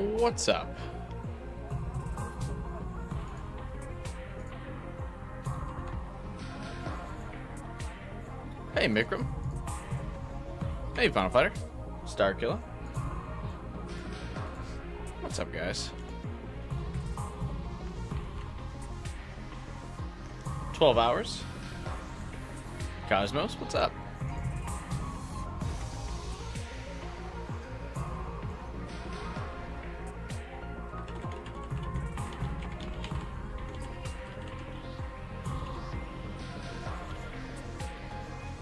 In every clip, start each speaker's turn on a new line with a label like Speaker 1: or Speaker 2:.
Speaker 1: What's up? Hey, Mikram. Hey, Final Fighter. Star Killer. What's up, guys? 12 hours. Cosmos, what's up?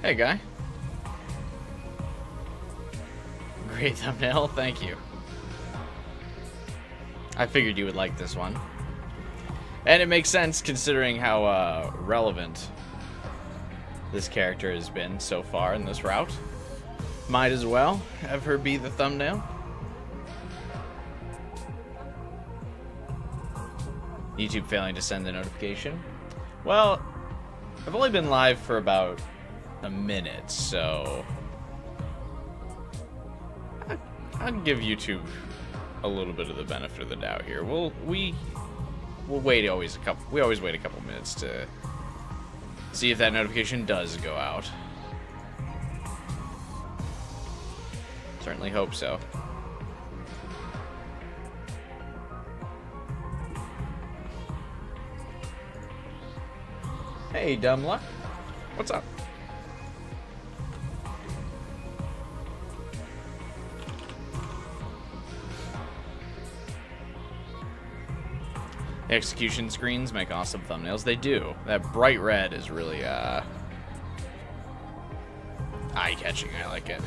Speaker 1: Hey, guy. Great thumbnail, thank you. I figured you would like this one. And it makes sense considering how relevant this character has been so far in this route. Might as well have her be the thumbnail. YouTube failing to send the notification. Well, I've only been live for about a minute, so I'd give YouTube a little bit of the benefit of the doubt here. We'll wait we always wait a couple minutes to see if that notification does go out. Certainly hope so. Hey, Dumb Luck. What's up? Execution screens make awesome thumbnails. They do. That bright red is really eye-catching. I like it.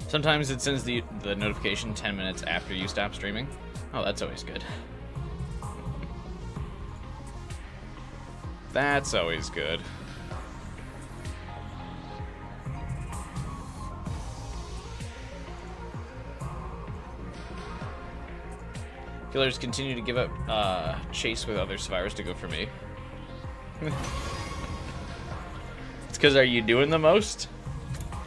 Speaker 1: Sometimes it sends the notification 10 minutes after you stop streaming. Oh, that's always good. That's always good. Killers continue to give up chase with other survivors to go for me. It's because are you doing the most?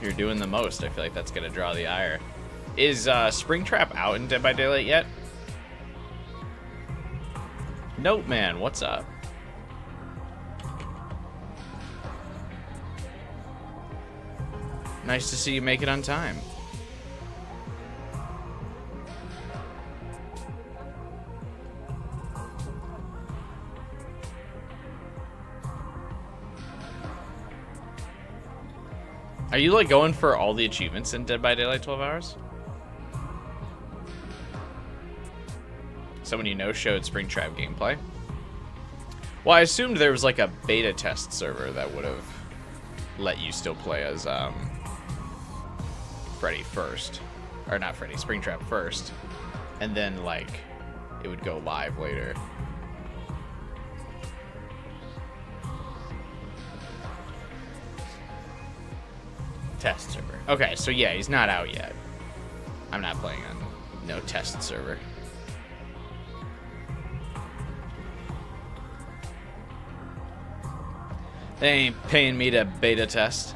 Speaker 1: You're doing the most. I feel like that's gonna draw the ire. Is Springtrap out in Dead by Daylight yet? Note Man, what's up? Nice to see you make it on time. Are you like going for all the achievements in Dead by Daylight 12 hours? Someone you know showed Springtrap gameplay. Well, I assumed there was like a beta test server that would have let you still play as Freddy first, or not Freddy, Springtrap first, and then like it would go live later. Test server. Okay, so yeah, he's not out yet. I'm not playing on no test server. They ain't paying me to beta test.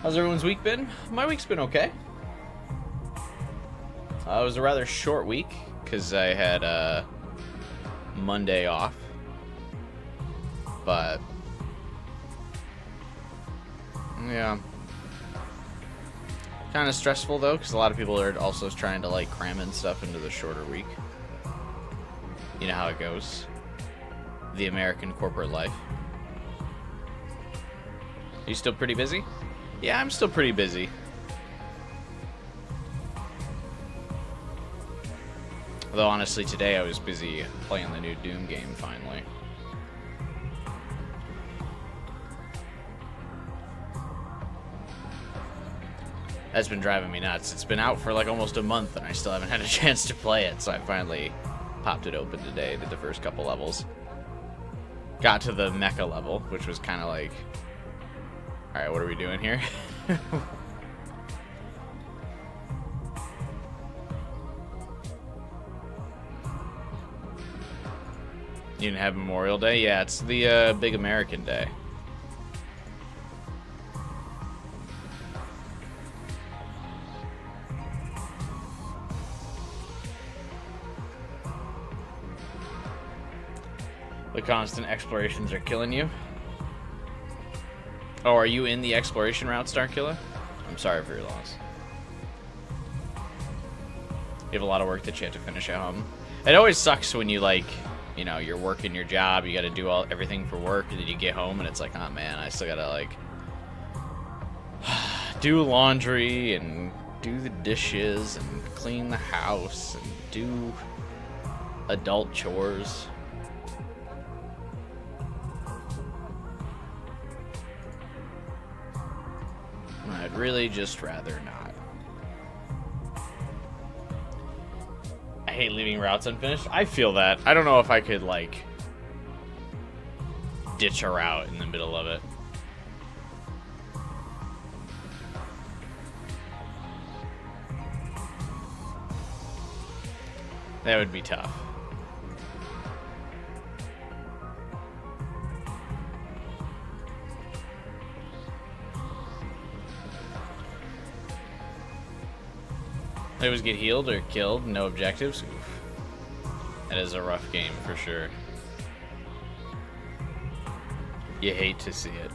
Speaker 1: How's everyone's week been? My week's been okay. It was a rather short week because I had Monday off, but yeah, kind of stressful though because a lot of people are also trying to like cram in stuff into the shorter week. You know how it goes. The American corporate life. Are you still pretty busy? Yeah, I'm still pretty busy. Although honestly today I was busy playing the new Doom game finally. That's been driving me nuts. It's been out for like almost a month and I still haven't had a chance to play it, so I finally popped it open today, did the first couple levels. Got to the mecha level, which was kind of like, alright, what are we doing here? You didn't have Memorial Day? Yeah, it's the big American day. The constant explorations are killing you. Oh, are you in the exploration route, Starkiller? I'm sorry for your loss. You have a lot of work that you have to finish at home. It always sucks when you, like, you know, you're working your job, you gotta do everything for work, and then you get home and it's like, oh man, I still gotta, like, do laundry and do the dishes and clean the house and do adult chores. I'd really just rather not. I hate leaving routes unfinished. I feel that. I don't know if I could, like, ditch a route in the middle of it. That would be tough. They always get healed or killed, no objectives. Oof. That is a rough game for sure. You hate to see it.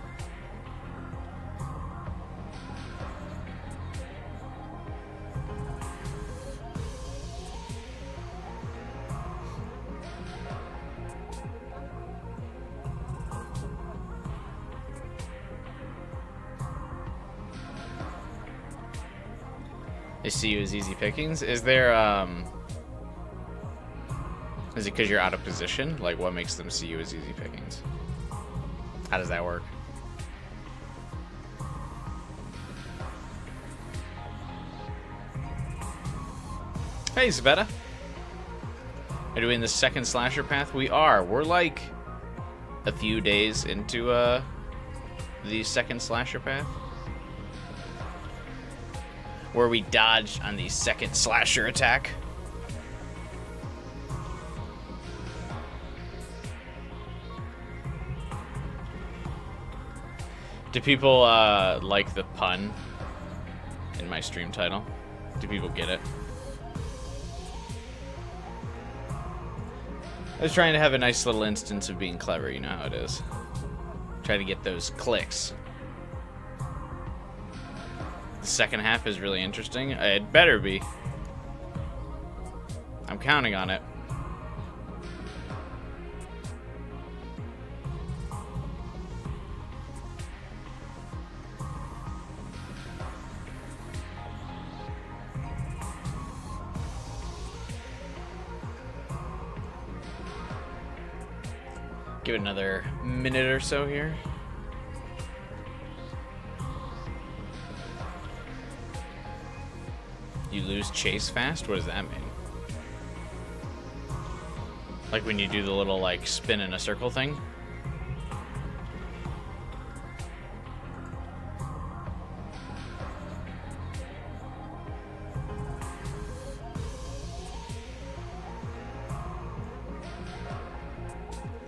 Speaker 1: They see you as easy pickings. Is there, is it because you're out of position? Like, what makes them see you as easy pickings? How does that work? Hey, Zveta. Are you doing the second slasher path? We are. We're like a few days into the second slasher path, where we dodged on the second slasher attack. Do people like the pun in my stream title? Do people get it? I was trying to have a nice little instance of being clever, you know how it is. Try to get those clicks. The second half is really interesting. It better be. I'm counting on it. Give it another minute or so here. You lose chase fast? What does that mean? Like when you do the little, like, spin in a circle thing?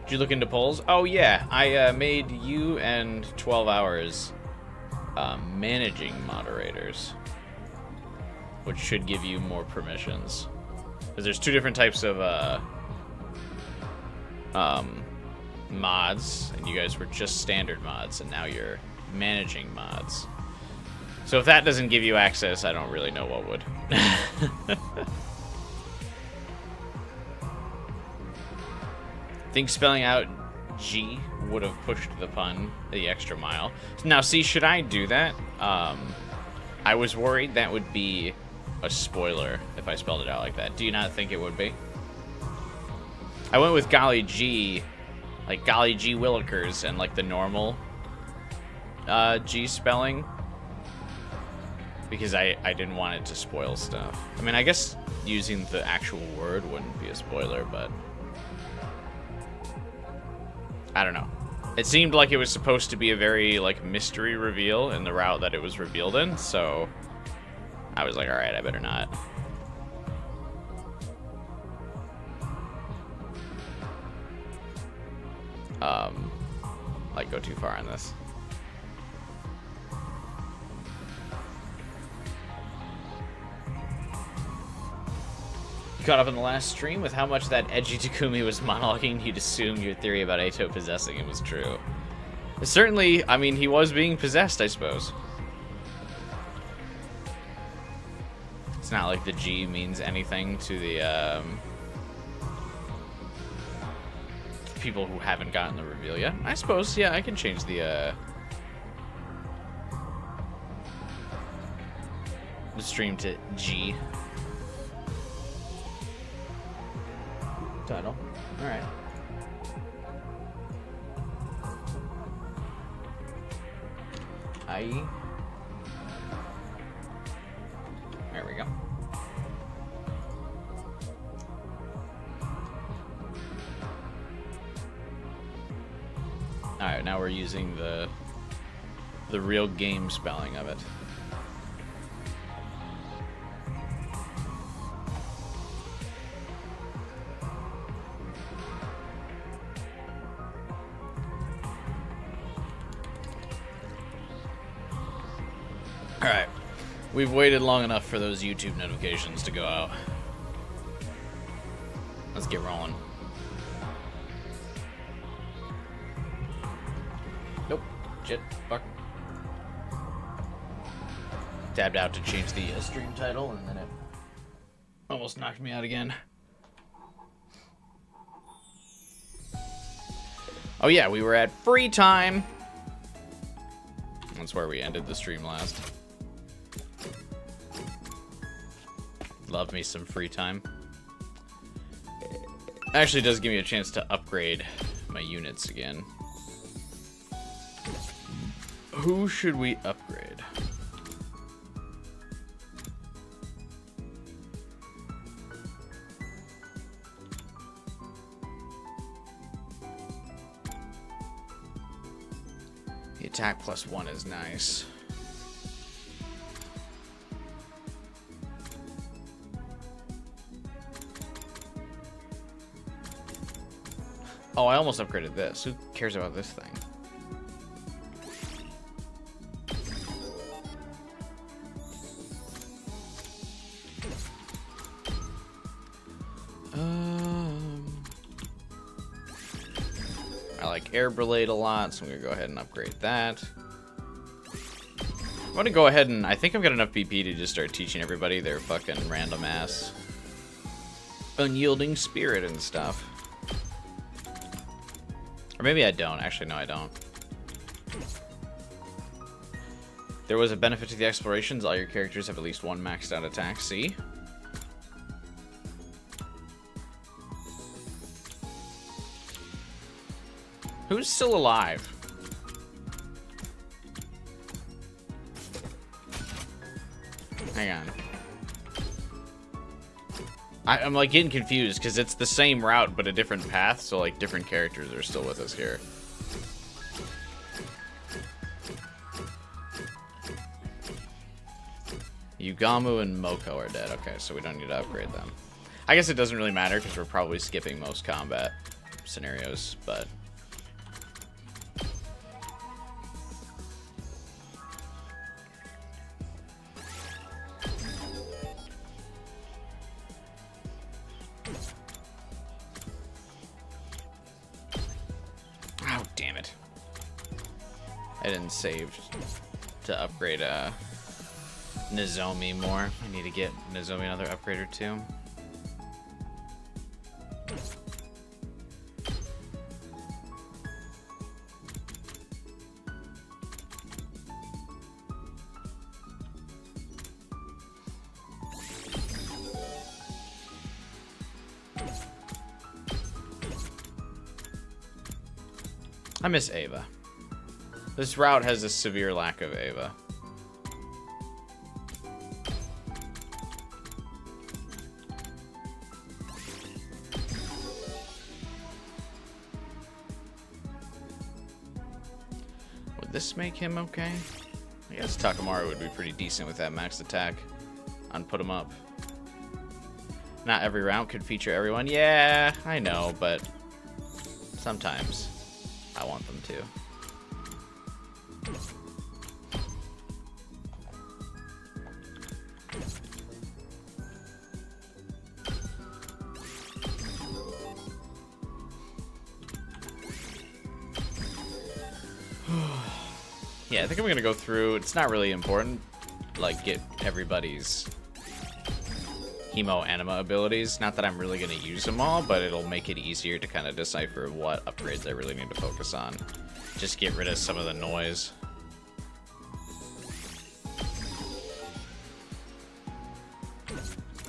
Speaker 1: Did you look into polls? Oh yeah, I made you and 12 hours managing moderators, which should give you more permissions. Because there's two different types of mods, and you guys were just standard mods, and now you're managing mods. So if that doesn't give you access, I don't really know what would. I think spelling out G would have pushed the pun the extra mile. Now, see, should I do that? I was worried that would be a spoiler if I spelled it out like that. Do you not think it would be? I went with Golly G, like Golly G Willikers, and like the normal G spelling, because I didn't want it to spoil stuff. I mean, I guess using the actual word wouldn't be a spoiler, but I don't know. It seemed like it was supposed to be a very, like, mystery reveal in the route that it was revealed in, so I was like, alright, I better not. Like, go too far on this. You caught up in the last stream with how much that edgy Takumi was monologuing, you'd assume your theory about Ato possessing him was true. Certainly, I mean, he was being possessed, I suppose. It's not like the G means anything to the, people who haven't gotten the reveal yet. I suppose, yeah, I can change the stream to G. Title. Alright. There we go. Alright, now we're using the real game spelling of it. Alright, we've waited long enough for those YouTube notifications to go out. Let's get rolling. Nope. Shit. Fuck. Tabbed out to change the stream title, and then it almost knocked me out again. Oh yeah, we were at free time. That's where we ended the stream last. Love me some free time. Actually, does give me a chance to upgrade my units again. Who should we upgrade? The attack +1 is nice. Oh, I almost upgraded this. Who cares about this thing? I like Air Blade a lot, so I'm gonna go ahead and upgrade that. I'm gonna go ahead and I think I've got enough BP to just start teaching everybody their fucking random ass unyielding spirit and stuff. Or maybe I don't. Actually, no, I don't. There was a benefit to the explorations. All your characters have at least one maxed out attack. See? Who's still alive? Hang on. I'm like getting confused because it's the same route but a different path, so like different characters are still with us here. Yugamu and Moko are dead. Okay, so we don't need to upgrade them. I guess it doesn't really matter because we're probably skipping most combat scenarios, but I didn't save to upgrade Nozomi more. I need to get Nozomi another upgrade or two. I miss Ava. This route has a severe lack of Ava. Would this make him okay? I guess Takamaru would be pretty decent with that max attack on put him up. Not every round could feature everyone. Yeah, I know, but sometimes I want them to. Yeah, I think I'm gonna go through. It's not really important, like, get everybody's Hemo Anima abilities. Not that I'm really gonna use them all, but it'll make it easier to kind of decipher what upgrades I really need to focus on. Just get rid of some of the noise.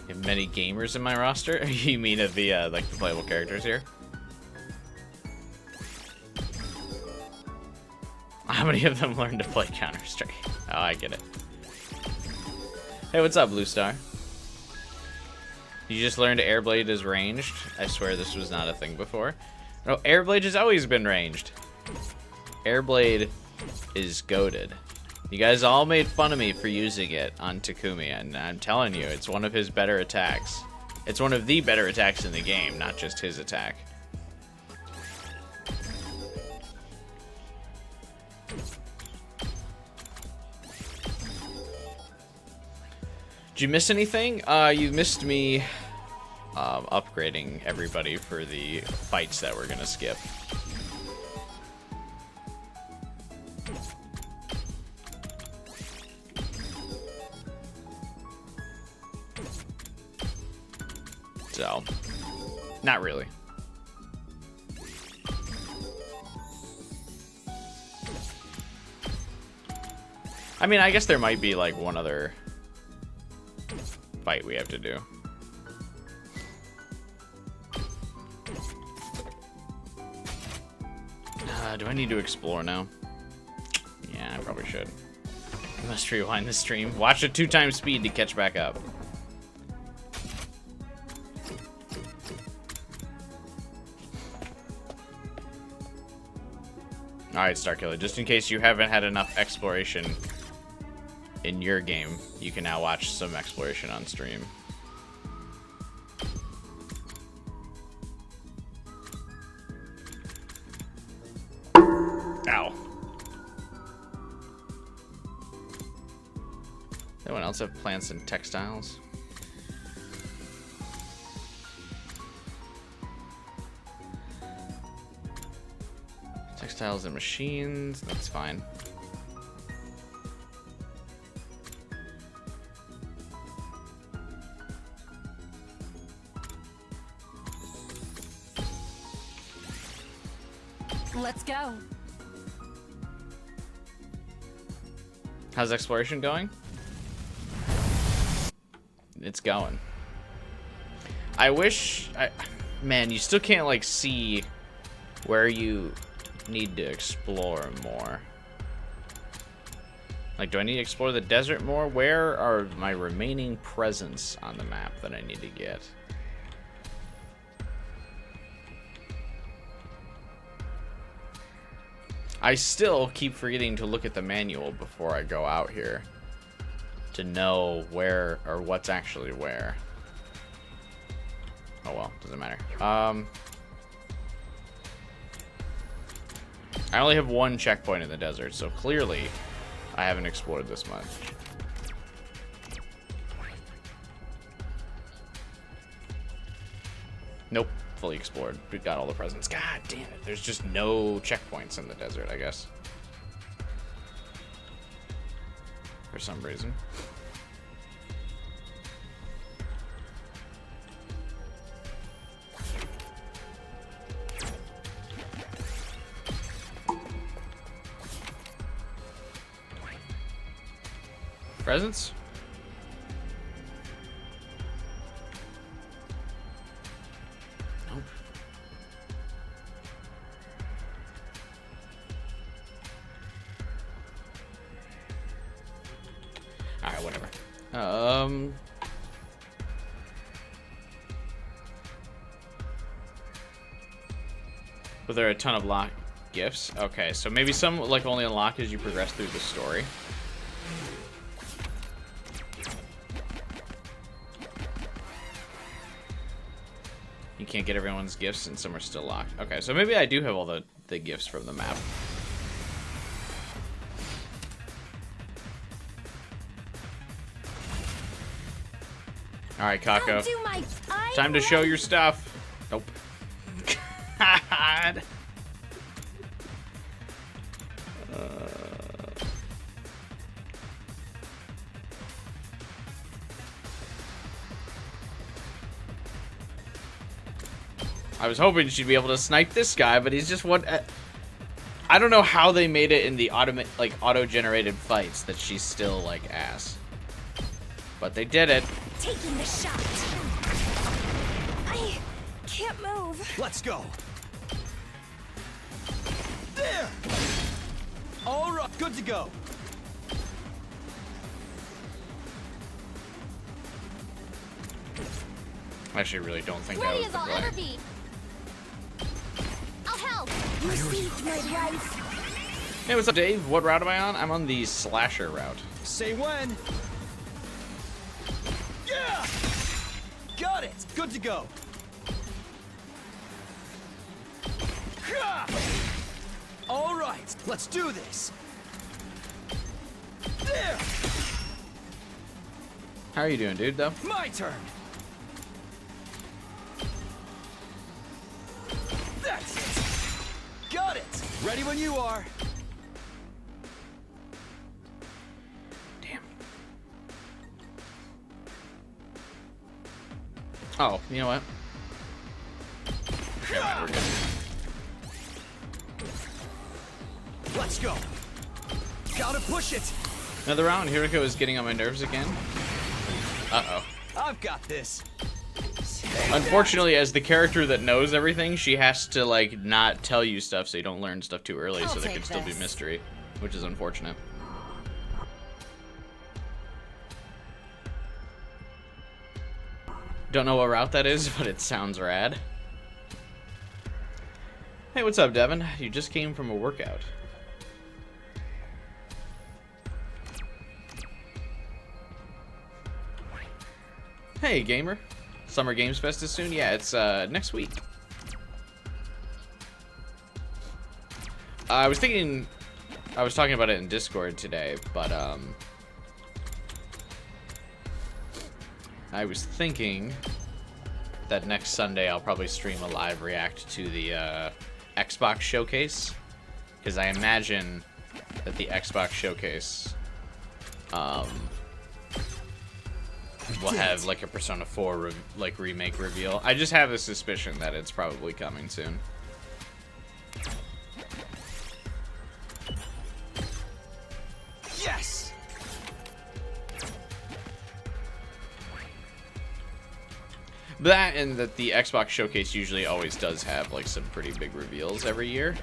Speaker 1: You have many gamers in my roster? You mean of the like the playable characters here? How many of them learned to play Counter-Strike? Oh, I get it. Hey, what's up, Blue Star? You just learned Airblade is ranged? I swear this was not a thing before. No, Airblade has always been ranged. Airblade is goated. You guys all made fun of me for using it on Takumi, and I'm telling you, it's one of his better attacks. It's one of the better attacks in the game, not just his attack. Did you miss anything? You missed me upgrading everybody for the fights that we're gonna skip. So, not really. I mean, I guess there might be like one other fight we have to do. Do I need to explore now? Yeah, I probably should. I must rewind the stream. Watch at 2 times speed to catch back up. Alright, Starkiller, just in case you haven't had enough exploration in your game, you can now watch some exploration on stream. Ow. Anyone else have plants and textiles? Textiles and machines, that's fine.
Speaker 2: Let's go.
Speaker 1: How's exploration going? It's going. I wish man, you still can't like see where you need to explore more. Like, do I need to explore the desert more? Where are my remaining presents on the map that I need to get? I still keep forgetting to look at the manual before I go out here to know where or what's actually where. Oh well, doesn't matter. I only have 1 checkpoint in the desert, so clearly I haven't explored this much. Nope, fully explored. We've got all the presents. God damn it, there's just no checkpoints in the desert, I guess. For some reason. Presents? Nope. Alright, whatever. But there are a ton of gifts. Okay, so maybe some like only unlock as you progress through the story. You can't get everyone's gifts and some are still locked. Okay, so maybe I do have all the gifts from the map. Alright, Kako. Time to show your stuff. Nope. God. I was hoping she'd be able to snipe this guy, but he's just one. I don't know how they made it in the auto-generated fights that she's still like ass. But they did it.
Speaker 2: Taking the shot. I can't move.
Speaker 3: Let's go. There. All right, good to go.
Speaker 1: I actually really don't think that was the play.
Speaker 2: I'll help. You saved my life.
Speaker 1: Hey, what's up, Dave? What route am I on? I'm on the slasher route.
Speaker 3: Say when. Yeah. Got it. Good to go. All right, let's do this. There.
Speaker 1: How are you doing, dude, though?
Speaker 3: My turn. That's it. Got it. Ready when you are.
Speaker 1: Damn. Oh, you know what? Okay, man, we're good.
Speaker 3: Let's go. Gotta push it.
Speaker 1: Another round. Hiriko is getting on my nerves again. Uh-oh.
Speaker 3: I've got this.
Speaker 1: Unfortunately, as the character that knows everything, she has to, like, not tell you stuff so you don't learn stuff too early, so there can still be mystery, which is unfortunate. Don't know what route that is, but it sounds rad. Hey, what's up, Devin? You just came from a workout. Hey, gamer. Summer Games Fest is soon? Yeah, it's next week. I was talking about it in Discord today, but I was thinking that next Sunday I'll probably stream a live react to the Xbox showcase, because I imagine that the Xbox showcase will have like a Persona 4 remake reveal. I just have a suspicion that it's probably coming soon.
Speaker 3: Yes.
Speaker 1: That and that the Xbox showcase usually always does have like some pretty big reveals every year.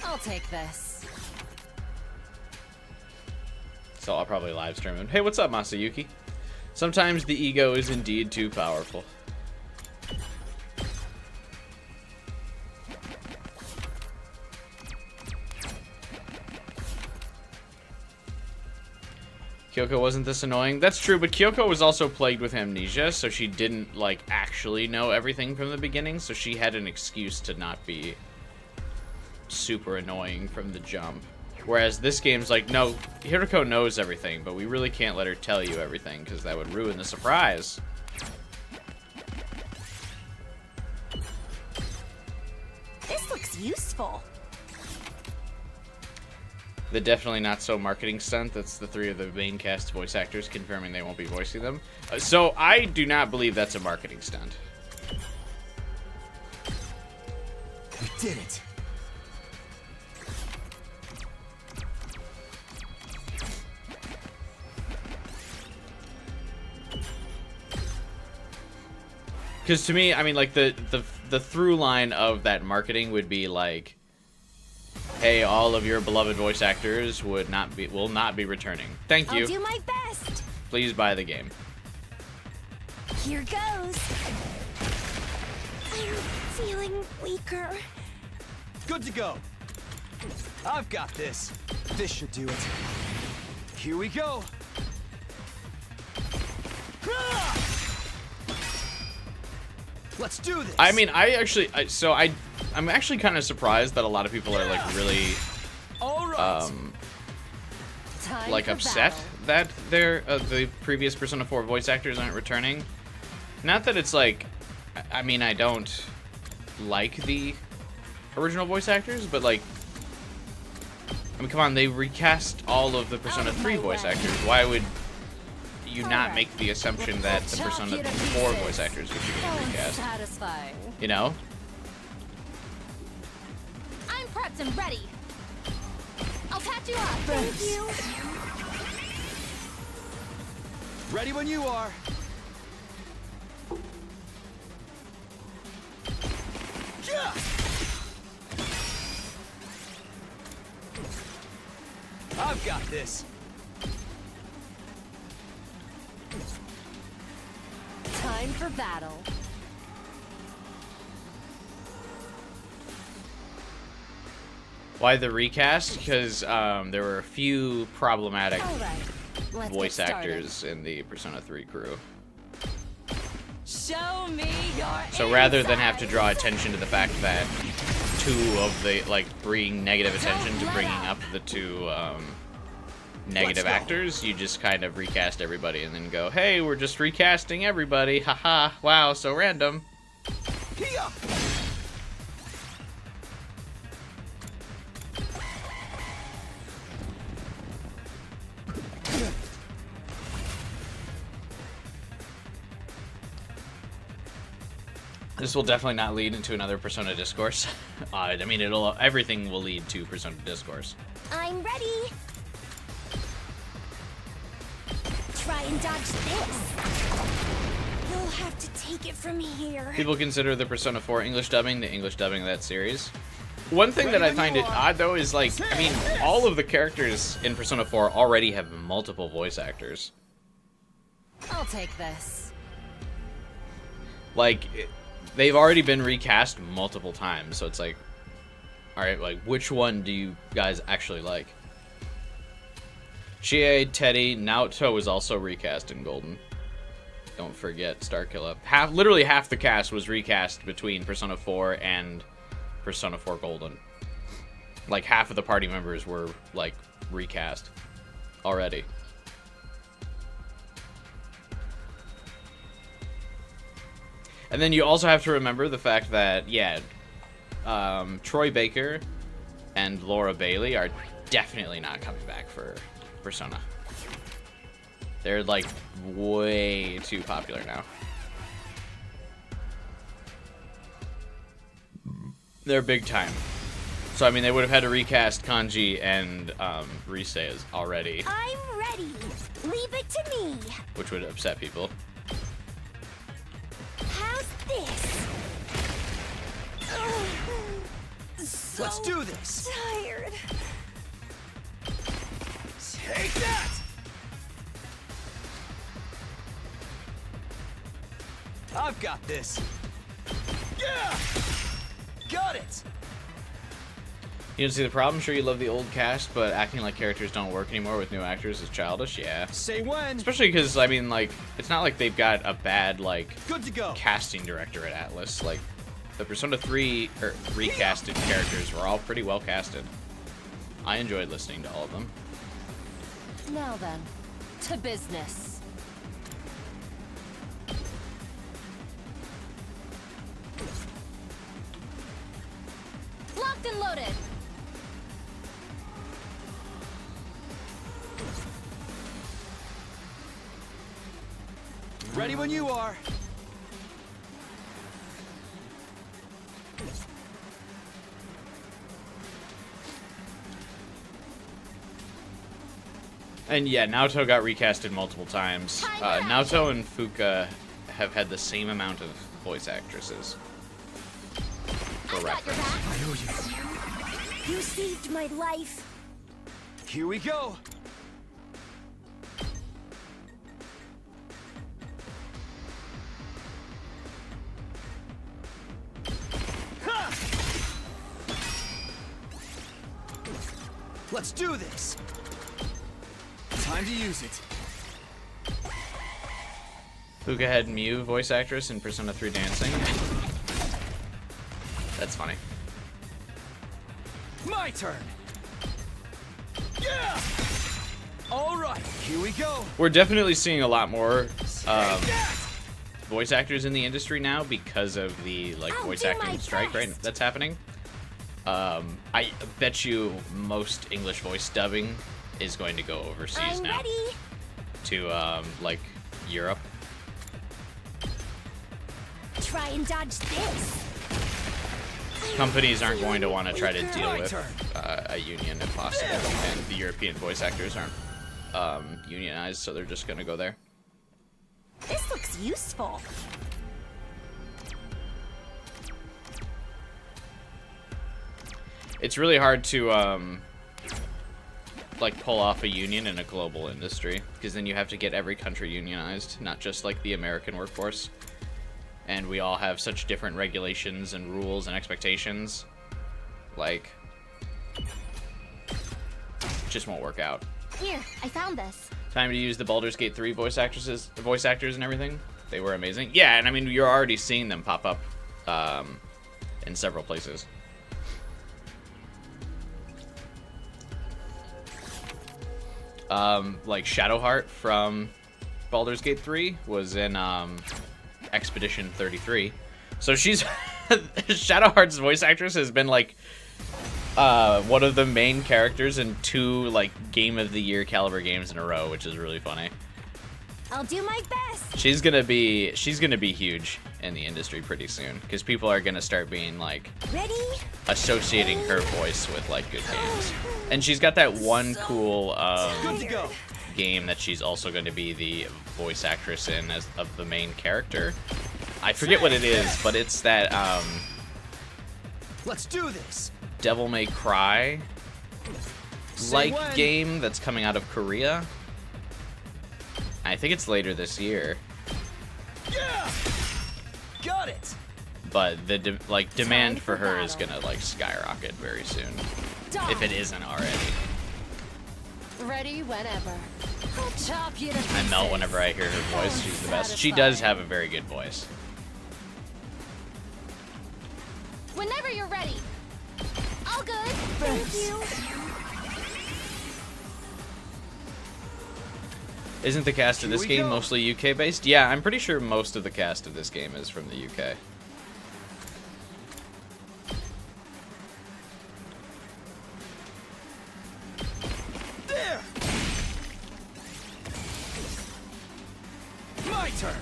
Speaker 2: I'll take this.
Speaker 1: So I'll probably live stream it. Hey, what's up, Masayuki? Sometimes the ego is indeed too powerful. Kyoko wasn't this annoying. That's true, but Kyoko was also plagued with amnesia, so she didn't, like, actually know everything from the beginning, so she had an excuse to not be super annoying from the jump. Whereas this game's like, no, Hiriko knows everything, but we really can't let her tell you everything, because that would ruin the surprise.
Speaker 2: This looks useful.
Speaker 1: The definitely not so marketing stunt. That's the 3 of the main cast voice actors confirming they won't be voicing them. So I do not believe that's a marketing stunt.
Speaker 3: We did it.
Speaker 1: Because to me, I mean, like the through line of that marketing would be like, hey, all of your beloved voice actors will not be returning. Thank you.
Speaker 2: I'll do my best.
Speaker 1: Please buy the game.
Speaker 2: Here goes. I'm feeling weaker.
Speaker 3: Good to go. I've got this. This should do it. Here we go. Ah! Let's do this.
Speaker 1: I mean, I'm actually kind of surprised that a lot of people are like really
Speaker 3: All right.
Speaker 1: like upset that the previous Persona 4 voice actors aren't returning. Not that it's like, I mean, I don't like the original voice actors, but like, I mean, come on, they recast all of the Persona 3 voice actors. Why would you not make the assumption that the Persona 4 voice actors would be getting recast?
Speaker 4: Satisfying.
Speaker 1: You know?
Speaker 4: I'm prepped and ready. I'll patch you up.
Speaker 2: Thank you.
Speaker 3: Ready when you are. Yeah! I've got this.
Speaker 4: Time for battle.
Speaker 1: Why the recast? Because there were a few problematic
Speaker 4: All right. Let's
Speaker 1: voice
Speaker 4: get started.
Speaker 1: actors in the Persona 3 crew.
Speaker 4: Show me your
Speaker 1: So rather than have to
Speaker 4: insides.
Speaker 1: draw attention to the fact that two of the, like, bring negative attention to bringing up the two negative actors, you just kind of recast everybody and then go, hey, we're just recasting everybody, haha, wow, so random.
Speaker 3: Here!
Speaker 1: This will definitely not lead into another Persona discourse. I mean, everything will lead to Persona discourse.
Speaker 2: I'm ready. Try and dodge this. You'll have to take it from here.
Speaker 1: People consider the Persona 4 English dubbing the English dubbing of that series. One thing that I find it odd, though, is like, I mean, all of the characters in Persona 4 already have multiple voice actors.
Speaker 4: I'll take this.
Speaker 1: Like, they've already been recast multiple times, so it's like, alright, like, which one do you guys actually like? Chie, Teddy, Naoto was also recast in Golden. Don't forget Starkiller. Literally half the cast was recast between Persona 4 and Persona 4 Golden. Like, half of the party members were, like, recast already. And then you also have to remember the fact that, yeah, Troy Baker and Laura Bailey are definitely not coming back for Persona. They're, like, way too popular now. They're big time. So, I mean, they would have had to recast Kanji and Rise already,
Speaker 2: I'm ready. Leave it to me.
Speaker 1: which would upset people.
Speaker 2: How's this? So
Speaker 3: Let's do this.
Speaker 2: tired.
Speaker 3: Take that! I've got this. Yeah! Got it!
Speaker 1: You don't see the problem? Sure, you love the old cast, but acting like characters don't work anymore with new actors is childish, yeah.
Speaker 3: Say when.
Speaker 1: Especially because, I mean, like, it's not like they've got a bad, like,
Speaker 3: Good to go.
Speaker 1: casting director at Atlas. Like, the Persona 3 recasted characters were all pretty well casted. I enjoyed listening to all of them.
Speaker 4: Now then, to business. Locked and loaded.
Speaker 3: Ready when you are.
Speaker 1: And yeah, Naoto got recasted multiple times. Naoto and Fuka have had the same amount of voice actresses. For
Speaker 4: I got your
Speaker 1: reference.
Speaker 4: back.
Speaker 3: I owe you.
Speaker 2: You saved my life.
Speaker 3: Here we go. Let's do this. Time to use it.
Speaker 1: Fukahead Mew, voice actress in Persona 3 Dancing. That's funny.
Speaker 3: My turn. Yeah. All right, here we go.
Speaker 1: We're definitely seeing a lot more
Speaker 3: Take that.
Speaker 1: voice actors in the industry now because of the like
Speaker 2: I'll
Speaker 1: voice
Speaker 2: do
Speaker 1: acting
Speaker 2: my
Speaker 1: strike, right?
Speaker 2: best.
Speaker 1: That's happening. I bet you most English voice dubbing is going to go overseas
Speaker 2: I'm
Speaker 1: now
Speaker 2: ready.
Speaker 1: to like Europe.
Speaker 2: Try and dodge this.
Speaker 1: Companies aren't going to want to try to
Speaker 3: My
Speaker 1: deal with
Speaker 3: turn.
Speaker 1: a union if possible, and the European voice actors aren't unionized, so they're just going to go there.
Speaker 2: This looks useful.
Speaker 1: It's really hard to like pull off a union in a global industry, because then you have to get every country unionized, not just like the American workforce. And we all have such different regulations and rules and expectations. Like, it just won't work out.
Speaker 4: Here, I found this.
Speaker 1: Time to use the Baldur's Gate 3 voice actors and everything. They were amazing. Yeah, and I mean, you're already seeing them pop up in several places. Like Shadowheart from Baldur's Gate 3 was in Expedition 33. So she's Shadowheart's voice actress has been like one of the main characters in 2 like Game of the Year caliber games in a row, which is really funny.
Speaker 2: I'll do my best.
Speaker 1: She's gonna be huge in the industry pretty soon, because people are gonna start being like
Speaker 2: Ready?
Speaker 1: associating her voice with like good games. And she's got that one cool
Speaker 3: Good to go.
Speaker 1: game that she's also going to be the voice actress in as of the main character. I forget what it is, but it's that
Speaker 3: Let's do this.
Speaker 1: Devil May Cry like
Speaker 3: when.
Speaker 1: game that's coming out of Korea. I think it's later this year,
Speaker 3: Yeah. Got it.
Speaker 1: but the demand
Speaker 2: Time
Speaker 1: for
Speaker 2: for
Speaker 1: her is
Speaker 2: battle.
Speaker 1: gonna like skyrocket very soon,
Speaker 2: Dodge.
Speaker 1: if it isn't already.
Speaker 4: Ready whenever. I'll chop you to pieces.
Speaker 1: I melt whenever I hear her voice. She's the best. She does have a very good voice.
Speaker 4: Whenever you're ready.
Speaker 2: All good. Thank you.
Speaker 1: Isn't the cast of
Speaker 3: Here
Speaker 1: this
Speaker 3: we
Speaker 1: game
Speaker 3: go.
Speaker 1: mostly UK based? Yeah, I'm pretty sure most of the cast of this game is from the UK.
Speaker 3: There. My turn.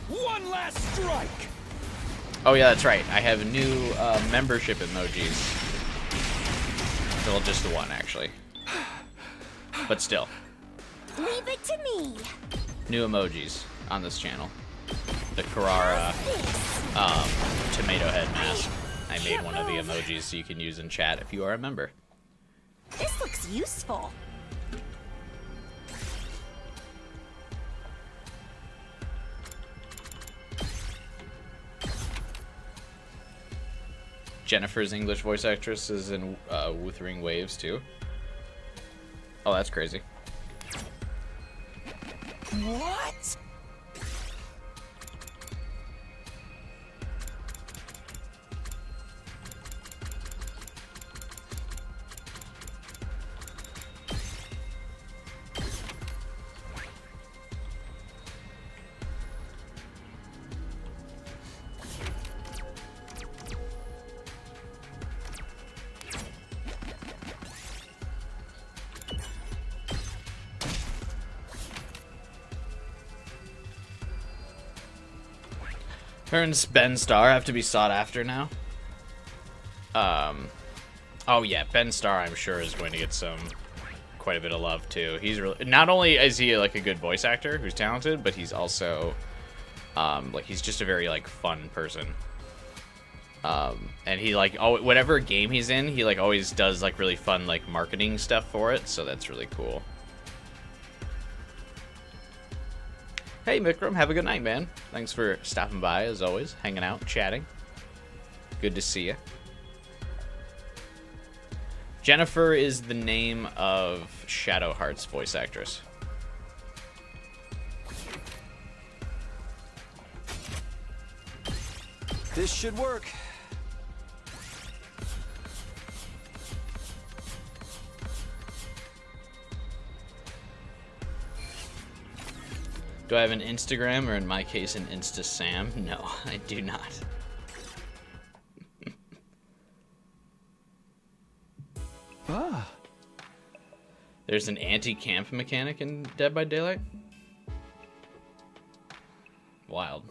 Speaker 3: One last strike.
Speaker 1: Oh yeah, that's right. I have new membership emojis. Well, just the one actually. But still,
Speaker 2: Leave it to me.
Speaker 1: new emojis on this channel. The Carrara
Speaker 2: This.
Speaker 1: tomato head mask. I made one of the emojis so you can use in chat if you are a member.
Speaker 2: This looks useful.
Speaker 1: Jennifer's English voice actress is in Wuthering Waves too. Oh, that's crazy.
Speaker 3: What?
Speaker 1: Her and Ben Starr have to be sought after now. Oh yeah, Ben Starr I'm sure is going to get quite a bit of love too. He's really, not only is he like a good voice actor who's talented, but he's also like he's just a very like fun person. And he like whatever game he's in, he like always does like really fun like marketing stuff for it, so that's really cool. Hey Mikram, have a good night, man. Thanks for stopping by as always, hanging out, chatting. Good to see you. Jennifer is the name of Shadowheart's voice actress.
Speaker 3: This should work.
Speaker 1: Do I have an Instagram, or in my case, an Insta-Sam? No, I do not.
Speaker 3: Ah.
Speaker 1: There's an anti-camp mechanic in Dead by Daylight? Wild.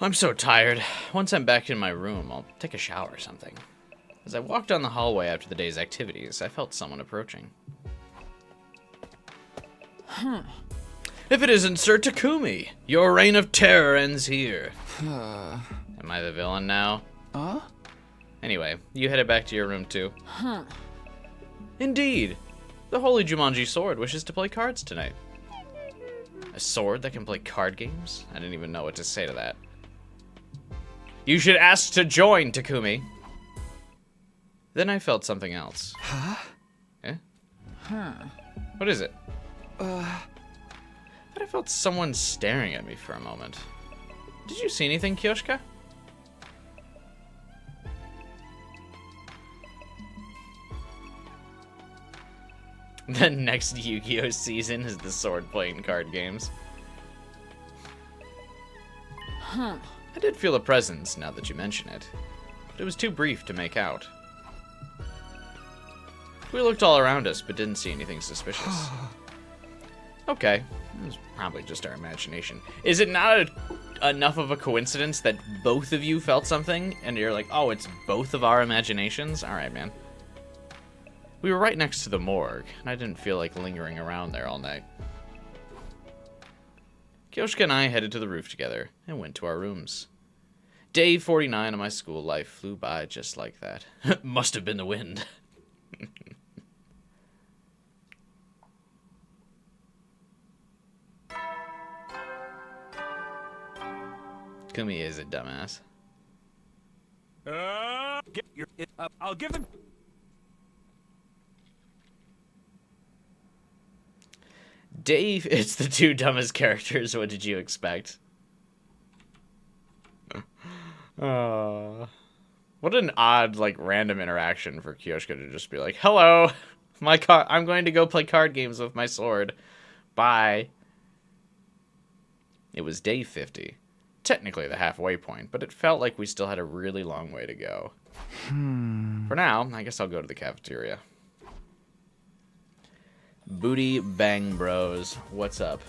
Speaker 1: I'm so tired. Once I'm back in my room, I'll take a shower or something. As I walked down the hallway after the day's activities, I felt someone approaching. If it isn't Sir Takumi, your reign of terror ends here. Am I the villain now? Anyway, you headed back to your room too. Indeed. The Holy Jumanji Sword wishes to play cards tonight. A sword that can play card games? I didn't even know what to say to that. You should ask to join, Takumi. Then I felt something else.
Speaker 3: Huh?
Speaker 1: Eh? What is it? But I felt someone staring at me for a moment. Did you see anything, Kyoshka? The next Yu-Gi-Oh! Season is the sword playing card games. I did feel a presence now that you mention it, but it was too brief to make out. We looked all around us, but didn't see anything suspicious. Okay, it was probably just our imagination. Is it not enough of a coincidence that both of you felt something, and you're like, oh, it's both of our imaginations? Alright, man. We were right next to the morgue, and I didn't feel like lingering around there all night. Kyoshka and I headed to the roof together, and went to our rooms. Day 49 of my school life flew by just like that. Must have been the wind. Kumi is a dumbass.
Speaker 3: I'll give them.
Speaker 1: Dave, it's the two dumbest characters. What did you expect? What an odd, like, random interaction for Kyoshka to just be like, hello, I'm going to go play card games with my sword. Bye. It was day 50. Technically the halfway point, but it felt like we still had a really long way to go. For now, I guess I'll go to the cafeteria. Booty Bang Bros, what's up?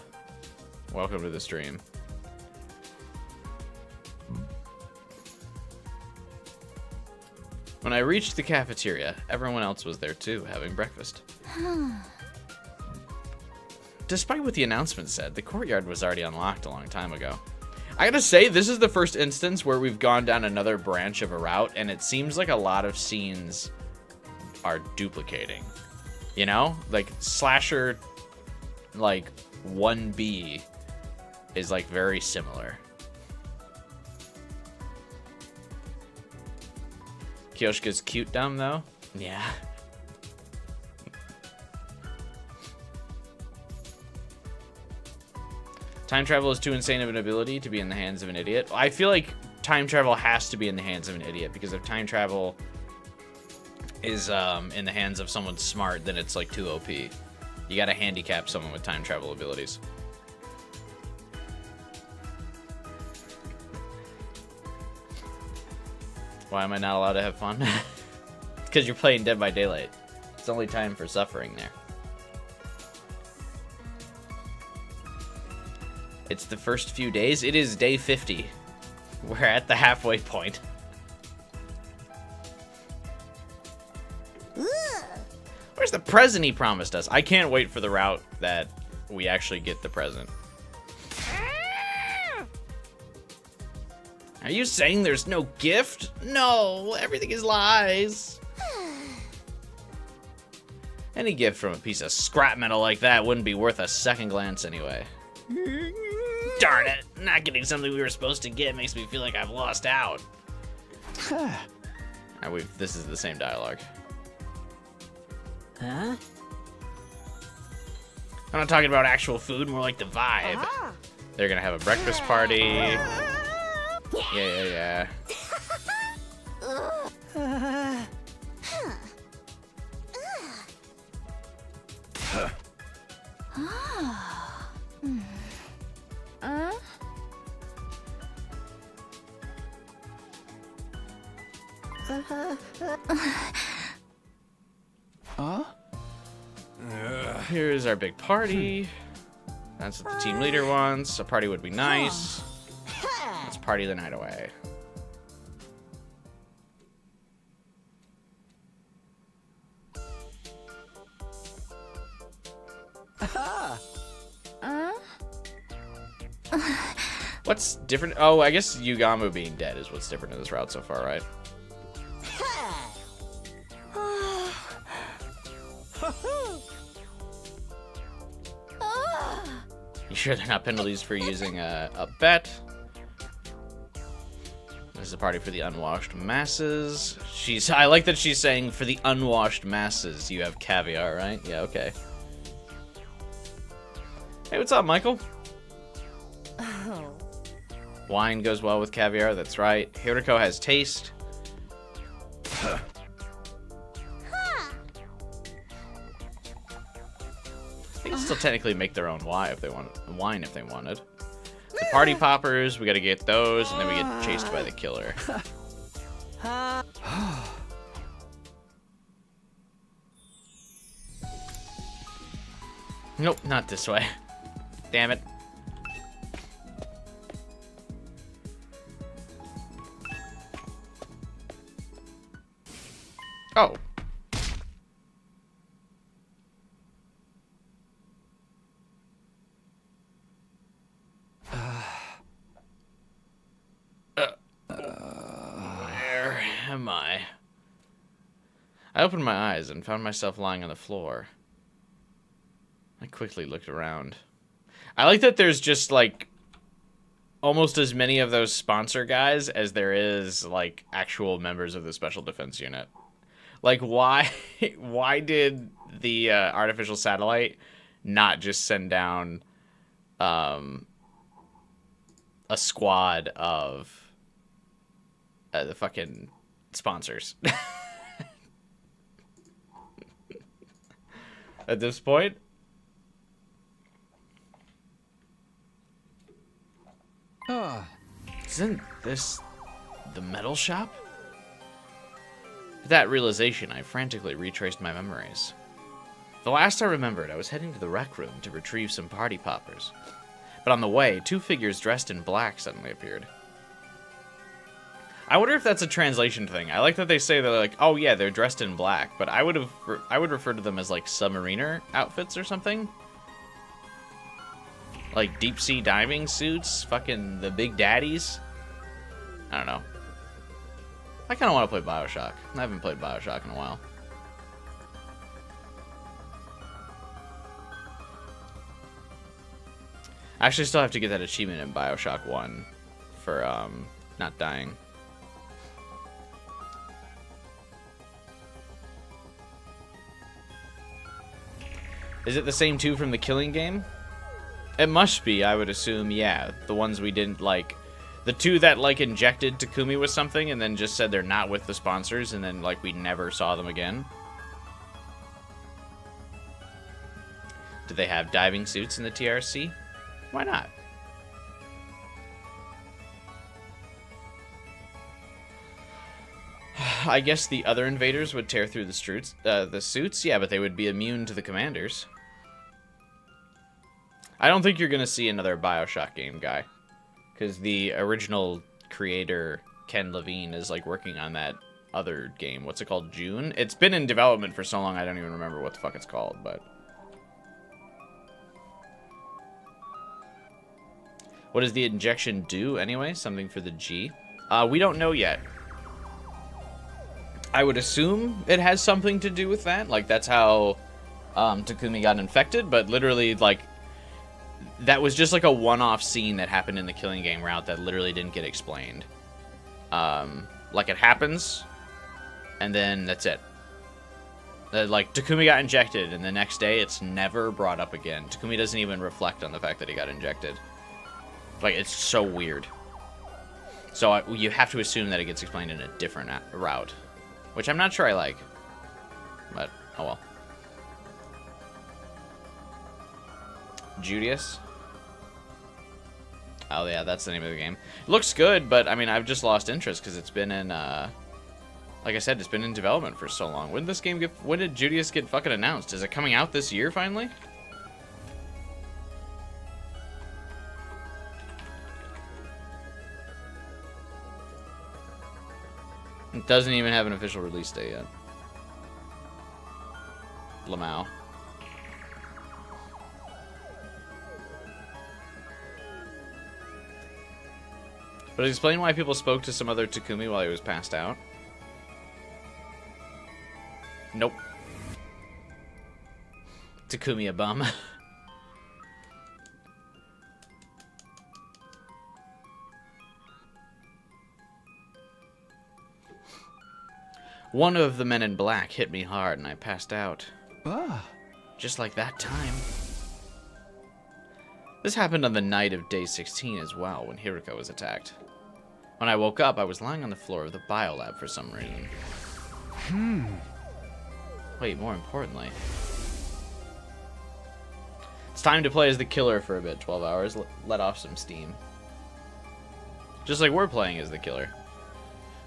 Speaker 1: Welcome to the stream. When I reached the cafeteria, everyone else was there too, having breakfast. Despite what the announcement said, the courtyard was already unlocked a long time ago. I gotta say, this is the first instance where we've gone down another branch of a route, and it seems like a lot of scenes are duplicating. You know? Like, Slasher, like, 1B is, like, very similar. Kyoshka's cute dumb, though? Yeah. Time travel is too insane of an ability to be in the hands of an idiot. I feel like time travel has to be in the hands of an idiot, because if time travel is in the hands of someone smart, then it's like too OP. You gotta handicap someone with time travel abilities. Why am I not allowed to have fun? Because you're playing Dead by Daylight. It's only time for suffering there. It's the first few days. It is day 50. We're at the halfway point. Where's the present he promised us? I can't wait for the route that we actually get the present. Are you saying there's no gift? No, everything is lies. Any gift from a piece of scrap metal like that wouldn't be worth a second glance anyway. Darn it, not getting something we were supposed to get makes me feel like I've lost out. And this is the same dialogue.
Speaker 5: Huh?
Speaker 1: I'm not talking about actual food, more like the vibe. They're gonna have a breakfast party. Yeah. Here's our big party. That's what the team leader wants. A party would be nice. Let's party the night away. What's different? Oh, I guess Yugamu being dead is what's different in this route so far, right? You sure they're not penalties for using a bet? This is a party for the unwashed masses. I like that she's saying for the unwashed masses you have caviar, right? Yeah, okay. Hey, what's up, Michael?
Speaker 2: Oh.
Speaker 1: Wine goes well with caviar, that's right. Hiriko has taste. They can still technically make their own wine if they wanted. The party poppers, we gotta get those, and then we get chased by the killer. Nope, not this way. Damn it. Oh. Where am I? I opened my eyes and found myself lying on the floor. I quickly looked around. I like that there's just, like, almost as many of those sponsor guys as there is, like, actual members of the Special Defense Unit. Like, why did the artificial satellite not just send down a squad of the fucking sponsors? At this point? Isn't this the metal shop? With that realization, I frantically retraced my memories. The last I remembered, I was heading to the rec room to retrieve some party poppers. But on the way, two figures dressed in black suddenly appeared. I wonder if that's a translation thing. I like that they say they're like, oh yeah, they're dressed in black, but I would refer to them as like submariner outfits or something. Like deep sea diving suits, fucking the big daddies. I don't know. I kind of want to play BioShock. I haven't played BioShock in a while. I actually still have to get that achievement in BioShock 1 for not dying. Is it the same two from the Killing game? It must be, I would assume, yeah. The ones we didn't like. The two that, like, injected Takumi with something and then just said they're not with the sponsors and then, like, we never saw them again. Do they have diving suits in the TRC? Why not? I guess the other invaders would tear through the suits. Yeah, but they would be immune to the commanders. I don't think you're going to see another BioShock game, guy. Because the original creator, Ken Levine, is like working on that other game. What's it called? June? It's been in development for so long I don't even remember what the fuck it's called, but... What does the injection do anyway? Something for the G? We don't know yet. I would assume it has something to do with that. Like, that's how Takumi got infected, but literally, like... That was just like a one-off scene that happened in the Killing game route that literally didn't get explained. Like, it happens, And then that's it. Like, Takumi got injected, and the next day it's never brought up again. Takumi doesn't even reflect on the fact that he got injected. Like, it's so weird. So you have to assume that it gets explained in a different route. Which I'm not sure I like. But, oh well. Judius? Oh yeah, that's the name of the game. It looks good, but I mean, I've just lost interest because it's been in, like I said, it's been in development for so long. When did Judius get fucking announced? Is it coming out this year finally? It doesn't even have an official release date yet. Lamau. But explain why people spoke to some other Takumi while he was passed out. Nope. Takumi a bum. One of the men in black hit me hard and I passed out.
Speaker 3: Ah.
Speaker 1: Just like that time. This happened on the night of day 16 as well, when Hiriko was attacked. When I woke up, I was lying on the floor of the biolab for some reason. Wait, more importantly. It's time to play as the killer for a bit. 12 hours, let off some steam. Just like we're playing as the killer.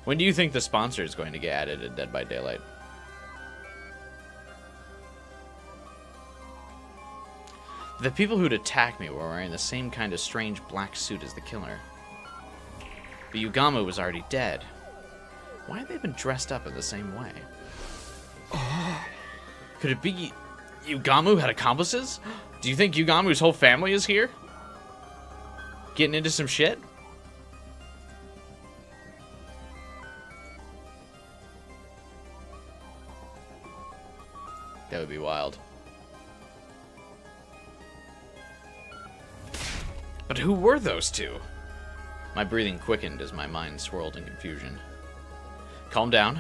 Speaker 1: When do you think the sponsor is going to get added at Dead by Daylight? The people who'd attack me were wearing the same kind of strange black suit as the killer. But Yugamu was already dead. Why had they been dressed up in the same way? Could it be Yugamu had accomplices? Do you think Yugamu's whole family is here? Getting into some shit? That would be wild. But who were those two? My breathing quickened as my mind swirled in confusion. Calm down.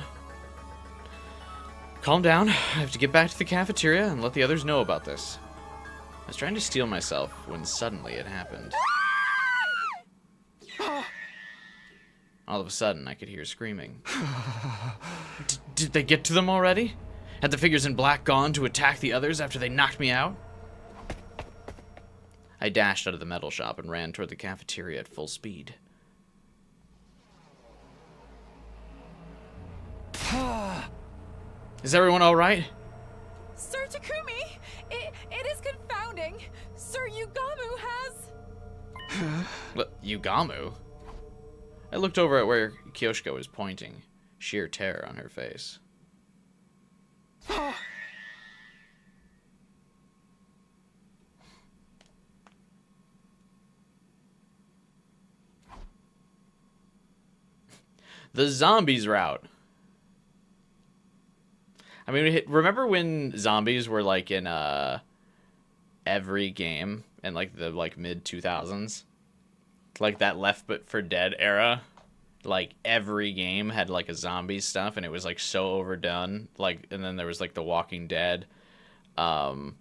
Speaker 1: Calm down. I have to get back to the cafeteria and let the others know about this. I was trying to steel myself when suddenly it happened. All of a sudden, I could hear screaming. Did they get to them already? Had the figures in black gone to attack the others after they knocked me out? I dashed out of the metal shop and ran toward the cafeteria at full speed. Is everyone all right?
Speaker 4: Sir Takumi, it is confounding. Sir Yugamu has...
Speaker 1: What, Yugamu? I looked over at where Kyoshiko was pointing, sheer terror on her face. The zombies route. I mean, remember when zombies were like in every game in like the mid 2000s? Like that Left 4 Dead era? Like every game had like a zombie stuff and it was like so overdone. Like, and then there was like The Walking Dead. And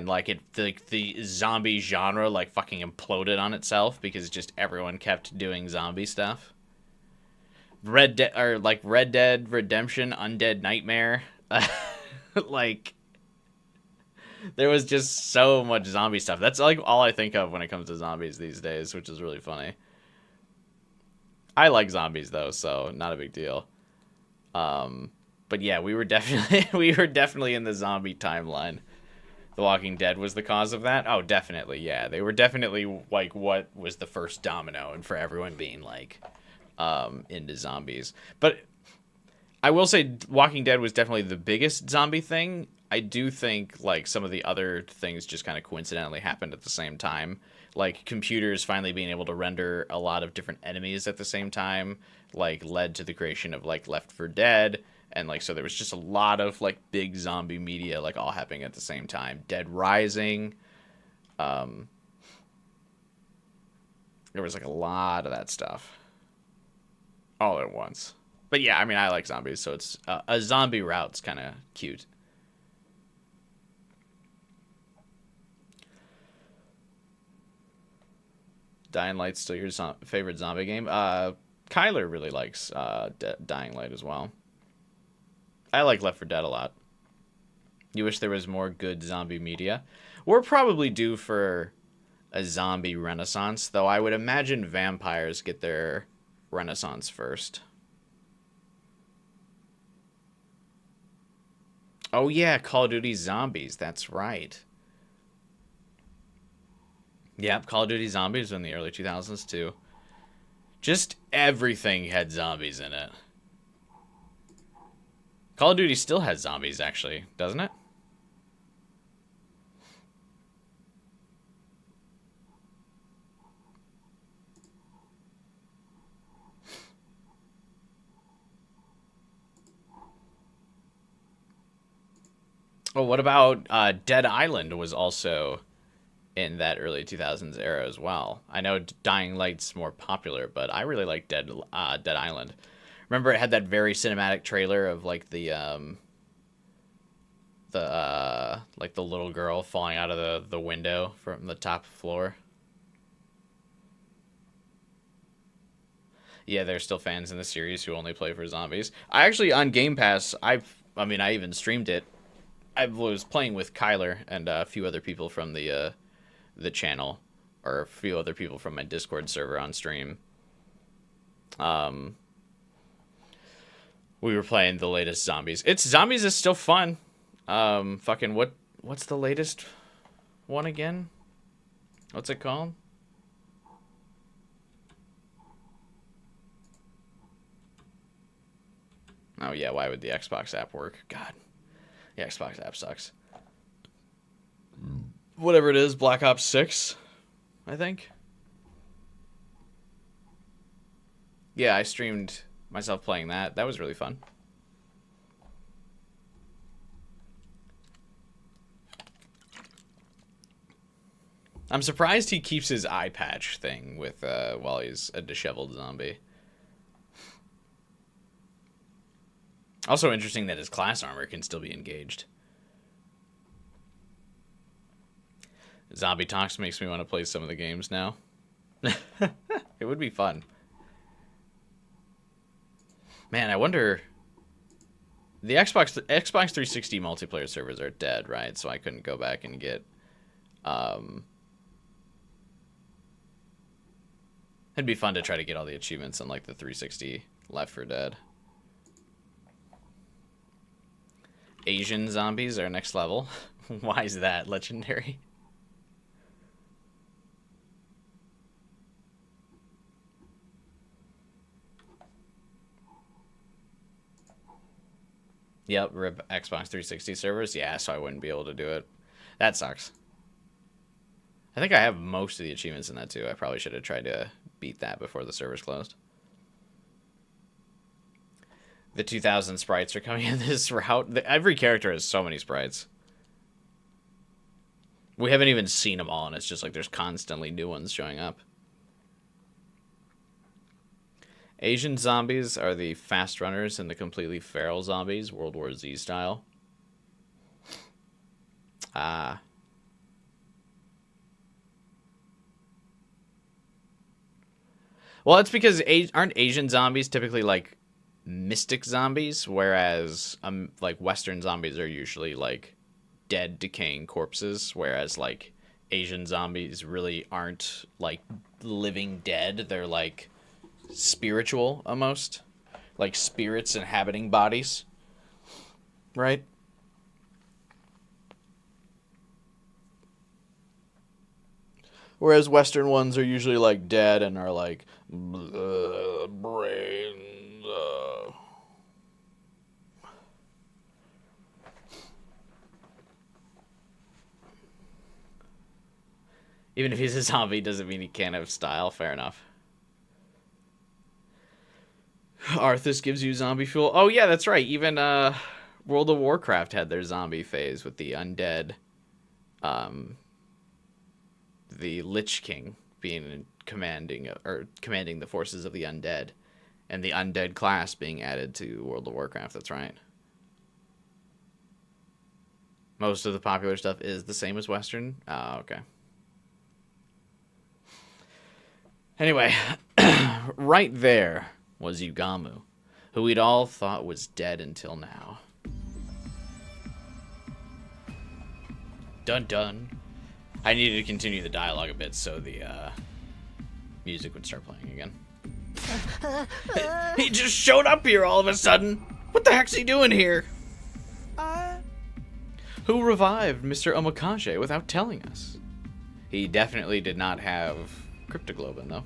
Speaker 1: like the zombie genre like fucking imploded on itself because just everyone kept doing zombie stuff. Red Dead Redemption, Undead Nightmare. Like there was just so much zombie stuff. That's like all I think of when it comes to zombies these days, which is really funny. I like zombies though, so not a big deal. But yeah, we were definitely in the zombie timeline. The Walking Dead was the cause of that? Oh, definitely, yeah. They were definitely, like, what was the first domino, and for everyone being, like, into zombies. But I will say Walking Dead was definitely the biggest zombie thing. I do think, like, some of the other things just kind of coincidentally happened at the same time. Like, computers finally being able to render a lot of different enemies at the same time, like, led to the creation of, like, Left 4 Dead. And, like, so there was just a lot of, like, big zombie media, like, all happening at the same time. Dead Rising. There was, like, a lot of that stuff. All at once. But yeah, I mean, I like zombies, so it's a zombie route's kind of cute. Dying Light's still your favorite zombie game? Kyler really likes Dying Light as well. I like Left 4 Dead a lot. You wish there was more good zombie media? We're probably due for a zombie renaissance, though I would imagine vampires get their renaissance first. Oh yeah, Call of Duty Zombies, that's right. Yep, Call of Duty Zombies in the early 2000s too. Just everything had zombies in it. Call of Duty still has zombies, actually, doesn't it? Well, what about Dead Island was also in that early 2000s era as well. I know Dying Light's more popular, but I really like Dead Island. Remember, it had that very cinematic trailer of like the little girl falling out of the window from the top floor. Yeah, there's still fans in the series who only play for zombies. I actually, on Game Pass, I even streamed it. I was playing with Kyler and a few other people from the channel, or a few other people from my Discord server on stream. We were playing the latest Zombies. Zombies is still fun. What's the latest one again? What's it called? Oh yeah, why would the Xbox app work? God. The Xbox app sucks. Whatever it is, Black Ops 6, I think. Yeah, I streamed myself playing that. That was really fun. I'm surprised he keeps his eye patch thing with while he's a disheveled zombie. Also interesting that his class armor can still be engaged. Zombie Talks makes me want to play some of the games now. It would be fun. Man, I wonder... The Xbox 360 multiplayer servers are dead, right? So I couldn't go back and get... It'd be fun to try to get all the achievements on like the 360 Left 4 Dead. Asian zombies are next level. Why is that legendary? Yep, RIP Xbox 360 servers. Yeah, so I wouldn't be able to do it. That sucks. I think I have most of the achievements in that too. I probably should have tried to beat that before the servers closed. The 2000 sprites are coming in this route. Every character has so many sprites. We haven't even seen them all, and it's just like there's constantly new ones showing up. Asian zombies are the fast runners and the completely feral zombies, World War Z style. Well, it's because aren't Asian zombies typically like mystic zombies, whereas like Western zombies are usually like dead, decaying corpses, whereas like Asian zombies really aren't like living dead. They're like spiritual almost, like spirits inhabiting bodies, right? Whereas Western ones are usually like dead and are like brains. Even if he's a zombie, doesn't mean he can't have style. Fair enough. Arthas gives you zombie fuel. Oh yeah, that's right. Even World of Warcraft had their zombie phase with the undead. The Lich King being commanding the forces of the undead, And the undead class being added to World of Warcraft, that's right. Most of the popular stuff is the same as Western. Okay. Anyway, right there was Yugamu, who we'd all thought was dead until now. Dun dun. I needed to continue the dialogue a bit so the music would start playing again. He just showed up here all of a sudden. What the heck's he doing here? Who revived Mr. Omikaze without telling us? He definitely did not have cryptoglobin, though.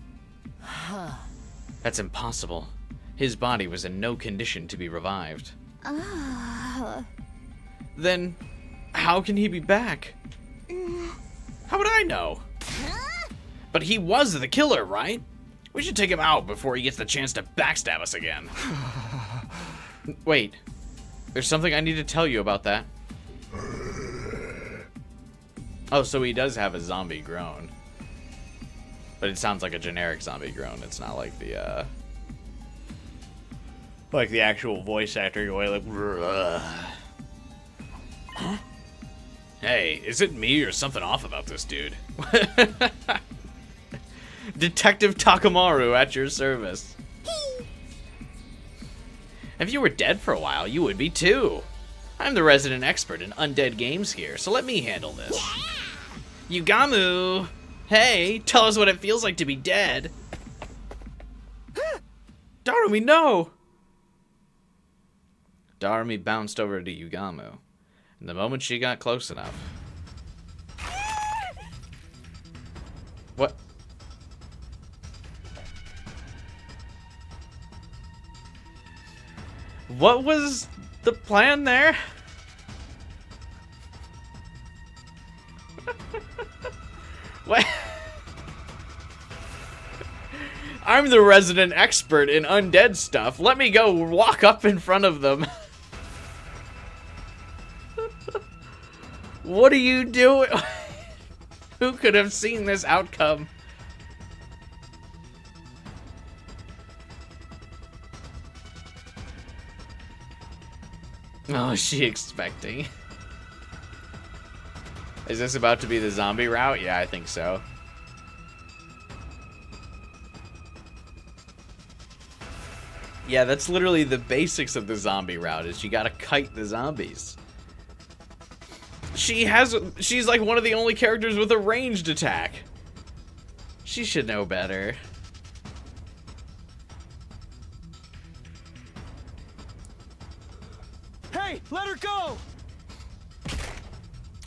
Speaker 1: That's impossible. His body was in no condition to be revived. Then, how can he be back? How would I know? But he was the killer, right? We should take him out before he gets the chance to backstab us again. Wait, there's something I need to tell you about that. Oh, so he does have a zombie groan. But it sounds like a generic zombie groan. It's not like the actual voice actor going like, huh? Hey, is it me or something off about this dude? Detective Takamaru at your service. If you were dead for a while, you would be too. I'm the resident expert in undead games here, so let me handle this. Yeah. Yugamu! Hey, tell us what it feels like to be dead. Darumi, no! Darumi bounced over to Yugamu, and the moment she got close enough... What? What was the plan there? What? I'm the resident expert in undead stuff. Let me go walk up in front of them. What are you doing? Who could have seen this outcome? Oh, is she expecting? Is this about to be the zombie route? Yeah, I think so. Yeah, that's literally the basics of the zombie route, is you gotta kite the zombies. She's like one of the only characters with a ranged attack. She should know better.
Speaker 3: Hey, let her go!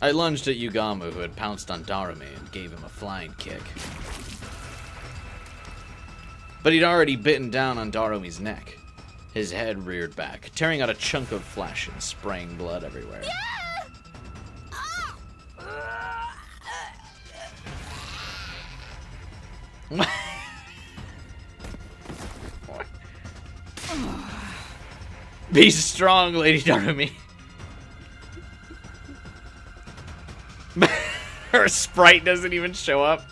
Speaker 1: I lunged at Yugamu, who had pounced on Darumi, and gave him a flying kick. But he'd already bitten down on Darumi's neck. His head reared back, tearing out a chunk of flesh and spraying blood everywhere. Be strong, Lady Darumi. Her sprite doesn't even show up.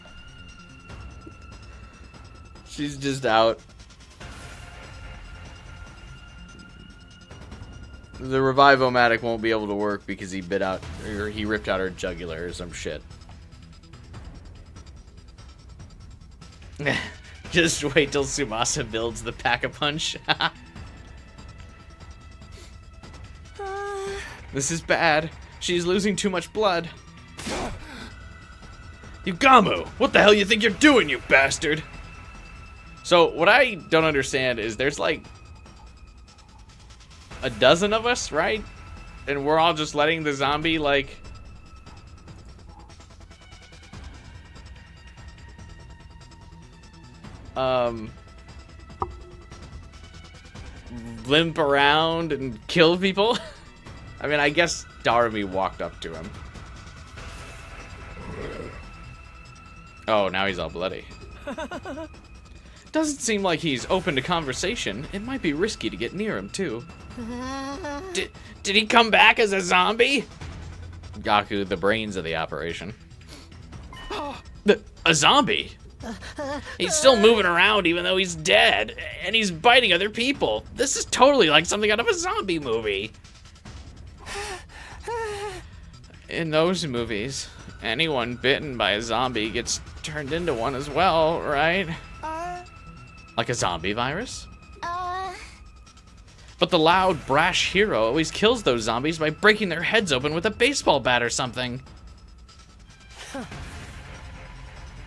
Speaker 1: She's just out. The Revive-O-Matic won't be able to work because he bit out, or he ripped out her jugular or some shit. Just wait till Tsumasa builds the Pack-a-Punch. This is bad. She's losing too much blood. Yugamu! What the hell you think you're doing, you bastard? So, what I don't understand is there's like a dozen of us, right? And we're all just letting the zombie, like... limp around and kill people? I mean, I guess Darumi walked up to him. Oh, now he's all bloody. Doesn't seem like he's open to conversation. It might be risky to get near him, too. Did he come back as a zombie? Gaku, the brains of the operation. A zombie? He's still moving around even though he's dead, and he's biting other people. This is totally like something out of a zombie movie. In those movies, anyone bitten by a zombie gets turned into one as well, right? Like a zombie virus? But the loud, brash hero always kills those zombies by breaking their heads open with a baseball bat or something.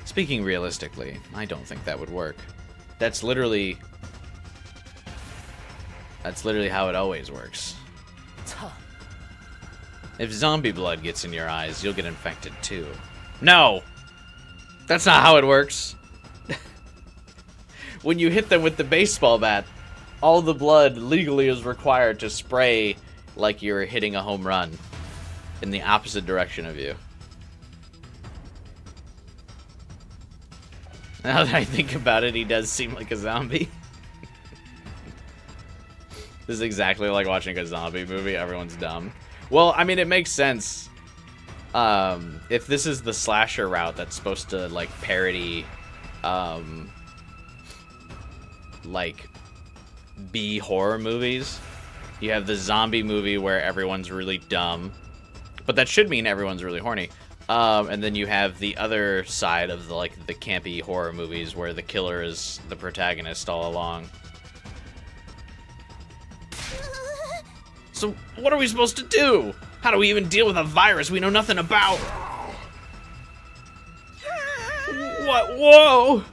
Speaker 1: Speaking realistically, I don't think that would work. That's literally how it always works. If zombie blood gets in your eyes, you'll get infected too. No! That's not how it works. When you hit them with the baseball bat, all the blood legally is required to spray like you're hitting a home run in the opposite direction of you. Now that I think about it, he does seem like a zombie. This is exactly like watching a zombie movie. Everyone's dumb. Well, I mean, it makes sense. If this is the slasher route that's supposed to, like, parody, like, B horror movies, you have the zombie movie where everyone's really dumb, but that should mean everyone's really horny. And then you have the other side of the, like, the campy horror movies where the killer is the protagonist all along. So what are we supposed to do? How do we even deal with a virus we know nothing about? What? Whoa!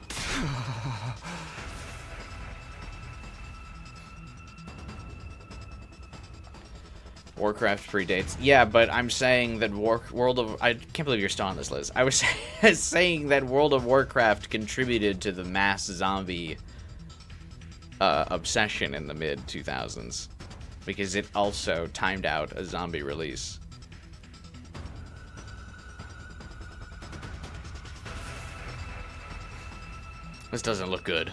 Speaker 1: Warcraft predates. Yeah, but I'm saying that World of... I can't believe you're still on this list. I was saying that World of Warcraft contributed to the mass zombie obsession in the mid-2000s. Because it also timed out a zombie release. This doesn't look good.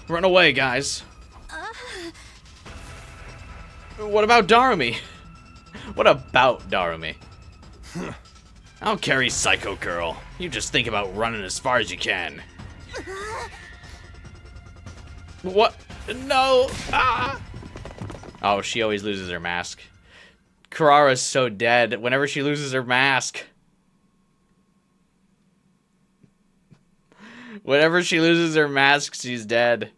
Speaker 1: Run away, guys. What about Darumi? What about Darumi? I don't care, he's Psycho Girl. You just think about running as far as you can. What? No! Ah! Oh, she always loses her mask. Karara's so dead whenever she loses her mask. Whenever she loses her mask, she's dead.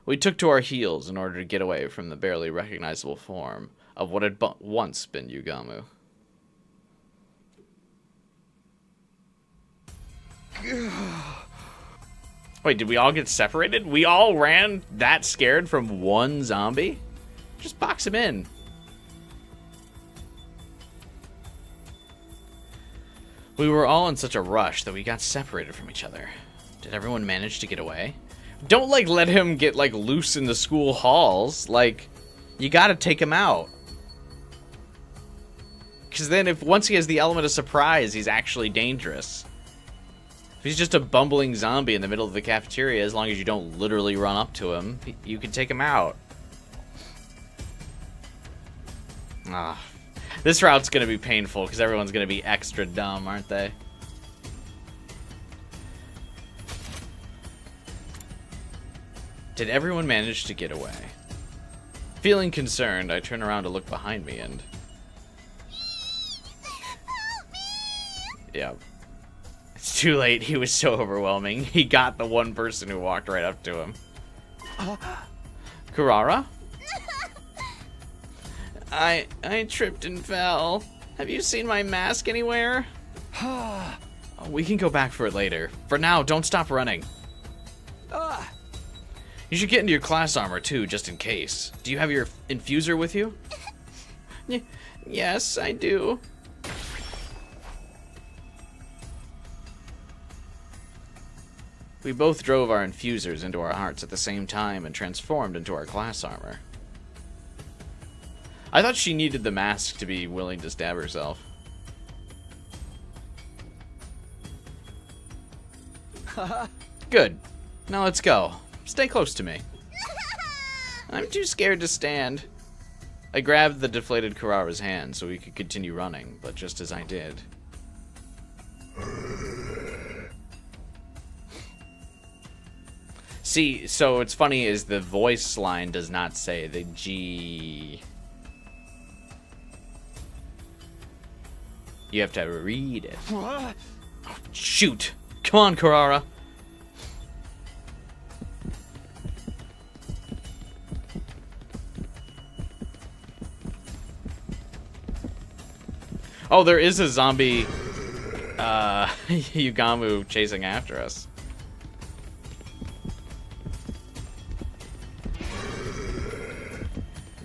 Speaker 1: We took to our heels in order to get away from the barely recognizable form of what had once been Yugamu. Wait, did we all get separated? We all ran that scared from one zombie? Just box him in. We were all in such a rush that we got separated from each other. Did everyone manage to get away? Don't, like, let him get, like, loose in the school halls. Like, you gotta take him out. Because then once he has the element of surprise, he's actually dangerous. If he's just a bumbling zombie in the middle of the cafeteria, as long as you don't literally run up to him, you can take him out. This route's gonna be painful, because everyone's gonna be extra dumb, aren't they? Did everyone manage to get away? Feeling concerned, I turn around to look behind me and... Yeah. It's too late. He was so overwhelming. He got the one person who walked right up to him. Karara? I tripped and fell. Have you seen my mask anywhere? We can go back for it later. For now, don't stop running. You should get into your class armor, too, just in case. Do you have your infuser with you? Yes, I do. We both drove our infusers into our hearts at the same time and transformed into our class armor. I thought she needed the mask to be willing to stab herself. Good. Now let's go. Stay close to me. I'm too scared to stand. I grabbed the deflated Kurara's hand so we could continue running, but just as I did... See, so what's funny is the voice line does not say the G. You have to read it.
Speaker 3: What?
Speaker 1: Oh, shoot! Come on, Kurara! Oh, there is a zombie Yugamu chasing after us.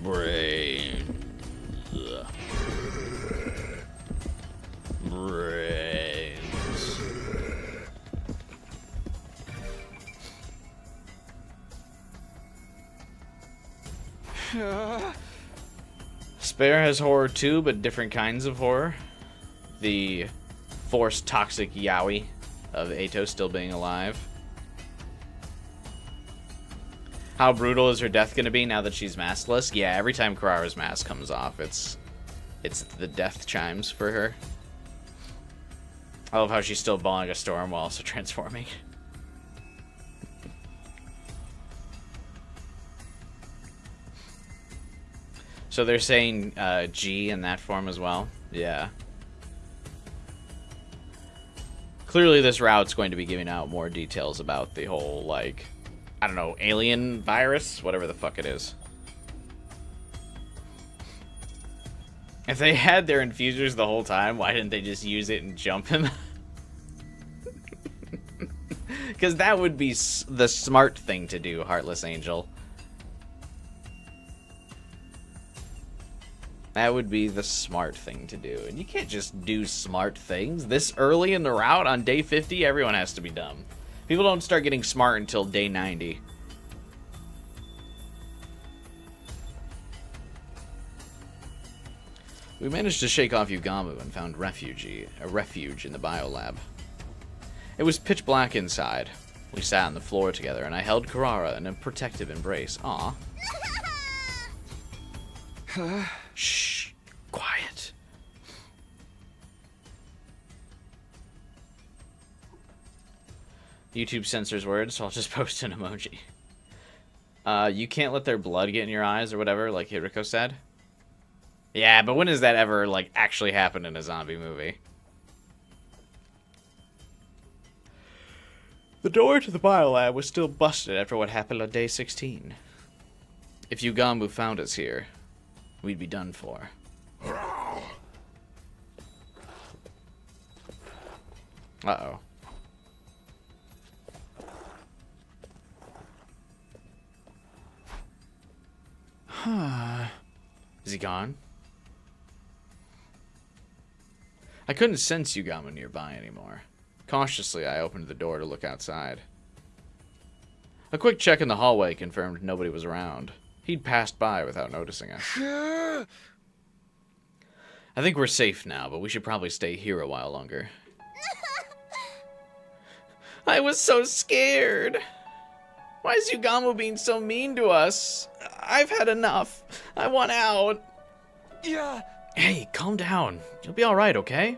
Speaker 1: Brains. Brains. Spare has horror too, but different kinds of horror. The forced toxic yaoi of Eito still being alive. How brutal is her death going to be now that she's maskless? Yeah, every time Kurara's mask comes off, it's the death chimes for her. I love how she's still balling a storm while also transforming. So they're saying G in that form as well? Yeah. Clearly this route's going to be giving out more details about the whole, like, I don't know, alien virus? Whatever the fuck it is. If they had their infusers the whole time, why didn't they just use it and jump him? Because that would be the smart thing to do, Heartless Angel. That would be the smart thing to do. And you can't just do smart things. This early in the route, on day 50, everyone has to be dumb. People don't start getting smart until day 90. We managed to shake off Yugamu and found a refuge in the biolab. It was pitch black inside. We sat on the floor together, and I held Kurara in a protective embrace. Aw. Shh. Quiet. YouTube censors words, so I'll just post an emoji. You can't let their blood get in your eyes or whatever, like Hiriko said. Yeah, but when has that ever, like, actually happened in a zombie movie? The door to the biolab was still busted after what happened on day 16. If Yugamu found us here, we'd be done for. Uh-oh. Huh. Is he gone? I couldn't sense Yugamu nearby anymore. Cautiously, I opened the door to look outside. A quick check in the hallway confirmed nobody was around. He'd passed by without noticing us. I think we're safe now, but we should probably stay here a while longer. I was so scared. Why is Yugamu being so mean to us? I've had enough. I want out.
Speaker 3: Yeah.
Speaker 1: Hey, calm down. You'll be alright, okay?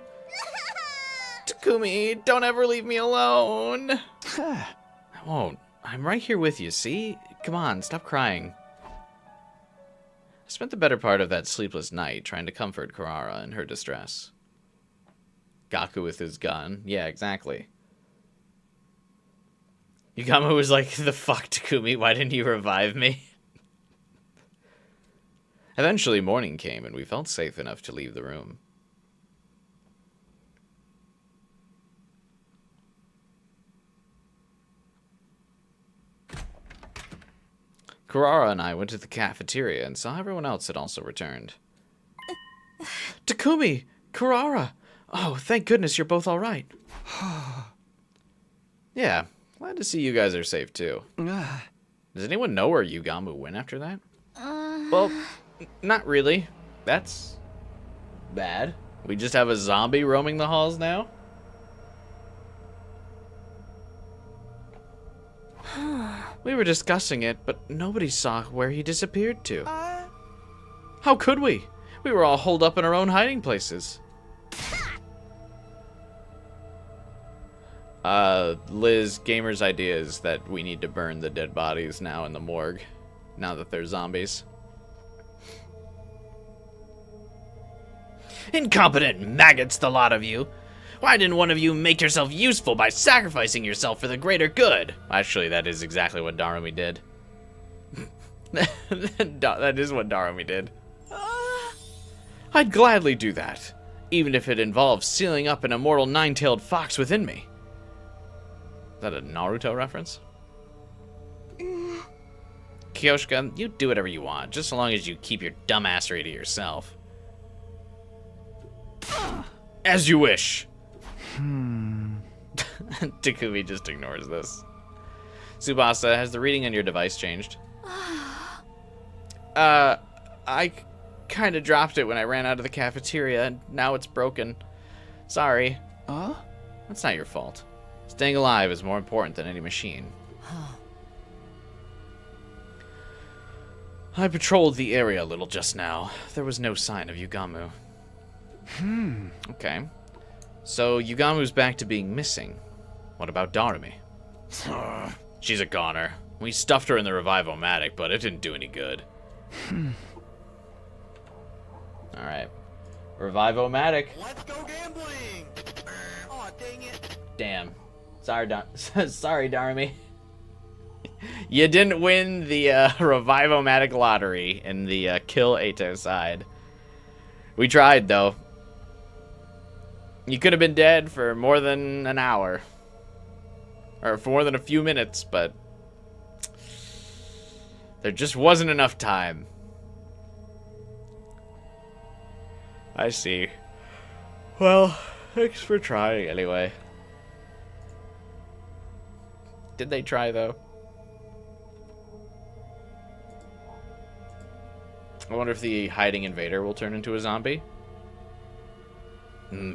Speaker 1: Takumi, don't ever leave me alone. I won't. I'm right here with you, see? Come on, stop crying. I spent the better part of that sleepless night trying to comfort Kurara in her distress. Gaku with his gun. Yeah, exactly. Yugamu was like, the fuck, Takumi, why didn't you revive me? Eventually, morning came, and we felt safe enough to leave the room. Kurara and I went to the cafeteria and saw everyone else had also returned. Takumi! Kurara! Oh, thank goodness you're both alright. Yeah, glad to see you guys are safe too. Does anyone know where Yugamu went after that? Well, not really. That's bad. We just have a zombie roaming the halls now? We were discussing it, but nobody saw where he disappeared to. How could we? We were all holed up in our own hiding places. Liz, Gamer's idea is that we need to burn the dead bodies now in the morgue, now that they're zombies. Incompetent maggots, the lot of you! Why didn't one of you make yourself useful by sacrificing yourself for the greater good? Actually, that is exactly what Darumi did. That is what Darumi did. I'd gladly do that, even if it involves sealing up an immortal nine-tailed fox within me. Is that a Naruto reference? Kyoshka, you do whatever you want, just so long as you keep your dumbassery to yourself. As you wish. Takumi just ignores this. Tsubasa, has the reading on your device changed? I kind of dropped it when I ran out of the cafeteria, and now it's broken. Sorry. That's not your fault. Staying alive is more important than any machine. I patrolled the area a little just now. There was no sign of Yugamu. Okay. So, Yugamu's back to being missing. What about Darumi? She's a goner. We stuffed her in the Revivomatic, but it didn't do any good. Alright. Revivomatic.
Speaker 3: Let's go gambling! Aw, dang it.
Speaker 1: Damn. Sorry, sorry, Darumi. You didn't win the Revivomatic lottery in the Kill Eito side. We tried, though. You could have been dead for more than an hour. Or for more than a few minutes, but there just wasn't enough time. I see. Well, thanks for trying anyway. Did they try, though? I wonder if the hiding invader will turn into a zombie.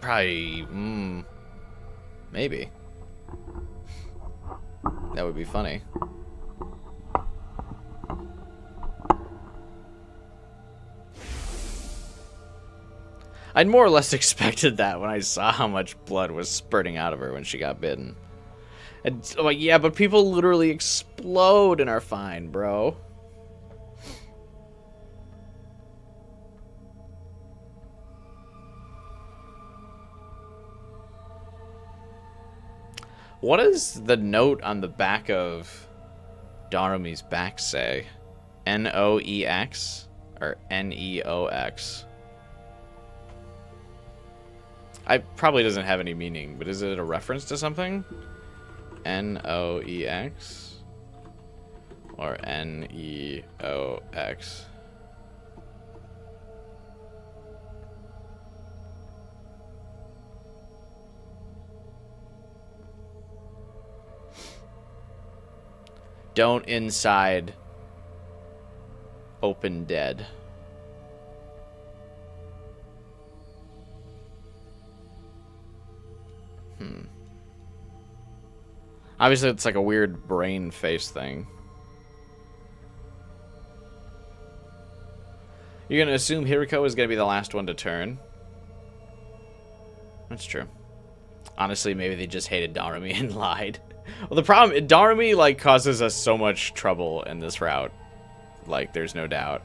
Speaker 1: Probably. Maybe. That would be funny. I'd more or less expected that when I saw how much blood was spurting out of her when she got bitten. And like, yeah, but people literally explode and are fine, bro. What does the note on the back of Darumi's back say? N-O-E-X or N-E-O-X? I probably doesn't have any meaning, but is it a reference to something? N-O-E-X or N-E-O-X? Don't inside open dead. Obviously, it's like a weird brain face thing. You're gonna assume Hiriko is gonna be the last one to turn? That's true. Honestly, maybe they just hated Darumi and lied. Well, the problem, Darumi, like, causes us so much trouble in this route. Like, there's no doubt.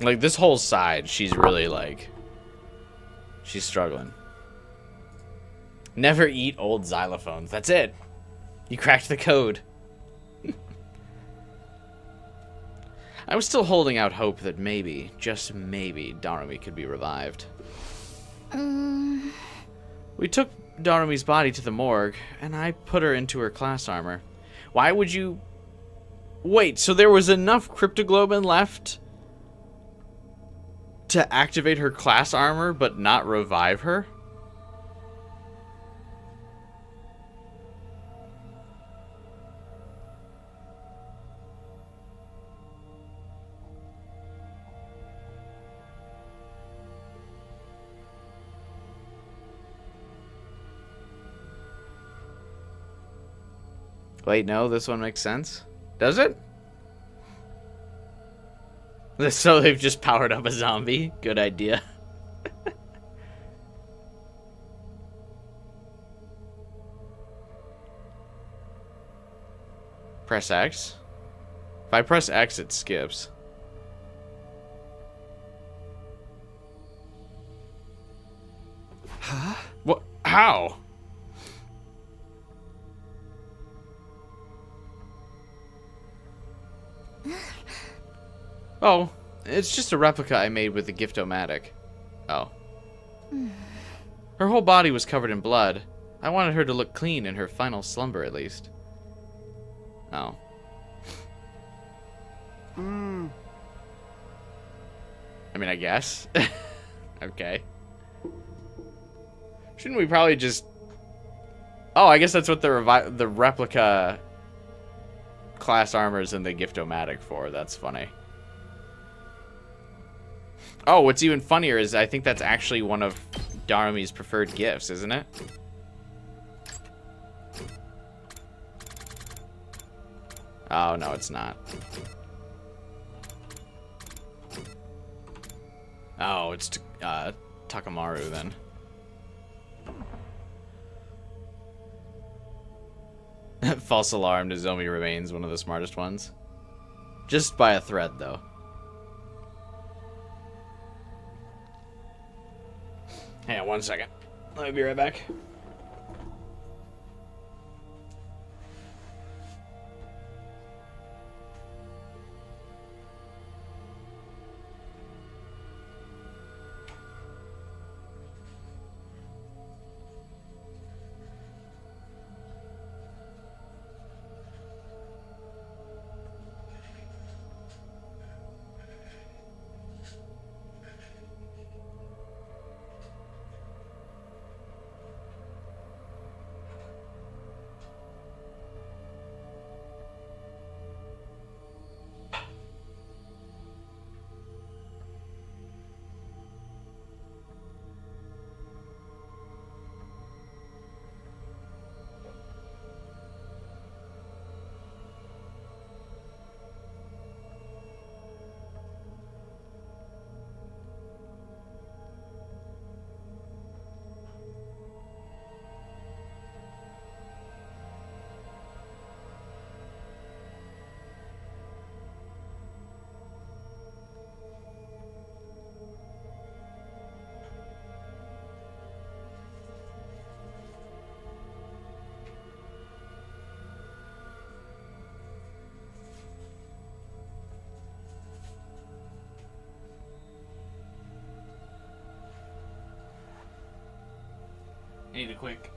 Speaker 1: Like, this whole side, she's really, like, she's struggling. Never eat old xylophones. That's it. You cracked the code. I was still holding out hope that maybe, just maybe, Darumi could be revived. We took Darumi's body to the morgue, and I put her into her class armor. Why would you... Wait, so there was enough cryptoglobin left to activate her class armor, but not revive her? Wait, no, this one makes sense. Does it? So they've just powered up a zombie. Good idea. Press X. If I press X, it skips.
Speaker 3: Huh?
Speaker 1: What? How? Oh, it's just a replica I made with the Gift-O-Matic. Oh. Her whole body was covered in blood. I wanted her to look clean in her final slumber, at least. Oh. I mean, I guess. Okay. Shouldn't we probably just... Oh, I guess that's what the replica class armor's in the Gift-O-Matic for. That's funny. Oh, what's even funnier is I think that's actually one of Darumi's preferred gifts, isn't it? Oh, no, it's not. Oh, it's Takamaru then. False alarm. Nozomi remains one of the smartest ones. Just by a thread, though. Hang on 1 second. Let me be right back. I need a quick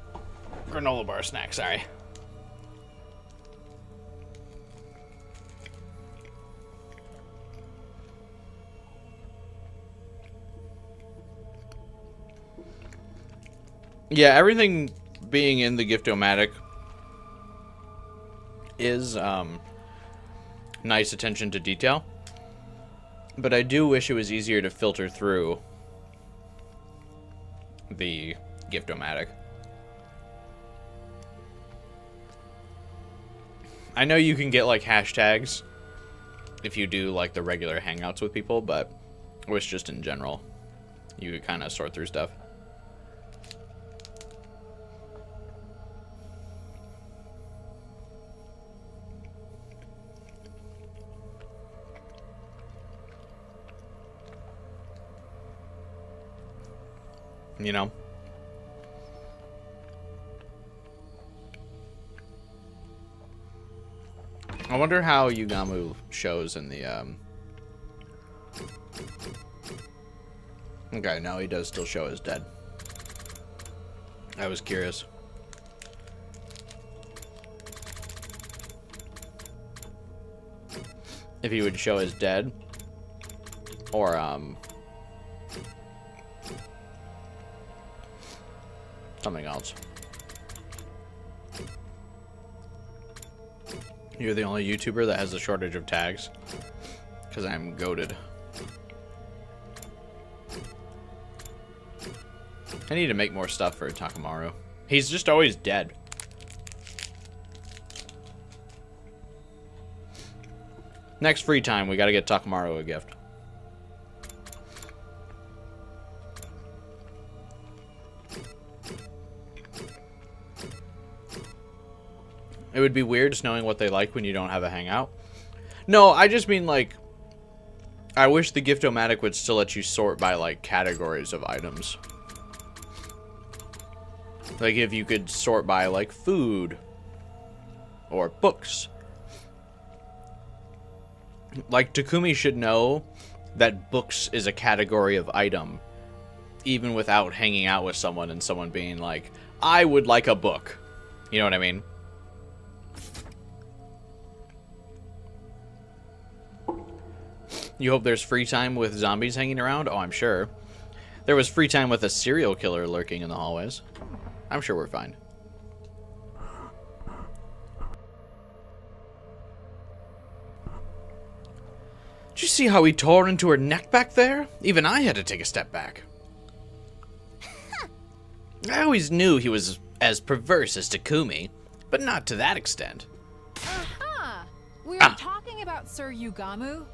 Speaker 1: granola bar snack, sorry. Yeah, everything being in the Gift-O-Matic is nice attention to detail. But I do wish it was easier to filter through the Gift-O-Matic. I know you can get like hashtags if you do like the regular hangouts with people, but I wish just in general you could kind of sort through stuff. You know? I wonder how Yugamu shows in the, Okay, no, he does still show as dead. I was curious. If he would show as dead, or, something else. You're the only YouTuber that has a shortage of tags. Because I'm goated. I need to make more stuff for Takamaru. He's just always dead. Next free time, we gotta get Takamaru a gift. It would be weird just knowing what they like when you don't have a hangout. No, I just mean, like, I wish the Gift-O-Matic would still let you sort by, like, categories of items. Like, if you could sort by, like, food or books. Like, Takumi should know that books is a category of item, even without hanging out with someone and someone being like, I would like a book. You know what I mean? You hope there's free time with zombies hanging around? Oh, I'm sure. There was free time with a serial killer lurking in the hallways. I'm sure we're fine. Did you see how he tore into her neck back there? Even I had to take a step back. I always knew he was as perverse as Takumi, but not to that extent.
Speaker 4: Aha! We were talking about Sir Yugamu.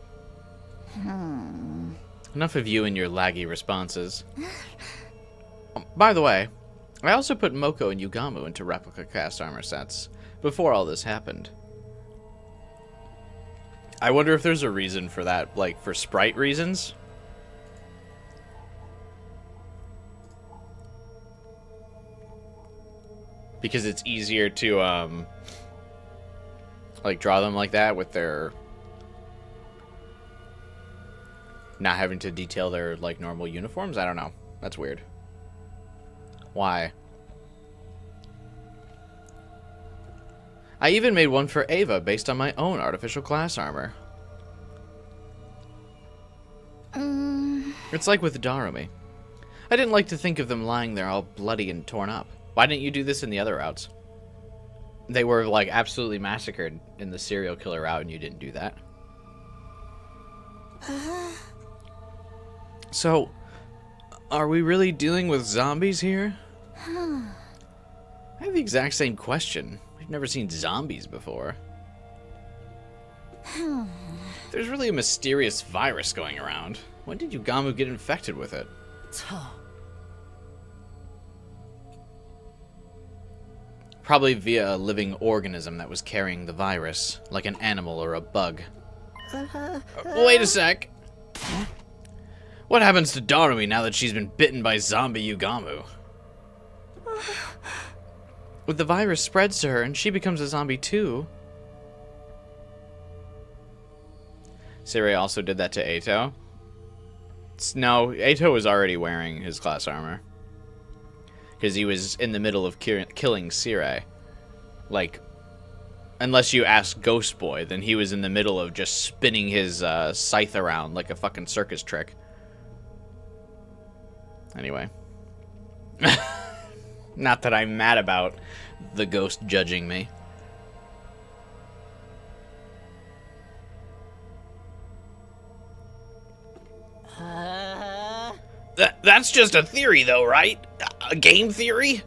Speaker 1: Enough of you and your laggy responses. By the way, I also put Moko and Yugamu into replica cast armor sets before all this happened. I wonder if there's a reason for that, like for sprite reasons. Because it's easier to like draw them like that with their not having to detail their, like, normal uniforms? I don't know. That's weird. Why? I even made one for Ava based on my own artificial class armor. It's like with Darumi. I didn't like to think of them lying there all bloody and torn up. Why didn't you do this in the other routes? They were, like, absolutely massacred in the serial killer route and you didn't do that. So, are we really dealing with zombies here? I have the exact same question. We've never seen zombies before. There's really a mysterious virus going around. When did Yugamu get infected with it? Probably via a living organism that was carrying the virus, like an animal or a bug. Wait a sec. What happens to Darumi now that she's been bitten by zombie Yugamu? If the virus spreads to her and she becomes a zombie too. Siri also did that to Eito. No, Eito was already wearing his class armor. Because he was in the middle of killing Siri. Like, unless you ask Ghost Boy, then he was in the middle of just spinning his scythe around like a fucking circus trick. Anyway. Not that I'm mad about the ghost judging me. That's just a theory, though, right? A game theory?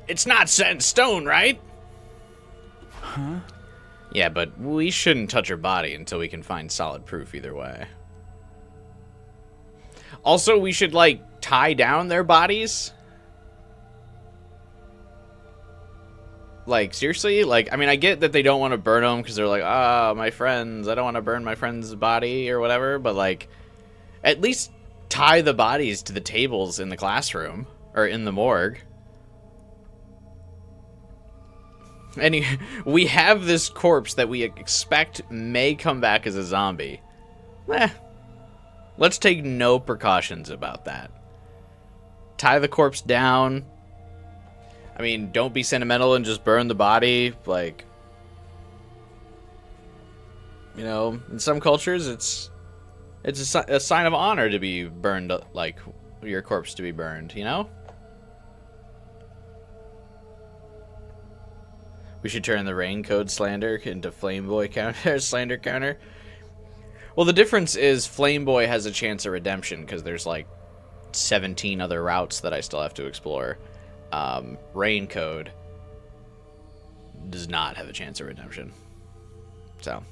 Speaker 1: It's not set in stone, right?
Speaker 3: Huh?
Speaker 1: Yeah, but we shouldn't touch her body until we can find solid proof either way. Also, we should, like, tie down their bodies? Like, seriously? Like, I mean, I get that they don't want to burn them because they're like, my friends, I don't want to burn my friend's body or whatever, but, like, at least tie the bodies to the tables in the classroom or in the morgue. And we have this corpse that we expect may come back as a zombie. Let's take no precautions about that. Tie the corpse down. I mean, don't be sentimental and just burn the body. Like, you know, in some cultures, it's a sign of honor to be burned, like, your corpse to be burned, you know? We should turn the rain code slander into Flameboy counter, slander counter. Well, the difference is Flameboy has a chance of redemption because there's like 17 other routes that I still have to explore. Rain code does not have a chance of redemption. So,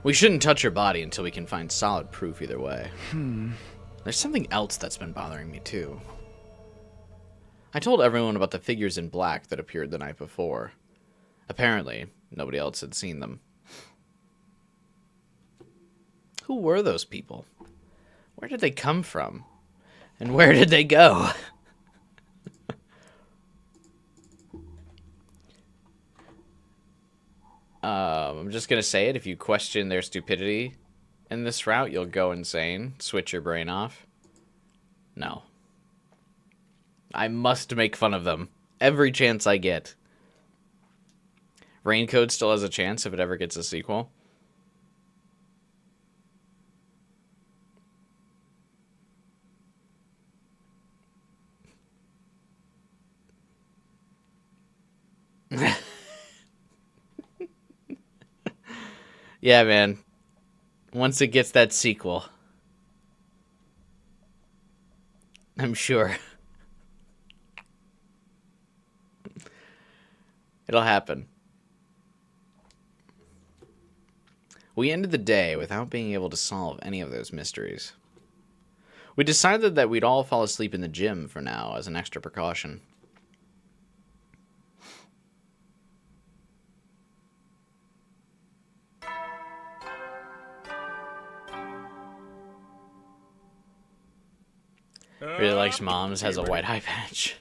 Speaker 1: We shouldn't touch her body until we can find solid proof either way. There's something else that's been bothering me too. I told everyone about the figures in black that appeared the night before. Apparently, nobody else had seen them. Who were those people? Where did they come from? And where did they go? I'm just going to say it. If you question their stupidity in this route, you'll go insane. Switch your brain off. No. I must make fun of them every chance I get. Raincoat still has a chance if it ever gets a sequel. Yeah, man. Once it gets that sequel, I'm sure it'll happen. We ended the day without being able to solve any of those mysteries. We decided that we'd all fall asleep in the gym for now as an extra precaution. Really likes moms, has a white eye patch.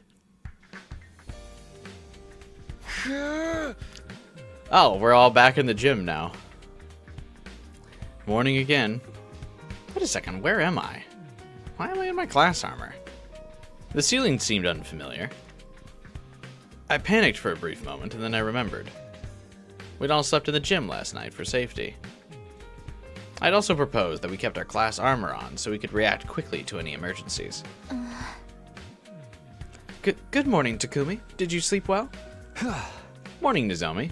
Speaker 1: Oh, we're all back in the gym now. Morning again. Wait a second, where am I? Why am I in my class armor? The ceiling seemed unfamiliar. I panicked for a brief moment, and then I remembered. We'd all slept in the gym last night for safety. I'd also proposed that we kept our class armor on so we could react quickly to any emergencies. Good morning, Takumi. Did you sleep well? Morning, Nozomi.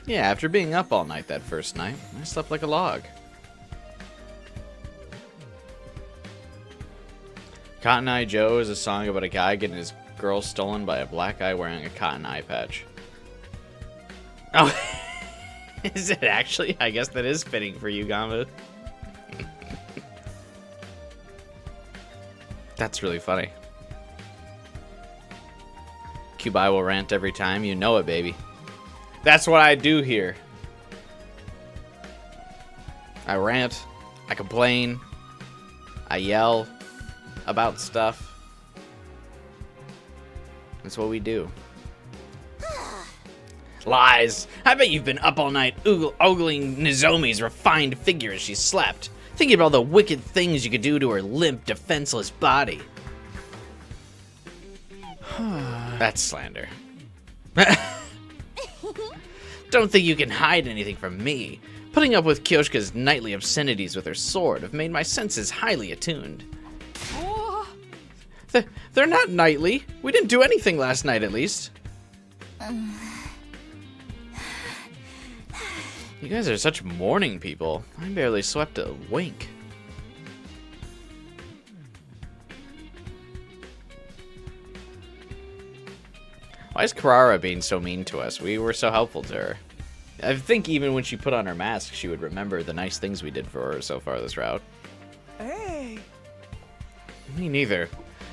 Speaker 1: Yeah, after being up all night that first night, I slept like a log. Cotton Eye Joe is a song about a guy getting his girl stolen by a black guy wearing a cotton eye patch. Oh, is it actually? I guess that is fitting for Yugamu. That's really funny. Kubai will rant every time. You know it, baby. That's what I do here. I rant. I complain. I yell about stuff. That's what we do. Lies! I bet you've been up all night ogling Nozomi's refined figure as she slept, thinking about all the wicked things you could do to her limp, defenseless body. That's slander. Don't think you can hide anything from me. Putting up with Kyoshka's nightly obscenities with her sword have made my senses highly attuned. They're not nightly. We didn't do anything last night, at least. You guys are such morning people. I barely slept a wink. Why is Karara being so mean to us? We were so helpful to her. I think even when she put on her mask, she would remember the nice things we did for her so far this route. Hey! Me neither.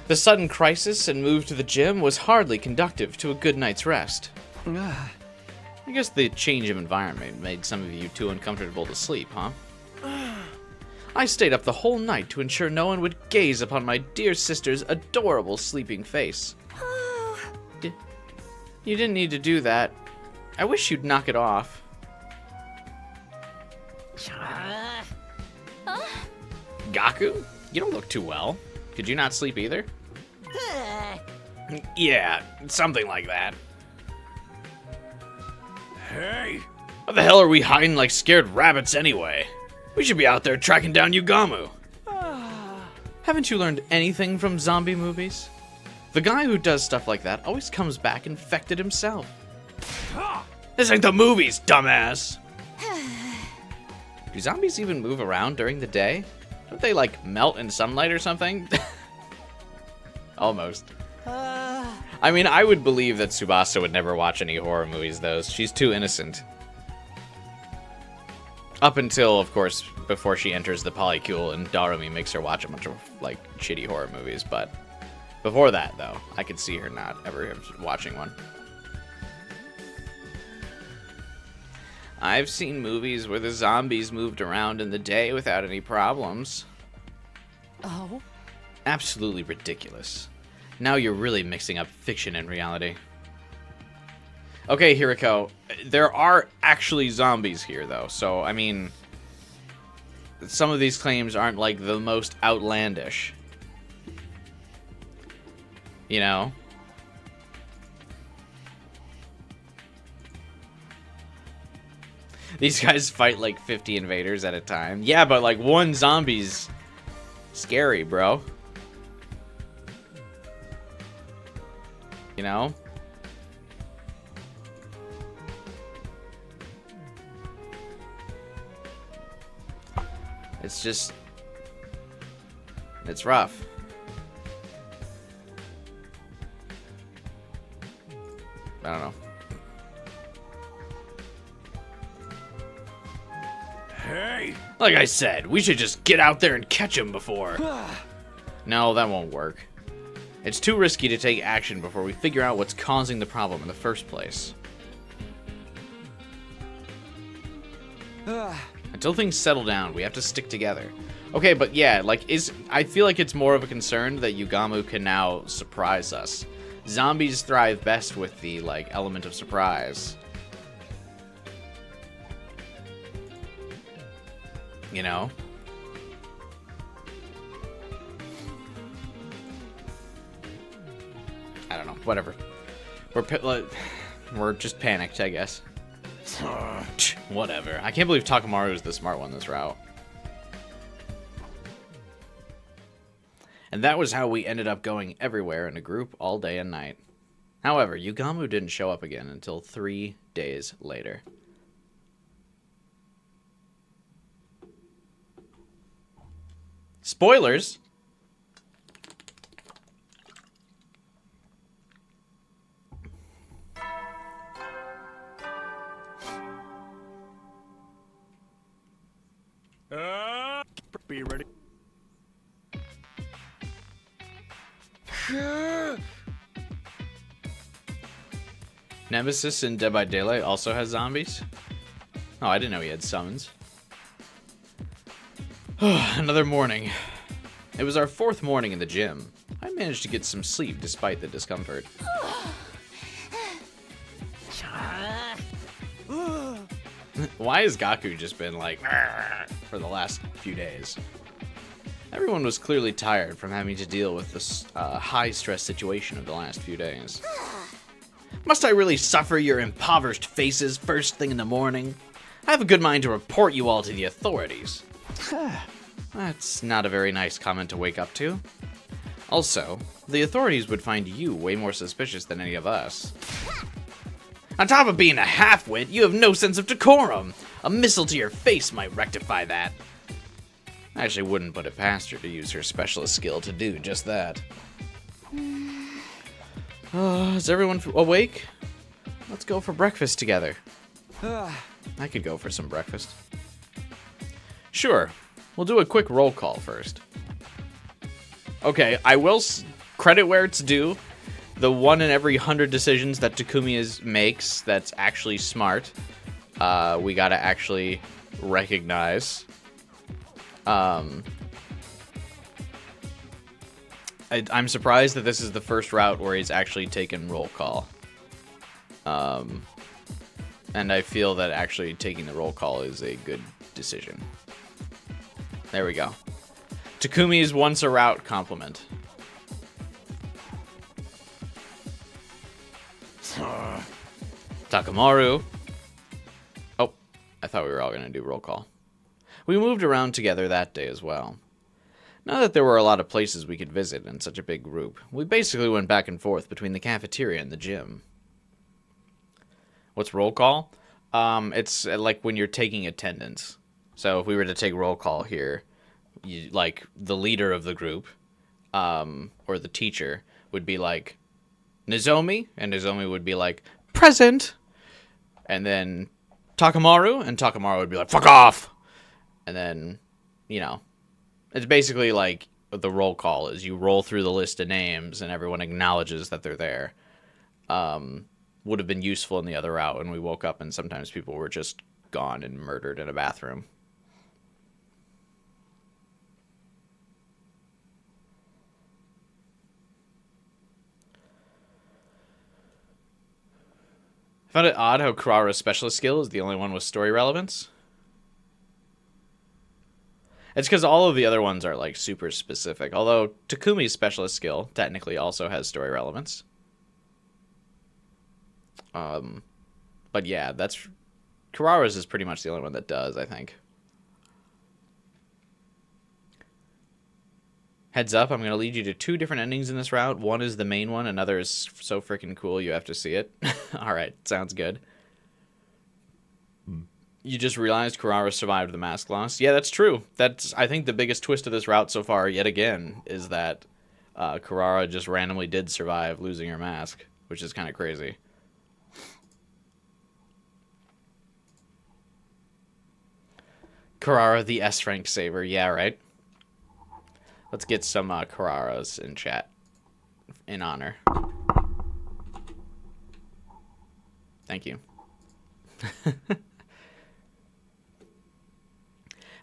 Speaker 1: The sudden crisis and move to the gym was hardly conductive to a good night's rest. I guess the change of environment made some of you too uncomfortable to sleep, huh? I stayed up the whole night to ensure no one would gaze upon my dear sister's adorable sleeping face. You didn't need to do that. I wish you'd knock it off. Gaku? You don't look too well. Could you not sleep either? Yeah, something like that. Hey! What the hell are we hiding like scared rabbits anyway? We should be out there tracking down Yugamu. Haven't you learned anything from zombie movies? The guy who does stuff like that always comes back infected himself. This ain't the movies, dumbass! Do zombies even move around during the day? Don't they, like, melt in sunlight or something? Almost. I mean, I would believe that Tsubasa would never watch any horror movies, though. She's too innocent. Up until, of course, before she enters the polycule and Darumi makes her watch a bunch of, like, shitty horror movies. But before that, though, I could see her not ever watching one. I've seen movies where the zombies moved around in the day without any problems.
Speaker 2: Oh?
Speaker 1: Absolutely ridiculous. Now you're really mixing up fiction and reality. Okay, Hiriko, there are actually zombies here, though. So, I mean, some of these claims aren't, like, the most outlandish. You know? These guys fight, like, 50 invaders at a time. Yeah, but, like, one zombie's scary, bro. You know? It's just... it's rough. I don't know.
Speaker 3: Hey!
Speaker 1: Like I said, we should just get out there and catch him before... No, that won't work. It's too risky to take action before we figure out what's causing the problem in the first place. Until things settle down, we have to stick together. Okay, but yeah, like, I feel like it's more of a concern that Yugamu can now surprise us. Zombies thrive best with the, like, element of surprise. You know? I don't know. Whatever. We're just panicked, I guess. Whatever. I can't believe Takamaru is the smart one this route. And that was how we ended up going everywhere in a group all day and night. However, Yugamu didn't show up again until 3 days later. Spoilers!
Speaker 3: Be ready.
Speaker 1: Nemesis in Dead by Daylight also has zombies? Oh, I didn't know he had summons. Another morning. It was our 4th morning in the gym. I managed to get some sleep despite the discomfort. Why has Gaku just been like for the last few days? Everyone was clearly tired from having to deal with this high-stress situation of the last few days. Must I really suffer your impoverished faces first thing in the morning? I have a good mind to report you all to the authorities. That's not a very nice comment to wake up to. Also, the authorities would find you way more suspicious than any of us. On top of being a half-wit, you have no sense of decorum. A missile to your face might rectify that. I actually wouldn't put it past her to use her specialist skill to do just that. Is everyone awake? Let's go for breakfast together. I could go for some breakfast. Sure. We'll do a quick roll call first. Okay, I will credit where it's due. The 1 in every 100 decisions that Takumi makes that's actually smart, we gotta actually recognize. I'm surprised that this is the first route where he's actually taken roll call. And I feel that actually taking the roll call is a good decision. There we go. Takumi's once a route compliment. Takamaru. Oh, I thought we were all going to do roll call. We moved around together that day as well. Now that there were a lot of places we could visit in such a big group, we basically went back and forth between the cafeteria and the gym. What's roll call? It's like when you're taking attendance. So if we were to take roll call here, like the leader of the group, or the teacher, would be like, Nozomi, and Nozomi would be like, present! And then Takamaru, and Takamaru would be like, fuck off! And then, you know, it's basically like the roll call is you roll through the list of names and everyone acknowledges that they're there. Would have been useful in the other route when we woke up and sometimes people were just gone and murdered in a bathroom. I found it odd how Kurara's specialist skill is the only one with story relevance. It's because all of the other ones are like super specific, although Takumi's specialist skill technically also has story relevance. But yeah, that's Kurara's is pretty much the only one that does, I think. Heads up, I'm going to lead you to 2 different endings in this route. One is the main one, another is so freaking cool you have to see it. Alright, sounds good. You just realized Kurara survived the mask loss. Yeah, that's true. That's, I think, the biggest twist of this route so far, yet again, is that Kurara just randomly did survive losing her mask, which is kind of crazy. Kurara, the S-rank saver. Yeah, right? Let's get some Kuraras in chat in honor. Thank you.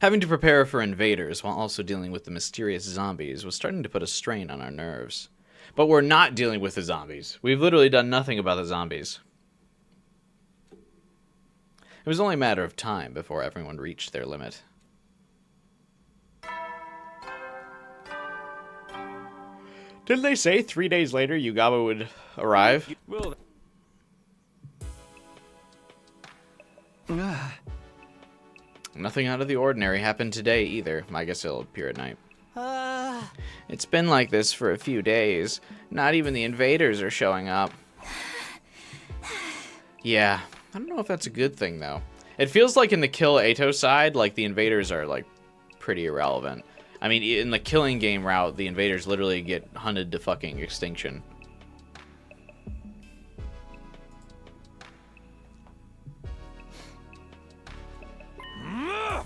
Speaker 1: Having to prepare for invaders while also dealing with the mysterious zombies was starting to put a strain on our nerves. But we're not dealing with the zombies. We've literally done nothing about the zombies. It was only a matter of time before everyone reached their limit. Didn't they say 3 days later Yugamu would arrive? Nothing out of the ordinary happened today either. I guess it'll appear at night. It's been like this for a few days. Not even the invaders are showing up. Yeah, I don't know if that's a good thing though. It feels like in the Kill Ato side, like the invaders are like pretty irrelevant. I mean, in the killing game route, the invaders literally get hunted to fucking extinction.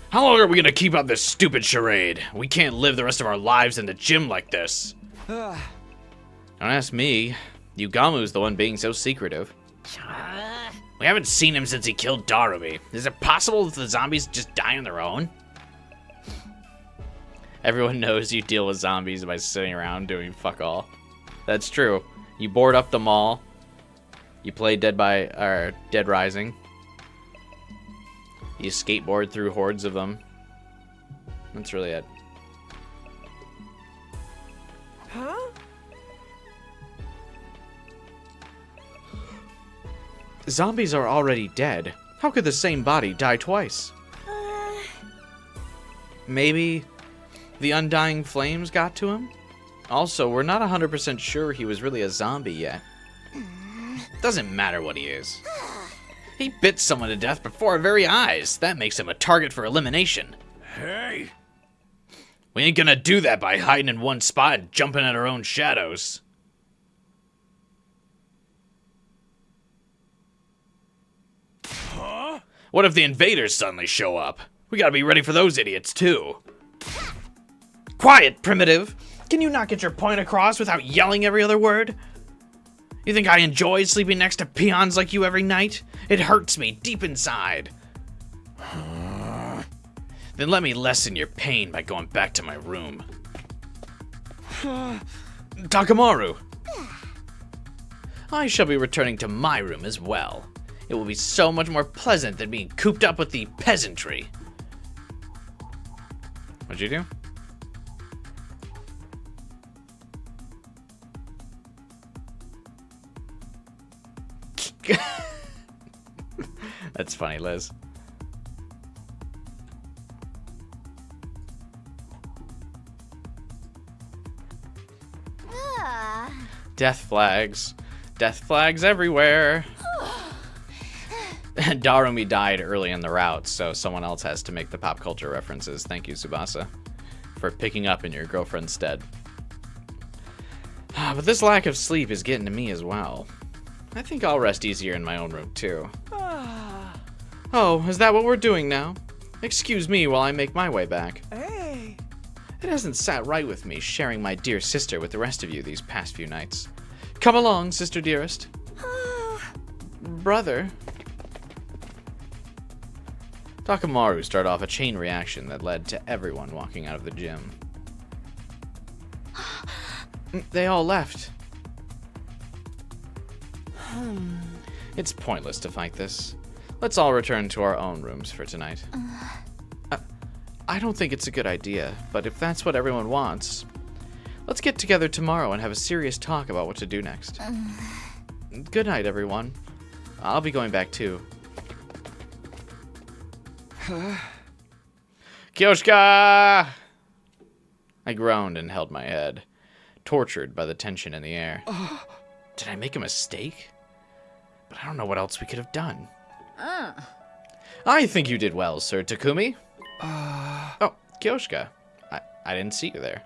Speaker 1: How long are we gonna keep up this stupid charade? We can't live the rest of our lives in the gym like this. Don't ask me. Yugamu's the one being so secretive. We haven't seen him since he killed Darumi. Is it possible that the zombies just die on their own? Everyone knows you deal with zombies by sitting around doing fuck all. That's true. You board up the mall. You play Dead Rising. You skateboard through hordes of them. That's really it.
Speaker 2: Huh?
Speaker 1: Zombies are already dead. How could the same body die twice? Maybe the undying flames got to him? Also, we're not 100% sure he was really a zombie yet. Doesn't matter what he is. He bit someone to death before our very eyes. That makes him a target for elimination. Hey! We ain't gonna do that by hiding in one spot and jumping at our own shadows. Huh? What if the invaders suddenly show up? We gotta be ready for those idiots, too. Quiet, primitive! Can you not get your point across without yelling every other word? You think I enjoy sleeping next to peons like you every night? It hurts me deep inside. Then let me lessen your pain by going back to my room. Takamaru! I shall be returning to my room as well. It will be so much more pleasant than being cooped up with the peasantry. What'd you do? That's funny, Liz. Death flags. Death flags everywhere. Darumi died early in the route, so someone else has to make the pop culture references. Thank you, Tsubasa, for picking up in your girlfriend's stead. But this lack of sleep is getting to me as well. I think I'll rest easier in my own room, too. Oh, is that what we're doing now? Excuse me while I make my way back.
Speaker 3: Hey!
Speaker 1: It hasn't sat right with me sharing my dear sister with the rest of you these past few nights. Come along, sister dearest. Brother. Takamaru started off a chain reaction that led to everyone walking out of the gym. They all left. It's pointless to fight this. Let's all return to our own rooms for tonight. I don't think it's a good idea, but if that's what everyone wants, let's get together tomorrow and have a serious talk about what to do next. Good night, everyone. I'll be going back too. Kyoshka! I groaned and held my head, tortured by the tension in the air. Did I make a mistake? But I don't know what else we could have done. I think you did well, Sir Takumi. Oh, Kyoshka. I didn't see you there.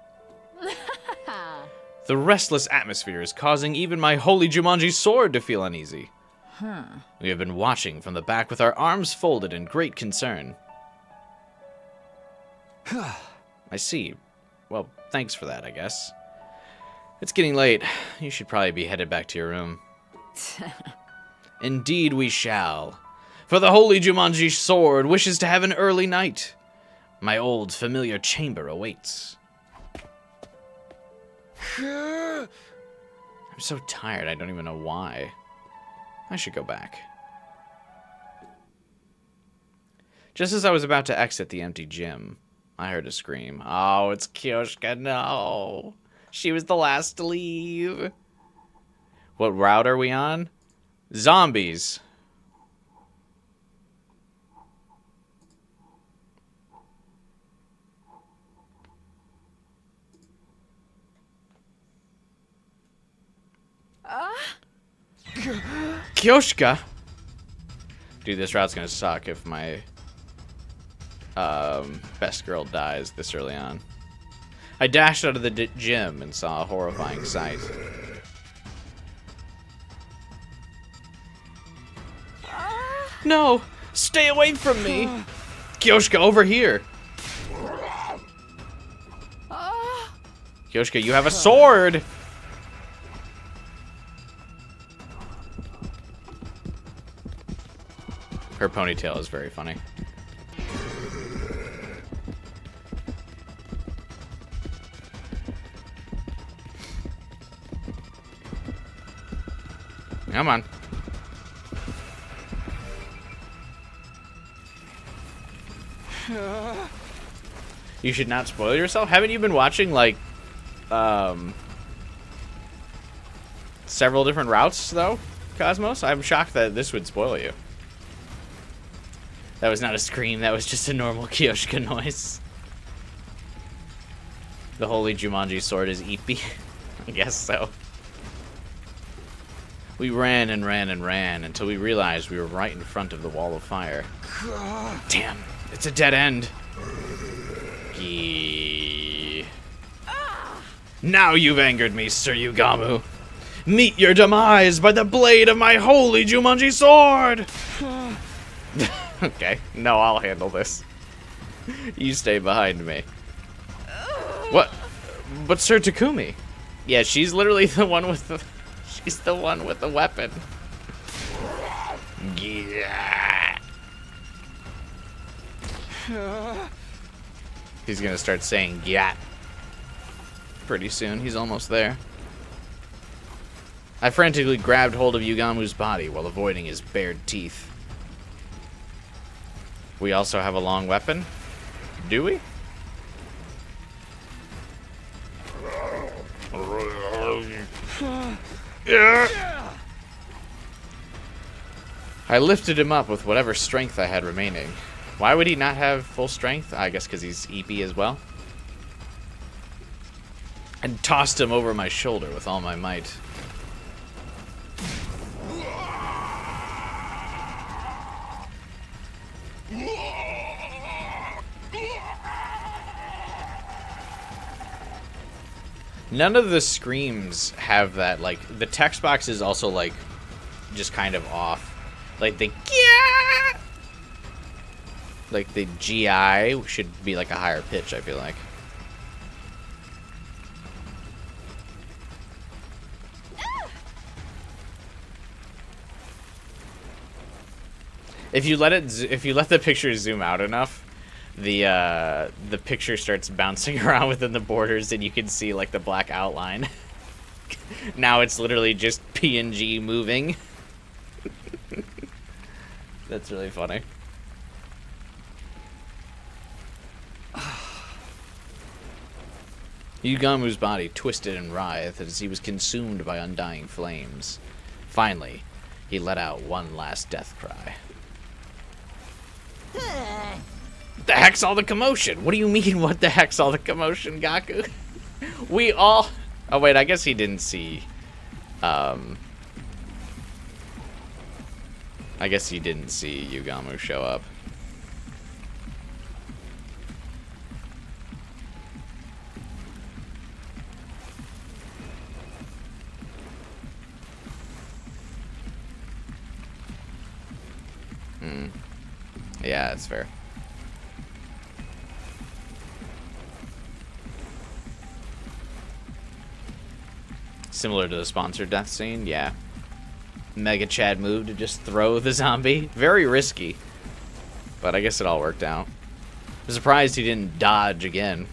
Speaker 1: The restless atmosphere is causing even my holy Jumanji sword to feel uneasy. We have been watching from the back with our arms folded in great concern. I see. Well, thanks for that, I guess. It's getting late. You should probably be headed back to your room. Indeed we shall. For the holy Jumanji sword wishes to have an early night. My old familiar chamber awaits. I'm so tired, I don't even know why. I should go back. Just as I was about to exit the empty gym, I heard a scream. Oh, it's Kyoshka, no. She was the last to leave. What route are we on? Zombies. Kyoshka? Dude, this route's gonna suck if my best girl dies this early on. I dashed out of the gym and saw a horrifying sight. No! Stay away from me! Kyoshka, over here! Kyoshka, you have a sword! Her ponytail is very funny. Come on. You should not spoil yourself. Haven't you been watching like several different routes though, Cosmos? I'm shocked that this would spoil you. That was not a scream, that was just a normal Kyoshka noise. The holy Jumanji sword is Ippy. I guess so. We ran and ran and ran until we realized we were right in front of the wall of fire. Damn, it's a dead end. Gee. Now you've angered me, Sir Yugamu. Meet your demise by the blade of my holy Jumanji sword! Okay, no, I'll handle this. You stay behind me. What? But Sir Takumi? Yeah, she's literally the one with the... She's the one with the weapon. Yeah. He's gonna start saying "gat" pretty soon. He's almost there. I frantically grabbed hold of Yugamu's body while avoiding his bared teeth. We also have a long weapon? Do we? I lifted him up with whatever strength I had remaining. Why would he not have full strength? I guess because he's EP as well. And tossed him over my shoulder with all my might. None of the screams have that, like, the text box is also, like, just kind of off. Like, the yeah! Like, the GI should be, like, a higher pitch, I feel like. If you let the picture zoom out enough, the picture starts bouncing around within the borders, and you can see, like, the black outline. Now it's literally just PNG moving. That's really funny. Yugamu's body twisted and writhed as he was consumed by undying flames. Finally, he let out one last death cry. The heck's all the commotion? What do you mean, what the heck's all the commotion, Gaku? We all... Oh, wait, I guess he didn't see... I guess he didn't see Yugamu show up. Yeah, that's fair. Similar to the sponsored death scene, yeah. Mega Chad move to just throw the zombie. Very risky. But I guess it all worked out. I'm surprised he didn't dodge again.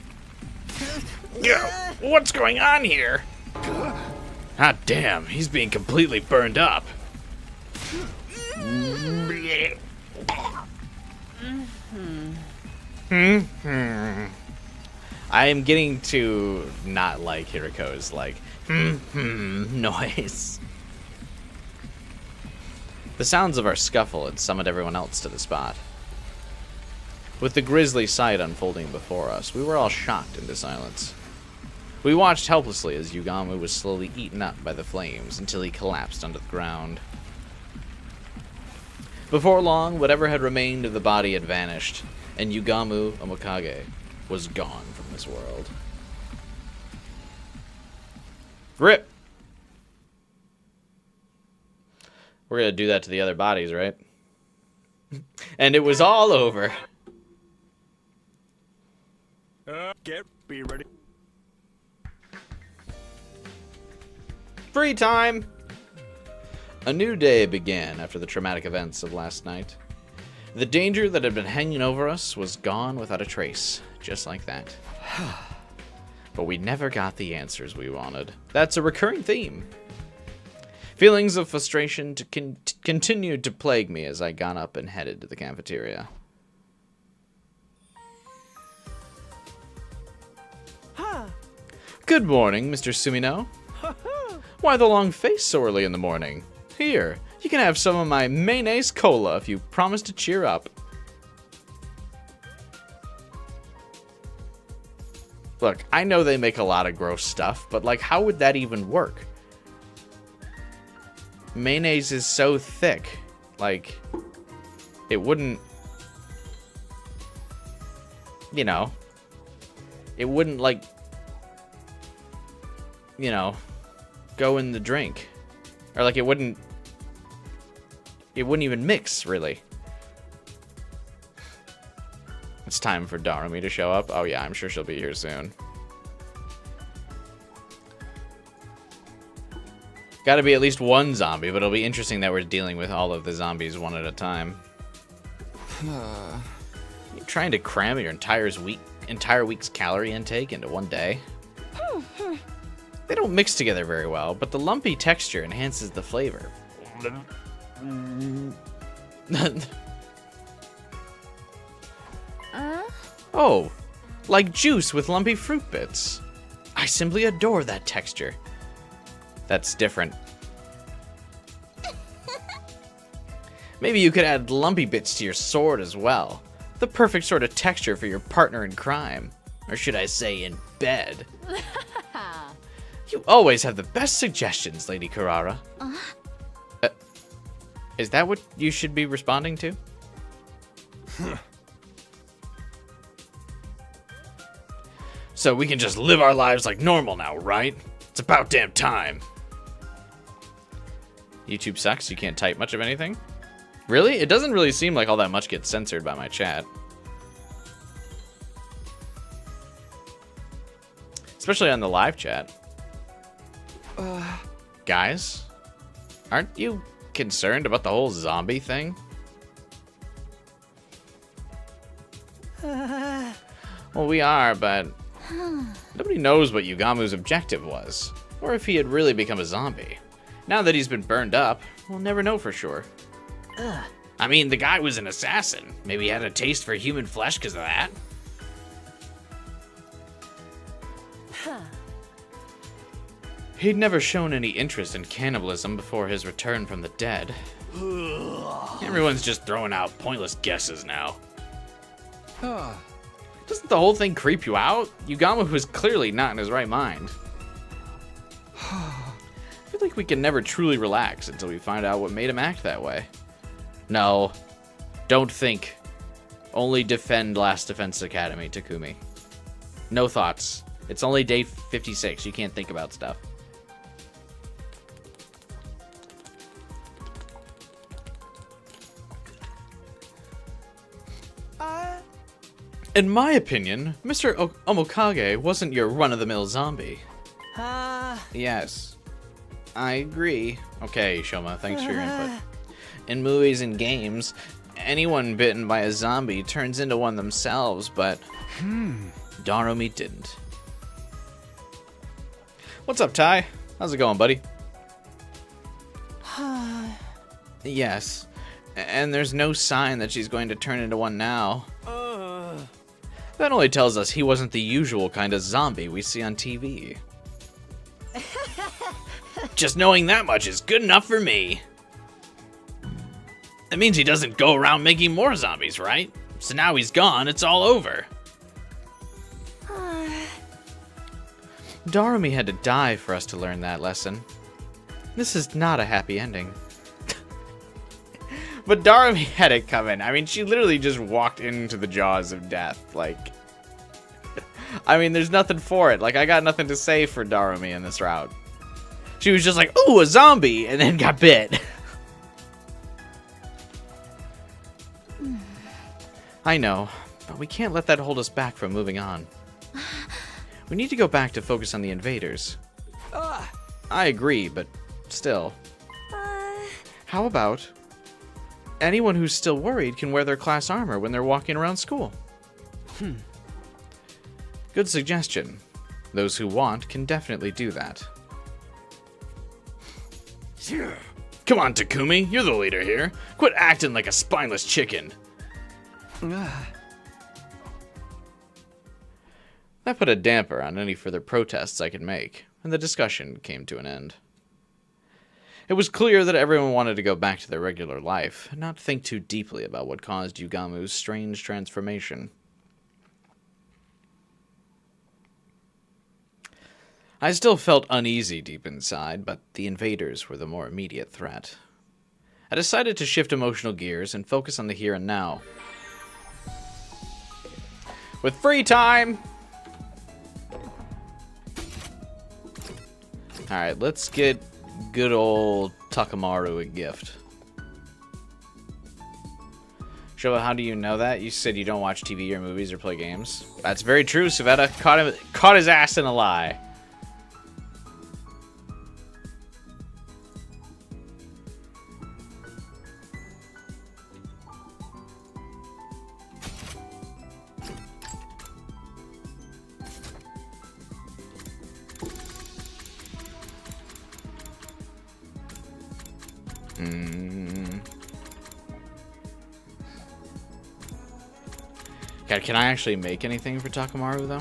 Speaker 1: Yeah, what's going on here? Ah, damn, he's being completely burned up. I am getting to not like Hiriko's like noise. The sounds of our scuffle had summoned everyone else to the spot. With the grisly sight unfolding before us, we were all shocked into silence. We watched helplessly as Yugamu was slowly eaten up by the flames until he collapsed onto the ground. Before long, whatever had remained of the body had vanished, and Yugamu Omokage was gone from this world. RIP! We're gonna do that to the other bodies, right? And it was all over.
Speaker 3: Be ready.
Speaker 1: Free time! A new day began after the traumatic events of last night. The danger that had been hanging over us was gone without a trace, just like that. But we never got the answers we wanted. That's a recurring theme. Feelings of frustration continued to plague me as I got up and headed to the cafeteria. Good morning, Mr. Sumino. Why the long face so early in the morning? Here, you can have some of my mayonnaise cola if you promise to cheer up. Look, I know they make a lot of gross stuff, but like, how would that even work? Mayonnaise is so thick, like, it wouldn't, you know, it wouldn't, like, you know, go in the drink. Or, like, it wouldn't even mix, really. It's time for Darumi to show up. Oh, yeah, I'm sure she'll be here soon. Gotta be at least one zombie, but it'll be interesting that we're dealing with all of the zombies one at a time. You're trying to cram your entire week's calorie intake into one day? They don't mix together very well, but the lumpy texture enhances the flavor. Oh, like juice with lumpy fruit bits. I simply adore that texture. That's different. Maybe you could add lumpy bits to your sword as well. The perfect sort of texture for your partner in crime. Or should I say in bed. You always have the best suggestions, Lady Carrara. Is that what you should be responding to? So we can just live our lives like normal now, right? It's about damn time. YouTube sucks, you can't type much of anything? Really? It doesn't really seem like all that much gets censored by my chat. Especially on the live chat. Guys, aren't you concerned about the whole zombie thing? Well, we are, but nobody knows what Yugamu's objective was, or if he had really become a zombie. Now that he's been burned up, we'll never know for sure. I mean, the guy was an assassin. Maybe he had a taste for human flesh because of that. He'd never shown any interest in cannibalism before his return from the dead. Everyone's just throwing out pointless guesses now. Doesn't the whole thing creep you out? Yugamu was clearly not in his right mind. I feel like we can never truly relax until we find out what made him act that way. No, don't think. Only defend Last Defense Academy, Takumi. No thoughts. It's only day 56. You can't think about stuff. In my opinion, Mr. Omokage wasn't your run-of-the-mill zombie. Yes, I agree. Okay, Shoma, thanks for your input. In movies and games, anyone bitten by a zombie turns into one themselves, but Darumi didn't. What's up, Ty? How's it going, buddy? Yes, and there's no sign that she's going to turn into one now. That only tells us he wasn't the usual kind of zombie we see on TV. Just knowing that much is good enough for me. That means he doesn't go around making more zombies, right? So now he's gone, it's all over. Darumi had to die for us to learn that lesson. This is not a happy ending. But Darumi had it coming. I mean, she literally just walked into the jaws of death. Like, I mean, there's nothing for it. Like, I got nothing to say for Darumi in this route. She was just like, ooh, a zombie, and then got bit. I know, but we can't let that hold us back from moving on. We need to go back to focus on the invaders. I agree, but still. How about anyone who's still worried can wear their class armor when they're walking around school? Good suggestion. Those who want can definitely do that. Come on, Takumi, you're the leader here. Quit acting like a spineless chicken. That put a damper on any further protests I could make, and the discussion came to an end. It was clear that everyone wanted to go back to their regular life, and not think too deeply about what caused Yugamu's strange transformation. I still felt uneasy deep inside, but the invaders were the more immediate threat. I decided to shift emotional gears and focus on the here and now. With free time! Alright, let's get good old Takamaru a gift. Showa, how do you know that? You said you don't watch TV or movies or play games. That's very true, Savetta. Caught his ass in a lie. God, can I actually make anything for Takamaru, though?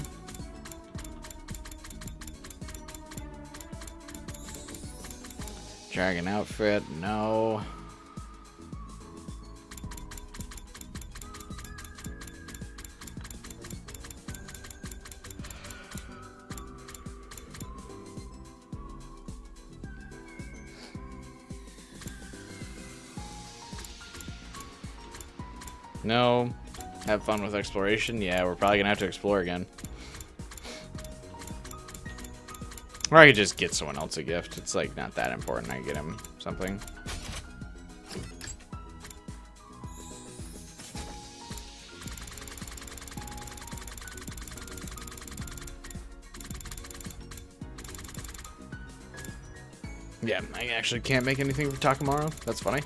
Speaker 1: Dragon outfit, no. No. Have fun with exploration? Yeah, we're probably gonna have to explore again. Or I could just get someone else a gift. It's like not that important. I get him something. Yeah, I actually can't make anything for Takamaru. That's funny.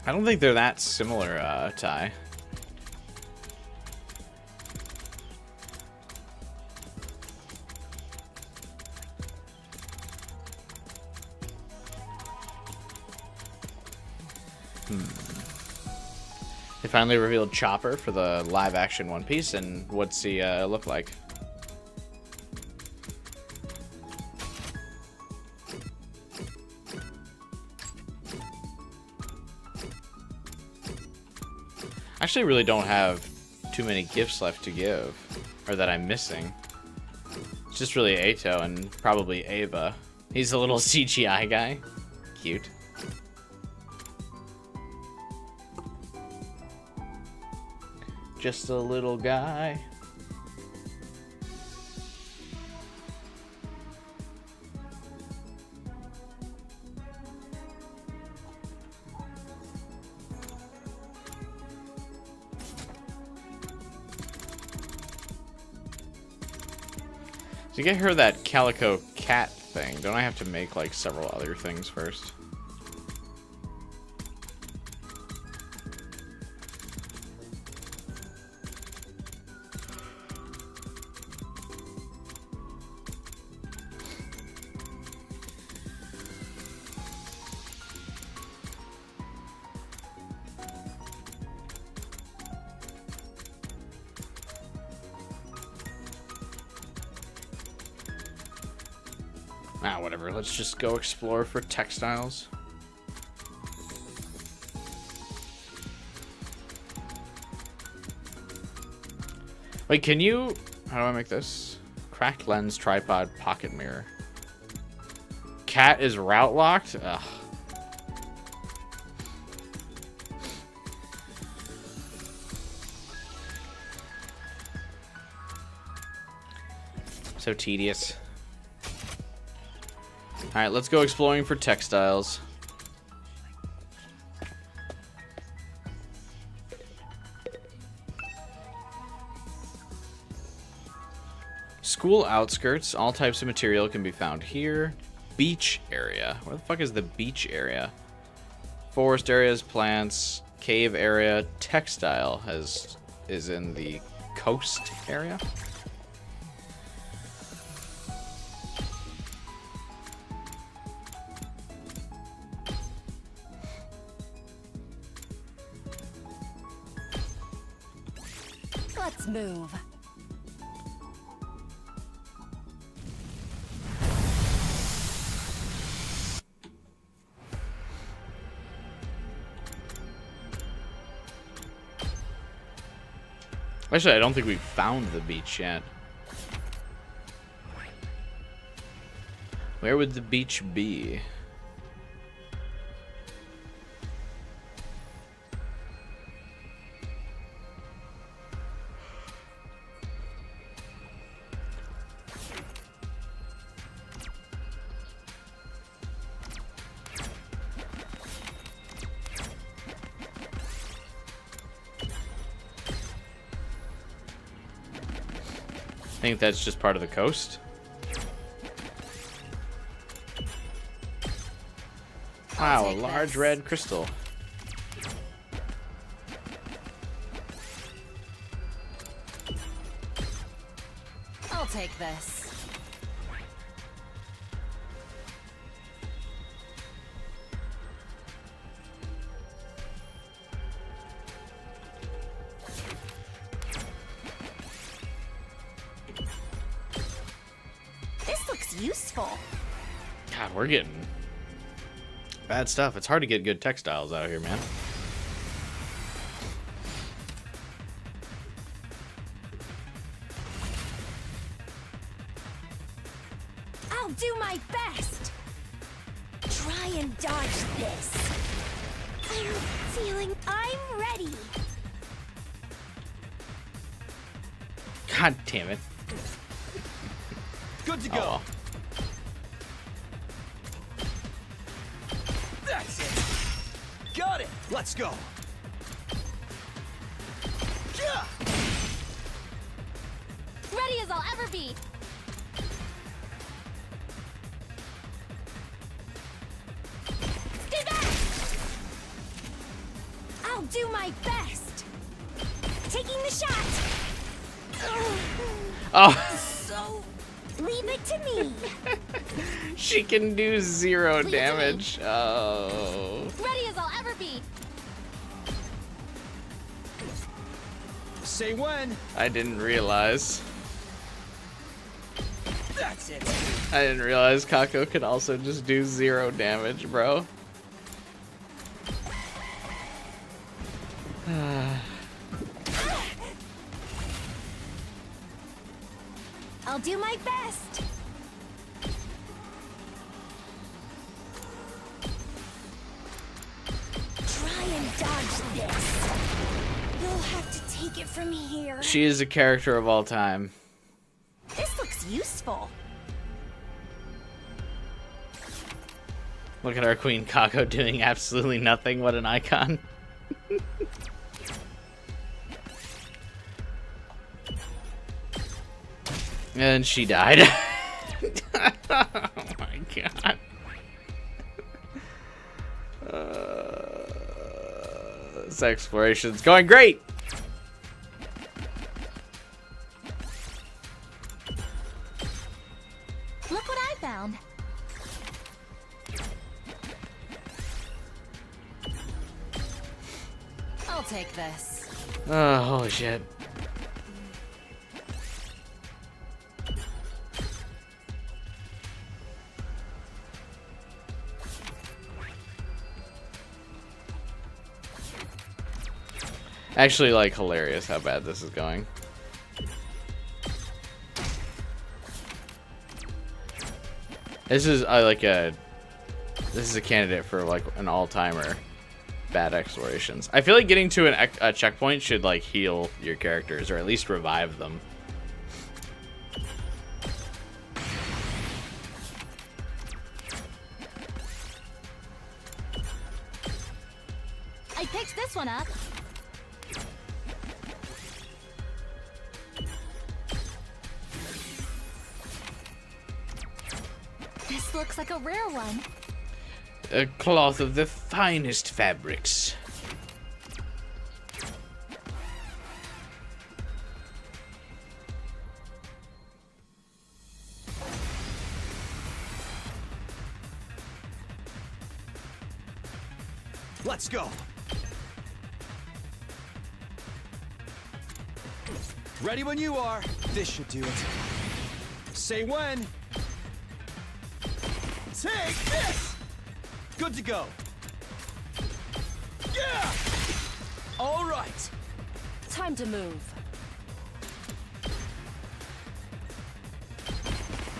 Speaker 1: I don't think they're that similar, Ty. They finally revealed Chopper for the live-action One Piece, and what's he look like? I actually really don't have too many gifts left to give, or that I'm missing. It's just really Ato and probably Ava. He's a little CGI guy. Cute. Just a little guy. To get her that calico cat thing, don't I have to make like several other things first? Ah, whatever. Let's just go explore for textiles. Wait, can you... How do I make this? Cracked lens, tripod, pocket mirror. Cat is route locked? Ugh. So tedious. Alright, let's go exploring for textiles. School outskirts. All types of material can be found here. Beach area. Where the fuck is the beach area? Forest areas, plants, cave area, textile is in the coast area.
Speaker 2: Let's move.
Speaker 1: Actually, I don't think we've found the beach yet. Where would the beach be? I think that's just part of the coast. Wow, a large red crystal.
Speaker 4: I'll take this.
Speaker 2: This looks useful.
Speaker 1: God, we're getting bad stuff. It's hard to get good textiles out here, man.
Speaker 2: I'll do my best. Try and dodge this. I'm ready.
Speaker 1: God damn it.
Speaker 3: Good to
Speaker 1: Oh,
Speaker 3: go.
Speaker 1: well.
Speaker 3: That's it. Got it. Let's go. Yeah.
Speaker 4: Ready as I'll ever be. Stay back!
Speaker 2: I'll do my best. Taking the shot.
Speaker 1: Oh,
Speaker 2: So, leave it to me.
Speaker 1: she can do 0
Speaker 4: Leave it to me.
Speaker 1: damage. Oh.
Speaker 4: Ready as I'll ever be.
Speaker 3: Say when.
Speaker 1: I didn't realize.
Speaker 3: That's it.
Speaker 1: I didn't realize Kako could also just do 0 damage, bro.
Speaker 2: I'll do my best. Try and dodge this. You'll have to take it from here.
Speaker 1: She is a character of all time.
Speaker 2: This looks useful.
Speaker 1: Look at our Queen Kako doing absolutely nothing. What an icon. And she died. Oh my god. This exploration's going great.
Speaker 4: Look what I found. I'll take this.
Speaker 1: Oh, holy shit. Actually, like, hilarious how bad this is going. This is this is a candidate for like an all-timer bad explorations. I feel like getting to a checkpoint should like heal your characters or at least revive them.
Speaker 4: I picked this one up. This looks like a rare one.
Speaker 1: A cloth of the finest fabrics.
Speaker 3: Let's go. Ready when you are. This should do it. Say when. Take this! Good to go. Yeah! All right.
Speaker 4: Time to move.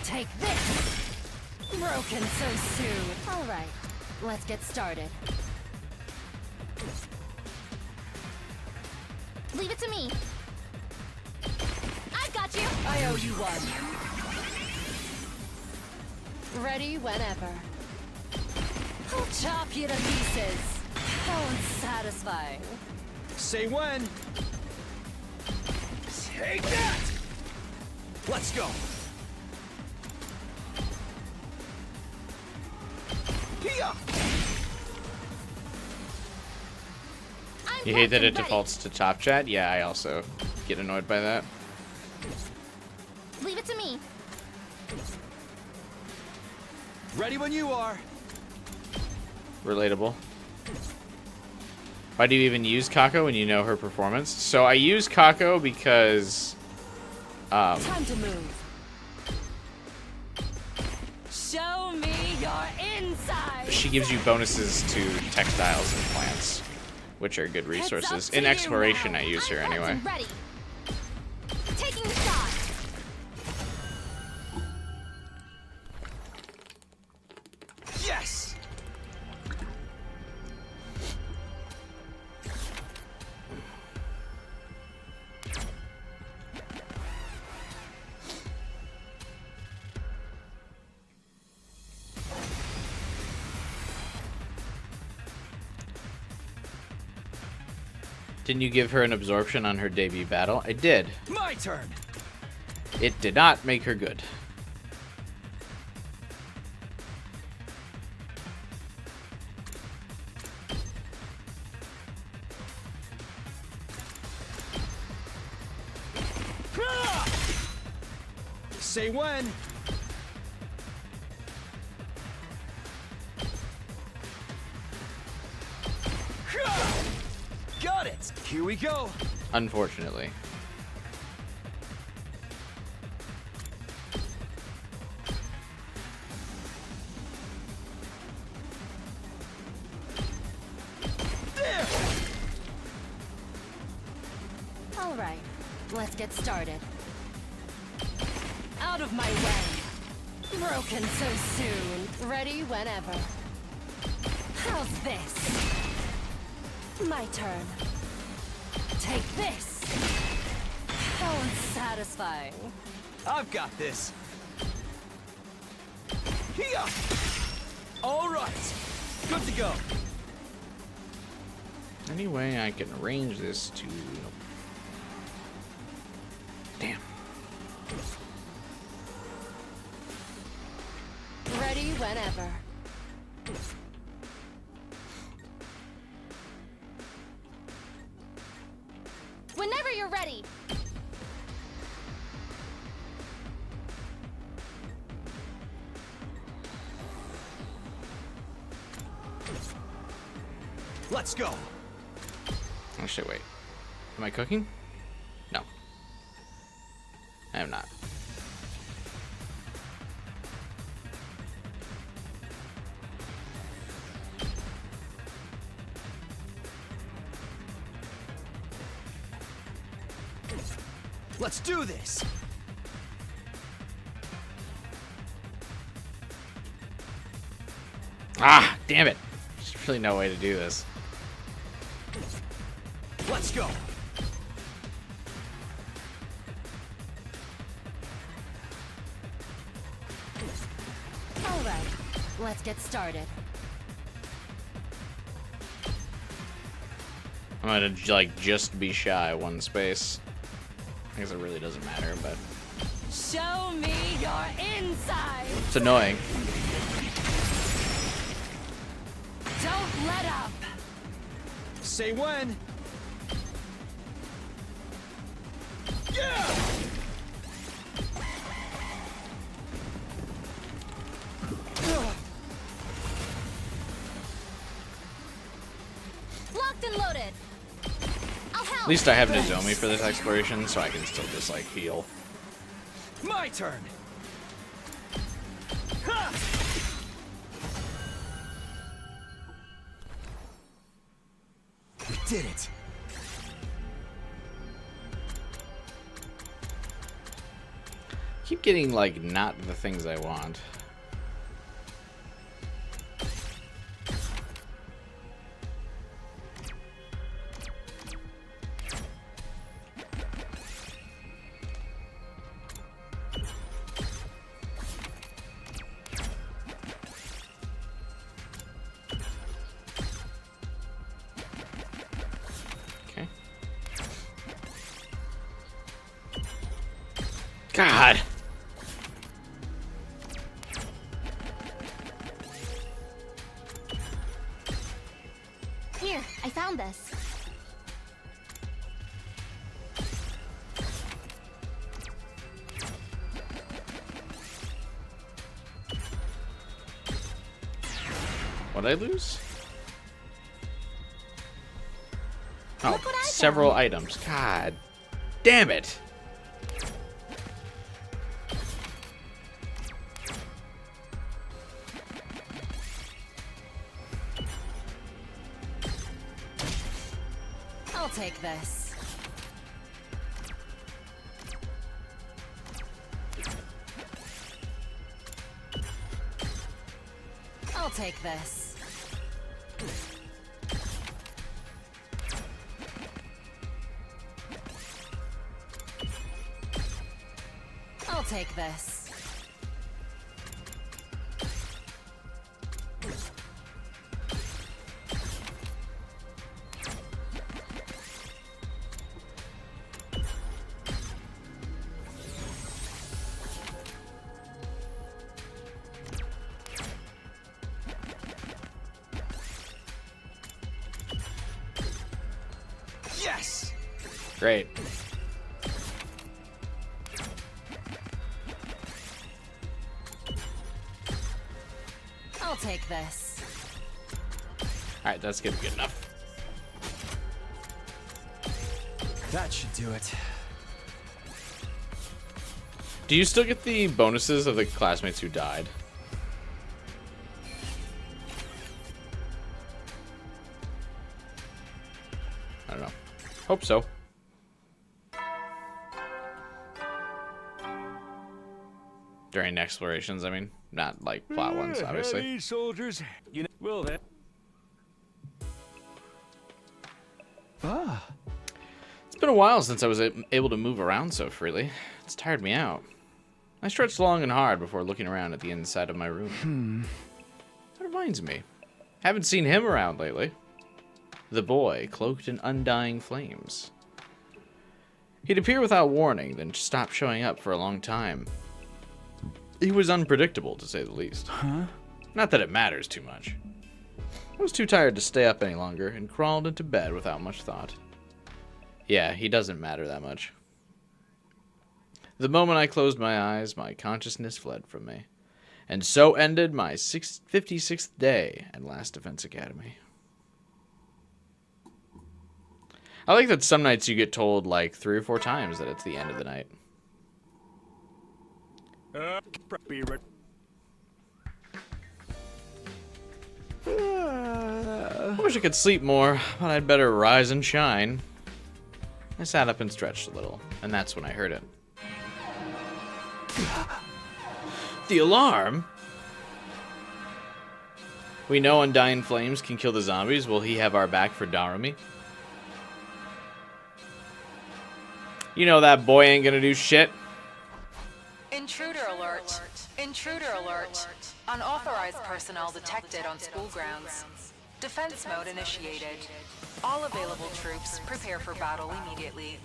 Speaker 4: Take this! Broken so soon. All right, let's get started. Leave it to me. I've got you. I owe you one. Ready whenever. I'll chop you to pieces. How unsatisfying.
Speaker 3: Say when. Take that! Let's go. Here.
Speaker 1: You hate that it defaults to top chat? Yeah, I also get annoyed by that.
Speaker 4: Leave it to me.
Speaker 3: Ready when you are.
Speaker 1: Relatable. Why do you even use Kako when you know her performance? So I use Kako because
Speaker 4: Time to move. Show me your inside.
Speaker 1: she gives you bonuses to textiles and plants, which are good resources.
Speaker 4: It's up to
Speaker 1: In
Speaker 4: you
Speaker 1: exploration,
Speaker 4: now.
Speaker 1: I use her
Speaker 4: I'm
Speaker 1: anyway.
Speaker 4: prepped and ready. Taking the shot.
Speaker 3: Yes!
Speaker 1: Didn't you give her an absorption on her debut battle? I did.
Speaker 3: My turn.
Speaker 1: It did not make her good.
Speaker 3: Say when. Got it. Here we go.
Speaker 1: Unfortunately.
Speaker 3: There.
Speaker 4: All right, let's get started. Out of my way. Broken so soon. Ready whenever. How's this? My turn. Take this. How unsatisfying.
Speaker 3: I've got this. Here. All right. Good to go.
Speaker 1: Any way I can arrange this to... Damn.
Speaker 4: Ready whenever. Whenever you're ready.
Speaker 3: Let's go.
Speaker 1: Actually, wait. Am I cooking? No. I am not.
Speaker 3: Let's do this.
Speaker 1: Ah, damn it. There's really no way to do this.
Speaker 3: Let's go.
Speaker 4: All right, let's get started.
Speaker 1: I'm gonna, like, just be shy one space. I guess it really doesn't matter, but...
Speaker 4: Show me your inside.
Speaker 1: It's annoying.
Speaker 4: Don't let up.
Speaker 3: Say when. Yeah.
Speaker 4: Locked and loaded. I'll help.
Speaker 1: At least I have Nomi for this exploration, so I can still just, like, heal.
Speaker 3: My turn. Ha! We did it.
Speaker 1: Keep getting, like, not the things I want. Okay. God.
Speaker 2: Here, I found this.
Speaker 1: What'd I lose? Oh,
Speaker 2: Look what I
Speaker 1: several
Speaker 2: found.
Speaker 1: items. God damn it.
Speaker 4: I'll take this. I'll take this. I'll take this.
Speaker 1: Great.
Speaker 4: I'll take this.
Speaker 1: Alright, that's good enough.
Speaker 3: That should do it.
Speaker 1: Do you still get the bonuses of the classmates who died? I don't know. Hope so. During explorations, I mean. Not like plot ones, obviously.
Speaker 3: Heavy soldiers, you know, well then. Ah.
Speaker 1: It's been a while since I was able to move around so freely. It's tired me out. I stretched long and hard before looking around at the inside of my room. That reminds me. Haven't seen him around lately. The boy, cloaked in undying flames. He'd appear without warning, then stop showing up for a long time. He was unpredictable, to say the least. Not that it matters too much. I was too tired to stay up any longer and crawled into bed without much thought. Yeah, he doesn't matter that much. The moment I closed my eyes, my consciousness fled from me. And so ended my 56th day at Last Defense Academy. I like that some nights you get told like 3 or 4 times that it's the end of the night. I wish I could sleep more, but I'd better rise and shine. I sat up and stretched a little, and that's when I heard it. The alarm? We know Undying Flames can kill the zombies. Will he have our back for Darumi? You know that boy ain't gonna do shit.
Speaker 5: Intruder alert. Intruder alert. Unauthorized personnel detected on school grounds. Defense mode initiated. All available troops prepare for battle immediately.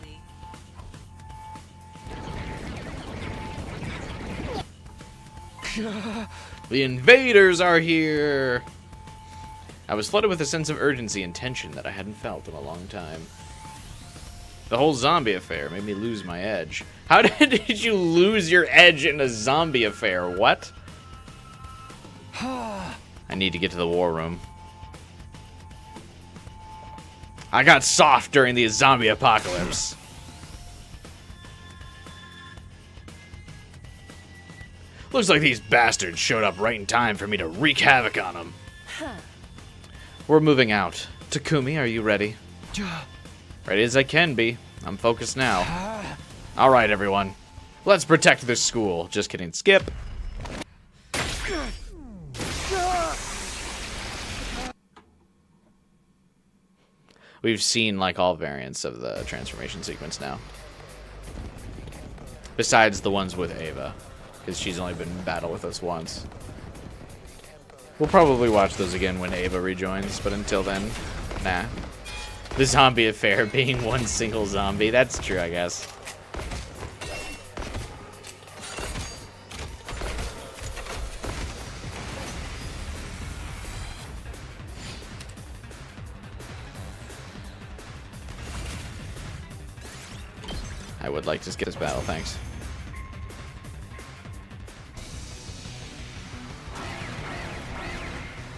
Speaker 1: The invaders are here! I was flooded with a sense of urgency and tension that I hadn't felt in a long time. The whole zombie affair made me lose my edge. How did you lose your edge in a zombie affair? What? I need to get to the war room. I got soft during the zombie apocalypse. Looks like these bastards showed up right in time for me to wreak havoc on them. We're moving out. Takumi, are you ready? Ready as I can be. I'm focused now. Alright, everyone. Let's protect this school. Just kidding. Skip. We've seen, like, all variants of the transformation sequence now. Besides the ones with Ava. Because she's only been in battle with us once. We'll probably watch those again when Ava rejoins, but until then, nah. The zombie affair being one single zombie. That's true, I guess. I would like to skip this battle, thanks.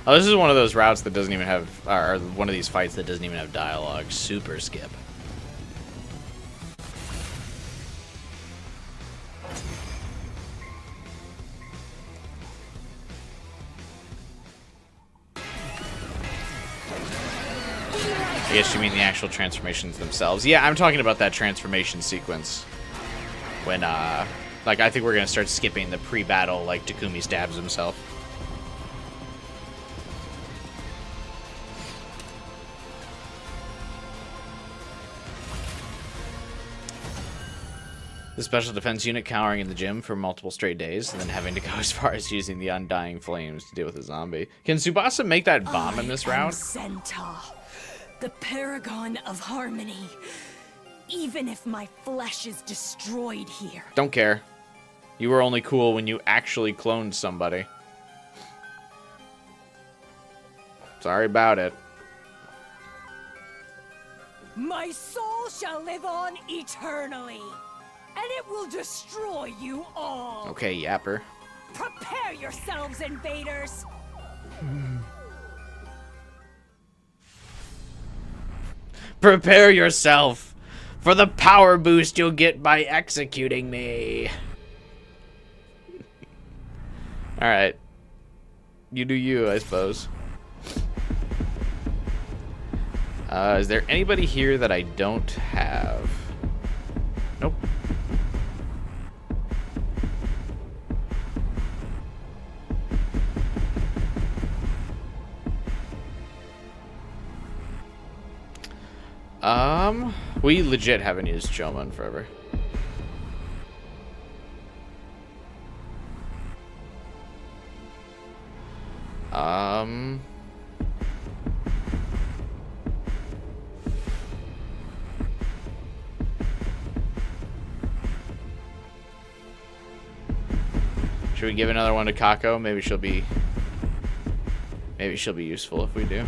Speaker 1: Oh, this is one of those routes that doesn't even have, or one of these fights that doesn't even have dialogue. Super skip. I guess you mean the actual transformations themselves. Yeah, I'm talking about that transformation sequence. When, like, I think we're gonna start skipping the pre-battle, like, Takumi stabs himself. The special defense unit cowering in the gym for multiple straight days, and then having to go as far as using the Undying Flames to deal with a zombie. Can Tsubasa make that bomb in this round?
Speaker 2: Centaur, the paragon of harmony. Even if my flesh is destroyed here.
Speaker 1: Don't care. You were only cool when you actually cloned somebody. Sorry about it.
Speaker 2: My soul shall live on eternally, and it will destroy you all.
Speaker 1: Okay, yapper.
Speaker 2: Prepare yourselves, invaders.
Speaker 1: Prepare yourself for the power boost you'll get by executing me. Alright. You do you, I suppose. Is there anybody here that I don't have? Nope. We legit haven't used Choma in forever. Should we give another one to Kako? Maybe she'll be useful if we do.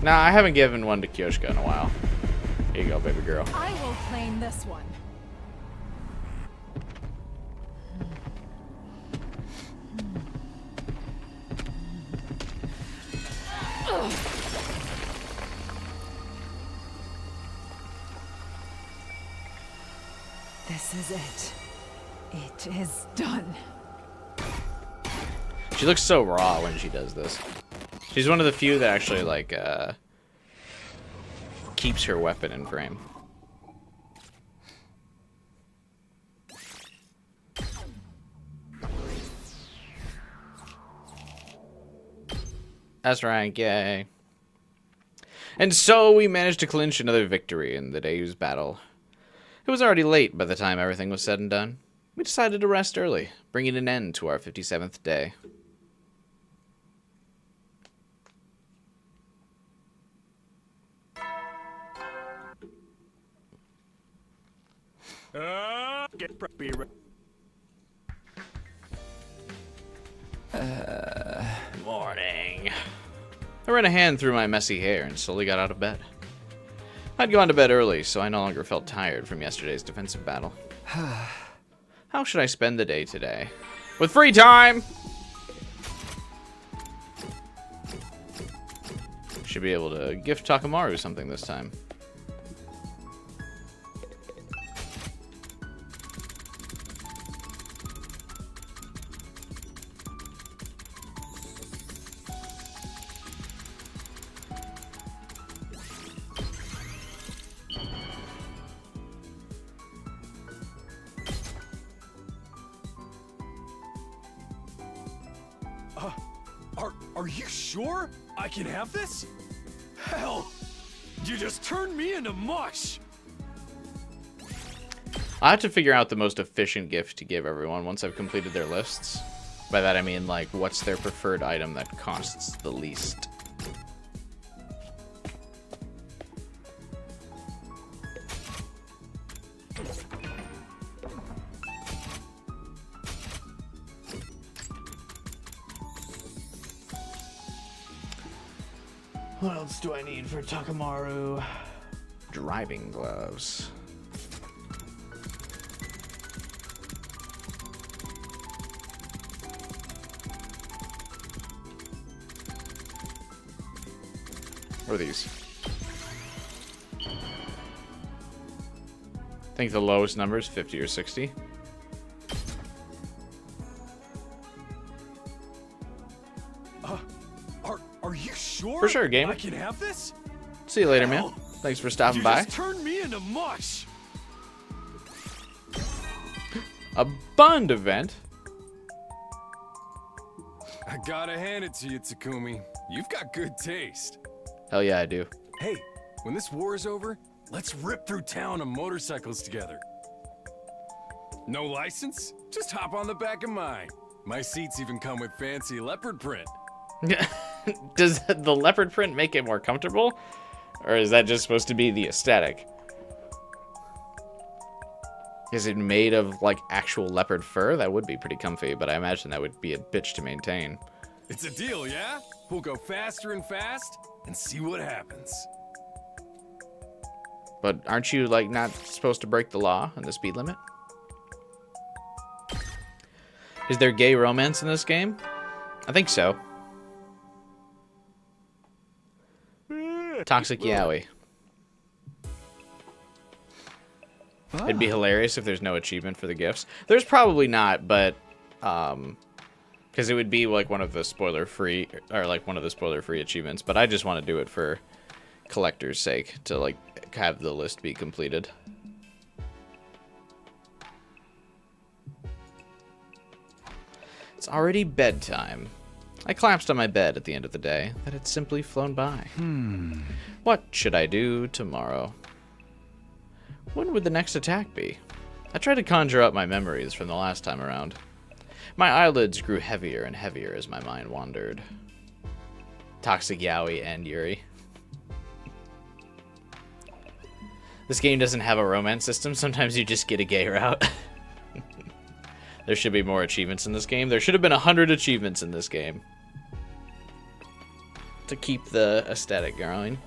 Speaker 1: Nah, I haven't given one to Kyoshka in a while. Here you go, baby girl.
Speaker 4: I will claim this one.
Speaker 2: This is it. It is done.
Speaker 1: She looks so raw when she does this. She's one of the few that actually, like, keeps her weapon in frame. That's rank, yay. And so we managed to clinch another victory in the day's battle. It was already late by the time everything was said and done. We decided to rest early, bringing an end to our 57th day. Morning. I ran a hand through my messy hair and slowly got out of bed. I'd gone to bed early, so I no longer felt tired from yesterday's defensive battle. How should I spend the day today? With free time! Should be able to gift Takamaru something this time.
Speaker 3: Are you sure I can have this? Hell, you just turned me into mush.
Speaker 1: I have to figure out the most efficient gift to give everyone once I've completed their lists. By that I mean, like, what's their preferred item that costs the least. What else do I need for Takamaru? Driving gloves. What are these? I think the lowest number is 50 or 60.
Speaker 3: Are you sure?
Speaker 1: For sure, game.
Speaker 3: I can have this?
Speaker 1: See you later, man. Thanks for stopping by.
Speaker 3: You just turned me into mush.
Speaker 1: A Bond event?
Speaker 3: I gotta hand it to you, Takumi. You've got good taste.
Speaker 1: Hell yeah, I do.
Speaker 3: Hey, when this war is over, let's rip through town on motorcycles together. No license? Just hop on the back of mine. My seats even come with fancy leopard print.
Speaker 1: Does the leopard print make it more comfortable? Or is that just supposed to be the aesthetic? Is it made of, like, actual leopard fur? That would be pretty comfy, but I imagine that would be a bitch to maintain.
Speaker 3: It's a deal, yeah? We'll go faster and fast and see what happens.
Speaker 1: But aren't you, like, not supposed to break the law and the speed limit? Is there gay romance in this game? I think so. Toxic Yaoi. It'd be hilarious if there's no achievement for the gifts. There's probably not, but because it would be like one of the spoiler-free, or like one of the spoiler-free achievements. But I just want to do it for collector's sake, to like have the list be completed. It's already bedtime. I collapsed on my bed at the end of the day that had simply flown by. What should I do tomorrow? When would the next attack be? I tried to conjure up my memories from the last time around. My eyelids grew heavier and heavier as my mind wandered. Toxic Yaoi and Yuri. This game doesn't have a romance system. Sometimes you just get a gay route. There should be more achievements in this game. There should have been 100 achievements in this game. To keep the aesthetic going.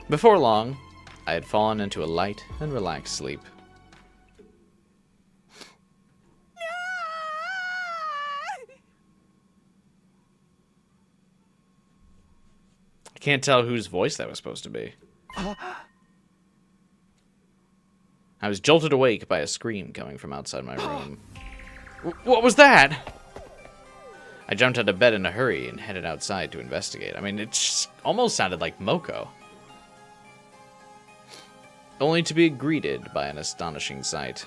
Speaker 1: Before long, I had fallen into a light and relaxed sleep. I can't tell whose voice that was supposed to be. I was jolted awake by a scream coming from outside my room. What was that? I jumped out of bed in a hurry and headed outside to investigate. I mean, it almost sounded like Moko. Only to be greeted by an astonishing sight.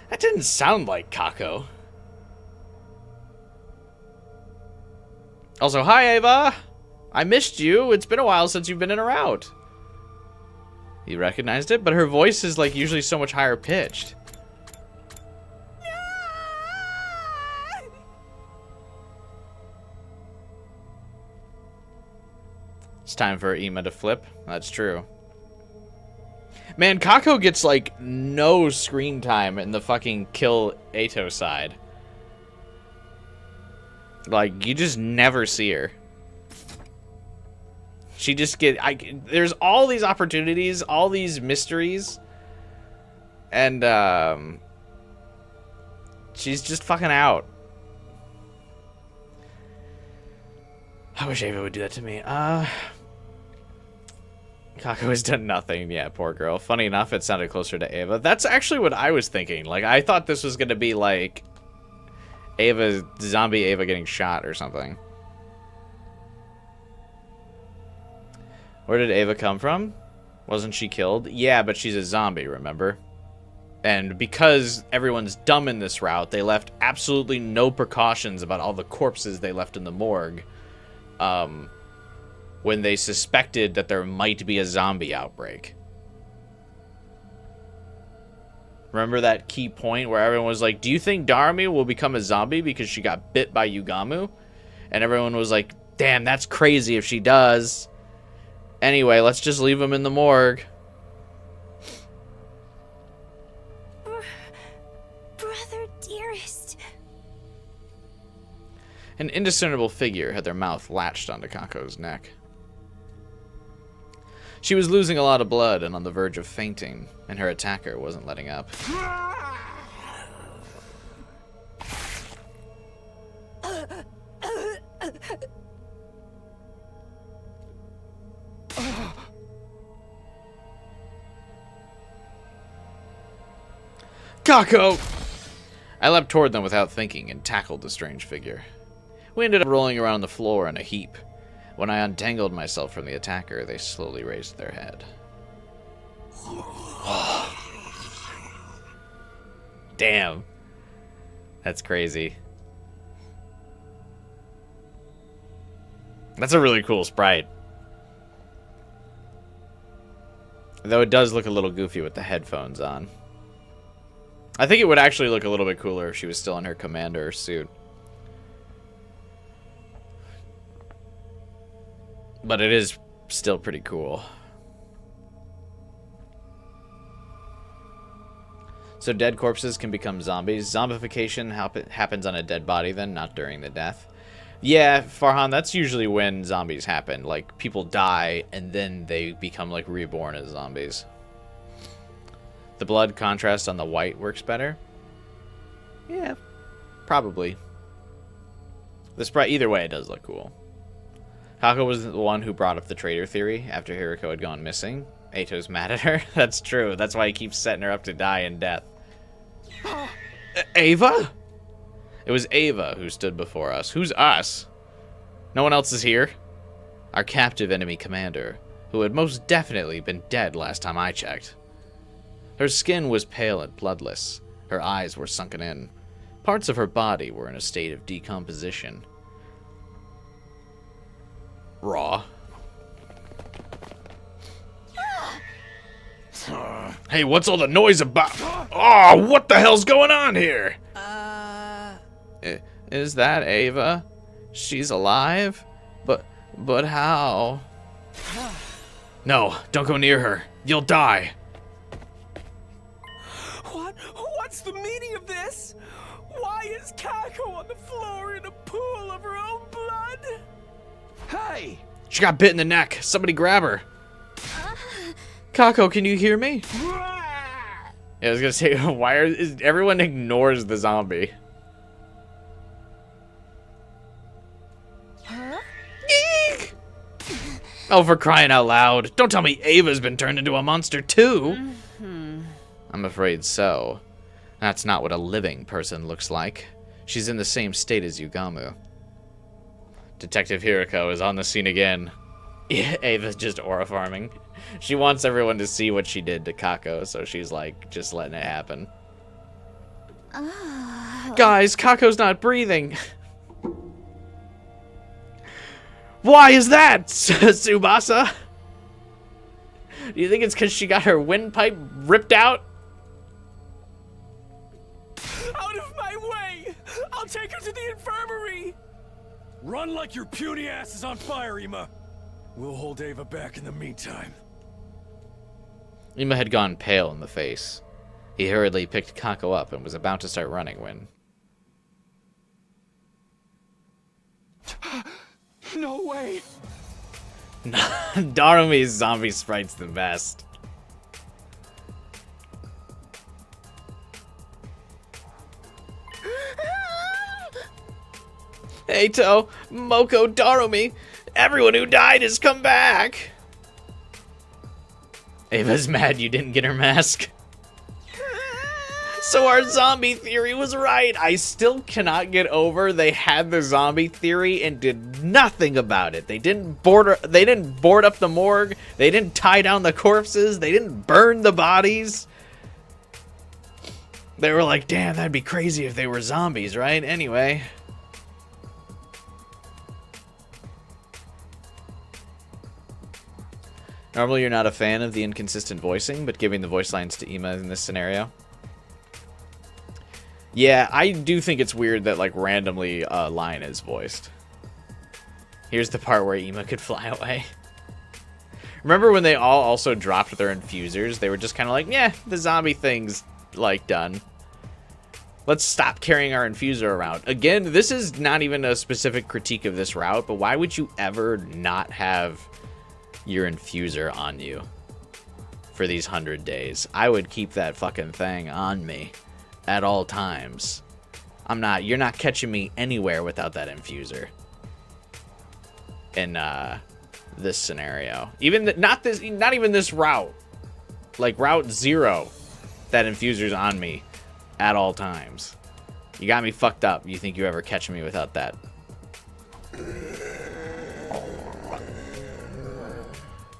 Speaker 1: That didn't sound like Kako. Also, hi Ava! I missed you. It's been a while since you've been in or out. You recognized it, but her voice is like usually so much higher pitched. It's time for Ima to flip. That's true. Man, Kako gets like no screen time in the fucking Kill Eito side. Like, you just never see her. She just there's all these opportunities, all these mysteries. And, she's just fucking out. I wish Ava would do that to me. Kako has done nothing. Yeah, poor girl. Funny enough, it sounded closer to Ava. That's actually what I was thinking. Like, I thought this was going to be, like, zombie Ava getting shot or something. Where did Ava come from? Wasn't she killed? Yeah, but she's a zombie, remember? And because everyone's dumb in this route, they left absolutely no precautions about all the corpses they left in the morgue. When they suspected that there might be a zombie outbreak. Remember that key point where everyone was like, do you think Darumi will become a zombie because she got bit by Yugamu? And everyone was like, damn, that's crazy if she does. Anyway, let's just leave him in the morgue.
Speaker 2: Brother dearest.
Speaker 1: An indiscernible figure had their mouth latched onto Kako's neck. She was losing a lot of blood and on the verge of fainting, and her attacker wasn't letting up. Kako! I leapt toward them without thinking and tackled the strange figure. We ended up rolling around on the floor in a heap. When I untangled myself from the attacker, they slowly raised their head. Damn. That's crazy. That's a really cool sprite. Though it does look a little goofy with the headphones on. I think it would actually look a little bit cooler if she was still in her commander suit. But it is still pretty cool. So dead corpses can become zombies. Zombification happens on a dead body then, not during the death. Yeah, Farhan, that's usually when zombies happen. Like, people die, and then they become, like, reborn as zombies. The blood contrast on the white works better? Yeah, probably. The sprite, either way, it does look cool. Kako was the one who brought up the traitor theory after Hiriko had gone missing. Eito's mad at her. That's true. That's why he keeps setting her up to die in death. Ava? It was Ava who stood before us. Who's us? No one else is here? Our captive enemy commander, who had most definitely been dead last time I checked. Her skin was pale and bloodless. Her eyes were sunken in. Parts of her body were in a state of decomposition. Raw. Hey, what's all the noise about? Oh, what the hell's going on here? Is that Ava? She's alive? But how? No, don't go near her. You'll die.
Speaker 6: What's the meaning of this? Why is Kako on the floor in a pool of her own blood? Hey!
Speaker 1: She got bit in the neck. Somebody grab her. Kako, can you hear me? Yeah, I was gonna say, why everyone ignores the zombie?
Speaker 4: Huh?
Speaker 1: Eek! Oh, for crying out loud. Don't tell me Ava's been turned into a monster too. I'm afraid so. That's not what a living person looks like. She's in the same state as Yugamu. Detective Hiriko is on the scene again. Yeah, Ava's just aura farming. She wants everyone to see what she did to Kako, so she's like, just letting it happen. Guys, Kako's not breathing. Why is that, Tsubasa? Do you think it's because she got her windpipe ripped out?
Speaker 6: Out of my way! I'll take her to the infirmary!
Speaker 3: Run like your puny ass is on fire, Ima. We'll hold Ava back in the meantime.
Speaker 1: Ima had gone pale in the face. He hurriedly picked Kako up and was about to start running when...
Speaker 6: No way!
Speaker 1: Darumi's zombie sprite's the best. Eito, Moko, Darumi, everyone who died has come back. Ava's mad you didn't get her mask. So our zombie theory was right. I still cannot get over they had the zombie theory and did nothing about it. They didn't board up the morgue. They didn't tie down the corpses. They didn't burn the bodies. They were like, damn, that'd be crazy if they were zombies, right? Anyway. Normally you're not a fan of the inconsistent voicing, but giving the voice lines to Ima in this scenario. Yeah, I do think it's weird that, like, randomly a line is voiced. Here's the part where Ima could fly away. Remember when they all also dropped their infusers? They were just kind of like, yeah, the zombie thing's, like, done. Let's stop carrying our infuser around. Again, this is not even a specific critique of this route, but why would you ever not have your infuser on you for these 100 days? I would keep that fucking thing on me at all times. You're not catching me anywhere without that infuser in this scenario. Not even this route. Like route 0, that infuser's on me at all times. You got me fucked up. You think you ever catch me without that?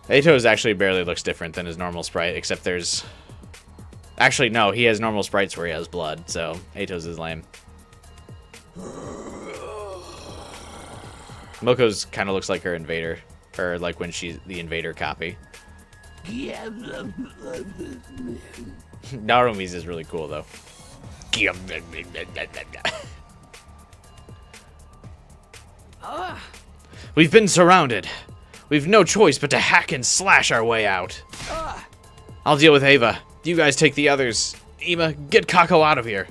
Speaker 1: Eito's actually barely looks different than his normal sprite, except there's... Actually, no, he has normal sprites where he has blood, so Eito's is lame. Moko's kind of looks like her invader, or like when she's the invader copy. Darumi's is really cool, though. We've been surrounded. We've no choice but to hack and slash our way out. I'll deal with Ava. You guys take the others. Ima, get Kako out of here.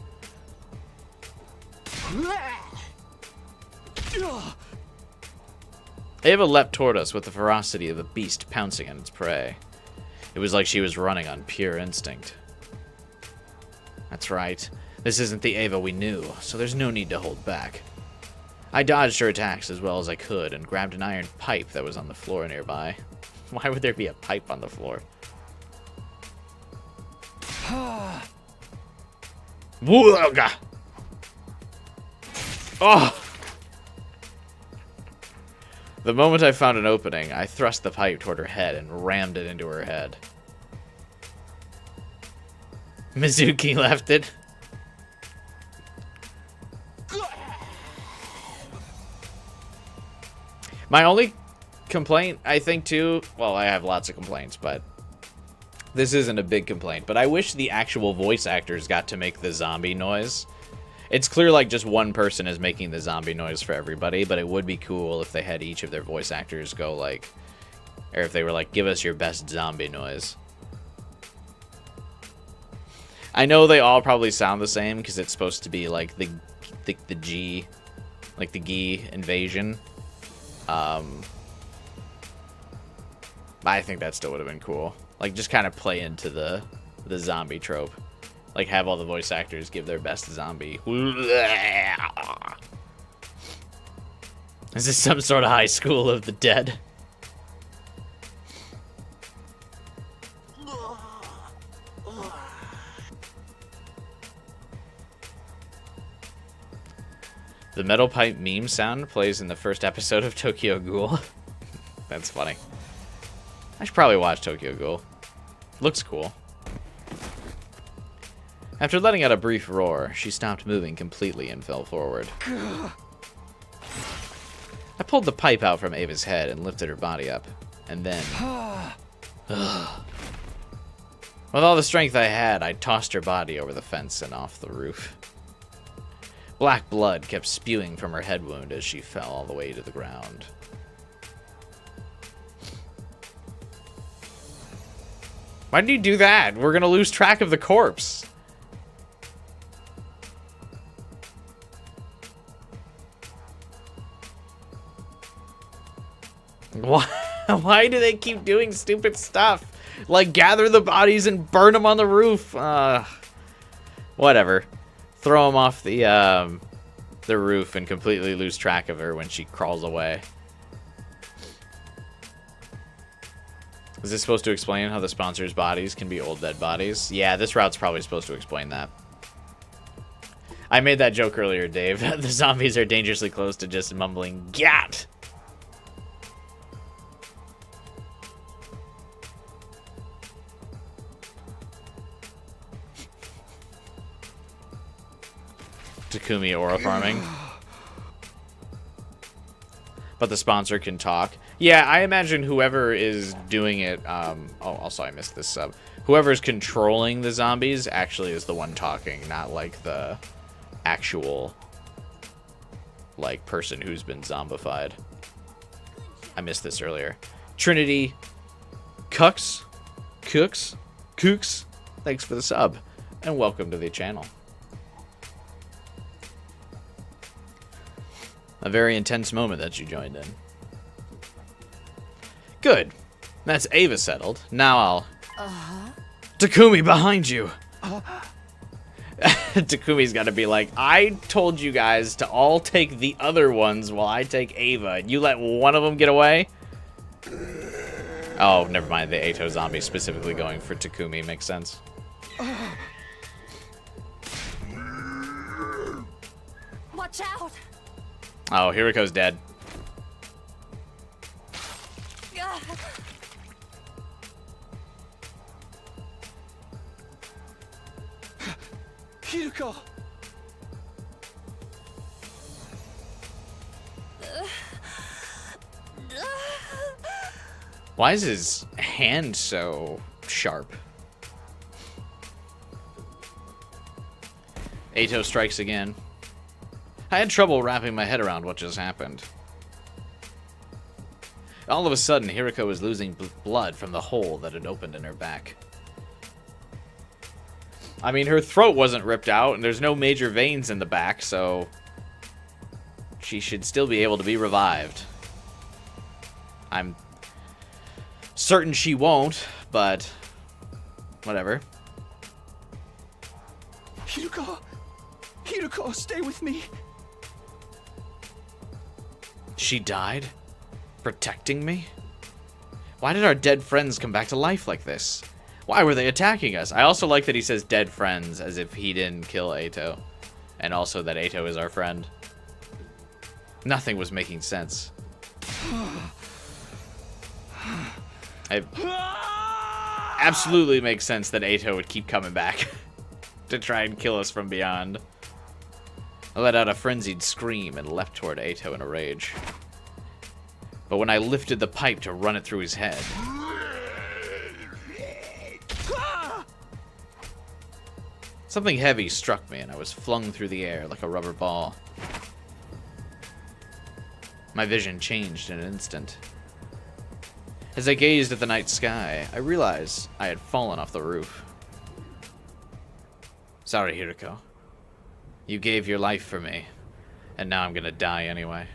Speaker 1: Ava leapt toward us with the ferocity of a beast pouncing on its prey. It was like she was running on pure instinct. That's right. This isn't the Ava we knew, so there's no need to hold back. I dodged her attacks as well as I could and grabbed an iron pipe that was on the floor nearby. Why would there be a pipe on the floor? Wooga! Oh! The moment I found an opening, I thrust the pipe toward her head and rammed it into her head. Mizuki left it. My only complaint, I think, too... Well, I have lots of complaints, but... This isn't a big complaint, but I wish the actual voice actors got to make the zombie noise. It's clear, like, just one person is making the zombie noise for everybody, but it would be cool if they had each of their voice actors go, like... Or if they were like, give us your best zombie noise. I know they all probably sound the same, because it's supposed to be, like, the G... Like, the G invasion. I think that still would have been cool. Like, just kind of play into the zombie trope. Like, have all the voice actors give their best zombie. Is this some sort of high school of the dead? The metal pipe meme sound plays in the first episode of Tokyo Ghoul. That's funny. I should probably watch Tokyo Ghoul. Looks cool. After letting out a brief roar, she stopped moving completely and fell forward. I pulled the pipe out from Ava's head and lifted her body up. And then... With all the strength I had, I tossed her body over the fence and off the roof. Black blood kept spewing from her head wound as she fell all the way to the ground. Why did you do that? We're gonna lose track of the corpse. Why do they keep doing stupid stuff? Like gather the bodies and burn them on the roof. Whatever. Throw them off the roof and completely lose track of her when she crawls away. Is this supposed to explain how the sponsors' bodies can be old dead bodies? Yeah, this route's probably supposed to explain that. I made that joke earlier, Dave. The zombies are dangerously close to just mumbling, "Gat!" Takumi aura farming. But the sponsor can talk. Yeah, I imagine whoever is doing it... oh, also I missed this sub. Whoever's controlling the zombies actually is the one talking, not like the actual like person who's been zombified. I missed this earlier. Trinity Cooks, thanks for the sub, and welcome to the channel. A very intense moment that you joined in. Good. That's Ava settled. Now I'll... Takumi, behind you! Takumi's gotta be like, I told you guys to all take the other ones while I take Ava. You let one of them get away? Oh, never mind. The Ato zombie specifically going for Takumi makes sense.
Speaker 4: Watch out!
Speaker 1: Oh, Hiriko's dead.
Speaker 6: Hiriko!
Speaker 1: Why is his hand so sharp? Ato strikes again. I had trouble wrapping my head around what just happened. All of a sudden, Hiriko was losing blood from the hole that had opened in her back. I mean, her throat wasn't ripped out, and there's no major veins in the back, so she should still be able to be revived. I'm certain she won't, but whatever.
Speaker 6: Hiriko! Hiriko, stay with me!
Speaker 1: She died? Protecting me? Why did our dead friends come back to life like this? Why were they attacking us? I also like that he says dead friends as if he didn't kill Eito. And also that Eito is our friend. Nothing was making sense. It absolutely makes sense that Eito would keep coming back to try and kill us from beyond. I let out a frenzied scream and leapt toward Eito in a rage. But when I lifted the pipe to run it through his head, something heavy struck me and I was flung through the air like a rubber ball. My vision changed in an instant. As I gazed at the night sky, I realized I had fallen off the roof. Sorry, Hiriko. You gave your life for me, and now I'm gonna die anyway.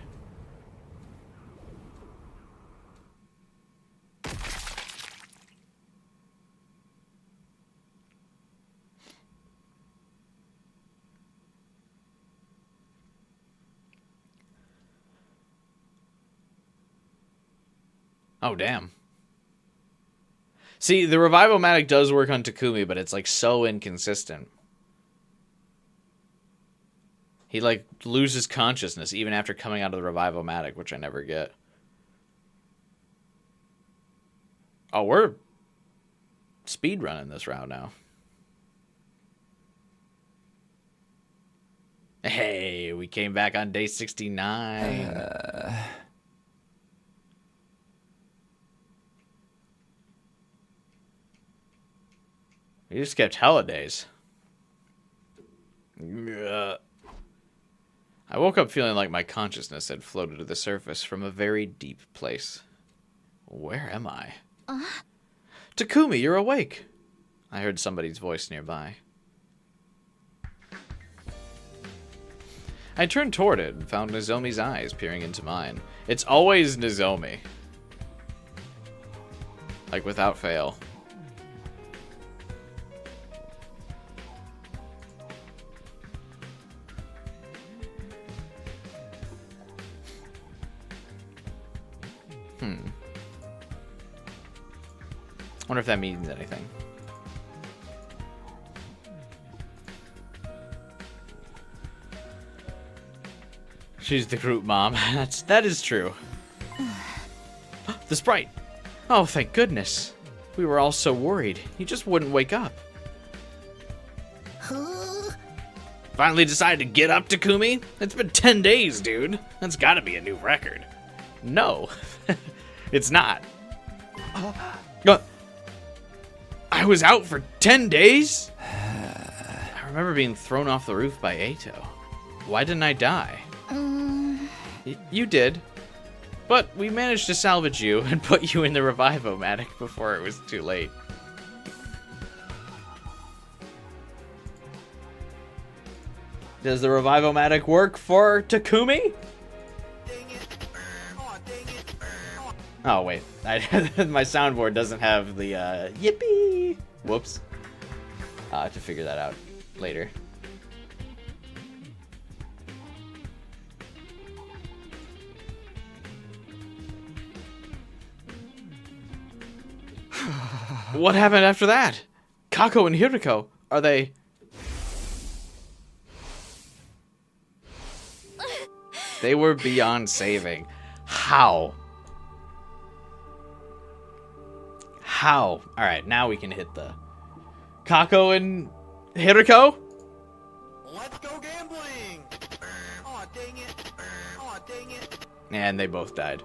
Speaker 1: Oh, damn. See, the Revival-matic does work on Takumi, but it's, like, so inconsistent. He, like, loses consciousness even after coming out of the Revival-matic, which I never get. Oh, we're speedrunning this route now. Hey, we came back on day 69. You just skipped holidays. I woke up feeling like my consciousness had floated to the surface from a very deep place. Where am I? Takumi, you're awake. I heard somebody's voice nearby. I turned toward it and found Nozomi's eyes peering into mine. It's always Nozomi. Like, without fail. Wonder if that means anything. She's the group mom. That is true. The sprite. Oh, thank goodness. We were all so worried. He just wouldn't wake up. Finally decided to get up, Takumi? It's been 10 days, dude. That's gotta be a new record. No, it's not. I was out for 10 days? I remember being thrown off the roof by Eito. Why didn't I die? You did. But we managed to salvage you and put you in the Revivo-matic before it was too late. Does the Revivo-matic work for Takumi? Oh, wait. My soundboard doesn't have the, yippee! Whoops. I'll have to figure that out later. What happened after that? Kako and Hiriko, are they... They were beyond saving. How? How? Alright, now we can hit the... Kako and Hiriko?
Speaker 7: Let's go gambling! Aw, dang it. Aw, dang it.
Speaker 1: And they both died.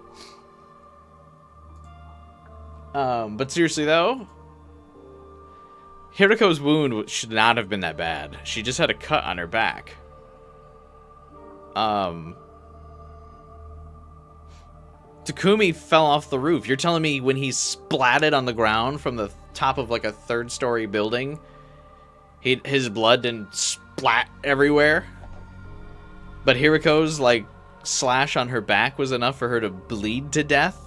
Speaker 1: But seriously though, Hiriko's wound should not have been that bad. She just had a cut on her back. Takumi fell off the roof. You're telling me when he splatted on the ground from the top of like a 3rd-story building, his blood didn't splat everywhere? But Hiriko's like slash on her back was enough for her to bleed to death?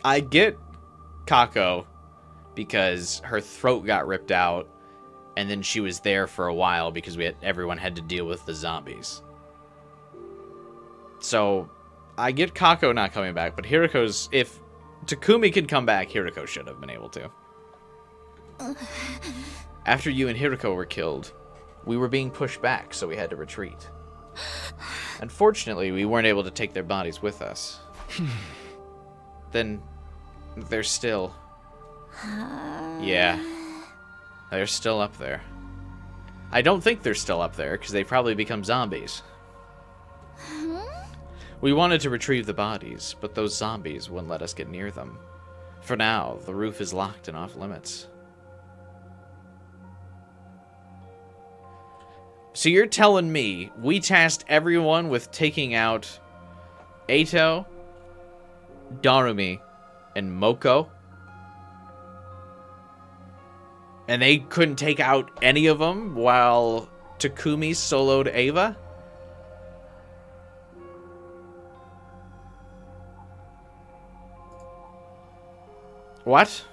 Speaker 1: I get Kako because her throat got ripped out, and then she was there for a while because everyone had to deal with the zombies. So, I get Kako not coming back, but Hiriko's... If Takumi could come back, Hiriko should have been able to. After you and Hiriko were killed, we were being pushed back, so we had to retreat. Unfortunately, we weren't able to take their bodies with us. Then, they're still... Yeah. They're still up there. I don't think they're still up there, because they probably become zombies. We wanted to retrieve the bodies, but those zombies wouldn't let us get near them. For now, the roof is locked and off limits. So you're telling me we tasked everyone with taking out Eito, Darumi, and Moko? And they couldn't take out any of them while Takumi soloed Ava? What?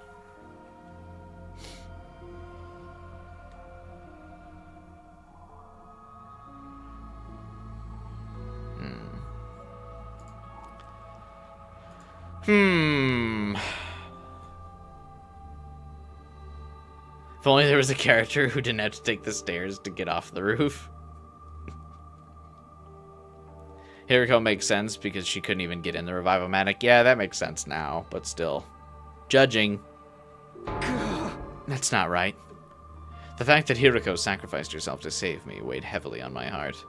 Speaker 1: If only there was a character who didn't have to take the stairs to get off the roof. Hiriko makes sense because she couldn't even get in the revival-matic. Yeah, that makes sense now, but still. Judging. That's not right. The fact that Hiriko sacrificed herself to save me weighed heavily on my heart.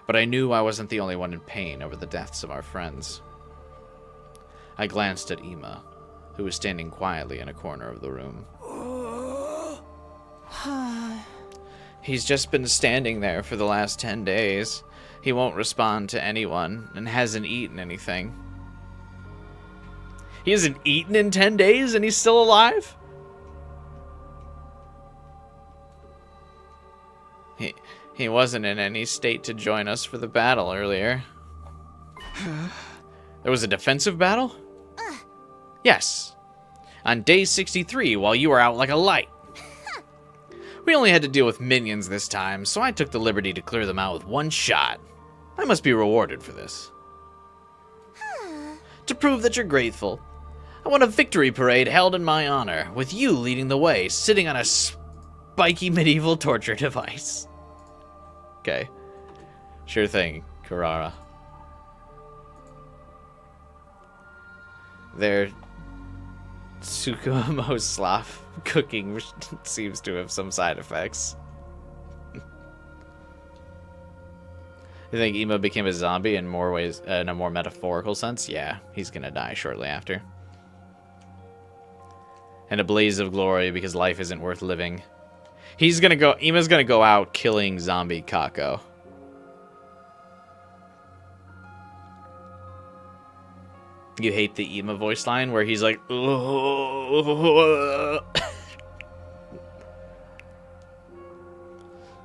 Speaker 1: But I knew I wasn't the only one in pain over the deaths of our friends. I glanced at Ima, who was standing quietly in a corner of the room. He's just been standing there for the last 10 days. He won't respond to anyone and hasn't eaten anything. He hasn't eaten in 10 days and he's still alive? He wasn't in any state to join us for the battle earlier. There was a defensive battle? Yes. On day 63 while you were out like a light. We only had to deal with minions this time, so I took the liberty to clear them out with one shot. I must be rewarded for this. To prove that you're grateful, I want a victory parade held in my honor, with you leading the way, sitting on a spiky medieval torture device. Okay. Sure thing, Kurara. Their Tsukumo sloth cooking seems to have some side effects. You think Ima became a zombie in more ways, in a more metaphorical sense? Yeah, he's gonna die shortly after. In a blaze of glory because life isn't worth living. Ima's gonna go out killing zombie Kako. You hate the Ima voice line where he's like,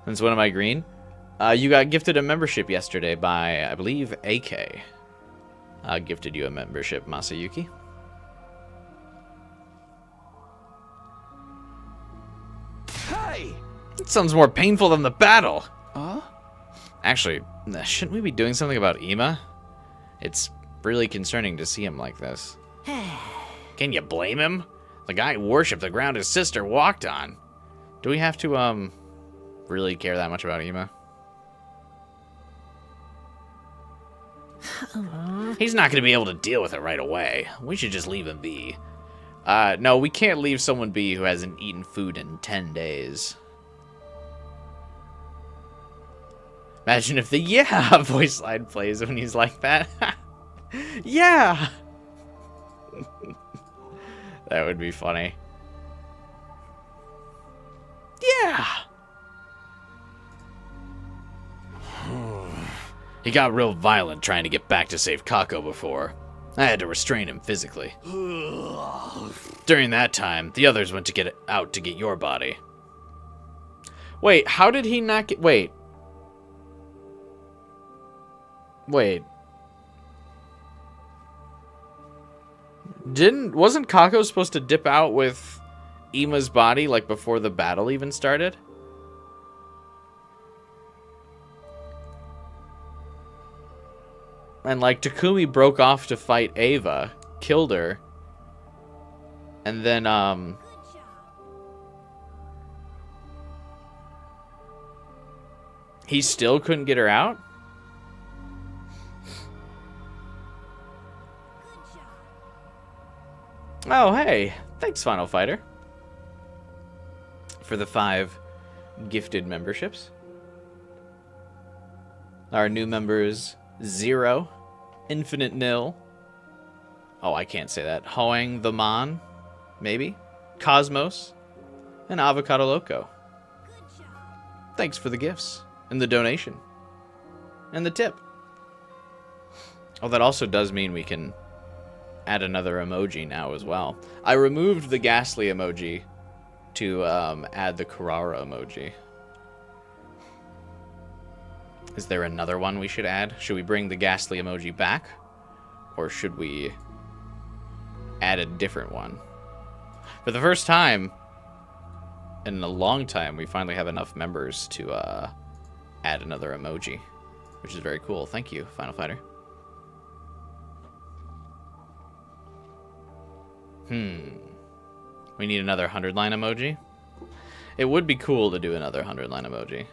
Speaker 1: Since when am I green? You got gifted a membership yesterday by, I believe, AK. Gifted you a membership, Masayuki.
Speaker 6: Hey!
Speaker 1: It sounds more painful than the battle. Actually, shouldn't we be doing something about Ima? It's really concerning to see him like this. Can you blame him? The guy worshipped the ground his sister walked on. Do we have to, really care that much about Ima? He's not going to be able to deal with it right away. We should just leave him be. No, we can't leave someone be who hasn't eaten food in 10 days. Imagine if the yeah voice line plays when he's like that. Yeah! That would be funny. Yeah! He got real violent trying to get back to save Kako before. I had to restrain him physically. During that time, the others went to get out to get your body. Wait, how did he not get... Wait. Wasn't Kako supposed to dip out with Ima's body, like, before the battle even started? And, like, Takumi broke off to fight Ava, killed her, and then, he still couldn't get her out? Oh, hey. Thanks, Final Fighter, for the 5 gifted memberships. Our new members... 0, Infinite Nil. Oh, I can't say that. Hoang the Mon, maybe. Cosmos, and Avocado Loco. Thanks for the gifts, and the donation, and the tip. Oh, that also does mean we can add another emoji now as well. I removed the ghastly emoji to add the Kurara emoji. Is there another one we should add? Should we bring the ghastly emoji back? Or should we add a different one? For the first time in a long time, we finally have enough members to add another emoji, which is very cool. Thank you, Final Fighter. We need another 100-line emoji? It would be cool to do another 100-line emoji.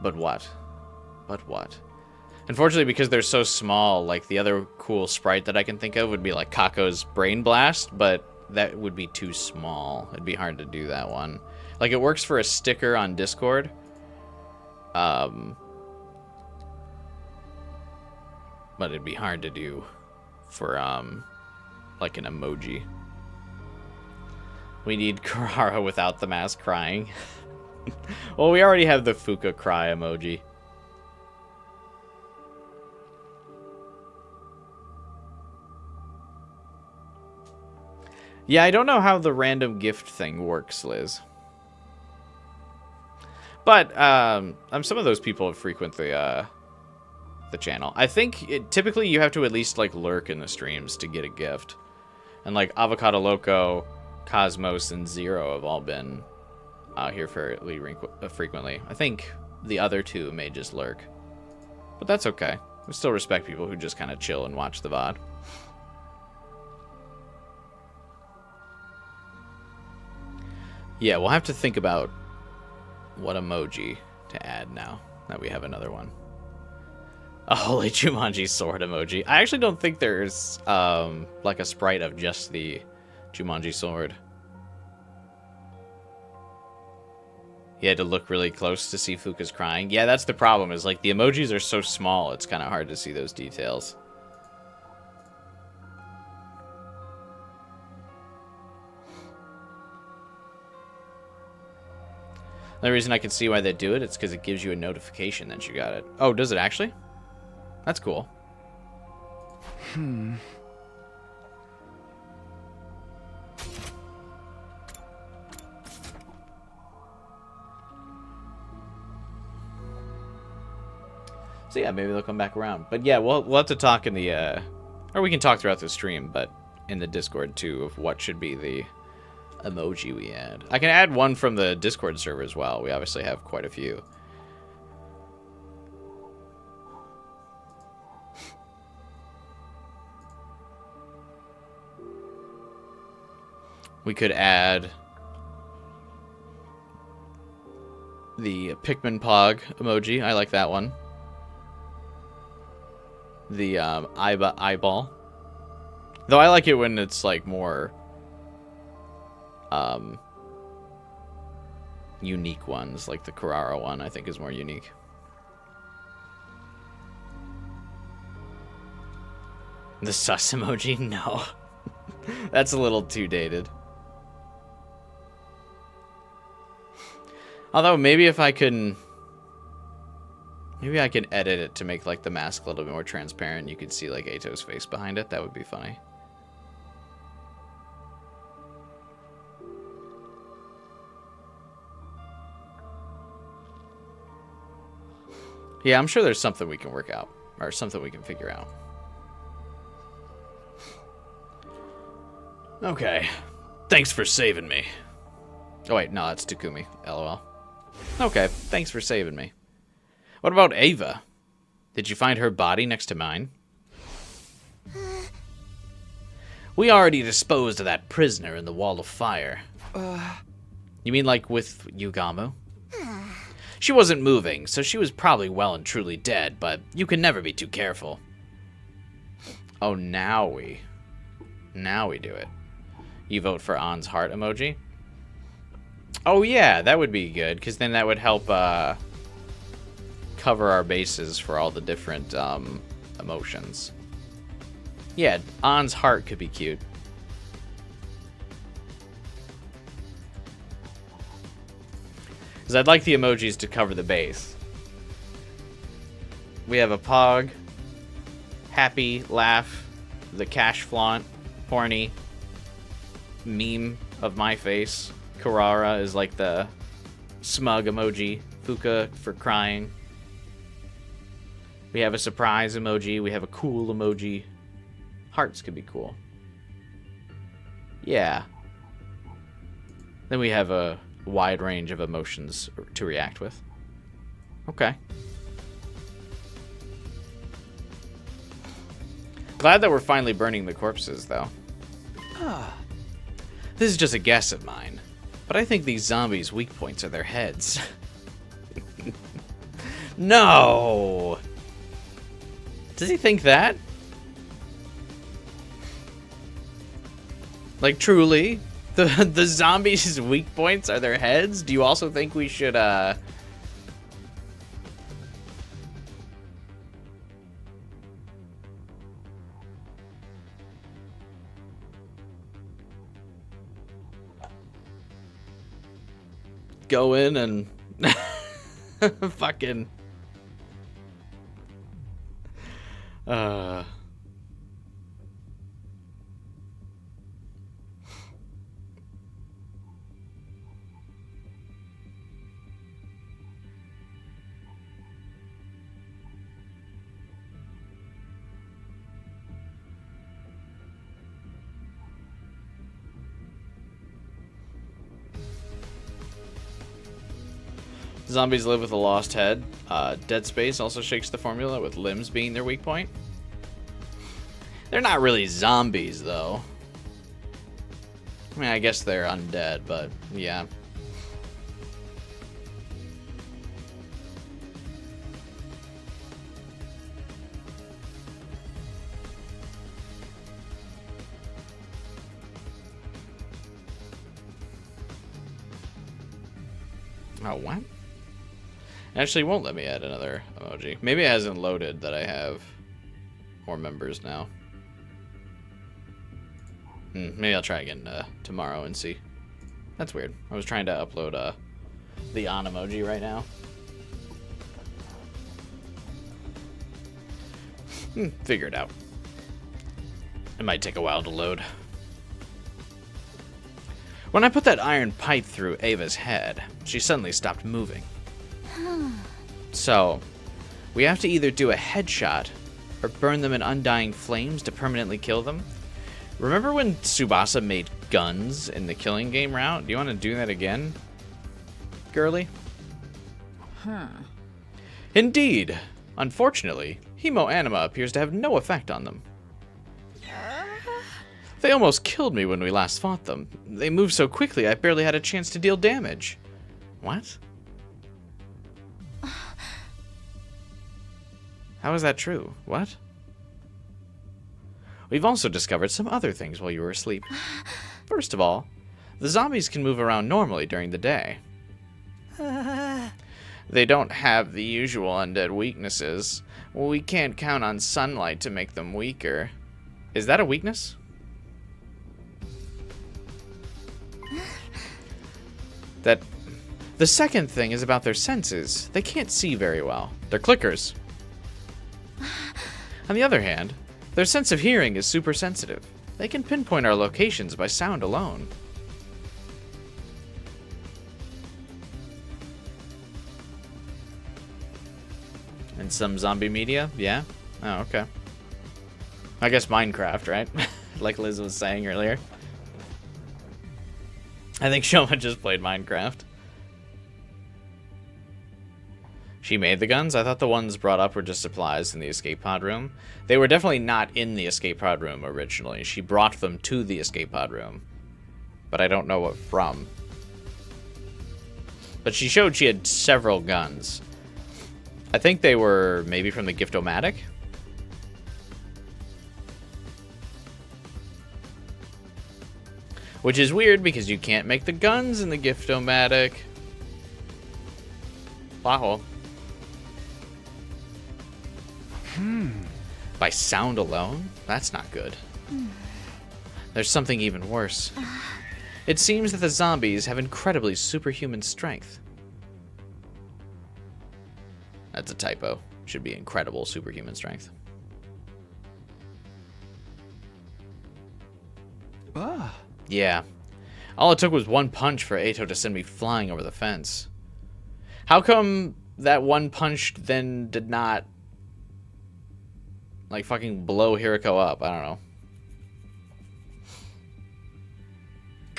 Speaker 1: But what? But what? Unfortunately, because they're so small, like, the other cool sprite that I can think of would be, like, Kako's Brain Blast, but that would be too small. It'd be hard to do that one. Like, it works for a sticker on Discord. But it'd be hard to do for, like, an emoji. We need Kurara without the mask crying. Well, we already have the Fuka cry emoji. Yeah, I don't know how the random gift thing works, Liz. But some of those people frequent the channel. I think typically you have to at least like lurk in the streams to get a gift. And like Avocado Loco, Cosmos, and Zero have all been out here fairly frequently. I think the other 2 may just lurk. But that's okay. We still respect people who just kind of chill and watch the VOD. Yeah, we'll have to think about what emoji to add now that we have another one. A holy Jumanji sword emoji. I actually don't think there's like a sprite of just the Jumanji sword. You had to look really close to see Fuka's crying. Yeah, that's the problem, is like the emojis are so small, it's kind of hard to see those details. The reason I can see why they do it, it's because it gives you a notification that you got it. Oh, does it actually? That's cool. So yeah, maybe they'll come back around. But yeah, we'll have to talk in the, or we can talk throughout the stream, but in the Discord too, of what should be the emoji we add. I can add one from the Discord server as well. We obviously have quite a few. We could add the Pikmin Pog emoji. I like that one. The eyeball. Though I like it when it's like more unique ones, like the Kurara one I think is more unique. The sus emoji? No. That's a little too dated. Although maybe if I can Maybe I can edit it to make like the mask a little bit more transparent. You could see like Ato's face behind it. That would be funny. Yeah, I'm sure there's something we can work out. Or something we can figure out. Okay. Thanks for saving me. Oh wait, no, that's Takumi. LOL. Okay, thanks for saving me. What about Ava? Did you find her body next to mine? We already disposed of that prisoner in the Wall of Fire. You mean like with Yugamu? She wasn't moving, so she was probably well and truly dead, but you can never be too careful. Oh, now we do it. You vote for An's heart emoji? Oh yeah, that would be good, because then that would help cover our bases for all the different emotions. Yeah, An's heart could be cute. Because I'd like the emojis to cover the base. We have a pog, happy, laugh, the cash flaunt, horny, meme of my face. Karara is like the smug emoji. Fuka for crying. We have a surprise emoji. We have a cool emoji. Hearts could be cool. Yeah. Then we have a wide range of emotions to react with. Okay. Glad that we're finally burning the corpses, though. This is just a guess of mine, but I think these zombies' weak points are their heads. No! Does he think that? Like, truly? The zombies' weak points are their heads? Do you also think we should, go in and fucking Zombies live with a lost head. Dead Space also shakes the formula, with limbs being their weak point. They're not really zombies, though. I mean, I guess they're undead, but yeah. Oh, what? Actually, won't let me add another emoji. Maybe it hasn't loaded that I have more members now. Maybe I'll try again tomorrow and see. That's weird. I was trying to upload the on emoji right now. Figure it out. It might take a while to load. When I put that iron pipe through Ava's head, she suddenly stopped moving. So, we have to either do a headshot or burn them in undying flames to permanently kill them. Remember when Tsubasa made guns in the killing game route? Do you want to do that again, girly? Indeed. Unfortunately, Hemo Anima appears to have no effect on them. They almost killed me when we last fought them. They moved so quickly I barely had a chance to deal damage. What? How is that true? What? We've also discovered some other things while you were asleep. First of all, the zombies can move around normally during the day. They don't have the usual undead weaknesses. We can't count on sunlight to make them weaker. Is that a weakness? The second thing is about their senses. They can't see very well. They're clickers. On the other hand, their sense of hearing is super sensitive. They can pinpoint our locations by sound alone. And some zombie media? Yeah? Oh, okay. I guess Minecraft, right? Like Liz was saying earlier. I think Shoma just played Minecraft. She made the guns? I thought the ones brought up were just supplies in the escape pod room. They were definitely not in the escape pod room originally. She brought them to the escape pod room. But I don't know what from. But she showed she had several guns. I think they were maybe from the Gift-O-Matic? Which is weird because you can't make the guns in the Gift-O-Matic. Wow. By sound alone? That's not good. There's something even worse. It seems that the zombies have incredibly superhuman strength. That's a typo. Should be incredible superhuman strength. Yeah. All it took was one punch for Eito to send me flying over the fence. How come that one punch then did not, like, fucking blow Hiriko up? I don't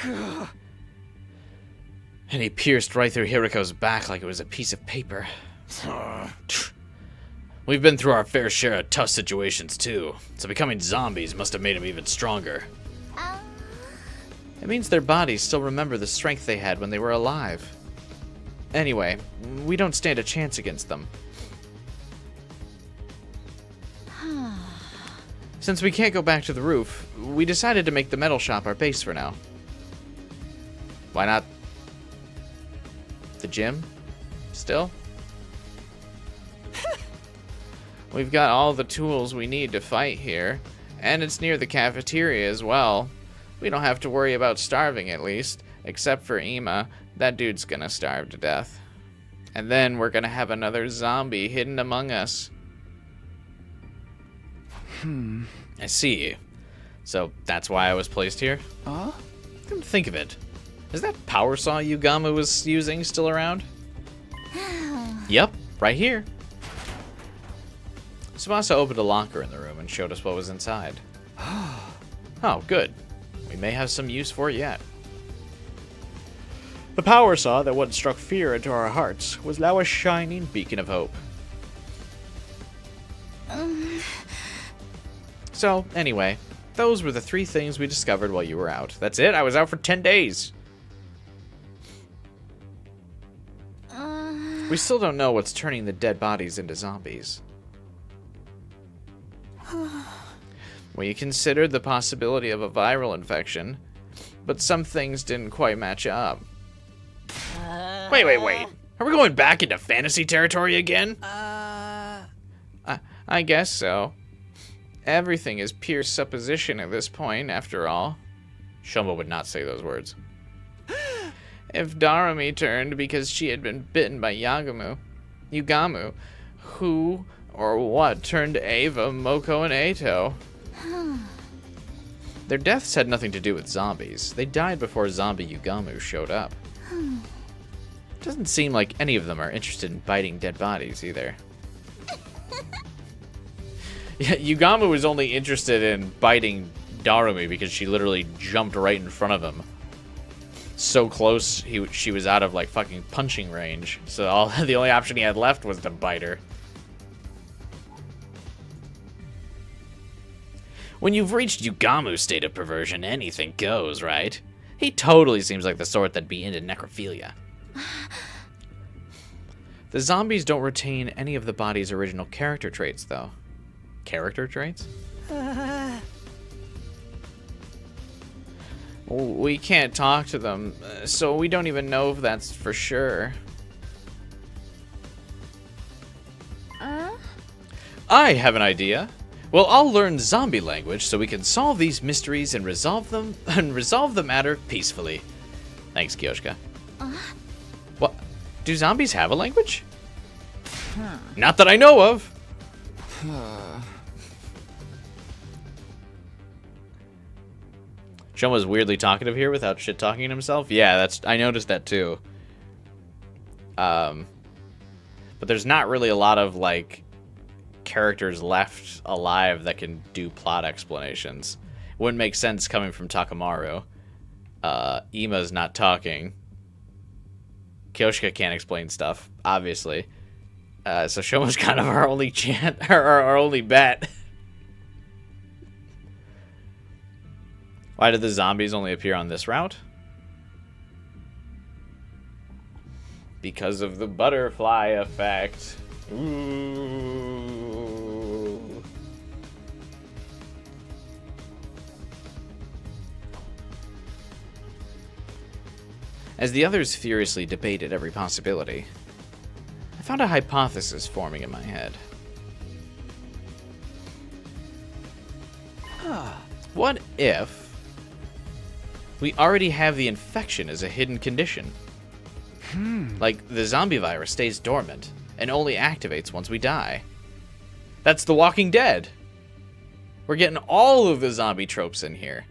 Speaker 1: know. And he pierced right through Hiriko's back like it was a piece of paper. We've been through our fair share of tough situations, too. So becoming zombies must have made them even stronger. It means their bodies still remember the strength they had when they were alive. Anyway, we don't stand a chance against them. Since we can't go back to the roof, we decided to make the metal shop our base for now. Why not the gym? Still? We've got all the tools we need to fight here, and it's near the cafeteria as well. We don't have to worry about starving, at least, except for Ima. That dude's gonna starve to death. And then we're gonna have another zombie hidden among us. I see. So that's why I was placed here? Come to think of it. Is that power saw Yugamu was using still around? Yep, right here. Tsubasa opened a locker in the room and showed us what was inside. Oh, good. We may have some use for it yet. The power saw that once struck fear into our hearts was now a shining beacon of hope. So, anyway, those were the 3 things we discovered while you were out. That's it? I was out for 10 days. We still don't know what's turning the dead bodies into zombies. We considered the possibility of a viral infection, but some things didn't quite match up. Wait. Are we going back into fantasy territory again? I guess so. Everything is pure supposition at this point, after all. Shoma would not say those words. If Darumi turned because she had been bitten by Yugamu, who or what turned Ava, Moko, and Eito? Their deaths had nothing to do with zombies. They died before zombie Yugamu showed up. Doesn't seem like any of them are interested in biting dead bodies either. Yeah, Yugamu was only interested in biting Darumi because she literally jumped right in front of him. So close, she was out of, like, fucking punching range. So the only option he had left was to bite her. When you've reached Yugamu's state of perversion, anything goes, right? He totally seems like the sort that'd be into necrophilia. The zombies don't retain any of the body's original character traits, though. Character traits? We can't talk to them, so we don't even know if that's for sure. I have an idea. Well, I'll learn zombie language so we can solve these mysteries and resolve the matter peacefully. Thanks, Kyoshka. What? Do zombies have a language? Not that I know of. Shoma's weirdly talkative here without shit talking himself. Yeah, I noticed that too. But there's not really a lot of like characters left alive that can do plot explanations. Wouldn't make sense coming from Takamaru. Ima's not talking. Kyoshika can't explain stuff, obviously. So Shoma's kind of our only our only bet. Why did the zombies only appear on this route? Because of the butterfly effect. Ooh. As the others furiously debated every possibility, I found a hypothesis forming in my head. What if we already have the infection as a hidden condition? Like, the zombie virus stays dormant and only activates once we die. That's The Walking Dead. We're getting all of the zombie tropes in here.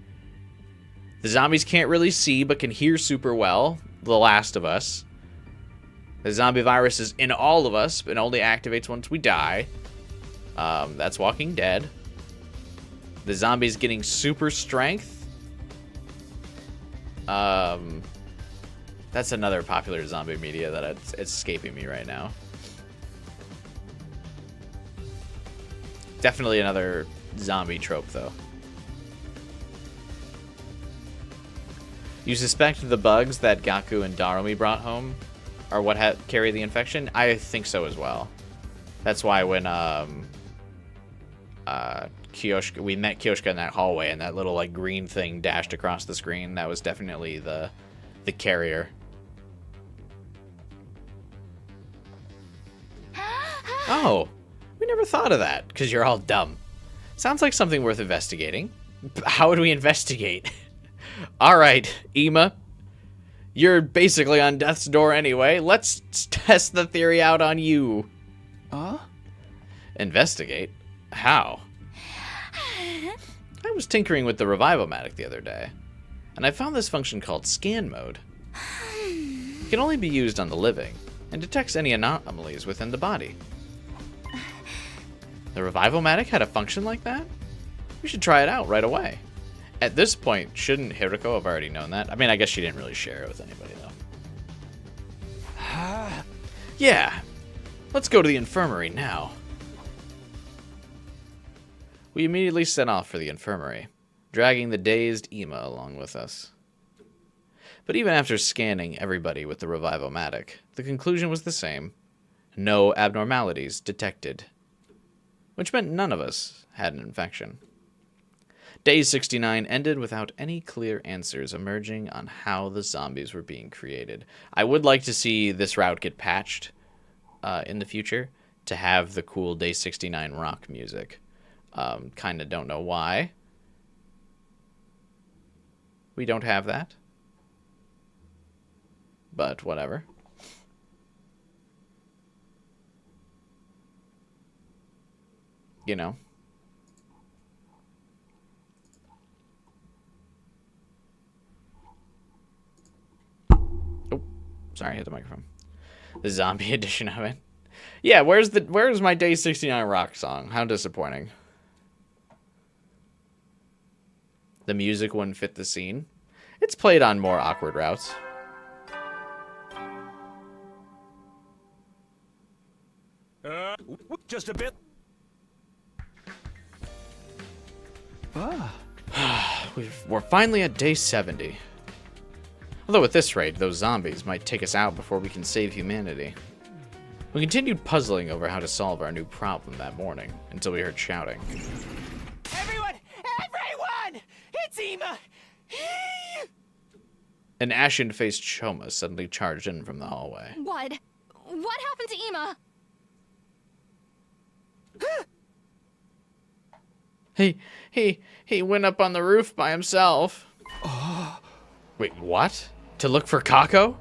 Speaker 1: The zombies can't really see but can hear super well. The Last of Us. The zombie virus is in all of us but only activates once we die. That's Walking Dead. The zombies getting super strength. That's another popular zombie media that it's escaping me right now. Definitely another zombie trope, though. You suspect the bugs that Gaku and Darumi brought home are what carry the infection? I think so as well. That's why when Kyoshika, we met Kyoshika in that hallway and that little like green thing dashed across the screen, that was definitely the carrier. Oh, we never thought of that because you're all dumb. Sounds like something worth investigating. How would we investigate? All right, Ima, you're basically on death's door anyway. Let's test the theory out on you. Investigate? How? I was tinkering with the Revivomatic the other day, and I found this function called scan mode. It can only be used on the living, and detects any anomalies within the body. The Revivomatic had a function like that? We should try it out right away. At this point, shouldn't Hiriko have already known that? I mean, I guess she didn't really share it with anybody, though. Yeah, let's go to the infirmary now. We immediately set off for the infirmary, dragging the dazed Ima along with us. But even after scanning everybody with the Revivomatic, the conclusion was the same. No abnormalities detected. Which meant none of us had an infection. Day 69 ended without any clear answers emerging on how the zombies were being created. I would like to see this route get patched in the future to have the cool Day 69 rock music. Kind of don't know why we don't have that. But whatever. You know. Oh, sorry, I hit the microphone. The zombie edition of it. Yeah, where's my Day 69 rock song? How disappointing. The music wouldn't fit the scene. It's played on more awkward routes.
Speaker 6: Just a bit.
Speaker 1: We're finally at day 70. Although at this rate, those zombies might take us out before we can save humanity. We continued puzzling over how to solve our new problem that morning, until we heard shouting.
Speaker 6: Everyone! Everyone! It's Ima!
Speaker 1: An ashen-faced Shoma suddenly charged in from the hallway.
Speaker 4: What? What happened to Ima?
Speaker 1: He went up on the roof by himself. Wait, what? To look for Kako?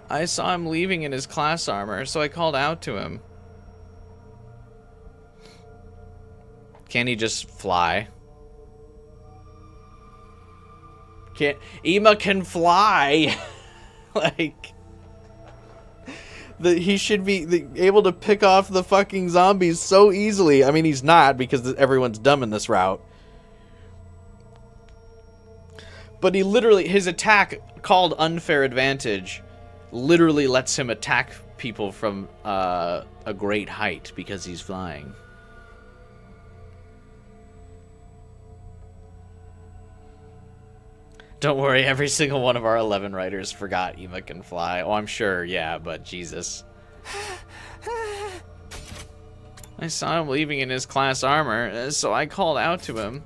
Speaker 1: I saw him leaving in his class armor, so I called out to him. Can he just fly? Can't... Ima can fly! Like... he should be able to pick off the fucking zombies so easily. I mean, he's not, because everyone's dumb in this route. But he literally... His attack, called Unfair Advantage, literally lets him attack people from a great height because he's flying. Don't worry, every single one of our 11 writers forgot Ima can fly. Oh, I'm sure, yeah, but Jesus. I saw him leaving in his class armor, so I called out to him.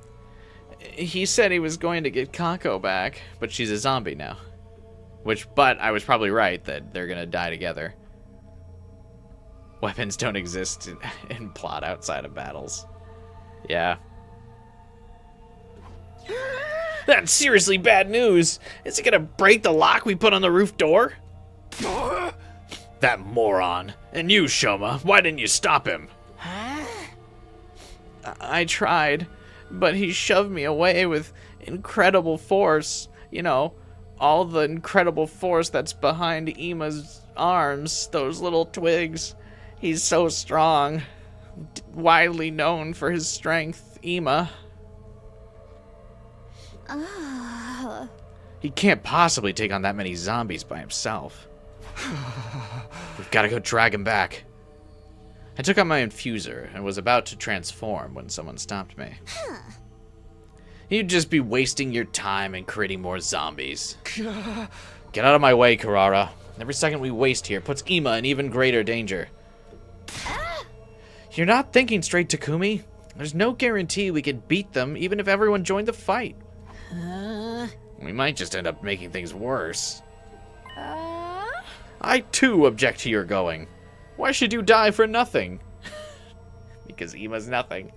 Speaker 1: He said he was going to get Kako back, but she's a zombie now. But I was probably right that they're gonna die together. Weapons don't exist in plot outside of battles. Yeah. That's seriously bad news. Is it gonna break the lock we put on the roof door? That moron. And you, Shoma, why didn't you stop him? I tried, but he shoved me away with incredible force. You know, all the incredible force that's behind Ima's arms, those little twigs. He's so strong. Widely known for his strength, Ima. He can't possibly take on that many zombies by himself. We've got to go drag him back. I took out my infuser and was about to transform when someone stopped me. You'd just be wasting your time and creating more zombies. Get out of my way, Karara. Every second we waste here puts Ima in even greater danger. You're not thinking straight, Takumi. There's no guarantee we could beat them even if everyone joined the fight. We might just end up making things worse. I too object to your going. Why should you die for nothing? Because Ima's nothing.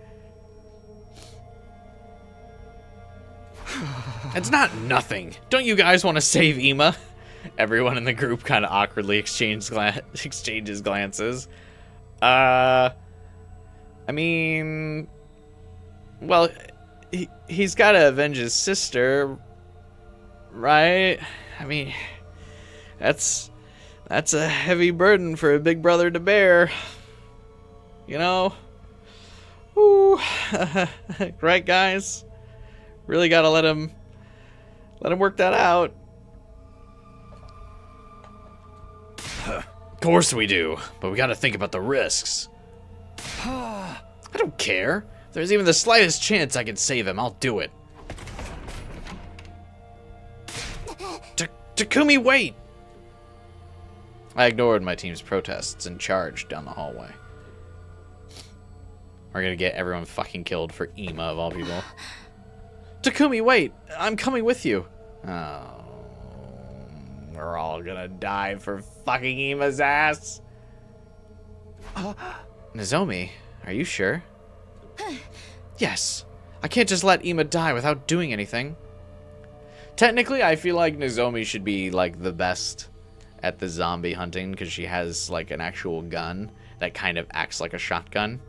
Speaker 1: It's not nothing. Don't you guys want to save Ima? Everyone in the group kind of awkwardly exchanges glances. I mean... Well, he's got to avenge his sister, right? I mean, that's a heavy burden for a big brother to bear. You know? Ooh. Right, guys? Really gotta let him work that out. Of course we do, but we gotta think about the risks. I don't care. If there's even the slightest chance I can save him, I'll do it. Takumi, wait! I ignored my team's protests and charged down the hallway. We're gonna get everyone fucking killed for Ima, of all people. Takumi, wait! I'm coming with you. Oh, we're all gonna die for fucking Ima's ass. Nozomi, are you sure? Yes. I can't just let Ima die without doing anything. Technically, I feel like Nozomi should be, like, the best at the zombie hunting because she has, like, an actual gun that kind of acts like a shotgun.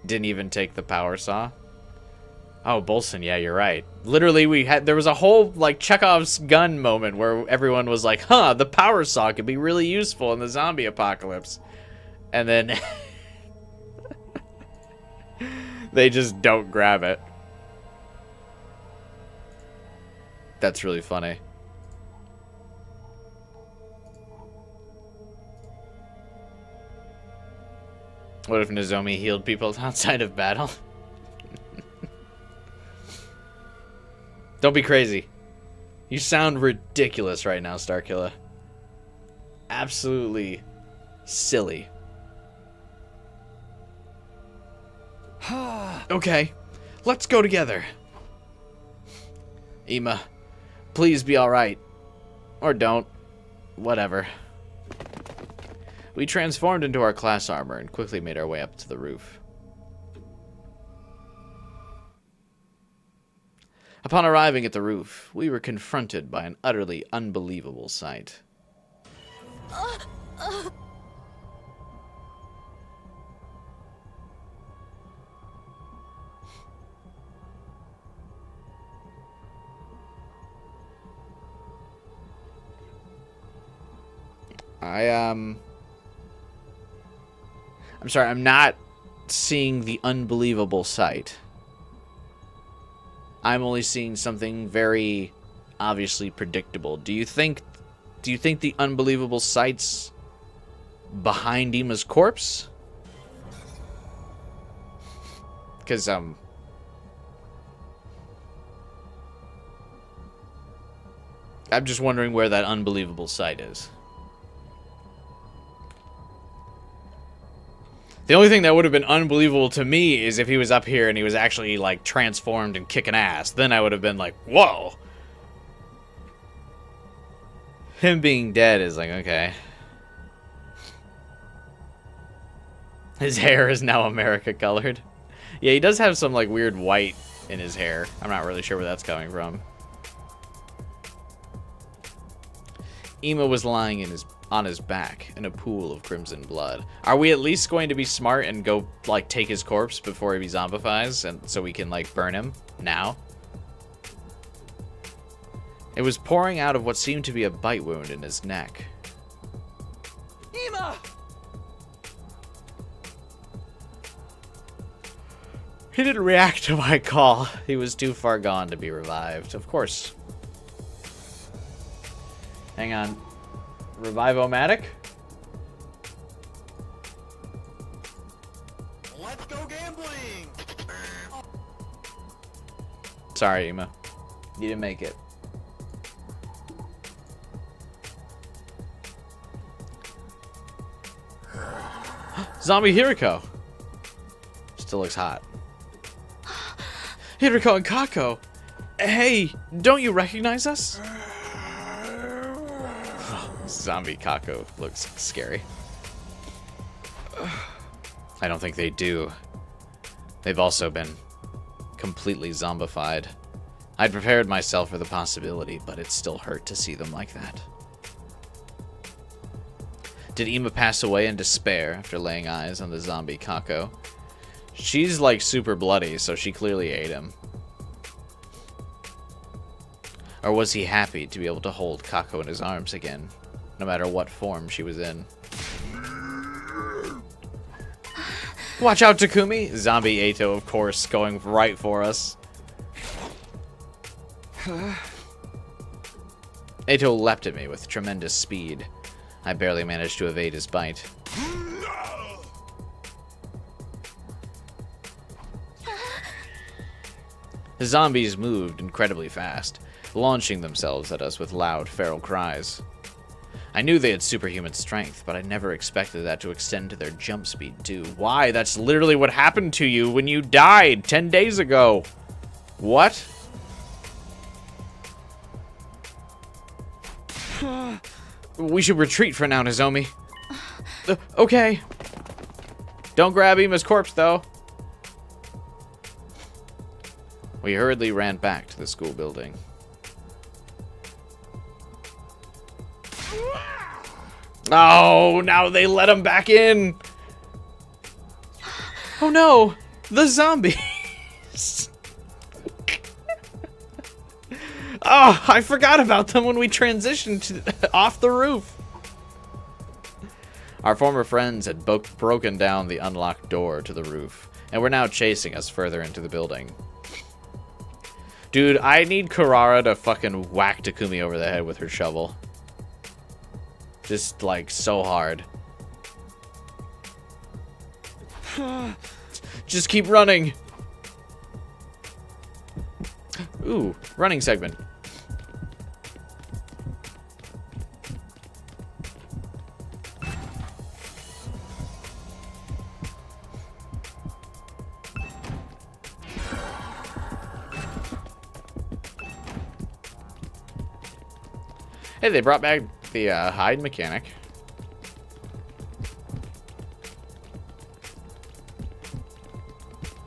Speaker 1: Didn't even take the power saw. Oh, Bolson, yeah, you're right. Literally, there was a whole, like, Chekhov's gun moment where everyone was like, huh, the power saw could be really useful in the zombie apocalypse. And then they just don't grab it. That's really funny. What if Nozomi healed people outside of battle? Don't be crazy. You sound ridiculous right now, Starkilla. Absolutely silly. Okay, let's go together. Ima, please be alright. Or don't. Whatever. We transformed into our class armor and quickly made our way up to the roof. Upon arriving at the roof, we were confronted by an utterly unbelievable sight. I'm sorry, I'm not seeing the unbelievable sight. I'm only seeing something very obviously predictable. Do you think the unbelievable sight's behind Ima's corpse? Because I'm just wondering where that unbelievable sight is. The only thing that would have been unbelievable to me is if he was up here and he was actually, like, transformed and kicking ass. Then I would have been like, whoa! Him being dead is like, okay. His hair is now America colored. Yeah, he does have some, like, weird white in his hair. I'm not really sure where that's coming from. Ima was lying on his back in a pool of crimson blood. Are we at least going to be smart and go, like, take his corpse before he zombifies, and so we can, like, burn him now? It was pouring out of what seemed to be a bite wound in his neck.
Speaker 6: Ima!
Speaker 1: He didn't react to my call. He was too far gone to be revived. Of course. Hang on. Revive-o-matic?
Speaker 7: Let's go gambling!
Speaker 1: Sorry, Ima. You didn't make it. Zombie Hiriko. Still looks hot. Hiriko and Kako. Hey, don't you recognize us? Zombie Kako looks scary. I don't think they do. They've also been completely zombified. I'd prepared myself for the possibility, but it still hurt to see them like that. Did Ima pass away in despair after laying eyes on the zombie Kako? She's like super bloody, so she clearly ate him. Or was he happy to be able to hold Kako in his arms again, no matter what form she was in? Watch out, Takumi! Zombie Eito, of course, going right for us. Eito leapt at me with tremendous speed. I barely managed to evade his bite. The zombies moved incredibly fast, launching themselves at us with loud, feral cries. I knew they had superhuman strength, but I never expected that to extend to their jump speed, too. Why? That's literally what happened to you when you died 10 days ago. What? We should retreat for now, Nozomi. Okay. Don't grab Ima's corpse, though. We hurriedly ran back to the school building. Oh, now they let him back in. Oh no, the zombies. Oh, I forgot about them when we transitioned off the roof. Our former friends had broken down the unlocked door to the roof, and were now chasing us further into the building. Dude, I need Karara to fucking whack Takumi over the head with her shovel. Just, like, so hard. Just keep running. Ooh, running segment. Hey, they brought back the hide mechanic.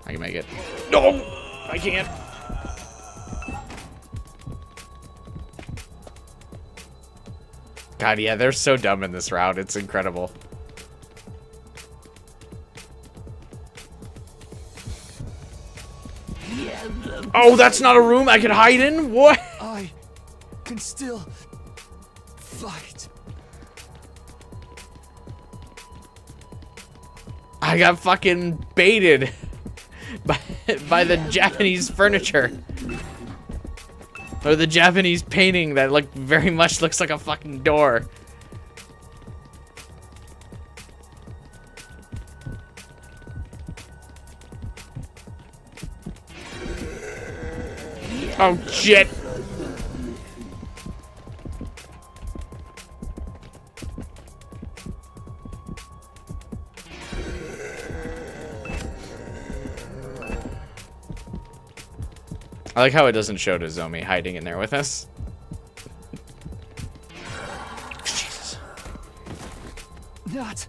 Speaker 1: I can make it. No! I can't. God, yeah, they're so dumb in this route. It's incredible. Oh, that's not a room I can hide in? What?
Speaker 6: I can still fight.
Speaker 1: I got fucking baited by the Japanese furniture. Or the Japanese painting that very much looks like a fucking door. Oh shit. I like how it doesn't show Nozomi hiding in there with us. Jesus.
Speaker 6: Not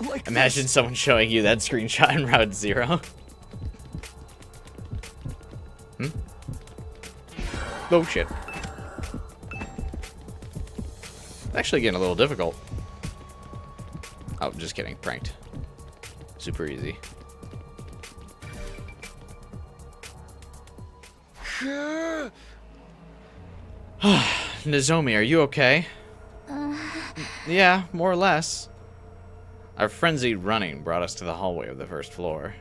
Speaker 6: like
Speaker 1: Imagine someone showing you that screenshot in Route 0. Oh shit. It's actually getting a little difficult. Oh, just kidding. Pranked. Super easy. Nozomi, are you okay? Yeah, more or less. Our frenzied running brought us to the hallway of the first floor,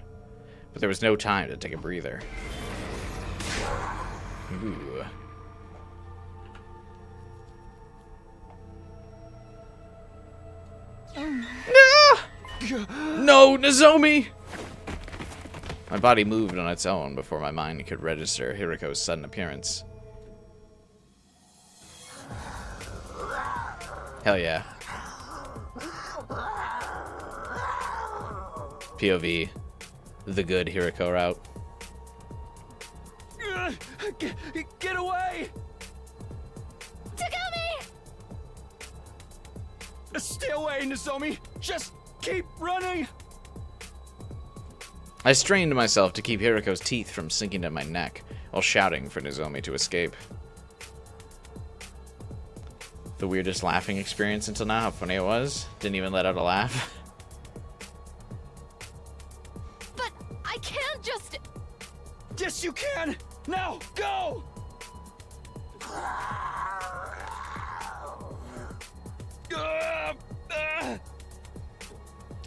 Speaker 1: but there was no time to take a breather. Ooh. No, Nozomi! My body moved on its own before my mind could register Hiriko's sudden appearance. Hell yeah. POV, the good Hiriko route.
Speaker 6: Get away!
Speaker 4: Takumi!
Speaker 6: Stay away, Nozomi! Just keep running!
Speaker 1: I strained myself to keep Hiriko's teeth from sinking to my neck, while shouting for Nozomi to escape. The weirdest laughing experience until now, how funny it was. Didn't even let out a laugh.
Speaker 4: But I can't just...
Speaker 6: Yes, you can! Now, go!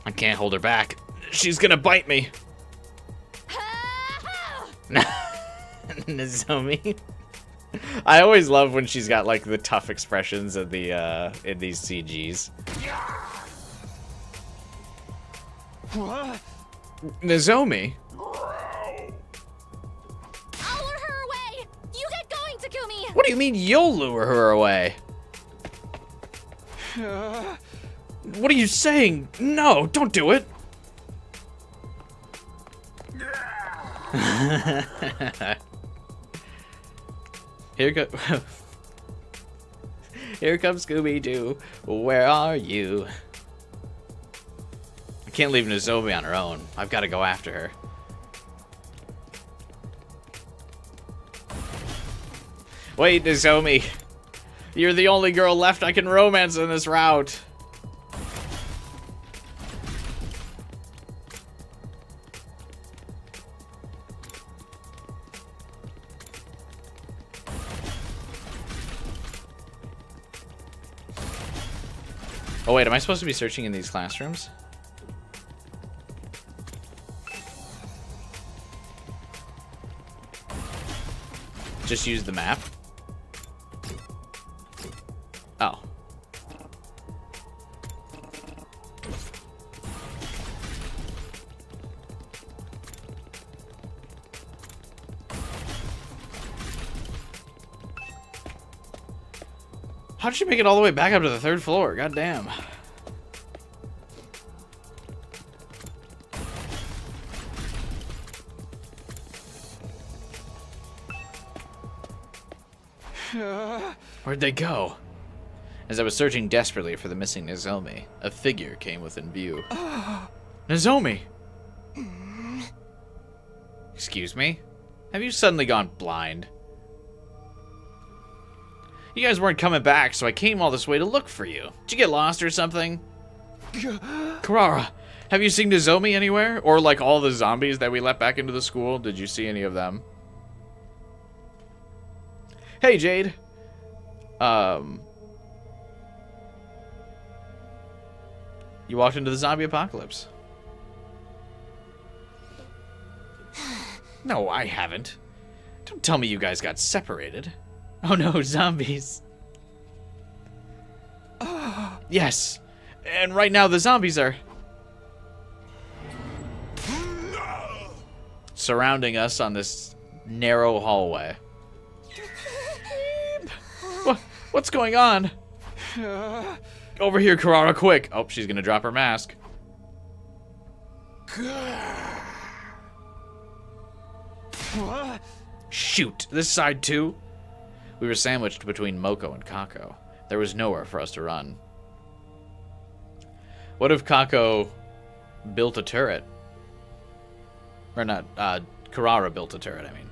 Speaker 1: I can't hold her back. She's gonna bite me. Nozomi. I always love when she's got like the tough expressions in the in these CGs.
Speaker 6: What?
Speaker 1: Nozomi.
Speaker 4: I'll lure her away! You get going, Takumi!
Speaker 1: What do you mean you'll lure her away? What are you saying? No, don't do it. Here comes Scooby-Doo. Where are you? I can't leave Nozomi on her own. I've got to go after her. Wait, Nozomi. You're the only girl left I can romance in this route. Oh wait, am I supposed to be searching in these classrooms? Just use the map. Oh. How did you make it all the way back up to the third floor? God damn. Where'd they go? As I was searching desperately for the missing Nozomi, a figure came within view. Nozomi! Excuse me? Have you suddenly gone blind? You guys weren't coming back, so I came all this way to look for you. Did you get lost or something? Kurara, have you seen Nozomi anywhere? Or like all the zombies that we let back into the school? Did you see any of them? Hey, Jade. You walked into the zombie apocalypse. No, I haven't. Don't tell me you guys got separated. Oh no, zombies. Yes. And right now the zombies are surrounding us on this narrow hallway. What's going on? Over here, Kurara, quick. Oh, she's gonna drop her mask. Shoot, this side too? We were sandwiched between Moko and Kako. There was nowhere for us to run. What if Kako built a turret? Or not, Kurara built a turret, I mean.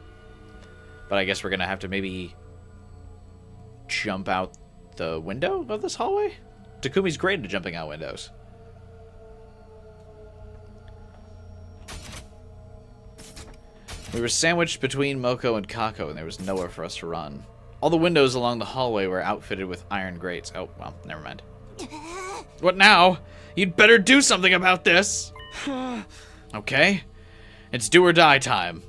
Speaker 1: But I guess we're gonna have to maybe jump out the window of this hallway? Takumi's great at jumping out windows. We were sandwiched between Moko and Kako, and there was nowhere for us to run. All the windows along the hallway were outfitted with iron grates. Oh, well, never mind. What now? You'd better do something about this! Okay. It's do or die time.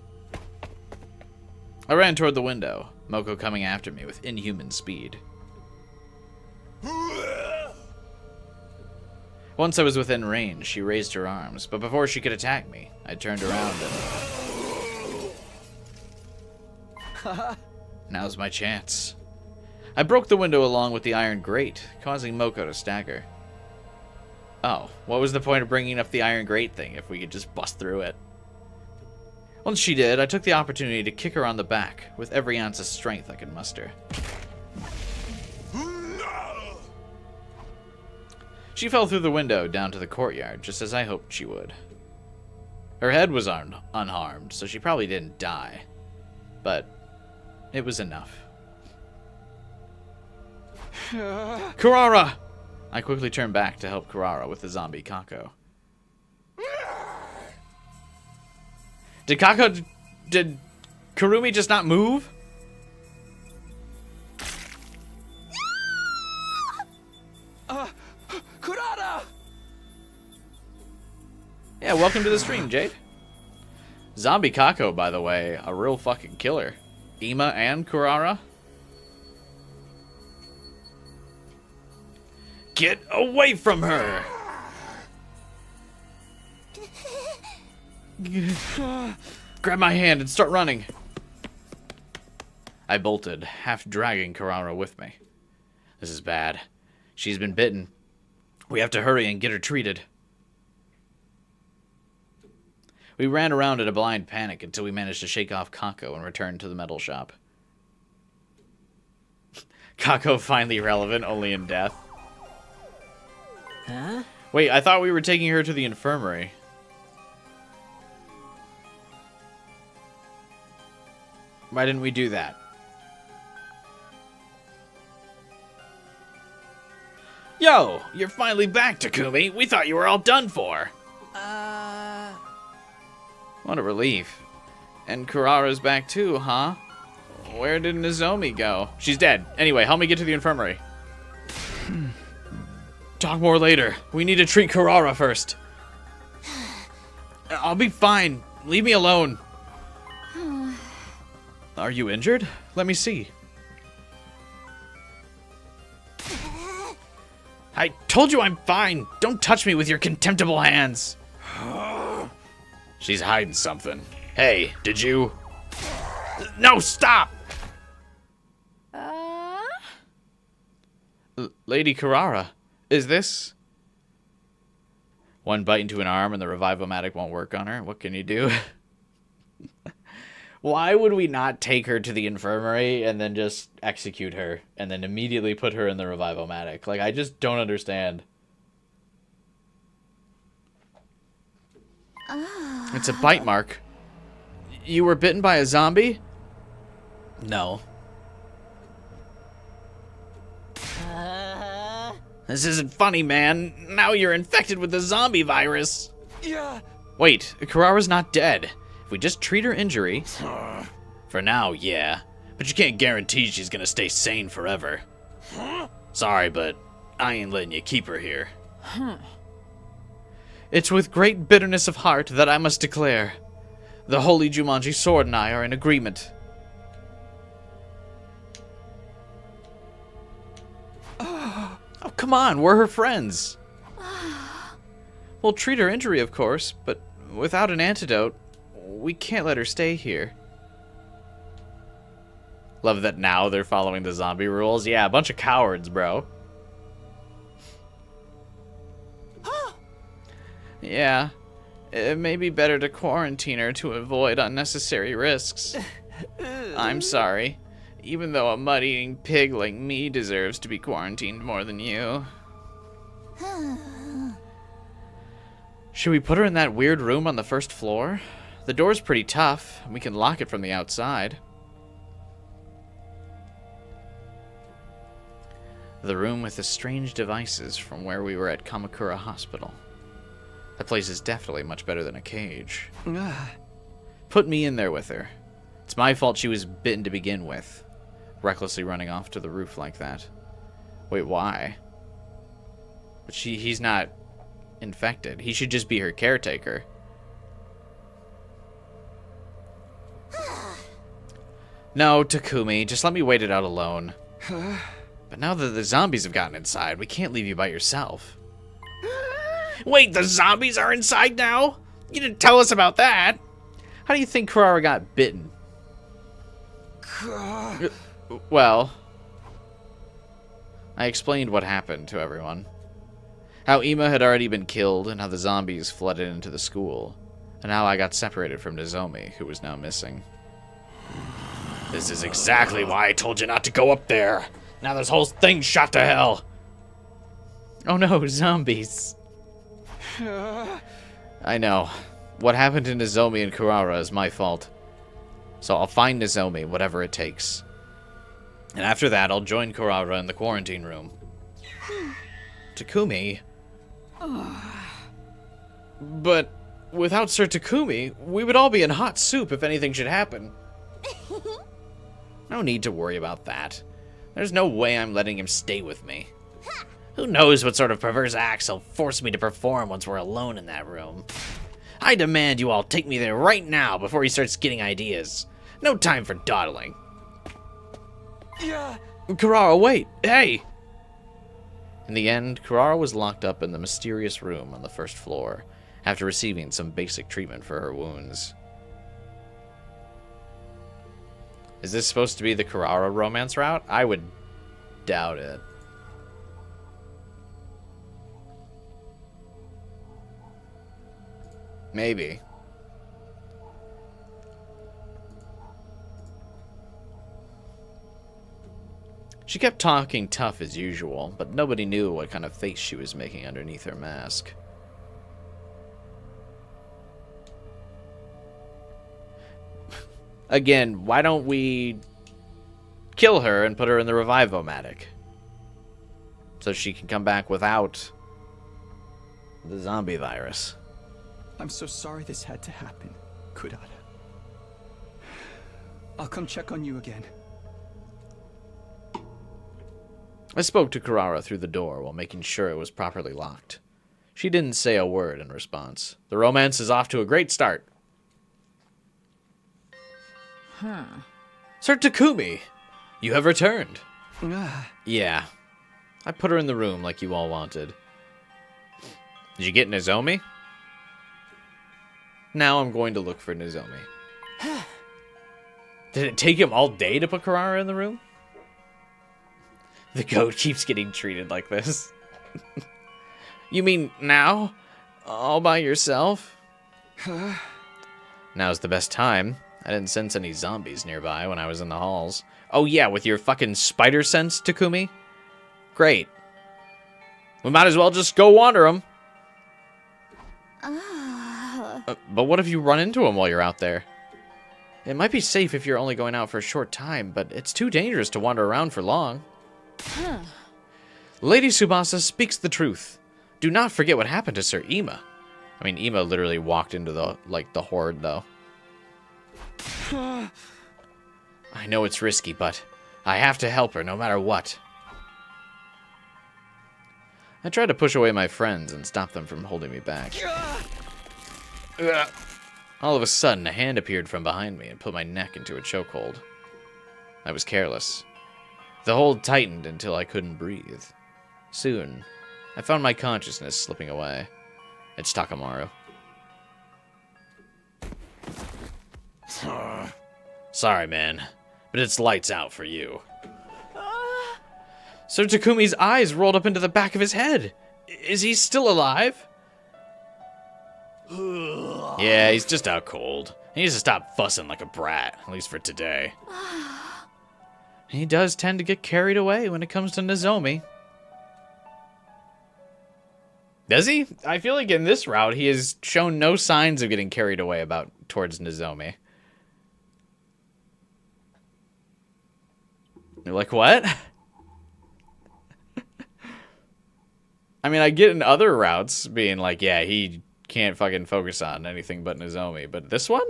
Speaker 1: I ran toward the window, Moko coming after me with inhuman speed. Once I was within range, she raised her arms, but before she could attack me, I turned around and... Now's my chance. I broke the window along with the iron grate, causing Moko to stagger. Oh, what was the point of bringing up the iron grate thing if we could just bust through it? Once she did, I took the opportunity to kick her on the back with every ounce of strength I could muster. She fell through the window down to the courtyard, just as I hoped she would. Her head was unharmed, so she probably didn't die. But it was enough. Kurara! I quickly turned back to help Kurara with the zombie Kako. Did Kurumi just not move?
Speaker 6: Kurara!
Speaker 1: Yeah, welcome to the stream, Jade. Zombie Kako, by the way, a real fucking killer. Ima and Kurara. Get away from her! Grab my hand and start running. I bolted, half dragging Kurara with me. This is bad. She's been bitten. We have to hurry and get her treated. We ran around in a blind panic until we managed to shake off Kako and return to the metal shop. Kako finally relevant, only in death.
Speaker 6: Huh?
Speaker 1: Wait, I thought we were taking her to the infirmary. Why didn't we do that? Yo, you're finally back, Takumi. We thought you were all done for. What a relief. And Kurara's back too, huh? Where did Nozomi go? She's dead. Anyway, help me get to the infirmary. Talk more later. We need to treat Kurara first. I'll be fine. Leave me alone. Are you injured? Let me see. I told you I'm fine. Don't touch me with your contemptible hands. She's hiding something. Hey, did you... No, stop! Lady Kurara, is this... One bite into an arm and the revivomatic won't work on her? What can you do? Why would we not take her to the infirmary and then just execute her and then immediately put her in the revivomatic? Like, I just don't understand. It's a bite mark. You were bitten by a zombie? No. This isn't funny, man. Now you're infected with the zombie virus.
Speaker 6: Yeah.
Speaker 1: Wait, Kurara's not dead. If we just treat her injury... For now, yeah. But you can't guarantee she's gonna stay sane forever. Sorry, but I ain't letting you keep her here. It's with great bitterness of heart that I must declare. The Holy Jumanji Sword and I are in agreement. Oh, come on, we're her friends. We'll treat her injury, of course, but without an antidote, we can't let her stay here. Love that now they're following the zombie rules. Yeah, a bunch of cowards, bro. Yeah, it may be better to quarantine her to avoid unnecessary risks. I'm sorry, even though a mud-eating pig like me deserves to be quarantined more than you. Should we put her in that weird room on the first floor? The door's pretty tough. We can lock it from the outside. The room with the strange devices from where we were at Kamakura Hospital. That place is definitely much better than a cage. Put me in there with her. It's my fault she was bitten to begin with. Recklessly running off to the roof like that. Wait, why? But he's not infected. He should just be her caretaker. No, Takumi, just let me wait it out alone. But now that the zombies have gotten inside, we can't leave you by yourself. Wait, the zombies are inside now? You didn't tell us about that. How do you think Kurara got bitten? Well, I explained what happened to everyone. How Ima had already been killed, and how the zombies flooded into the school. And how I got separated from Nozomi, who was now missing. This is exactly why I told you not to go up there. Now this whole thing's shot to hell. Oh no, zombies. I know. What happened to Nozomi and Kurara is my fault. So I'll find Nozomi, whatever it takes. And after that, I'll join Kurara in the quarantine room. Takumi? But without Sir Takumi, we would all be in hot soup if anything should happen. No need to worry about that. There's no way I'm letting him stay with me. Who knows what sort of perverse acts he'll force me to perform once we're alone in that room. I demand you all take me there right now before he starts getting ideas. No time for dawdling.
Speaker 6: Yeah.
Speaker 1: Kurara, wait! Hey! In the end, Kurara was locked up in the mysterious room on the first floor, after receiving some basic treatment for her wounds. Is this supposed to be the Kurara romance route? I would doubt it. Maybe. She kept talking tough as usual, but nobody knew what kind of face she was making underneath her mask. Again, why don't we kill her and put her in the Revive-O-Matic? So she can come back without the zombie virus.
Speaker 6: I'm so sorry this had to happen, Kurara. I'll come check on you again.
Speaker 1: I spoke to Kurara through the door while making sure it was properly locked. She didn't say a word in response. The romance is off to a great start. Sir Takumi, you have returned. Yeah. I put her in the room like you all wanted. Did you get Nozomi? Now I'm going to look for Nozomi. Did it take him all day to put Kurara in the room? The goat keeps getting treated like this. You mean now? All by yourself? Now's the best time. I didn't sense any zombies nearby when I was in the halls. Oh yeah, with your fucking spider sense, Takumi? Great. We might as well just go wander them. But what if you run into them while you're out there? It might be safe if you're only going out for a short time, but it's too dangerous to wander around for long. Lady Tsubasa speaks the truth. Do not forget what happened to Sir Ima. I mean, Ima literally walked into the horde, though. I know it's risky, but I have to help her no matter what. I tried to push away my friends and stop them from holding me back. All of a sudden, a hand appeared from behind me and put my neck into a chokehold. I was careless. The hold tightened until I couldn't breathe. Soon, I found my consciousness slipping away. It's Takamaru. Sorry, man, but it's lights out for you. Sir Takumi's eyes rolled up into the back of his head. Is he still alive? Yeah, he's just out cold. He needs to stop fussing like a brat, at least for today. He does tend to get carried away when it comes to Nozomi. Does he? I feel like in this route, he has shown no signs of getting carried away towards Nozomi. You're like, what? I mean, I get in other routes being like, yeah, he can't fucking focus on anything but Nozomi. But this one?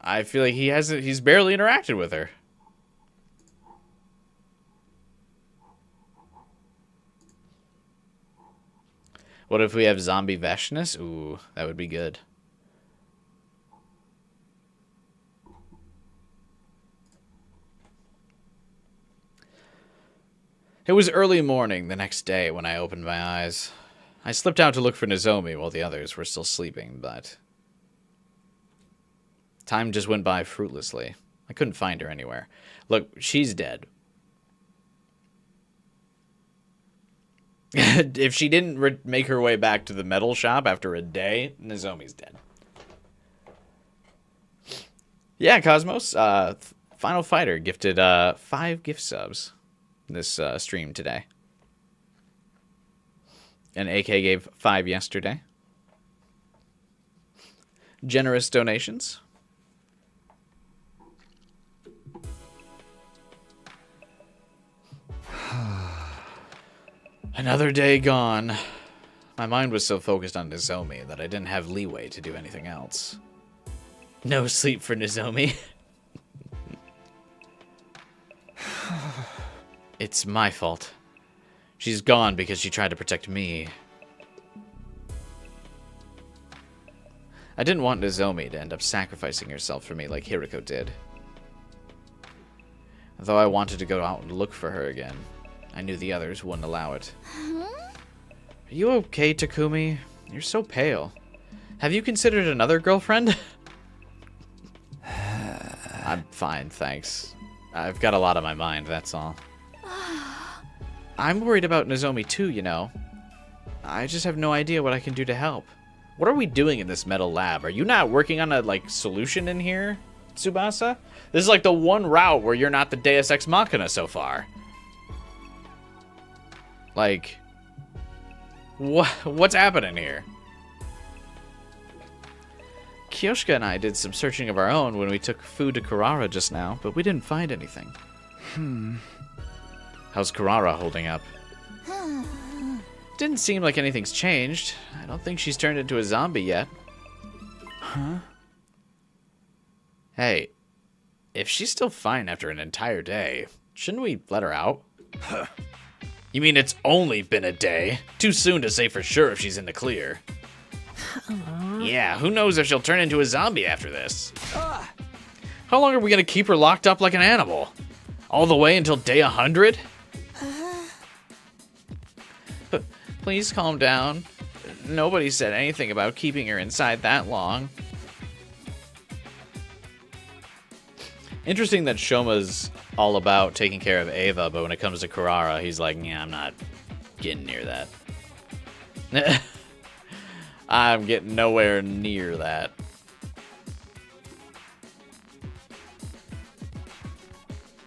Speaker 1: I feel like he's barely interacted with her. What if we have zombie Veshness? Ooh, that would be good. It was early morning the next day when I opened my eyes. I slipped out to look for Nozomi while the others were still sleeping, but time just went by fruitlessly. I couldn't find her anywhere. Look, she's dead. If she didn't make her way back to the metal shop after a day, Nozomi's dead. Yeah, Cosmos, Final Fighter gifted 5 gift subs this stream today. And AK gave 5 yesterday. Generous donations. Another day gone. My mind was so focused on Nozomi that I didn't have leeway to do anything else. No sleep for Nozomi. It's my fault. She's gone because she tried to protect me. I didn't want Nozomi to end up sacrificing herself for me like Hiriko did. Though I wanted to go out and look for her again, I knew the others wouldn't allow it. Are you okay, Takumi? You're so pale. Have you considered another girlfriend? I'm fine, thanks. I've got a lot on my mind, that's all. I'm worried about Nozomi too, you know. I just have no idea what I can do to help. What are we doing in this metal lab? Are you not working on a, like, solution in here, Tsubasa? This is like the one route where you're not the Deus Ex Machina so far. Like, what's happening here? Kyoshka and I did some searching of our own when we took food to Carrara just now, but we didn't find anything. How's Carrara holding up? Didn't seem like anything's changed. I don't think she's turned into a zombie yet. Huh? Hey, if she's still fine after an entire day, shouldn't we let her out? You mean it's only been a day? Too soon to say for sure if she's in the clear. Yeah, who knows if she'll turn into a zombie after this? How long are we gonna keep her locked up like an animal? All the way until day 100? Please calm down. Nobody said anything about keeping her inside that long. Interesting that Shoma's all about taking care of Ava, but when it comes to Carrara, he's like, yeah, I'm not getting near that. I'm getting nowhere near that.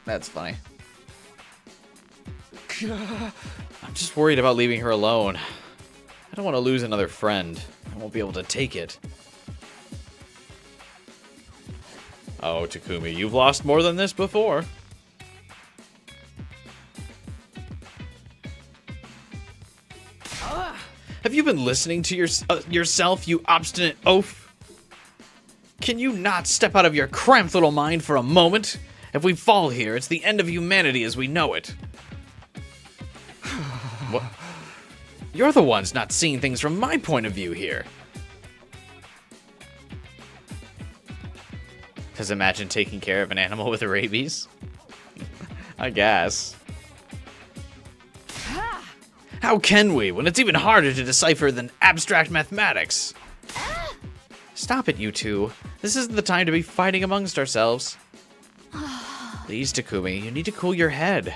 Speaker 1: That's funny. I'm just worried about leaving her alone. I don't want to lose another friend. I won't be able to take it. Oh, Takumi, you've lost more than this before. been listening to yourself, you obstinate oaf? Can you not step out of your cramped little mind for a moment? If we fall here, it's the end of humanity as we know it. What? You're the ones not seeing things from my point of view here. Because imagine taking care of an animal with rabies. I guess. How can we, when it's even harder to decipher than abstract mathematics? Stop it, you two. This isn't the time to be fighting amongst ourselves. Please, Takumi, you need to cool your head.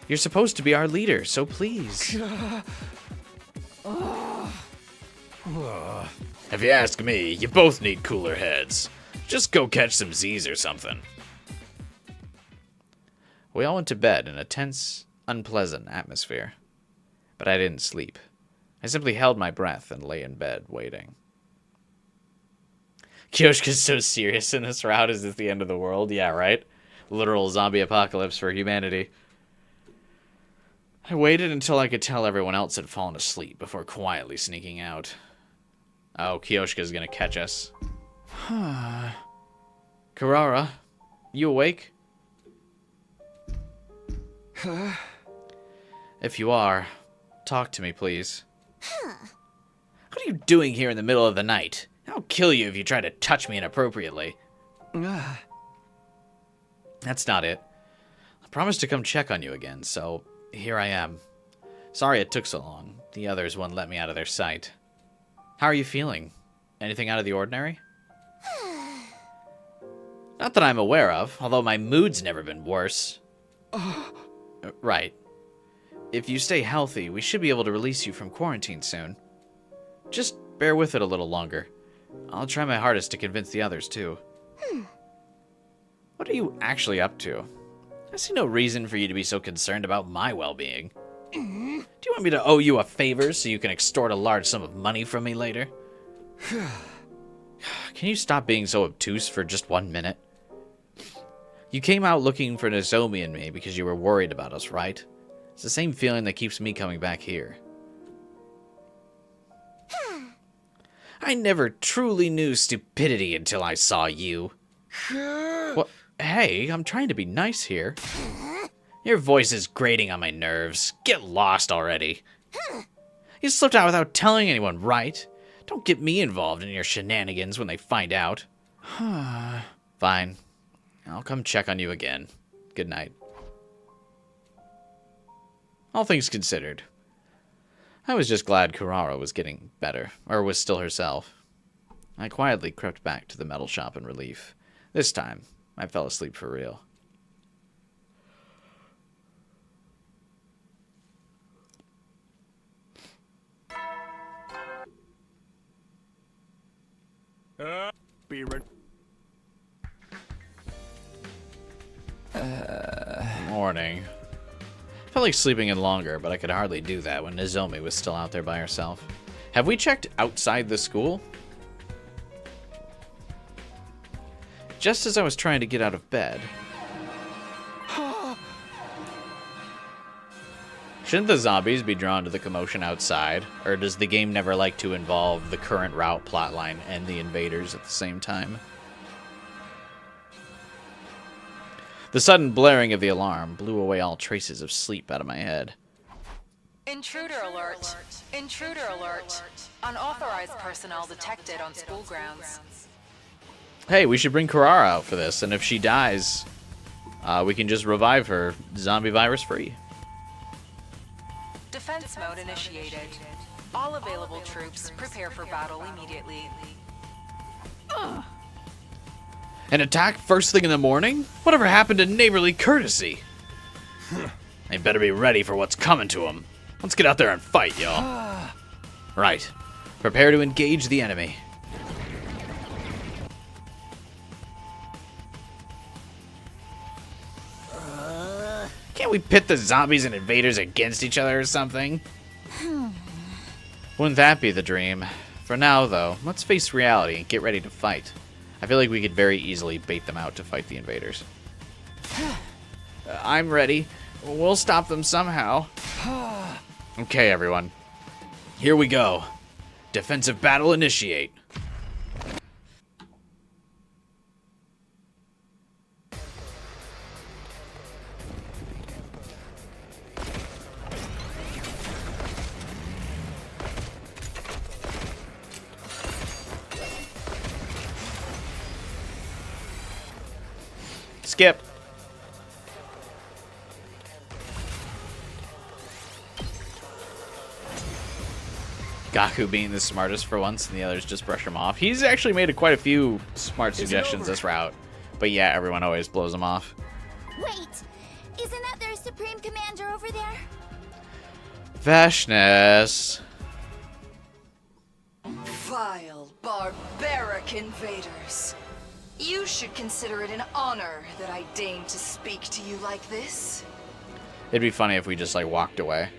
Speaker 1: You're supposed to be our leader, so please. If you ask me, you both need cooler heads. Just go catch some Z's or something. We all went to bed in a tense, unpleasant atmosphere. But I didn't sleep. I simply held my breath and lay in bed, waiting. Kyoshika's so serious in this route. Is this the end of the world? Yeah, right? Literal zombie apocalypse for humanity. I waited until I could tell everyone else had fallen asleep before quietly sneaking out. Oh, Kyoshika's gonna catch us. Kurara, you awake? If you are, talk to me, please. What are you doing here in the middle of the night? I'll kill you if you try to touch me inappropriately. That's not it. I promised to come check on you again, so here I am. Sorry it took so long. The others wouldn't let me out of their sight. How are you feeling? Anything out of the ordinary? Not that I'm aware of, although my mood's never been worse. Right. If you stay healthy, we should be able to release you from quarantine soon. Just bear with it a little longer. I'll try my hardest to convince the others, too. What are you actually up to? I see no reason for you to be so concerned about my well-being. Do you want me to owe you a favor so you can extort a large sum of money from me later? Can you stop being so obtuse for just 1 minute? You came out looking for Nozomi and me because you were worried about us, right? It's the same feeling that keeps me coming back here. I never truly knew stupidity until I saw you. What? Hey, I'm trying to be nice here. Your voice is grating on my nerves. Get lost already. You slipped out without telling anyone, right? Don't get me involved in your shenanigans when they find out. Fine. I'll come check on you again. Good night. All things considered, I was just glad Kurara was getting better, or was still herself. I quietly crept back to the metal shop in relief. This time, I fell asleep for real.
Speaker 6: Be right.
Speaker 1: Morning. Felt like sleeping in longer, but I could hardly do that when Nozomi was still out there by herself. Have we checked outside the school? Just as I was trying to get out of bed. Shouldn't the zombies be drawn to the commotion outside? Or does the game never like to involve the current route plotline and the invaders at the same time? The sudden blaring of the alarm blew away all traces of sleep out of my head.
Speaker 5: Intruder alert. Intruder alert. Unauthorized personnel detected on school grounds.
Speaker 1: Hey, we should bring Kurara out for this, and if she dies, we can just revive her zombie virus free.
Speaker 5: Defense mode initiated. All available troops prepare for battle immediately.
Speaker 1: An attack first thing in the morning? Whatever happened to neighborly courtesy? They better be ready for what's coming to them. Let's get out there and fight, y'all. Right. Prepare to engage the enemy. Can't we pit the zombies and invaders against each other or something? Wouldn't that be the dream? For now, though, let's face reality and get ready to fight. I feel like we could very easily bait them out to fight the invaders. I'm ready. We'll stop them somehow. Okay, everyone. Here we go. Defensive battle initiate. Skip. Gaku being the smartest for once, and the others just brush him off. He's actually made quite a few smart suggestions this route. But yeah, everyone always blows him off.
Speaker 4: Wait, isn't that their Supreme Commander over there?
Speaker 1: Vashness.
Speaker 8: Vile, barbaric invaders. You should consider it an honor that I deign to speak to you like this.
Speaker 1: It'd be funny if we just, like, walked away.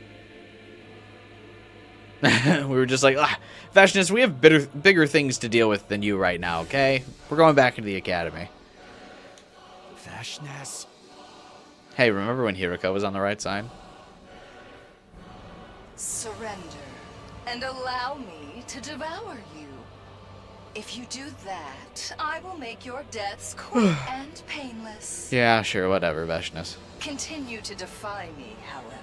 Speaker 1: We were just like, Vashness, we have bigger things to deal with than you right now, okay? We're going back into the academy.
Speaker 6: Vashness.
Speaker 1: Hey, remember when Hiriko was on the right side?
Speaker 8: Surrender, and allow me to devour you. If you do that, I will make your deaths quick and painless.
Speaker 1: Yeah, sure, whatever, Vashness.
Speaker 8: Continue to defy me, however.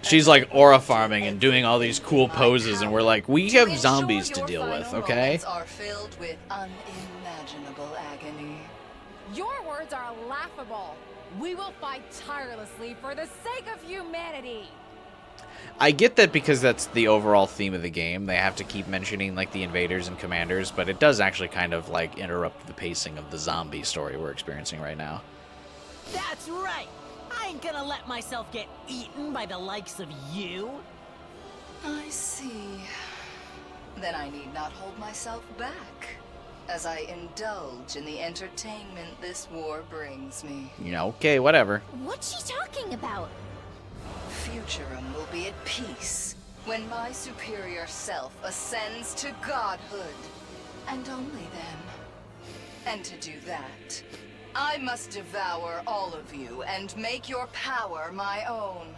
Speaker 1: She's like aura farming and doing all these cool poses, and we're like, we have zombies to deal with, okay?
Speaker 8: Are filled with unimaginable agony.
Speaker 4: Your words are laughable. We will fight tirelessly for the sake of humanity.
Speaker 1: I get that because that's the overall theme of the game. They have to keep mentioning, like, the invaders and commanders, but it does actually kind of, like, interrupt the pacing of the zombie story we're experiencing right now.
Speaker 9: That's right. I ain't gonna let myself get eaten by the likes of you.
Speaker 8: I see. Then I need not hold myself back, as I indulge in the entertainment this war brings me.
Speaker 1: Yeah, okay, whatever.
Speaker 4: What's she talking about?
Speaker 8: Futurum will be at peace when my superior self ascends to godhood, and only then. And to do that, I must devour all of you and make your power my own.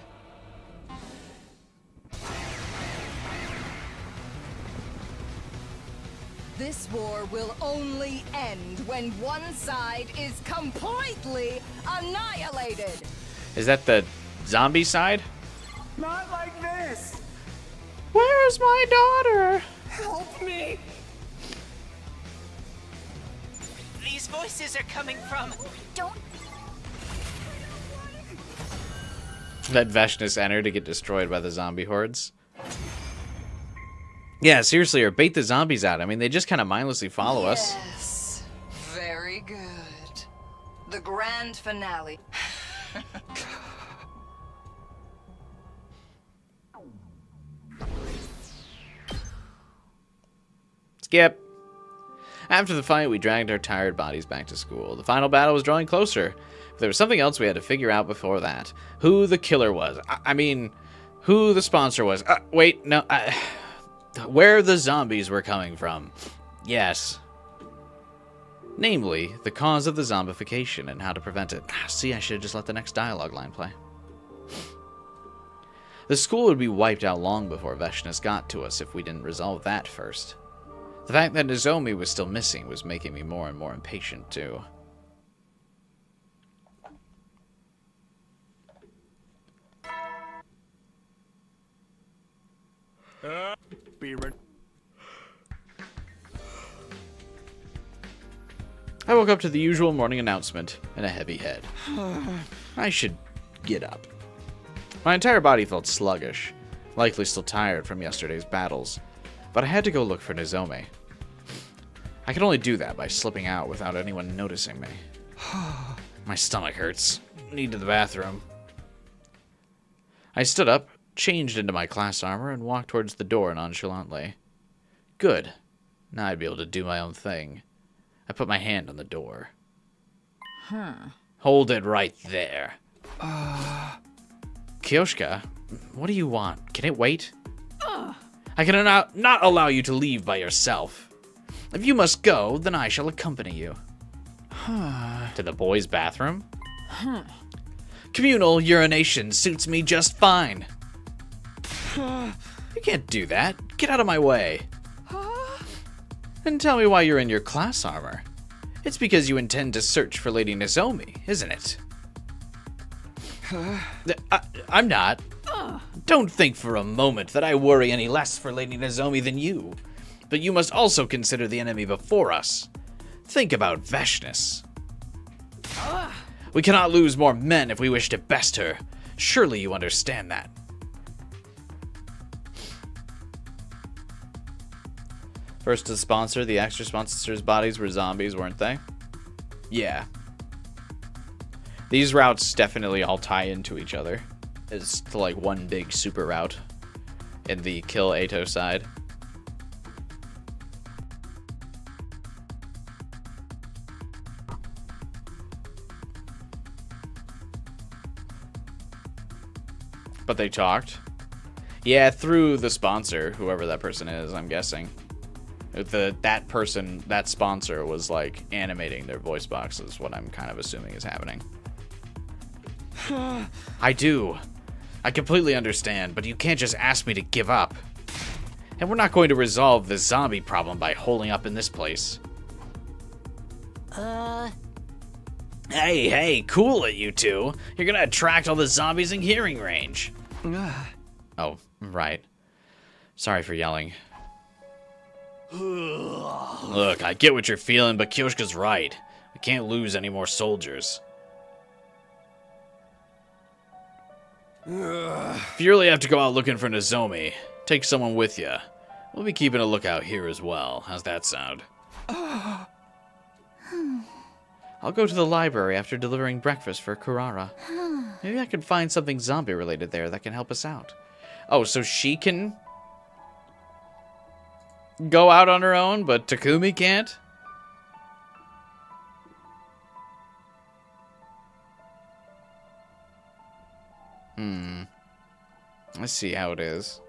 Speaker 8: This war will only end when one side is completely annihilated.
Speaker 1: Is that the zombie side?
Speaker 6: Not like this.
Speaker 1: Where's my daughter?
Speaker 6: Help me.
Speaker 9: These voices are coming from...
Speaker 4: Don't...
Speaker 1: Let Vashness enter to get destroyed by the zombie hordes. Yeah, seriously, or bait the zombies out. I mean, they just kind of mindlessly follow us.
Speaker 8: Yes, very good. The grand finale.
Speaker 1: Skip. After the fight, we dragged our tired bodies back to school. The final battle was drawing closer. But there was something else we had to figure out before that. Who the killer was. I mean, who the sponsor was. Wait, no. Where the zombies were coming from. Yes. Namely, the cause of the zombification and how to prevent it. See, I should have just let the next dialogue line play. The school would be wiped out long before Vashness got to us if we didn't resolve that first. The fact that Nozomi was still missing was making me more and more impatient, too. I woke up to the usual morning announcement and a heavy head. I should get up. My entire body felt sluggish, likely still tired from yesterday's battles, but I had to go look for Nozomi. I could only do that by slipping out without anyone noticing me. My stomach hurts. Need to the bathroom. I stood up, changed into my class armor, and walked towards the door nonchalantly. Good. Now I'd be able to do my own thing. I put my hand on the door. Hold it right there. Kyoshka, what do you want? Can it wait? I can not allow you to leave by yourself. If you must go, then I shall accompany you. To the boys' bathroom? Communal urination suits me just fine. You can't do that. Get out of my way. And tell me why you're in your class armor. It's because you intend to search for Lady Nozomi, isn't it? I'm not. Don't think for a moment that I worry any less for Lady Nozomi than you. But you must also consider the enemy before us. Think about Veshness. We cannot lose more men if we wish to best her. Surely you understand that. First to sponsor, the extra sponsors' bodies were zombies, weren't they? Yeah. These routes definitely all tie into each other. It's like one big super route in the Kill Ato side. But they talked. Yeah, through the sponsor, whoever that person is, I'm guessing. That sponsor was like animating their voice boxes, what I'm kind of assuming is happening. I do. I completely understand, but you can't just ask me to give up. And we're not going to resolve the zombie problem by holding up in this place. Hey, cool it, you two. You're gonna attract all the zombies in hearing range. Oh, right. Sorry for yelling. Look, I get what you're feeling, but Kyoshka's right. We can't lose any more soldiers. If you really have to go out looking for Nozomi, take someone with you. We'll be keeping a lookout here as well. How's that sound? I'll go to the library after delivering breakfast for Kurara. Maybe I can find something zombie-related there that can help us out. Oh, so she can go out on her own, but Takumi can't? Let's see how it is.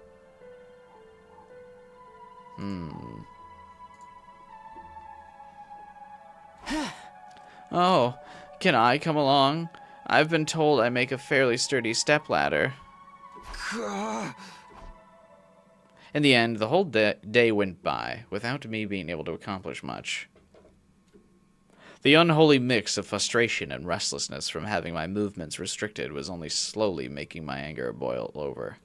Speaker 1: Oh, can I come along? I've been told I make a fairly sturdy stepladder. In the end, the whole day went by without me being able to accomplish much. The unholy mix of frustration and restlessness from having my movements restricted was only slowly making my anger boil over.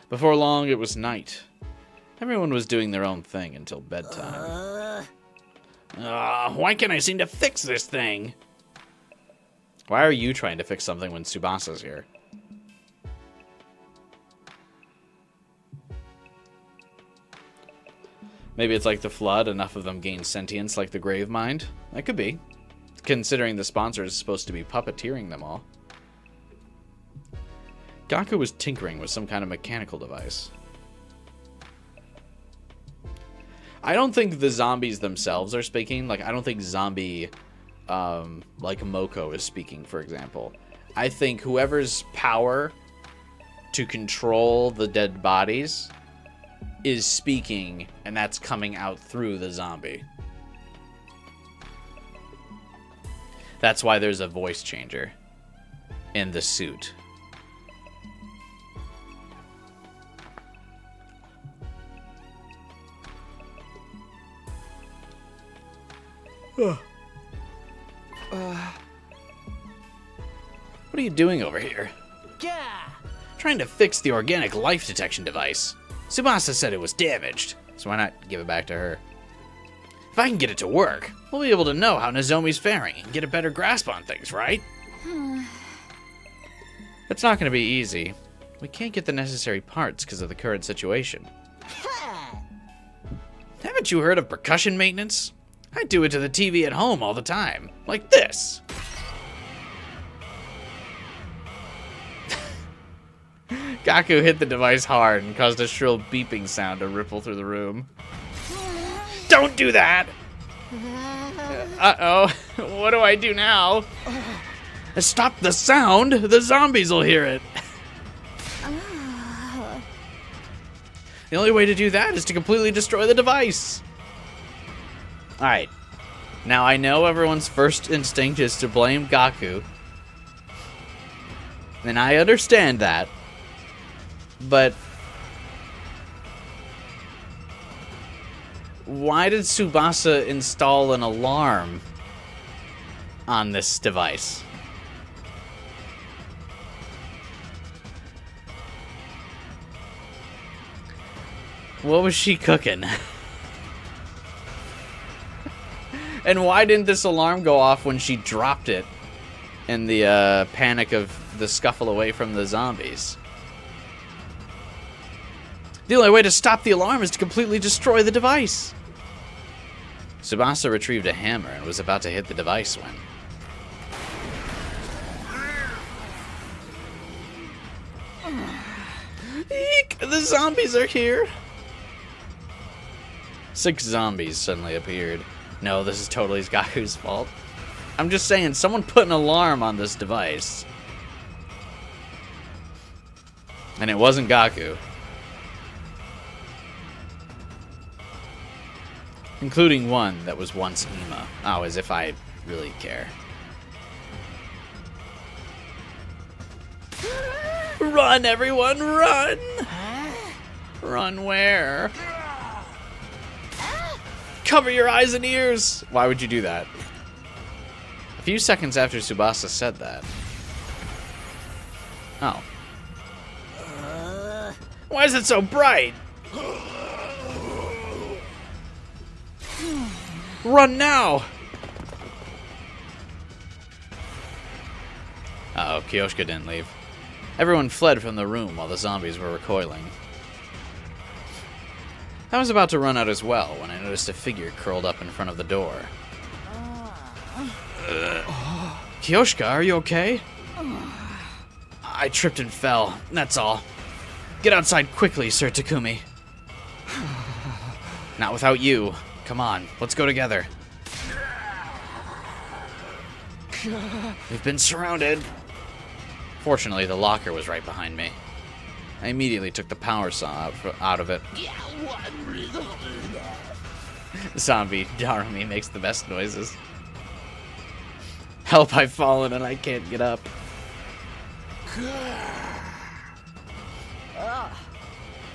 Speaker 1: Before long, it was night. Everyone was doing their own thing until bedtime. Why can't I seem to fix this thing? Why are you trying to fix something when Tsubasa's here? Maybe it's like the Flood, enough of them gain sentience like the Grave Mind? That could be, considering the sponsor is supposed to be puppeteering them all. Gaku was tinkering with some kind of mechanical device. I don't think the zombies themselves are speaking. Like, I don't think zombie, like Moko is speaking, for example. I think whoever's power to control the dead bodies is speaking, and that's coming out through the zombie. That's why there's a voice changer in the suit. What are you doing over here?
Speaker 9: Yeah.
Speaker 1: Trying to fix the organic life detection device. Tsubasa said it was damaged, so why not give it back to her? If I can get it to work, we'll be able to know how Nozomi's faring and get a better grasp on things, right? It's not going to be easy. We can't get the necessary parts because of the current situation. Haven't you heard of percussion maintenance? I do it to the TV at home all the time, like this. Gaku hit the device hard and caused a shrill beeping sound to ripple through the room. Don't do that! Uh-oh. What do I do now? Stop the sound! The zombies will hear it! The only way to do that is to completely destroy the device! Alright. Now I know everyone's first instinct is to blame Gaku. And I understand that. But why did Tsubasa install an alarm on this device? What was she cooking? And why didn't this alarm go off when she dropped it in the panic of the scuffle away from the zombies? The only way to stop the alarm is to completely destroy the device. Tsubasa retrieved a hammer and was about to hit the device when... Eek! The zombies are here! 6 zombies suddenly appeared. No, this is totally Gaku's fault. I'm just saying, someone put an alarm on this device. And it wasn't Gaku. Including one that was once Ima. Oh, as if I really care. Run, everyone, run! Run where? Cover your eyes and ears! Why would you do that? A few seconds after Tsubasa said that. Oh. Why is it so bright? Run now! Uh-oh, Kyoshka didn't leave. Everyone fled from the room while the zombies were recoiling. I was about to run out as well when I noticed a figure curled up in front of the door. Kyoshka, are you okay? I tripped and fell, that's all. Get outside quickly, Sir Takumi. Not without you. Come on, let's go together. We've been surrounded. Fortunately, the locker was right behind me. I immediately took the power saw out of it. Zombie Darumi makes the best noises. Help, I've fallen and I can't get up.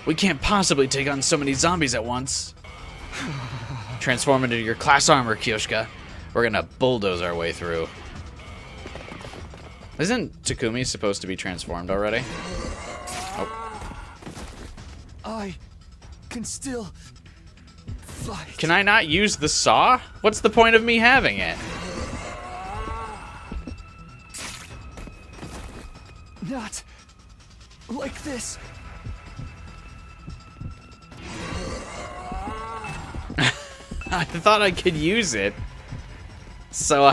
Speaker 1: We can't possibly take on so many zombies at once. Transform into your class armor, Kyoshka. We're gonna bulldoze our way through. Isn't Takumi supposed to be transformed already? Oh.
Speaker 6: I can still fight.
Speaker 1: Can I not use the saw? What's the point of me having it?
Speaker 6: Not like this.
Speaker 1: I thought I could use it. So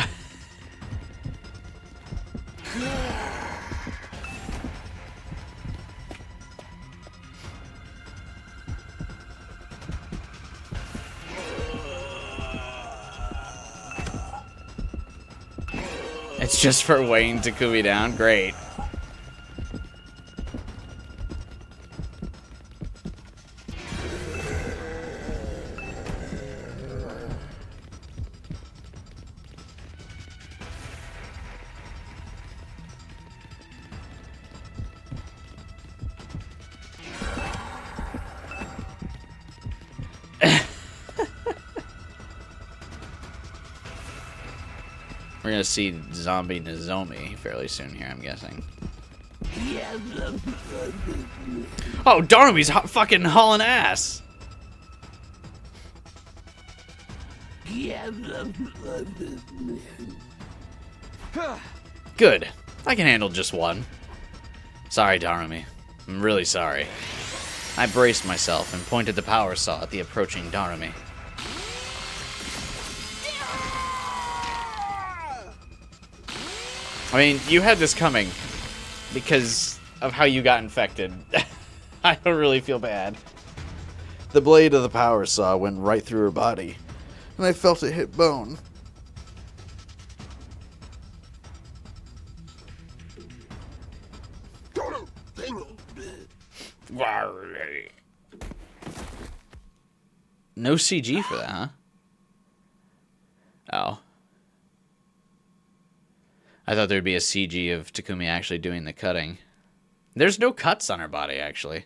Speaker 1: it's just for weighing Takumi down. Great. We're gonna see Zombie Nozomi fairly soon here, I'm guessing. Oh, Darumi's fucking hauling ass! Good. I can handle just one. Sorry, Darumi. I'm really sorry. I braced myself and pointed the power saw at the approaching Darumi. I mean, you had this coming because of how you got infected. I don't really feel bad. The blade of the power saw went right through her body, and I felt it hit bone. No CG for that, huh? Oh. I thought there'd be a CG of Takumi actually doing the cutting. There's no cuts on her body, actually.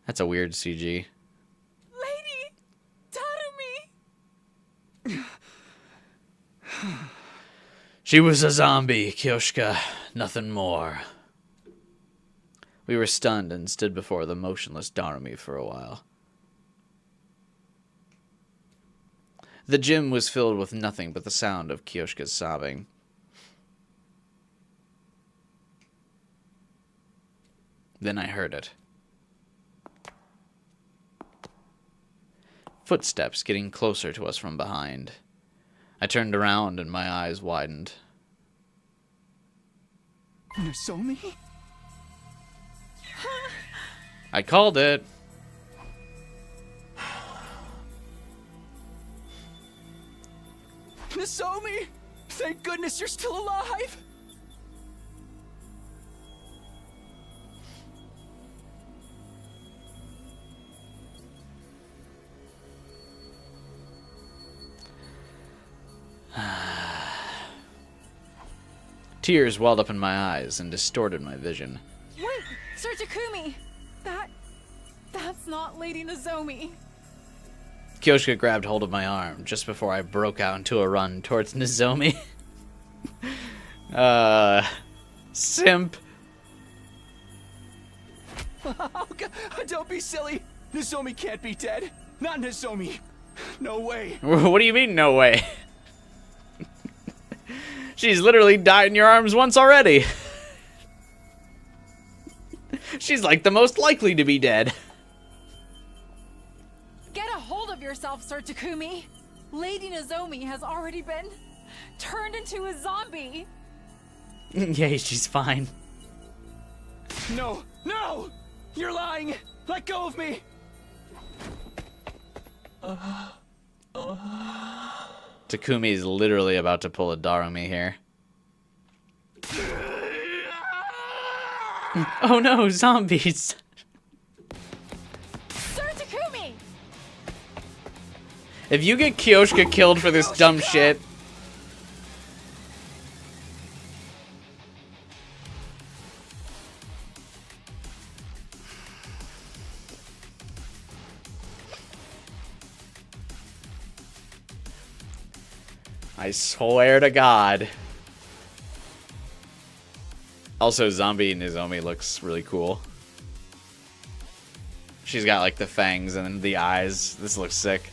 Speaker 1: That's a weird CG.
Speaker 2: Lady Darumi!
Speaker 1: She was a zombie, Kyoshka. Nothing more. We were stunned and stood before the motionless Darumi for a while. The gym was filled with nothing but the sound of Kyoshka's sobbing. Then I heard it. Footsteps getting closer to us from behind. I turned around and my eyes widened.
Speaker 6: Nozomi?
Speaker 1: I called it.
Speaker 6: Nozomi! Thank goodness you're still alive!
Speaker 1: Tears welled up in my eyes and distorted my vision.
Speaker 4: Wait, Sir Takumi! That's not Lady Nozomi.
Speaker 1: Kyoshka grabbed hold of my arm just before I broke out into a run towards Nozomi. Simp.
Speaker 6: Oh, God, don't be silly! Nozomi can't be dead! Not Nozomi! No way!
Speaker 1: What do you mean, no way? She's literally died in your arms once already. She's like the most likely to be dead.
Speaker 4: Get a hold of yourself, Sir Takumi! Lady Nozomi has already been turned into a zombie!
Speaker 1: Yay, she's fine.
Speaker 6: No! No! You're lying! Let go of me!
Speaker 1: Takumi is literally about to pull a Darumi here. Oh no, zombies!
Speaker 4: Sir Takumi!
Speaker 1: If you get Kyoshka killed for this dumb shit... I swear to God. Also, zombie Nozomi looks really cool. She's got like the fangs and the eyes. This looks sick.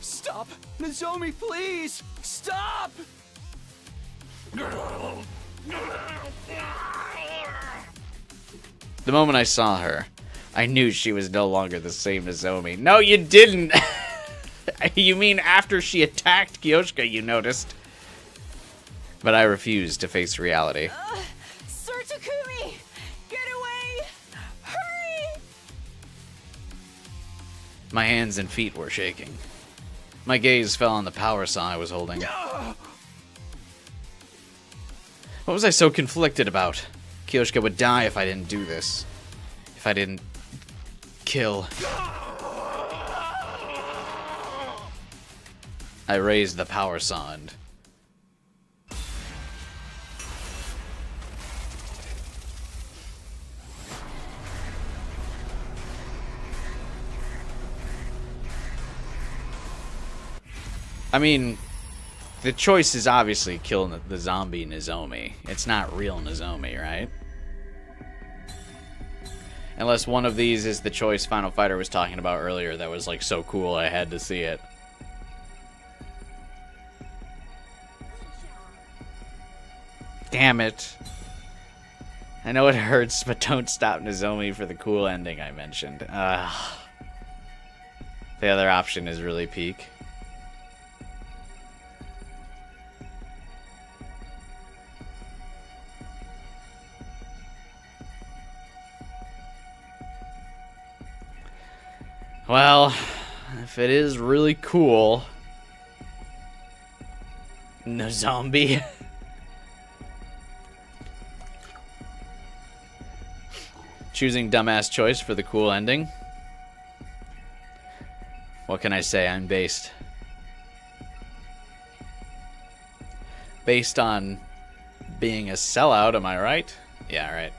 Speaker 6: Stop! Nozomi, please! Stop!
Speaker 1: The moment I saw her, I knew she was no longer the same Nozomi. No, you didn't! You mean after she attacked Kyoshka, you noticed. But I refused to face reality.
Speaker 4: Sir Takumi! Get away! Hurry!
Speaker 1: My hands and feet were shaking. My gaze fell on the power saw I was holding. What was I so conflicted about? Kyoshka would die if I didn't do this. If I didn't kill. I raised the power saw and... I mean, the choice is obviously killing the zombie Nozomi. It's not real Nozomi, right? Unless one of these is the choice Final Fighter was talking about earlier that was like so cool I had to see it. Damn it. I know it hurts, but don't stop Nozomi for the cool ending I mentioned. The other option is really peak. Well, if it is really cool... No zombie. Choosing dumbass choice for the cool ending. What can I say? I'm based. Based on being a sellout, am I right? Yeah, right.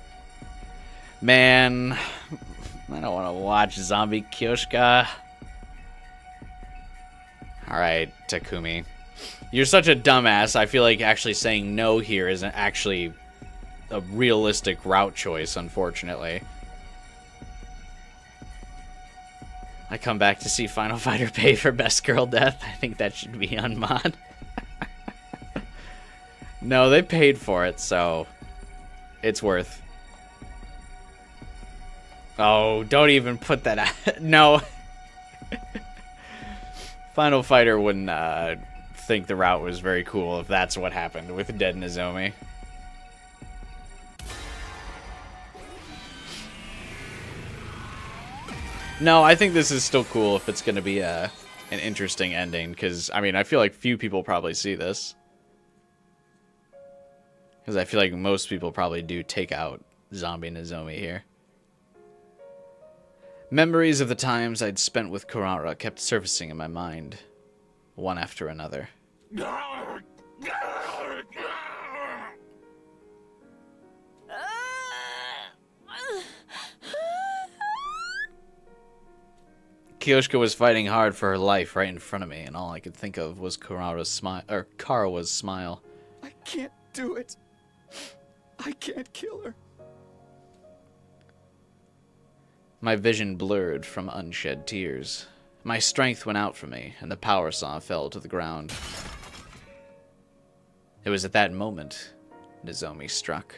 Speaker 1: Man, I don't want to watch Zombie Kyoshka. Alright, Takumi. You're such a dumbass. I feel like actually saying no here isn't actually a realistic route choice, unfortunately. I come back to see Final Fighter pay for Best Girl Death. I think that should be on mod. No, they paid for it, so it's worth. Oh, don't even put that out. No. Final Fighter wouldn't think the route was very cool if that's what happened with Dead Nozomi. No, I think this is still cool if it's going to be an interesting ending, because, I mean, I feel like few people probably see this. Because I feel like most people probably do take out Zombie Nozomi here. Memories of the times I'd spent with Kurara kept surfacing in my mind, one after another. Kyoshka was fighting hard for her life right in front of me, and all I could think of was Karawa's smile.
Speaker 6: I can't do it. I can't kill her.
Speaker 1: My vision blurred from unshed tears. My strength went out from me, and the power saw fell to the ground. It was at that moment Nozomi struck.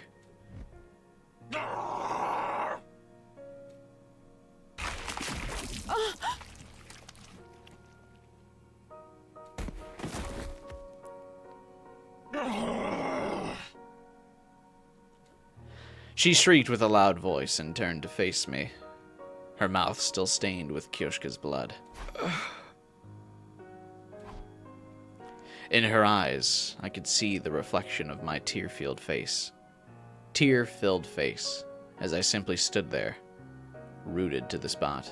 Speaker 1: She shrieked with a loud voice and turned to face me, her mouth still stained with Kyoshka's blood. In her eyes, I could see the reflection of my tear-filled face. Tear-filled face, as I simply stood there, rooted to the spot.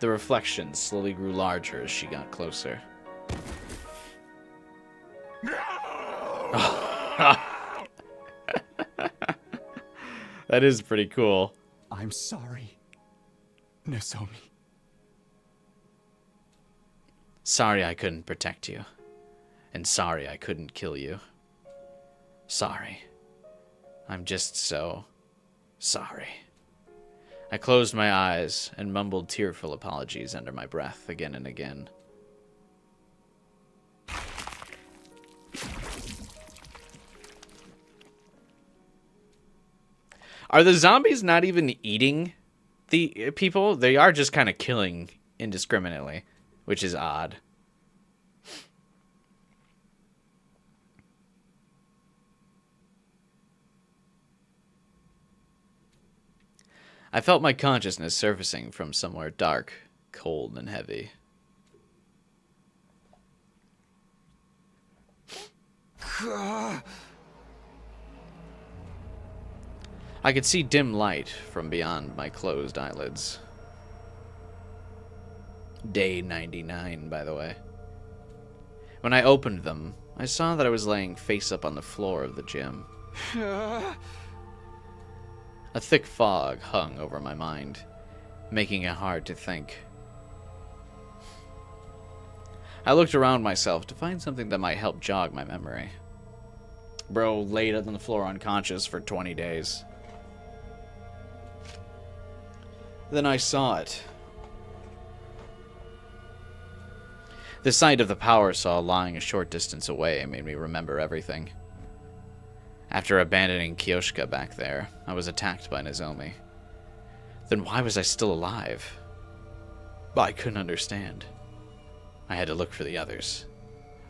Speaker 1: The reflection slowly grew larger as she got closer. That is pretty cool.
Speaker 6: I'm sorry, Nozomi.
Speaker 1: Sorry I couldn't protect you. And sorry I couldn't kill you. Sorry. I'm just so sorry. I closed my eyes and mumbled tearful apologies under my breath again and again. Are the zombies not even eating the people? They are just kind of killing indiscriminately, which is odd. I felt my consciousness surfacing from somewhere dark, cold, and heavy. I could see dim light from beyond my closed eyelids. Day 99, by the way. When I opened them, I saw that I was laying face up on the floor of the gym. A thick fog hung over my mind, making it hard to think. I looked around myself to find something that might help jog my memory. Bro laid on the floor unconscious for 20 days. Then I saw it. The sight of the power saw lying a short distance away made me remember everything. After abandoning Kyoshka back there, I was attacked by Nozomi. Then why was I still alive? I couldn't understand. I had to look for the others.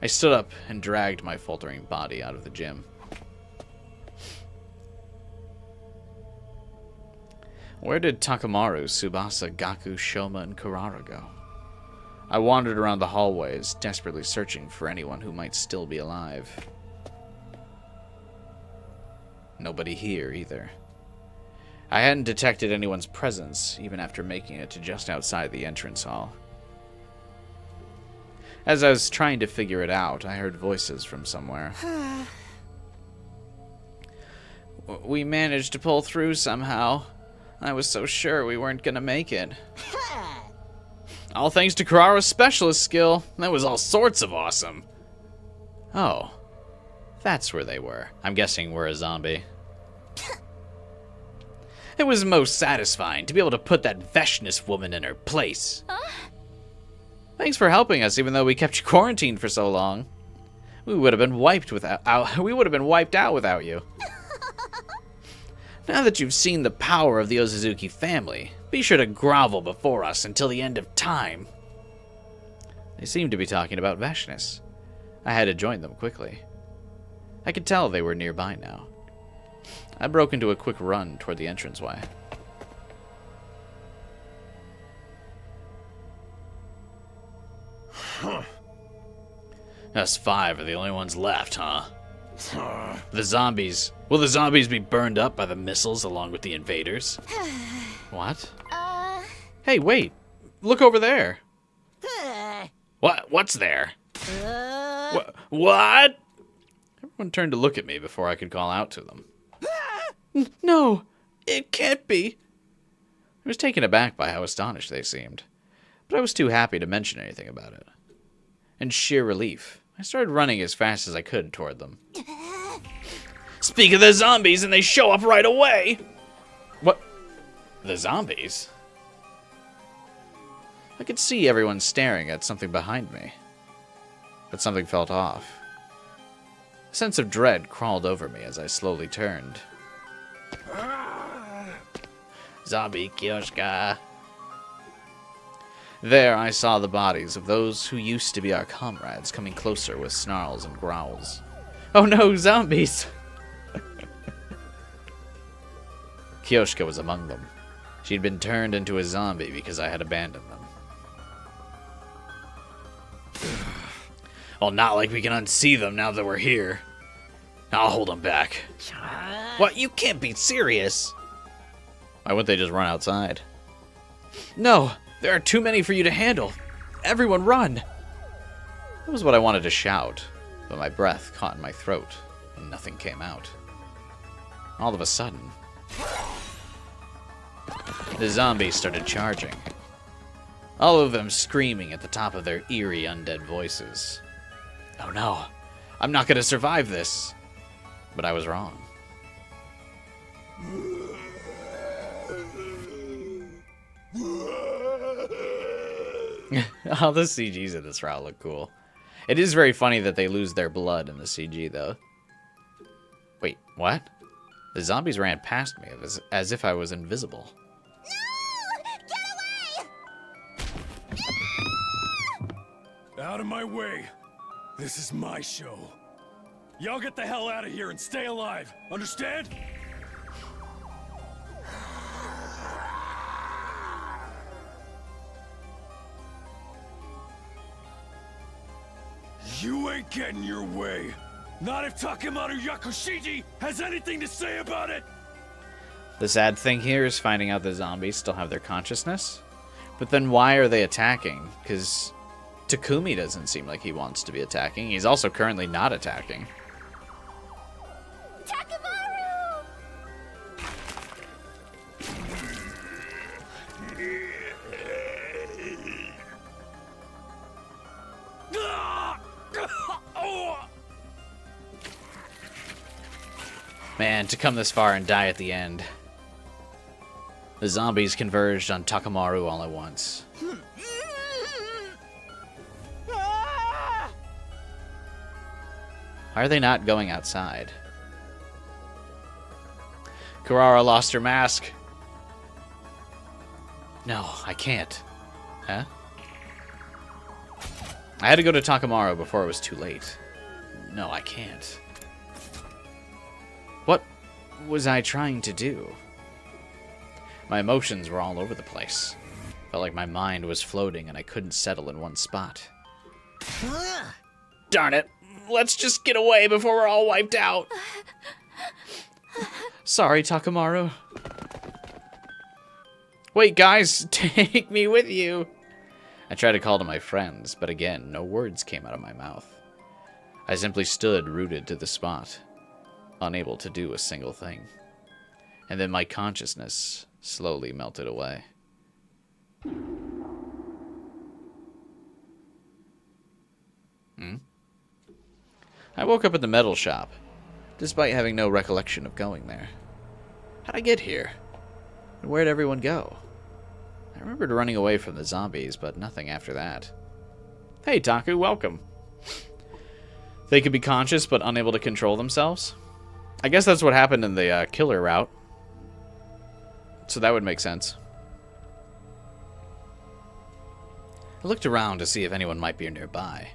Speaker 1: I stood up and dragged my faltering body out of the gym. Where did Takamaru, Tsubasa, Gaku, Shoma, and Kurara go? I wandered around the hallways, desperately searching for anyone who might still be alive. Nobody here, either. I hadn't detected anyone's presence, even after making it to just outside the entrance hall. As I was trying to figure it out, I heard voices from somewhere. We managed to pull through somehow. I was so sure we weren't gonna make it. All thanks to Kurara's specialist skill. That was all sorts of awesome. Oh. That's where they were. I'm guessing we're a zombie. It was most satisfying to be able to put that Veshness woman in her place. Thanks for helping us, even though we kept you quarantined for so long. We would have been wiped out without you. Now that you've seen the power of the Ozuzuki family, be sure to grovel before us until the end of time. They seemed to be talking about Veshness. I had to join them quickly. I could tell they were nearby now. I broke into a quick run toward the entranceway. Us 5 are the only ones left, huh? The zombies. Will the zombies be burned up by the missiles along with the invaders? What? Hey, wait. Look over there. What's there? What? Everyone turned to look at me before I could call out to them. No, it can't be. I was taken aback by how astonished they seemed, but I was too happy to mention anything about it. In sheer relief, I started running as fast as I could toward them. Speak of the zombies, and they show up right away! What? The zombies? I could see everyone staring at something behind me, but something felt off. A sense of dread crawled over me as I slowly turned. Zombie Kyoshka. There I saw the bodies of those who used to be our comrades coming closer with snarls and growls. Oh no, zombies! Kyoshka was among them. She'd been turned into a zombie because I had abandoned them. Well, not like we can unsee them now that we're here. I'll hold them back. What? You can't be serious. Why wouldn't they just run outside? No, there are too many for you to handle. Everyone run. That was what I wanted to shout, but my breath caught in my throat and nothing came out. All of a sudden, the zombies started charging. All of them screaming at the top of their eerie undead voices. Oh no, I'm not going to survive this. But I was wrong. All the CGs in this route look cool. It is very funny that they lose their blood in the CG, though. Wait, what? The zombies ran past me as if I was invisible.
Speaker 4: No! Get away!
Speaker 3: Out of my way. This is my show. Y'all get the hell out of here and stay alive. Understand? You ain't getting your way. Not if Takemaru Yakushiji has anything to say about it.
Speaker 1: The sad thing here is finding out the zombies still have their consciousness. But then why are they attacking? Because Takumi doesn't seem like he wants to be attacking. He's also currently not attacking.
Speaker 4: Takemaru!
Speaker 1: Man, to come this far and die at the end. The zombies converged on Takemaru all at once. Why are they not going outside? Kurara lost her mask. No, I can't. Huh? I had to go to Takemaru before it was too late. No, I can't. What was I trying to do? My emotions were all over the place. Felt like my mind was floating and I couldn't settle in one spot. Darn it! Let's just get away before we're all wiped out. Sorry, I tried to call to my friends, but again, no words came out of my mouth. I simply stood rooted to the spot, unable to do a single thing. And then my consciousness slowly melted away. I woke up at the metal shop, despite having no recollection of going there. How'd I get here? And where'd everyone go? I remembered running away from the zombies, but nothing after that. Hey, Taku, welcome. They could be conscious, but unable to control themselves? I guess that's what happened in the killer route. So that would make sense. I looked around to see if anyone might be nearby.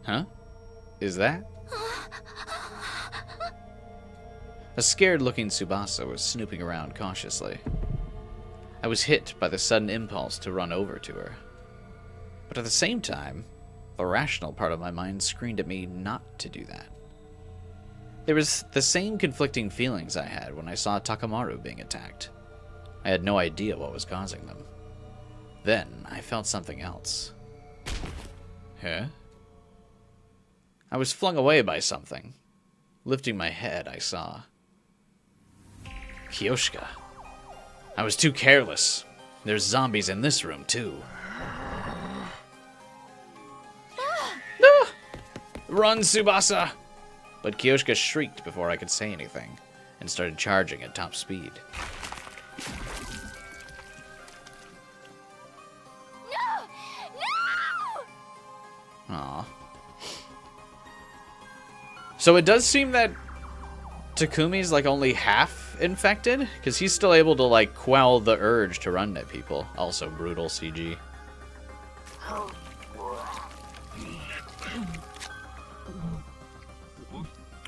Speaker 1: Huh? Is that? A scared-looking Tsubasa was snooping around cautiously. I was hit by the sudden impulse to run over to her. But at the same time, the rational part of my mind screamed at me not to do that. There was the same conflicting feelings I had when I saw Takamaru being attacked. I had no idea what was causing them. Then, I felt something else. Huh? I was flung away by something. Lifting my head, I saw Kiyoshika. I was too careless. There's zombies in this room, too. Ah! Run, Tsubasa! But Kiyoshika shrieked before I could say anything, and started charging at top speed.
Speaker 2: No! No!
Speaker 1: Aw. So it does seem that Takumi's like only half infected, because he's still able to like quell the urge to run at people. Also brutal CG.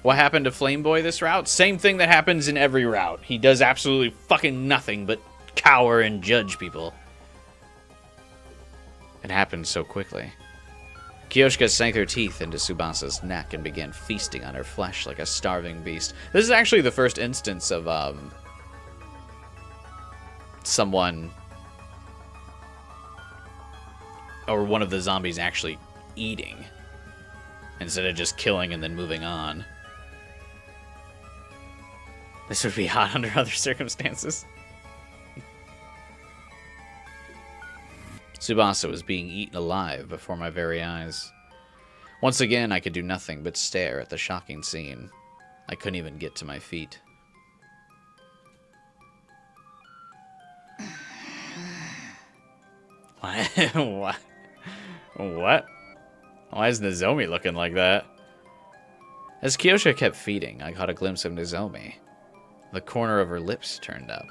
Speaker 1: What happened to Flameboy this route? Same thing that happens in every route. He does absolutely fucking nothing but cower and judge people. It happened so quickly. Kiyoshika sank her teeth into Tsubasa's neck and began feasting on her flesh like a starving beast. This is actually the first instance of someone or one of the zombies actually eating instead of just killing and then moving on. This would be hot under other circumstances. Tsubasa was being eaten alive before my very eyes. Once again, I could do nothing but stare at the shocking scene. I couldn't even get to my feet. What? What? Why is Nozomi looking like that? As Kiyoshika kept feeding, I caught a glimpse of Nozomi. The corner of her lips turned up.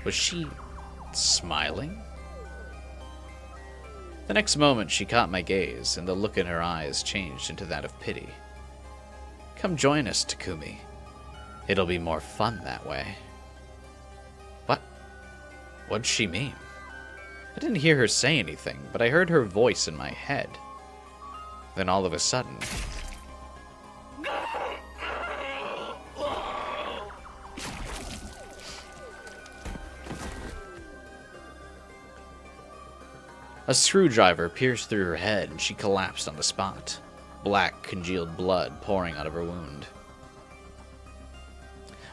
Speaker 1: Was she smiling? The next moment, she caught my gaze, and the look in her eyes changed into that of pity. Come join us, Takumi. It'll be more fun that way. What? What'd she mean? I didn't hear her say anything, but I heard her voice in my head. Then all of a sudden... a screwdriver pierced through her head and she collapsed on the spot. Black, congealed blood pouring out of her wound.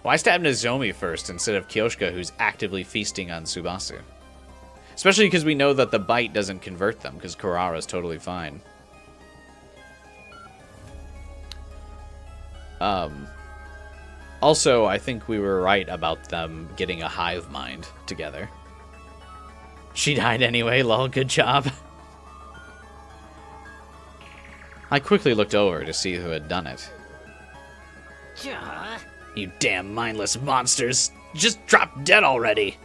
Speaker 1: Why stab Nozomi first instead of Kiyoshika, who's actively feasting on Tsubasa? Especially because we know that the bite doesn't convert them, because Kurara's totally fine. Also, I think we were right about them getting a hive mind together. She died anyway, lol, good job. I quickly looked over to see who had done it. You damn mindless monsters! Just drop dead already!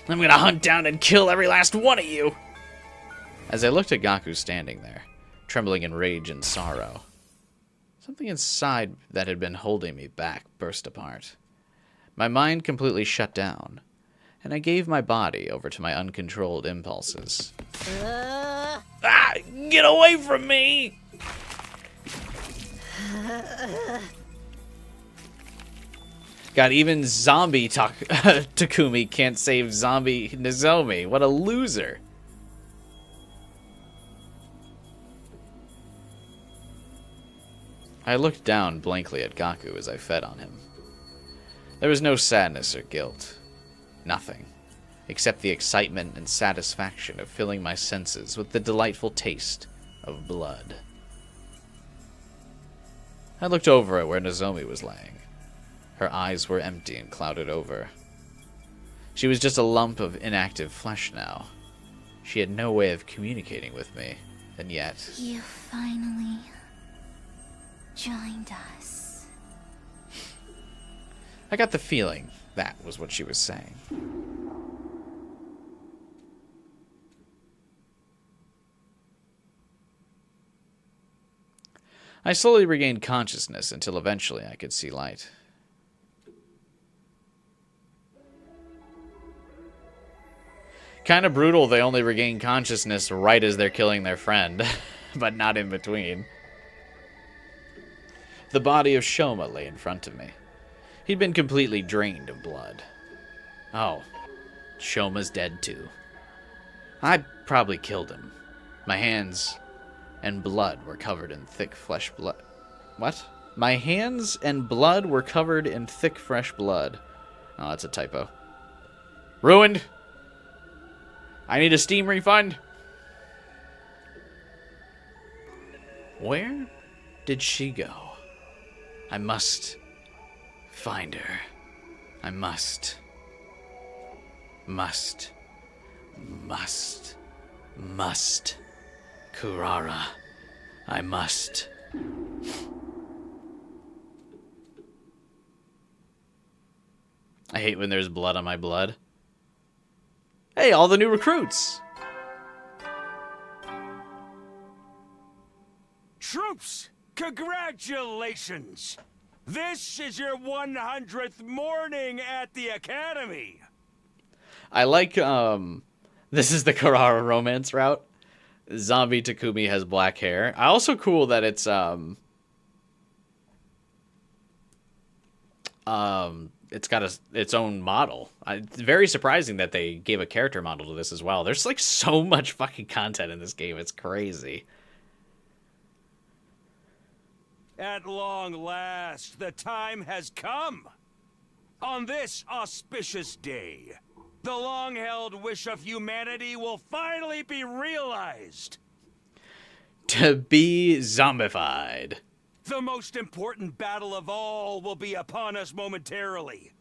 Speaker 1: I'm gonna hunt down and kill every last one of you! As I looked at Gaku standing there, trembling in rage and sorrow, something inside that had been holding me back burst apart. My mind completely shut down, and I gave my body over to my uncontrolled impulses. Ah! Get away from me! God, even zombie Takumi can't save zombie Nozomi. What a loser. I looked down blankly at Gaku as I fed on him. There was no sadness or guilt. Nothing. Except the excitement and satisfaction of filling my senses with the delightful taste of blood. I looked over at where Nozomi was laying. Her eyes were empty and clouded over. She was just a lump of inactive flesh now. She had no way of communicating with me, and yet...
Speaker 10: You finally joined us.
Speaker 1: I got the feeling that was what she was saying. I slowly regained consciousness until eventually I could see light. Kind of brutal they only regain consciousness right as they're killing their friend, but not in between. The body of Shoma lay in front of me. He'd been completely drained of blood. Oh, Shoma's dead too. I probably killed him. My hands and blood were covered in thick fresh blood. What? My hands and blood were covered in thick fresh blood. Oh, that's a typo. Ruined. I need a Steam refund. Where did she go? I must find her. I must. Kurara. I must. I hate when there's blood on my blood. Hey, all the new recruits!
Speaker 6: Troops, congratulations! This is your 100th morning at the academy!
Speaker 1: I like, this is the Kurara romance route. Zombie Takumi has black hair. Also cool that it's got its own model. It's very surprising that they gave a character model to this as well. There's like so much fucking content in this game. It's crazy.
Speaker 6: At long last, the time has come. On this auspicious day, the long-held wish of humanity will finally be realized.
Speaker 1: To be zombified.
Speaker 6: The most important battle of all will be upon us momentarily.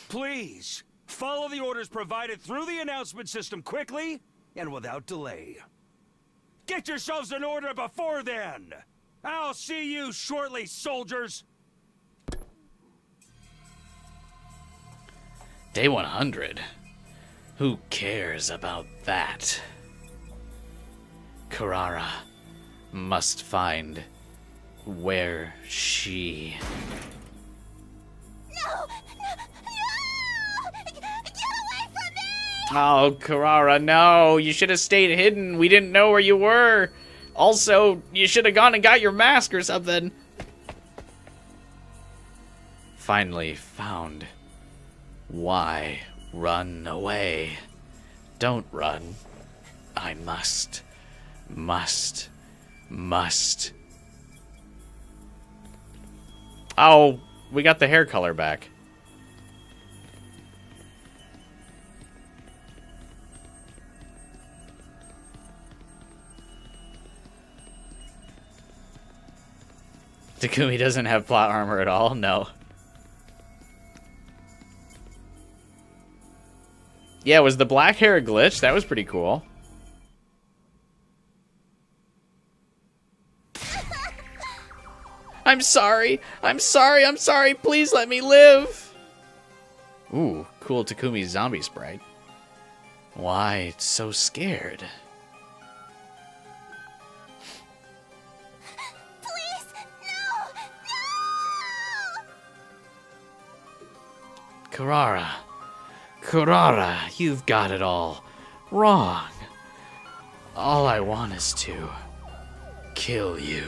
Speaker 6: Please, follow the orders provided through the announcement system quickly and without delay. Get yourselves in order before then! I'll see you shortly, soldiers!
Speaker 1: Day 100. Who cares about that? Kurara must find where she...
Speaker 10: No! Get away from me!
Speaker 1: Oh, Kurara, no! You should have stayed hidden. We didn't know where you were. Also, you should have gone and got your mask or something. Finally found. Why run away? Don't run. I must. Oh, we got the hair color back. Takumi doesn't have plot armor at all? No. Yeah, was the black hair a glitch? That was pretty cool. I'm sorry. Please let me live. Ooh, cool Takumi zombie sprite. Why so scared?
Speaker 10: Please, no!
Speaker 1: Kurara, you've got it all wrong. All I want is to kill you.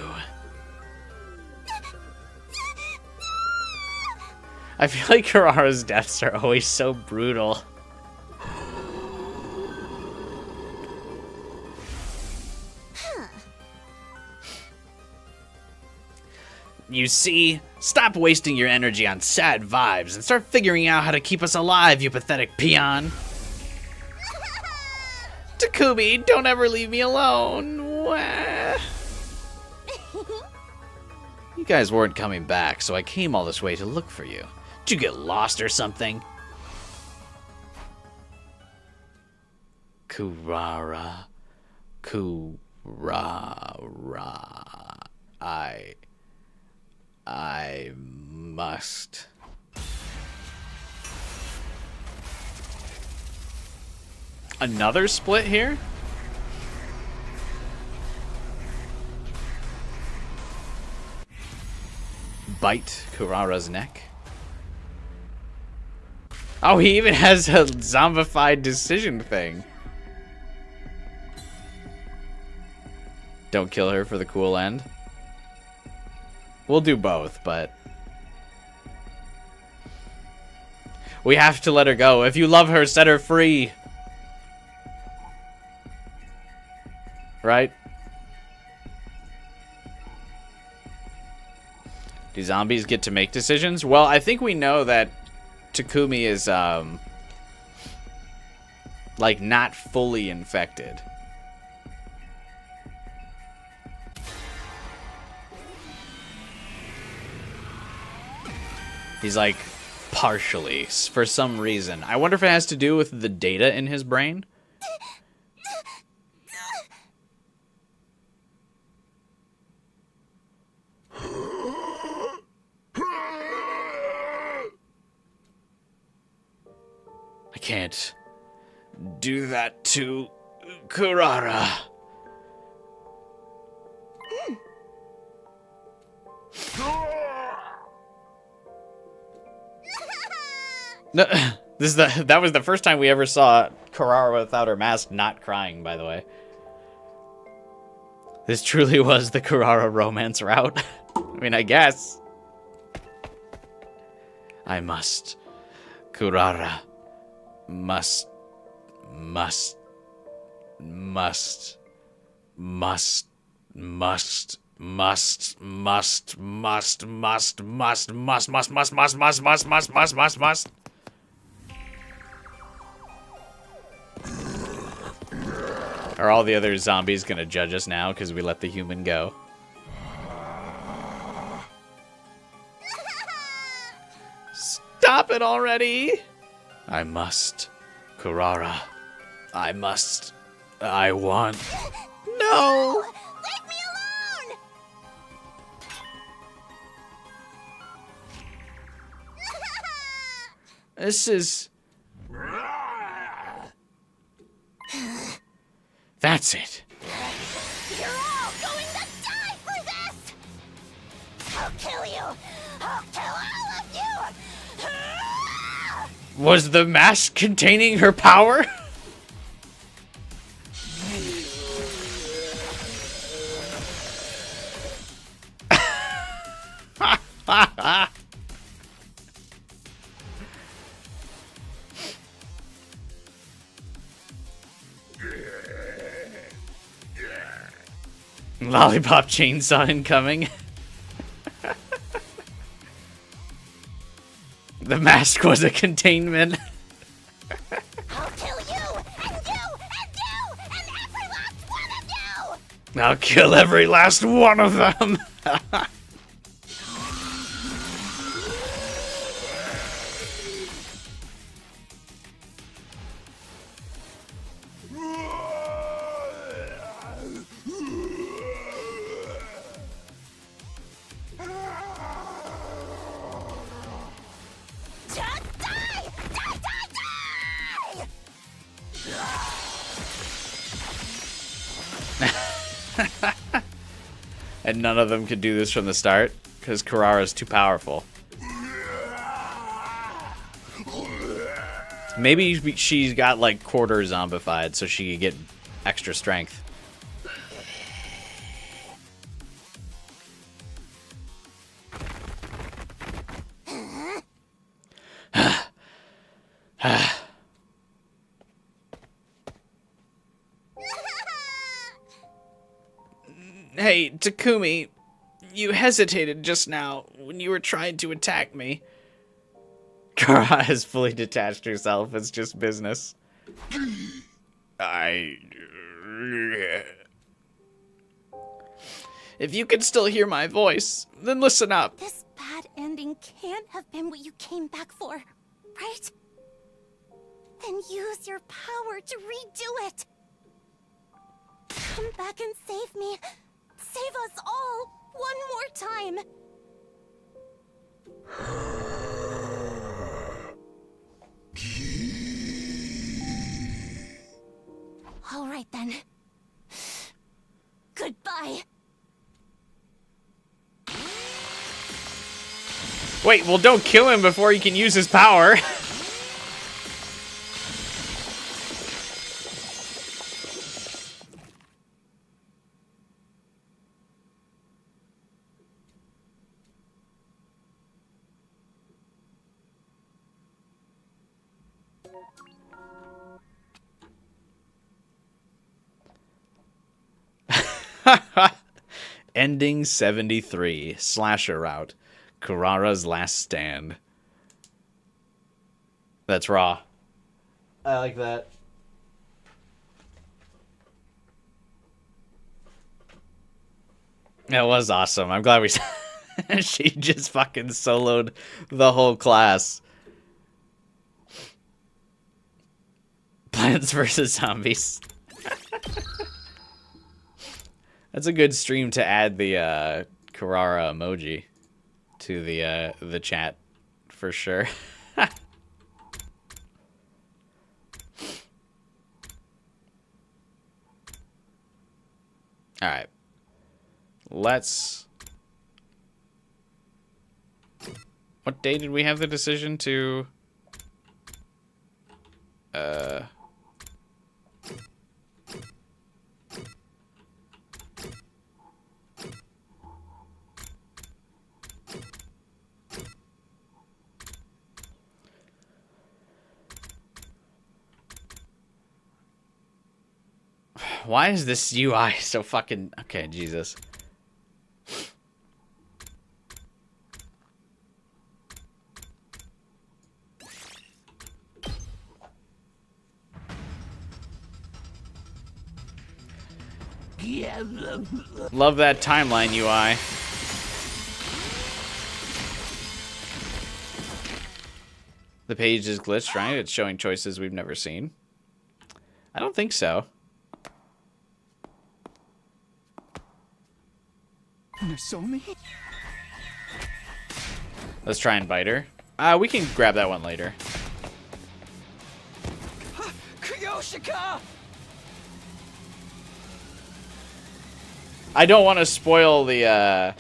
Speaker 1: I feel like Kurara's deaths are always so brutal. You see, stop wasting your energy on sad vibes and start figuring out how to keep us alive, you pathetic peon. Takumi, don't ever leave me alone. Wah. You guys weren't coming back, so I came all this way to look for you. Did you get lost or something? Kurara. I must. Another split here? Bite Kurara's neck. Oh, he even has a zombified decision thing. Don't kill her for the cool end. We'll do both, but we have to let her go. If you love her, set her free. Right? Do zombies get to make decisions? Well, I think we know that Takumi is, like, not fully infected. He's, like, partially, for some reason. I wonder if it has to do with the data in his brain? I can't do that to Kurara. No, that was the first time we ever saw Kurara without her mask not crying, by the way. This truly was the Kurara romance route. I mean, I guess. I must. Kurara. Must. Are all the other zombies gonna judge us now because we let the human go? Stop it already! I must. Kurara. I must. I want. No!
Speaker 10: Leave me alone!
Speaker 1: This is... That's it.
Speaker 10: You're all going to die for this! I'll kill you! I'll kill all of you!
Speaker 1: Was the mask containing her power? Lollipop chainsaw incoming. The mask was a containment.
Speaker 10: I'll kill you, and every last one of you!
Speaker 1: I'll kill every last one of them. And none of them could do this from the start because Kurara's too powerful. Maybe she's got like quarter zombified so she could get extra strength. Hey, Takumi, you hesitated just now when you were trying to attack me. Kara has fully detached herself. It's just business. If you can still hear my voice, then listen up.
Speaker 10: This bad ending can't have been what you came back for, right? Then use your power to redo it. Come back and save me. Save us all one more time. All right then. Goodbye.
Speaker 1: Wait, well, don't kill him before he can use his power. Ending 73, slasher route, Kurara's last stand. That's raw. I like that. That was awesome. I'm glad we she just fucking soloed the whole class. Plants vs. Zombies. That's a good stream to add the Kurara emoji to the chat for sure. All right. Let's. What day did we have the decision to? Why is this UI so fucking... Okay, Jesus. Love that timeline UI. The page is glitched, right? It's showing choices we've never seen. I don't think so.
Speaker 7: Nomi?
Speaker 1: Let's try and bite her. We can grab that one later.
Speaker 6: Kyoshika!
Speaker 1: I don't want to spoil the, I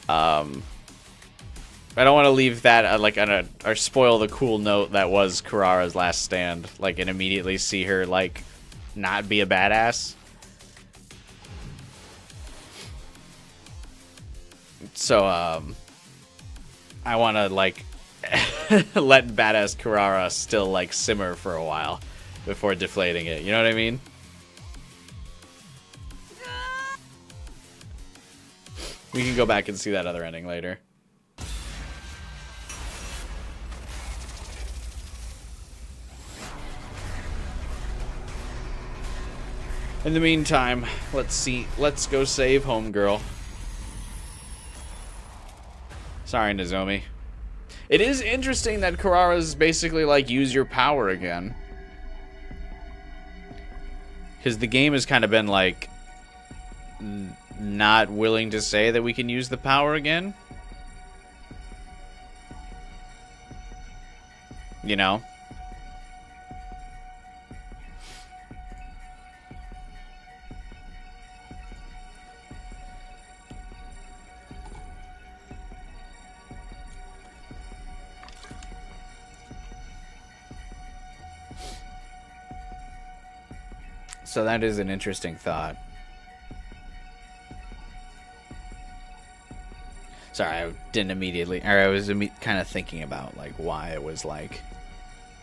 Speaker 1: don't want to leave that, like, or spoil the cool note that was Kurara's last stand. Like, and immediately see her, like, not be a badass. So, I want to, like, let badass Kurara still, like, simmer for a while before deflating it. You know what I mean? We can go back and see that other ending later. In the meantime, let's go save Homegirl. Sorry, Nozomi. It is interesting that Kurara's basically like, use your power again. Because the game has kind of been like, not willing to say that we can use the power again. You know? So that is an interesting thought. Sorry, I didn't immediately... Or I was kind of thinking about, like, why it was, like...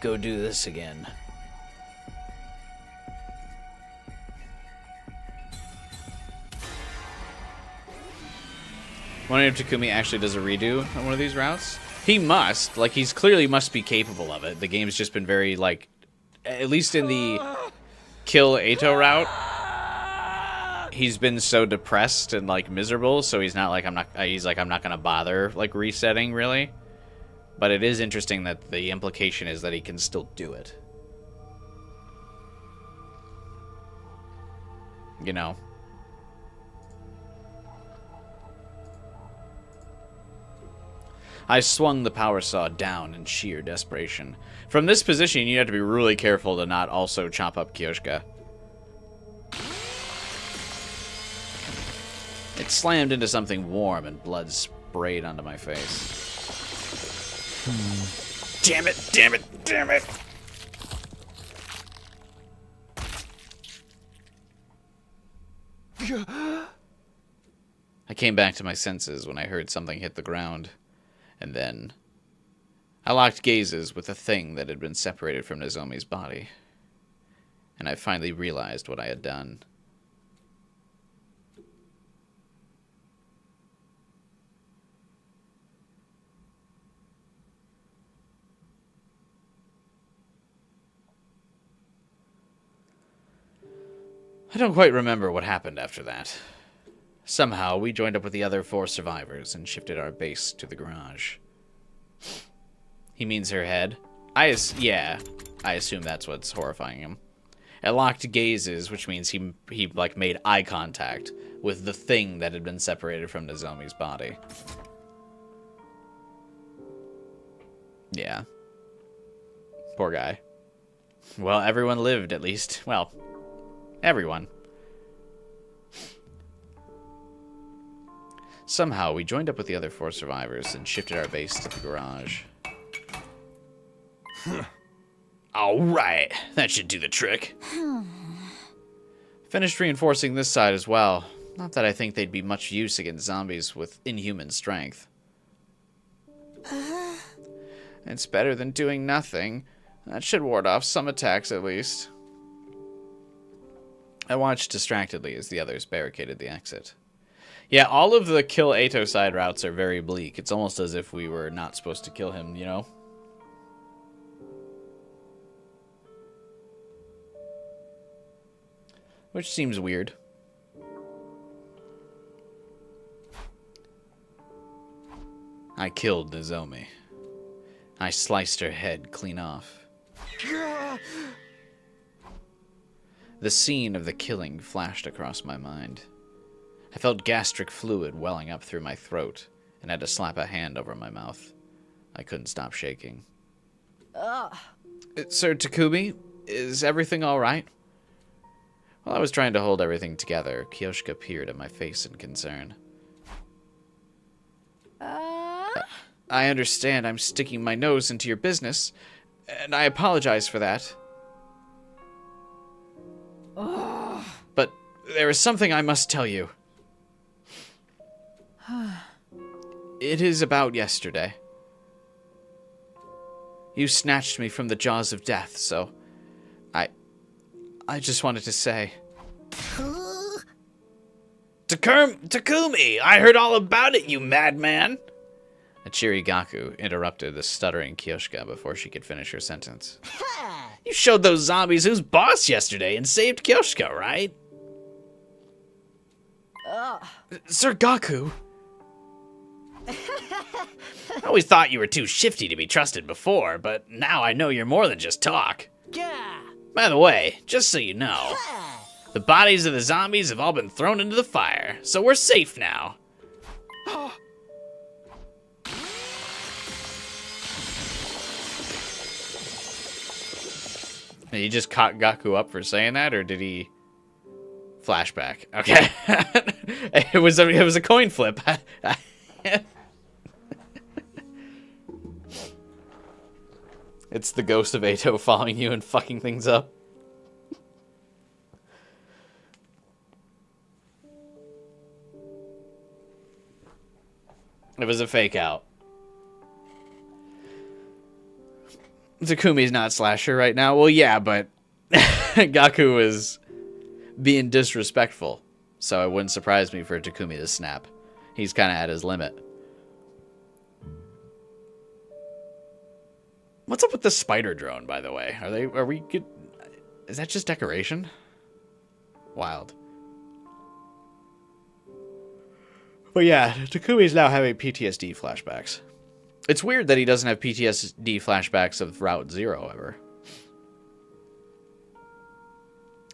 Speaker 1: go do this again. Wondering if Takumi actually does a redo on one of these routes. He must. Like, he's clearly must be capable of it. The game's just been very, like, at least in the kill Eito route, he's been so depressed and, like, miserable, so he's not like, I'm not gonna bother, like, resetting, really. But it is interesting that the implication is that he can still do it. You know? I swung the power saw down in sheer desperation. From this position, you have to be really careful to not also chop up Kyoshka. It slammed into something warm and blood sprayed onto my face. Damn it, damn it, damn it! I came back to my senses when I heard something hit the ground. And then I locked gazes with the thing that had been separated from Nozomi's body. And I finally realized what I had done. I don't quite remember what happened after that. Somehow, we joined up with the other 4 survivors and shifted our base to the garage. He means her head? Yeah, I assume that's what's horrifying him. I locked gazes, which means he like, made eye contact with the thing that had been separated from Nozomi's body. Yeah. Poor guy. Well, everyone lived, at least. Well, everyone. Somehow, we joined up with the other 4 survivors and shifted our base to the garage. Alright, that should do the trick. Finished reinforcing this side as well. Not that I think they'd be much use against zombies with inhuman strength. It's better than doing nothing. That should ward off some attacks at least. I watched distractedly as the others barricaded the exit. Yeah, all of the kill Eito side routes are very bleak. It's almost as if we were not supposed to kill him, you know? Which seems weird. I killed Nozomi. I sliced her head clean off. The scene of the killing flashed across my mind. I felt gastric fluid welling up through my throat and had to slap a hand over my mouth. I couldn't stop shaking. Sir Takumi, is everything all right? While I was trying to hold everything together, Kyoshka peered at my face in concern. I understand I'm sticking my nose into your business, and I apologize for that. But there is something I must tell you. It is about yesterday. You snatched me from the jaws of death, so I just wanted to say. Takumi, I heard all about it, you madman! Achirigaku interrupted the stuttering Kyoshka before she could finish her sentence. You showed those zombies who's boss yesterday and saved Kyoshka, right? Sir Gaku! I always thought you were too shifty to be trusted before, but now I know you're more than just talk. By the way, just so you know, the bodies of the zombies have all been thrown into the fire, so we're safe now. Did he just caught Gaku up for saying that, or did he... Flashback. Okay. it was a coin flip. It's the ghost of Eito following you and fucking things up. It was a fake out. Takumi's not Slasher right now. Well, yeah, but Gaku is being disrespectful. So it wouldn't surprise me for Takumi to snap. He's kind of at his limit. What's up with the spider drone, by the way? Are we good? Is that just decoration? Wild. But yeah, Takumi's now having PTSD flashbacks. It's weird that he doesn't have PTSD flashbacks of Route Zero ever.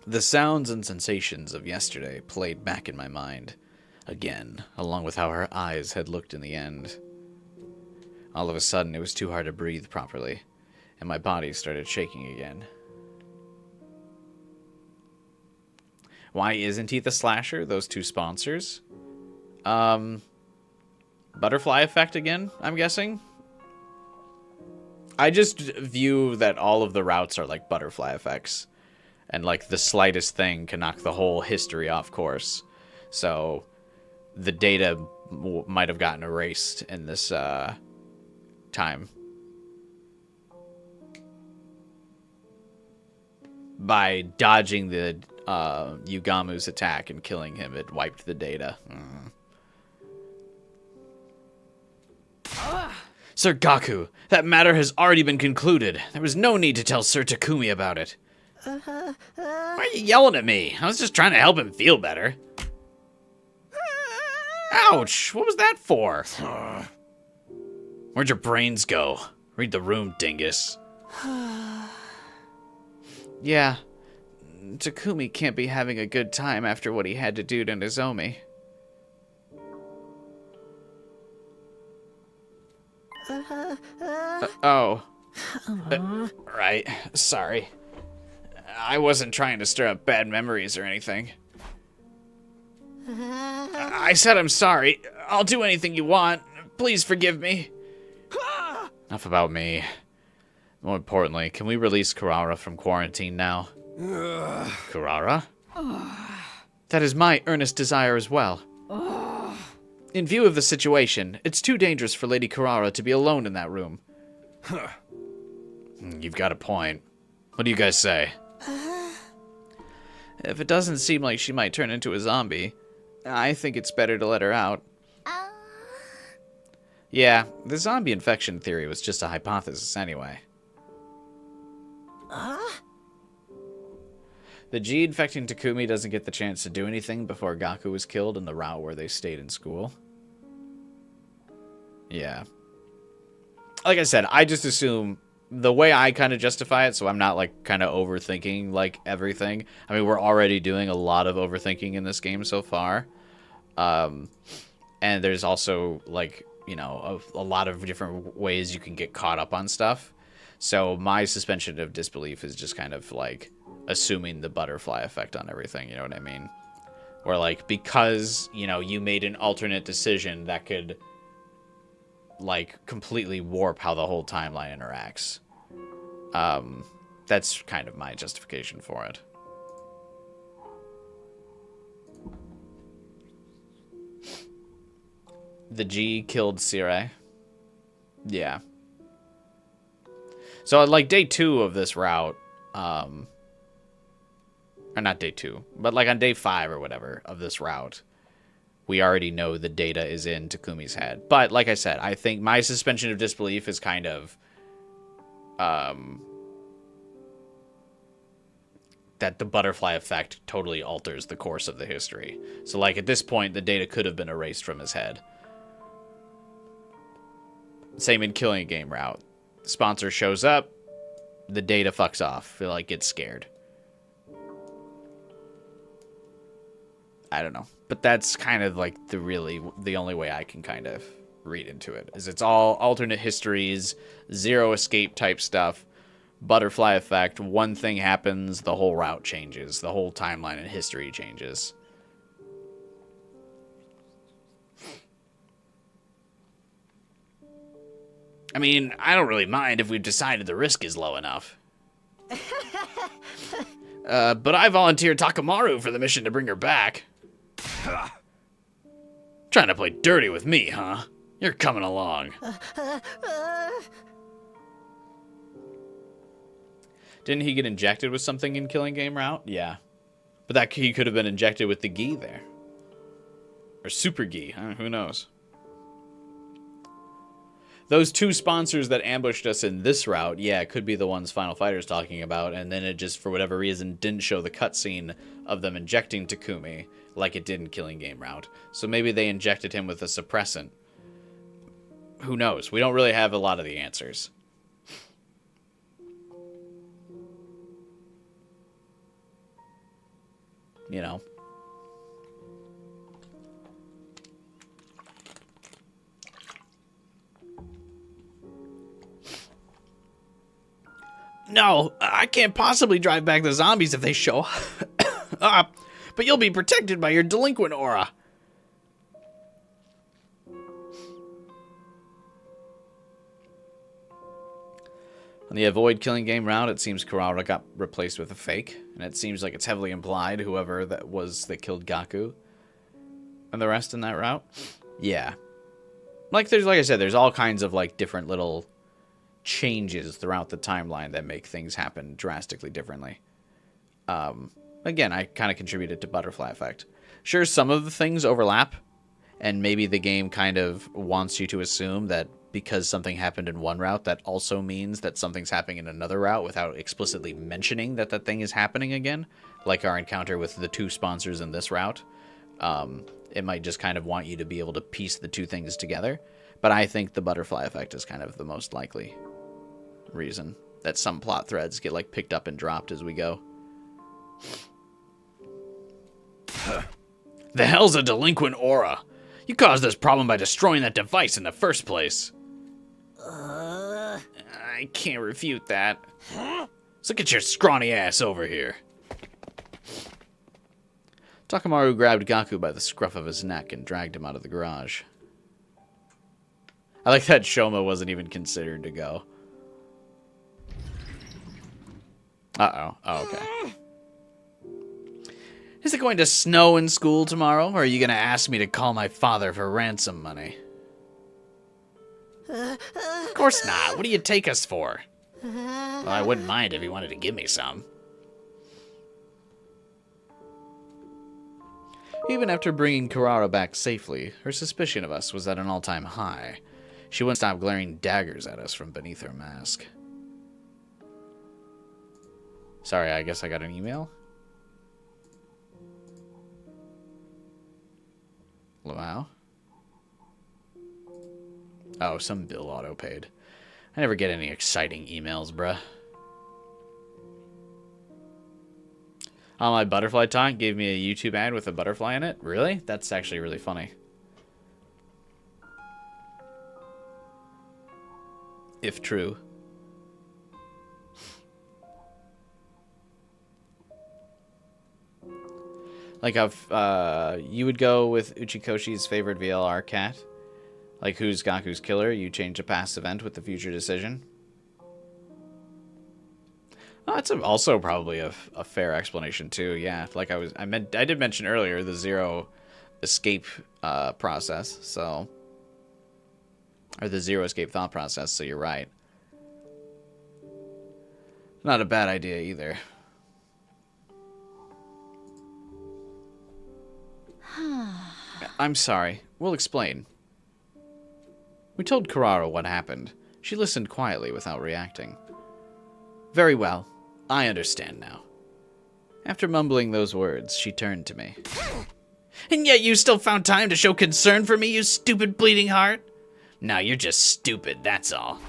Speaker 1: The sounds and sensations of yesterday played back in my mind again, along with how her eyes had looked in the end. All of a sudden, it was too hard to breathe properly, and my body started shaking again. Why isn't he the Slasher? Those two sponsors? Butterfly effect again, I'm guessing? I just view that all of the routes are like butterfly effects. And like the slightest thing can knock the whole history off course. So the data might have gotten erased in this time. By dodging the Yugamu's attack and killing him, it wiped the data. Sir Gaku, that matter has already been concluded. There was no need to tell Sir Takumi about it. Why are you yelling at me? I was just trying to help him feel better. Ouch! What was that for? Where'd your brains go? Read the room, dingus. Yeah. Takumi can't be having a good time after what he had to do to Nozomi. Right. Sorry. I wasn't trying to stir up bad memories or anything. I said I'm sorry. I'll do anything you want. Please forgive me. Enough about me. More importantly, can we release Kurara from quarantine now? Kurara? That is my earnest desire as well. In view of the situation, it's too dangerous for Lady Kurara to be alone in that room. You've got a point. What do you guys say? If it doesn't seem like she might turn into a zombie, I think it's better to let her out. Yeah, the zombie infection theory was just a hypothesis anyway. The G infecting Takumi doesn't get the chance to do anything before Gaku was killed in the route where they stayed in school. Yeah. Like I said, I just assume the way I kind of justify it, so I'm not like kind of overthinking like everything. I mean, we're already doing a lot of overthinking in this game so far. And there's also like, you know, a lot of different ways you can get caught up on stuff. So my suspension of disbelief is just kind of like assuming the butterfly effect on everything, you know what I mean? Where like, because, you know, you made an alternate decision that could like completely warp how the whole timeline interacts. That's kind of my justification for it. The G killed Sire. Yeah. So on like day 2 of this route, or not day 2, but like on day 5 or whatever of this route, we already know the data is in Takumi's head. But like I said, I think my suspension of disbelief is kind of that the butterfly effect totally alters the course of the history. So like at this point, the data could have been erased from his head. Same in Killing a Game route. The sponsor shows up, the data fucks off. It like gets scared. I don't know. But that's kind of like the only way I can kind of read into it. Is it's all alternate histories, zero escape type stuff, butterfly effect, one thing happens, the whole route changes, the whole timeline and history changes. I mean, I don't really mind if we've decided the risk is low enough. But I volunteered Takamaru for the mission to bring her back. Trying to play dirty with me, huh? You're coming along. Didn't he get injected with something in Killing Game route? Yeah. But that he could have been injected with the gi there. Or super gi. Who knows? Those 2 sponsors that ambushed us in this route, yeah, it could be the ones Final Fighter's talking about, and then it just, for whatever reason, didn't show the cutscene of them injecting Takumi like it did in Killing Game route. So maybe they injected him with a suppressant. Who knows? We don't really have a lot of the answers. You know? No, I can't possibly drive back the zombies if they show up. But you'll be protected by your delinquent aura. On the avoid Killing Game route, it seems Kurara got replaced with a fake. And it seems like it's heavily implied whoever that was that killed Gaku. And the rest in that route. Yeah. Like I said, there's all kinds of like different little changes throughout the timeline that make things happen drastically differently. Again, I kind of contributed to Butterfly Effect. Sure, some of the things overlap, and maybe the game kind of wants you to assume that because something happened in one route, that also means that something's happening in another route without explicitly mentioning that that thing is happening again, like our encounter with the 2 sponsors in this route. It might just kind of want you to be able to piece the 2 things together, but I think the Butterfly Effect is kind of the most likely reason that some plot threads get like picked up and dropped as we go. The hell's a delinquent aura? You caused this problem by destroying that device in the first place. I can't refute that. So get your scrawny ass over here. Takamaru grabbed Gaku by the scruff of his neck and dragged him out of the garage. I like that Shoma wasn't even considered to go. Uh-oh. Oh, okay. Is it going to snow in school tomorrow, or are you going to ask me to call my father for ransom money? Of course not. What do you take us for? Well, I wouldn't mind if you wanted to give me some. Even after bringing Kurara back safely, her suspicion of us was at an all-time high. She wouldn't stop glaring daggers at us from beneath her mask. Sorry, I guess I got an email? Wow. Oh, some bill auto-paid. I never get any exciting emails, bruh. Oh, my butterfly talk gave me a YouTube ad with a butterfly in it? Really? That's actually really funny. If true. Like if you would go with Uchikoshi's favorite VLR cat. Like who's Gaku's killer? You change a past event with the future decision. Oh, that's also probably a fair explanation too. Yeah, like I did mention earlier the zero escape process. So, or the zero escape thought process. So you're right. Not a bad idea either. I'm sorry. We'll explain. We told Kurara what happened. She listened quietly without reacting. Very well. I understand now. After mumbling those words, she turned to me. And yet you still found time to show concern for me, you stupid bleeding heart? No, you're just stupid, that's all.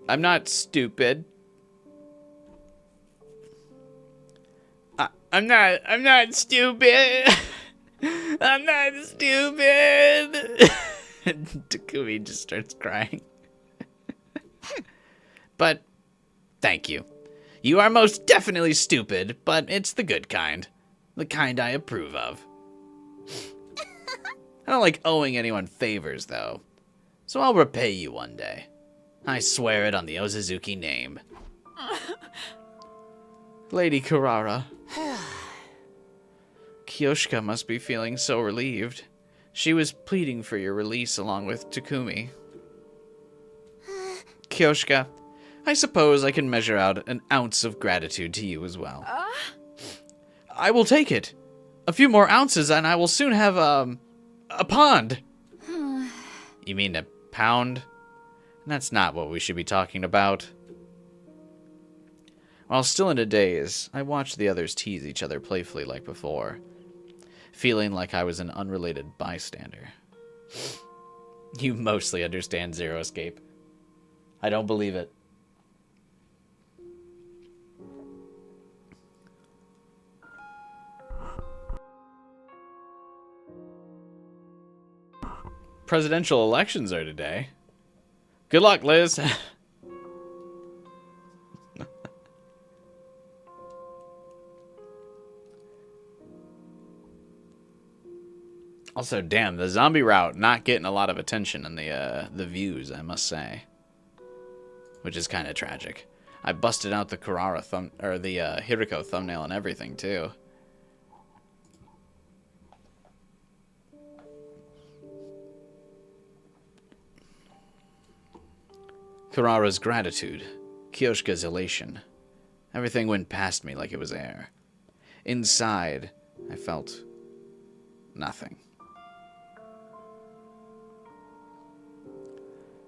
Speaker 1: I'm not stupid. I'm not stupid. I'm not stupid. Takumi just starts crying. But, thank you. You are most definitely stupid, but it's the good kind. The kind I approve of. I don't like owing anyone favors, though. So I'll repay you one day. I swear it on the Ozazuki name. Lady Kurara. Kyoshika must be feeling so relieved. She was pleading for your release along with Takumi. Kyoshika, I suppose I can measure out an ounce of gratitude to you as well. I will take it. A few more ounces and I will soon have, a pond. You mean a pound? That's not what we should be talking about. While still in a daze, I watched the others tease each other playfully like before, feeling like I was an unrelated bystander. You mostly understand Zero Escape. I don't believe it. Presidential elections are today. Good luck, Liz. Also, damn, the zombie route not getting a lot of attention in the views, I must say, which is kind of tragic. I busted out the Hiriko thumbnail and everything too. Kurara's gratitude, Kyoshika's elation. Everything went past me like it was air. Inside, I felt nothing.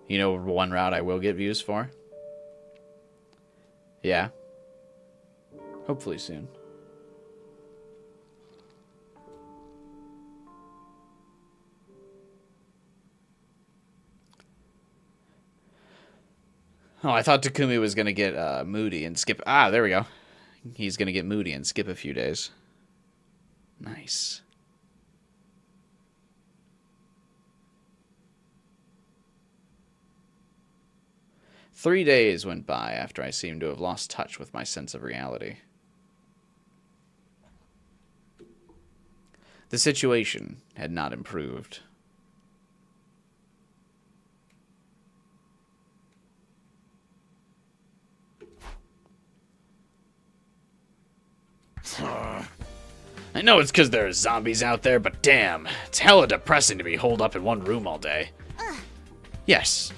Speaker 1: You know one route I will get views for? Yeah. Hopefully soon. Oh, I thought Takumi was going to get moody and skip... Ah, there we go. He's going to get moody and skip a few days. Nice. Three days went by after I seemed to have lost touch with my sense of reality. The situation had not improved. I know it's because there are zombies out there, but damn, it's hella depressing to be holed up in one room all day. Yes,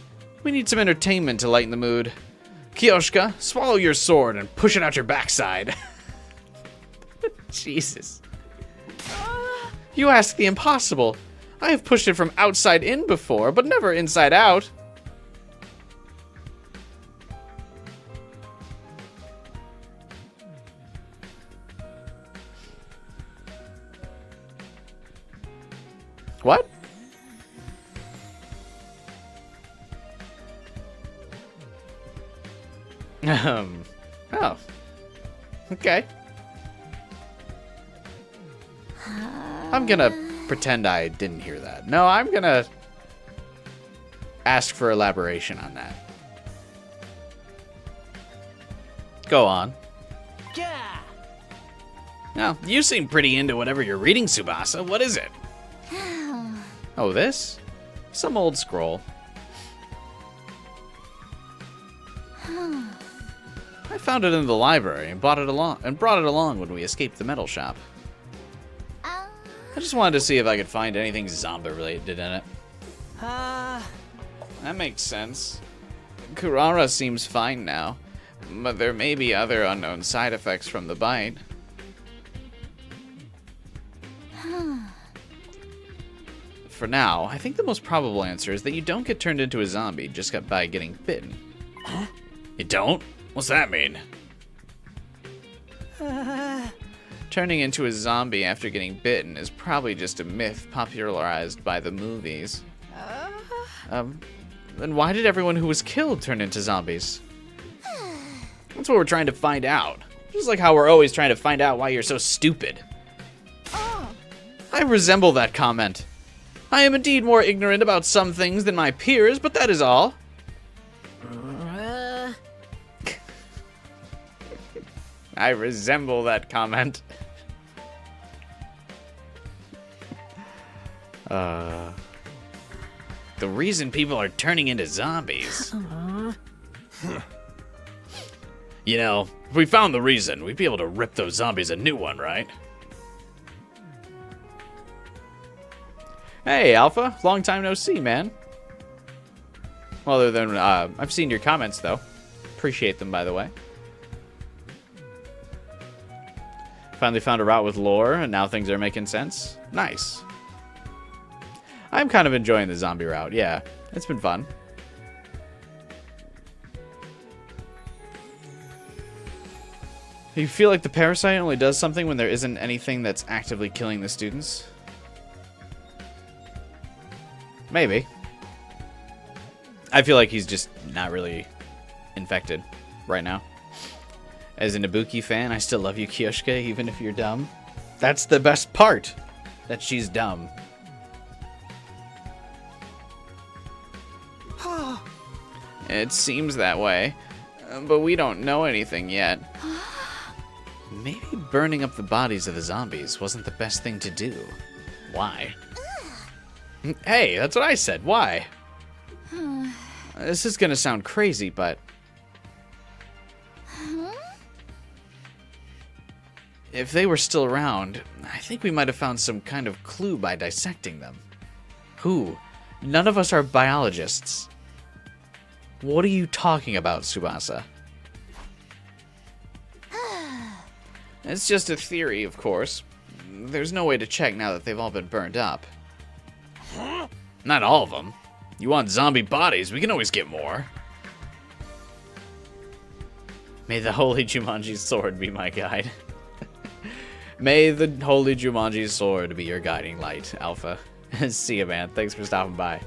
Speaker 1: we need some entertainment to lighten the mood. Kyoshika, swallow your sword and push it out your backside. Jesus. You ask the impossible. I have pushed it from outside in before, but never inside out. What? Oh. Okay. I'm gonna pretend I didn't hear that. No, I'm gonna ask for elaboration on that. Go on.
Speaker 9: Yeah.
Speaker 1: No, you seem pretty into whatever you're reading, Tsubasa. What is it? Oh, this? Some old scroll. I found it in the library and brought it along when we escaped the metal shop. I just wanted to see if I could find anything zombie related in it. That makes sense. Kurara seems fine now, but there may be other unknown side effects from the bite. For now, I think the most probable answer is that you don't get turned into a zombie just by getting bitten. Huh? You don't? What's that mean? Turning into a zombie after getting bitten is probably just a myth popularized by the movies. Then why did everyone who was killed turn into zombies? That's what we're trying to find out. Just like how we're always trying to find out why you're so stupid. I resemble that comment. I am indeed more ignorant about some things than my peers, but that is all. I resemble that comment. The reason people are turning into zombies. You know, if we found the reason, we'd be able to rip those zombies a new one, right? Hey, Alpha. Long time no see, man. Well, other than, I've seen your comments, though. Appreciate them, by the way. Finally found a route with lore, and now things are making sense. Nice. I'm kind of enjoying the zombie route. Yeah, it's been fun. You feel like the parasite only does something when there isn't anything that's actively killing the students? Maybe. I feel like he's just not really infected right now. As an Ibuki fan, I still love you, Kiyoshika, even if you're dumb. That's the best part, that she's dumb. It seems that way, but we don't know anything yet. Maybe burning up the bodies of the zombies wasn't the best thing to do. Why? Hey, that's what I said. Why? This is gonna sound crazy, but... if they were still around, I think we might have found some kind of clue by dissecting them. Who? None of us are biologists. What are you talking about, Tsubasa? It's just a theory, of course. There's no way to check now that they've all been burned up. Not all of them. You want zombie bodies, we can always get more. May the Holy Jumanji Sword be my guide. May the Holy Jumanji Sword be your guiding light, Alpha. See ya, man. Thanks for stopping by.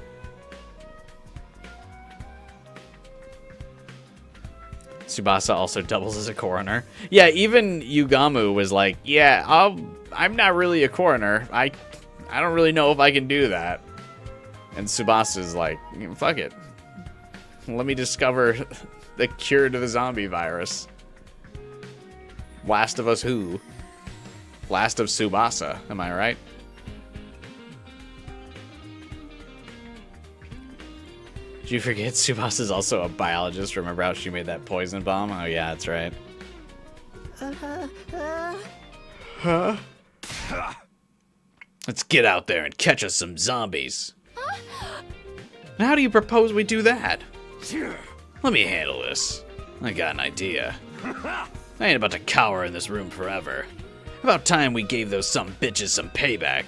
Speaker 1: Tsubasa also doubles as a coroner. Yeah, even Yugamu was like, yeah, I'm not really a coroner. I don't really know if I can do that. And Tsubasa's like, fuck it. Let me discover the cure to the zombie virus. Last of Us who? Last of Tsubasa, am I right? Did you forget Tsubasa's also a biologist? Remember how she made that poison bomb? Oh yeah, that's right. Huh? Let's get out there and catch us some zombies. Now how do you propose we do that? Let me handle this. I got an idea. I ain't about to cower in this room forever. About time we gave those some bitches some payback.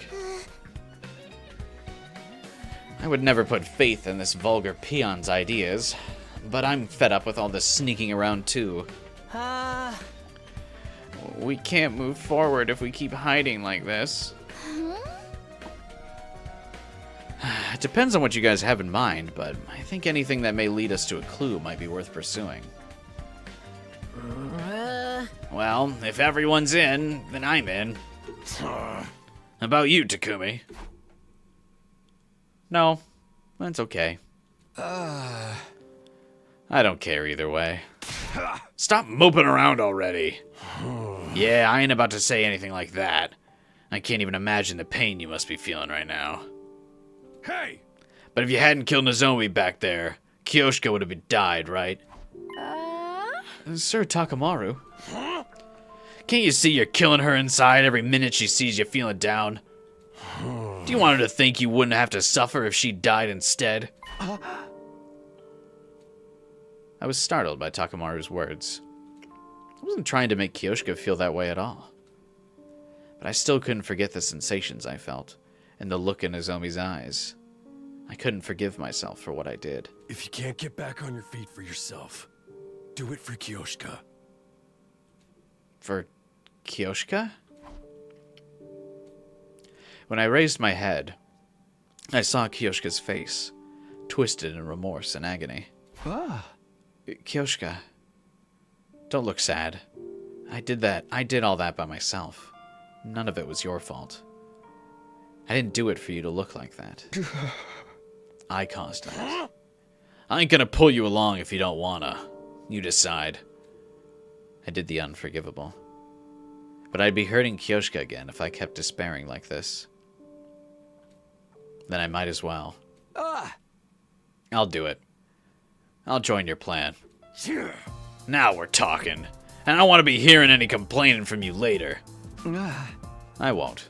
Speaker 1: I would never put faith in this vulgar peon's ideas, but I'm fed up with all this sneaking around too. We can't move forward if we keep hiding like this. It depends on what you guys have in mind, but I think anything that may lead us to a clue might be worth pursuing. Well, if everyone's in, then I'm in. How about you, Takumi? No, that's okay. I don't care either way. Stop moping around already. Yeah, I ain't about to say anything like that. I can't even imagine the pain you must be feeling right now.
Speaker 3: Hey!
Speaker 1: But if you hadn't killed Nozomi back there, Kiyoshika would have died, right? Sir Takamaru. Can't you see you're killing her inside every minute she sees you feeling down? Do you want her to think you wouldn't have to suffer if she died instead? I was startled by Takamaru's words. I wasn't trying to make Kiyoshika feel that way at all. But I still couldn't forget the sensations I felt, and the look in Nozomi's eyes. I couldn't forgive myself for what I did.
Speaker 3: If you can't get back on your feet for yourself, do it for Kiyoshika.
Speaker 1: For Kiyoshika? When I raised my head, I saw Kiyoshika's face, twisted in remorse and agony. Kiyoshika, don't look sad. I did all that by myself. None of it was your fault. I didn't do it for you to look like that. I caused that. I ain't gonna pull you along if you don't wanna. You decide. I did the unforgivable. But I'd be hurting Kiyoshika again if I kept despairing like this. Then I might as well. I'll do it. I'll join your plan. Now we're talking. And I don't want to be hearing any complaining from you later. I won't.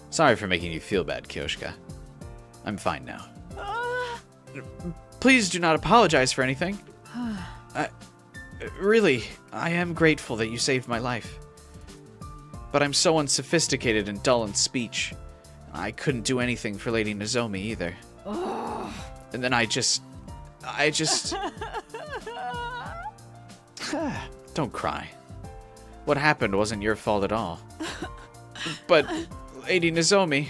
Speaker 1: Sorry for making you feel bad, Kiyoshika. I'm fine now. Please do not apologize for anything. Really, I am grateful that you saved my life. But I'm so unsophisticated and dull in speech. I couldn't do anything for Lady Nozomi either. And then I just... Don't cry. What happened wasn't your fault at all. But, Lady Nozomi...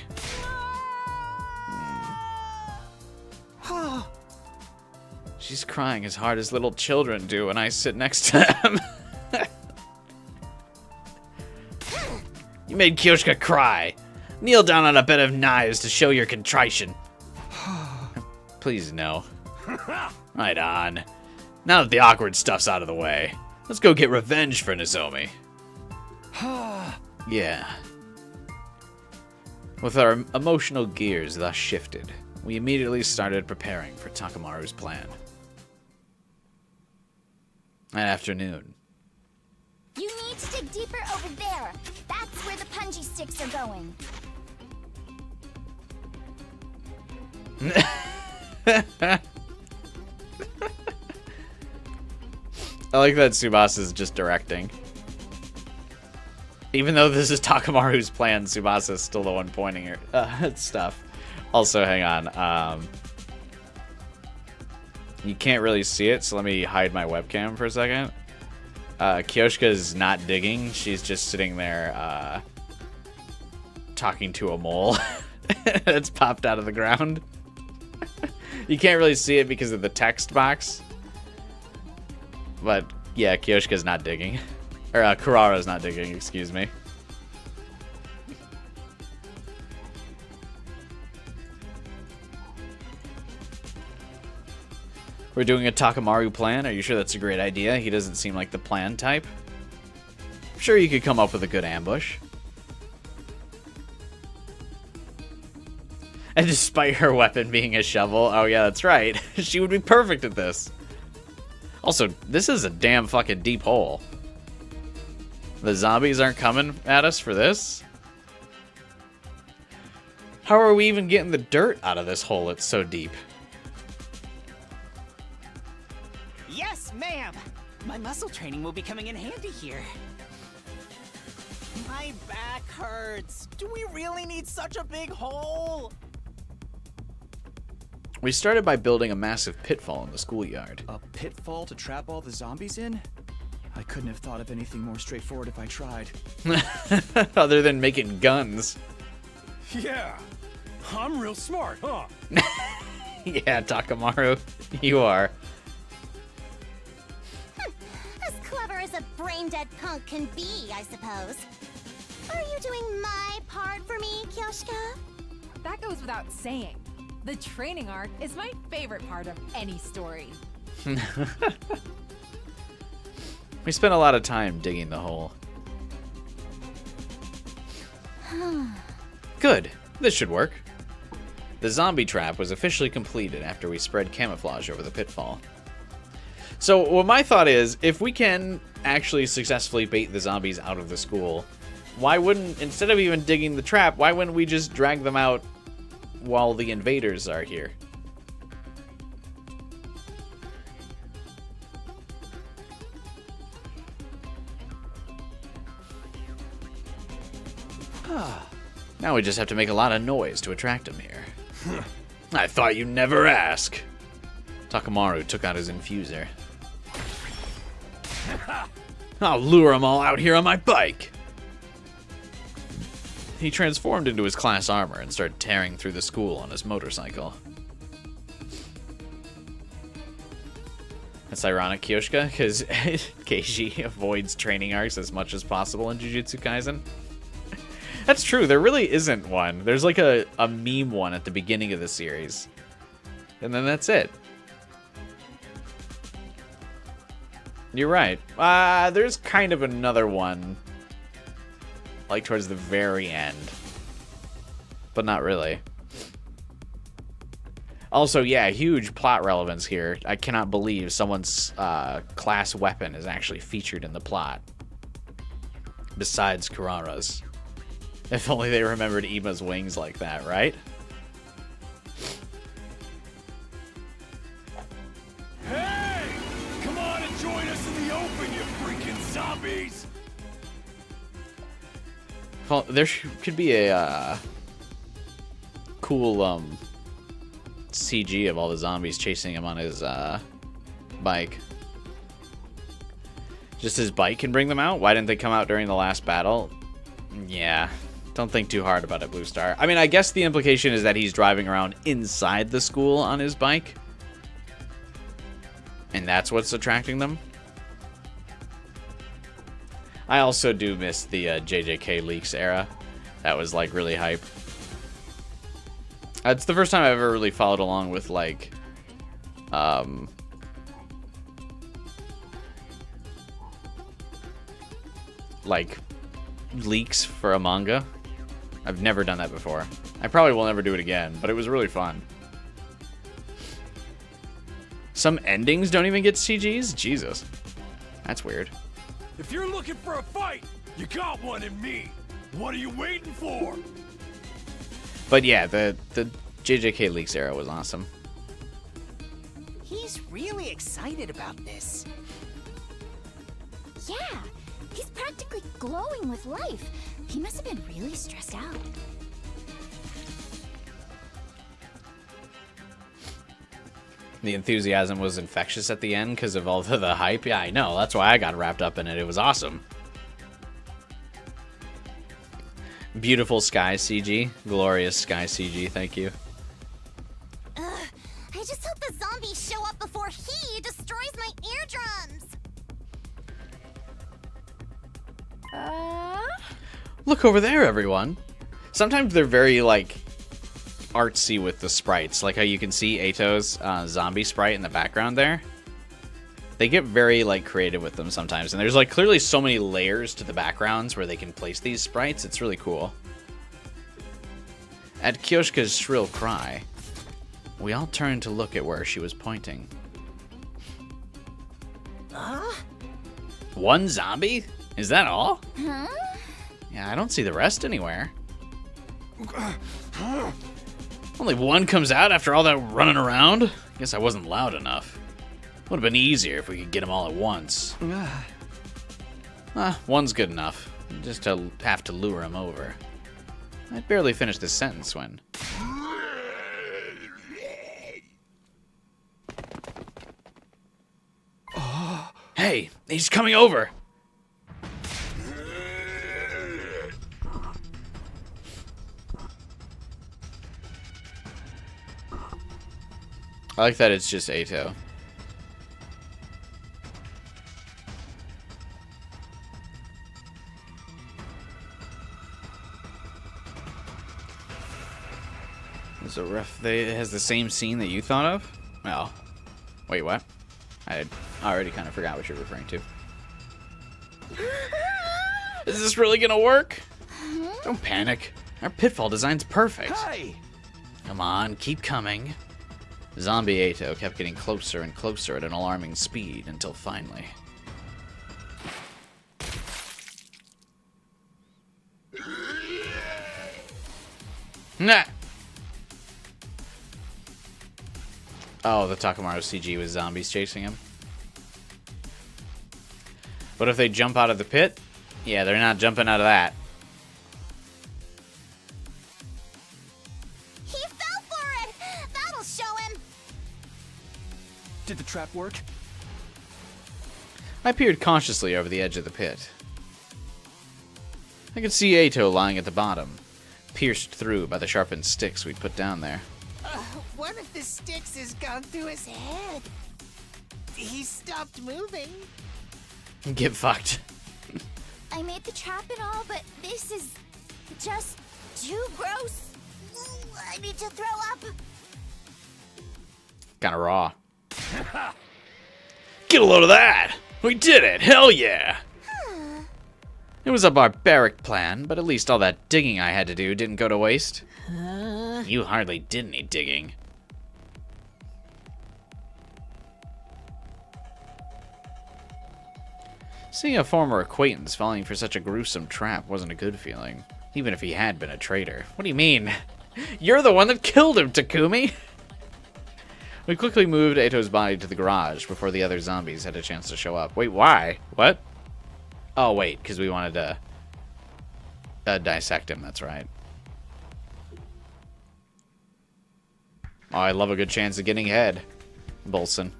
Speaker 1: She's crying as hard as little children do when I sit next to them. You made Kyoshka cry. Kneel down on a bed of knives to show your contrition. Please, no. Right on. Now that the awkward stuff's out of the way, let's go get revenge for Nozomi. Yeah. With our emotional gears thus shifted, we immediately started preparing for Takamaru's plan. That afternoon.
Speaker 10: You need to dig deeper over there. That's where the punji sticks are going.
Speaker 1: I like that Tsubasa's just directing. Even though this is Takamaru's plan, Tsubasa's still the one pointing at stuff. Also, hang on. You can't really see it, so let me hide my webcam for a second. Kyoshka's not digging. She's just sitting there talking to a mole that's popped out of the ground. You can't really see it because of the text box. But, yeah, Kyoshka's not digging. Or, Kurara's not digging, excuse me. We're doing a Takamaru plan? Are you sure that's a great idea? He doesn't seem like the plan type. I'm sure you could come up with a good ambush. And despite her weapon being a shovel, oh yeah, that's right. She would be perfect at this. Also, this is a damn fucking deep hole. The zombies aren't coming at us for this? How are we even getting the dirt out of this hole? It's so deep.
Speaker 9: Yes, ma'am! My muscle training will be coming in handy here. My back hurts. Do we really need such a big hole?
Speaker 1: We started by building a massive pitfall in the schoolyard.
Speaker 11: A pitfall to trap all the zombies in? I couldn't have thought of anything more straightforward if I tried.
Speaker 1: Other than making guns.
Speaker 3: Yeah, I'm real smart, huh?
Speaker 1: Yeah, Takamaru, you are.
Speaker 10: As clever as a brain-dead punk can be, I suppose. Are you doing my part for me, Kyoshka?
Speaker 4: That goes without saying. The training arc is my favorite part of any story.
Speaker 1: We spent a lot of time digging the hole. Good. This should work. The zombie trap was officially completed after we spread camouflage over the pitfall. So what my thought is, if we can actually successfully bait the zombies out of the school, why wouldn't, instead of even digging the trap, why wouldn't we just drag them out while the invaders are here? Now we just have to make a lot of noise to attract them here. I thought you'd never ask. Takamaru took out his infuser. I'll lure them all out here on my bike. He transformed into his class armor and started tearing through the school on his motorcycle. That's ironic, Kyoshka, because Keiji avoids training arcs as much as possible in Jujutsu Kaisen. That's true, there really isn't one. There's like a meme one at the beginning of the series. And then that's it. You're right. There's kind of another one, like towards the very end. But not really. Also, yeah, huge plot relevance here. I cannot believe someone's class weapon is actually featured in the plot. Besides Kurara's. If only they remembered Ima's wings like that, right?
Speaker 3: Hey! zombies!
Speaker 1: Well, there could be a cool CG of all the zombies chasing him on his bike. Just his bike can bring them out? Why didn't they come out during the last battle? Yeah, don't think too hard about it, Blue Star. I mean, I guess the implication is that he's driving around inside the school on his bike. And that's what's attracting them. I also do miss the JJK leaks era. That was, like, really hype. It's the first time I've ever really followed along with, like, leaks for a manga. I've never done that before. I probably will never do it again, but it was really fun. Some endings don't even get CGs? Jesus. That's weird.
Speaker 3: If you're looking for a fight, you got one in me. What are you waiting for?
Speaker 1: But yeah, the JJK leaks era was awesome.
Speaker 9: He's really excited about this.
Speaker 10: Yeah, he's practically glowing with life. He must have been really stressed out.
Speaker 1: The enthusiasm was infectious at the end because of all the hype. Yeah, I know. That's why I got wrapped up in it. It was awesome. Beautiful sky CG. Glorious sky CG. Thank you.
Speaker 10: I just hope the zombies show up before he destroys my eardrums.
Speaker 1: Look over there, everyone. Sometimes they're very, like, artsy with the sprites. Like how you can see Ato's zombie sprite in the background there. They get very, like, creative with them sometimes. And there's, like, clearly so many layers to the backgrounds where they can place these sprites. It's really cool. At Kyoshka's shrill cry, we all turned to look at where she was pointing. One zombie? Is that all?
Speaker 10: Huh?
Speaker 1: Yeah, I don't see the rest anywhere. Only one comes out after all that running around? Guess I wasn't loud enough. Would have been easier if we could get them all at once. One's good enough. Just to have to lure him over. I'd barely finished this sentence when... Hey, he's coming over! I like that it's just Ato. Is a ref it has the same scene that you thought of? Oh. Wait, what? I already kind of forgot what you're referring to. Is this really gonna work? Don't panic. Our pitfall design's perfect.
Speaker 6: Hey!
Speaker 1: Come on, keep coming. Zombie Ato kept getting closer and closer at an alarming speed until finally... Nah! Oh, the Takamaru CG with zombies chasing him. What if they jump out of the pit? Yeah, they're not jumping out of that.
Speaker 10: He fell for it! That'll show him!
Speaker 11: Did the trap work?
Speaker 1: I peered cautiously over the edge of the pit. I could see Ato lying at the bottom, pierced through by the sharpened sticks we'd put down there.
Speaker 9: One of the sticks has gone through his head. He stopped moving.
Speaker 1: Get fucked.
Speaker 10: I made the trap and all, but this is just too gross. I need to throw up.
Speaker 1: Kinda raw. Get a load of that! We did it! Hell yeah! It was a barbaric plan, but at least all that digging I had to do didn't go to waste. You hardly did any digging. Seeing a former acquaintance falling for such a gruesome trap wasn't a good feeling, even if he had been a traitor. What do you mean? You're the one that killed him, Takumi! We quickly moved Ato's body to the garage before the other zombies had a chance to show up. Wait, why? What? Oh, wait, because we wanted to dissect him. That's right. Oh, I love a good chance of getting ahead, Bolson.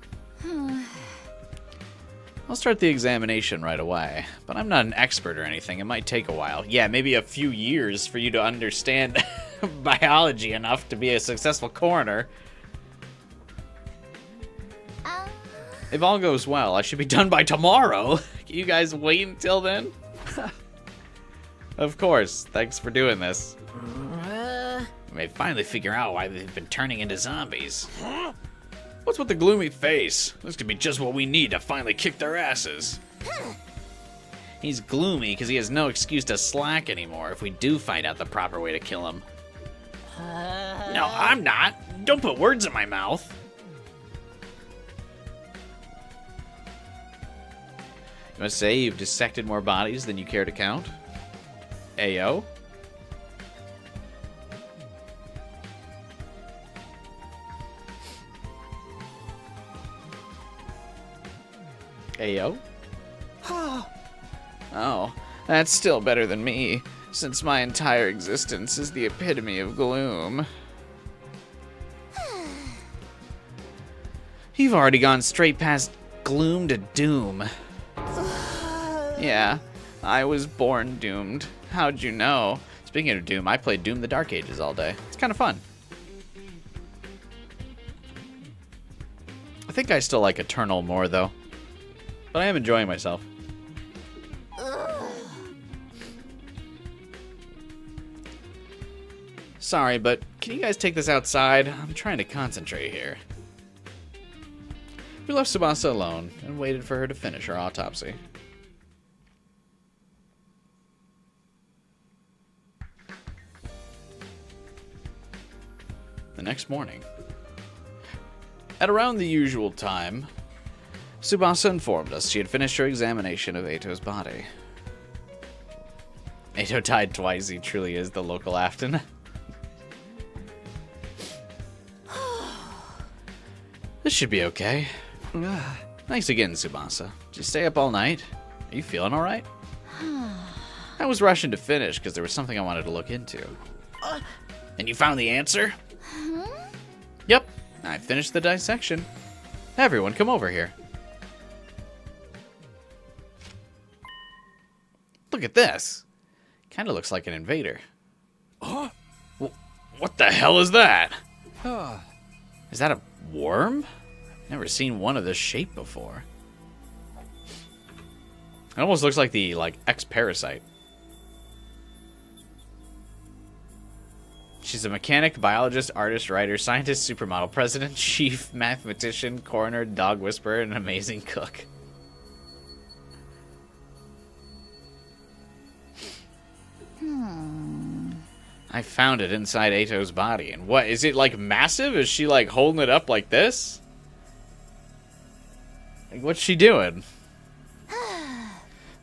Speaker 1: I'll start the examination right away, but I'm not an expert or anything. It might take a while. Yeah, maybe a few years for you to understand biology enough to be a successful coroner. If all goes well, I should be done by tomorrow. Can you guys wait until then? Of course. Thanks for doing this. I may finally figure out why they've been turning into zombies. What's with the gloomy face? This could be just what we need to finally kick their asses. He's gloomy because he has no excuse to slack anymore if we do find out the proper way to kill him. No, I'm not. Don't put words in my mouth. You must say you've dissected more bodies than you care to count? Ayo? Ayo? Oh, that's still better than me, since my entire existence is the epitome of gloom. You've already gone straight past gloom to doom. Yeah, I was born doomed. How'd you know? Speaking of Doom, I played Doom the Dark Ages all day. It's kind of fun. I think I still like Eternal more, though. But I am enjoying myself. Sorry, but can you guys take this outside? I'm trying to concentrate here. We left Tsubasa alone and waited for her to finish her autopsy. The next morning, at around the usual time, Tsubasa informed us she had finished her examination of Eito's body. Eito died twice. He truly is the local Afton. This should be okay. Thanks again, Tsubasa. Did you stay up all night? Are you feeling all right? I was rushing to finish because there was something I wanted to look into. And you found the answer? Yep, I finished the dissection. Everyone, come over here. Look at this. Kind of looks like an invader. Huh? What the hell is that? Is that a worm? I've never seen one of this shape before. It almost looks like the X-parasite. She's a mechanic, biologist, artist, writer, scientist, supermodel, president, chief, mathematician, coroner, dog whisperer, and an amazing cook. I found it inside Eito's body. And what, is it like massive? Is she like holding it up like this? Like, what's she doing?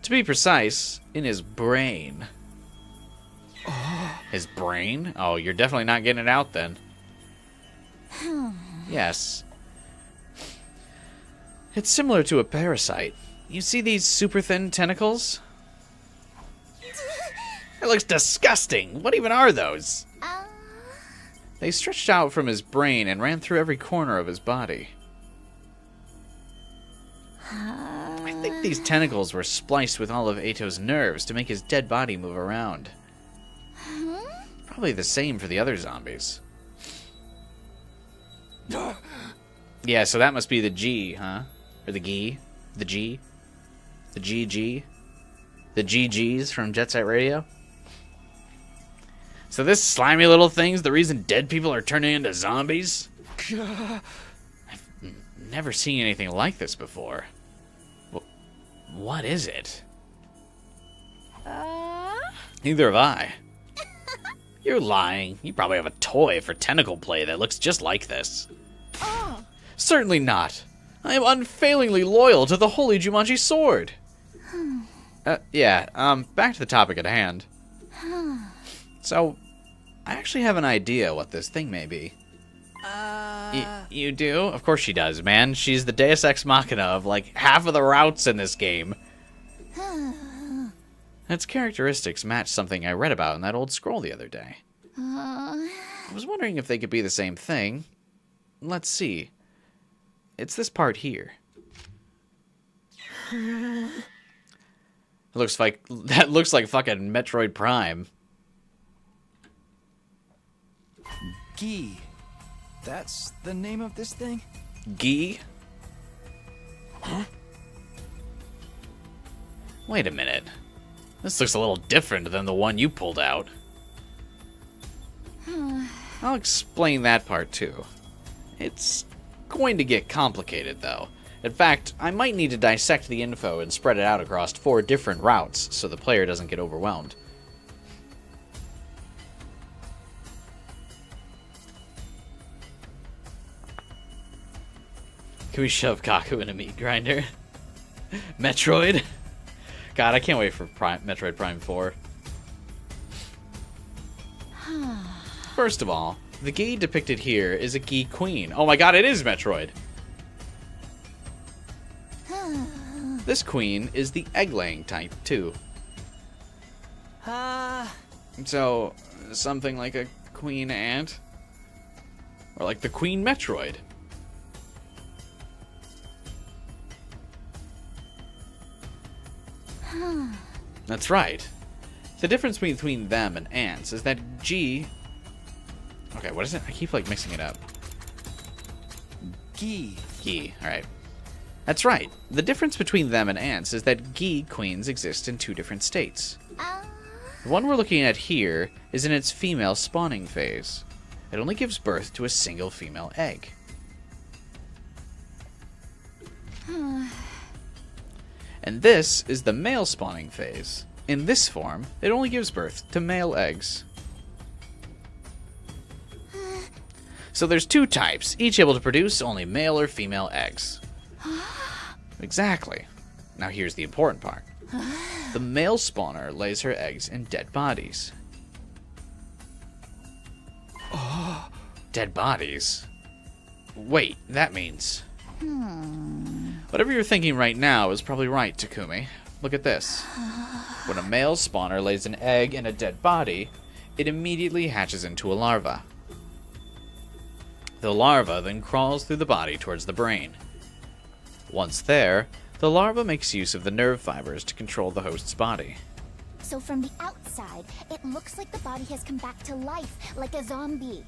Speaker 1: To be precise, in his brain. His brain? Oh, you're definitely not getting it out then. Yes. It's similar to a parasite. You see these super thin tentacles? It looks disgusting. What even are those? They stretched out from his brain and ran through every corner of his body. I think these tentacles were spliced with all of Eito's nerves to make his dead body move around. Probably the same for the other zombies. Yeah, so that must be the G, huh? Or the G? The G? The GG? The GGs from Jet Set Radio? So this slimy little thing's the reason dead people are turning into zombies? I've never seen anything like this before. What is it? Neither have I. You're lying. You probably have a toy for tentacle play that looks just like this. Certainly not. I am unfailingly loyal to the Holy Jumanji Sword. Back to the topic at hand. So, I actually have an idea what this thing may be. You do? Of course she does, man. She's the Deus Ex Machina of, like, half of the routes in this game. Its characteristics match something I read about in that old scroll the other day. I was wondering if they could be the same thing. Let's see. It's this part here. It looks like that looks like fucking Metroid Prime.
Speaker 11: Gi. That's the name of this thing?
Speaker 1: Gi? Huh? Wait a minute. This looks a little different than the one you pulled out. I'll explain that part too. It's going to get complicated though. In fact, I might need to dissect the info and spread it out across 4 different routes so the player doesn't get overwhelmed. Can we shove Kaku in a meat grinder? Metroid? God, I can't wait for Metroid Prime 4. First of all, the Gi depicted here is a Gi Queen. Oh my god, it is Metroid! This queen is the egg-laying type, too. So, something like a queen ant? Or like the Queen Metroid? That's right. The difference between them and ants is that G... Okay, what is it? I keep, like, mixing it up.
Speaker 11: Gi.
Speaker 1: Gi, alright. That's right. The difference between them and ants is that Gi queens exist in 2 different states. The one we're looking at here is in its female spawning phase. It only gives birth to a single female egg. And this is the male spawning phase. In this form, it only gives birth to male eggs. So there's 2 types, each able to produce only male or female eggs. Exactly. Now here's the important part. The male spawner lays her eggs in dead bodies. Dead bodies? Wait, that means... Whatever you're thinking right now is probably right, Takumi. Look at this. When a male spawner lays an egg in a dead body, it immediately hatches into a larva. The larva then crawls through the body towards the brain. Once there, the larva makes use of the nerve fibers to control the host's body.
Speaker 10: So from the outside, it looks like the body has come back to life, like a zombie.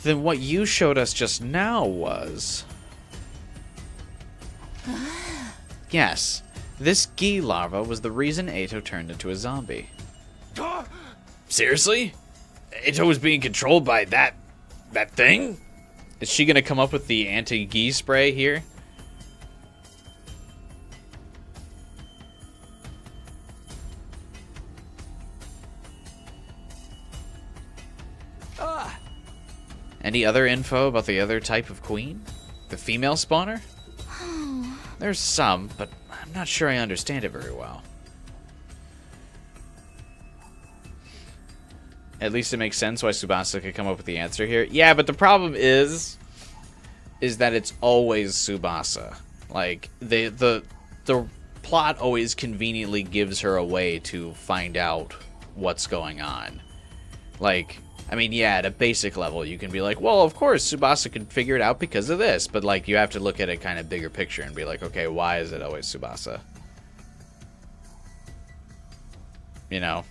Speaker 1: Then what you showed us just now was... Yes, this Gi larva was the reason Eito turned into a zombie. Seriously? Eito was being controlled by that thing? Is she gonna come up with the anti-Gi spray here? Any other info about the other type of queen? The female spawner? There's some, but I'm not sure I understand it very well. At least it makes sense why Tsubasa could come up with the answer here. Yeah, but the problem is that it's always Tsubasa. Like, the plot always conveniently gives her a way to find out what's going on. Like, I mean, yeah, at a basic level, you can be like, well, of course, Tsubasa could figure it out because of this. But, like, you have to look at a kind of bigger picture and be like, okay, why is it always Tsubasa? You know?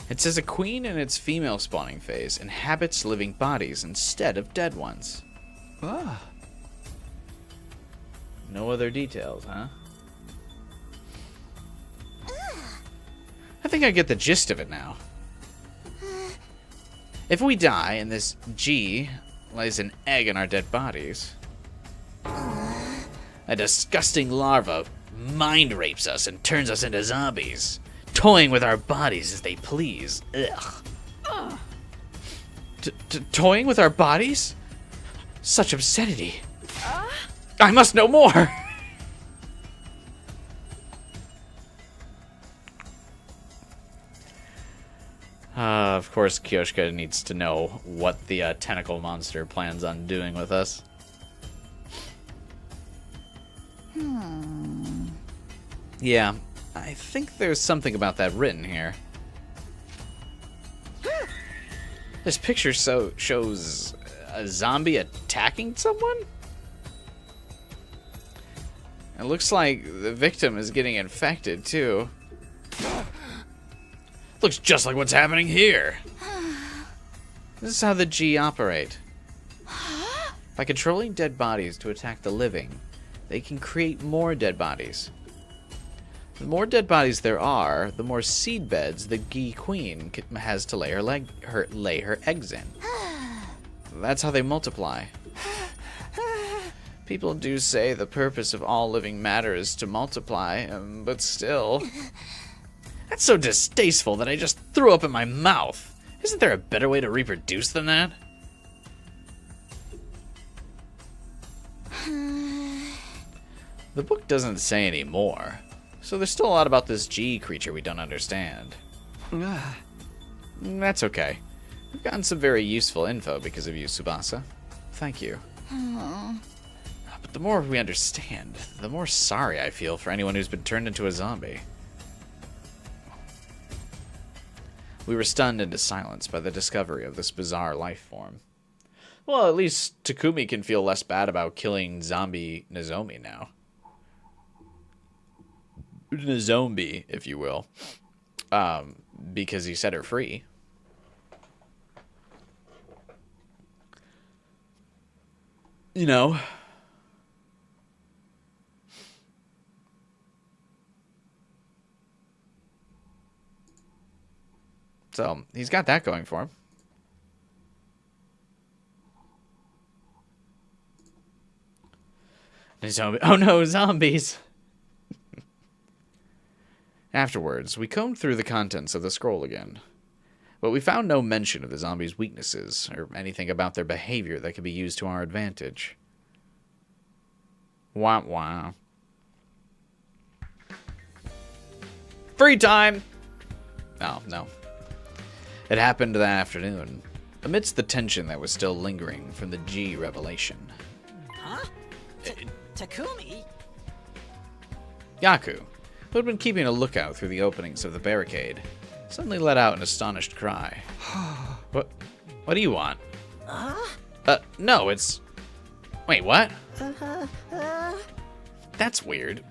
Speaker 1: It says a queen in its female spawning phase inhabits living bodies instead of dead ones. No other details, huh? I think I get the gist of it now. If we die and this G lays an egg in our dead bodies, a disgusting larva mind rapes us and turns us into zombies, toying with our bodies as they please. Ugh. Toying with our bodies? Such obscenity. I must know more! Of course, Kyoshka needs to know what the tentacle monster plans on doing with us. Yeah, I think there's something about that written here. This picture shows a zombie attacking someone? It looks like the victim is getting infected, too. Looks just like what's happening here. This is how the G operate. By controlling dead bodies to attack the living, they can create more dead bodies. The more dead bodies there are, the more seed beds the Gi Queen has to lay her eggs in. That's how they multiply. People do say the purpose of all living matter is to multiply, but still... That's so distasteful that I just threw up in my mouth. Isn't there a better way to reproduce than that? The book doesn't say any more, so there's still a lot about this G creature we don't understand. That's okay. We've gotten some very useful info because of you, Tsubasa. Thank you. But the more we understand, the more sorry I feel for anyone who's been turned into a zombie. We were stunned into silence by the discovery of this bizarre life form. Well, at least Takumi can feel less bad about killing zombie Nozomi now. Nozomi, if you will. Because he set her free. You know. So, he's got that going for him. Oh no, zombies! Afterwards, we combed through the contents of the scroll again. But we found no mention of the zombies' weaknesses, or anything about their behavior that could be used to our advantage. Wah wah. Free time! Oh, no. It happened that afternoon, amidst the tension that was still lingering from the G revelation.
Speaker 9: Huh? Takumi?
Speaker 1: Yaku, who had been keeping a lookout through the openings of the barricade, suddenly let out an astonished cry. What do you want? No, it's... Wait, what? That's weird.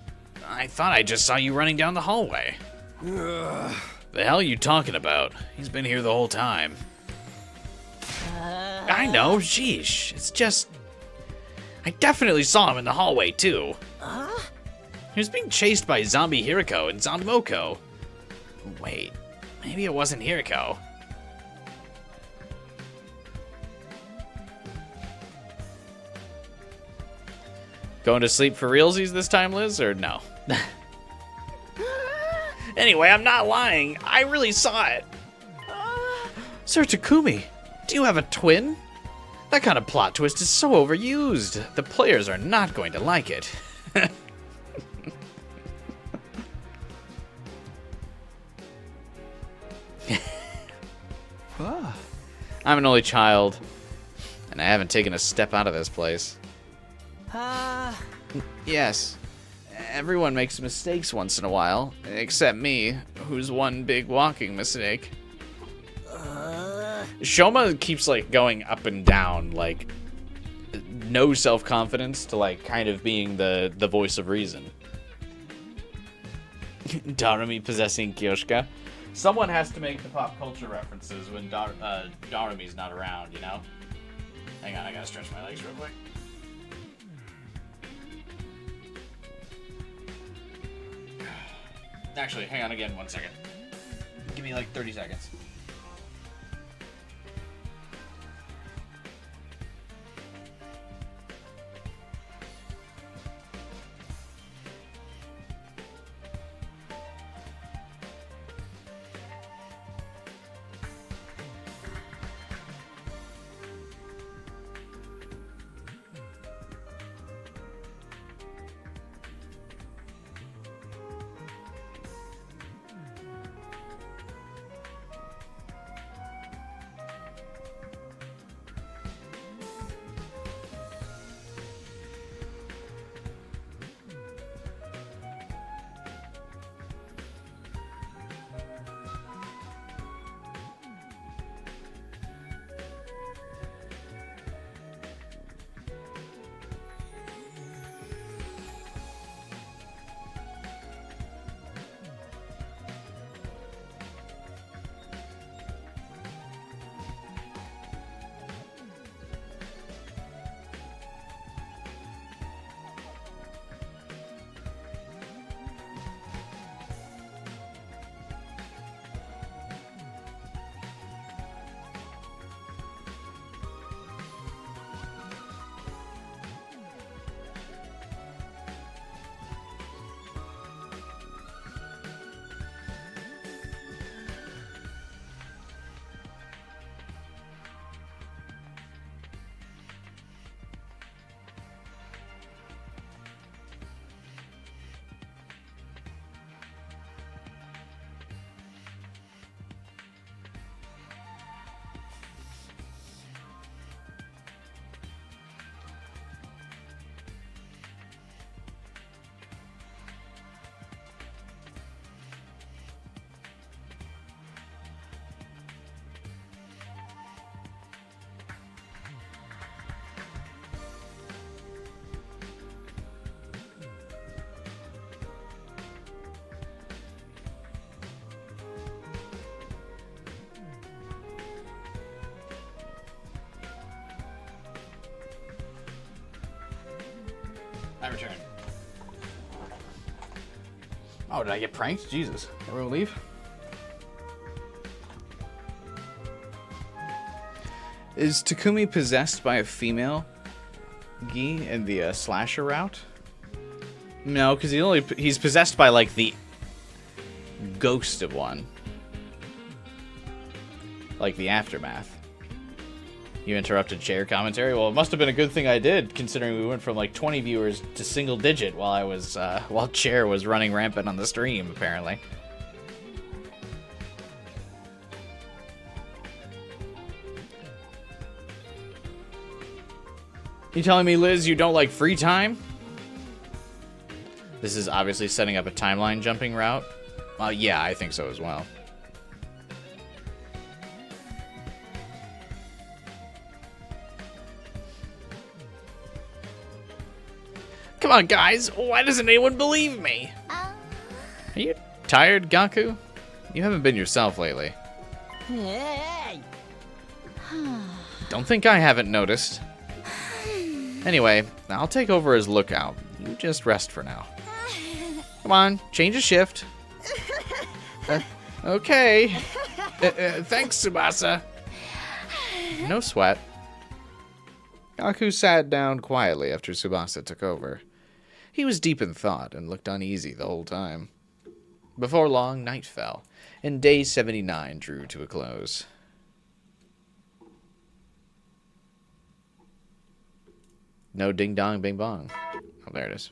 Speaker 1: I thought I just saw you running down the hallway. The hell are you talking about? He's been here the whole time. I know, sheesh. It's just... I definitely saw him in the hallway, too. He was being chased by Zombie Hiriko and Zombie Moko. Wait, maybe it wasn't Hiriko. Going to sleep for realsies this time, Liz, or no? Anyway, I'm not lying. I really saw it. Sir Takumi, do you have a twin? That kind of plot twist is so overused. The players are not going to like it. I'm an only child, and I haven't taken a step out of this place. Yes. Everyone makes mistakes once in a while, except me, who's one big walking mistake. Shoma keeps, like, going up and down, like, no self-confidence to, like, kind of being the voice of reason. Darumi possessing Kyoshka. Someone has to make the pop culture references when Darumi's not around, you know? Hang on, I gotta stretch my legs real quick. Actually, hang on again 1 second. Give me like 30 seconds. Oh, did I get pranked? Jesus. Everyone leave? Is Takumi possessed by a female Gi in the slasher route? No, because he's possessed by, like, the ghost of one. Like the aftermath. You interrupted chair commentary? Well, it must have been a good thing I did, considering we went from like 20 viewers to single digit while I was, while chair was running rampant on the stream, apparently. You telling me, Liz, you don't like free time? This is obviously setting up a timeline jumping route. Yeah, I think so as well. Come on, guys. Why doesn't anyone believe me? Are you tired, Gaku? You haven't been yourself lately.
Speaker 9: Hey!
Speaker 1: Don't think I haven't noticed. Anyway, I'll take over as lookout. You just rest for now. Come on, change a shift. Okay. Thanks, Tsubasa. No sweat. Gaku sat down quietly after Tsubasa took over. He was deep in thought and looked uneasy the whole time. Before long, night fell, and day 79 drew to a close. No ding dong bing bong. Oh, there it is.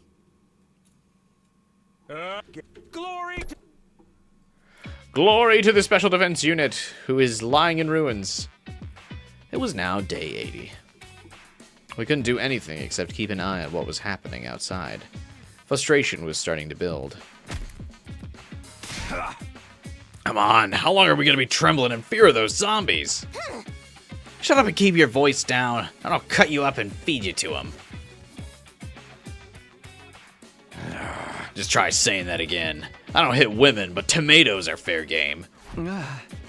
Speaker 1: Glory to the Special Defense Unit, who is lying in ruins. It was now day 80. We couldn't do anything except keep an eye on what was happening outside. Frustration was starting to build. Come on, how long are we going to be trembling in fear of those zombies? Shut up and keep your voice down, and I'll cut you up and feed you to them. Just try saying that again. I don't hit women, but tomatoes are fair game.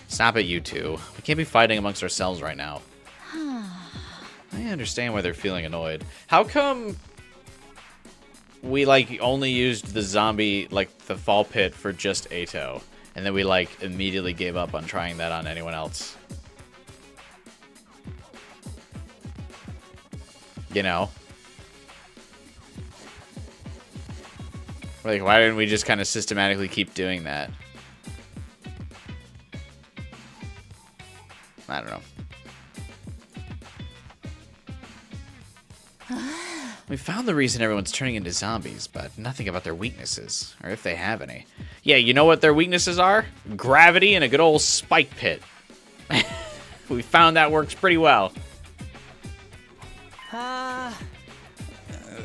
Speaker 1: Stop it, you two. We can't be fighting amongst ourselves right now. I understand why they're feeling annoyed. How come we, like, only used the zombie, like, the fall pit for just Ato, and then we, like, immediately gave up on trying that on anyone else? You know? Like, why didn't we just kind of systematically keep doing that? I don't know. We found the reason everyone's turning into zombies, but nothing about their weaknesses, or if they have any. Yeah, you know what their weaknesses are? Gravity and a good old spike pit. We found that works pretty well.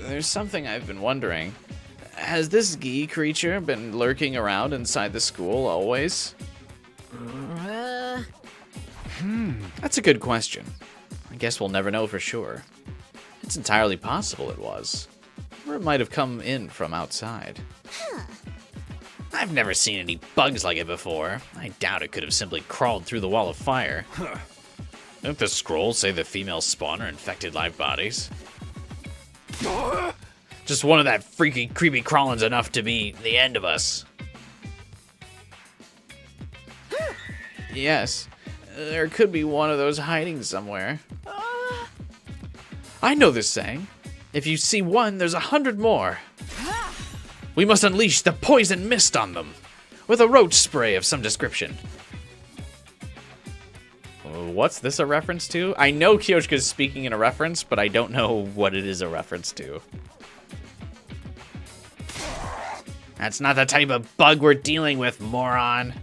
Speaker 1: There's something I've been wondering. Has this Gi creature been lurking around inside the school always? That's a good question. I guess we'll never know for sure. It's entirely possible it was. Or it might have come in from outside. I've never seen any bugs like it before. I doubt it could have simply crawled through the wall of fire. Don't the scrolls say the female spawner infected live bodies? Just one of that freaky, creepy crawling's enough to be the end of us. Yes, there could be one of those hiding somewhere. I know this saying. If you see one, there's 100 more. We must unleash the poison mist on them, with a roach spray of some description. What's this a reference to? I know Kyoshka's speaking in a reference, but I don't know what it is a reference to. That's not the type of bug we're dealing with, moron.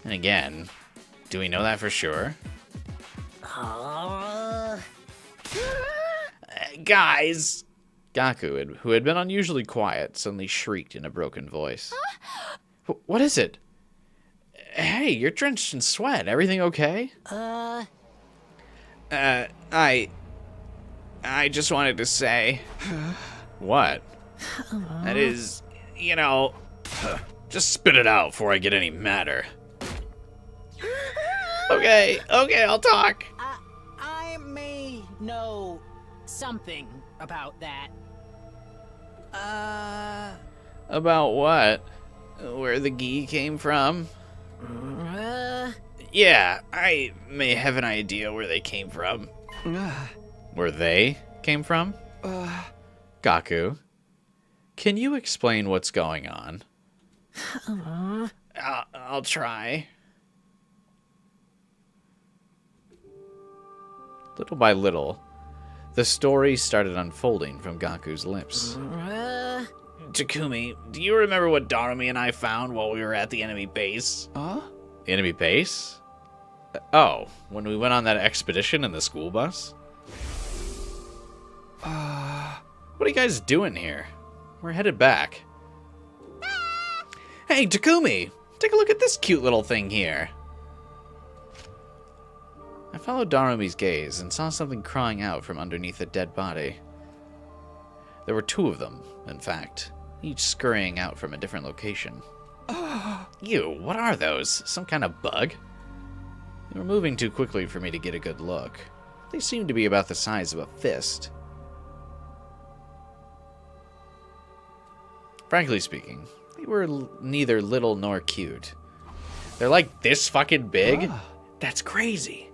Speaker 1: And again, do we know that for sure? Guys! Gaku, who had been unusually quiet, suddenly shrieked in a broken voice. What is it? Hey, you're drenched in sweat. Everything okay? I just wanted to say... What? That is, you know... Just spit it out before I get any madder. Okay, I'll talk.
Speaker 9: I may know something about that.
Speaker 1: About what? Where the Gi came from? Yeah, I may have an idea where they came from. Where they came from? Gaku, can you explain what's going on? I'll try. Little by little, the story started unfolding from Gaku's lips. Takumi, do you remember what Darumi and I found while we were at the enemy base? The enemy base? Oh, when we went on that expedition in the school bus? What are you guys doing here? We're headed back. Hey, Takumi! Take a look at this cute little thing here. I followed Darumi's gaze and saw something crying out from underneath a dead body. There were two of them, in fact, each scurrying out from a different location. Ew, what are those? Some kind of bug? They were moving too quickly for me to get a good look. They seemed to be about the size of a fist. Frankly speaking, they were neither little nor cute. They're like this fucking big? That's crazy.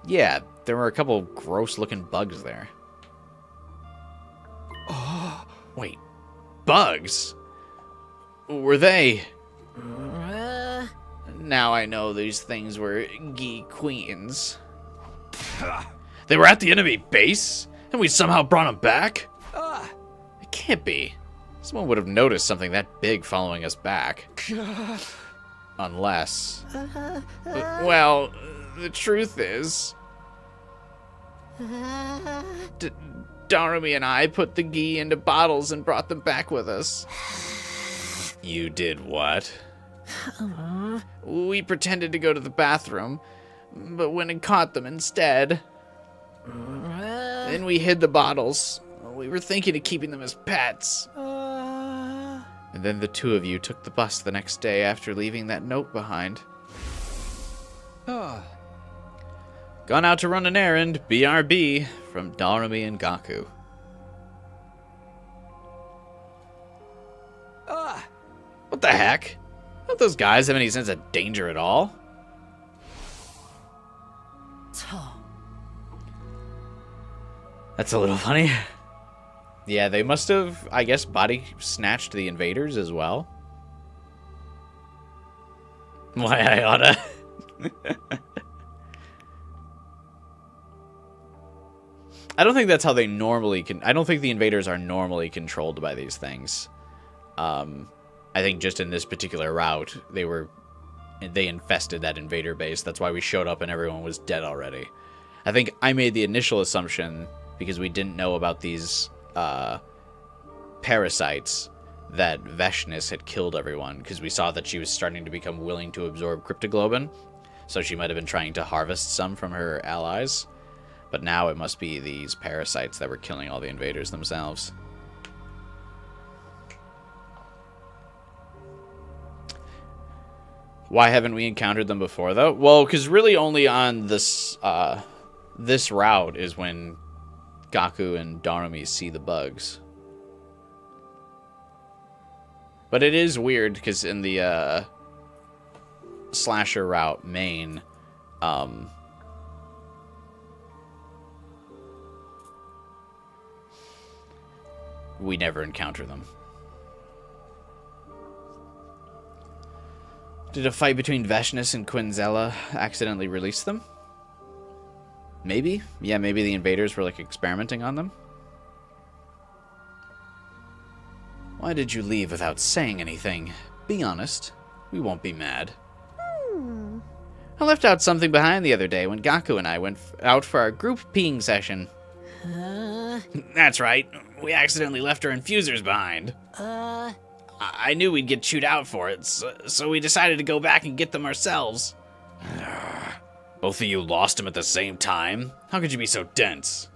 Speaker 1: Yeah, there were a couple gross-looking bugs there. Wait, bugs? Were they... Now I know these things were Gi queens. They were at the enemy base? And we somehow brought them back? It can't be. Someone would have noticed something that big following us back. Unless... well, the truth is... Darumi and I put the Gi into bottles and brought them back with us. You did what? We pretended to go to the bathroom, but went and caught them instead. Then we hid the bottles. We were thinking of keeping them as pets. And then the two of you took the bus the next day after leaving that note behind. Gone out to run an errand, BRB, from Darumi and Gaku. What the heck? Don't those guys have any sense of danger at all? That's a little funny. Yeah, they must have, I guess, body snatched the invaders as well. Why I oughta. I don't think that's how they normally I don't think the invaders are normally controlled by these things. I think just in this particular route, they infested that invader base. That's why we showed up and everyone was dead already. I think I made the initial assumption, because we didn't know about these parasites, that Veshnis had killed everyone, because we saw that she was starting to become willing to absorb cryptoglobin, so she might have been trying to harvest some from her allies. But now it must be these parasites that were killing all the invaders themselves. Why haven't we encountered them before, though? Well, because really only on this this route is when Gaku and Darumi see the bugs. But it is weird, because in the slasher route main, we never encounter them. Did a fight between Veshnis and Quinzella accidentally release them? Maybe? Yeah, maybe the invaders were, like, experimenting on them? Why did you leave without saying anything? Be honest. We won't be mad. I left out something behind the other day when Gaku and I went out for our group peeing session. That's right. We accidentally left our infusers behind. I knew we'd get chewed out for it, so we decided to go back and get them ourselves. Both of you lost them at the same time? How could you be so dense?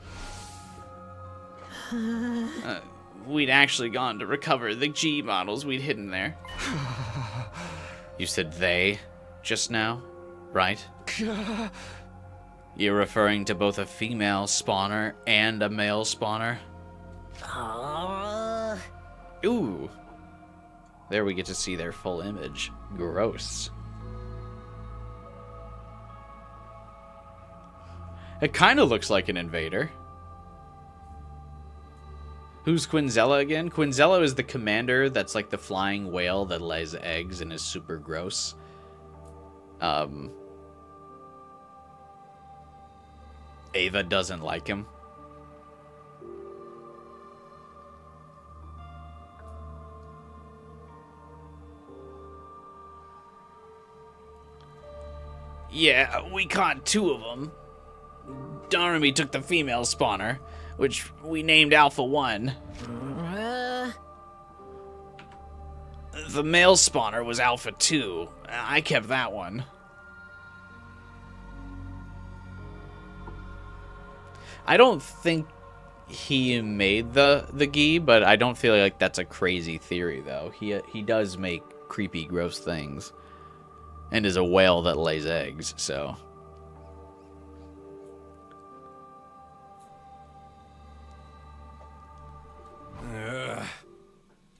Speaker 1: We'd actually gone to recover the G models we'd hidden there. You said they just now, right? You're referring to both a female spawner and a male spawner? Ooh. There we get to see their full image. Gross. It kind of looks like an invader. Who's Quinzella again? Quinzella is the commander that's like the flying whale that lays eggs and is super gross. Ava doesn't like him. Yeah, we caught 2 of them. Darumi took the female spawner, which we named Alpha 1. The male spawner was Alpha 2. I kept that one. I don't think he made the Gi, but I don't feel like that's a crazy theory, though. He does make creepy, gross things. And is a whale that lays eggs, so...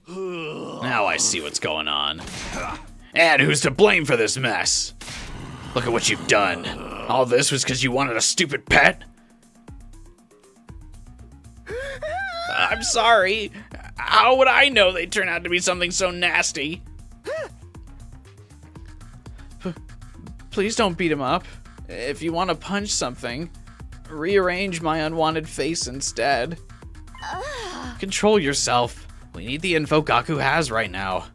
Speaker 1: Now I see what's going on. And who's to blame for this mess? Look at what you've done. All this was because you wanted a stupid pet? I'm sorry. How would I know they'd turn out to be something so nasty? Please don't beat him up. If you want to punch something, rearrange my unwanted face instead. Control yourself. We need the info Gaku has right now.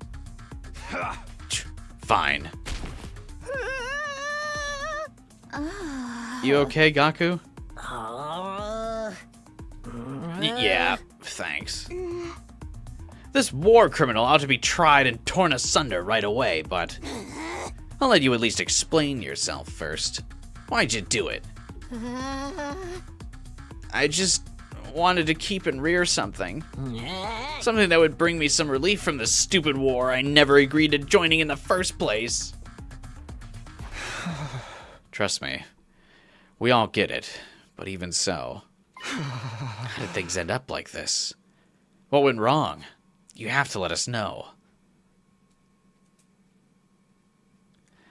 Speaker 1: Fine. You okay, Gaku? Yeah, thanks. This war criminal ought to be tried and torn asunder right away, but I'll let you at least explain yourself first. Why'd you do it? I just wanted to keep and rear something. Something that would bring me some relief from this stupid war I never agreed to joining in the first place. Trust me, we all get it, but even so, how did things end up like this? What went wrong? You have to let us know.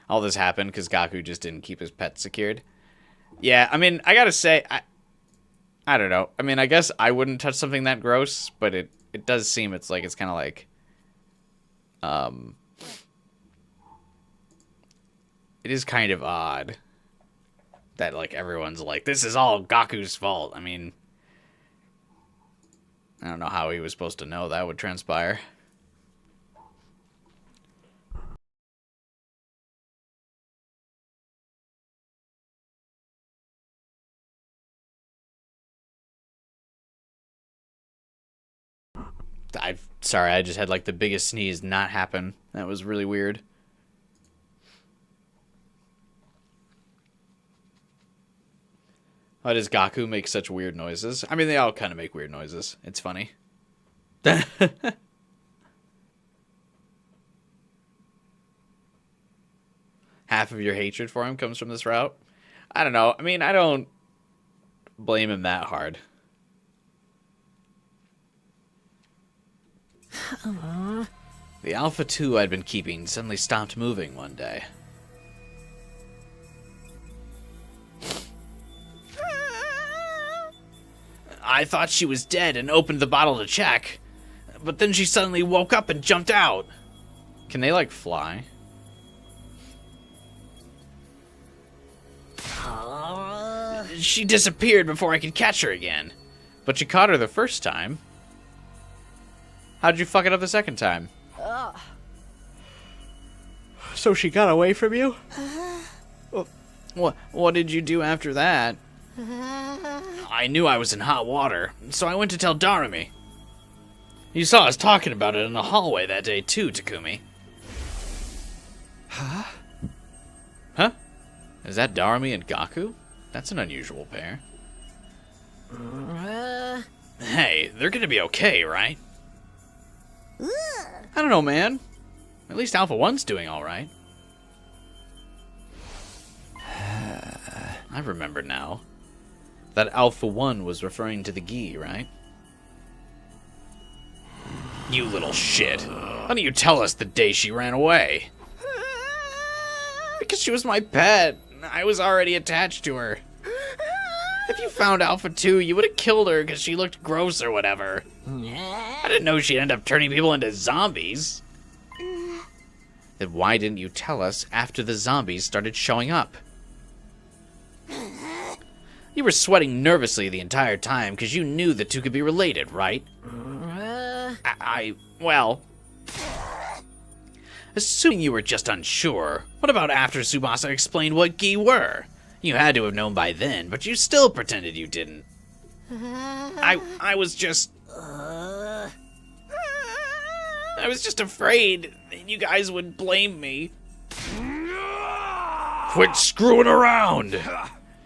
Speaker 1: All this happened because Gaku just didn't keep his pet secured. Yeah, I mean, I gotta say, I don't know. I mean, I guess I wouldn't touch something that gross, but it does seem it's kind of like, it is kind of odd that, like, everyone's like, this is all Gaku's fault. I mean, I don't know how he was supposed to know that would transpire. Sorry, I just had like the biggest sneeze not happen. That was really weird. Why does Gaku make such weird noises? I mean, they all kind of make weird noises. It's funny. Half of your hatred for him comes from this route? I don't know. I mean, I don't blame him that hard. The Alpha 2 I'd been keeping suddenly stopped moving one day. I thought she was dead and opened the bottle to check, but then she suddenly woke up and jumped out. Can they, like, fly? She disappeared before I could catch her again, but you caught her the first time. How did you fuck it up the second time? So she got away from you? What did you do after that? I knew I was in hot water, so I went to tell Darumi. You saw us talking about it in the hallway that day too, Takumi. Huh? Huh? Is that Darumi and Gaku? That's an unusual pair. Hey, they're gonna be okay, right? I don't know, man. At least Alpha 1's doing alright. I remember now. That Alpha 1 was referring to the Gi, right? You little shit. Why didn't you tell us the day she ran away? Because she was my pet. I was already attached to her. If you found Alpha 2, you would have killed her because she looked gross or whatever. I didn't know she'd end up turning people into zombies. Then why didn't you tell us after the zombies started showing up? You were sweating nervously the entire time because you knew the two could be related, right? Well... Assuming you were just unsure, what about after Tsubasa explained what Gi were? You had to have known by then, but you still pretended you didn't. I was just... I was just afraid that you guys would blame me. Quit screwing around!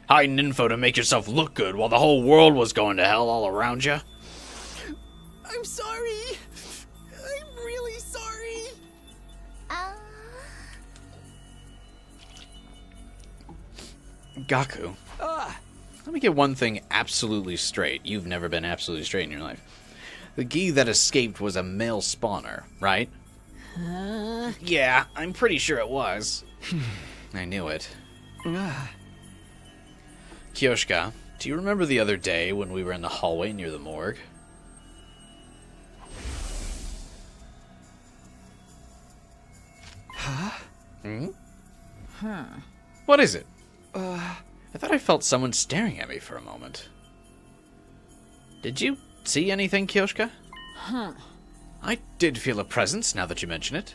Speaker 1: Hiding info to make yourself look good while the whole world was going to hell all around you.
Speaker 11: I'm sorry. I'm really sorry.
Speaker 1: Gaku, let me get one thing absolutely straight. You've never been absolutely straight in your life. The Gi that escaped was a male spawner, right? Yeah, I'm pretty sure it was. I knew it. Kyoshka, do you remember the other day when we were in the hallway near the morgue?
Speaker 11: Huh?
Speaker 1: What is it? I thought I felt someone staring at me for a moment. Did you see anything, Kyoshka? I did feel a presence, now that you mention it.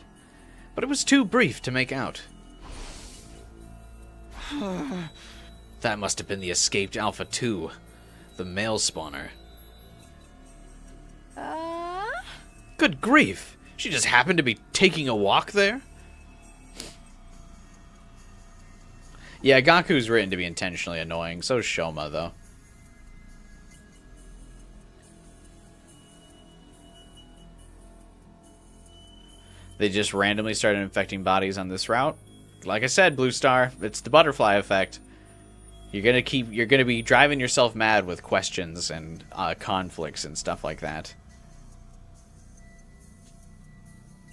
Speaker 1: But it was too brief to make out. That must have been the escaped Alpha 2, the male spawner. Good grief! She just happened to be taking a walk there? Yeah, Gaku's written to be intentionally annoying, so's Shoma, though. They just randomly started infecting bodies on this route. Like I said, Blue Star, it's the butterfly effect. You're gonna be driving yourself mad with questions and conflicts and stuff like that.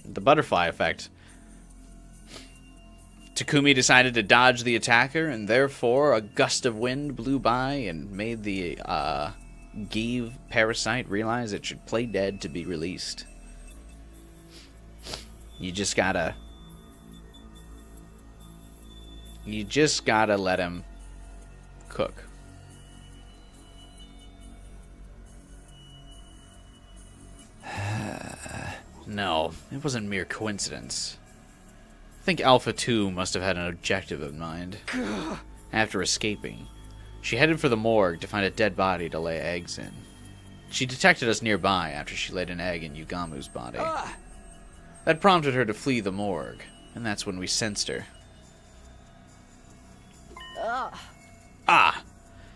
Speaker 1: The butterfly effect. Takumi decided to dodge the attacker, and therefore a gust of wind blew by and made the G-parasite realize it should play dead to be released. You just gotta let him cook. No, it wasn't mere coincidence. I think Alpha 2 must have had an objective in mind. After escaping, she headed for the morgue to find a dead body to lay eggs in. She detected us nearby after she laid an egg in Yugamu's body. That prompted her to flee the morgue, and that's when we sensed her.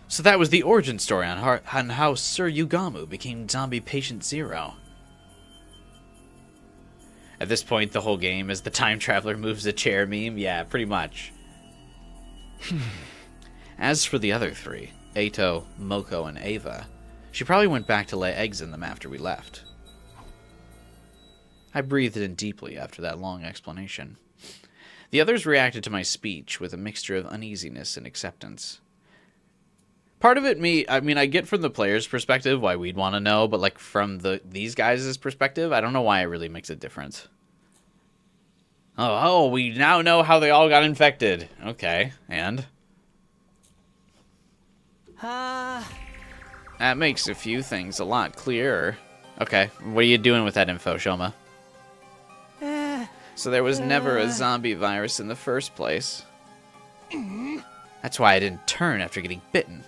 Speaker 1: So that was the origin story on how Sir Yugamu became zombie patient 0. At this point, the whole game is the time traveler moves a chair meme. Yeah, pretty much. As for the other three, Eito, Moko, and Ava, she probably went back to lay eggs in them after we left. I breathed in deeply after that long explanation. The others reacted to my speech with a mixture of uneasiness and acceptance. Part of it, I get from the player's perspective why we'd want to know, but like from these guys' perspective, I don't know why it really makes a difference. Oh, we now know how they all got infected. Okay, and? That makes a few things a lot clearer. Okay, what are you doing with that info, Shoma? So there was never a zombie virus in the first place. That's why I didn't turn after getting bitten.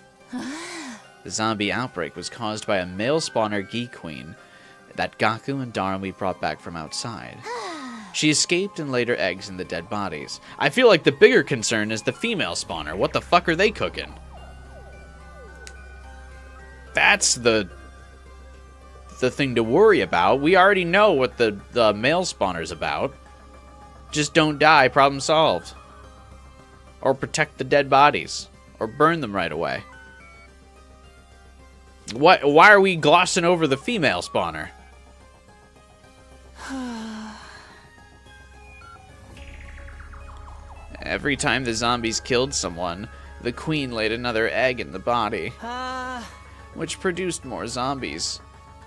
Speaker 1: The zombie outbreak was caused by a male spawner Gi Queen that Gaku and Darumi brought back from outside. She escaped and laid her eggs in the dead bodies. I feel like the bigger concern is the female spawner. What the fuck are they cooking? That's the thing to worry about. We already know what the male spawner's about. Just don't die, problem solved. Or protect the dead bodies. Or burn them right away. Why are we glossing over the female spawner? Every time the zombies killed someone, the queen laid another egg in the body, which produced more zombies,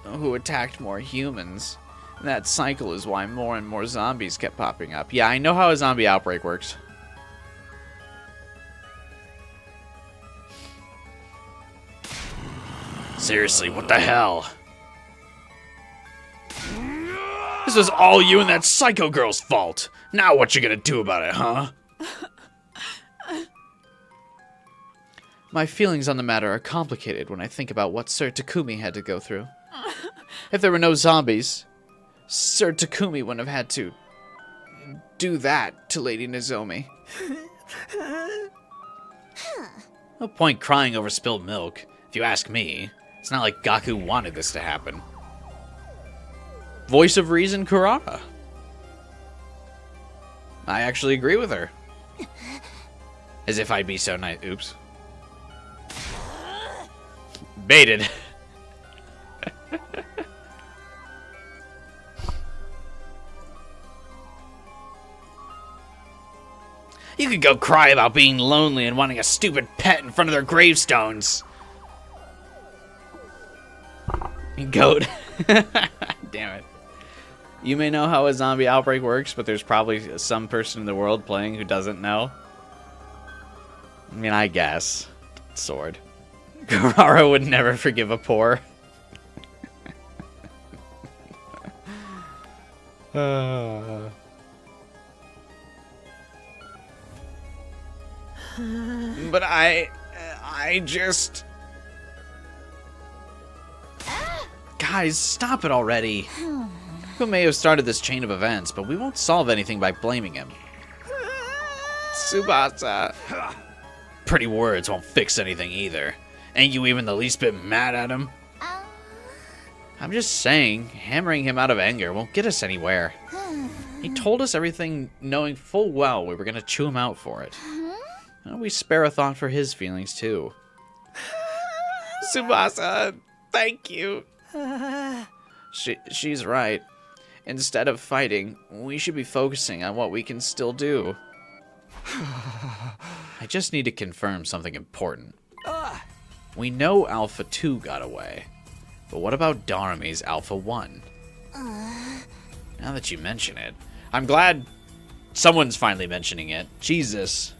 Speaker 1: who attacked more humans. That cycle is why more and more zombies kept popping up. Yeah, I know how a zombie outbreak works. Seriously, what the hell? This was all you and that psycho girl's fault. Now what you gonna do about it, huh? My feelings on the matter are complicated when I think about what Sir Takumi had to go through. If there were no zombies, Sir Takumi wouldn't have had to do that to Lady Nozomi. No point crying over spilled milk, if you ask me. It's not like Gaku wanted this to happen. Voice of reason, Kurara. I actually agree with her. As if I'd be so nice. Oops. Baited. You could go cry about being lonely and wanting a stupid pet in front of their gravestones. Goat. Damn it. You may know how a zombie outbreak works, but there's probably some person in the world playing who doesn't know. I mean, I guess. Sword. Kurara would never forgive a poor. But I just... Guys, stop it already. Who may have started this chain of events, but we won't solve anything by blaming him. Tsubasa. Pretty words won't fix anything either. Ain't you even the least bit mad at him? I'm just saying, hammering him out of anger won't get us anywhere. He told us everything knowing full well we were going to chew him out for it. And we spare a thought for his feelings too. Tsubasa, thank you. She's right. Instead of fighting, we should be focusing on what we can still do. I just need to confirm something important. We know Alpha 2 got away, but what about Darumi's Alpha 1? Now that you mention it, I'm glad someone's finally mentioning it. Jesus.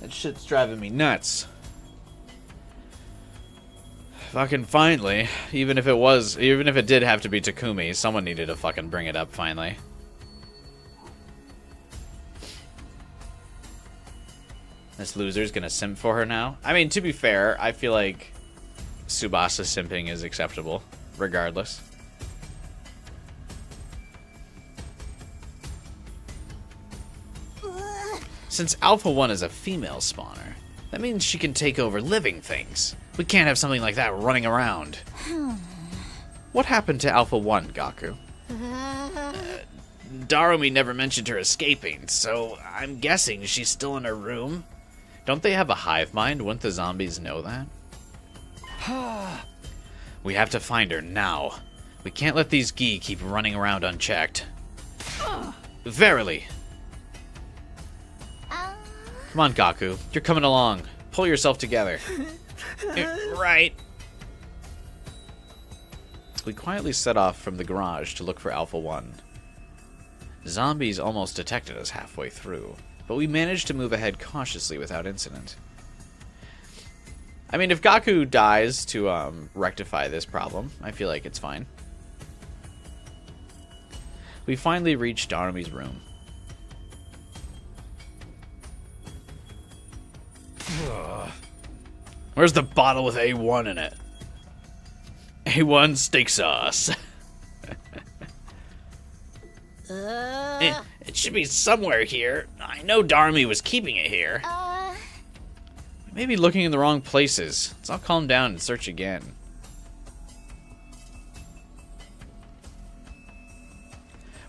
Speaker 1: That shit's driving me nuts. Fucking finally, even if it did have to be Takumi, someone needed to fucking bring it up finally. This loser's gonna simp for her now? I mean, to be fair, I feel like Tsubasa simping is acceptable, regardless. Since Alpha 1 is a female spawner, that means she can take over living things. We can't have something like that running around. What happened to Alpha 1, Gaku? Darumi never mentioned her escaping, so I'm guessing she's still in her room. Don't they have a hive mind? Wouldn't the zombies know that? We have to find her now. We can't let these Gi keep running around unchecked. Verily. Come on, Gaku. You're coming along. Pull yourself together. Right. We quietly set off from the garage to look for Alpha 1. Zombies almost detected us halfway through, but we managed to move ahead cautiously without incident. I mean, if Gaku dies to rectify this problem, I feel like it's fine. We finally reached Darumi's room. Where's the bottle with A1 in it? A1 steak sauce. It should be somewhere here. I know Darumi was keeping it here. Maybe looking in the wrong places. Let's all calm down and search again.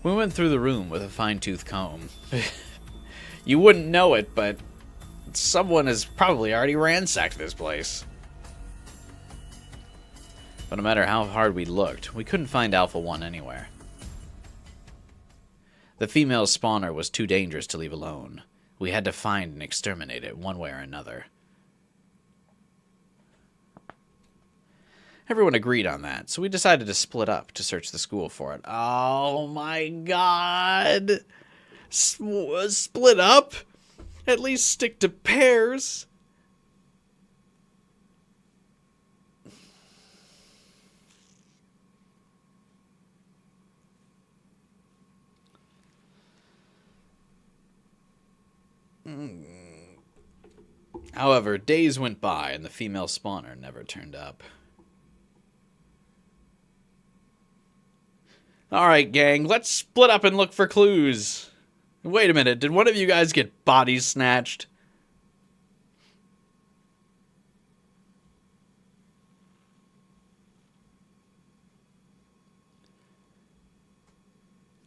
Speaker 1: We went through the room with a fine-tooth comb. You wouldn't know it, but someone has probably already ransacked this place. But no matter how hard we looked, we couldn't find Alpha 1 anywhere. The female spawner was too dangerous to leave alone. We had to find and exterminate it one way or another. Everyone agreed on that, so we decided to split up to search the school for it. Oh my god! Split up? At least stick to pairs. However, days went by and the female spawner never turned up. Alright, gang, let's split up and look for clues. Wait a minute, did one of you guys get bodies snatched?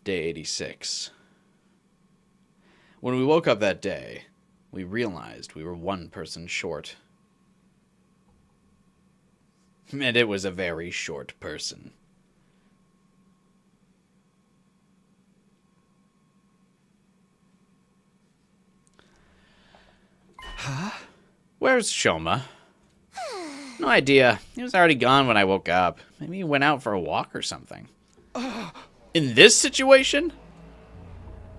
Speaker 1: Day 86. When we woke up that day, we realized we were one person short. And it was a very short person. Huh? Where's Shoma? No idea. He was already gone when I woke up. Maybe he went out for a walk or something. In this situation?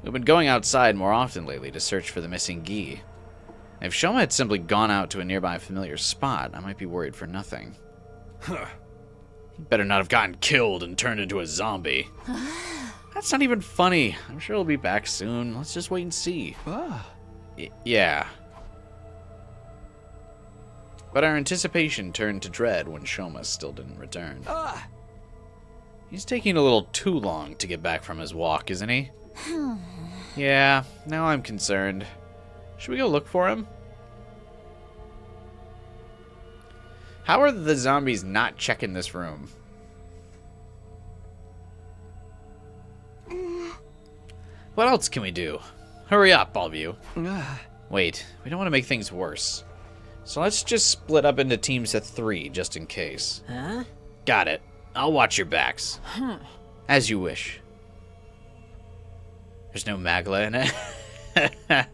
Speaker 1: We've been going outside more often lately to search for the missing Gi. If Shoma had simply gone out to a nearby familiar spot, I might be worried for nothing. Huh. He better not have gotten killed and turned into a zombie. That's not even funny. I'm sure he'll be back soon. Let's just wait and see. Yeah. But our anticipation turned to dread when Shoma still didn't return. He's taking a little too long to get back from his walk, isn't he? Yeah, now I'm concerned. Should we go look for him? How are the zombies not checking this room? What else can we do? Hurry up, all of you. Wait, we don't want to make things worse. So let's just split up into teams of 3, just in case.
Speaker 9: Huh?
Speaker 1: Got it. I'll watch your backs. As you wish. There's no Magla in it.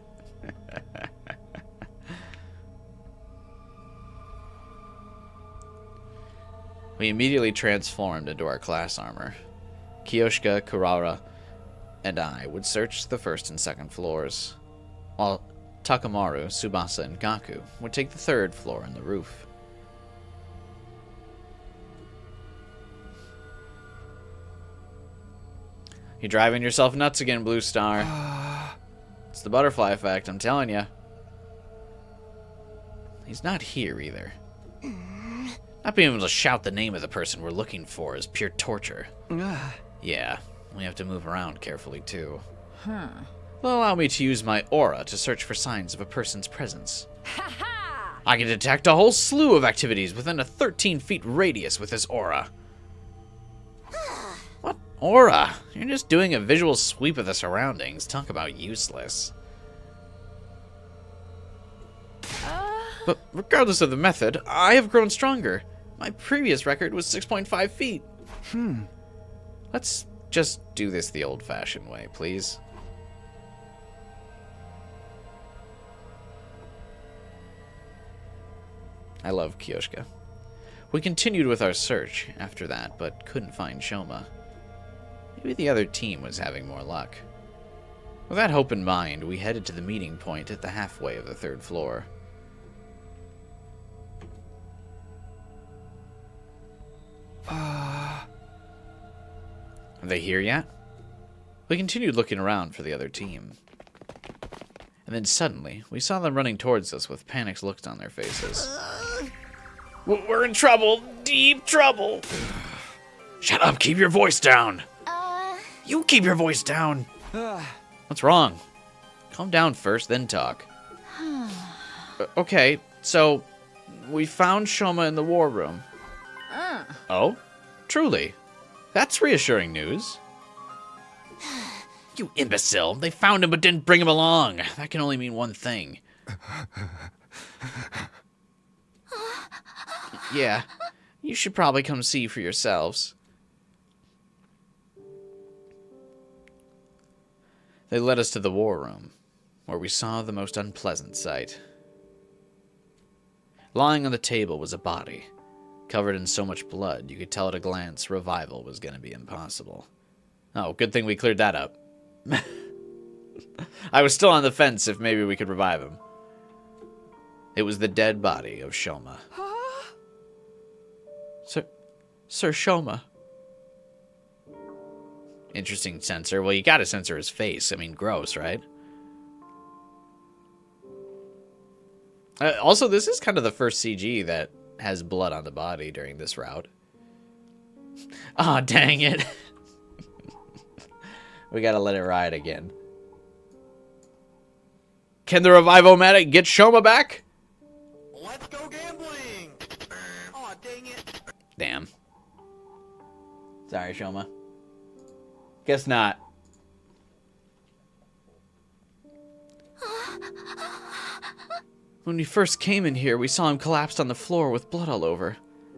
Speaker 1: We immediately transformed into our class armor. Kiyoshika, Kurara, and I would search the first and second floors, while Takamaru, Tsubasa, and Gaku would take the third floor and the roof. You're driving yourself nuts again, Blue Star. It's the butterfly effect, I'm telling you. He's not here either. Not being able to shout the name of the person we're looking for is pure torture. Yeah, we have to move around carefully too. Will allow me to use my aura to search for signs of a person's presence. I can detect a whole slew of activities within a 13-feet radius with this aura. What aura? You're just doing a visual sweep of the surroundings. Talk about useless. But regardless of the method, I have grown stronger. My previous record was 6.5 feet. Let's just do this the old-fashioned way, please. I love Kiyoshika. We continued with our search after that, but couldn't find Shoma. Maybe the other team was having more luck. With that hope in mind, we headed to the meeting point at the halfway of the third floor. Are they here yet? We continued looking around for the other team. And then suddenly, we saw them running towards us with panicked looks on their faces. We're in trouble! Deep trouble! Shut up! Keep your voice down! You keep your voice down! What's wrong? Calm down first, then talk. Okay, so we found Shoma in the war room. Oh? Truly? That's reassuring news. You imbecile. They found him but didn't bring him along. That can only mean one thing. Yeah. You You should probably come see for yourselves. They led us to the war room, where we saw the most unpleasant sight. Lying on the table was a body, covered in so much blood you could tell at a glance revival was going to be impossible. Oh, good thing we cleared that up. I was still on the fence if maybe we could revive him. It was the dead body of Shoma. Sir Shoma. Interesting censor. Well, you gotta censor his face. I mean, gross, right? Also, this is kind of the first CG that has blood on the body during this route. Aw, dang it. We gotta let it ride again. Can the Revivomatic get Shoma back?
Speaker 7: Let's go gambling! Aw, dang it.
Speaker 1: Damn. Sorry, Shoma. Guess not. When we first came in here, we saw him collapsed on the floor with blood all over.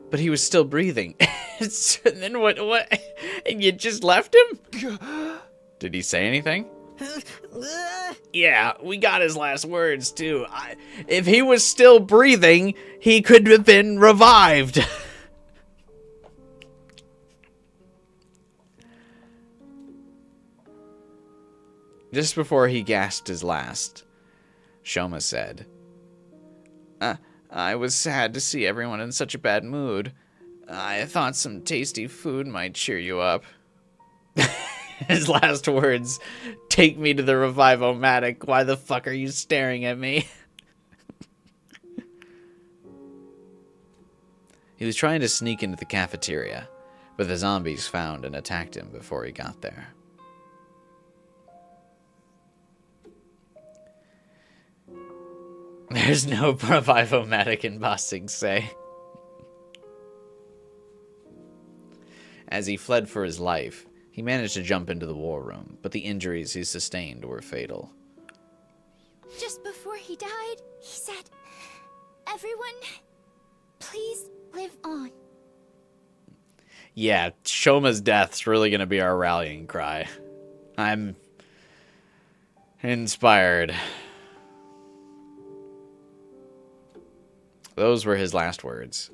Speaker 1: But he was still breathing. And then what? And you just left him? Did he say anything? Yeah, we got his last words, too. If he was still breathing, he could have been revived. Just before he gasped his last, Shoma said, I was sad to see everyone in such a bad mood. I thought some tasty food might cheer you up. His last words, take me to the Revivomatic. Why the fuck are you staring at me? He was trying to sneak into the cafeteria, but the zombies found and attacked him before he got there. There's no Revivomatic in Ba Sing Se. As he fled for his life, he managed to jump into the war room, but the injuries he sustained were fatal.
Speaker 10: Just before he died, he said, "Everyone, please live on."
Speaker 1: Yeah, Shoma's death's really going to be our rallying cry. I'm inspired. Those were his last words.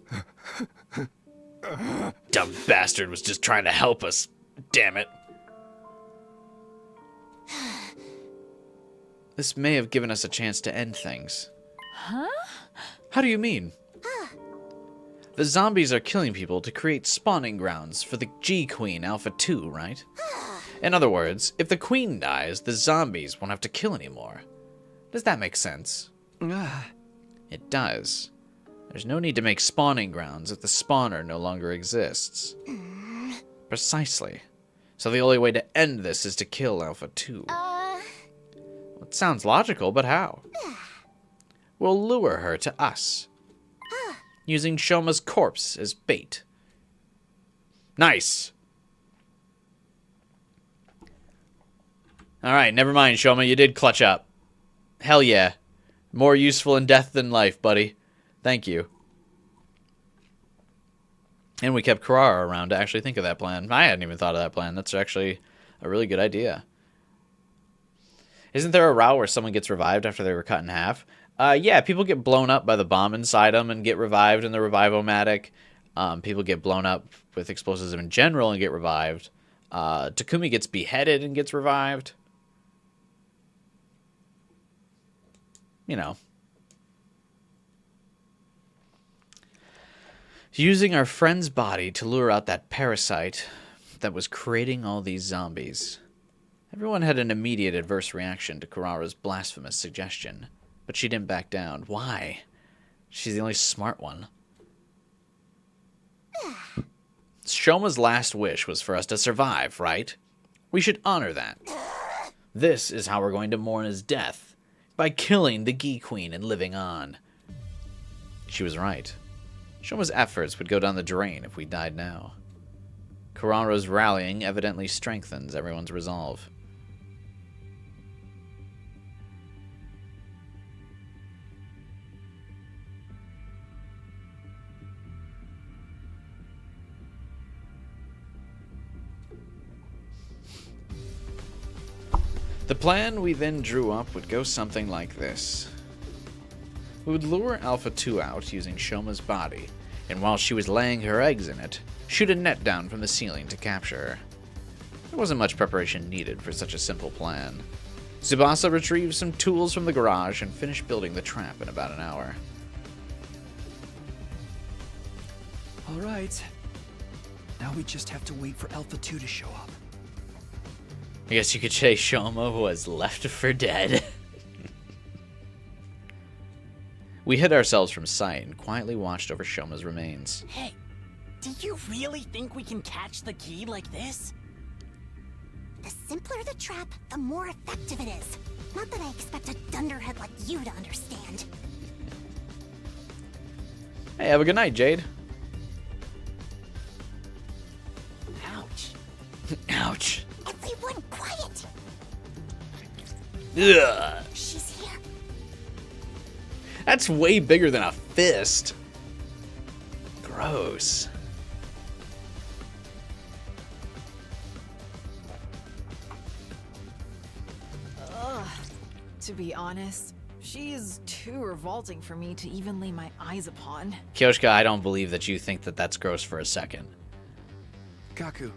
Speaker 1: Dumb bastard was just trying to help us. Damn it. This may have given us a chance to end things.
Speaker 4: Huh?
Speaker 1: How do you mean? The zombies are killing people to create spawning grounds for the G-Queen Alpha 2, right? In other words, if the Queen dies, the zombies won't have to kill anymore. Does that make sense? It does. There's no need to make spawning grounds if the spawner no longer exists. Precisely. So the only way to end this is to kill Alpha 2. It sounds logical, but how? We'll lure her to us, using Shoma's corpse as bait. Nice! Alright, never mind, Shoma, you did clutch up. Hell yeah. More useful in death than life, buddy. Thank you. And we kept Carrara around to actually think of that plan. I hadn't even thought of that plan. That's actually a really good idea. Isn't there a route where someone gets revived after they were cut in half? Yeah, people get blown up by the bomb inside them and get revived in the Revivomatic. People get blown up with explosives in general and get revived. Takumi gets beheaded and gets revived. You know. Using our friend's body to lure out that parasite that was creating all these zombies. Everyone had an immediate adverse reaction to Carrara's blasphemous suggestion, but she didn't back down. Why? She's the only smart one. Shoma's last wish was for us to survive, right? We should honor that. This is how we're going to mourn his death, by killing the Gi Queen and living on. She was right. Shoma's efforts would go down the drain if we died now. Carrara's rallying evidently strengthens everyone's resolve. The plan we then drew up would go something like this. We would lure Alpha 2 out using Shoma's body, and while she was laying her eggs in it, shoot a net down from the ceiling to capture her. There wasn't much preparation needed for such a simple plan. Tsubasa retrieved some tools from the garage and finished building the trap in about an hour.
Speaker 11: Alright. Now we just have to wait for Alpha 2 to show up.
Speaker 1: I guess you could say Shoma was left for dead. We hid ourselves from sight and quietly watched over Shoma's remains.
Speaker 9: Hey, do you really think we can catch the key like this?
Speaker 10: The simpler the trap, the more effective it is. Not that I expect a dunderhead like you to understand.
Speaker 1: Hey, have a good night, Jade.
Speaker 9: Ouch.
Speaker 1: Ouch.
Speaker 10: Everyone quiet!
Speaker 1: Ugh.
Speaker 10: She's here.
Speaker 1: That's way bigger than a fist. Gross.
Speaker 4: Ugh. To be honest, she is too revolting for me to even lay my eyes upon.
Speaker 1: Kyoshka, I don't believe that you think that that's gross for a second.
Speaker 11: Kaku,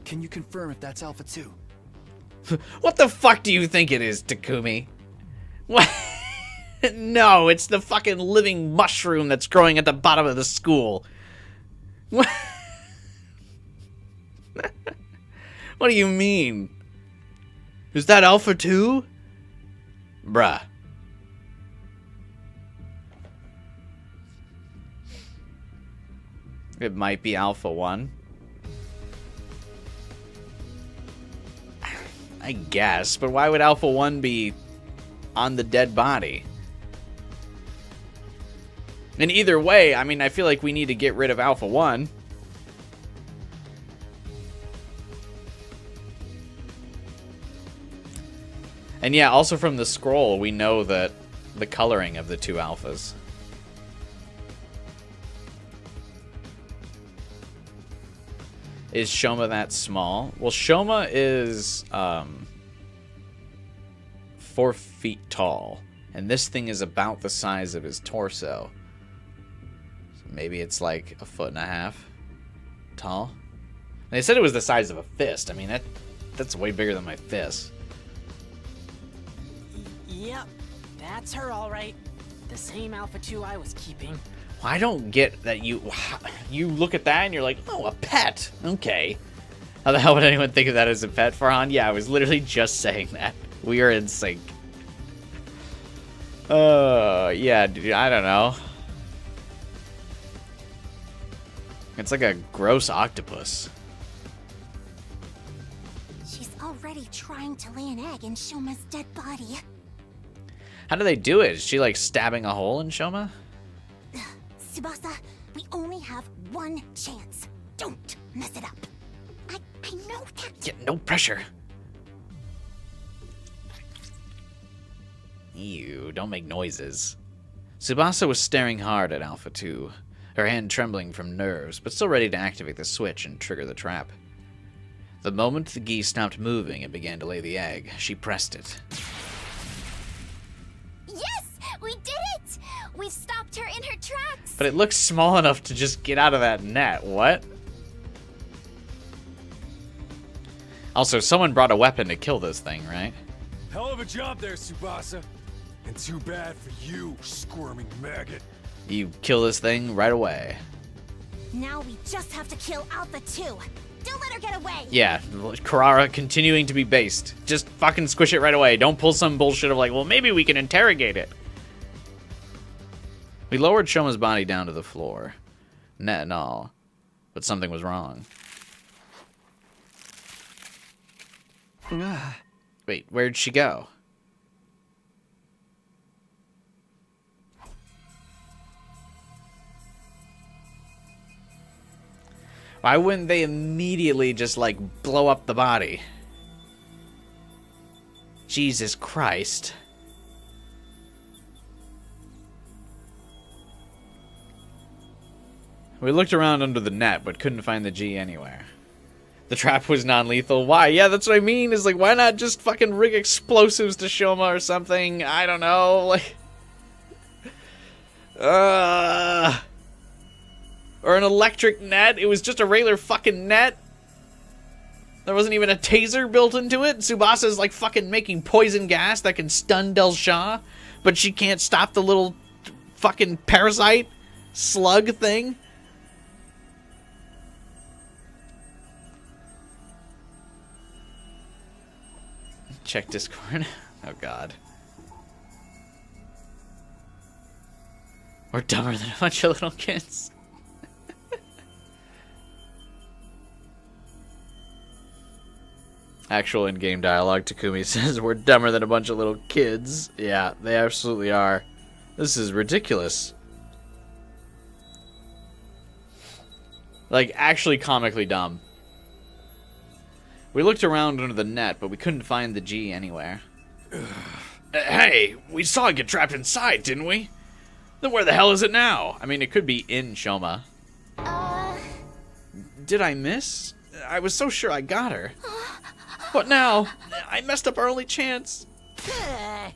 Speaker 11: can you confirm if that's Alpha 2?
Speaker 1: What the fuck do you think it is, Takumi? What? No, it's the fucking living mushroom that's growing at the bottom of the school. What? What do you mean? Is that Alpha 2? Bruh. It might be Alpha 1. I guess, but why would Alpha 1 be on the dead body? And either way, I mean, I feel like we need to get rid of Alpha 1. And yeah, also from the scroll, we know that the coloring of the two alphas. Is Shoma that small? Well, Shoma is 4 feet tall, and this thing is about the size of his torso. So maybe it's like 1.5 feet tall. And they said it was the size of a fist. I mean, that's way bigger than my fist.
Speaker 9: Yep, that's her all right. The same Alpha 2 I was keeping.
Speaker 1: Well, I don't get that you look at that and you're like, oh, a pet. Okay. How the hell would anyone think of that as a pet, Farhan? Yeah, I was literally just saying that. We are in sync. Yeah, dude, I don't know. It's like a gross octopus.
Speaker 10: She's already trying to lay an egg in Shoma's dead body.
Speaker 1: How do they do it? Is she like stabbing a hole in Shoma?
Speaker 10: Tsubasa, we only have one chance. Don't mess it up. I know that.
Speaker 1: Yeah, no pressure. Ew, don't make noises. Tsubasa was staring hard at Alpha 2, her hand trembling from nerves, but still ready to activate the switch and trigger the trap. The moment the geese stopped moving and began to lay the egg, she pressed it.
Speaker 10: Yes! We did it! We stopped her in her tracks!
Speaker 1: But it looks small enough to just get out of that net. What? Also, someone brought a weapon to kill this thing, right?
Speaker 3: Hell of a job there, Tsubasa. And too bad for you, squirming maggot.
Speaker 1: You kill this thing right away.
Speaker 10: Now we just have to kill Alpha 2. Don't let her get away!
Speaker 1: Yeah, Carrara continuing to be based. Just fucking squish it right away. Don't pull some bullshit of like, well, maybe we can interrogate it. We lowered Shoma's body down to the floor, net and all, but something was wrong. Wait, where'd she go? Why wouldn't they immediately just, like, blow up the body? Jesus Christ. We looked around under the net, but couldn't find the G anywhere. The trap was non-lethal. Why? Yeah, that's what I mean. Is like, why not just fucking rig explosives to Shoma or something? I don't know. Like, or an electric net. It was just a regular fucking net. There wasn't even a taser built into it. Tsubasa's like fucking making poison gas that can stun Delja, but she can't stop the little fucking parasite slug thing. Check Discord. Oh god. We're dumber than a bunch of little kids. Actual in-game dialogue, Takumi says, we're dumber than a bunch of little kids. Yeah, they absolutely are. This is ridiculous. Like, actually comically dumb. We looked around under the net, but we couldn't find the G anywhere. Hey, we saw it get trapped inside, didn't we? Then where the hell is it now? I mean, it could be in Shoma. Did I miss? I was so sure I got her. What now? I messed up our only chance.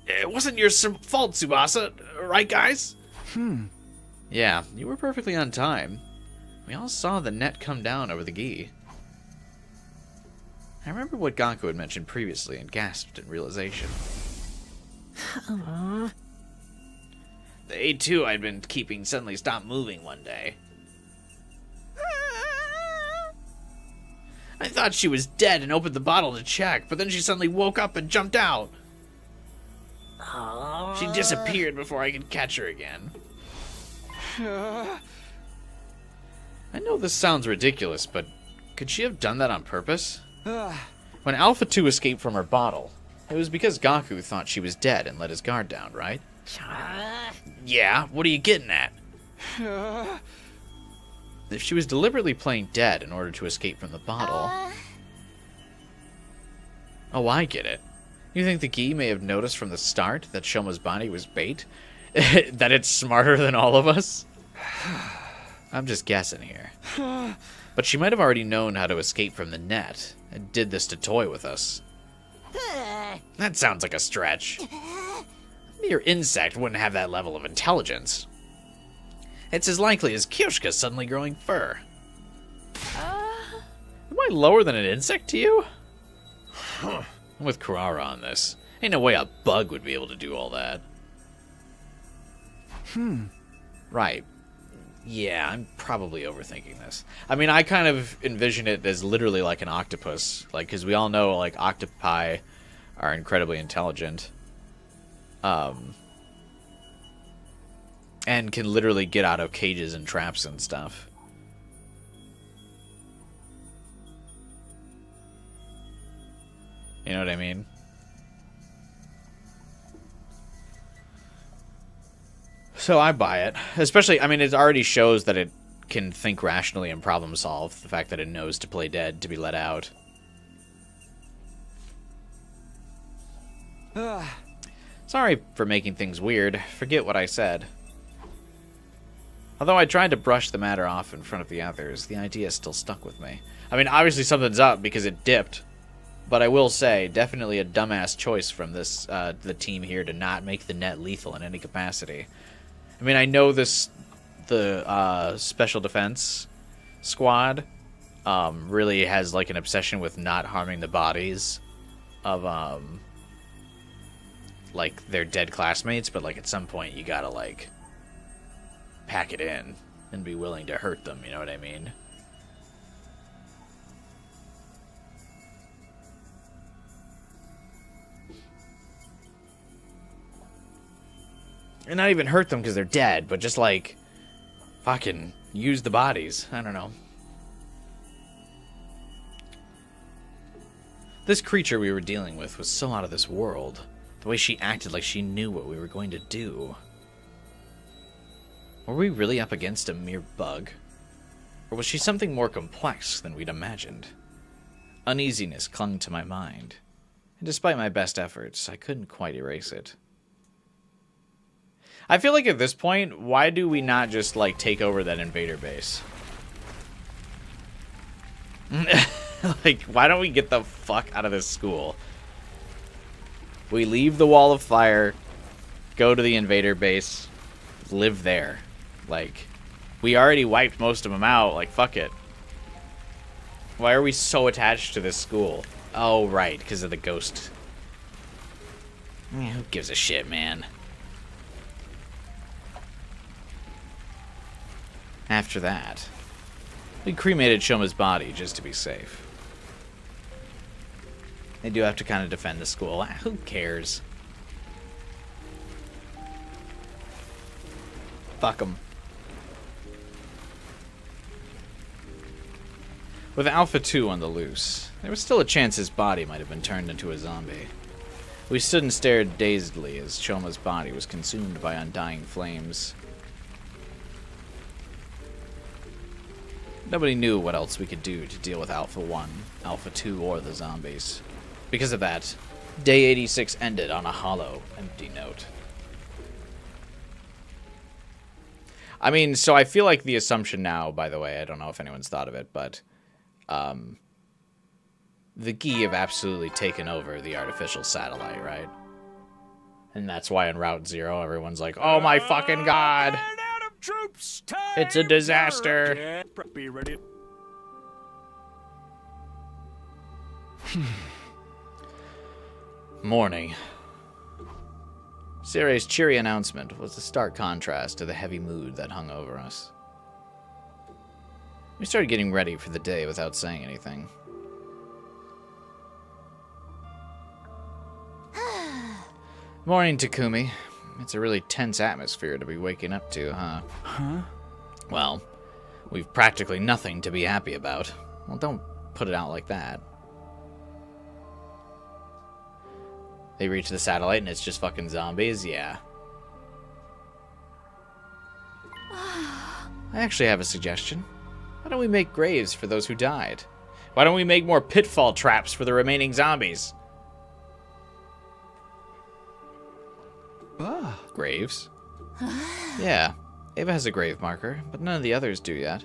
Speaker 1: It wasn't your fault, Tsubasa. Right, guys? Yeah, you were perfectly on time. We all saw the net come down over the gi. I remember what Gaku had mentioned previously and gasped in realization. The A2 I'd been keeping suddenly stopped moving one day. I thought she was dead and opened the bottle to check, but then she suddenly woke up and jumped out. She disappeared before I could catch her again. I know this sounds ridiculous, but could she have done that on purpose? When Alpha 2 escaped from her bottle, it was because Gaku thought she was dead and let his guard down, right? Yeah, what are you getting at? If she was deliberately playing dead in order to escape from the bottle... Oh, I get it. You think the Gi may have noticed from the start that Shoma's body was bait? That it's smarter than all of us? I'm just guessing here. But she might have already known how to escape from the net, and did this to toy with us. That sounds like a stretch. A mere insect wouldn't have that level of intelligence. It's as likely as Kyoshka suddenly growing fur. Am I lower than an insect to you? I'm with Kurara on this. Ain't no way a bug would be able to do all that. Right. Yeah, I'm probably overthinking this. I mean, I kind of envision it as literally like an octopus. Like, because we all know, like, octopi are incredibly intelligent. And can literally get out of cages and traps and stuff. You know what I mean? So I buy it. Especially, I mean, it already shows that it can think rationally and problem solve. The fact that it knows to play dead to be let out. Sorry for making things weird. Forget what I said. Although I tried to brush the matter off in front of the others, the idea still stuck with me. I mean, obviously something's up because it dipped. But I will say, definitely a dumbass choice from this the team here to not make the net lethal in any capacity. I mean, I know the Special Defense Squad really has like an obsession with not harming the bodies of like their dead classmates, but like at some point you gotta like pack it in and be willing to hurt them, you know what I mean? And not even hurt them because they're dead, but just like fucking use the bodies. I don't know. This creature we were dealing with was so out of this world. The way she acted like she knew what we were going to do. Were we really up against a mere bug? Or was she something more complex than we'd imagined? Uneasiness clung to my mind, and despite my best efforts, I couldn't quite erase it. I feel like at this point, why do we not just, like, take over that invader base? Like, why don't we get the fuck out of this school? We leave the wall of fire, go to the invader base, live there. Like, we already wiped most of them out. Like, fuck it. Why are we so attached to this school? Oh, right, because of the ghost. Who gives a shit, man? After that, we cremated Shoma's body just to be safe. They do have to kind of defend the school. Who cares? Fuck them. With Alpha 2 on the loose, there was still a chance his body might have been turned into a zombie. We stood and stared dazedly as Shoma's body was consumed by undying flames. Nobody knew what else we could do to deal with Alpha 1, Alpha 2, or the zombies. Because of that, Day 86 ended on a hollow, empty note. I mean, so I feel like the assumption now, by the way, I don't know if anyone's thought of it, but the Gi have absolutely taken over the artificial satellite, right? And that's why in Route 0, everyone's like, oh my fucking god! It's a disaster!
Speaker 6: Be ready.
Speaker 1: Morning. Seirei's cheery announcement was a stark contrast to the heavy mood that hung over us. We started getting ready for the day without saying anything. Morning, Takumi. It's a really tense atmosphere to be waking up to, huh?
Speaker 11: Huh?
Speaker 1: Well, we've practically nothing to be happy about. Well, don't put it out like that. They reach the satellite and it's just fucking zombies? Yeah. I actually have a suggestion. Why don't we make graves for those who died? Why don't we make more pitfall traps for the remaining zombies? Graves? Yeah, Ava has a grave marker, but none of the others do yet.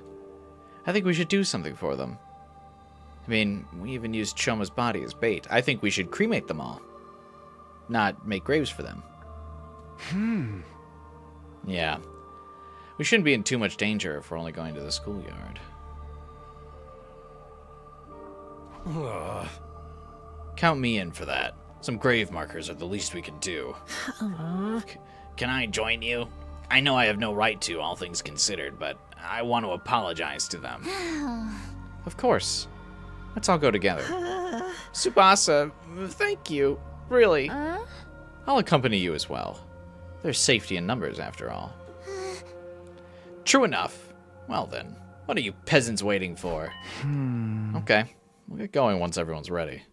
Speaker 1: I think we should do something for them. I mean, we even used Shoma's body as bait. I think we should cremate them all. Not make graves for them. Yeah. We shouldn't be in too much danger if we're only going to the schoolyard. Count me in for that. Some grave markers are the least we can do. Can I join you? I know I have no right to, all things considered, but I want to apologize to them. Of course. Let's all go together. Tsubasa, thank you. Really. I'll accompany you as well. There's safety in numbers, after all. True enough. Well then, what are you peasants waiting for? Okay, we'll get going once everyone's ready.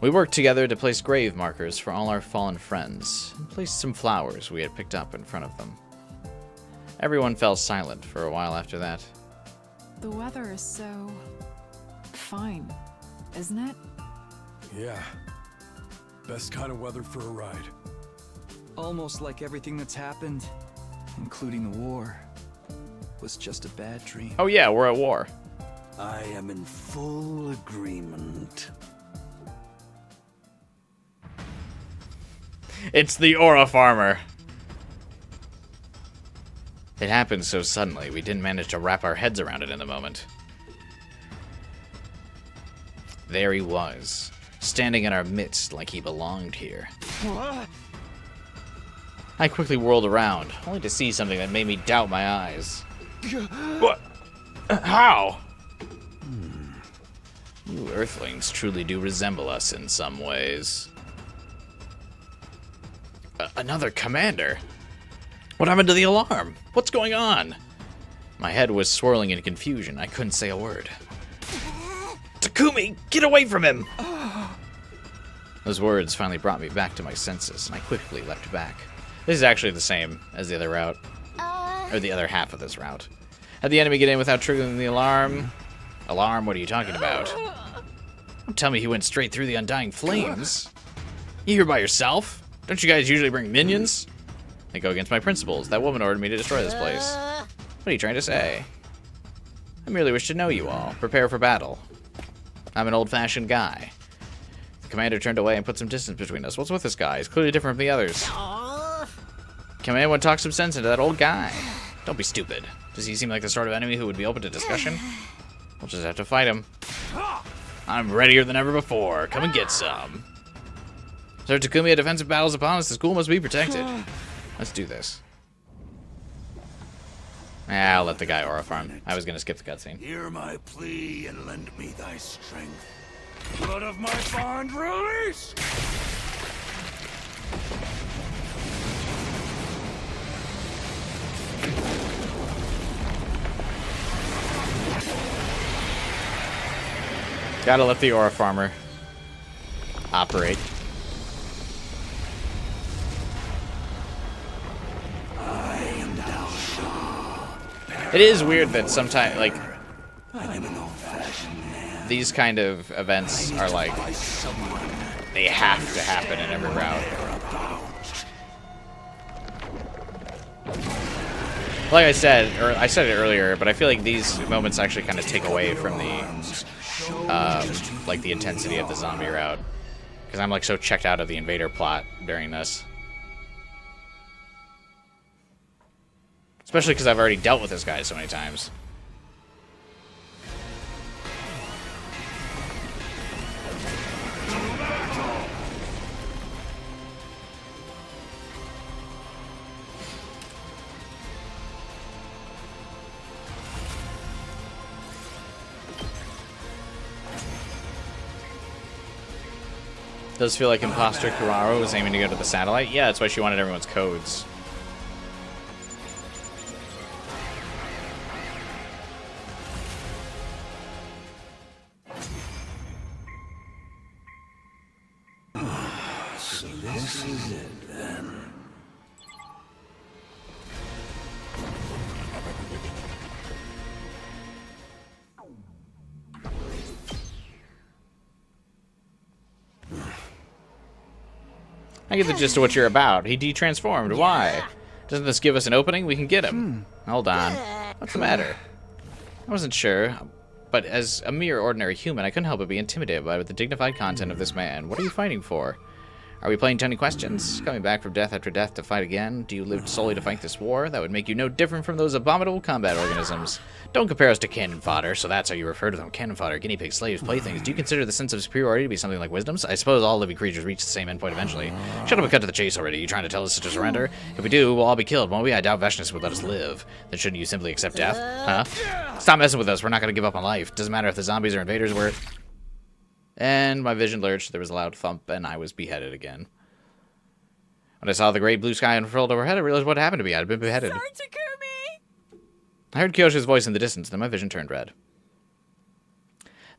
Speaker 1: We worked together to place grave markers for all our fallen friends, and placed some flowers we had picked up in front of them. Everyone fell silent for a while after that.
Speaker 12: The weather is so fine, isn't it?
Speaker 3: Yeah. Best kind of weather for a ride.
Speaker 11: Almost like everything that's happened, including the war, was just a bad dream.
Speaker 1: Oh yeah, we're at war.
Speaker 6: I am in full agreement.
Speaker 1: It's the Aura Farmer. It happened so suddenly, we didn't manage to wrap our heads around it in the moment. There he was, standing in our midst like he belonged here. I quickly whirled around, only to see something that made me doubt my eyes. What? How? You Earthlings truly do resemble us in some ways. Another commander? What happened to the alarm? What's going on? My head was swirling in confusion. I couldn't say a word. Takumi, get away from him! Those words finally brought me back to my senses, and I quickly leapt back. This is actually the same as the other route. Or the other half of this route. Had the enemy get in without triggering the alarm? Alarm? What are you talking about? Don't tell me he went straight through the undying flames. You here by yourself? Don't you guys usually bring minions? They go against my principles. That woman ordered me to destroy this place. What are you trying to say? I merely wish to know you all. Prepare for battle. I'm an old-fashioned guy. The commander turned away and put some distance between us. What's with this guy? He's clearly different from the others. Can anyone talk some sense into that old guy? Don't be stupid. Does he seem like the sort of enemy who would be open to discussion? We'll just have to fight him. I'm readier than ever before. Come and get some. Sir Takumi, a defensive battle is upon us. The school must be protected. Let's do this. I'll let the guy aura farm. I was going to skip the cutscene.
Speaker 6: Hear my plea and lend me thy strength. Blood of my bond, release!
Speaker 1: Gotta let the aura farmer operate. It is weird that sometimes, like, these kind of events are like, they have to happen in every route. Like I said, or I said it earlier, but I feel like these moments actually kind of take away from the, like, the intensity of the zombie route. Because I'm, like, so checked out of the invader plot during this. Especially because I've already dealt with this guy so many times. Does feel like Imposter Kuraro was aiming to go to the satellite? Yeah, that's why she wanted everyone's codes.
Speaker 6: So this is it, then.
Speaker 1: I get the gist of what you're about. He de-transformed. Why? Doesn't this give us an opening? We can get him. Hold on. What's the matter? I wasn't sure, but as a mere ordinary human, I couldn't help but be intimidated by the dignified content of this man. What are you fighting for? Are we playing 20 questions? Coming back from death after death to fight again? Do you live solely to fight this war? That would make you no different from those abominable combat organisms. Don't compare us to cannon fodder, so that's how you refer to them. Cannon fodder, guinea pigs, slaves, playthings. Do you consider the sense of superiority to be something like wisdom's? I suppose all living creatures reach the same endpoint eventually. Shut up and cut to the chase already. You trying to tell us to surrender? If we do, we'll all be killed, won't we? I doubt Veshness would let us live. Then shouldn't you simply accept death? Huh? Stop messing with us. We're not going to give up on life. Doesn't matter if the zombies or invaders were... And my vision lurched. There was a loud thump, and I was beheaded again. When I saw the great blue sky unfurled overhead, I realized what happened to me. I'd been beheaded.
Speaker 2: Sir Takumi!
Speaker 1: I heard Kyoshi's voice in the distance, then my vision turned red.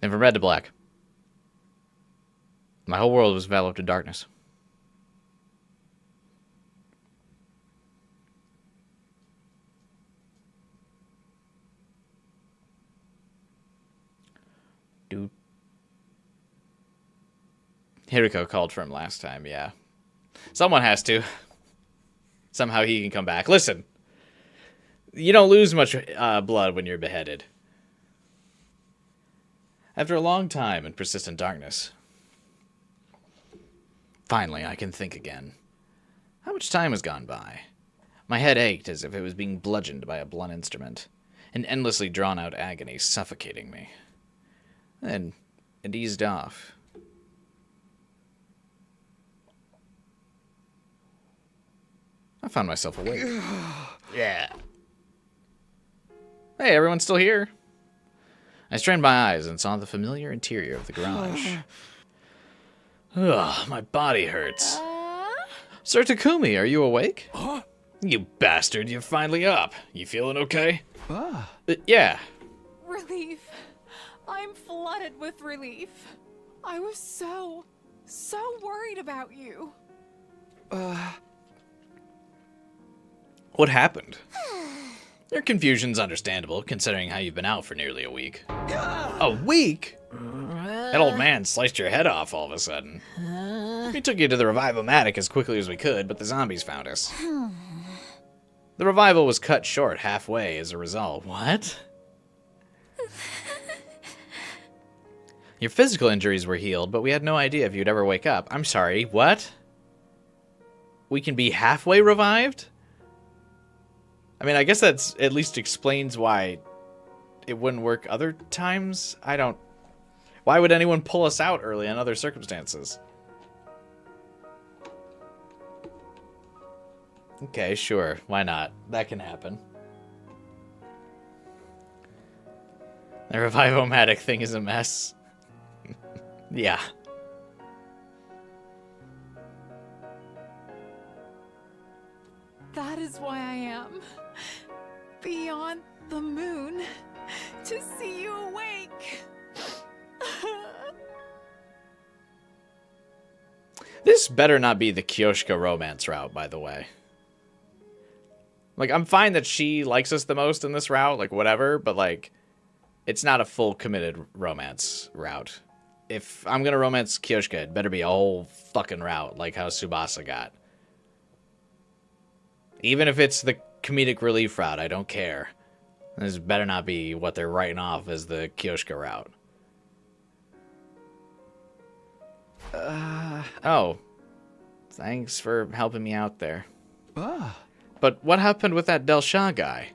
Speaker 1: Then from red to black. My whole world was enveloped in darkness. Dude. Hiriko called for him last time, yeah. Someone has to. Somehow he can come back. Listen. You don't lose much blood when you're beheaded. After a long time in persistent darkness. Finally, I can think again. How much time has gone by? My head ached as if it was being bludgeoned by a blunt instrument. An endlessly drawn-out agony suffocating me. Then it eased off. I found myself awake. Yeah. Hey, everyone's still here. I strained my eyes and saw the familiar interior of the garage. Ugh, my body hurts. Sir Takumi, are you awake?
Speaker 3: Huh?
Speaker 1: You bastard, you're finally up. You feeling okay? Yeah.
Speaker 4: Relief. I'm flooded with relief. I was so worried about you.
Speaker 1: What happened? Your confusion's understandable, considering how you've been out for nearly a week. A week? That old man sliced your head off all of a sudden. We took you to the Revivomatic as quickly as we could, but the zombies found us. The revival was cut short halfway as a result. What? Your physical injuries were healed, but we had no idea if you'd ever wake up. I'm sorry, what? We can be halfway revived? I mean, I guess that's at least explains why it wouldn't work other times. I don't... Why would anyone pull us out early in other circumstances? Okay, sure. Why not? That can happen. The Revive-O-Matic thing is a mess. Yeah.
Speaker 12: That is why I am beyond the moon to see you awake.
Speaker 1: This better not be the Kyoshka romance route, by the way. Like, I'm fine that she likes us the most in this route, like, whatever, but, like, it's not a full committed romance route. If I'm gonna romance Kyoshka, it better be a whole fucking route, like how Tsubasa got. Even if it's the comedic relief route, I don't care. This better not be what they're writing off as the Kyoshka route. Oh. Thanks for helping me out there. But what happened with that Delja guy?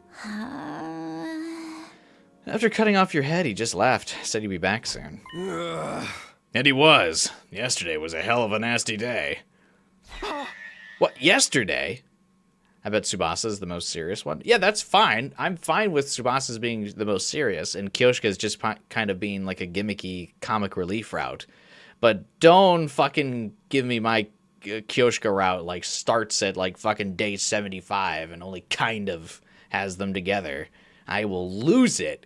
Speaker 1: After cutting off your head, he just left. Said he'd be back soon. And he was. Yesterday was a hell of a nasty day. What, yesterday? I bet Tsubasa's the most serious one. Yeah, that's fine. I'm fine with Tsubasa's being the most serious, and Kyoshka's just kind of being like a gimmicky comic relief route. But don't fucking give me my Kyoshka route, like, starts at, like, fucking day 75 and only kind of has them together. I will lose it.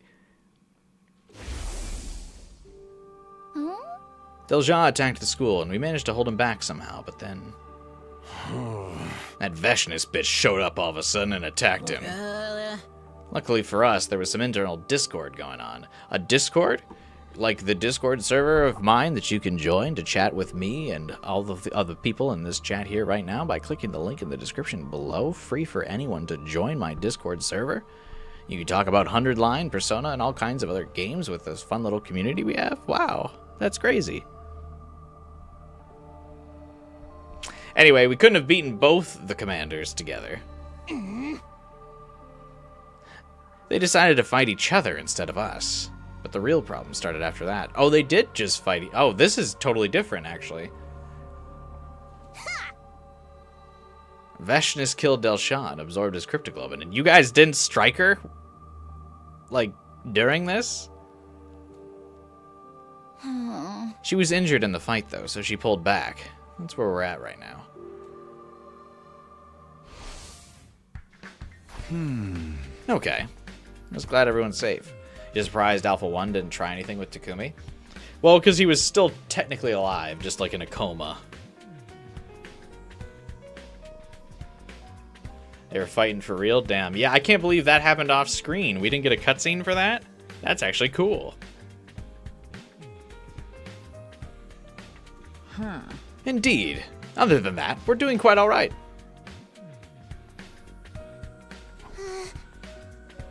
Speaker 1: Delja attacked the school, and we managed to hold him back somehow, but then... that Veshness bitch showed up all of a sudden and attacked him. Luckily for us, there was some internal Discord going on. A Discord? Like the Discord server of mine that you can join to chat with me and all the other people in this chat here right now by clicking the link in the description below. Free for anyone to join my Discord server. You can talk about 100 Line, Persona, and all kinds of other games with this fun little community we have. Wow, that's crazy. Anyway, we couldn't have beaten both the commanders together. They decided to fight each other instead of us. But the real problem started after that. Oh, they did just fight. Oh, this is totally different, actually. Veshness killed Delja and absorbed his cryptoglobin. And you guys didn't strike her? Like, during this? She was injured in the fight, though, so she pulled back. That's where we're at right now. Okay. I was glad everyone's safe. You surprised Alpha 1 didn't try anything with Takumi? Well, because he was still technically alive, just like in a coma. They were fighting for real? Damn. Yeah, I can't believe that happened off screen. We didn't get a cutscene for that? That's actually cool. Indeed. Other than that, we're doing quite alright.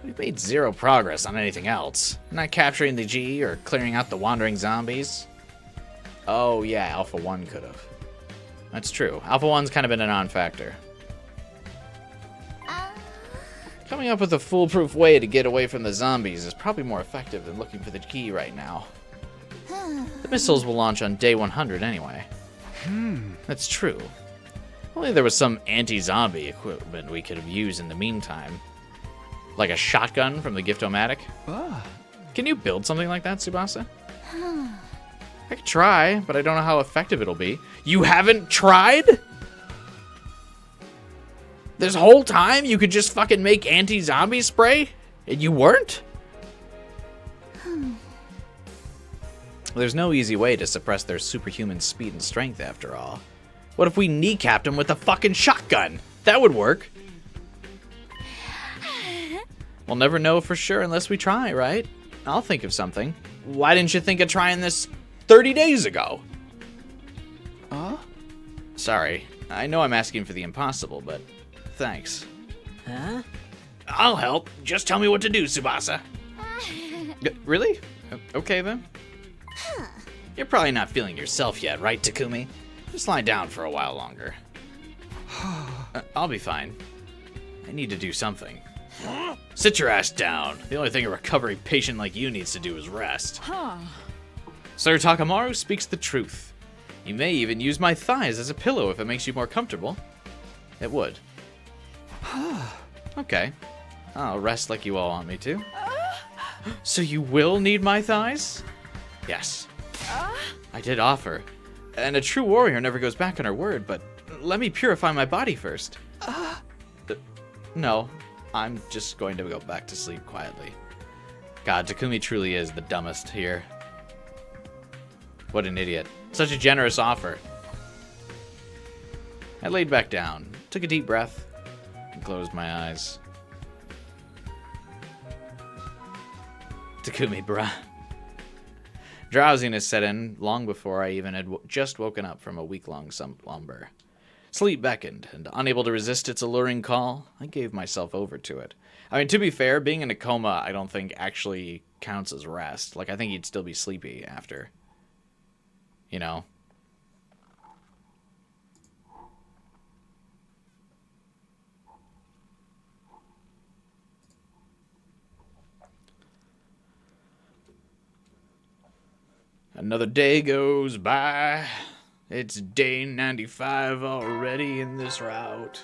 Speaker 1: We've made zero progress on anything else. Not capturing the G or clearing out the wandering zombies. Oh yeah, Alpha 1 could have. That's true. Alpha 1's kind of been a non-factor. Coming up with a foolproof way to get away from the zombies is probably more effective than looking for the key right now. The missiles will launch on day 100 anyway. That's true. Only there was some anti-zombie equipment we could have used in the meantime. Like a shotgun from the Gift-O-Matic. Can you build something like that, Tsubasa? I could try, but I don't know how effective it'll be. You haven't tried? This whole time you could just fucking make anti-zombie spray? And you weren't? There's no easy way to suppress their superhuman speed and strength, after all. What if we kneecapped them with a fucking shotgun? That would work. We'll never know for sure unless we try, right? I'll think of something. Why didn't you think of trying this 30 days ago? Sorry. I know I'm asking for the impossible, but thanks. I'll help. Just tell me what to do, Tsubasa. Really? Okay then. You're probably not feeling yourself yet, right, Takumi? Just lie down for a while longer. I'll be fine. I need to do something. Sit your ass down. The only thing a recovery patient like you needs to do is rest. Sir Takamaru speaks the truth. You may even use my thighs as a pillow if it makes you more comfortable. It would. Okay. I'll rest like you all want me to. So you will need my thighs? Yes. I did offer. And a true warrior never goes back on her word, but let me purify my body first. No, I'm just going to go back to sleep quietly. God, Takumi truly is the dumbest here. What an idiot. Such a generous offer. I laid back down, took a deep breath, and closed my eyes. Takumi, bruh. Drowsiness set in long before I even had just woken up from a week-long slumber. Sleep beckoned, and unable to resist its alluring call, I gave myself over to it. I mean, to be fair, being in a coma I don't think actually counts as rest. Like, I think you'd still be sleepy after. You know? Another day goes by. It's day 95 already in this route.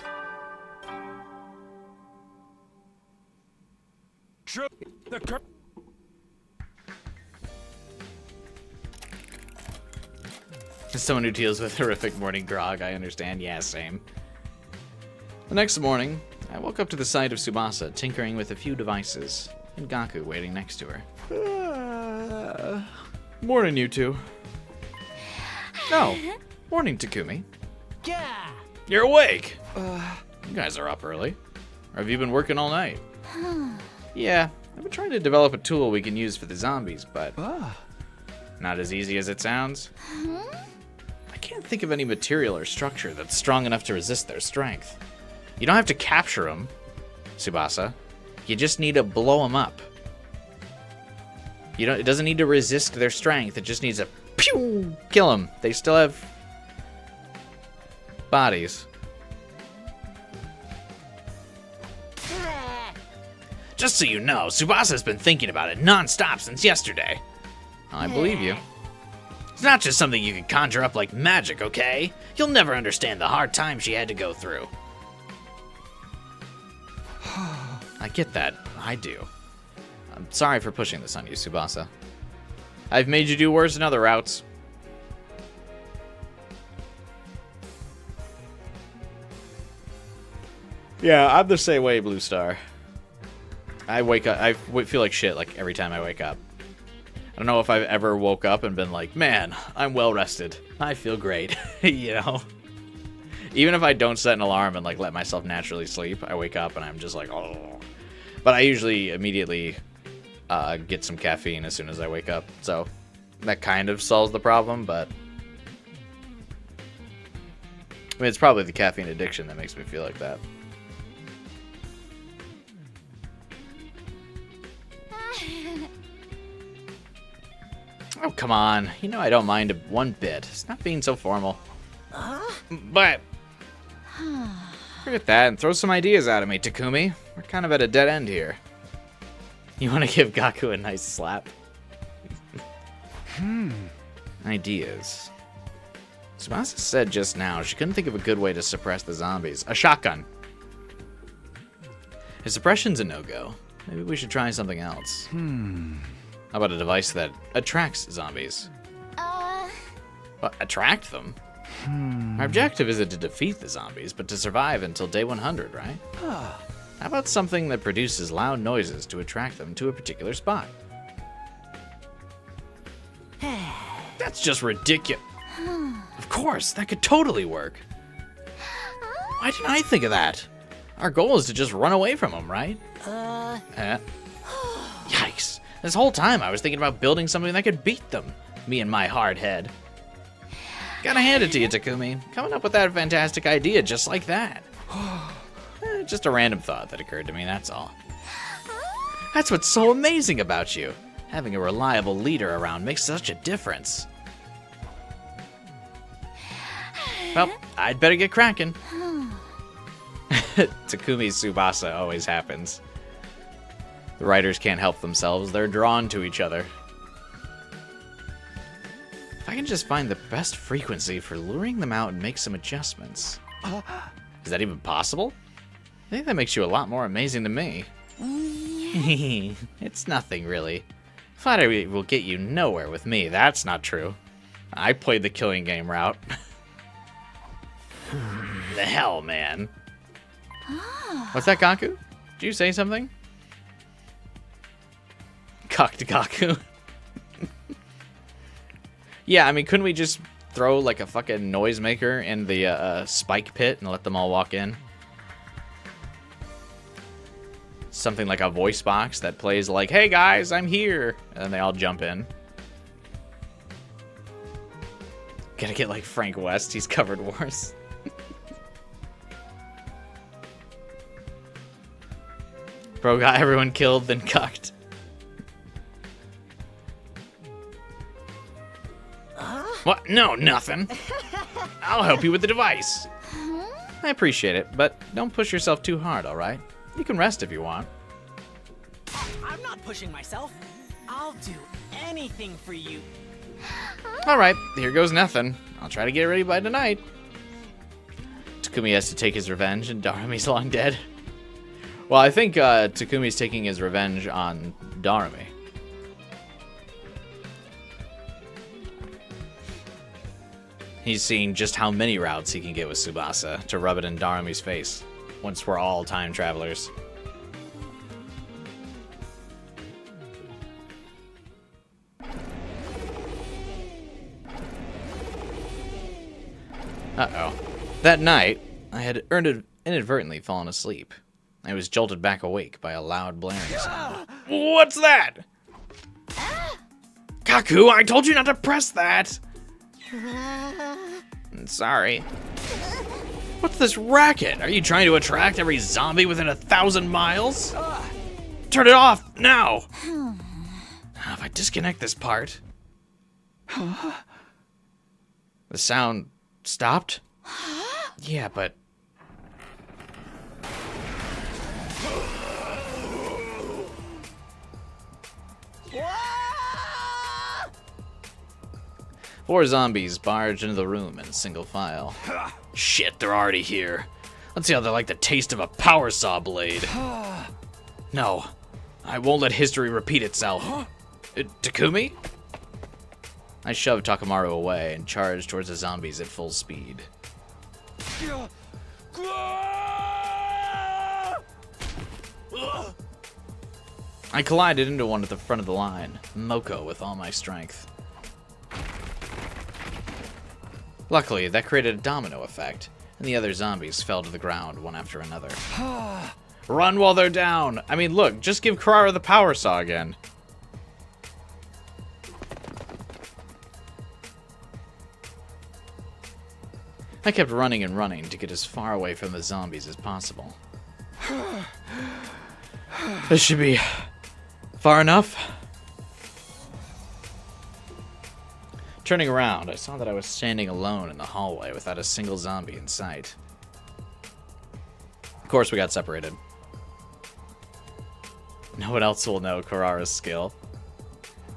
Speaker 1: As someone who deals with horrific morning grog, I understand. Yeah, same. The next morning, I woke up to the sight of Tsubasa tinkering with a few devices, and Gaku waiting next to her. Morning, you two. No. Morning, Takumi.
Speaker 9: Yeah.
Speaker 1: You're awake. You guys are up early. Or have you been working all night? Yeah, I've been trying to develop a tool we can use for the zombies, but not as easy as it sounds. I can't think of any material or structure that's strong enough to resist their strength. You don't have to capture them, Tsubasa. You just need to blow them up. It doesn't need to resist their strength. It just needs to pew, kill them. They still have bodies. Just so you know, Tsubasa's been thinking about it non-stop since yesterday. I believe you. It's not just something you can conjure up like magic, okay? You'll never understand the hard time she had to go through. I get that. I do. I'm sorry for pushing this on you, Tsubasa. I've made you do worse in other routes. Yeah, I'm the same way, Blue Star. I wake up, I feel like shit like every time I wake up. I don't know if I've ever woke up and been like, man, I'm well rested. I feel great, you know? Even if I don't set an alarm and like let myself naturally sleep, I wake up and I'm just like, oh. But I usually immediately get some caffeine as soon as I wake up, so that kind of solves the problem, but I mean, it's probably the caffeine addiction that makes me feel like that. Oh, come on. You know I don't mind one bit. It's not being so formal. But forget that and throw some ideas at me, Takumi. We're kind of at a dead end here. You want to give Gaku a nice slap? Ideas. Tsubasa said just now she couldn't think of a good way to suppress the zombies. A shotgun. His suppression's a no-go. Maybe we should try something else. How about a device that attracts zombies? What, attract them? Our objective isn't to defeat the zombies, but to survive until day 100, right? How about something that produces loud noises to attract them to a particular spot? That's just ridiculous. Of course, that could totally work. Why didn't I think of that? Our goal is to just run away from them, right? Yikes. This whole time I was thinking about building something that could beat them. Me and my hard head. Gotta hand it to you, Takumi. Coming up with that fantastic idea just like that. Just a random thought that occurred to me, that's all. That's what's so amazing about you. Having a reliable leader around makes such a difference. Well, I'd better get cracking. Takumi Tsubasa always happens. The writers can't help themselves. They're drawn to each other. If I can just find the best frequency for luring them out and make some adjustments. Is that even possible? I think that makes you a lot more amazing than me. It's nothing, really. Flattery will get you nowhere with me. That's not true. I played the killing game route. The hell, man. What's that, Gaku? Did you say something? Cocked Gaku. Yeah, I mean, couldn't we just throw like a fucking noisemaker in the spike pit and let them all walk in? Something like a voice box that plays like, "Hey guys, I'm here," and then they all jump in. Gotta get like Frank West, he's covered worse. Bro got everyone killed, then cucked. What? No, nothing. I'll help you with the device. I appreciate it, but don't push yourself too hard, alright? You can rest if you want.
Speaker 9: I'm not pushing myself. I'll do anything for you.
Speaker 1: Alright, here goes nothing. I'll try to get ready by tonight. Takumi has to take his revenge, and Darumi's long dead. Well, I think Takumi's taking his revenge on Darumi. He's seeing just how many routes he can get with Tsubasa to rub it in Darumi's face, once we're all time travelers. Uh-oh. That night, I had inadvertently fallen asleep. I was jolted back awake by a loud blaring sound. What's that? Kaku, I told you not to press that! Sorry. What's this racket? Are you trying to attract every zombie within 1,000 miles? Turn it off, now! If I disconnect this part... The sound stopped? Yeah, but... Four zombies barged into the room in single file. Shit, they're already here. Let's see how they like the taste of a power saw blade. No, I won't let history repeat itself. Takumi? I shoved Takamaru away and charged towards the zombies at full speed. I collided into one at the front of the line, Moko with all my strength. Luckily, that created a domino effect, and the other zombies fell to the ground one after another. Run while they're down! I mean, look, just give Kurara the power saw again. I kept running and running to get as far away from the zombies as possible. This should be far enough. Turning around, I saw that I was standing alone in the hallway without a single zombie in sight. Of course, we got separated. No one else will know Kurara's skill.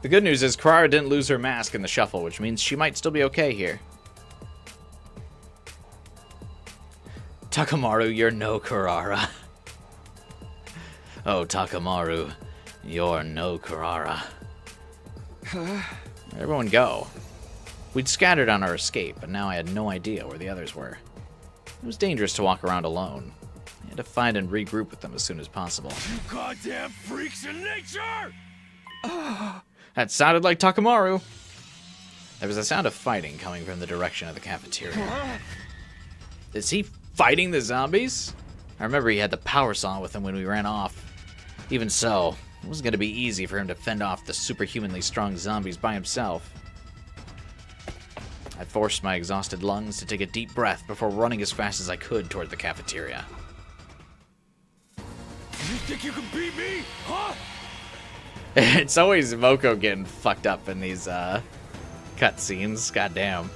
Speaker 1: The good news is Kurara didn't lose her mask in the shuffle, which means she might still be okay here. Takamaru, you're no Kurara. Oh, Takamaru, you're no Kurara. Where'd everyone go? We'd scattered on our escape, but now I had no idea where the others were. It was dangerous to walk around alone. I had to find and regroup with them as soon as possible.
Speaker 6: You goddamn freaks in nature!
Speaker 1: That sounded like Takamaru. There was a sound of fighting coming from the direction of the cafeteria. Is he fighting the zombies? I remember he had the power saw with him when we ran off. Even so, it wasn't going to be easy for him to fend off the superhumanly strong zombies by himself. I forced my exhausted lungs to take a deep breath before running as fast as I could toward the cafeteria.
Speaker 6: You think you can beat me, huh?
Speaker 1: It's always Moko getting fucked up in these cutscenes. Goddamn.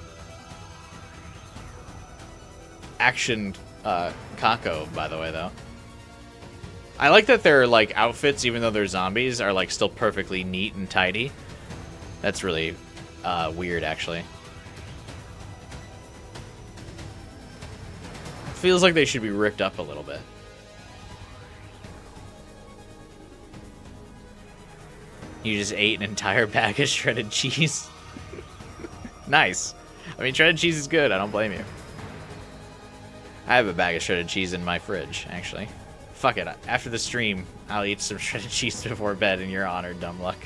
Speaker 1: Action Kako, by the way, though. I like that their like outfits, even though they're zombies, are like still perfectly neat and tidy. That's really weird, actually. Feels like they should be ripped up a little bit. You just ate an entire bag of shredded cheese. Nice. I mean, shredded cheese is good. I don't blame you. I have a bag of shredded cheese in my fridge, actually. Fuck it. After the stream, I'll eat some shredded cheese before bed in your honor, dumb luck.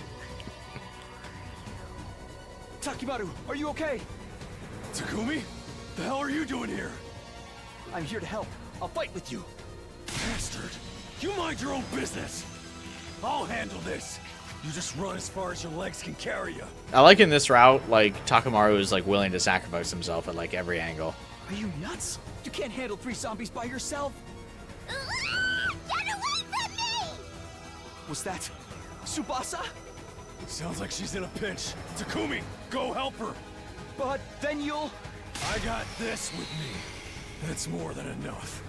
Speaker 11: Takimaru, are you okay?
Speaker 3: Takumi? The hell are you doing here?
Speaker 11: I'm here to help. I'll fight with you.
Speaker 3: Bastard! You mind your own business! I'll handle this! You just run as far as your legs can carry you.
Speaker 1: I like in this route, like, Takamaru is, like, willing to sacrifice himself at, like, every angle.
Speaker 11: Are you nuts? You can't handle 3 zombies by yourself.
Speaker 10: Get away from me!
Speaker 11: Was that Tsubasa?
Speaker 3: Sounds like she's in a pinch. Takumi, go help her!
Speaker 11: But then you'll...
Speaker 3: I got this with me. That's more than enough.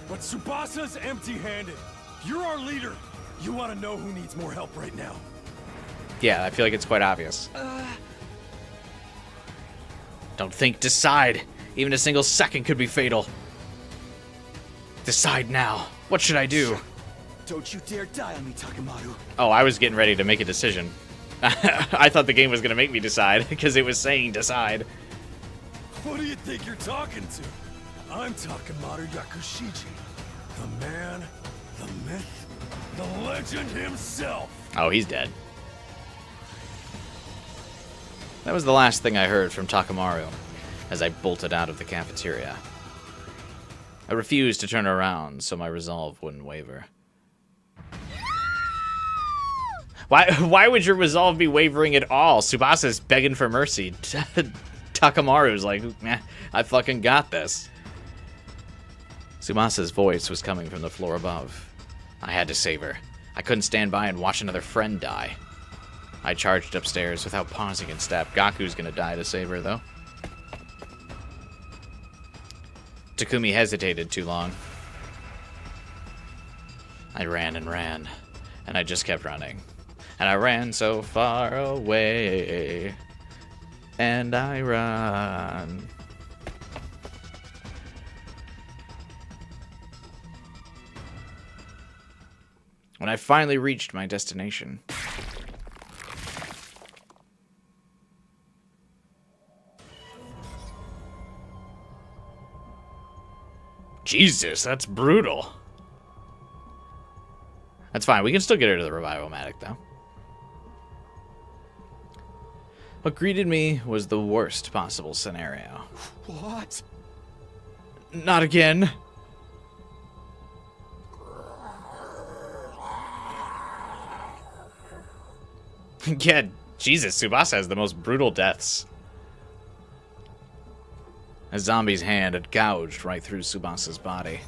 Speaker 3: But Tsubasa's empty-handed. You're our leader. You want to know who needs more help right now?
Speaker 1: Yeah, I feel like it's quite obvious. Don't think, decide. Even a single second could be fatal. Decide now. What should I do?
Speaker 11: Don't you dare die on me, Takamaru.
Speaker 1: Oh, I was getting ready to make a decision. I thought the game was going to make me decide, because it was saying decide.
Speaker 3: What do you think you're talking to? I'm Takamaru Yakushiji. The man, the myth, the legend himself.
Speaker 1: Oh, he's dead. That was the last thing I heard from Takamaru as I bolted out of the cafeteria. I refused to turn around, so my resolve wouldn't waver. Why would your resolve be wavering at all? Tsubasa's begging for mercy. Takamaru's like, nah, I fucking got this. Tsubasa's voice was coming from the floor above. I had to save her. I couldn't stand by and watch another friend die. I charged upstairs without pausing in step. Gaku's gonna die to save her, though. Takumi hesitated too long. I ran and ran, and I just kept running. And I ran so far away, and I run. When I finally reached my destination, Jesus, that's brutal. That's fine. We can still get her to the revival-matic, though. What greeted me was the worst possible scenario.
Speaker 11: What?
Speaker 1: Not again. Yeah, Jesus, Tsubasa has the most brutal deaths. A zombie's hand had gouged right through Tsubasa's body.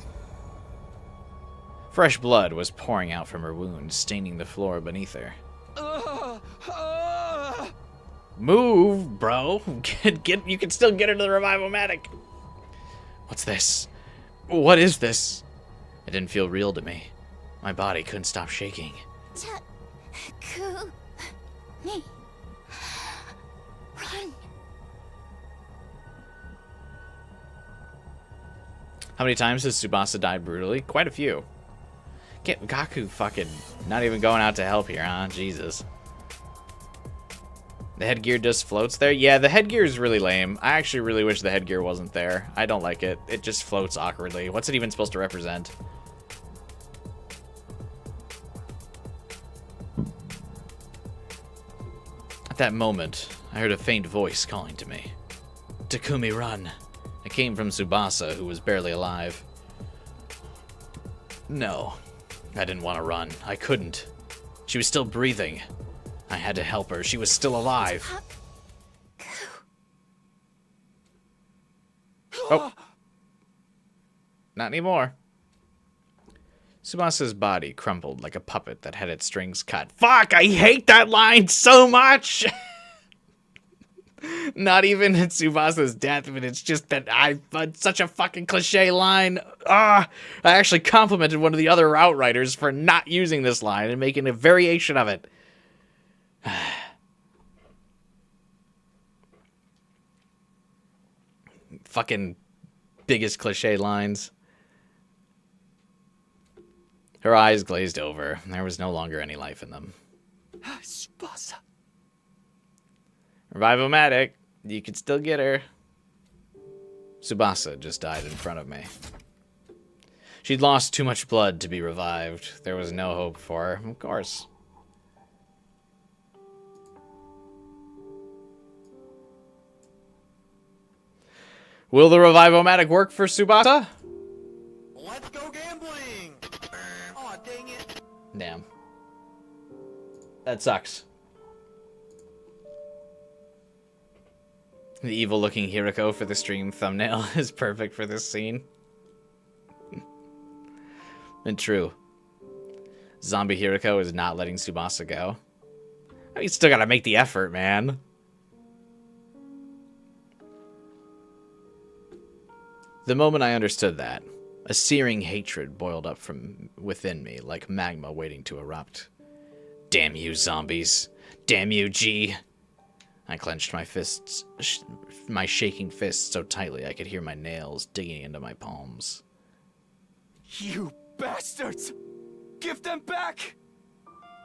Speaker 1: Fresh blood was pouring out from her wound, staining the floor beneath her. Move, bro. You can still get her to the revival-matic. What's this? What is this? It didn't feel real to me. My body couldn't stop shaking.
Speaker 10: Takumi. Run.
Speaker 1: How many times has Tsubasa died brutally? Quite a few. Get Gaku fucking not even going out to help here, huh? Jesus. The headgear just floats there? Yeah, the headgear is really lame. I actually really wish the headgear wasn't there. I don't like it. It just floats awkwardly. What's it even supposed to represent? At that moment, I heard a faint voice calling to me. Takumi, run. It came from Tsubasa, who was barely alive. No, I didn't want to run. I couldn't. She was still breathing. I had to help her. She was still alive. Oh. Not anymore. Tsubasa's body crumpled like a puppet that had its strings cut. Fuck, I hate that line so much! Not even in Tsubasa's death, but it's just that it's such a fucking cliche line. I actually complimented one of the other Outriders for not using this line and making a variation of it. Fucking biggest cliche lines. Her eyes glazed over. There was no longer any life in them.
Speaker 11: Tsubasa.
Speaker 1: Revive-O-Matic. You could still get her. Tsubasa just died in front of me. She'd lost too much blood to be revived. There was no hope for her, of course. Will the Revive-O-Matic work for Tsubasa?
Speaker 7: Let's go gambling! Aw, dang it.
Speaker 1: Damn. That sucks. The evil-looking Hiriko for the stream thumbnail is perfect for this scene. And true. Zombie Hiriko is not letting Tsubasa go. I mean, you still gotta make the effort, man. The moment I understood that, a searing hatred boiled up from within me like magma waiting to erupt. Damn you, zombies. Damn you, G. I clenched my fists, my shaking fists so tightly I could hear my nails digging into my palms.
Speaker 11: You bastards! Give them back!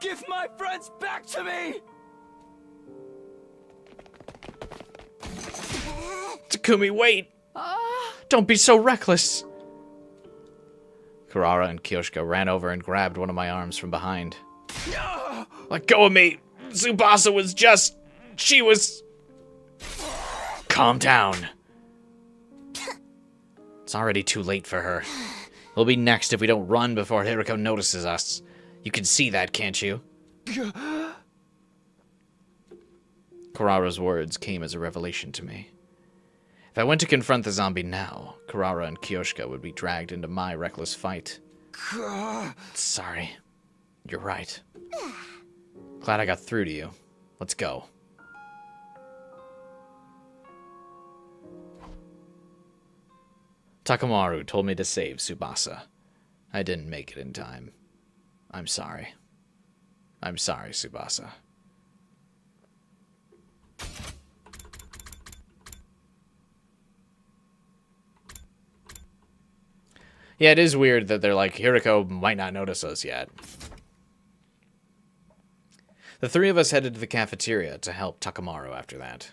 Speaker 11: Give my friends back to me!
Speaker 1: Takumi, wait! Don't be so reckless! Kurara and Kyoshiko ran over and grabbed one of my arms from behind. Let go of me! Tsubasa was just... She was... Calm down. It's already too late for her. We'll be next if we don't run before Hiriko notices us. You can see that, can't you? Kurara's words came as a revelation to me. If I went to confront the zombie now, Kurara and Kyoshiko would be dragged into my reckless fight. Sorry. You're right. Glad I got through to you. Let's go. Takamaru told me to save Tsubasa. I didn't make it in time. I'm sorry. I'm sorry, Tsubasa. Yeah, it is weird that they're like, Hiriko might not notice us yet. The three of us headed to the cafeteria to help Takamaru after that.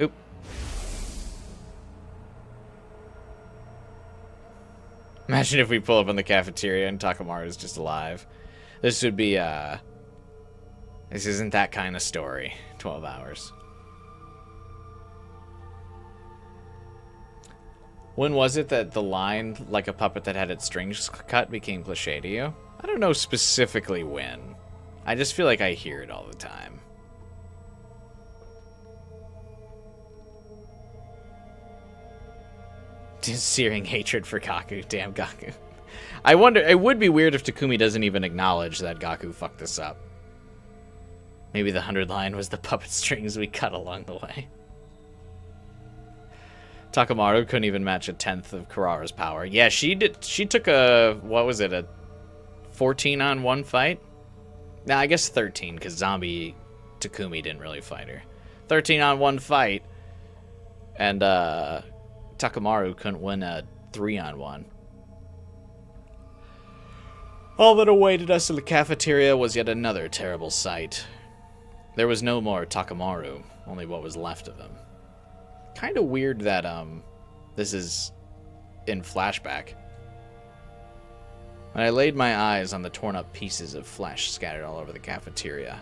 Speaker 1: Oop. Imagine if we pull up in the cafeteria and Takamaru is just alive. This would be, this isn't that kind of story. 12 hours. When was it that the line, like a puppet that had its strings cut, became cliche to you? I don't know specifically when. I just feel like I hear it all the time. Searing hatred for Gaku. Damn Gaku. I wonder, it would be weird if Takumi doesn't even acknowledge that Gaku fucked this up. Maybe the 100 line was the puppet strings we cut along the way. Takamaru couldn't even match a 10th of Kurara's power. Yeah, she did. She took a, what was it, a 14-on-1 fight? Nah, I guess 13, because zombie Takumi didn't really fight her. 13-on-1 fight, and Takamaru couldn't win a 3-on-1. All that awaited us in the cafeteria was yet another terrible sight. There was no more Takamaru, only what was left of him. Kind of weird that this is in flashback. When I laid my eyes on the torn up pieces of flesh scattered all over the cafeteria,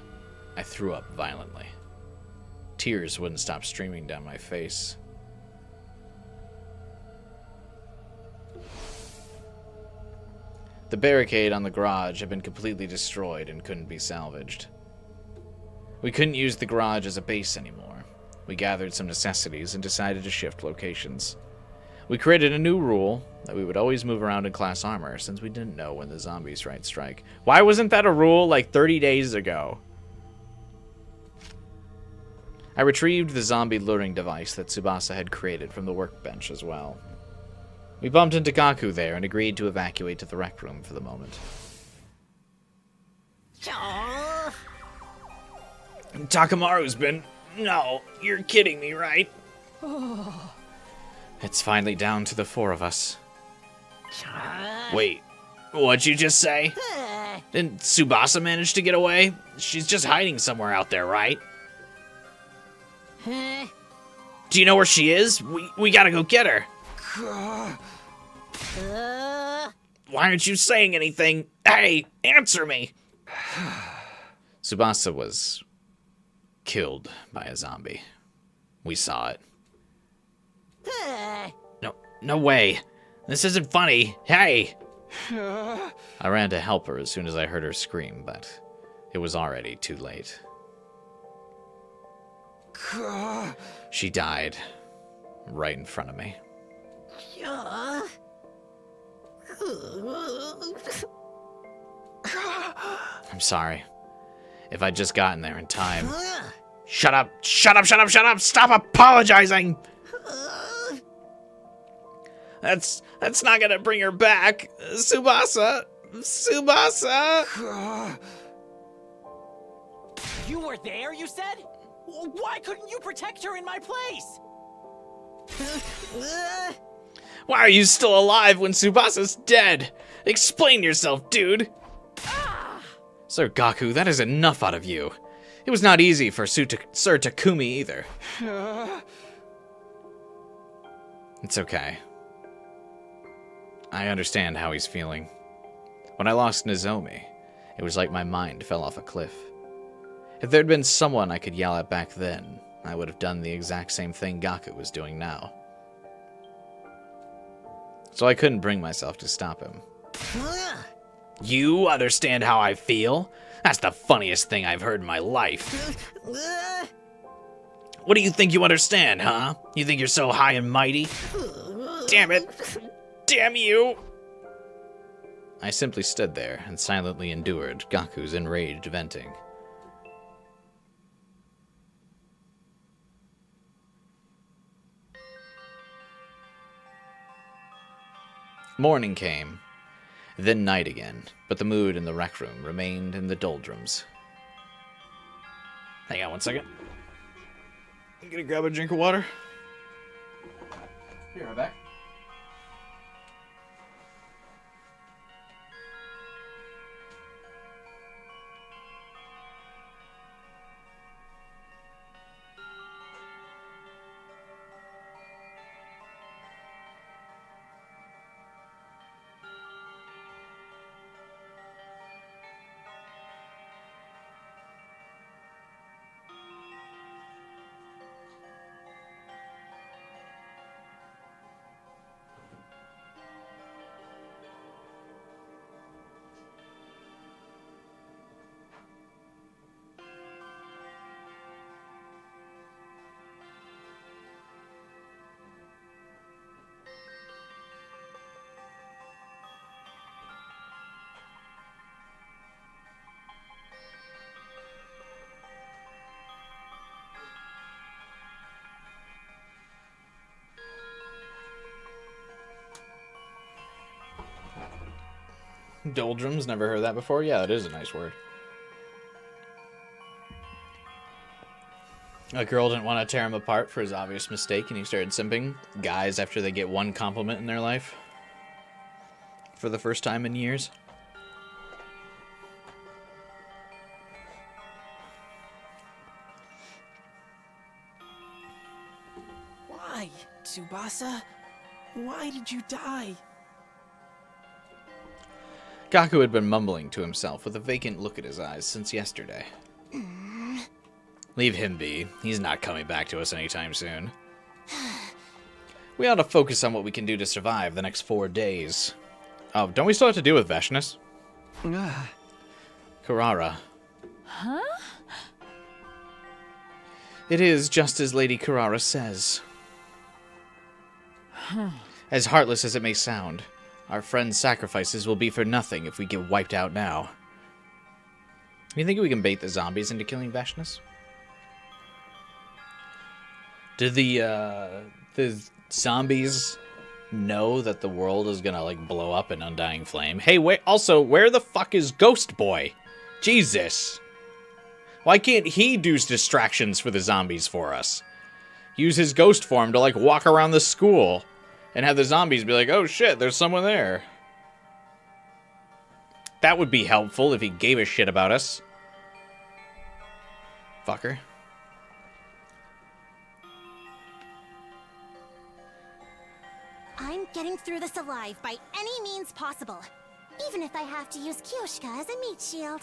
Speaker 1: I threw up violently. Tears wouldn't stop streaming down my face. The barricade on the garage had been completely destroyed and couldn't be salvaged. We couldn't use the garage as a base anymore. We gathered some necessities and decided to shift locations. We created a new rule that we would always move around in class armor since we didn't know when the zombies might strike. Why wasn't that a rule like 30 days ago? I retrieved the zombie luring device that Tsubasa had created from the workbench as well. We bumped into Gaku there and agreed to evacuate to the rec room for the moment. Takamaru's been... No, you're kidding me, right? It's finally down to the 4 of us. Wait, what'd you just say? Didn't Tsubasa manage to get away? She's just hiding somewhere out there, right? Do you know where she is? We gotta go get her. Why aren't you saying anything? Hey, answer me! Tsubasa was killed by a zombie. We saw it. No way. This isn't funny. Hey! I ran to help her as soon as I heard her scream, but it was already too late. She died right in front of me. I'm sorry. If I'd just gotten there in time. Shut up! Shut up! Shut up! Shut up! Stop apologizing! That's not gonna bring her back. Tsubasa! Tsubasa!
Speaker 9: You were there, you said? Why couldn't you protect her in my place?
Speaker 1: Why are you still alive when Tsubasa's dead? Explain yourself, dude! Sir Gaku, that is enough out of you. It was not easy for Sir Takumi either. It's okay. I understand how he's feeling. When I lost Nozomi, it was like my mind fell off a cliff. If there'd been someone I could yell at back then, I would have done the exact same thing Gaku was doing now. So I couldn't bring myself to stop him. You understand how I feel? That's the funniest thing I've heard in my life. What do you think you understand, huh? You think you're so high and mighty? Damn it! Damn you! I simply stood there and silently endured Gaku's enraged venting. Morning came, then night again, but the mood in the rec room remained in the doldrums. Hang on one second. I'm gonna grab a drink of water. Here, I'm back. Doldrums, never heard that before? Yeah, that is a nice word. A girl didn't want to tear him apart for his obvious mistake, and he started simping guys after they get one compliment in their life. For the first time in years.
Speaker 11: Why, Tsubasa? Why did you die?
Speaker 1: Gaku had been mumbling to himself with a vacant look at his eyes since yesterday. Leave him be. He's not coming back to us anytime soon. We ought to focus on what we can do to survive the next 4 days. Oh, don't we still have to deal with Veshness? Karara.
Speaker 12: Huh?
Speaker 1: It is just as Lady Carrara says. As heartless as it may sound, our friends' sacrifices will be for nothing if we get wiped out now. You think we can bait the zombies into killing Vashnis? Do the zombies know that the world is gonna, like, blow up in undying flame? Hey, wait, also, where the fuck is Ghost Boy? Jesus. Why can't he do distractions for the zombies for us? Use his ghost form to, like, walk around the school and have the zombies be like, oh shit, there's someone there. That would be helpful if he gave a shit about us. Fucker.
Speaker 10: I'm getting through this alive by any means possible. Even if I have to use Kyoshka as a meat shield.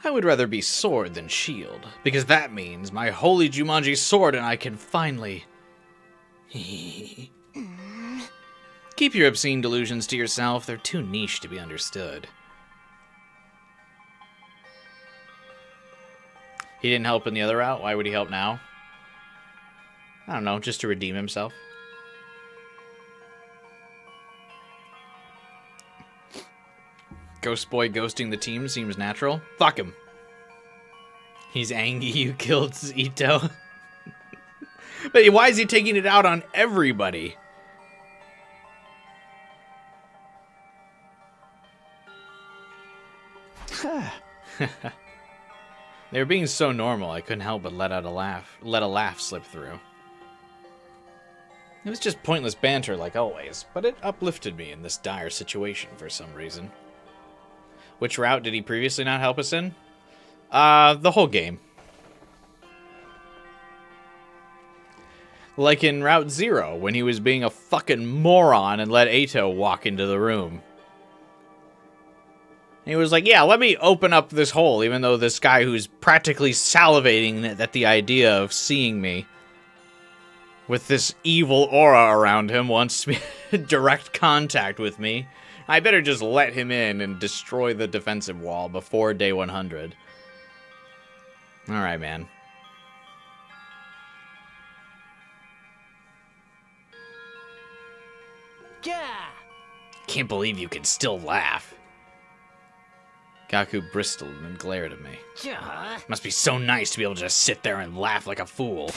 Speaker 1: I would rather be sword than shield, because that means my holy Jumanji sword and I can finally... Keep your obscene delusions to yourself, they're too niche to be understood. He didn't help in the other route, why would he help now? I don't know, just to redeem himself. Ghost Boy ghosting the team seems natural. Fuck him. He's angry you killed Ito. But why is he taking it out on everybody? They were being so normal, I couldn't help but let a laugh slip through. It was just pointless banter like always, but it uplifted me in this dire situation for some reason. Which route did he previously not help us in? The whole game. Like in Route 0, when he was being a fucking moron and let Ato walk into the room. And he was like, yeah, let me open up this hole, even though this guy who's practically salivating at the idea of seeing me with this evil aura around him wants direct contact with me. I better just let him in and destroy the defensive wall before day 100. Alright, man.
Speaker 9: Yeah.
Speaker 1: Can't believe you can still laugh. Gaku bristled and glared at me. Must be so nice to be able to just sit there and laugh like a fool.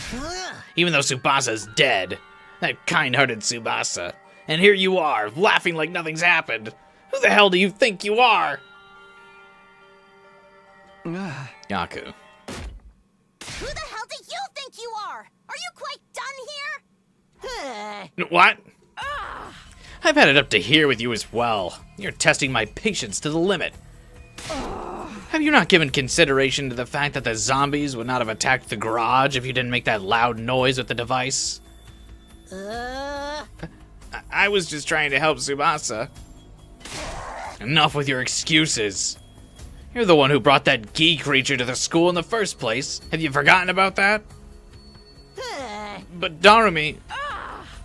Speaker 1: Even though Tsubasa's dead. That kind-hearted Tsubasa. And here you are, laughing like nothing's happened. Who the hell do you think you are? Gaku.
Speaker 10: Who the hell do you think you are? Are you quite done here?
Speaker 1: What? I've had it up to here with you as well. You're testing my patience to the limit. Have you not given consideration to the fact that the zombies would not have attacked the garage if you didn't make that loud noise with the device? I was just trying to help Tsubasa. Enough with your excuses. You're the one who brought that Gi creature to the school in the first place. Have you forgotten about that? But Darumi,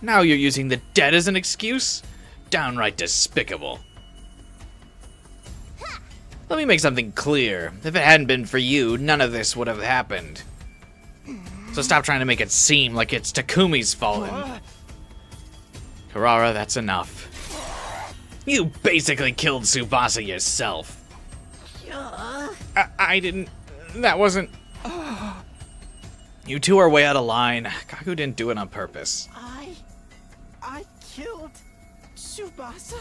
Speaker 1: now you're using the dead as an excuse? Downright despicable. Let me make something clear. If it hadn't been for you, none of this would have happened. So stop trying to make it seem like it's Takumi's fault. Carrara, that's enough. You basically killed Tsubasa yourself. I didn't... That wasn't... You two are way out of line. Gaku didn't do it on purpose.
Speaker 7: I killed Tsubasa?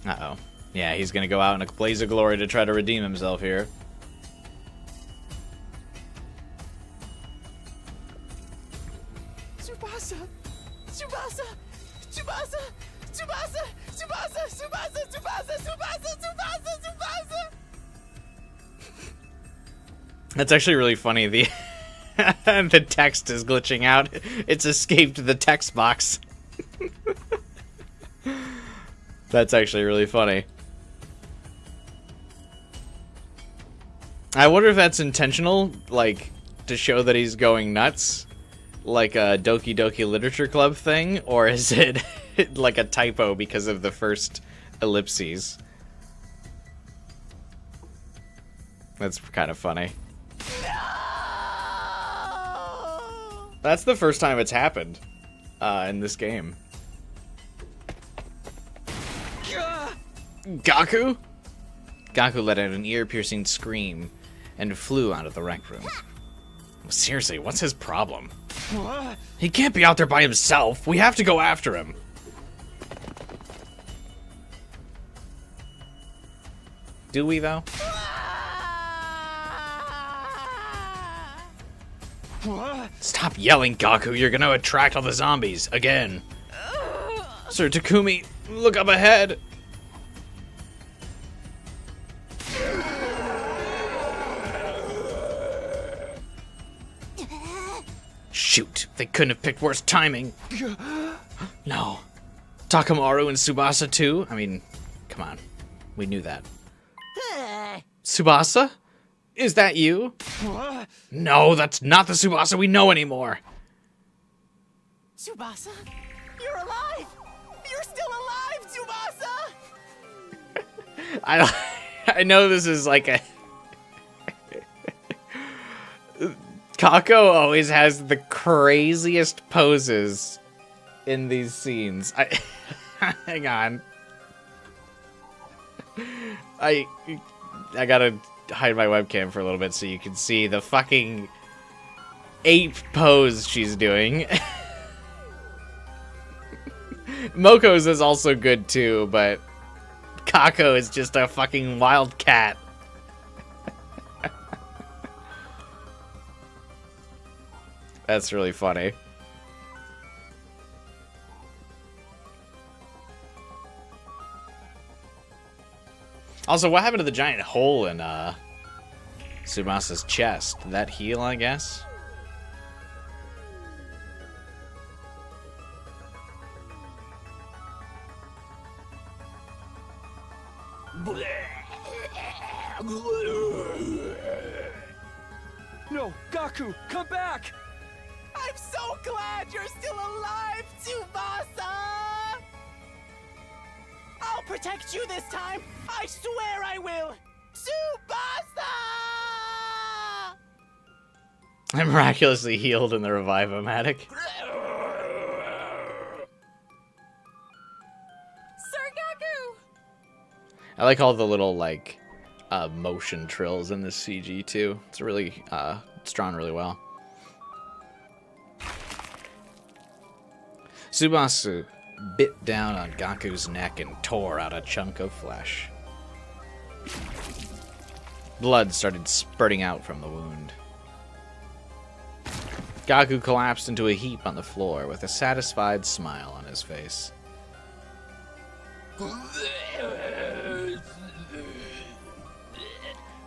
Speaker 1: Uh-oh. Yeah, he's gonna go out in a blaze of glory to try to redeem himself here.
Speaker 7: Tsubasa! Tsubasa! Tsubasa! Tsubasa! Tsubasa! Tsubasa! Tsubasa! Tsubasa! Tsubasa! Tsubasa!
Speaker 1: That's actually really funny. The the text is glitching out. It's escaped the text box. That's actually really funny. I wonder if that's intentional, like, to show that he's going nuts, like a Doki Doki Literature Club thing, or is it like a typo because of the first ellipses? That's kind of funny. That's the first time it's happened in this game. Gaku? Gaku let out an ear-piercing scream and flew out of the rec room. Seriously, what's his problem? He can't be out there by himself. We have to go after him. Do we, though? Stop yelling, Gaku. You're gonna attract all the zombies again. Sir Takumi, look up ahead. Shoot, they couldn't have picked worse timing. No. Takamaru and Tsubasa too? I mean, come on. We knew that. Tsubasa? Is that you? No, that's not the Tsubasa we know anymore.
Speaker 9: Tsubasa? You're alive! You're still alive, Tsubasa!
Speaker 1: I know this is like a... Kako always has the craziest poses in these scenes. Hang on. I gotta hide my webcam for a little bit so you can see the fucking ape pose she's doing. Moko's is also good too, but Kako is just a fucking wild cat. That's really funny. Also, what happened to the giant hole in Tsubasa's chest? Did that heal, I guess?
Speaker 11: No, Gaku, come back!
Speaker 9: I'm so glad you're still alive, Tsubasa! I'll protect you this time! I swear I will! Tsubasa!
Speaker 1: I'm miraculously healed in the Revive-O-Matic.
Speaker 12: Sir Gaku!
Speaker 1: I like all the little, like, motion trills in this CG, too. It's really, it's drawn really well. Tsubasa bit down on Gaku's neck and tore out a chunk of flesh. Blood started spurting out from the wound. Gaku collapsed into a heap on the floor with a satisfied smile on his face.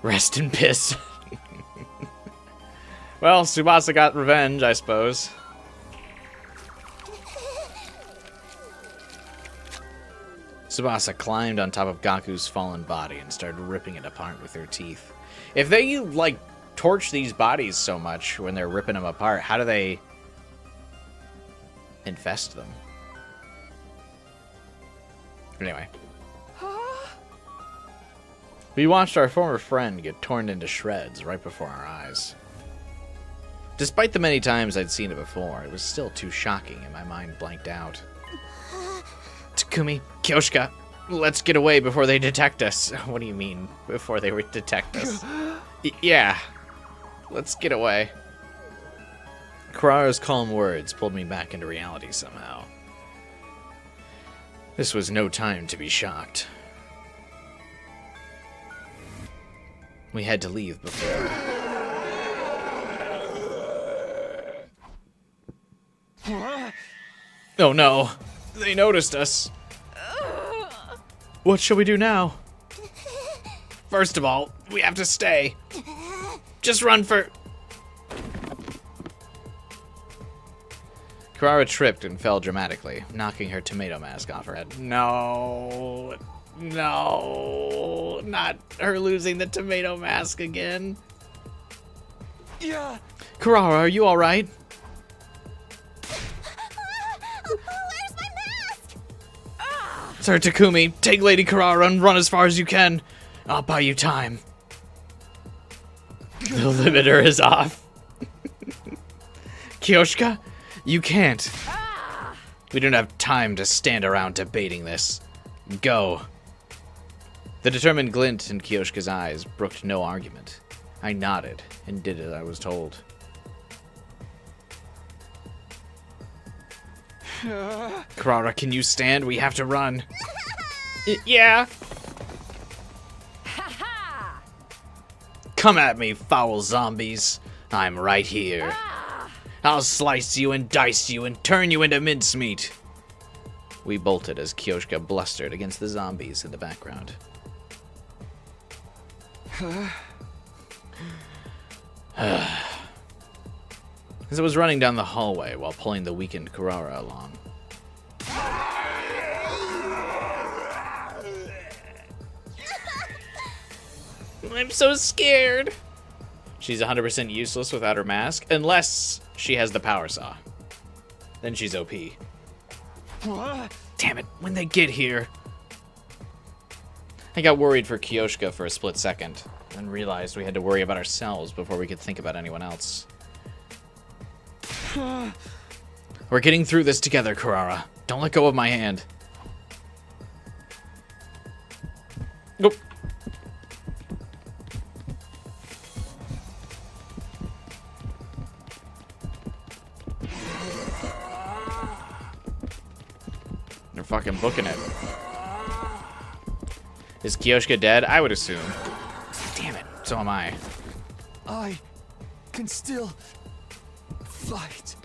Speaker 1: Rest in piss. Well, Tsubasa got revenge, I suppose. Tsubasa climbed on top of Gaku's fallen body and started ripping it apart with her teeth. If they, like, torch these bodies so much when they're ripping them apart, how do they infest them? Anyway. We watched our former friend get torn into shreds right before our eyes. Despite the many times I'd seen it before, it was still too shocking and my mind blanked out. Takumi, Kyoshika, let's get away before they detect us. What do you mean, before they would detect us? Yeah, let's get away. Kurara's calm words pulled me back into reality somehow. This was no time to be shocked. We had to leave before. Oh no, they noticed us. What shall we do now? First of all, we have to stay. Just run for... Kurara tripped and fell dramatically, knocking her tomato mask off her head. No, no, not her losing the tomato mask again.
Speaker 11: Yeah.
Speaker 1: Kurara, are you all right?
Speaker 10: Where's my mask?
Speaker 1: Sir Takumi, take Lady Kurara and run as far as you can. I'll buy you time. The limiter is off. Kyoshka, you can't. We don't have time to stand around debating this. Go. The determined glint in Kyoshka's eyes brooked no argument. I nodded and did as I was told. Kurara, can you stand? We have to run. Yeah. Come at me, foul zombies. I'm right here. I'll slice you and dice you and turn you into mincemeat. We bolted as Kyoshka blustered against the zombies in the background. As I was running down the hallway while pulling the weakened Kurara along. I'm so scared. She's 100% useless without her mask, unless she has the power saw. Then she's OP.
Speaker 11: What?
Speaker 1: Damn it, when they get here. I got worried for Kyoshka for a split second, and realized we had to worry about ourselves before we could think about anyone else. We're getting through this together, Kurara. Don't let go of my hand. Nope. They're fucking booking it. Is Kyoshka dead? I would assume. Damn it, so am I.
Speaker 11: I can still fight.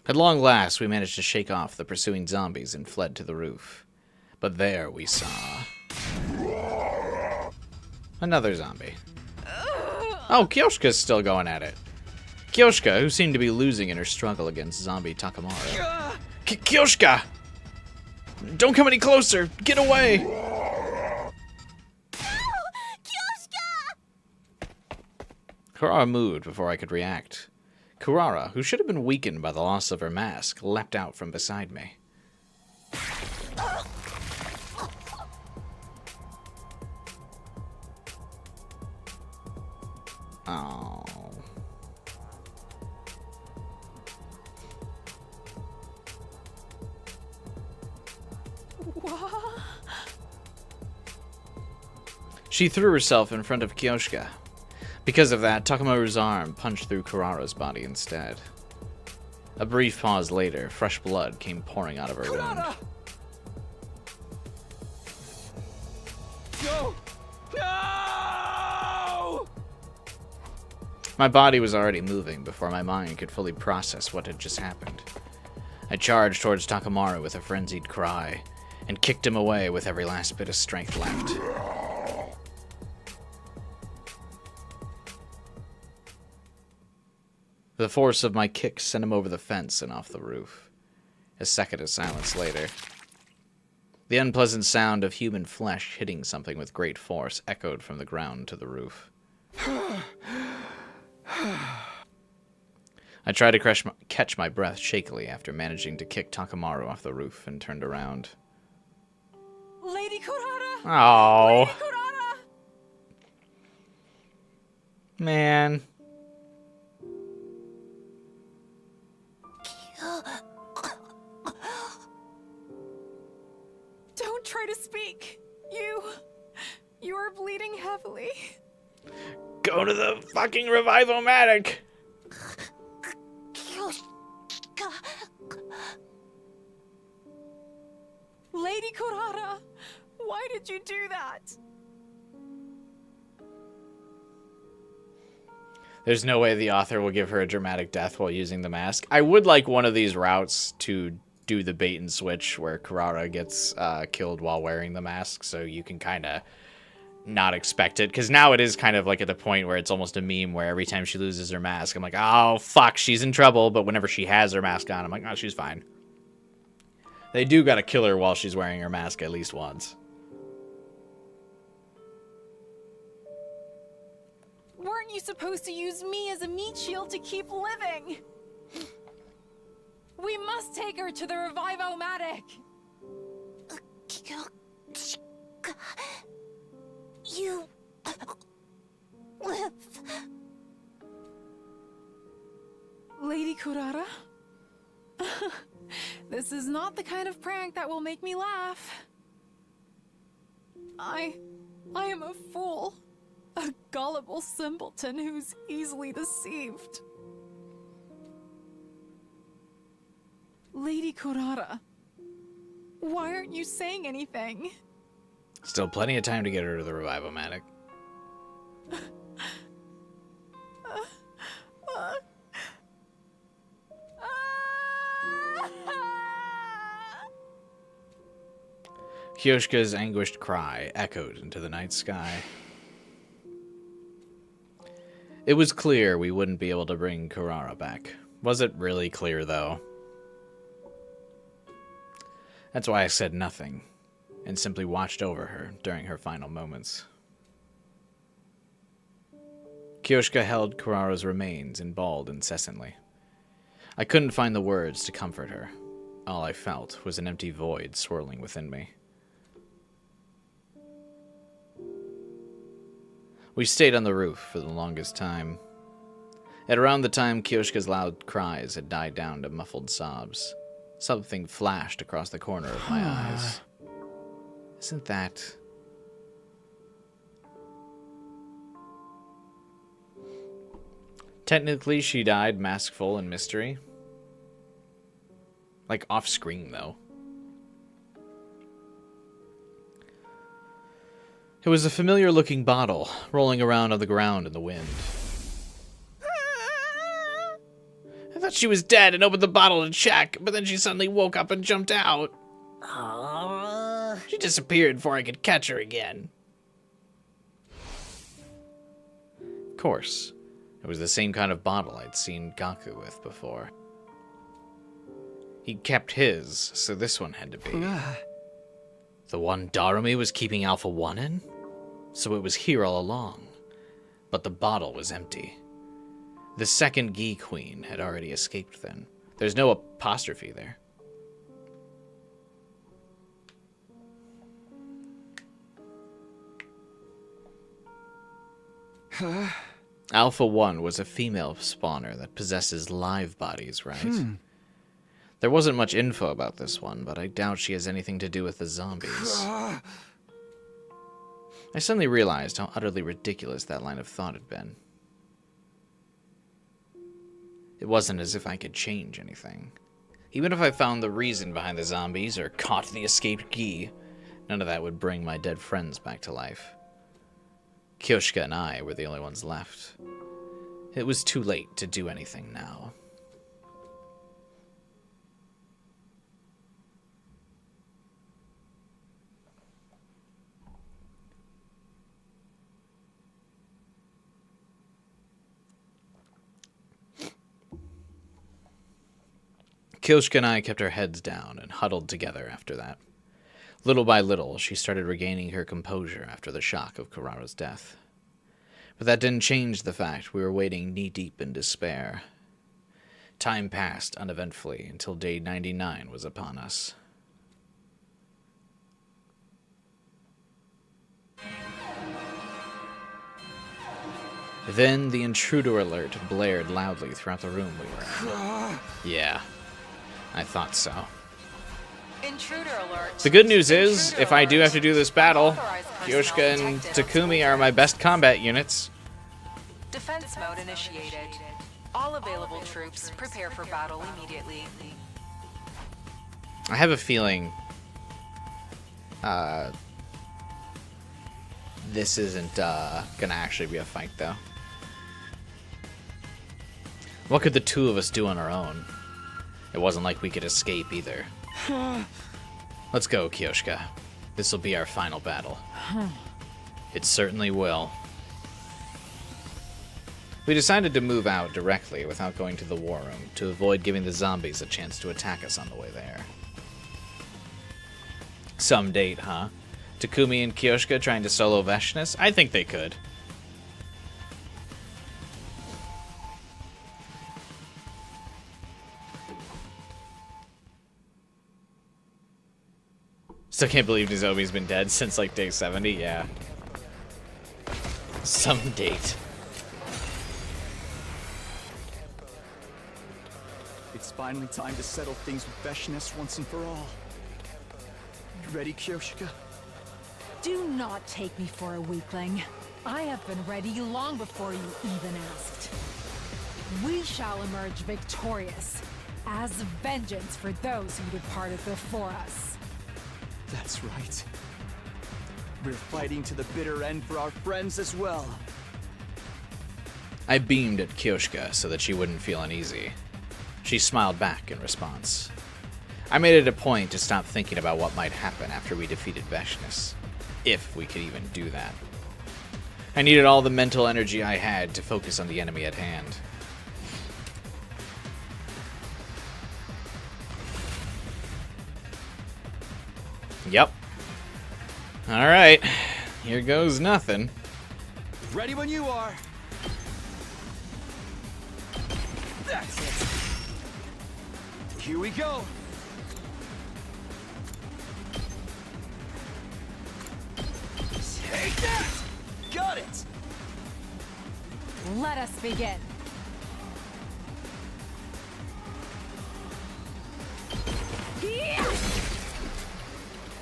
Speaker 1: At long last, we managed to shake off the pursuing zombies and fled to the roof. But there we saw another zombie. Oh, Kyoshka's still going at it. Kyoshka, who seemed to be losing in her struggle against zombie Takamaru. Kyoshka! Don't come any closer! Get away! Kurara moved before I could react. Kurara, who should have been weakened by the loss of her mask, leapt out from beside me. Oh. She threw herself in front of Kyoshka. Because of that, Takamaru's arm punched through Kurara's body instead. A brief pause later, fresh blood came pouring out of her wound.
Speaker 11: No! No!
Speaker 1: My body was already moving before my mind could fully process what had just happened. I charged towards Takamaru with a frenzied cry, and kicked him away with every last bit of strength left. The force of my kick sent him over the fence and off the roof. A second of silence later, the unpleasant sound of human flesh hitting something with great force echoed from the ground to the roof. I tried to catch my breath shakily after managing to kick Takamaru off the roof and turned around.
Speaker 2: Lady Kurara!
Speaker 1: Oh,
Speaker 2: Lady Kurara!
Speaker 1: man.
Speaker 12: Don't try to speak. You are bleeding heavily.
Speaker 1: Go to the fucking revival-matic.
Speaker 12: Lady Kurara, why did you do that?
Speaker 1: There's no way the author will give her a dramatic death while using the mask. I would like one of these routes to do the bait and switch where Kurara gets killed while wearing the mask, so you can kind of not expect it, because now it is kind of like at the point where it's almost a meme where every time she loses her mask, I'm like, oh, fuck, she's in trouble. But whenever she has her mask on, I'm like, oh, she's fine. They do gotta kill her while she's wearing her mask at least once.
Speaker 12: Weren't you supposed to use me as a meat shield to keep living?
Speaker 4: We must take her to the Revivo-matic.
Speaker 10: You live.
Speaker 12: Lady Kurara? This is not the kind of prank that will make me laugh. I am a fool. A gullible simpleton who's easily deceived. Lady Kurara, why aren't you saying anything?
Speaker 1: Still plenty of time to get her to the Revivo-matic. Kyoshka's anguished cry echoed into the night sky. It was clear we wouldn't be able to bring Kurara back. Was it really clear, though? That's why I said nothing, and simply watched over her during her final moments. Kyoshka held Kurara's remains and bawled incessantly. I couldn't find the words to comfort her. All I felt was an empty void swirling within me. We stayed on the roof for the longest time. At around the time Kyoshka's loud cries had died down to muffled sobs, something flashed across the corner of my eyes. Isn't that... Technically, she died maskful in mystery. Like, off-screen, though. It was a familiar-looking bottle, rolling around on the ground in the wind. I thought she was dead and opened the bottle to check, but then she suddenly woke up and jumped out. She disappeared before I could catch her again. Of course, it was the same kind of bottle I'd seen Gaku with before. He kept his, so this one had to be. The one Darumi was keeping Alpha 1 in? So it was here all along. But the bottle was empty. The second Gi Queen had already escaped then. There's no apostrophe there. Alpha 1 was a female spawner that possesses live bodies, right? There wasn't much info about this one, but I doubt she has anything to do with the zombies. I suddenly realized how utterly ridiculous that line of thought had been. It wasn't as if I could change anything. Even if I found the reason behind the zombies or caught the escaped Gi, none of that would bring my dead friends back to life. Kyoshka and I were the only ones left. It was too late to do anything now. Kyoshka and I kept our heads down and huddled together after that. Little by little, she started regaining her composure after the shock of Kurara's death. But that didn't change the fact we were wading knee-deep in despair. Time passed uneventfully until day 99 was upon us. Then the intruder alert blared loudly throughout the room we were in. Yeah, I thought so.
Speaker 5: Intruder alert.
Speaker 1: The good news is, if I do have to do this battle, Kyoshka and Takumi are my best combat units.
Speaker 5: Defense mode initiated. All available troops prepare for battle immediately.
Speaker 1: I have a feeling this isn't gonna actually be a fight, though. What could the two of us do on our own? It wasn't like we could escape either. Let's go, Kyoshka. This'll be our final battle. It certainly will. We decided to move out directly without going to the war room to avoid giving the zombies a chance to attack us on the way there. Some date, huh? Takumi and Kyoshika trying to solo Veshness? I think they could. Still can't believe Nozomi's been dead since like day 70, yeah. Some date.
Speaker 11: It's finally time to settle things with Veshness once and for all. You ready, Kyoshika?
Speaker 4: Do not take me for a weakling. I have been ready long before you even asked. We shall emerge victorious, as vengeance for those who departed before us.
Speaker 11: That's right. We're fighting to the bitter end for our friends as well.
Speaker 1: I beamed at Kyoshika so that she wouldn't feel uneasy. She smiled back in response. I made it a point to stop thinking about what might happen after we defeated Veshness, if we could even do that. I needed all the mental energy I had to focus on the enemy at hand. Yep. Alright, here goes nothing.
Speaker 11: Ready when you are. That's it. Here we go. Take that! Got it!
Speaker 4: Let us begin. Yeah!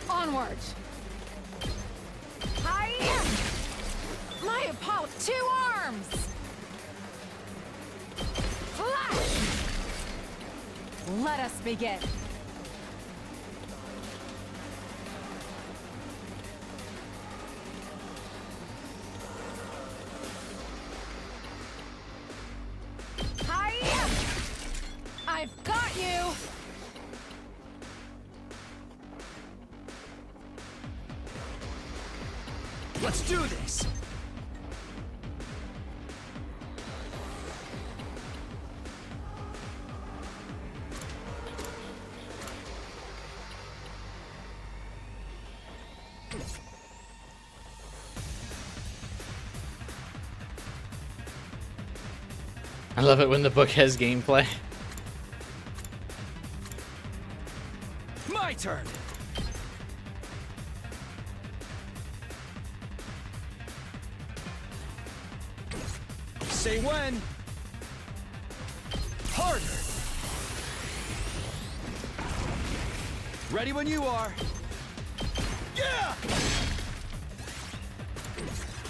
Speaker 4: Onward. Hiya! My Apollo, 2 arms! Flash! Let us begin. Hiya! I've got you!
Speaker 11: Let's do this!
Speaker 1: I love it when the book has gameplay.
Speaker 11: My turn! Say when. Harder. Ready when you are. Yeah!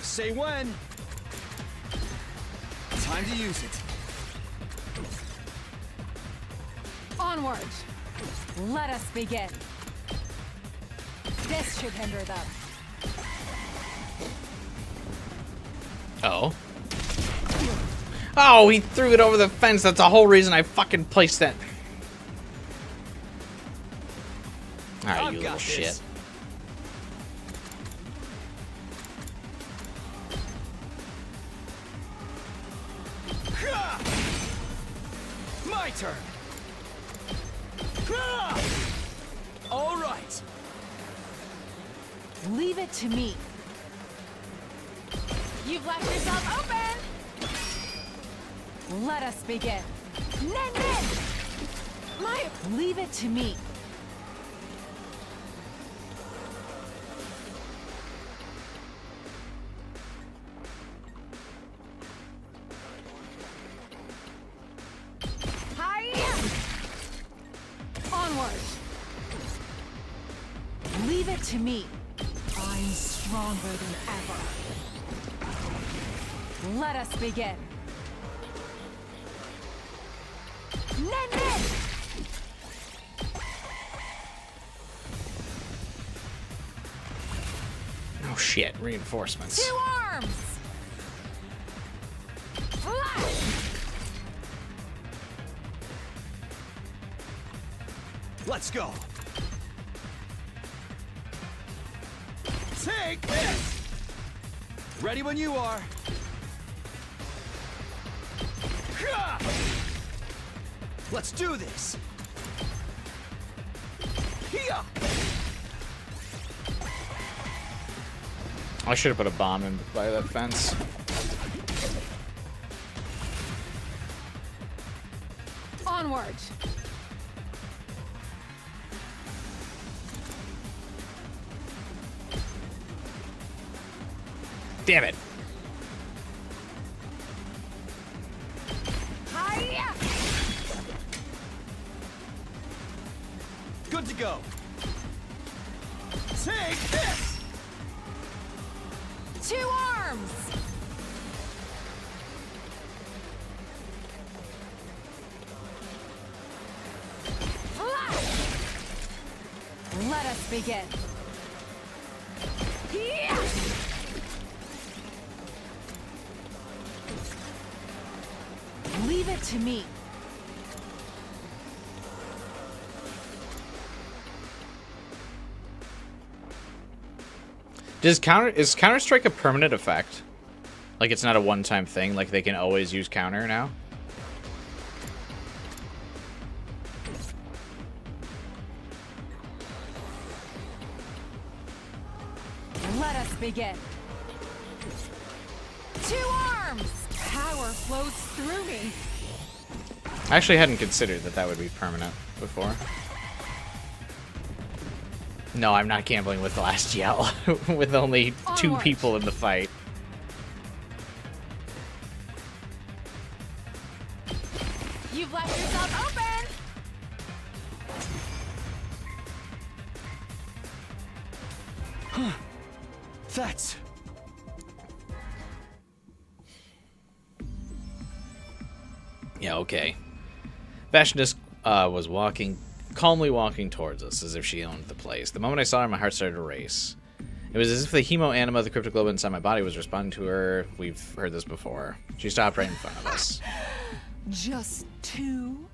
Speaker 11: Say when. Time to use it.
Speaker 4: Onward. Let us begin. This should hinder them.
Speaker 1: Oh. Oh, he threw it over the fence. That's the whole reason I fucking placed that. Alright, you little shit.
Speaker 11: My turn. All right.
Speaker 4: Leave it to me. You've left yourself open. Let us begin. Nen! Leave it to me. Hiya! Onward. Leave it to me. I'm stronger than ever. Let us begin. Nen!
Speaker 1: Oh shit, reinforcements.
Speaker 4: 2 arms! Flash!
Speaker 11: Let's go. Take this! Ready when you are. Let's do this. Hiya!
Speaker 1: I should have put a bomb in by that fence.
Speaker 4: Onward.
Speaker 1: Damn it.
Speaker 4: Hiya!
Speaker 11: Good to go. Take this!
Speaker 4: 2 arms! Let us begin. Yeah! Leave it to me.
Speaker 1: Is Counter-Strike a permanent effect? Like it's not a one-time thing, like they can always use counter now?
Speaker 4: Let us begin. 2 arms! Power flows through me.
Speaker 1: I actually hadn't considered that that would be permanent before. No, I'm not gambling with the last yell, with only 2
Speaker 4: Onward.
Speaker 1: people in the fight.
Speaker 4: You've left yourself open!
Speaker 11: That's...
Speaker 1: Yeah, okay. Fashionist was calmly walking towards us, as if she owned the place. The moment I saw her, my heart started to race. It was as if the hemo anima, the cryptoglobe inside my body, was responding to her. We've heard this before. She stopped right in front of us.
Speaker 8: Just 2?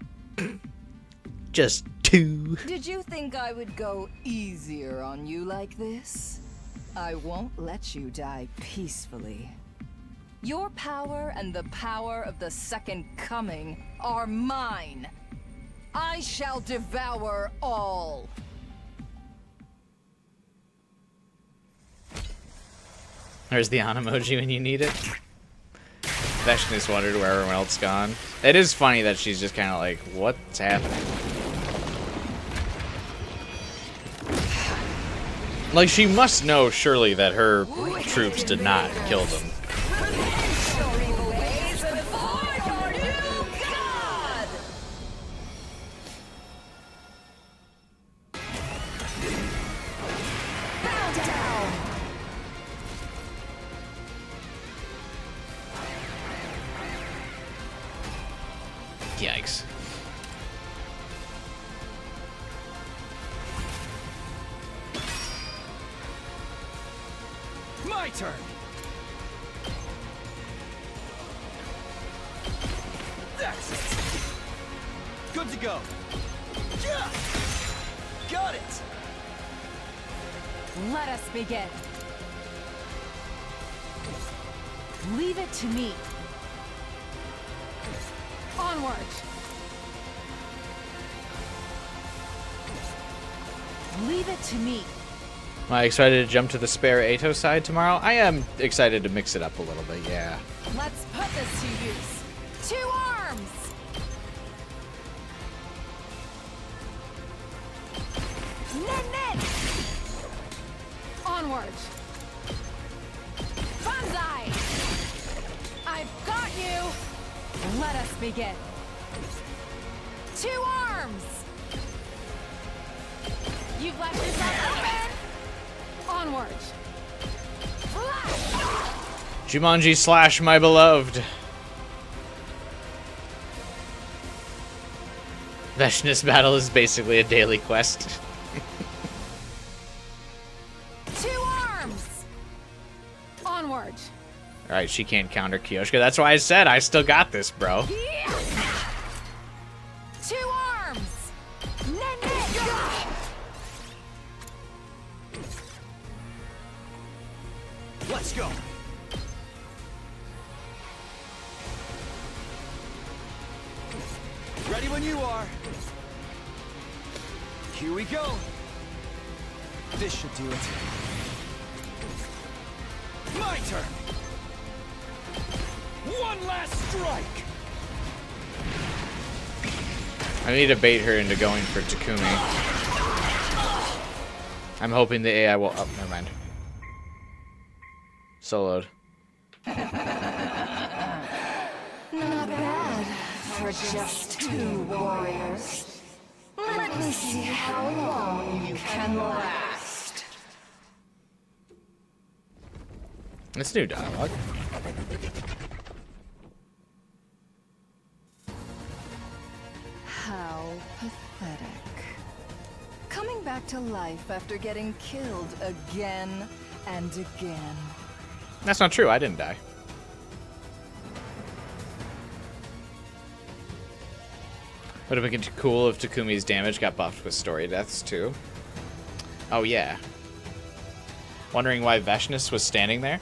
Speaker 1: Just 2.
Speaker 8: Did you think I would go easier on you like this? I won't let you die peacefully. Your power and the power of the Second Coming are mine. I shall devour all.
Speaker 1: There's the on emoji when you need it. Fashionist wondered where everyone else gone. It is funny that she's just kind of like, what's happening? Like, she must know, surely, that her troops did not kill them. Yikes.
Speaker 11: My turn. That's it. Good to go. Yeah. Got it.
Speaker 4: Let us begin. Leave it to me. Onward. Leave it to me.
Speaker 1: Am I excited to jump to the spare Ato side tomorrow? I am excited to mix it up a little bit, yeah.
Speaker 4: Let's put this to use. 2 arms! Nin! Onward. Banzai! I've got you! Let us begin. 2 arms! You've left yourself open! Onward.
Speaker 1: Jumanji slash my beloved. Veshness battle is basically a daily quest.
Speaker 4: 2 arms! Onward.
Speaker 1: Alright, she can't counter Kyoshka. That's why I said I still got this, bro.
Speaker 4: 2 arms!
Speaker 11: Let's go. when you are. Here we go. This should do it. My turn. One last strike.
Speaker 1: I need to bait her into going for Takumi. I'm hoping the AI will... Oh, never mind. Soloed.
Speaker 8: Not bad for just 2 warriors. Let me see how long you can last.
Speaker 1: It's new dialogue.
Speaker 8: How pathetic. Coming back to life after getting killed again and again.
Speaker 1: That's not true. I didn't die. Would have been cool if Takumi's damage got buffed with story deaths too. Oh yeah. Wondering why Veshness was standing there?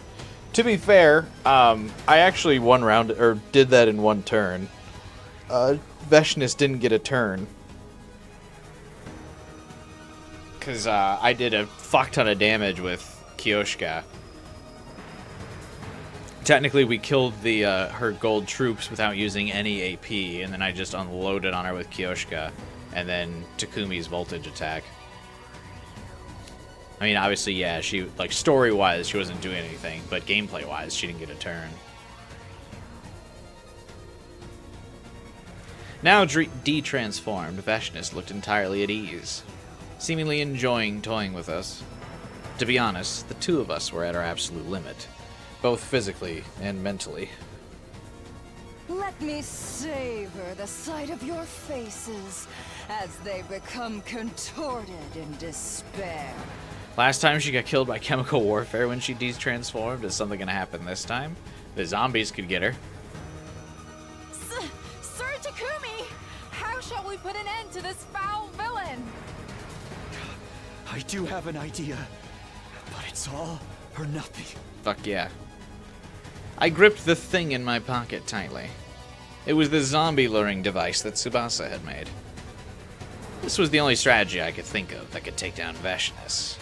Speaker 1: To be fair, I actually did that in one turn. Veshness didn't get a turn. Because I did a fuck ton of damage with Kyoshka. Technically, we killed her gold troops without using any AP, and then I just unloaded on her with Kyoshka, and then Takumi's voltage attack. I mean, obviously, yeah, she, like, story-wise, she wasn't doing anything, but gameplay-wise, she didn't get a turn. Now de-transformed, Veshness looked entirely at ease, seemingly enjoying toying with us. To be honest, the two of us were at our absolute limit, both physically and mentally.
Speaker 8: Let me savor the sight of your faces as they become contorted in despair.
Speaker 1: Last time she got killed by chemical warfare when she de-transformed. Is something gonna happen this time? The zombies could get her.
Speaker 4: Sir Takumi! How shall we put an end to this foul villain?
Speaker 11: I do have an idea, but it's all or nothing.
Speaker 1: Fuck yeah. I gripped the thing in my pocket tightly. It was the zombie luring device that Tsubasa had made. This was the only strategy I could think of that could take down Veshness,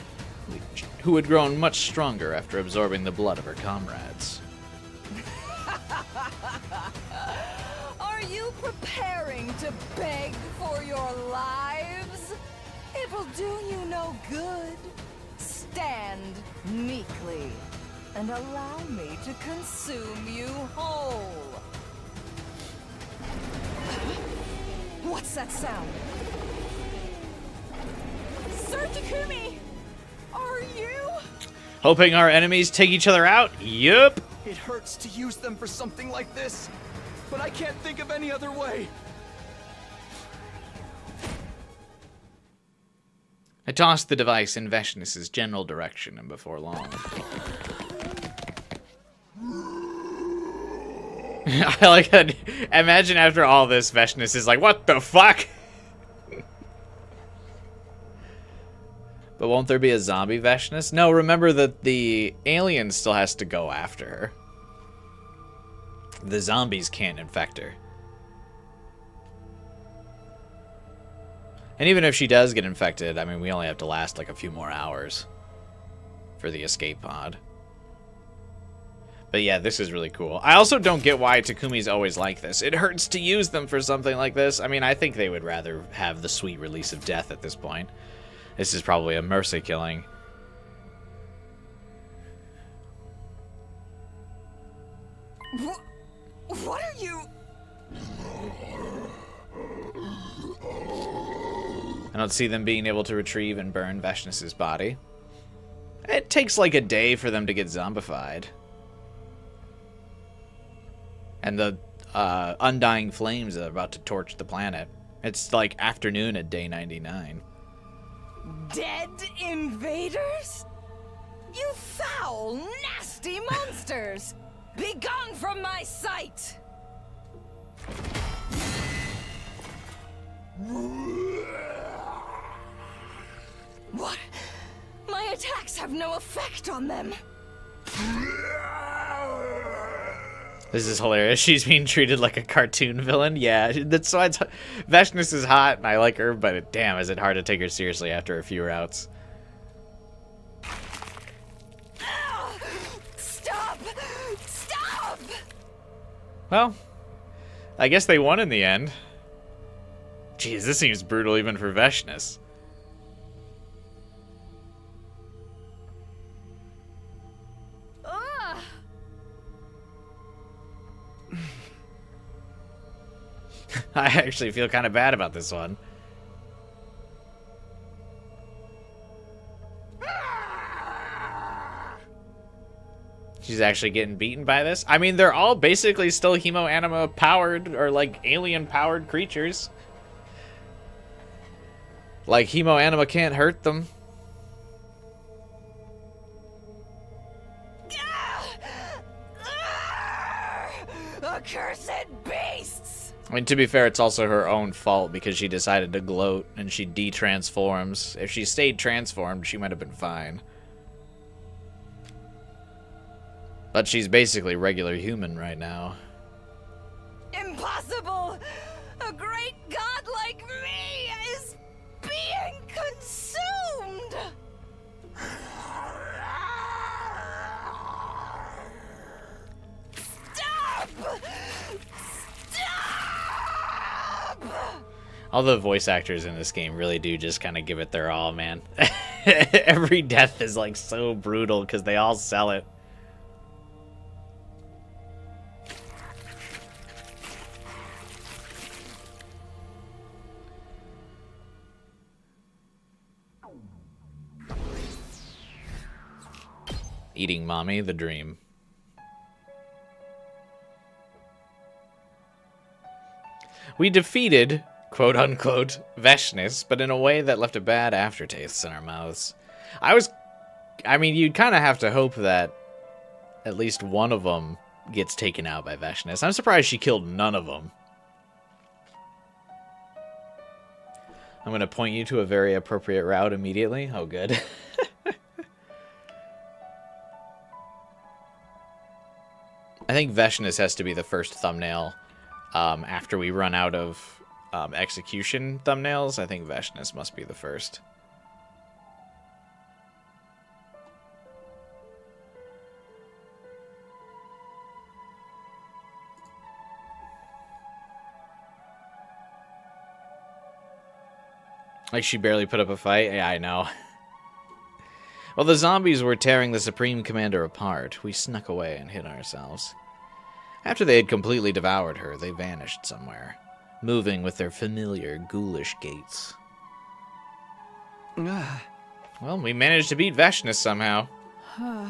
Speaker 1: who had grown much stronger after absorbing the blood of her comrades.
Speaker 8: Are you preparing to beg for your lives? It will do you no good. Stand meekly and allow me to consume you whole. What's that sound?
Speaker 4: Sir Takumi! Are you?
Speaker 1: Hoping our enemies take each other out? Yup.
Speaker 11: It hurts to use them for something like this, but I can't think of any other way.
Speaker 1: I tossed the device in Veshness's general direction, and before long... I like that. Imagine after all this, Veshness is like, what the fuck? But won't there be a zombie Veshness? No, remember that the alien still has to go after her. The zombies can't infect her. And even if she does get infected, I mean, we only have to last like a few more hours for the escape pod. But yeah, this is really cool. I also don't get why Takumi's always like this. It hurts to use them for something like this. I mean, I think they would rather have the sweet release of death at this point. This is probably a mercy killing.
Speaker 8: What are you...
Speaker 1: I don't see them being able to retrieve and burn Veshness's body. It takes like a day for them to get zombified. And the undying flames are about to torch the planet. It's like afternoon at day 99.
Speaker 8: Dead invaders? You foul, nasty monsters! Be gone from my sight! What? My attacks have no effect on them.
Speaker 1: This is hilarious. She's being treated like a cartoon villain. Yeah, that's why Veshness is hot and I like her, but damn, is it hard to take her seriously after a few routes.
Speaker 2: Stop! Stop!
Speaker 1: Well, I guess they won in the end. Jeez, this seems brutal even for Veshness. I actually feel kind of bad about this one. She's actually getting beaten by this? I mean, they're all basically still hemo-anima powered, or like alien-powered creatures. Like, hemo-anima can't hurt them.
Speaker 2: Accursed beasts!
Speaker 1: I mean, to be fair, it's also her own fault because she decided to gloat and she de-transforms. If she stayed transformed, she might have been fine. But she's basically regular human right now.
Speaker 2: Impossible! A great god like me is being consumed! Stop! Stop!
Speaker 1: All the voice actors in this game really do just kind of give it their all, man. Every death is like so brutal because they all sell it. Eating mommy, the dream. We defeated, quote-unquote, Veshness, but in a way that left a bad aftertaste in our mouths. I mean, you'd kind of have to hope that at least one of them gets taken out by Veshness. I'm surprised she killed none of them. I'm going to point you to a very appropriate route immediately. Oh, good. I think Veshness has to be the first thumbnail after we run out of execution thumbnails. I think Veshness must be the first. Like she barely put up a fight? Yeah, I know. While the zombies were tearing the Supreme Commander apart, we snuck away and hid ourselves. After they had completely devoured her, they vanished somewhere, moving with their familiar ghoulish gaits. Well, we managed to beat Veshness somehow. Well,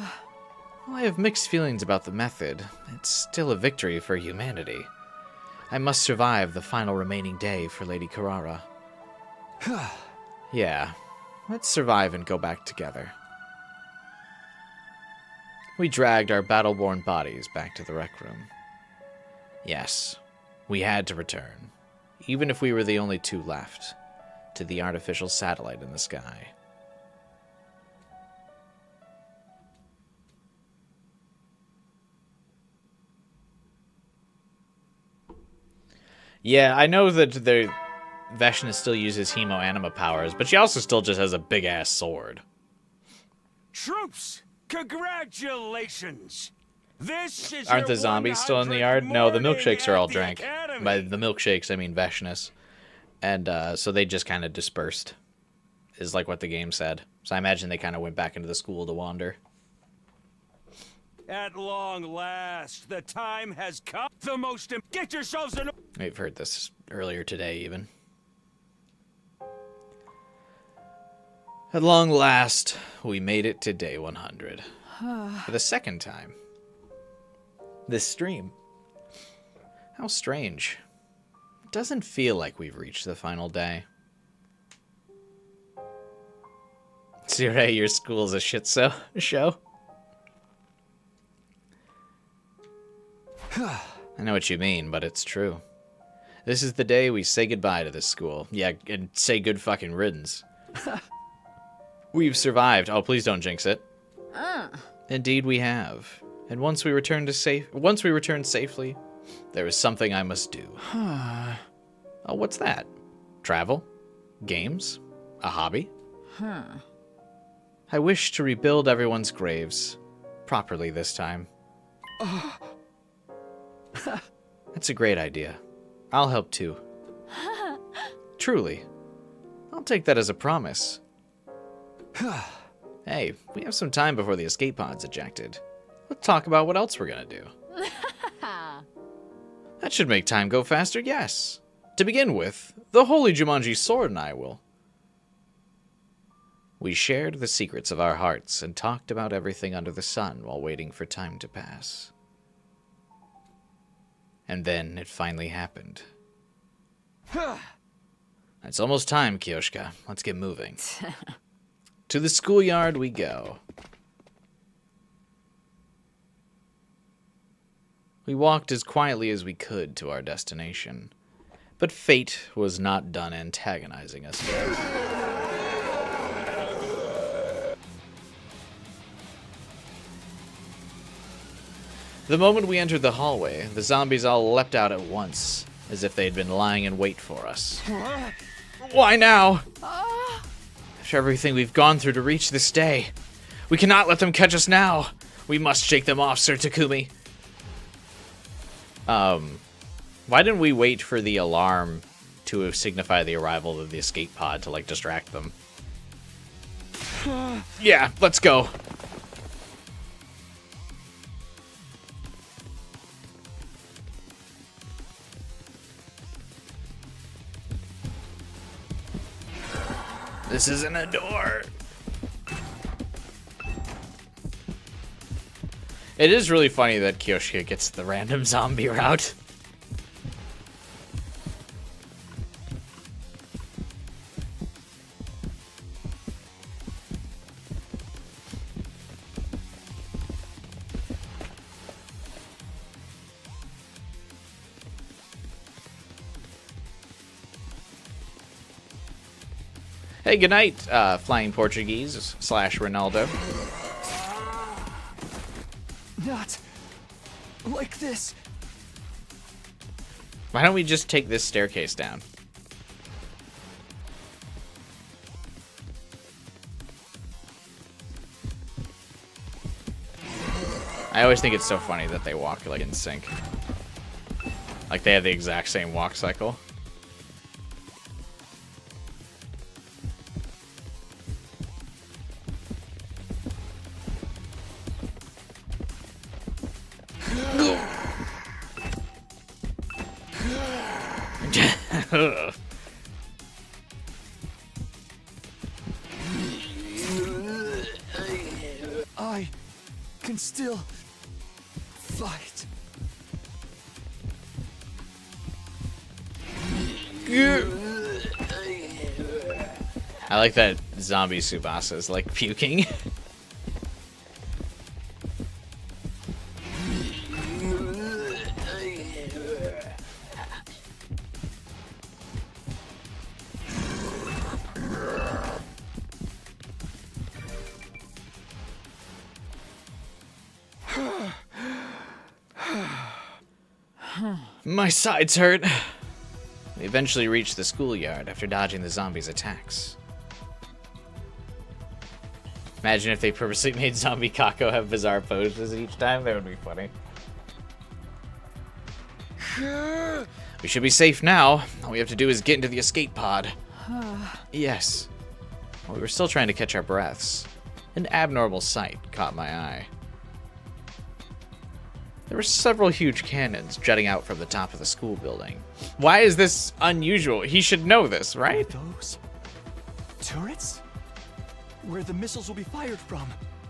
Speaker 1: I have mixed feelings about the method. It's still a victory for humanity. I must survive the final remaining day for Lady Carrara. Yeah, let's survive and go back together. We dragged our battle-worn bodies back to the rec room. Yes, we had to return, even if we were the only two left, to the artificial satellite in the sky. Yeah, I know that Veshness still uses hemo-anima powers, but she also still just has a big-ass sword.
Speaker 6: Troops, congratulations! This is
Speaker 1: Aren't the
Speaker 6: your
Speaker 1: zombies still in the yard? No, the milkshakes are all drank. By the milkshakes, I mean Veshness. And so they just kind of dispersed, is like what the game said. So I imagine they kind of went back into the school to wander.
Speaker 6: At long last, the time has come. The most... Get yourselves in...
Speaker 1: We've heard this earlier today, even. At long last, we made it to day 100. For the second time. This stream. How strange. It doesn't feel like we've reached the final day. Tsure, your school's a shit show? I know what you mean, but it's true. This is the day we say goodbye to this school. Yeah, and say good fucking riddance. We've survived. Oh, please don't jinx it. Indeed we have And once we returned safely, there is something I must do. Oh, what's that? Travel? Games? A hobby? I wish to rebuild everyone's graves. Properly this time. That's a great idea. I'll help too. Truly. I'll take that as a promise. Hey, we have some time before the escape pod's ejected. Let's talk about what else we're gonna do. That should make time go faster, yes. To begin with, the Holy Jumanji Sword and I will. We shared the secrets of our hearts and talked about everything under the sun while waiting for time to pass. And then it finally happened. It's almost time, Kyoshka. Let's get moving. To the schoolyard we go. We walked as quietly as we could to our destination, but fate was not done antagonizing us yet. The moment we entered the hallway, the zombies all leapt out at once, as if they had been lying in wait for us. Why now? After everything we've gone through to reach this day, we cannot let them catch us now. We must shake them off, Sir Takumi. Why didn't we wait for the alarm to signify the arrival of the escape pod to, like, distract them? Yeah, let's go. This isn't a door. It is really funny that Kyoshika gets the random zombie route. Hey, good night, Flying Portuguese / Ronaldo.
Speaker 11: Not like this.
Speaker 1: Why don't we just take this staircase down? I always think it's so funny that they walk like in sync. Like they have the exact same walk cycle.
Speaker 11: I can still fight.
Speaker 1: I like that zombie Tsubasa is like puking. My sides hurt. We eventually reached the schoolyard after dodging the zombies' attacks. Imagine if they purposely made Zombie Kako have bizarre poses each time. That would be funny. We should be safe now. All we have to do is get into the escape pod. Yes. While we were still trying to catch our breaths, an abnormal sight caught my eye. There were several huge cannons jutting out from the top of the school building. Why is this unusual? He should know this, right?
Speaker 11: Those turrets? Where the missiles will be fired from.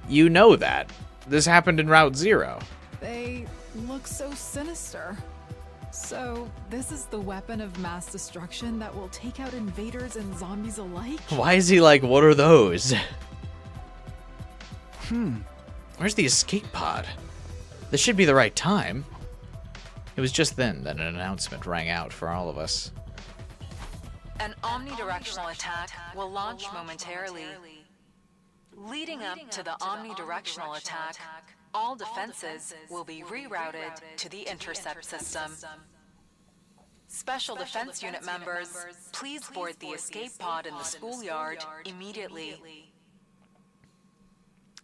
Speaker 1: You know that. This happened in Route Zero.
Speaker 12: They look so sinister. So, this is the weapon of mass destruction that will take out invaders and zombies alike?
Speaker 1: Why is he like, what are those? Where's the escape pod? This should be the right time. It was just then that an announcement rang out for all of us.
Speaker 5: An omnidirectional attack will launch momentarily. Leading up to the omnidirectional attack, All defenses will be rerouted to the intercept system. Special Defense Unit members, please board the escape pod in the schoolyard immediately.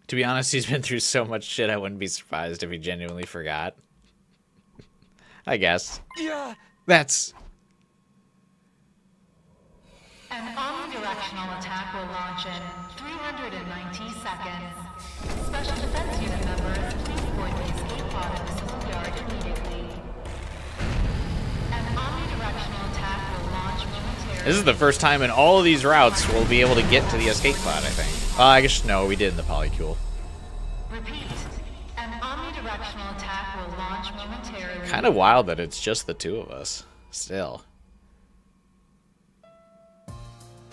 Speaker 1: To be honest, he's been through so much shit, I wouldn't be surprised if he genuinely forgot. I guess.
Speaker 11: Yeah.
Speaker 1: That's...
Speaker 4: An omnidirectional attack will launch in 390 seconds. Special Defense Unit members, please board the escape pod in the schoolyard immediately. An omnidirectional attack will launch momentarily.
Speaker 1: This is the first time in all of these routes we'll be able to get to the escape pod, I think. I guess no, we did in the polycule.
Speaker 4: Repeat. An omnidirectional attack will launch momentarily.
Speaker 1: Kind of wild that it's just the two of us. Still.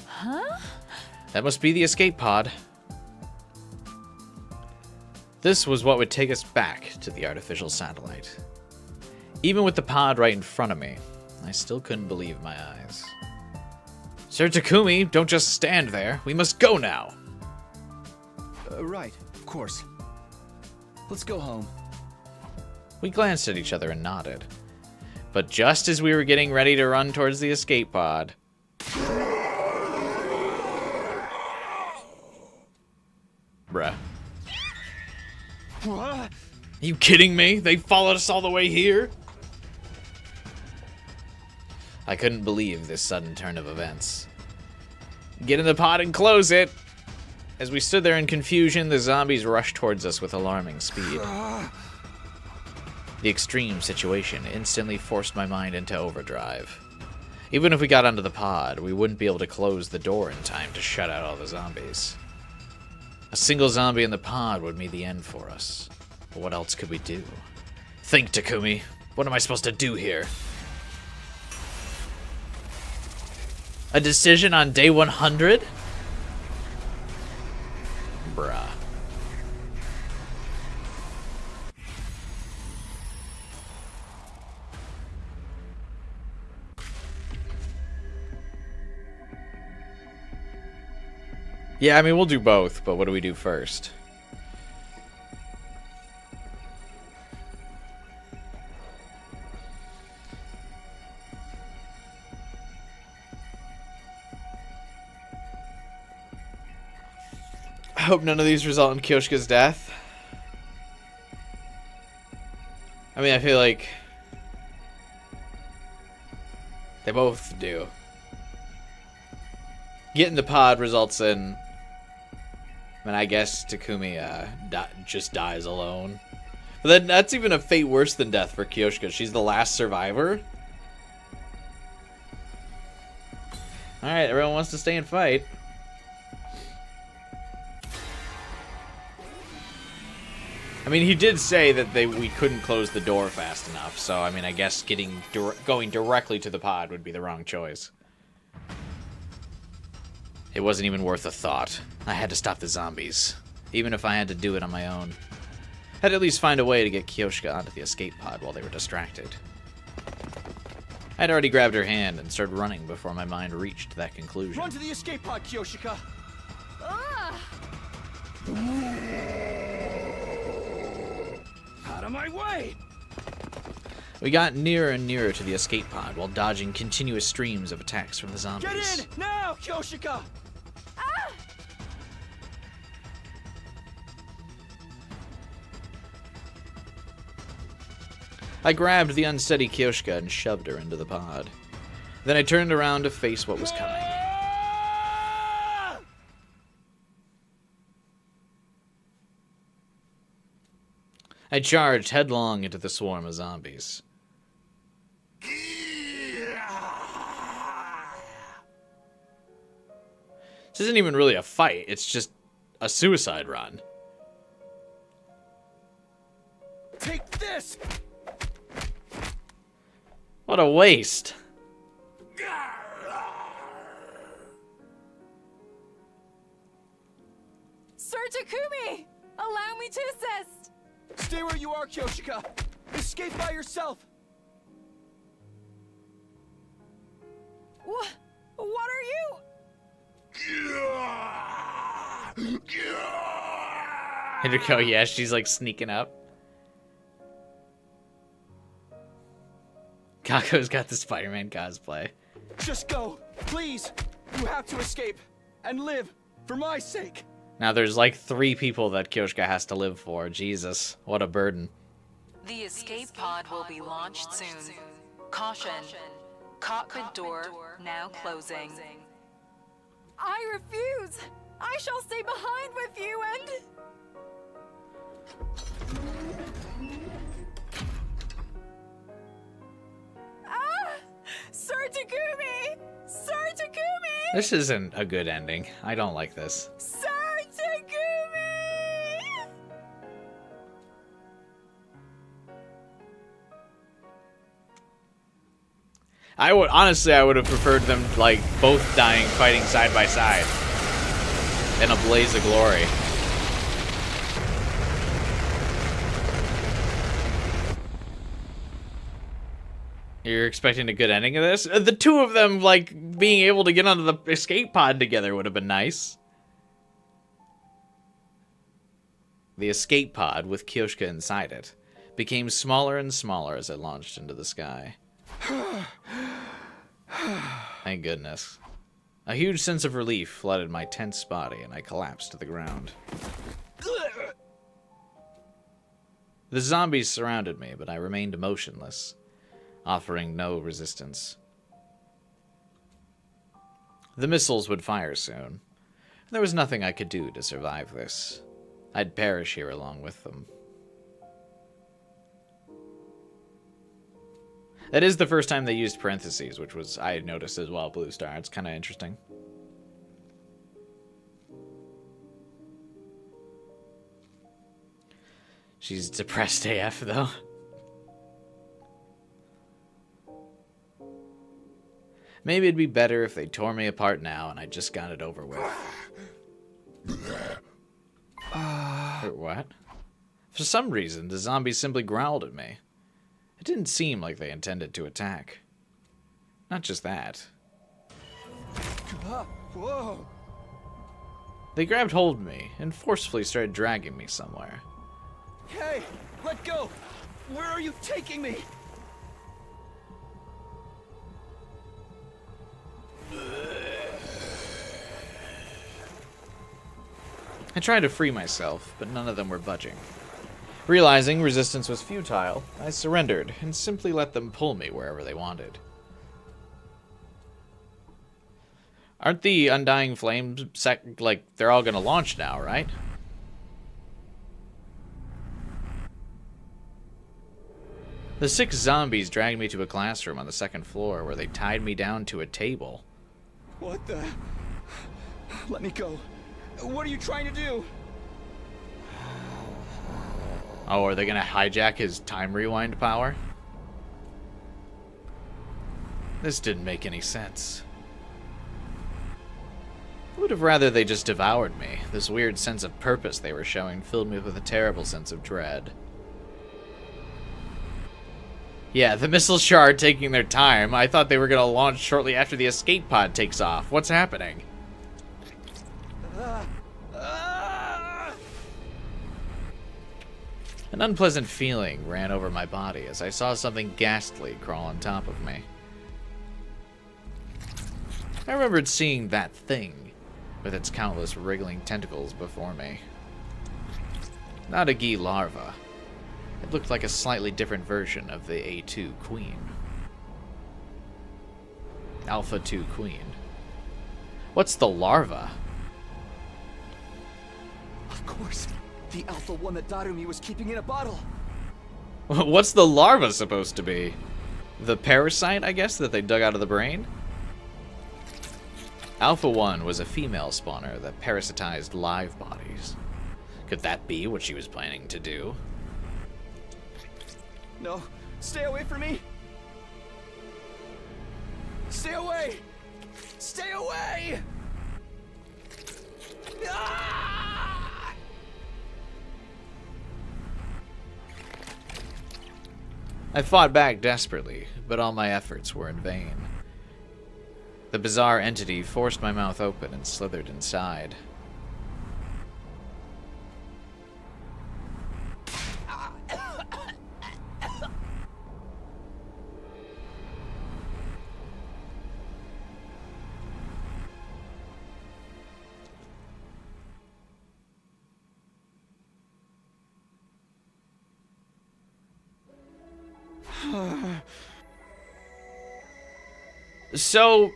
Speaker 4: Huh?
Speaker 1: That must be the escape pod. This was what would take us back to the artificial satellite. Even with the pod right in front of me, I still couldn't believe my eyes. Sir Takumi, don't just stand there. We must go now.
Speaker 11: Right, of course. Let's go home.
Speaker 1: We glanced at each other and nodded. But just as we were getting ready to run towards the escape pod... Bruh.
Speaker 11: What?
Speaker 1: Are you kidding me? They followed us all the way here? I couldn't believe this sudden turn of events. Get in the pod and close it! As we stood there in confusion, the zombies rushed towards us with alarming speed. The extreme situation instantly forced my mind into overdrive. Even if we got onto the pod, we wouldn't be able to close the door in time to shut out all the zombies. A single zombie in the pod would mean the end for us. But what else could we do? Think, Takumi. What am I supposed to do here? A decision on day 100? Bruh. Yeah, I mean, we'll do both, but what do we do first? I hope none of these result in Kyoshika's death. I mean, I feel like they both do. Getting the pod results in... I mean, I guess Takumi just dies alone. But then that's even a fate worse than death for Kyoshika. She's the last survivor. Alright, everyone wants to stay and fight. I mean, he did say that we couldn't close the door fast enough, so I mean, I guess going directly to the pod would be the wrong choice. It wasn't even worth a thought. I had to stop the zombies, even if I had to do it on my own. I'd at least find a way to get Kyoshika onto the escape pod while they were distracted. I'd already grabbed her hand and started running before my mind reached that conclusion.
Speaker 11: Run to the escape pod, Kyoshika! Out of my way!
Speaker 1: We got nearer and nearer to the escape pod while dodging continuous streams of attacks from the zombies.
Speaker 11: Get in! Now, Kyoshika!
Speaker 1: I grabbed the unsteady Kyoshika and shoved her into the pod. Then I turned around to face what was coming. I charged headlong into the swarm of zombies. This isn't even really a fight, it's just a suicide run.
Speaker 11: Take this!
Speaker 1: What a waste.
Speaker 4: Sir Takumi! Allow me to assist!
Speaker 11: Stay where you are, Kyoshika! Escape by yourself!
Speaker 4: What are you?
Speaker 1: Hideko, yeah, she's like sneaking up. Kako's got the Spider-Man cosplay.
Speaker 11: Just go, please. You have to escape and live for my sake.
Speaker 1: Now there's like 3 people that Kyoshka has to live for. Jesus, what a burden.
Speaker 5: The escape pod will be launched soon. Caution. Cockpit door now closing.
Speaker 4: I refuse! I shall stay behind with you and... Ah! Sir Takumi! Sir Takumi!
Speaker 1: This isn't a good ending. I don't like this.
Speaker 4: Sir Takumi!
Speaker 1: I would have preferred them like both dying fighting side by side in a blaze of glory. You're expecting a good ending of this? The 2 of them like being able to get onto the escape pod together would have been nice. The escape pod with Kyoshka inside it became smaller and smaller as it launched into the sky. Thank goodness. A huge sense of relief flooded my tense body, and I collapsed to the ground. The zombies surrounded me, but I remained motionless, offering no resistance. The missiles would fire soon. There was nothing I could do to survive this. I'd perish here along with them. That is the first time they used parentheses, which was, I noticed as well, Blue Star. It's kind of interesting. She's depressed AF, though. Maybe it'd be better if they tore me apart now and I just got it over with. What? For some reason, the zombies simply growled at me. It didn't seem like they intended to attack. Not just that.
Speaker 11: Whoa.
Speaker 1: They grabbed hold of me and forcefully started dragging me somewhere.
Speaker 11: Hey, let go! Where are you taking me?
Speaker 1: I tried to free myself, but none of them were budging. Realizing resistance was futile, I surrendered and simply let them pull me wherever they wanted. Aren't the Undying Flames they're all gonna launch now, right? The 6 zombies dragged me to a classroom on the 2nd floor where they tied me down to a table.
Speaker 11: What the? Let me go. What are you trying to do?
Speaker 1: Oh, are they gonna hijack his time rewind power? This didn't make any sense. I would have rather they just devoured me. This weird sense of purpose they were showing filled me with a terrible sense of dread. Yeah, the missile shard taking their time. I thought they were gonna launch shortly after the escape pod takes off. What's happening? An unpleasant feeling ran over my body as I saw something ghastly crawl on top of me. I remembered seeing that thing with its countless wriggling tentacles before me. Not a Gi larva. It looked like a slightly different version of the A2 Queen. Alpha 2 Queen. What's the larva?
Speaker 11: Of course. The Alpha one that Darumi was keeping in a bottle.
Speaker 1: What's the larva supposed to be? The parasite, I guess, that they dug out of the brain? Alpha 1 was a female spawner that parasitized live bodies. Could that be what she was planning to do?
Speaker 11: No, stay away from me! Stay away! Stay away! Ah!
Speaker 1: I fought back desperately, but all my efforts were in vain. The bizarre entity forced my mouth open and slithered inside. So,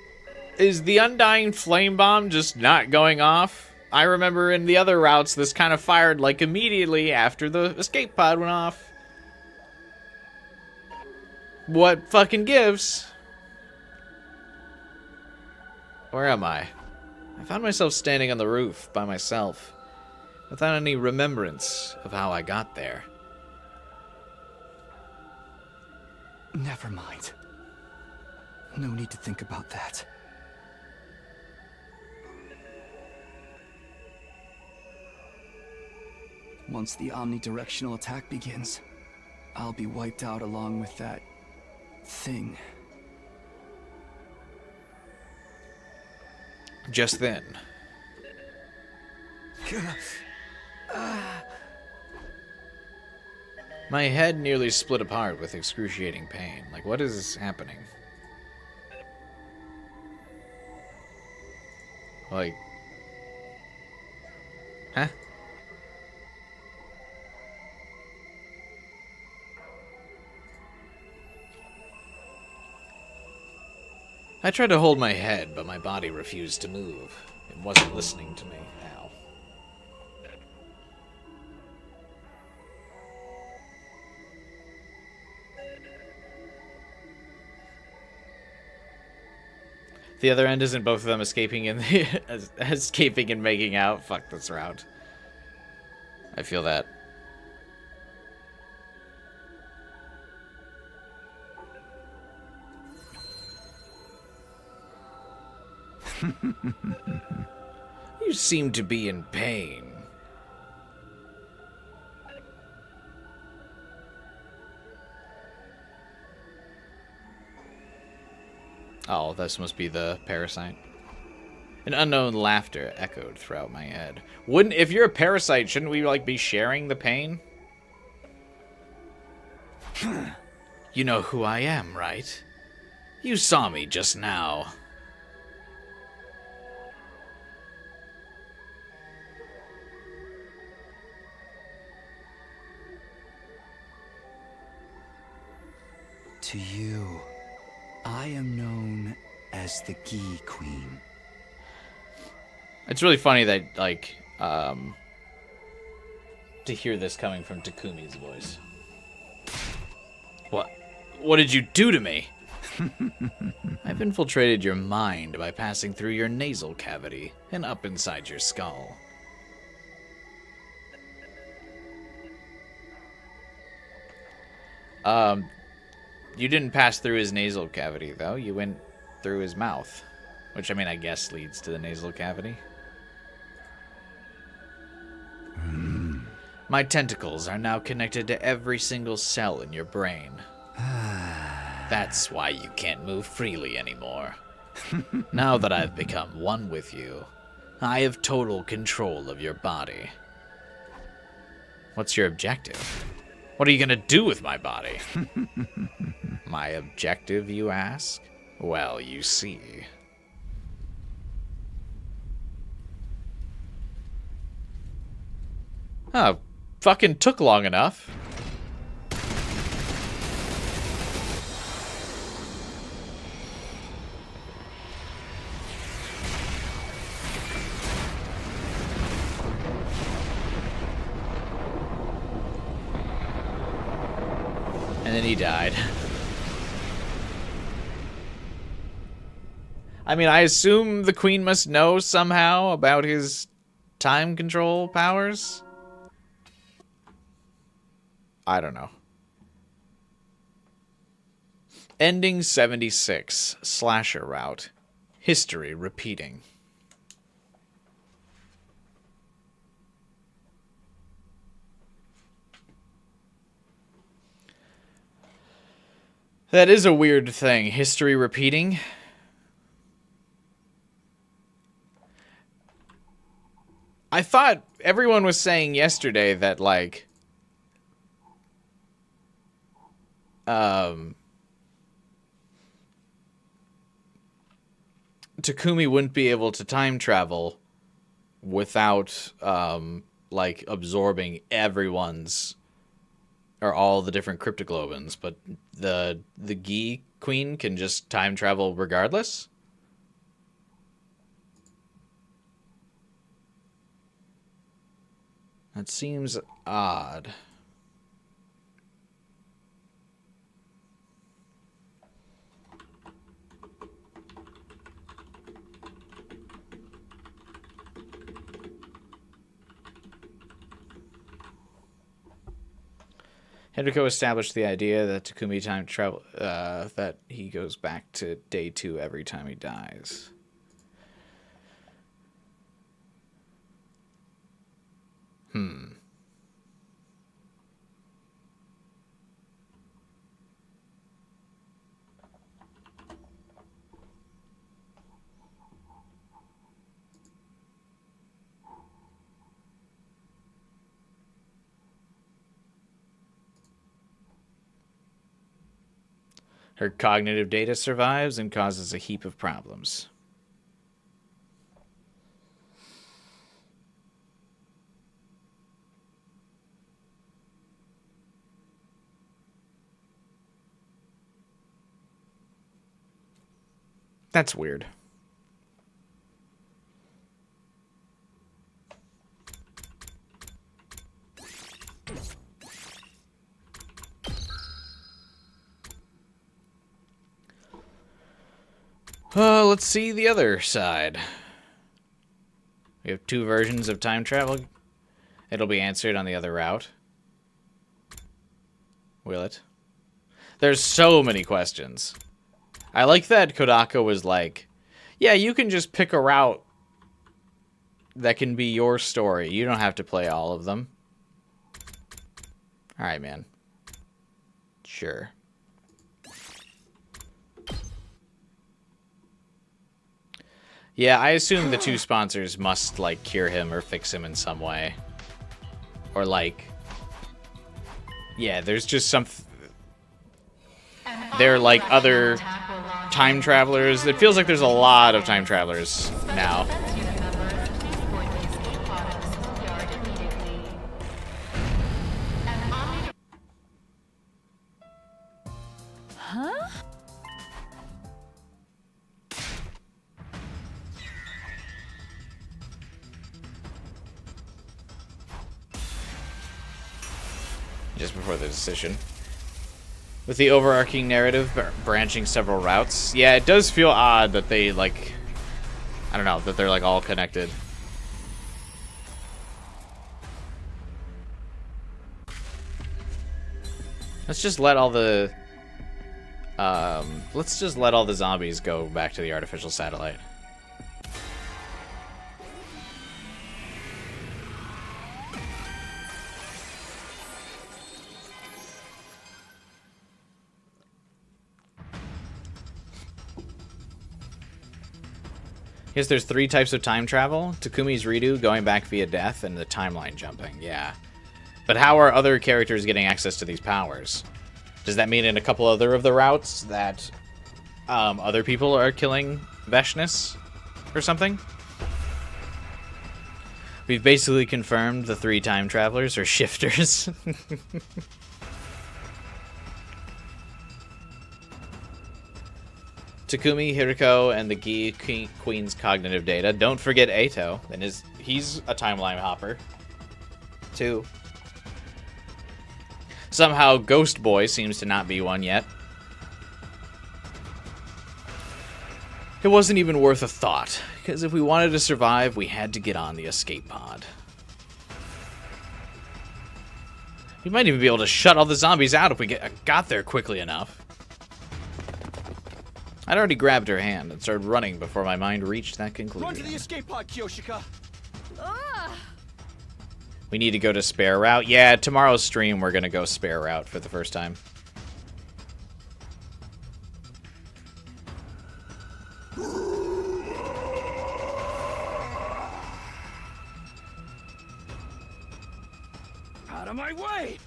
Speaker 1: is the Undying Flame Bomb just not going off? I remember in the other routes, this kind of fired, like, immediately after the escape pod went off. What fucking gives? Where am I? I found myself standing on the roof by myself, without any remembrance of how I got there.
Speaker 11: Never mind. No need to think about that. Once the omnidirectional attack begins, I'll be wiped out along with that thing.
Speaker 1: Just then. My head nearly split apart with excruciating pain. Like, what is happening? Like... Huh? I tried to hold my head, but my body refused to move. It wasn't listening to me now. The other end isn't both of them escaping and escaping and making out. Fuck this route. I feel that. You seem to be in pain. Oh, this must be the parasite. An unknown laughter echoed throughout my head. Wouldn't, if you're a parasite, shouldn't we, like, be sharing the pain? You know who I am, right? You saw me just now.
Speaker 11: To you, I am known as the Gi Queen.
Speaker 1: It's really funny that, like, to hear this coming from Takumi's voice. What did you do to me? I've infiltrated your mind by passing through your nasal cavity and up inside your skull. You didn't pass through his nasal cavity, though. You went through his mouth. Which, I mean, I guess leads to the nasal cavity. My tentacles are now connected to every single cell in your brain. That's why you can't move freely anymore. Now that I've become one with you, I have total control of your body. What's your objective? What are you gonna do with my body? My objective, you ask? Well, you see. Oh, fucking took long enough. And then he died. I mean, I assume the queen must know somehow about his time control powers. I don't know. Ending 76. Slasher route. History repeating. That is a weird thing. History repeating. I thought everyone was saying yesterday that, like, Takumi wouldn't be able to time travel without, like, absorbing everyone's or all the different cryptoglobins, but the Gi Queen can just time travel regardless? That seems odd. Hideko established the idea that Takumi time travel that he goes back to day 2 every time he dies. Her cognitive data survives and causes a heap of problems. That's weird. Let's see the other side. We have 2 versions of time travel. It'll be answered on the other route. Will it? There's so many questions. I like that Kodaka was like, yeah, you can just pick a route that can be your story. You don't have to play all of them. Alright, man. Sure. Yeah, I assume the 2 sponsors must, like, cure him or fix him in some way. Or, like... Yeah, there's just some... They're, like, other time travelers. It feels like there's a lot of time travelers now.
Speaker 4: Huh?
Speaker 1: Just before the decision. With the overarching narrative branching several routes. Yeah, it does feel odd that they, like... I don't know, that they're, like, all connected. Let's just let all the... let's just let all the zombies go back to the artificial satellite. Yes, there's 3 types of time travel. Takumi's redo, going back via death, and the timeline jumping. Yeah. But how are other characters getting access to these powers? Does that mean in a couple other of the routes that other people are killing Veshness or something? We've basically confirmed the 3 time travelers are shifters. Takumi, Hiriko, and the Gi Queen's cognitive data. Don't forget Eito, and he's a timeline hopper, too. Somehow, Ghost Boy seems to not be one yet. It wasn't even worth a thought, because if we wanted to survive, we had to get on the escape pod. We might even be able to shut all the zombies out if we got there quickly enough. I'd already grabbed her hand and started running before my mind reached that conclusion.
Speaker 11: Run to the escape pod, Kyoshika!
Speaker 1: We need to go to spare route. Yeah, tomorrow's stream we're gonna go spare route for the first time.
Speaker 11: Out of my way!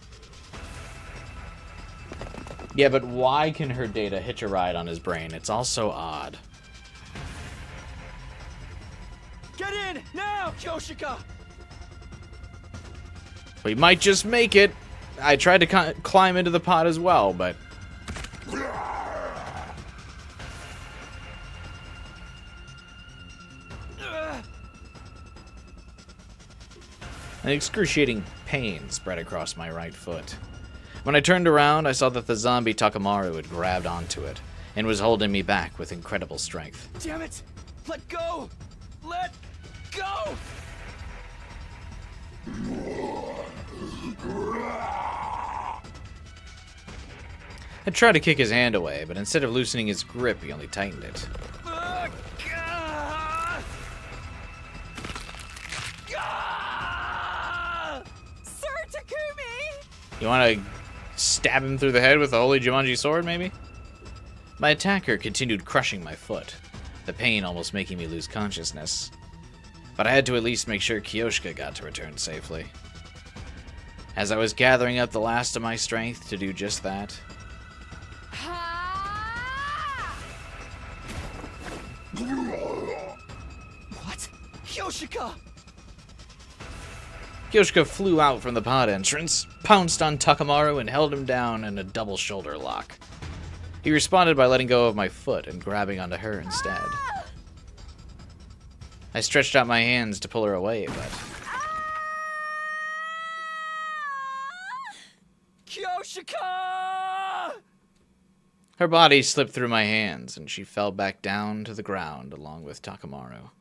Speaker 1: Yeah, but why can her data hitch a ride on his brain? It's all so odd.
Speaker 11: Get in! Now, Kyoshika!
Speaker 1: We might just make it. I tried to climb into the pot as well, but... An excruciating pain spread across my right foot. When I turned around, I saw that the zombie Takamaru had grabbed onto it and was holding me back with incredible strength.
Speaker 11: Damn it! Let go! Let go!
Speaker 1: I tried to kick his hand away, but instead of loosening his grip, he only tightened it.
Speaker 4: Sir Takumi!
Speaker 1: You want to stab him through the head with the Holy Jumanji sword, maybe? My attacker continued crushing my foot, the pain almost making me lose consciousness. But I had to at least make sure Kiyoshika got to return safely. As I was gathering up the last of my strength to do just that,
Speaker 11: What? Yoshika!
Speaker 1: Kiyoshika flew out from the pod entrance, pounced on Takamaru, and held him down in a double shoulder lock. He responded by letting go of my foot and grabbing onto her instead. I stretched out my hands to pull her away, but...
Speaker 11: Yoshika!
Speaker 1: Her body slipped through my hands, and she fell back down to the ground along with Takamaru.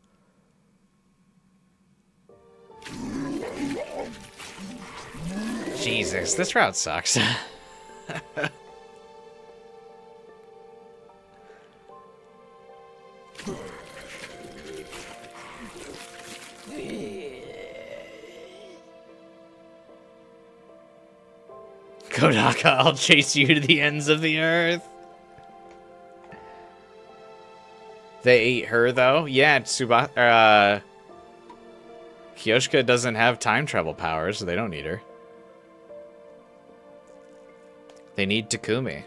Speaker 1: Jesus, this route sucks. Kodaka, I'll chase you to the ends of the earth. They ate her, though? Yeah, Kiyoshika doesn't have time travel powers, so they don't need her. They need Takumi.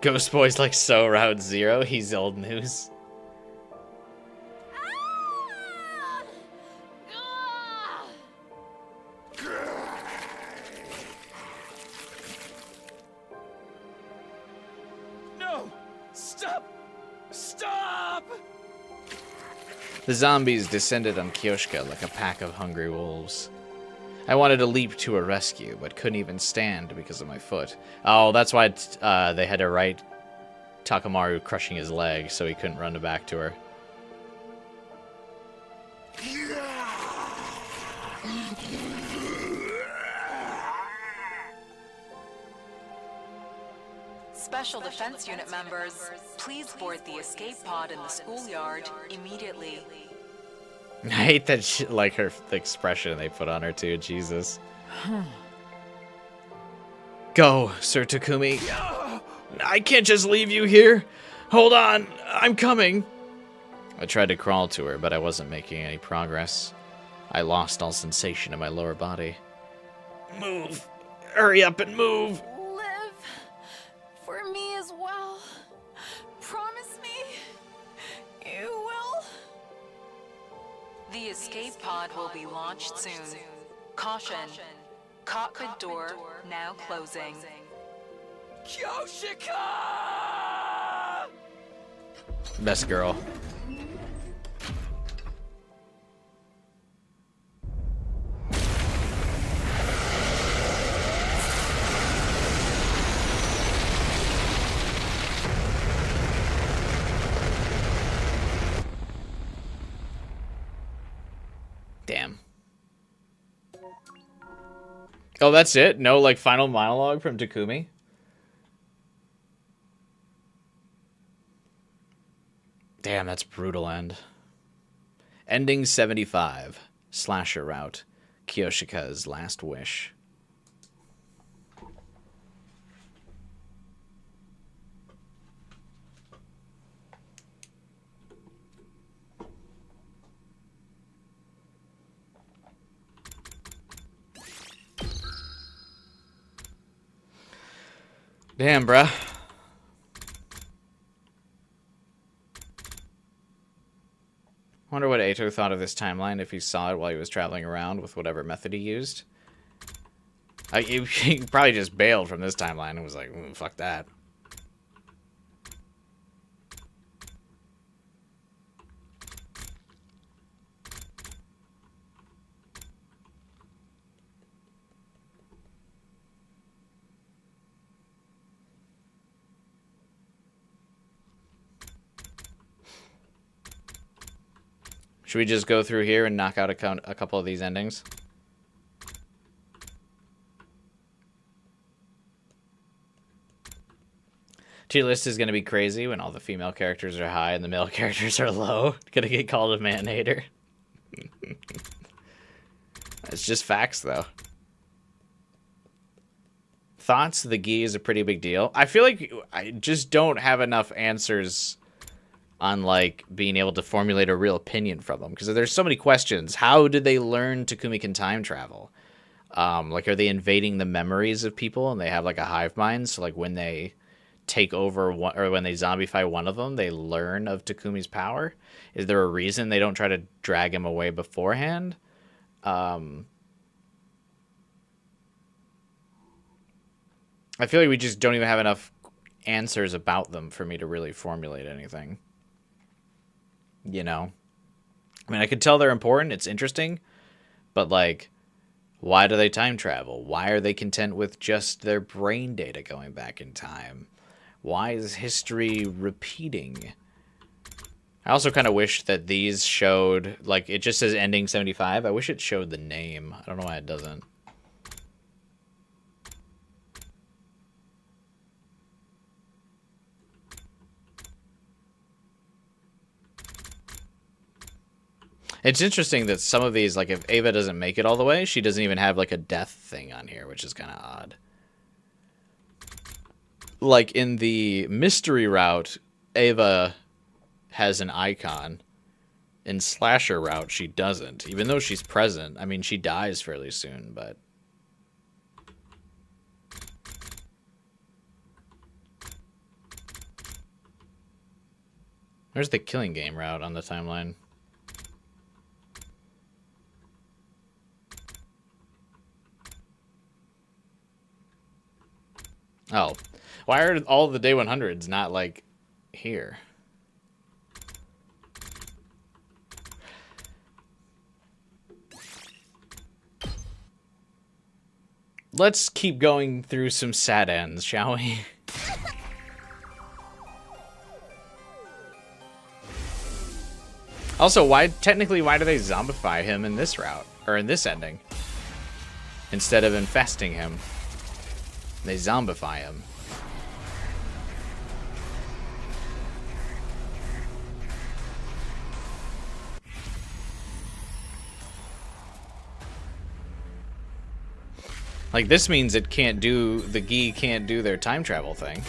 Speaker 1: Ghost Boy's like so Route Zero, he's old news.
Speaker 11: No! Stop! Stop!
Speaker 1: The zombies descended on Kiyoshika like a pack of hungry wolves. I wanted to leap to her rescue, but couldn't even stand because of my foot. Oh, that's why they had to write Takamaru crushing his leg so he couldn't run back to her.
Speaker 5: Special Defense Unit members, please board the escape pod in the schoolyard immediately.
Speaker 1: I hate that like the expression they put on her too, Jesus. Go, Sir Takumi. I can't just leave you here. Hold on, I'm coming. I tried to crawl to her, but I wasn't making any progress. I lost all sensation in my lower body. Move. Hurry up and move.
Speaker 4: Live for me as well. Promise me you will.
Speaker 5: The escape pod will be launched soon. Caution. Cockpit door now closing.
Speaker 11: Yoshika!
Speaker 1: Best girl. Damn. Oh, that's it? No, like, final monologue from Takumi? Damn, that's brutal end. Ending 75. Slasher route. Kiyoshika's last wish. Damn, bruh. Wonder what Ato thought of this timeline if he saw it while he was traveling around with whatever method he used. He probably just bailed from this timeline and was like, fuck that. Should we just go through here and knock out a couple of these endings? Tier list is going to be crazy when all the female characters are high and the male characters are low. Gonna get called a man-hater. It's just facts, though. Thoughts? The gi is a pretty big deal. I feel like I just don't have enough answers on, like, being able to formulate a real opinion from them. Because there's so many questions. How did they learn Takumi can time travel? Like, are they invading the memories of people and they have, like, a hive mind? So, like, when they take over one, or when they zombify one of them, they learn of Takumi's power? Is there a reason they don't try to drag him away beforehand? I feel like we just don't even have enough answers about them for me to really formulate anything. You know? I mean, I could tell they're important. It's interesting. But, like, why do they time travel? Why are they content with just their brain data going back in time? Why is history repeating? I also kind of wish that these showed, like, it just says ending 75. I wish it showed the name. I don't know why it doesn't. It's interesting that some of these, like, if Ava doesn't make it all the way, she doesn't even have, like, a death thing on here, which is kind of odd. Like, in the mystery route, Ava has an icon. In slasher route, she doesn't. Even though she's present. I mean, she dies fairly soon, but... There's the killing game route on the timeline. Oh. Why are all the day 100s not, like, here? Let's keep going through some sad ends, shall we? Also, technically, why do they zombify him in this route? Or in this ending? Instead of infesting him. They zombify him. Like, this means it can't do, the Gi can't do their time travel thing.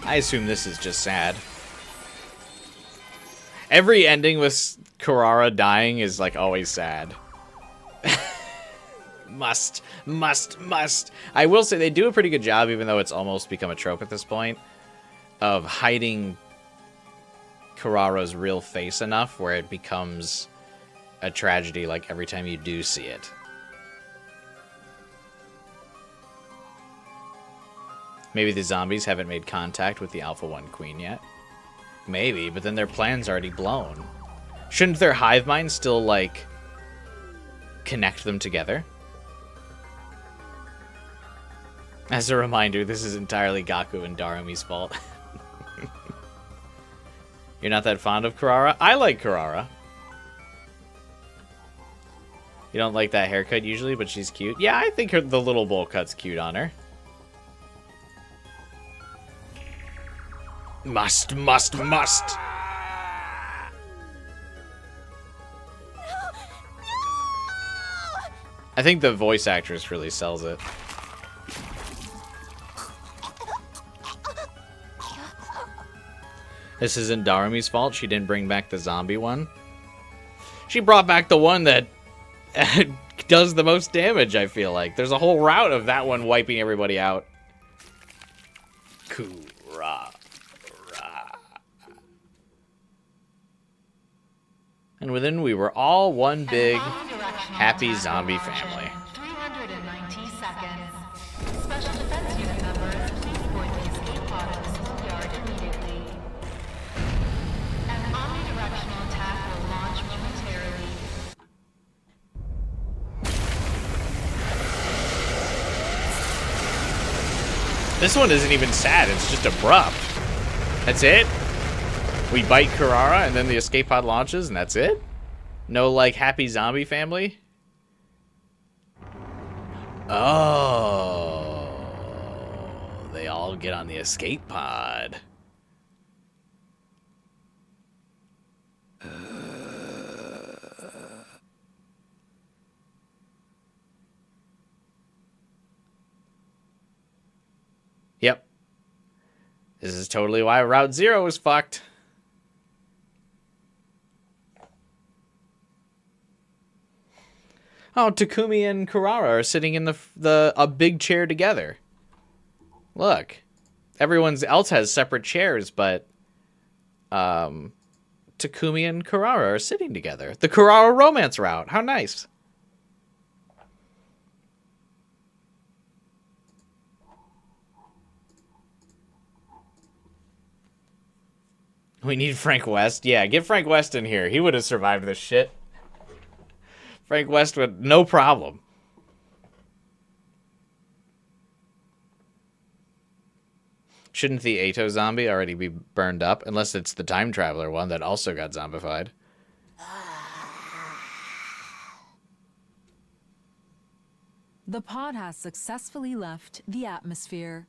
Speaker 1: I assume this is just sad. Every ending with Kurara dying is, like, always sad. Must. I will say they do a pretty good job, even though it's almost become a trope at this point, of hiding Kurara's real face enough where it becomes a tragedy, like, every time you do see it. Maybe the zombies haven't made contact with the Alpha 1 Queen yet. Maybe, but then their plan's already blown. Shouldn't their hive mind still, like, connect them together? As a reminder, this is entirely Gaku and Darumi's fault. You're not that fond of Kurara? I like Kurara. You don't like that haircut usually, but she's cute. Yeah, I think the little bowl cut's cute on her. Must. I think the voice actress really sells it. This isn't Darumi's fault. She didn't bring back the zombie one. She brought back the one that does the most damage, I feel like. There's a whole route of that one wiping everybody out. Kurara. And within we were all one big, happy zombie family.
Speaker 5: 390 seconds. Special Defense Unit members, please board the escape pod in the schoolyard immediately. An omnidirectional attack will launch momentarily.
Speaker 1: This one isn't even sad, it's just abrupt. That's it? We bite Carrara and then the escape pod launches and that's it? No, like, happy zombie family? Oh. They all get on the escape pod. Yep. This is totally why Route 0 is fucked. Oh, Takumi and Carrara are sitting in a big chair together. Look. Everyone else has separate chairs, but Takumi and Carrara are sitting together. The Carrara romance route. How nice. We need Frank West. Yeah, get Frank West in here. He would have survived this shit. Frank West would, no problem. Shouldn't the Ato zombie already be burned up? Unless it's the time traveler one that also got zombified.
Speaker 4: The pod has successfully left the atmosphere,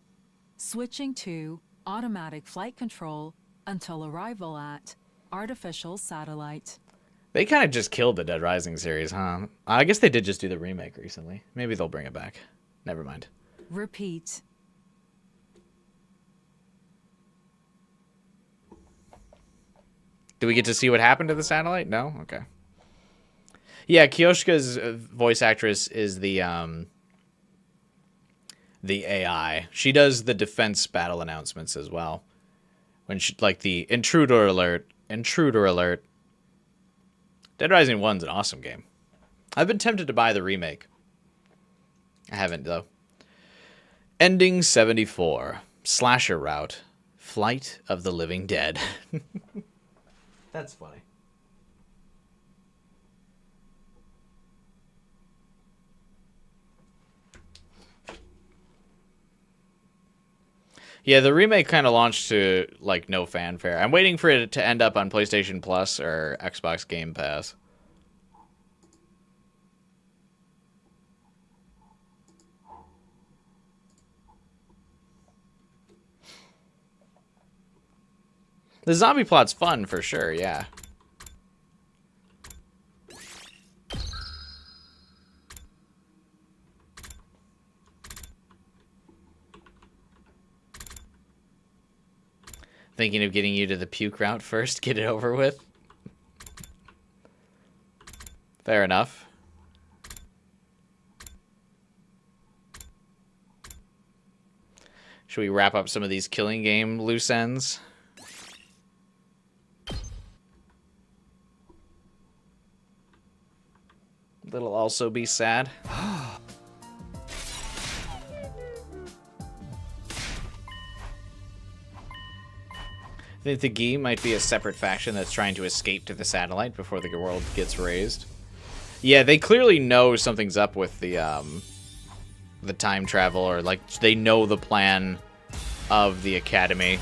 Speaker 4: switching to automatic flight control until arrival at artificial satellite.
Speaker 1: They kind of just killed the Dead Rising series, huh? I guess they did just do the remake recently. Maybe they'll bring it back. Never mind.
Speaker 4: Repeat.
Speaker 1: Do we get to see what happened to the satellite? No? Okay. Yeah, Kyoshika's voice actress is the AI. She does the defense battle announcements as well. When she, like the intruder alert. Dead Rising 1's an awesome game. I've been tempted to buy the remake. I haven't, though. Ending 74. Slasher route. Flight of the Living Dead. That's funny. Yeah, the remake kind of launched to, like, no fanfare. I'm waiting for it to end up on PlayStation Plus or Xbox Game Pass. The zombie plot's fun, for sure, yeah. Thinking of getting you to the puke route first, get it over with. Fair enough. Should we wrap up some of these killing game loose ends? That'll also be sad. I think the Gi might be a separate faction that's trying to escape to the satellite before the world gets raised. Yeah, they clearly know something's up with the time travel, or like they know the plan of the academy.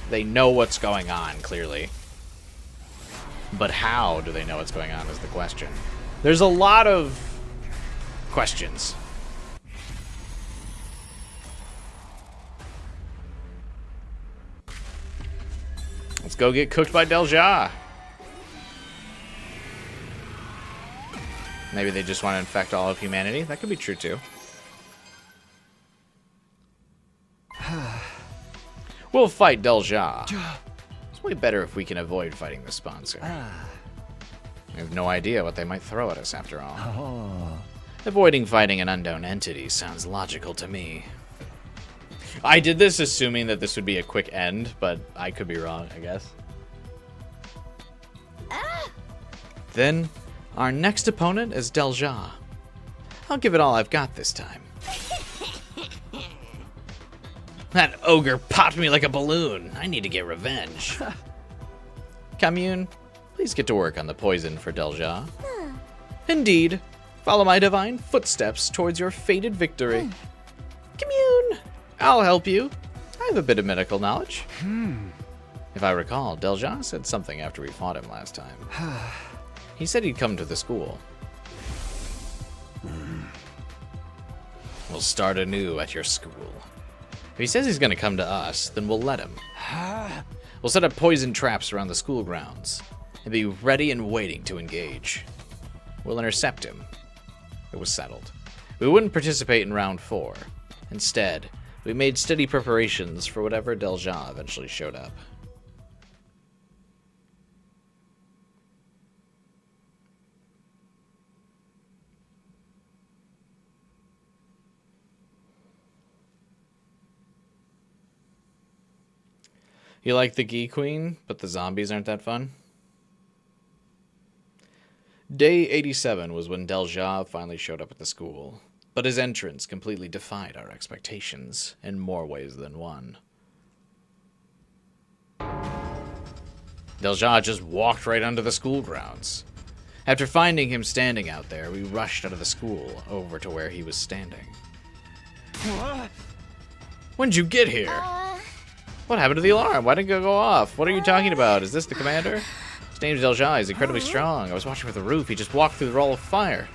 Speaker 1: They know what's going on, clearly. But how do they know what's going on is the question. There's a lot of questions. Let's go get cooked by Delja. Maybe they just want to infect all of humanity. That could be true, too. We'll fight Delja. It's way better if we can avoid fighting the sponsor. I have no idea what they might throw at us, after all. Avoiding fighting an unknown entity sounds logical to me. I did this assuming that this would be a quick end, but I could be wrong, I guess. Then, our next opponent is Delja. I'll give it all I've got this time. That ogre popped me like a balloon. I need to get revenge. Commune, please get to work on the poison for Delja. Indeed. Follow my divine footsteps towards your fated victory. Commune, I'll help you. I have a bit of medical knowledge. If I recall, Delja said something after we fought him last time. He said he'd come to the school. We'll start anew at your school. If he says he's going to come to us, then we'll let him. We'll set up poison traps around the school grounds and be ready and waiting to engage. We'll intercept him. It was settled. We wouldn't participate in round 4. Instead, we made steady preparations for whatever Delja eventually showed up. You like the Gi Queen, but the zombies aren't that fun? Day 87 was when Delja finally showed up at the school, but his entrance completely defied our expectations in more ways than one. Delja just walked right onto the school grounds. After finding him standing out there, we rushed out of the school over to where he was standing.
Speaker 11: What?
Speaker 1: When'd you get here? What happened to the alarm? Why didn't it go off? What are you talking about? Is this the commander? His name's Delja. He's incredibly strong. I was watching from the roof. He just walked through the roll of fire.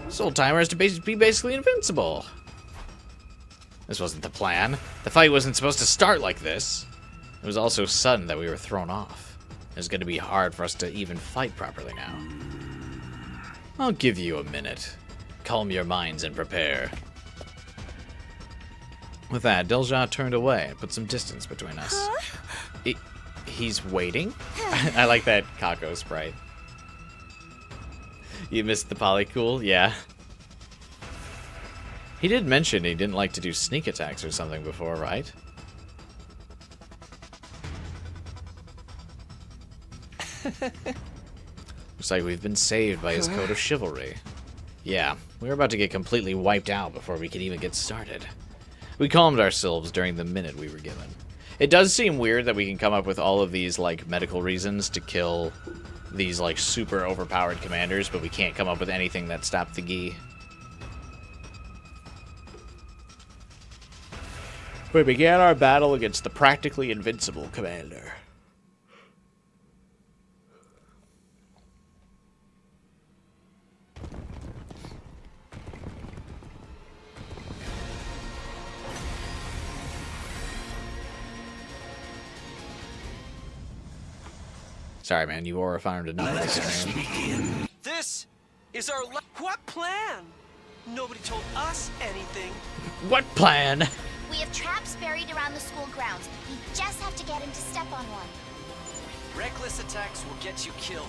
Speaker 1: This old timer has to be basically invincible. This wasn't the plan. The fight wasn't supposed to start like this. It was also sudden that we were thrown off. It's going to be hard for us to even fight properly now. I'll give you a minute. Calm your minds and prepare. With that, Delja turned away and put some distance between us. He's waiting? I like that Kako sprite. You missed the polycool? Yeah. He did mention he didn't like to do sneak attacks or something before, right? Looks like we've been saved by his code of chivalry. Yeah, we were about to get completely wiped out before we could even get started. We calmed ourselves during the minute we were given. It does seem weird that we can come up with all of these, like, medical reasons to kill these, like, super overpowered commanders, but we can't come up with anything that stopped the Gi. We began our battle against the practically invincible commander. Sorry, man, you wore a fire to know this, man.
Speaker 7: This is our what plan? Nobody told us anything.
Speaker 1: What plan?
Speaker 10: We have traps buried around the school grounds. We just have to get him to step on one.
Speaker 7: Reckless attacks will get you killed.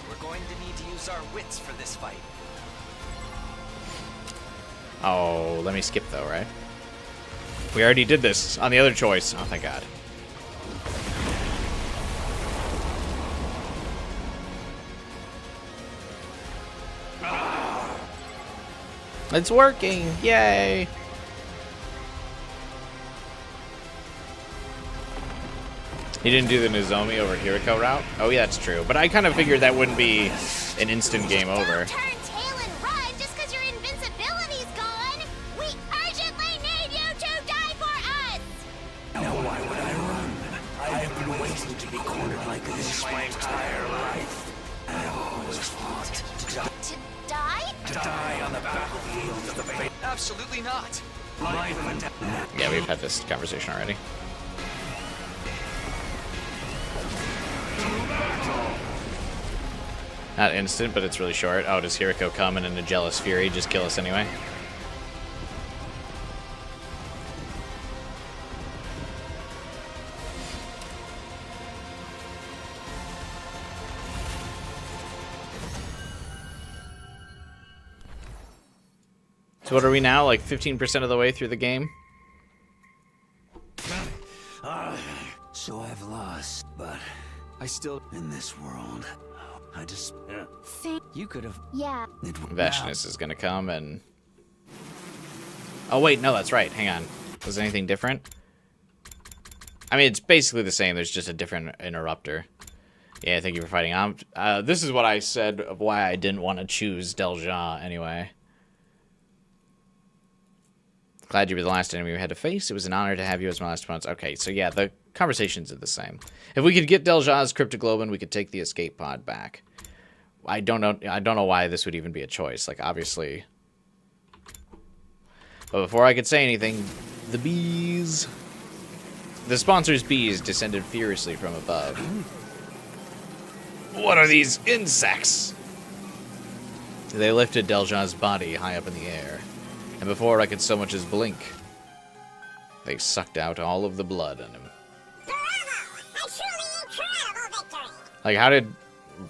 Speaker 7: We're going to need to use our wits for this fight.
Speaker 1: Oh, let me skip though, right? We already did this on the other choice. Oh, thank God. It's working! Yay! He didn't do the Nozomi over Hiriko route? Oh yeah, that's true. But I kind of figured that wouldn't be an instant game over.
Speaker 10: Turn tail and run just because your invincibility's gone! We urgently need you to die for us!
Speaker 13: Now why would I run? I have been waiting to be cornered like this my entire life. I always fought to die. To die on the battlefield of the fate.
Speaker 7: Absolutely not.
Speaker 13: Life and death.
Speaker 1: Yeah, we've had this conversation already. Not instant, but it's really short. Oh, does Hiriko come and in a jealous fury just kill us anyway? So what are we now, like 15% of the way through the game?
Speaker 13: So I've lost, but I still in this world.
Speaker 11: I just...
Speaker 10: Same.
Speaker 11: You could have...
Speaker 10: Yeah.
Speaker 1: Veshness is gonna come and... Oh wait, no, that's right. Hang on. Was anything different? I mean, it's basically the same. There's just a different interrupter. Yeah, thank you for fighting. This is what I said of why I didn't want to choose Delja anyway. Glad you were the last enemy we had to face. It was an honor to have you as my last opponent. Okay, so yeah, the conversations are the same. If we could get Delja's cryptoglobin, we could take the escape pod back. I don't know why this would even be a choice. Like, obviously. But before I could say anything, the bees... The sponsor's bees descended furiously from above. What are these insects? They lifted Delja's body high up in the air, and before I could so much as blink, they sucked out all of the blood in him.
Speaker 10: Bravo! A truly incredible victory!
Speaker 1: Like, how did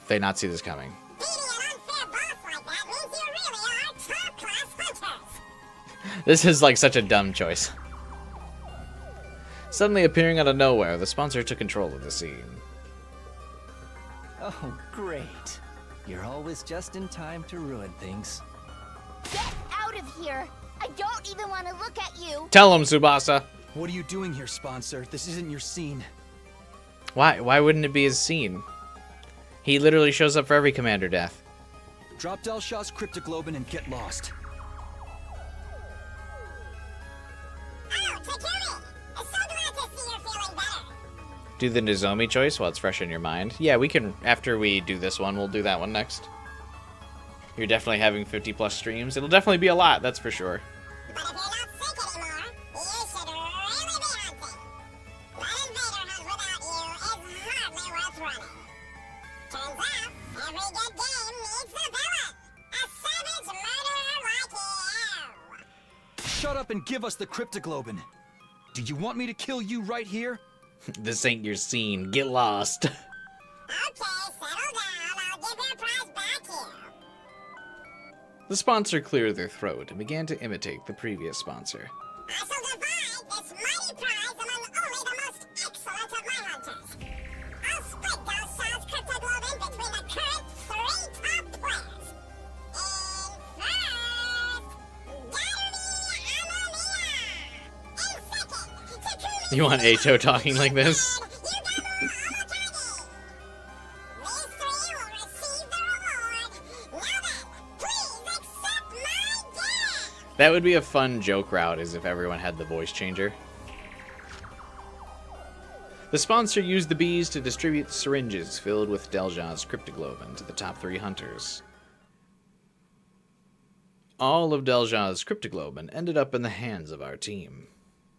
Speaker 1: they not see this coming?
Speaker 10: Beating an unfair boss like that means you really are top-class hunters!
Speaker 1: This is like such a dumb choice. Suddenly appearing out of nowhere, the sponsor took control of the scene.
Speaker 11: Oh, great. You're always just in time to ruin things.
Speaker 10: Get out of here! I don't even want to look at you!
Speaker 1: Tell him, Tsubasa!
Speaker 11: What are you doing here, sponsor? This isn't your scene.
Speaker 1: Why wouldn't it be his scene? He literally shows up for every commander death.
Speaker 11: Drop Delja's cryptoglobin and get lost.
Speaker 10: Oh, Takumi! I'm so glad to see you're feeling better!
Speaker 1: Do the Nozomi choice while it's fresh in your mind. Yeah, we can, after we do this one, we'll do that one next. You're definitely having 50 plus streams. It'll definitely be a lot, that's for sure.
Speaker 10: But if you're not sick anymore, you should really be hunting. One invader hunt without you is hardly worth running. Turns out, every good game needs a villain. A savage murderer like you.
Speaker 11: Shut up and give us the cryptoglobin. Do you want me to kill you right here?
Speaker 1: This ain't your scene. Get lost.
Speaker 10: Okay, settle down. I'll give your prize back here.
Speaker 1: The sponsor cleared their throat and began to imitate the previous sponsor.
Speaker 10: I shall divide this mighty prize among only the most excellent of my hunters. I'll split Delja's cryptoglobin between the current 3 top players. In first, Darumi. In second, Takumi.
Speaker 1: You want Eito talking like this?
Speaker 10: Yugamu. These 3 will receive the reward. Now then, please accept my gift.
Speaker 1: That would be a fun joke route, as if everyone had the voice changer. The sponsor used the bees to distribute syringes filled with Delja's cryptoglobin to the top 3 hunters. All of Delja's cryptoglobin ended up in the hands of our team.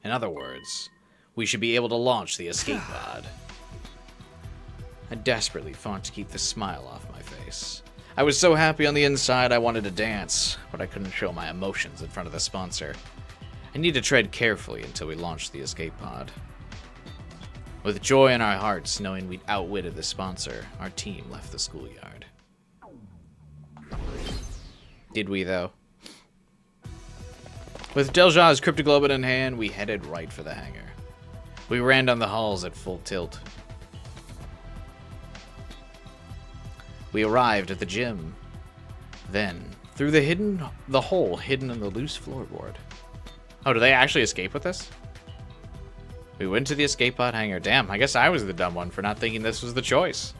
Speaker 1: In other words, we should be able to launch the escape pod. I desperately fought to keep the smile off my face. I was so happy on the inside I wanted to dance, but I couldn't show my emotions in front of the sponsor. I need to tread carefully until we launched the escape pod. With joy in our hearts, knowing we'd outwitted the sponsor, our team left the schoolyard. Did we, though? With Delja's cryptoglobin in hand, we headed right for the hangar. We ran down the halls at full tilt. We arrived at the gym. Then, through the hole hidden in the loose floorboard. Oh, do they actually escape with this? We went to the escape pod hangar. Damn, I guess I was the dumb one for not thinking this was the choice.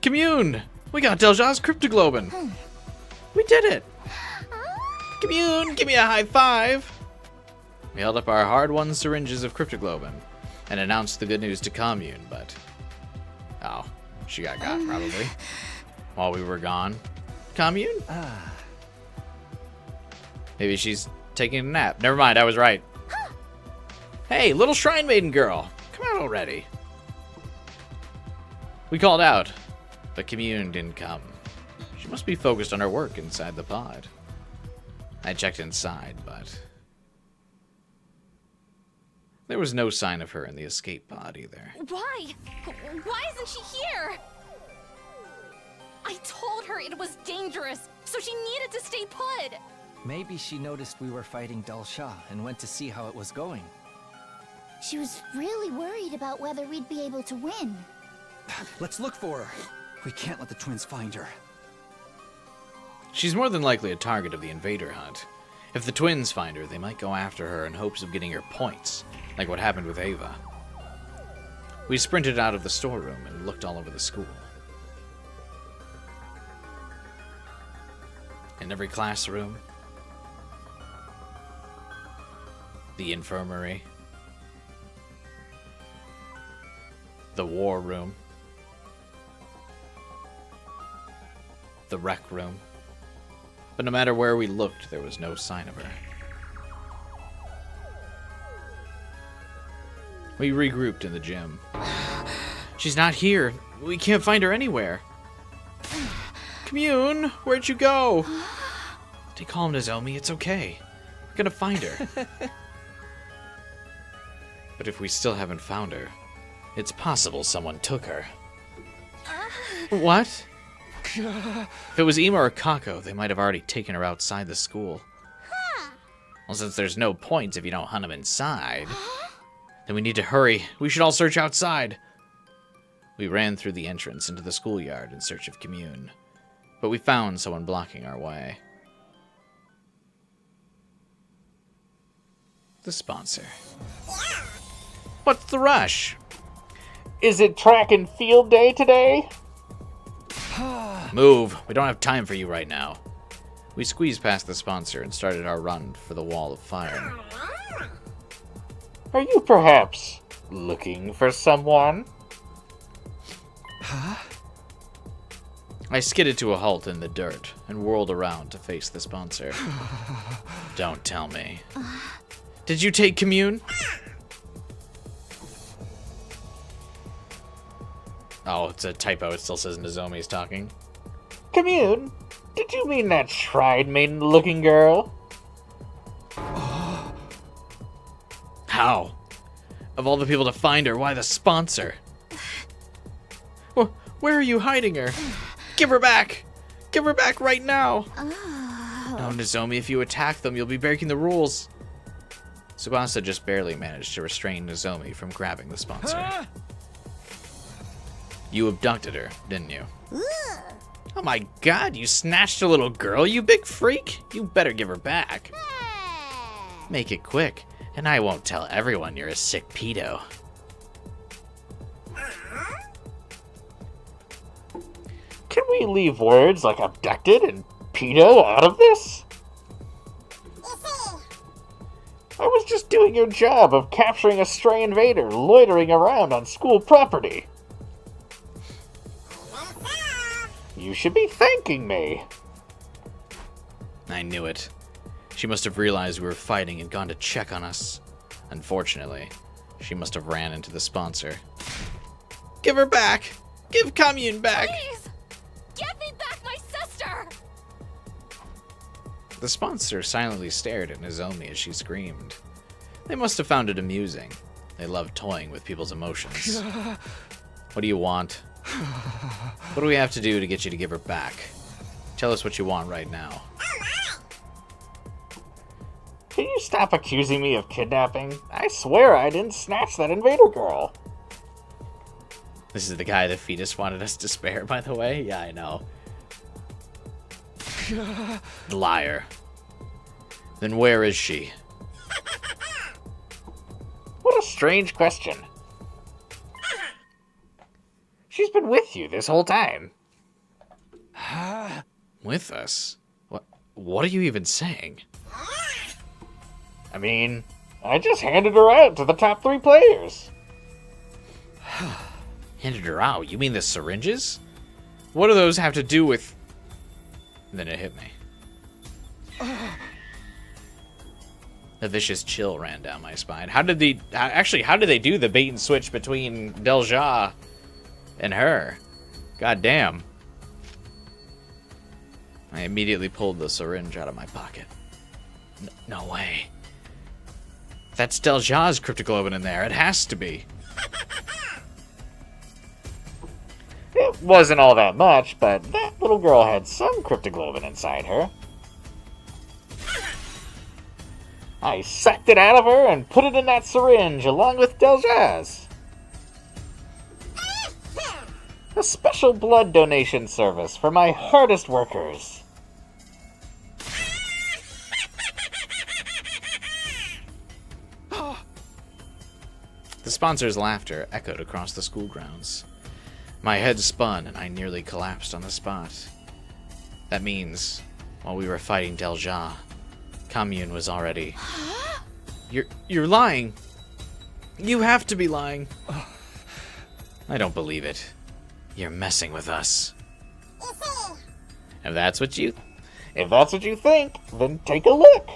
Speaker 1: Commune! We got Delja's cryptoglobin! We did it! Commune, give me a high five! We held up our hard-won syringes of cryptoglobin and announced the good news to Commune, but... Oh, she got probably. While we were gone. Commune? Maybe she's taking a nap. Never mind, I was right. Hey, little shrine maiden girl! Come out already. We called out, but Commune didn't come. She must be focused on her work inside the pod. I checked inside, but... there was no sign of her in the escape pod either.
Speaker 2: Why? Why isn't she here? I told her it was dangerous, so she needed to stay put.
Speaker 11: Maybe she noticed we were fighting Delja and went to see how it was going.
Speaker 10: She was really worried about whether we'd be able to win.
Speaker 11: Let's look for her. We can't let the twins find her.
Speaker 1: She's more than likely a target of the invader hunt. If the twins find her, they might go after her in hopes of getting her points, like what happened with Ava. We sprinted out of the storeroom and looked all over the school. In every classroom, the infirmary, the war room, the rec room. But no matter where we looked, there was no sign of her. We regrouped in the gym. She's not here. We can't find her anywhere. Commune, where'd you go? Stay calm, Nozomi. It's okay. We're gonna find her. But if we still haven't found her, it's possible someone took her. What? If it was Ima or Kako, they might have already taken her outside the school. Well, since there's no point if you don't hunt them inside, then we need to hurry. We should all search outside. We ran through the entrance into the schoolyard in search of Commune, but we found someone blocking our way. The sponsor. What's the rush?
Speaker 14: Is it track and field day today?
Speaker 1: Move. We don't have time for you right now. We squeezed past the sponsor and started our run for the wall of fire.
Speaker 14: Are you perhaps looking for someone?
Speaker 11: Huh?
Speaker 1: I skidded to a halt in the dirt and whirled around to face the sponsor. Don't tell me. Did you take Commune? Oh, it's a typo. It still says Nozomi is talking.
Speaker 14: Commune? Did you mean that shrine maiden-looking girl?
Speaker 1: How? Of all the people to find her, why the sponsor? Where are you hiding her? Give her back! Give her back right now! No, Nozomi, if you attack them, you'll be breaking the rules. Tsubasa just barely managed to restrain Nozomi from grabbing the sponsor. You abducted her, didn't you? Oh my god, you snatched a little girl, you big freak! You better give her back. Make it quick, and I won't tell everyone you're a sick pedo.
Speaker 14: Can we leave words like abducted and pedo out of this? I was just doing your job of capturing a stray invader loitering around on school property. You should be thanking me.
Speaker 1: I knew it. She must have realized we were fighting and gone to check on us. Unfortunately, she must have ran into the sponsor. Give her back! Give Commune back!
Speaker 2: Please! Give me back my sister!
Speaker 1: The sponsor silently stared at Nozomi as she screamed. They must have found it amusing. They love toying with people's emotions. What do you want? What do we have to do to get you to give her back? Tell us what you want right now.
Speaker 14: Can you stop accusing me of kidnapping? I swear I didn't snatch that invader girl.
Speaker 1: This is the guy the fetus wanted us to spare, by the way? Yeah, I know. Liar. Then where is she?
Speaker 14: What a strange question. She's been with you this whole time.
Speaker 1: With us? What are you even saying?
Speaker 14: I mean, I just handed her out to the top 3 players.
Speaker 1: Handed her out? You mean the syringes? What do those have to do with... And then it hit me. A vicious chill ran down my spine. How did they do the bait and switch between Delja and her? God damn. I immediately pulled the syringe out of my pocket. No way. That's Delja's cryptoglobin in there. It has to be.
Speaker 14: It wasn't all that much, but that little girl had some cryptoglobin inside her. I sucked it out of her and put it in that syringe along with Delja's. A special blood donation service for my hardest workers.
Speaker 1: The sponsor's laughter echoed across the school grounds. My head spun and I nearly collapsed on the spot. That means, while we were fighting Delja, Commune was already... You're lying. You have to be lying. I don't believe it. You're messing with us. If that's what you
Speaker 14: think, then take a look.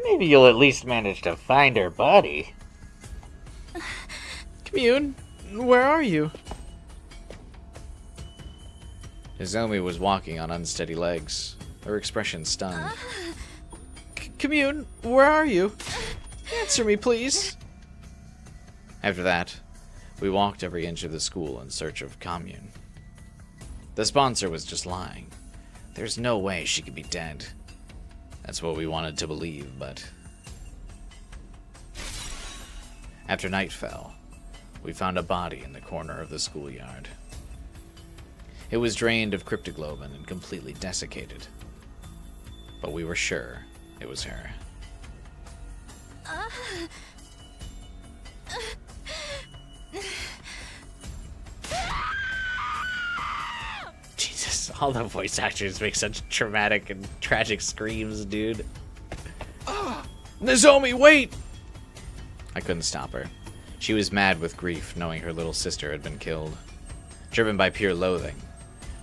Speaker 14: Maybe you'll at least manage to find her body.
Speaker 1: Commune, where are you? Nomi was walking on unsteady legs, her expression stunned. Commune, where are you? Answer me, please. After that, we walked every inch of the school in search of Commune. The sponsor was just lying. There's no way she could be dead. That's what we wanted to believe, but... After night fell, we found a body in the corner of the schoolyard. It was drained of cryptoglobin and completely desiccated. But we were sure it was her. Jesus, all the voice actors make such traumatic and tragic screams, dude. Nomi, wait! I couldn't stop her. She was mad with grief, knowing her little sister had been killed. Driven by pure loathing,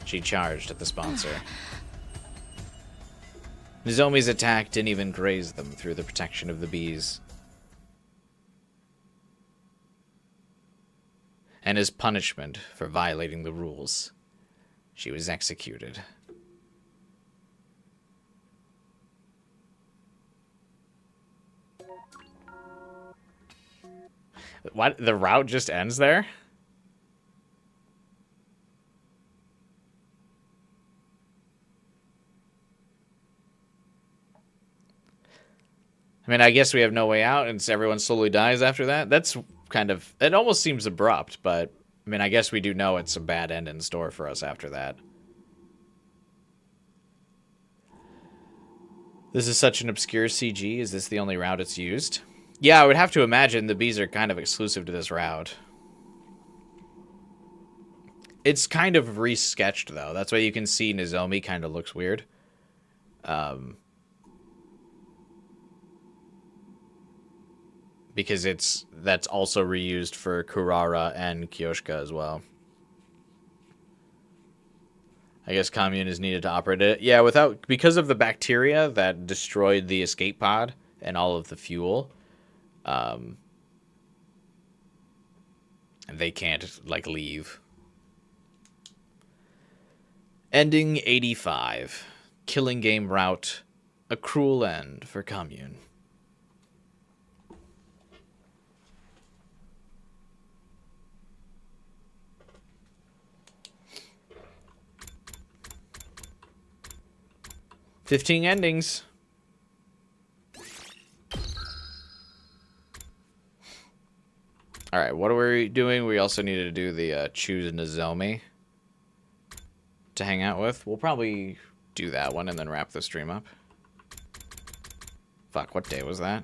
Speaker 1: she charged at the sponsor. Nozomi's attack didn't even graze them through the protection of the bees. And as punishment for violating the rules, she was executed. What? The route just ends there? I mean, I guess we have no way out and everyone slowly dies after that. That's kind of... It almost seems abrupt, but... I mean, I guess we do know it's a bad end in store for us after that. This is such an obscure CG. Is this the only route it's used? Yeah, I would have to imagine the bees are kind of exclusive to this route. It's kind of re-sketched, though. That's why you can see Nozomi kind of looks weird. Because that's also reused for Kurara and Kyoshka as well. I guess Commune is needed to operate it. Yeah, because of the bacteria that destroyed the escape pod and all of the fuel, they can't, like, leave. Ending 85. Killing game route. A cruel end for Commune. $15 endings. Alright, what are we doing? We also needed to do the choose Nozomi to hang out with. We'll probably do that one and then wrap the stream up. Fuck, what day was that?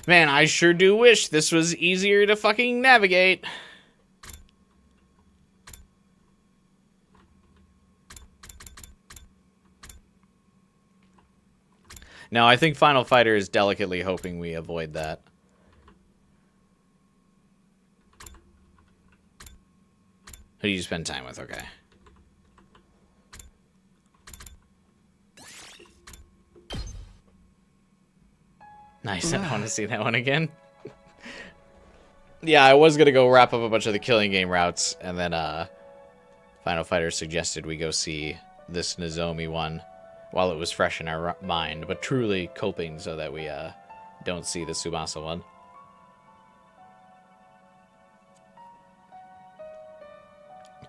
Speaker 1: Man, I sure do wish this was easier to fucking navigate. No, I think Final Fighter is delicately hoping we avoid that. Who do you spend time with? Okay. Nice, I want to see that one again. Yeah, I was going to go wrap up a bunch of the killing game routes, and then Final Fighter suggested we go see this Nozomi one while it was fresh in our mind, but truly coping so that we don't see the Tsubasa one.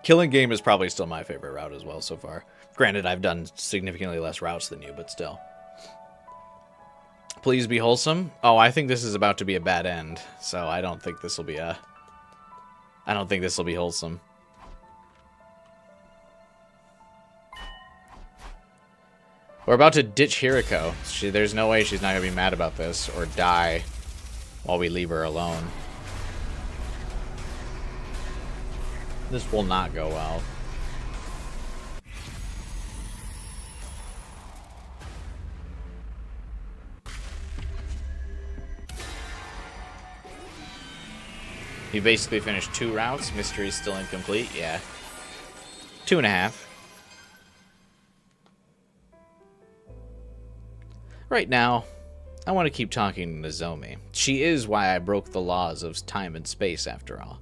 Speaker 1: Killing game is probably still my favorite route as well so far. Granted, I've done significantly less routes than you, but still. Please be wholesome. Oh, I think this is about to be a bad end, so I don't think this will be I don't think this will be wholesome. We're about to ditch Hiriko. There's no way she's not going to be mad about this or die while we leave her alone. This will not go well. You basically finished 2 routes. Mystery's still incomplete. Yeah. 2.5. Right now, I want to keep talking to Nozomi. She is why I broke the laws of time and space, after all.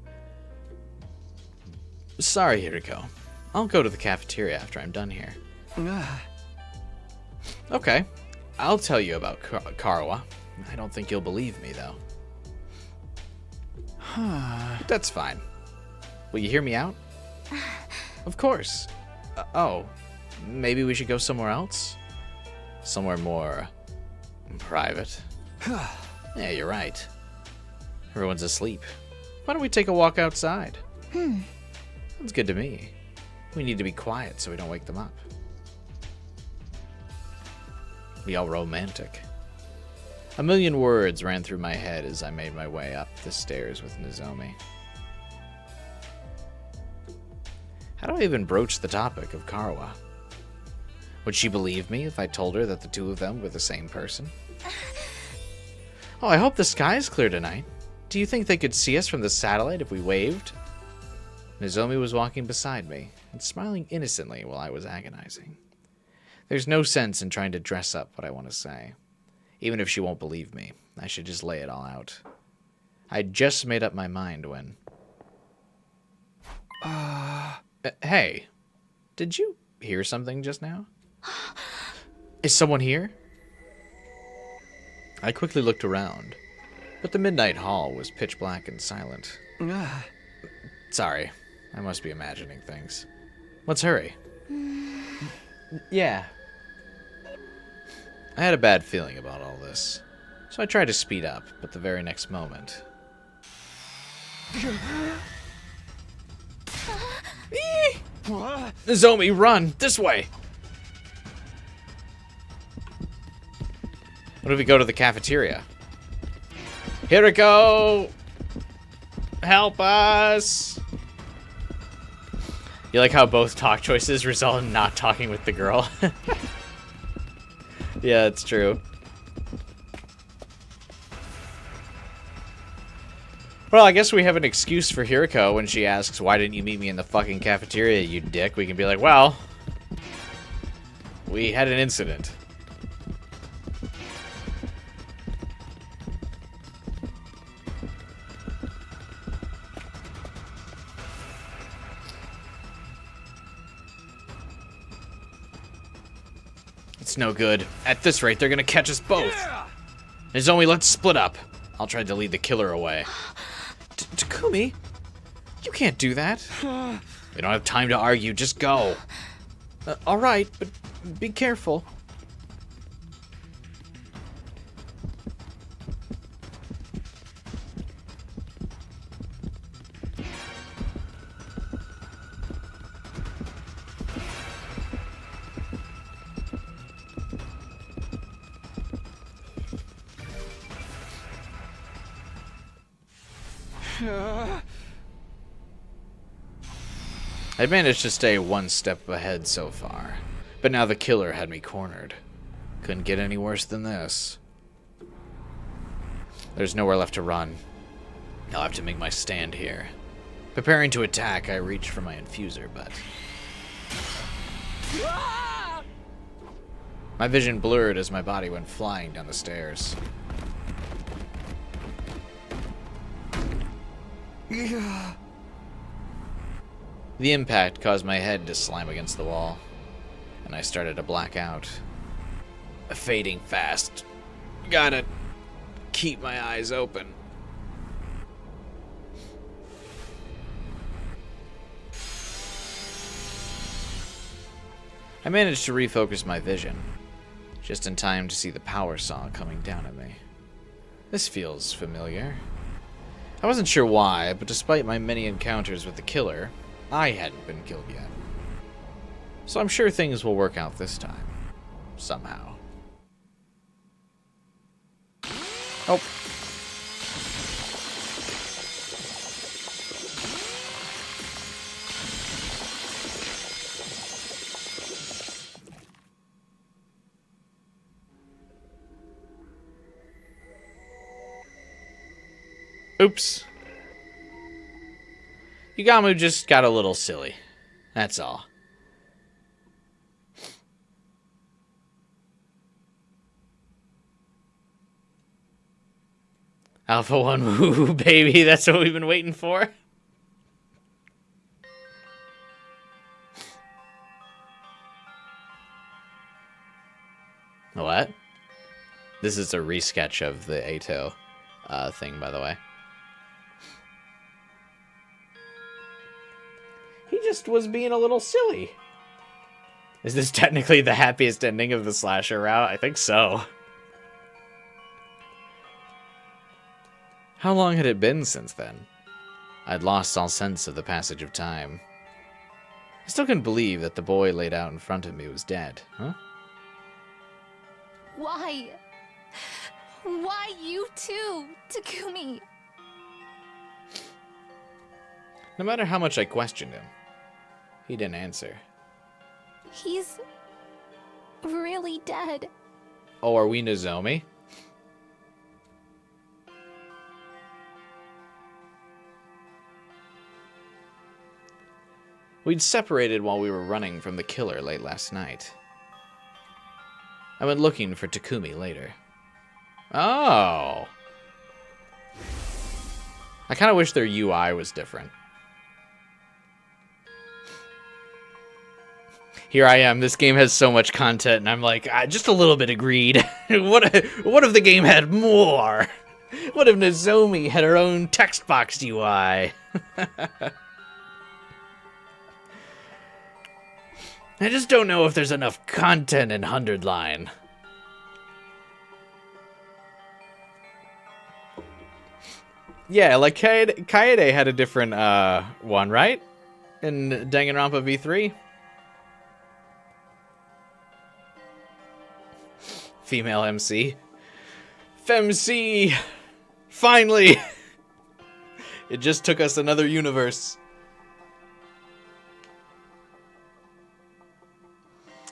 Speaker 1: Sorry, Hiriko. I'll go to the cafeteria after I'm done here. Okay. I'll tell you about Karawa. I don't think you'll believe me, though. That's fine. Will you hear me out? Of course. Oh, maybe we should go somewhere else? Somewhere more private. Yeah, you're right. Everyone's asleep. Why don't we take a walk outside? Sounds good to me. We need to be quiet so we don't wake them up. Be all romantic. A million words ran through my head as I made my way up the stairs with Nozomi. How do I even broach the topic of Karawa? Would she believe me if I told her that the two of them were the same person? Oh, I hope the sky is clear tonight. Do you think they could see us from the satellite if we waved? Nozomi was walking beside me and smiling innocently while I was agonizing. There's no sense in trying to dress up what I want to say. Even if she won't believe me, I should just lay it all out. I'd just made up my mind when... hey, did you hear something just now? Is someone here? I quickly looked around, but the midnight hall was pitch black and silent. Sorry, I must be imagining things. Let's hurry. Yeah. I had a bad feeling about all this, so I tried to speed up, but the very next moment... Nozomi, run! This way! What if we go to the cafeteria? Hiriko! Help us! You like how both talk choices result in not talking with the girl? Yeah, it's true. Well, I guess we have an excuse for Hiriko when she asks, why didn't you meet me in the fucking cafeteria, you dick? We can be like, well, we had an incident. It's no good. At this rate, they're gonna catch us both. Nozomi, let's split up. I'll try to lead the killer away. Takumi, you can't do that. We don't have time to argue. Just go. All right, but be careful. I managed to stay one step ahead so far, but now the killer had me cornered. Couldn't get any worse than this. There's nowhere left to run. I'll have to make my stand here. Preparing to attack, I reached for my infuser, but... My vision blurred as my body went flying down the stairs.
Speaker 6: Yeah.
Speaker 1: The impact caused my head to slam against the wall, and I started to black out. Fading fast. Gotta keep my eyes open. I managed to refocus my vision, just in time to see the power saw coming down at me. This feels familiar. I wasn't sure why, but despite my many encounters with the killer, I hadn't been killed yet. So I'm sure things will work out this time. Somehow. Oh. Oops. Yugamu just got a little silly. That's all. Alpha 1 woo baby, that's what we've been waiting for. What? This is a resketch of the Ato thing, by the way. He just was being a little silly. Is this technically the happiest ending of the slasher route? I think so. How long had it been since then? I'd lost all sense of the passage of time. I still couldn't believe that the boy laid out in front of me was dead, huh?
Speaker 10: Why? Why you too, Takumi?
Speaker 1: No matter how much I questioned him, he didn't answer.
Speaker 10: He's really dead.
Speaker 1: Oh, are we Nozomi? We'd separated while we were running from the killer late last night. I went looking for Takumi later. Oh! I kind of wish their UI was different. Here I am, this game has so much content, and I'm like, just a little bit of greed. What if the game had more? What if Nozomi had her own text box UI? I just don't know if there's enough content in 100 Line. Yeah, like Kaede had a different one, right? In Danganronpa V3? Female MC. Femc! Finally! It just took us another universe.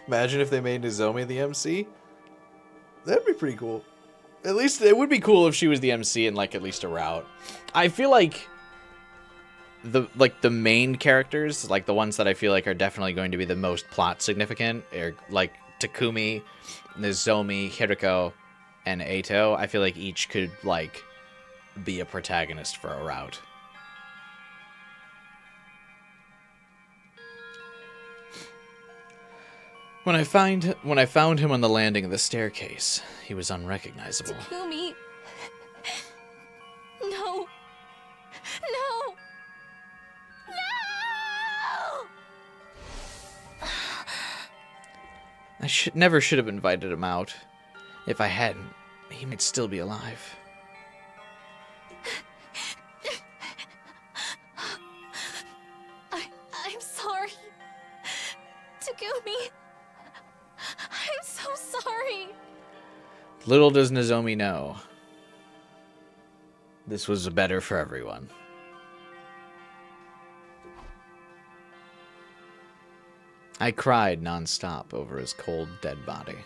Speaker 1: Imagine if they made Nozomi the MC. That'd be pretty cool. At least it would be cool if she was the MC in like at least a route. I feel like the main characters, like the ones that I feel like are definitely going to be the most plot significant, are like Takumi, Nozomi, Hiriko, and Ato. I feel like each could like be a protagonist for a route. When I found him on the landing of the staircase, he was unrecognizable.
Speaker 10: Takumi. No. No. No!
Speaker 1: I never should have invited him out. If I hadn't, he might still be alive.
Speaker 10: I'm sorry. Takumi. I'm so sorry.
Speaker 1: Little does Nozomi know, this was better for everyone. I cried non-stop over his cold, dead body.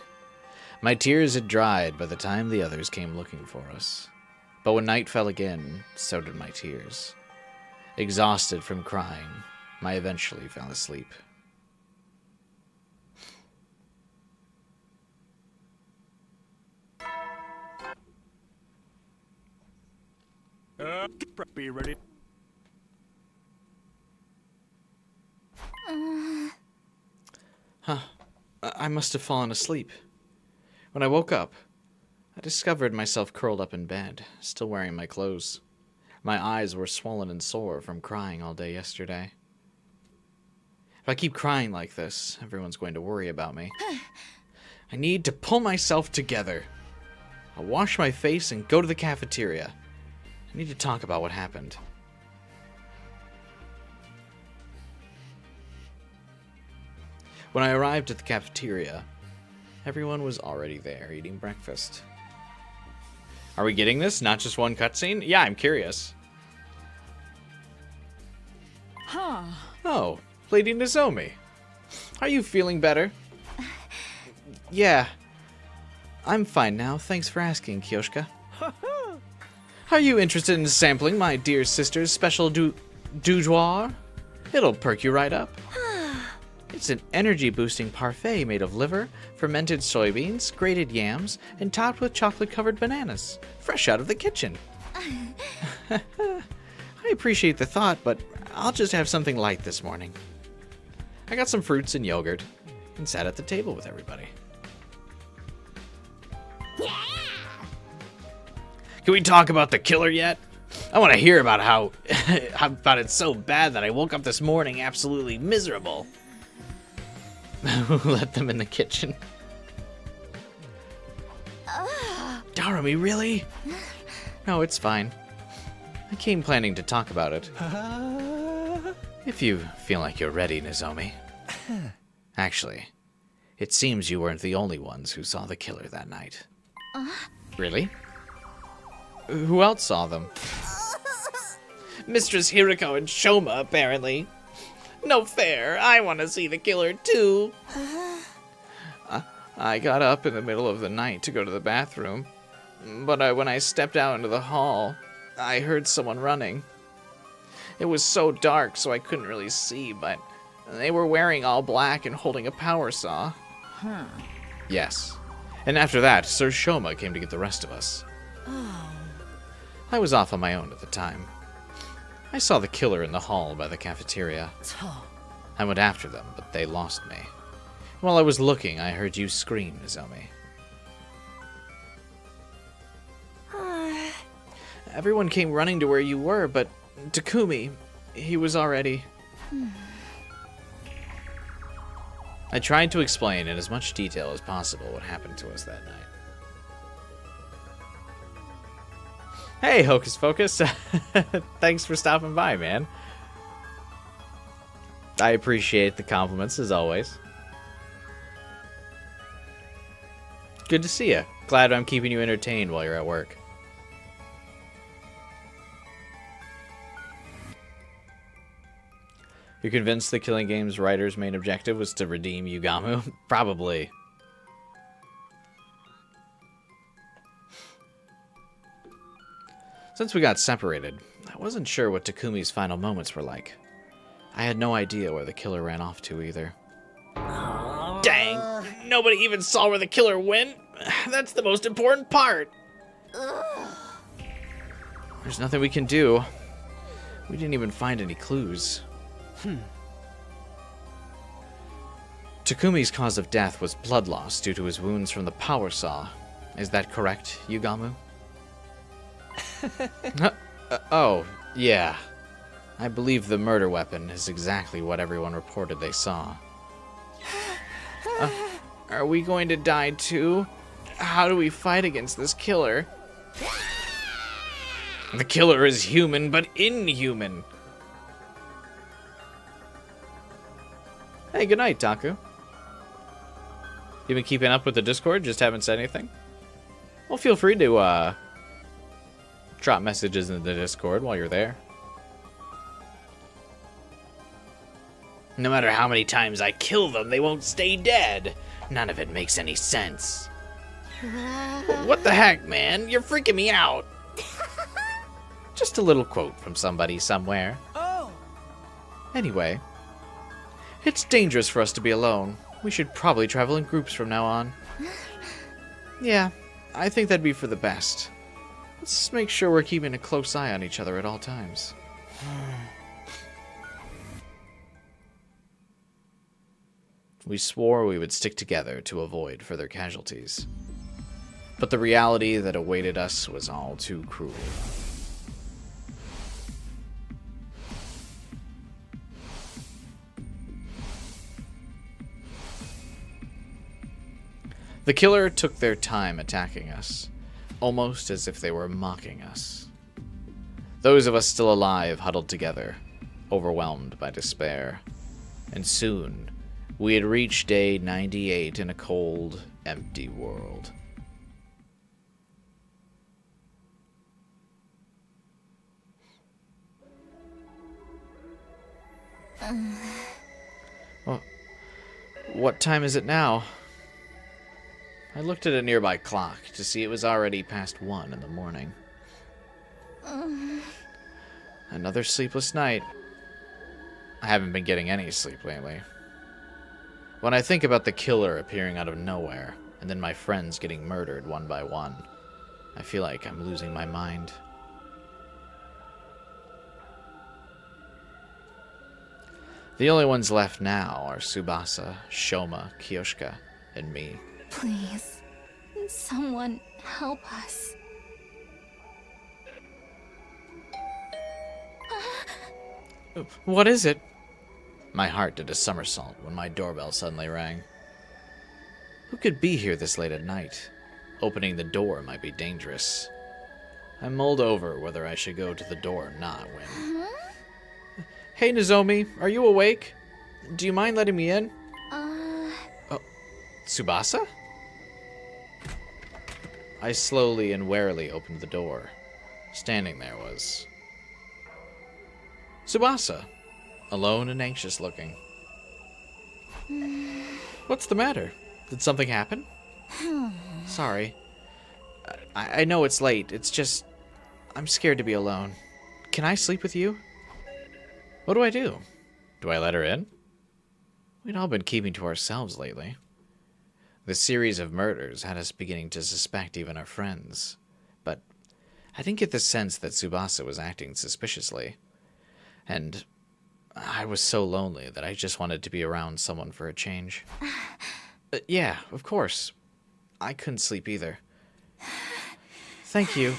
Speaker 1: My tears had dried by the time the others came looking for us. But when night fell again, so did my tears. Exhausted from crying, I eventually fell asleep.
Speaker 6: Be ready.
Speaker 1: I must have fallen asleep. When I woke up, I discovered myself curled up in bed, still wearing my clothes. My eyes were swollen and sore from crying all day yesterday. If I keep crying like this, everyone's going to worry about me. I need to pull myself together. I'll wash my face and go to the cafeteria. I need to talk about what happened. When I arrived at the cafeteria, everyone was already there eating breakfast. Are we getting this? Not just one cutscene? Yeah, I'm curious.
Speaker 4: Huh.
Speaker 1: Oh, Lady Nozomi. Are you feeling better? Yeah. I'm fine now, thanks for asking, Kyoshka. Are you interested in sampling my dear sister's special boudoir? It'll perk you right up. It's an energy-boosting parfait made of liver, fermented soybeans, grated yams, and topped with chocolate-covered bananas, fresh out of the kitchen. I appreciate the thought, but I'll just have something light this morning. I got some fruits and yogurt, and sat at the table with everybody.
Speaker 10: Yeah!
Speaker 1: Can we talk about the killer yet? I want to hear about how about it's so bad that I woke up this morning absolutely miserable. Who let them in the kitchen? Darumi, really? No, it's fine. I came planning to talk about it. If you feel like you're ready, Nozomi. Actually, it seems you weren't the only ones who saw the killer that night. Really? Who else saw them? Mistress Hiriko and Shoma, apparently. No fair. I want to see the killer, too. I got up in the middle of the night to go to the bathroom, but when I stepped out into the hall, I heard someone running. It was so dark, so I couldn't really see, but they were wearing all black and holding a power saw. Yes. And after that, Sir Shoma came to get the rest of us. I was off on my own at the time. I saw the killer in the hall by the cafeteria. I went after them, but they lost me. While I was looking, I heard you scream, Nozomi. Everyone came running to where you were, but Takumi, he was already... I tried to explain in as much detail as possible what happened to us that night. Hey, Hocus Pocus. Thanks for stopping by, man. I appreciate the compliments, as always. Good to see you. Glad I'm keeping you entertained while you're at work. You're convinced the Killing Games writer's main objective was to redeem Yugamu? Probably. Since we got separated, I wasn't sure what Takumi's final moments were like. I had no idea where the killer ran off to either. Dang! Nobody even saw where the killer went? That's the most important part! There's nothing we can do. We didn't even find any clues. Takumi's cause of death was blood loss due to his wounds from the power saw. Is that correct, Yugamu? Oh, yeah. I believe the murder weapon is exactly what everyone reported they saw. Are we going to die too? How do we fight against this killer? The killer is human, but inhuman. Hey, good night, Taku. You been keeping up with the Discord? Just haven't said anything? Well, feel free to, drop messages in the Discord while you're there. No matter how many times I kill them, they won't stay dead. None of it makes any sense. What the heck, man? You're freaking me out. Just a little quote from somebody somewhere.
Speaker 9: Oh.
Speaker 1: Anyway, it's dangerous for us to be alone. We should probably travel in groups from now on. Yeah, I think that'd be for the best. Let's make sure we're keeping a close eye on each other at all times. We swore we would stick together to avoid further casualties. But the reality that awaited us was all too cruel. The killer took their time attacking us, almost as if they were mocking us. Those of us still alive huddled together, overwhelmed by despair. And soon, we had reached day 98 in a cold, empty world. Well, what time is it now? I looked at a nearby clock to see it was already past 1 in the morning. Another sleepless night. I haven't been getting any sleep lately. When I think about the killer appearing out of nowhere, and then my friends getting murdered one by one, I feel like I'm losing my mind. The only ones left now are Tsubasa, Shoma, Kyoshka, and me.
Speaker 10: Please, someone help us.
Speaker 1: What is it? My heart did a somersault when my doorbell suddenly rang. Who could be here this late at night? Opening the door might be dangerous. I mulled over whether I should go to the door or not when... Hey, Nozomi, are you awake? Do you mind letting me in? Oh, Tsubasa? I slowly and warily opened the door. Standing there was... Tsubasa, alone and anxious looking. What's the matter? Did something happen? Sorry. I know it's late. It's just... I'm scared to be alone. Can I sleep with you? What do I do? Do I let her in? We'd all been keeping to ourselves lately. The series of murders had us beginning to suspect even our friends. But I didn't get the sense that Tsubasa was acting suspiciously. And I was so lonely that I just wanted to be around someone for a change. Yeah, of course. I couldn't sleep either. Thank you.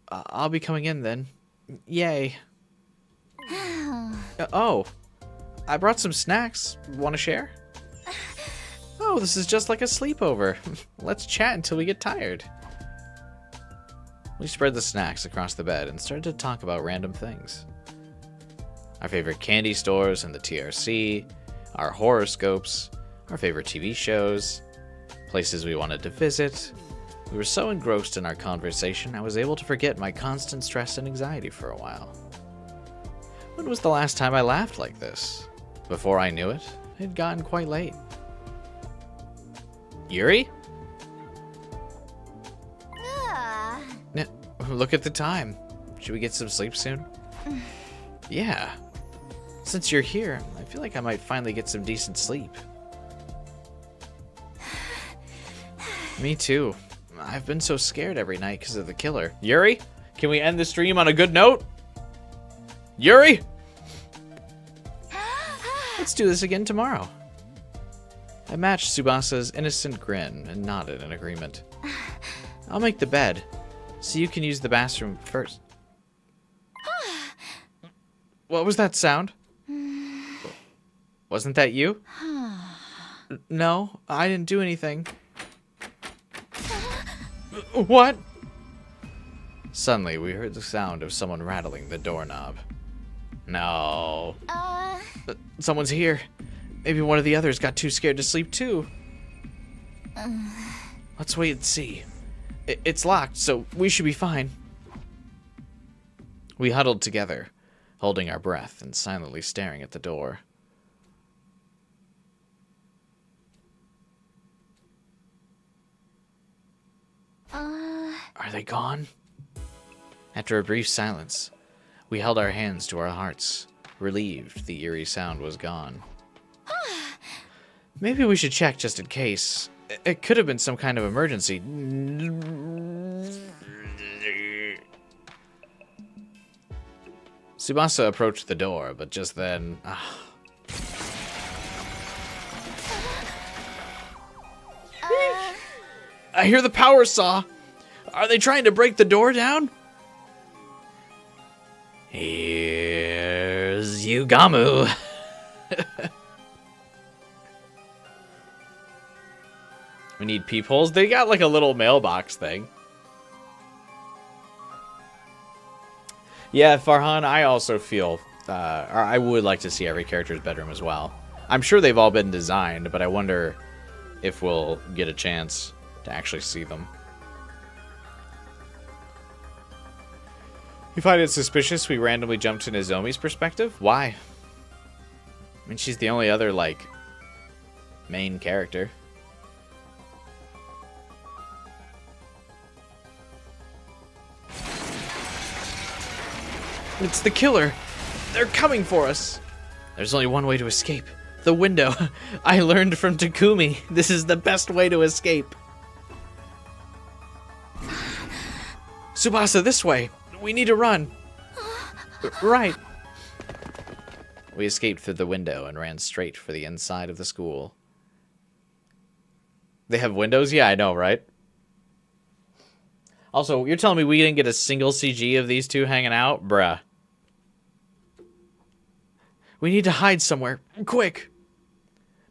Speaker 1: I'll be coming in then. Yay. Oh, I brought some snacks. Want to share? Oh, this is just like a sleepover. Let's chat until we get tired. We spread the snacks across the bed and started to talk about random things. Our favorite candy stores and the TRC, our horoscopes, our favorite TV shows, places we wanted to visit. We were so engrossed in our conversation, I was able to forget my constant stress and anxiety for a while. When was the last time I laughed like this? Before I knew it, it had gotten quite late. Yuri? Look at the time. Should we get some sleep soon? Yeah. Since you're here, I feel like I might finally get some decent sleep. Me too. I've been so scared every night because of the killer. Yuri? Can we end the stream on a good note? Yuri? Let's do this again tomorrow. I matched Tsubasa's innocent grin and nodded in agreement. I'll make the bed, so you can use the bathroom first. What was that sound? Wasn't that you? No, I didn't do anything. What? Suddenly, we heard the sound of someone rattling the doorknob. No. Someone's here. Maybe one of the others got too scared to sleep too. Let's wait and see. It's locked, so we should be fine. We huddled together, holding our breath and silently staring at the door. Are they gone? After a brief silence, we held our hands to our hearts, relieved the eerie sound was gone. Maybe we should check just in case. It could have been some kind of emergency. Tsubasa approached the door, but just then... I hear the power saw. Are they trying to break the door down? Here's Yugamu. We need peepholes. They got like a little mailbox thing. Yeah, Farhan, I also feel, or I would like to see every character's bedroom as well. I'm sure they've all been designed, but I wonder if we'll get a chance to actually see them. You find it suspicious we randomly jumped to Nozomi's perspective? Why? I mean, she's the only other, like, main character. It's the killer. They're coming for us. There's only one way to escape. The window. I learned from Takumi. This is the best way to escape. Tsubasa, this way. We need to run. Right. We escaped through the window and ran straight for the inside of the school. They have windows? Yeah, I know, right? Also, you're telling me we didn't get a single CG of these two hanging out? Bruh. We need to hide somewhere. Quick!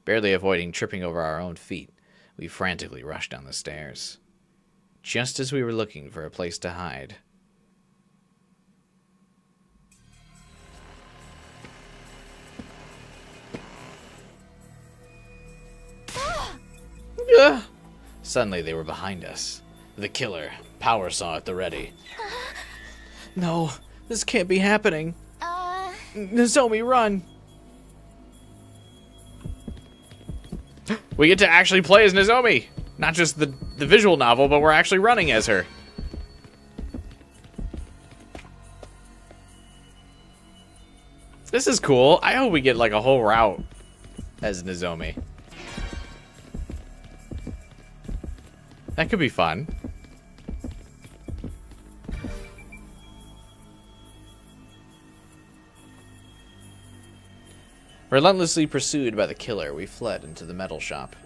Speaker 1: Barely avoiding tripping over our own feet, we frantically rushed down the stairs. Just as we were looking for a place to hide. Suddenly they were behind us. The killer, power saw at the ready. No, this can't be happening. Nozomi, run! We get to actually play as Nozomi! Not just the visual novel, but we're actually running as her. This is cool. I hope we get like a whole route as Nozomi. That could be fun. Relentlessly pursued by the killer, we fled into the metal shop.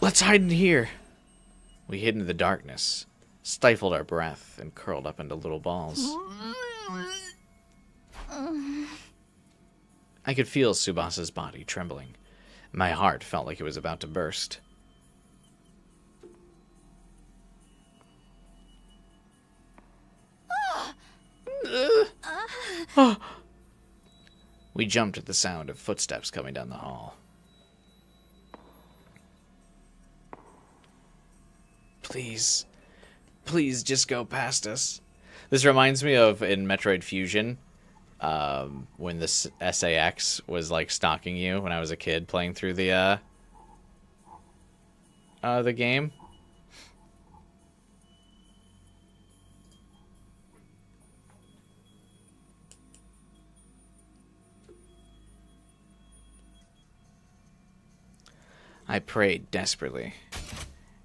Speaker 1: Let's hide in here. We hid in the darkness, stifled our breath, and curled up into little balls. I could feel Tsubasa's body trembling. My heart felt like it was about to burst. We jumped at the sound of footsteps coming down the hall. Please, please just go past us. This reminds me of in Metroid Fusion, when this SAX was like stalking you when I was a kid playing through the game. I prayed desperately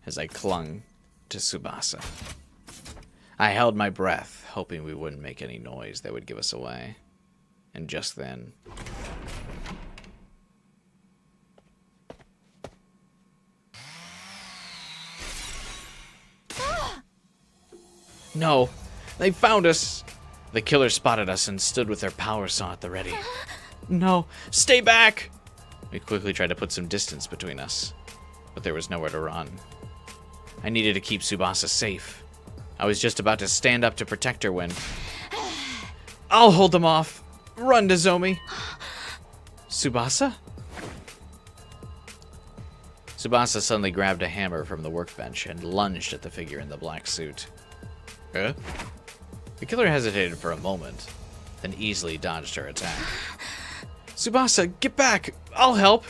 Speaker 1: as I clung to Tsubasa. I held my breath, hoping we wouldn't make any noise that would give us away. And just then... No! They found us! The killer spotted us and stood with their power saw at the ready. No! Stay back! We quickly tried to put some distance between us, but there was nowhere to run. I needed to keep Tsubasa safe. I was just about to stand up to protect her when... I'll hold them off! Run, Nozomi! Tsubasa? Tsubasa suddenly grabbed a hammer from the workbench and lunged at the figure in the black suit. Huh? The killer hesitated for a moment, then easily dodged her attack. Tsubasa, get back! I'll help!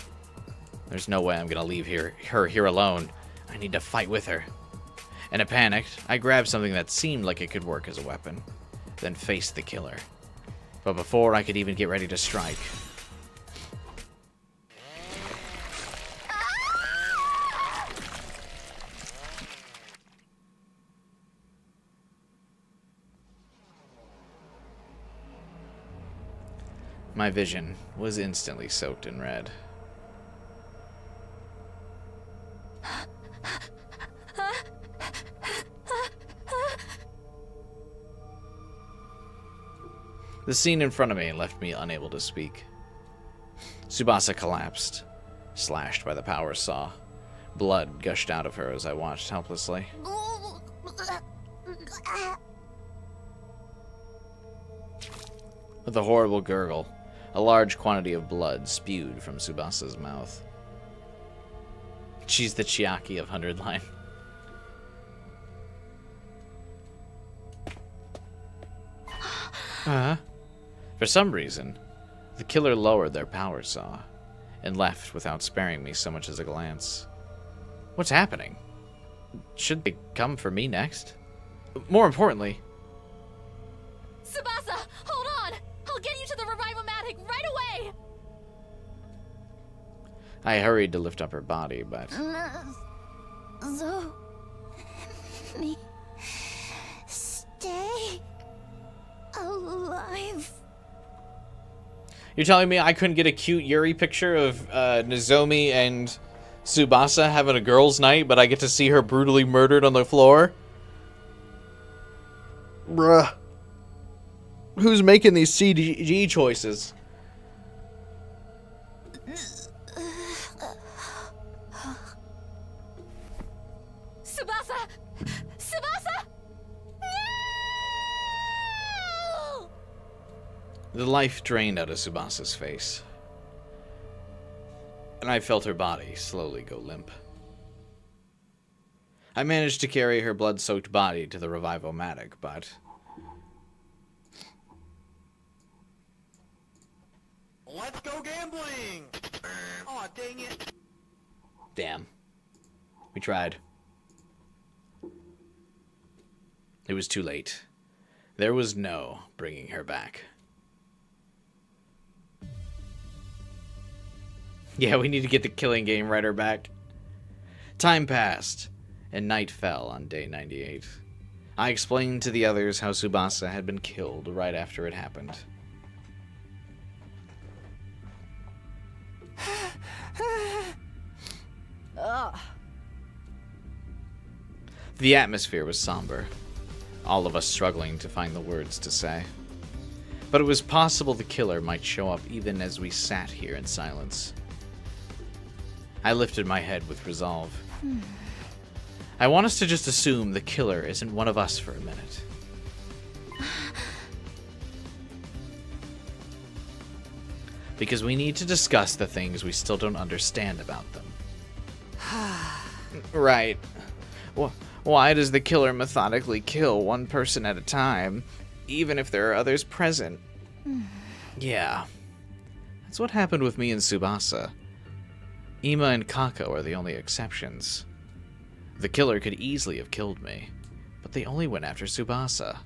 Speaker 1: There's no way I'm gonna leave her here alone. I need to fight with her. In a panic, I grabbed something that seemed like it could work as a weapon, then faced the killer. But before I could even get ready to strike... My vision was instantly soaked in red. The scene in front of me left me unable to speak. Tsubasa collapsed, slashed by the power saw. Blood gushed out of her as I watched helplessly. With a horrible gurgle, a large quantity of blood spewed from Tsubasa's mouth. She's the Chiaki of 100 Line. For some reason, the killer lowered their power saw and left without sparing me so much as a glance. What's happening? Should they come for me next? More importantly...
Speaker 10: Tsubasa, hold on! I'll get you to the Revivomatic right away!
Speaker 1: I hurried to lift up her body, but...
Speaker 10: Me... Stay... alive.
Speaker 1: You're telling me I couldn't get a cute Yuri picture of Nozomi and Tsubasa having a girls' night, but I get to see her brutally murdered on the floor? Bruh. Who's making these CG choices?
Speaker 10: Tsubasa! Tsubasa! No!
Speaker 1: The life drained out of Tsubasa's face, and I felt her body slowly go limp. I managed to carry her blood-soaked body to the Revivomatic, but...
Speaker 7: Let's go gambling! Aw, dang it.
Speaker 1: Damn. We tried. It was too late. There was no bringing her back. Yeah, we need to get the killing game writer back. Time passed, and night fell on day 98. I explained to the others how Tsubasa had been killed right after it happened. The atmosphere was somber, all of us struggling to find the words to say. But it was possible the killer might show up even as we sat here in silence. I lifted my head with resolve. I want us to just assume the killer isn't one of us for a minute. Because we need to discuss the things we still don't understand about them. Right. Why does the killer methodically kill one person at a time, even if there are others present? Yeah. That's what happened with me and Tsubasa. Ima and Kako are the only exceptions. The killer could easily have killed me, but they only went after Tsubasa.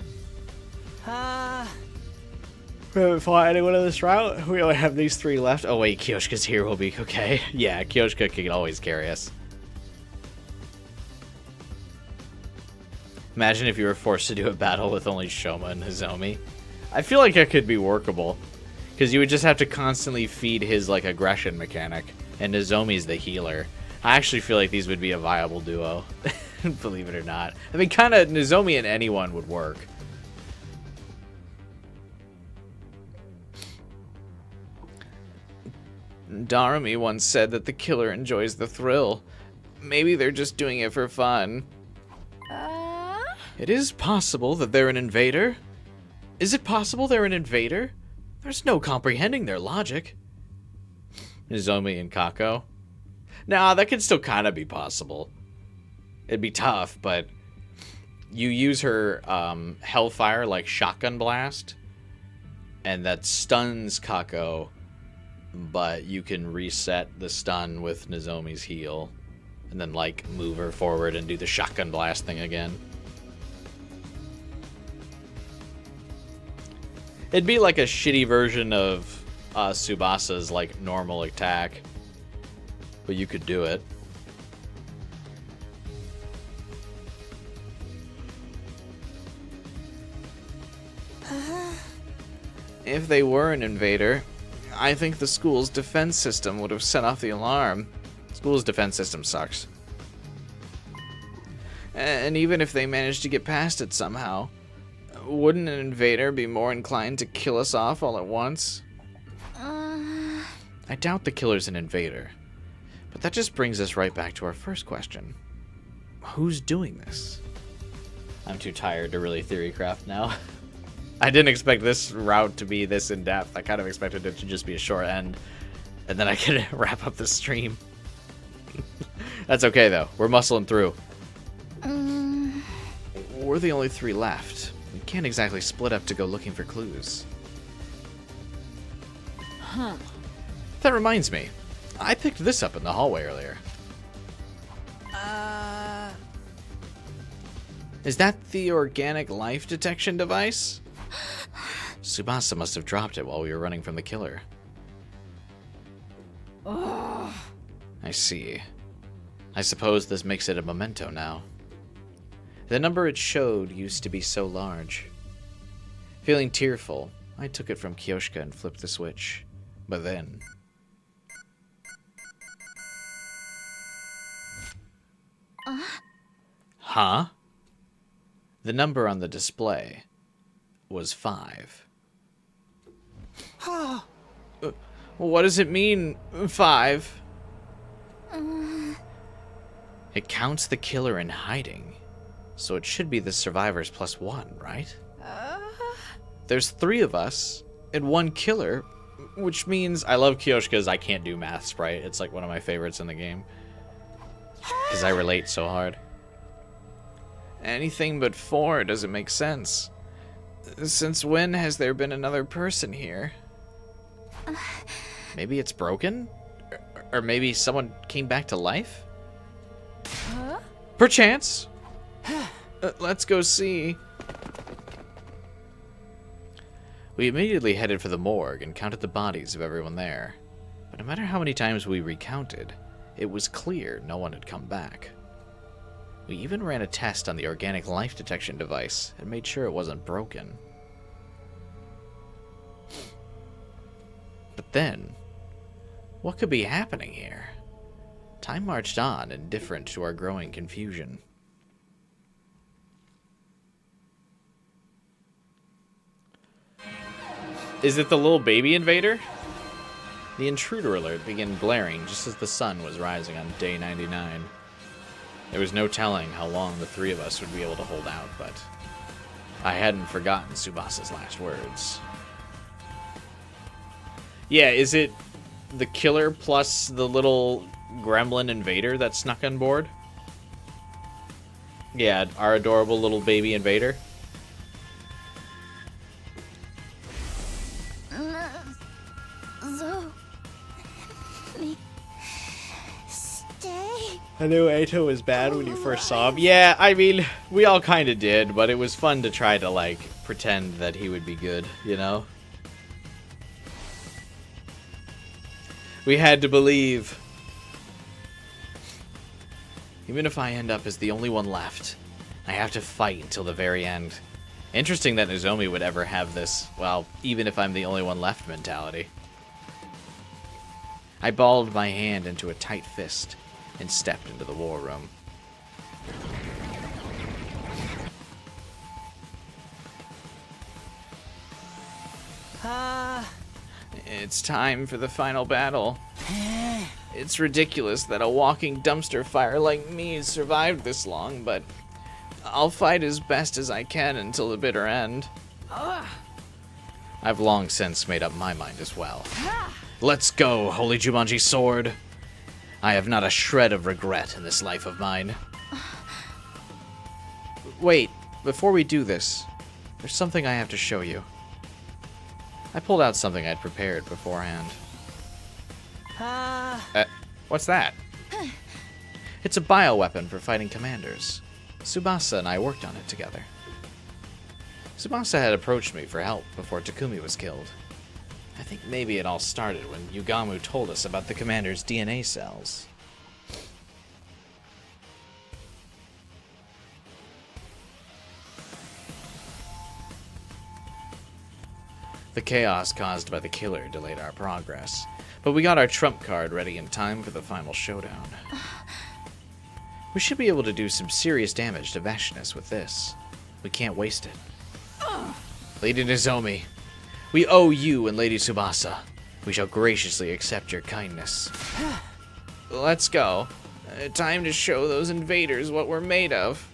Speaker 1: We haven't fought anyone in this route. We only have these 3 left. Oh wait, Kyoshika's here. We'll be okay. Yeah, Kyoshika can always carry us. Imagine if you were forced to do a battle with only Shoma and Nozomi. I feel like it could be workable, because you would just have to constantly feed his like aggression mechanic, and Nozomi's the healer. I actually feel like these would be a viable duo, believe it or not. I mean, kind of Nozomi and anyone would work. Darumi once said that the killer enjoys the thrill. Maybe they're just doing it for fun. It is possible that they're an invader. Is it possible they're an invader? There's no comprehending their logic. Nozomi and Kako. Nah, that could still kind of be possible. It'd be tough, but you use her Hellfire like Shotgun Blast, and that stuns Kako, but you can reset the stun with Nozomi's heal, and then like move her forward and do the Shotgun Blast thing again. It'd be like a shitty version of Tsubasa's like normal attack, but you could do it. If they were an invader, I think the school's defense system would have set off the alarm. School's defense system sucks. And even if they managed to get past it somehow, Wouldn't an invader be more inclined to kill us off all at once? I doubt the killer's an invader. But that just brings us right back to our first question. Who's doing this? I'm too tired to really theory craft now. I didn't expect this route to be this in-depth. I kind of expected it to just be a short end. And then I could wrap up the stream. That's okay, though. We're muscling through. We're the only 3 left. We can't exactly split up to go looking for clues.
Speaker 4: Huh.
Speaker 1: That reminds me. I picked this up in the hallway earlier. Is that the organic life detection device? Tsubasa must have dropped it while we were running from the killer.
Speaker 4: Ugh.
Speaker 1: I see. I suppose this makes it a memento now. The number it showed used to be so large. Feeling tearful, I took it from Kyoshka and flipped the switch. But then... Huh? The number on the display was 5. What does it mean, 5? It counts the killer in hiding, so it should be the survivors plus 1, right? There's 3 of us and 1 killer, which means I love Kyoshka's I can't do math sprite. It's like one of my favorites in the game because I relate so hard. Anything but 4 doesn't make sense. Since when has there been another person here? Maybe it's broken? Or maybe someone came back to life?
Speaker 4: Huh?
Speaker 1: Perchance. Let's go see. We immediately headed for the morgue and counted the bodies of everyone there. But no matter how many times we recounted, it was clear no one had come back. We even ran a test on the organic life detection device and made sure it wasn't broken. But then, what could be happening here? Time marched on, indifferent to our growing confusion. Is it the little baby invader? The intruder alert began blaring just as the sun was rising on day 99. There was no telling how long the 3 of us would be able to hold out, but I hadn't forgotten Tsubasa's last words. Yeah, is it the killer plus the little gremlin invader that snuck on board? Yeah, our adorable little baby invader. I knew Eito was bad when you first saw him. Yeah, I mean, we all kind of did, but it was fun to try to, like, pretend that he would be good, you know? We had to believe. Even if I end up as the only one left, I have to fight until the very end. Interesting that Nozomi would ever have this, well, even if I'm the only one left mentality. I balled my hand into a tight fist and stepped into the war room. It's time for the final battle. It's ridiculous that a walking dumpster fire like me survived this long, but I'll fight as best as I can until the bitter end. I've long since made up my mind as well. Let's go, Holy Jumanji Sword! I have not a shred of regret in this life of mine. Wait, before we do this, there's something I have to show you. I pulled out something I'd prepared beforehand. What's that? It's a bioweapon for fighting commanders. Tsubasa and I worked on it together. Tsubasa had approached me for help before Takumi was killed. I think maybe it all started when Yugamu told us about the commander's DNA cells. The chaos caused by the killer delayed our progress, but we got our trump card ready in time for the final showdown. We should be able to do some serious damage to Vashnis with this. We can't waste it. Lady Nozomi, we owe you and Lady Tsubasa. We shall graciously accept your kindness. Let's go. Time to show those invaders what we're made of.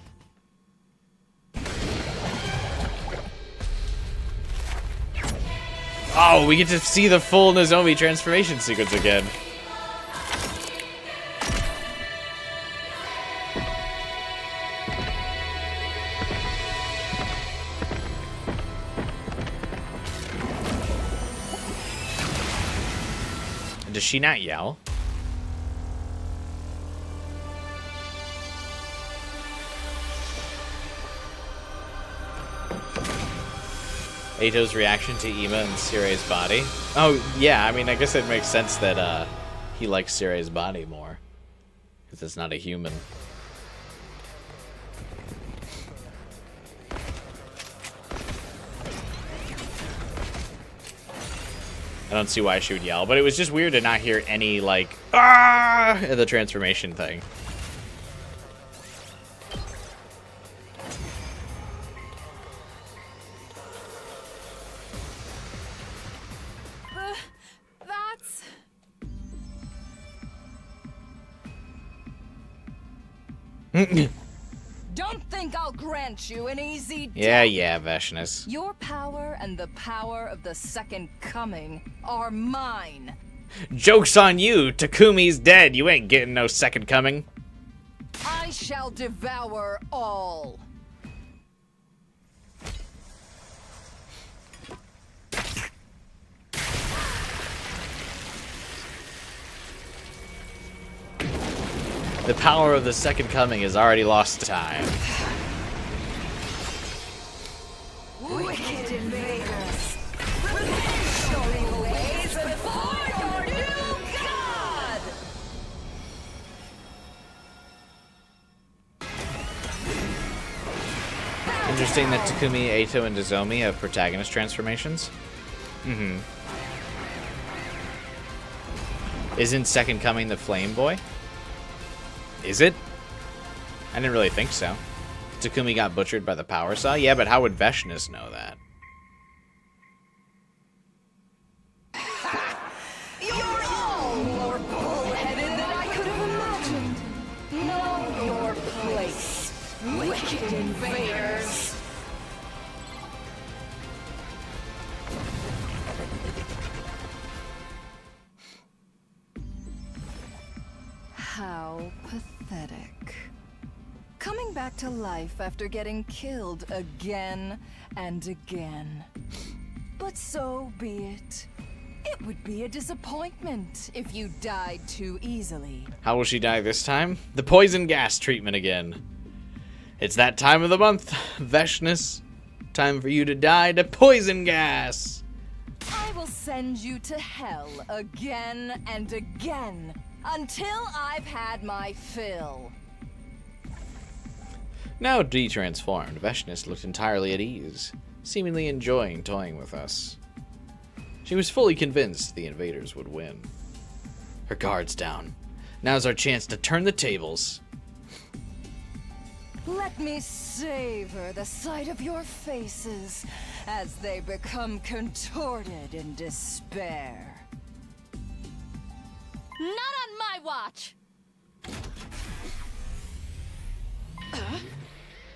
Speaker 1: Oh, we get to see the full Nozomi transformation sequence again. Does she not yell? Eito's reaction to Ima and Sirei's body. Oh, yeah, I mean, I guess it makes sense that he likes Sirei's body more. Because it's not a human. I don't see why she would yell, but it was just weird to not hear any, like, ah, the transformation thing.
Speaker 8: Don't think I'll grant you an easy death.
Speaker 1: Yeah, Veshness.
Speaker 8: Your power and the power of the Second Coming are mine.
Speaker 1: Joke's on you! Takumi's dead. You ain't getting no second coming.
Speaker 8: I shall devour all.
Speaker 1: The power of the second coming has already lost time.
Speaker 8: Wicked invaders, revenge your evil ways before your new god!
Speaker 1: Interesting that Takumi, Eito, and Nozomi have protagonist transformations. Isn't Second Coming the Flame Boy? Is it? I didn't really think so. Takumi got butchered by the power saw? Yeah, but how would Veshness know that?
Speaker 8: You're all more bullheaded than I could have imagined. Know your place, wicked invaders. How pathetic. Coming back to life after getting killed again and again. But so be it. It would be a disappointment if you died too easily.
Speaker 1: How will she die this time? The poison gas treatment again. It's that time of the month, Veshness. Time for you to die to poison gas.
Speaker 8: I will send you to hell again and again until I've had my fill.
Speaker 1: Now de-transformed, Veshness looked entirely at ease, seemingly enjoying toying with us. She was fully convinced the invaders would win. Her guard's down. Now's our chance to turn the tables.
Speaker 8: Let me savor the sight of your faces as they become contorted in despair.
Speaker 10: Not on my watch!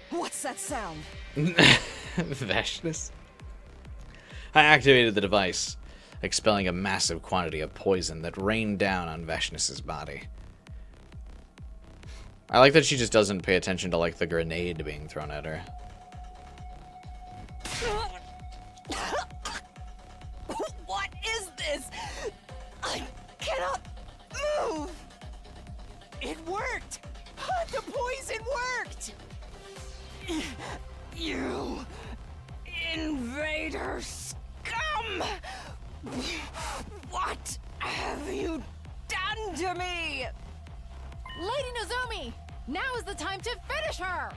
Speaker 8: What's that sound?
Speaker 1: Veshness? I activated the device, expelling a massive quantity of poison that rained down on Veshness's body. I like that she just doesn't pay attention to, like, the grenade being thrown at her.
Speaker 8: What is this? I cannot move!
Speaker 9: It worked! The poison worked!
Speaker 8: You invader scum! What have you done to me?
Speaker 4: Lady Nozomi, now is the time to finish her!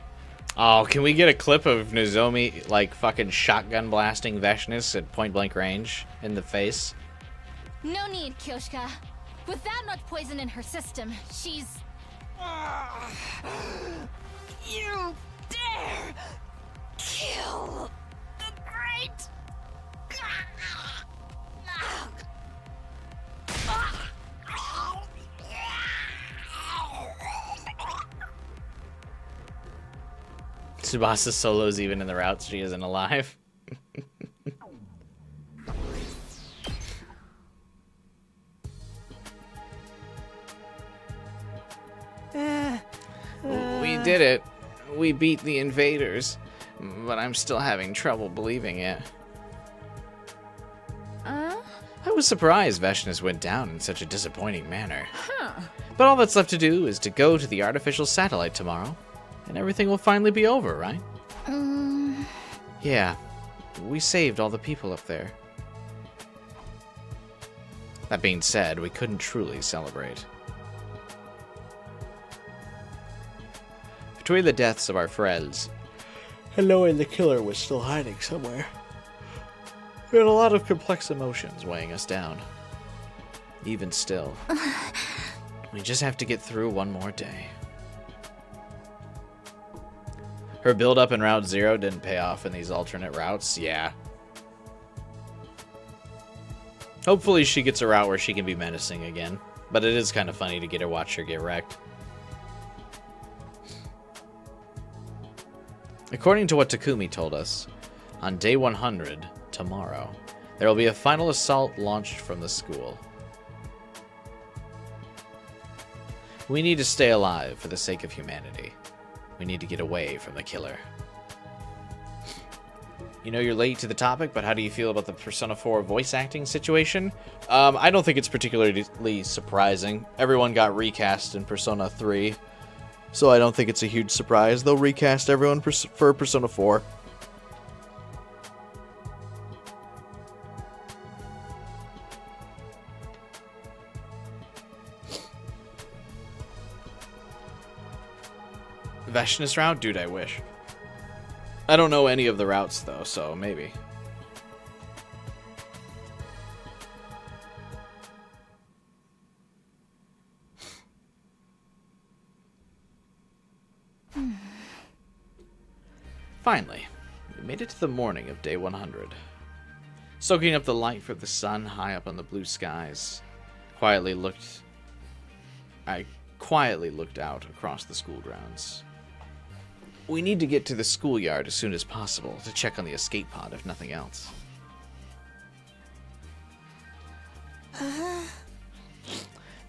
Speaker 1: Oh, can we get a clip of Nozomi, like, fucking shotgun blasting Veshness at point-blank range in the face?
Speaker 10: No need, Kyoshka. With that much poison in her system, she's...
Speaker 8: You dare kill the
Speaker 10: right?
Speaker 1: Tsubasa Solo's even in the route, she isn't alive. We did it. We beat the invaders. But I'm still having trouble believing it. I was surprised Veshness went down in such a disappointing manner. But all that's left to do is to go to the artificial satellite tomorrow, and everything will finally be over, right? Yeah, we saved all the people up there. That being said, we couldn't truly celebrate. Between the deaths of our friends, and knowing the killer was still hiding somewhere, we had a lot of complex emotions weighing us down. Even still, we just have to get through one more day. Her build-up in Route 0 didn't pay off in these alternate routes, yeah. Hopefully she gets a route where she can be menacing again, but it is kind of funny to get her watch her get wrecked. According to what Takumi told us, on day 100, tomorrow, there will be a final assault launched from the school. We need to stay alive for the sake of humanity. We need to get away from the killer. You know you're late to the topic, but how do you feel about the Persona 4 voice acting situation? I don't think it's particularly surprising. Everyone got recast in Persona 3, so I don't think it's a huge surprise. They'll recast everyone for Persona 4. Veshness route? Dude, I wish. I don't know any of the routes, though, so maybe. Finally, we made it to the morning of day 100. Soaking up the light from the sun high up on the blue skies, I quietly looked out across the school grounds. We need to get to the schoolyard as soon as possible to check on the escape pod, if nothing else.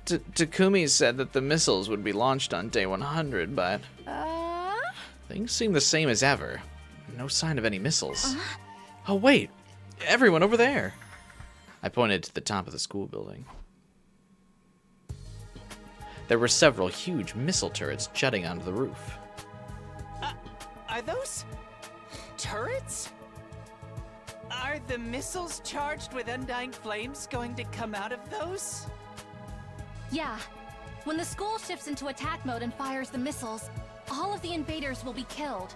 Speaker 1: Takumi said that the missiles would be launched on day 100, but things seem the same as ever. No sign of any missiles. Oh wait, everyone over there! I pointed to the top of the school building. There were several huge missile turrets jutting onto the roof.
Speaker 9: Are those turrets? Are the missiles charged with undying flames going to come out of those?
Speaker 10: Yeah. When the school shifts into attack mode and fires the missiles, all of the invaders will be killed.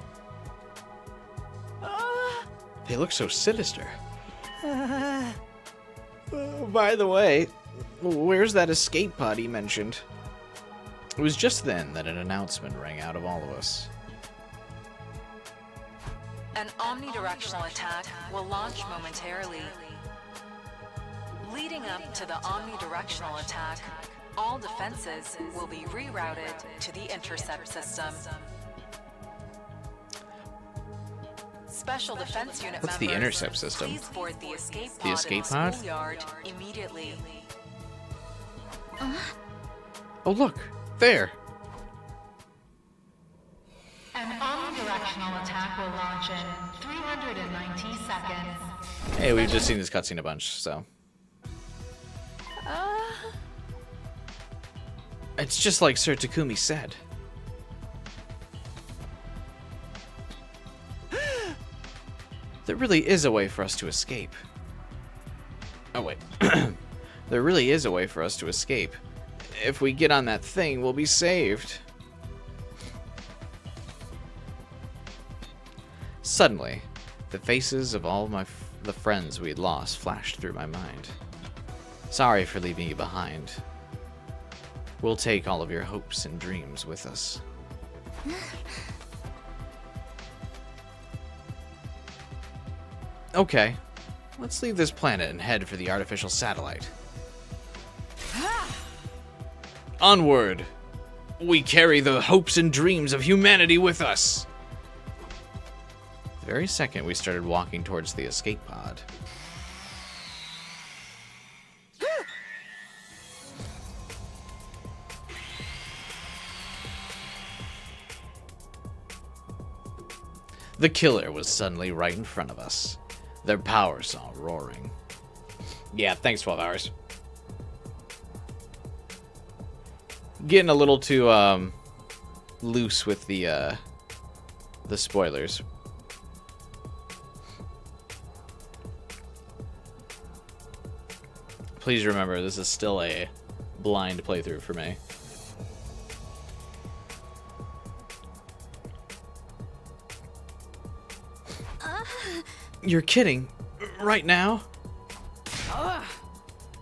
Speaker 1: They look so sinister. By the way, where's that escape pod he mentioned? It was just then that an announcement rang out of all of us.
Speaker 5: An omnidirectional attack will launch momentarily. Leading up to the omnidirectional attack, all defenses will be rerouted to the intercept system. Special defense unit
Speaker 1: What's
Speaker 5: members,
Speaker 1: the intercept system?
Speaker 5: please board the escape pod
Speaker 1: The escape
Speaker 5: in the
Speaker 1: pod?
Speaker 5: schoolyard immediately.
Speaker 1: Oh look, there!
Speaker 15: An omnidirectional attack will launch in 390 seconds.
Speaker 1: Hey, we've just seen this cutscene a bunch, so. It's just like Sir Takumi said. There really is a way for us to escape. Oh wait. There really is a way for us to escape. If we get on that thing, we'll be saved. Suddenly, the faces of all the friends we had lost flashed through my mind. Sorry for leaving you behind. We'll take all of your hopes and dreams with us. Okay, let's leave this planet and head for the artificial satellite. Onward! We carry the hopes and dreams of humanity with us! The very second we started walking towards the escape pod. The killer was suddenly right in front of us, their power saw roaring. Yeah, thanks 12 hours. Getting a little too loose with the spoilers. Please remember, this is still a blind playthrough for me. You're kidding. Right now?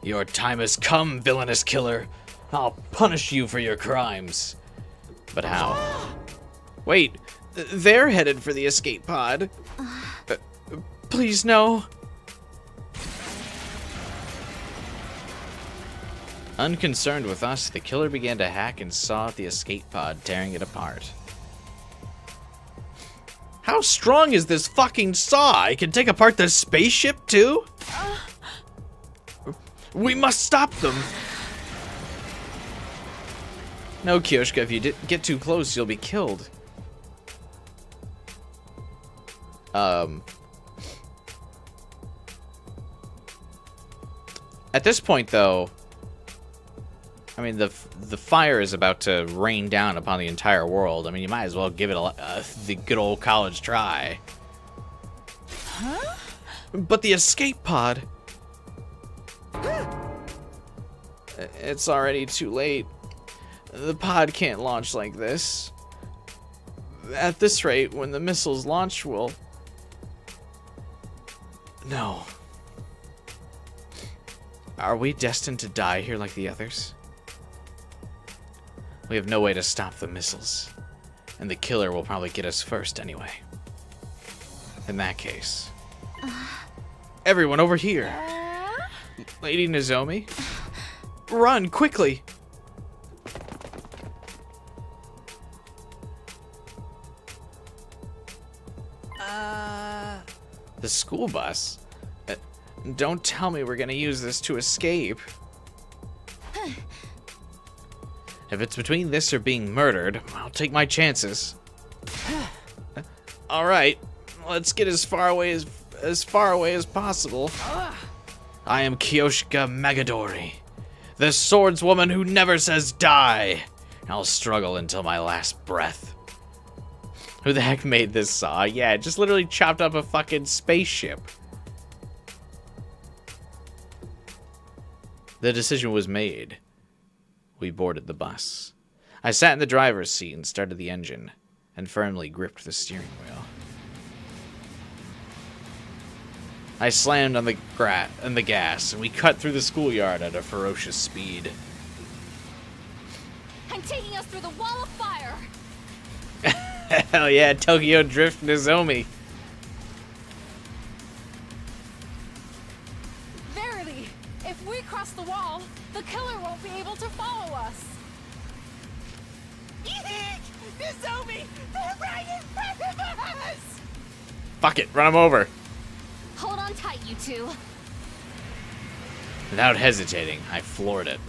Speaker 1: Your time has come, villainous killer. I'll punish you for your crimes. But how? Wait, they're headed for the escape pod. Please, no. Unconcerned with us, the killer began to hack and saw at the escape pod, tearing it apart. How strong is this fucking saw? It can take apart the spaceship, too? We must stop them. No, Kyoshka, if you get too close, you'll be killed. At this point, though, I mean, the fire is about to rain down upon the entire world. I mean, you might as well give it the good old college try. Huh? But the escape pod... It's already too late. The pod can't launch like this. At this rate, when the missiles launch, we'll... No. Are we destined to die here like the others? We have no way to stop the missiles, and the killer will probably get us first anyway. In that case... Everyone over here! Lady Nozomi? Run, quickly! The school bus? Don't tell me we're gonna use this to escape. If it's between this or being murdered, I'll take my chances. Alright, let's get as far away as possible. I am Kyoshika Megadori, the swordswoman who never says die. I'll struggle until my last breath. Who the heck made this saw? Yeah, it just literally chopped up a fucking spaceship. The decision was made. We boarded the bus. I sat in the driver's seat and started the engine, and firmly gripped the steering wheel. I slammed on the gas, and we cut through the schoolyard at a ferocious speed.
Speaker 10: I'm taking us through the wall of fire!
Speaker 1: Hell yeah, Tokyo Drift Nozomi.
Speaker 4: Verily, if we cross the wall, the killer won't be able to follow us.
Speaker 9: Eek! Nozomi! They're right in front of us!
Speaker 1: Fuck it, run him over.
Speaker 10: Hold on tight, you two.
Speaker 1: Without hesitating, I floored it.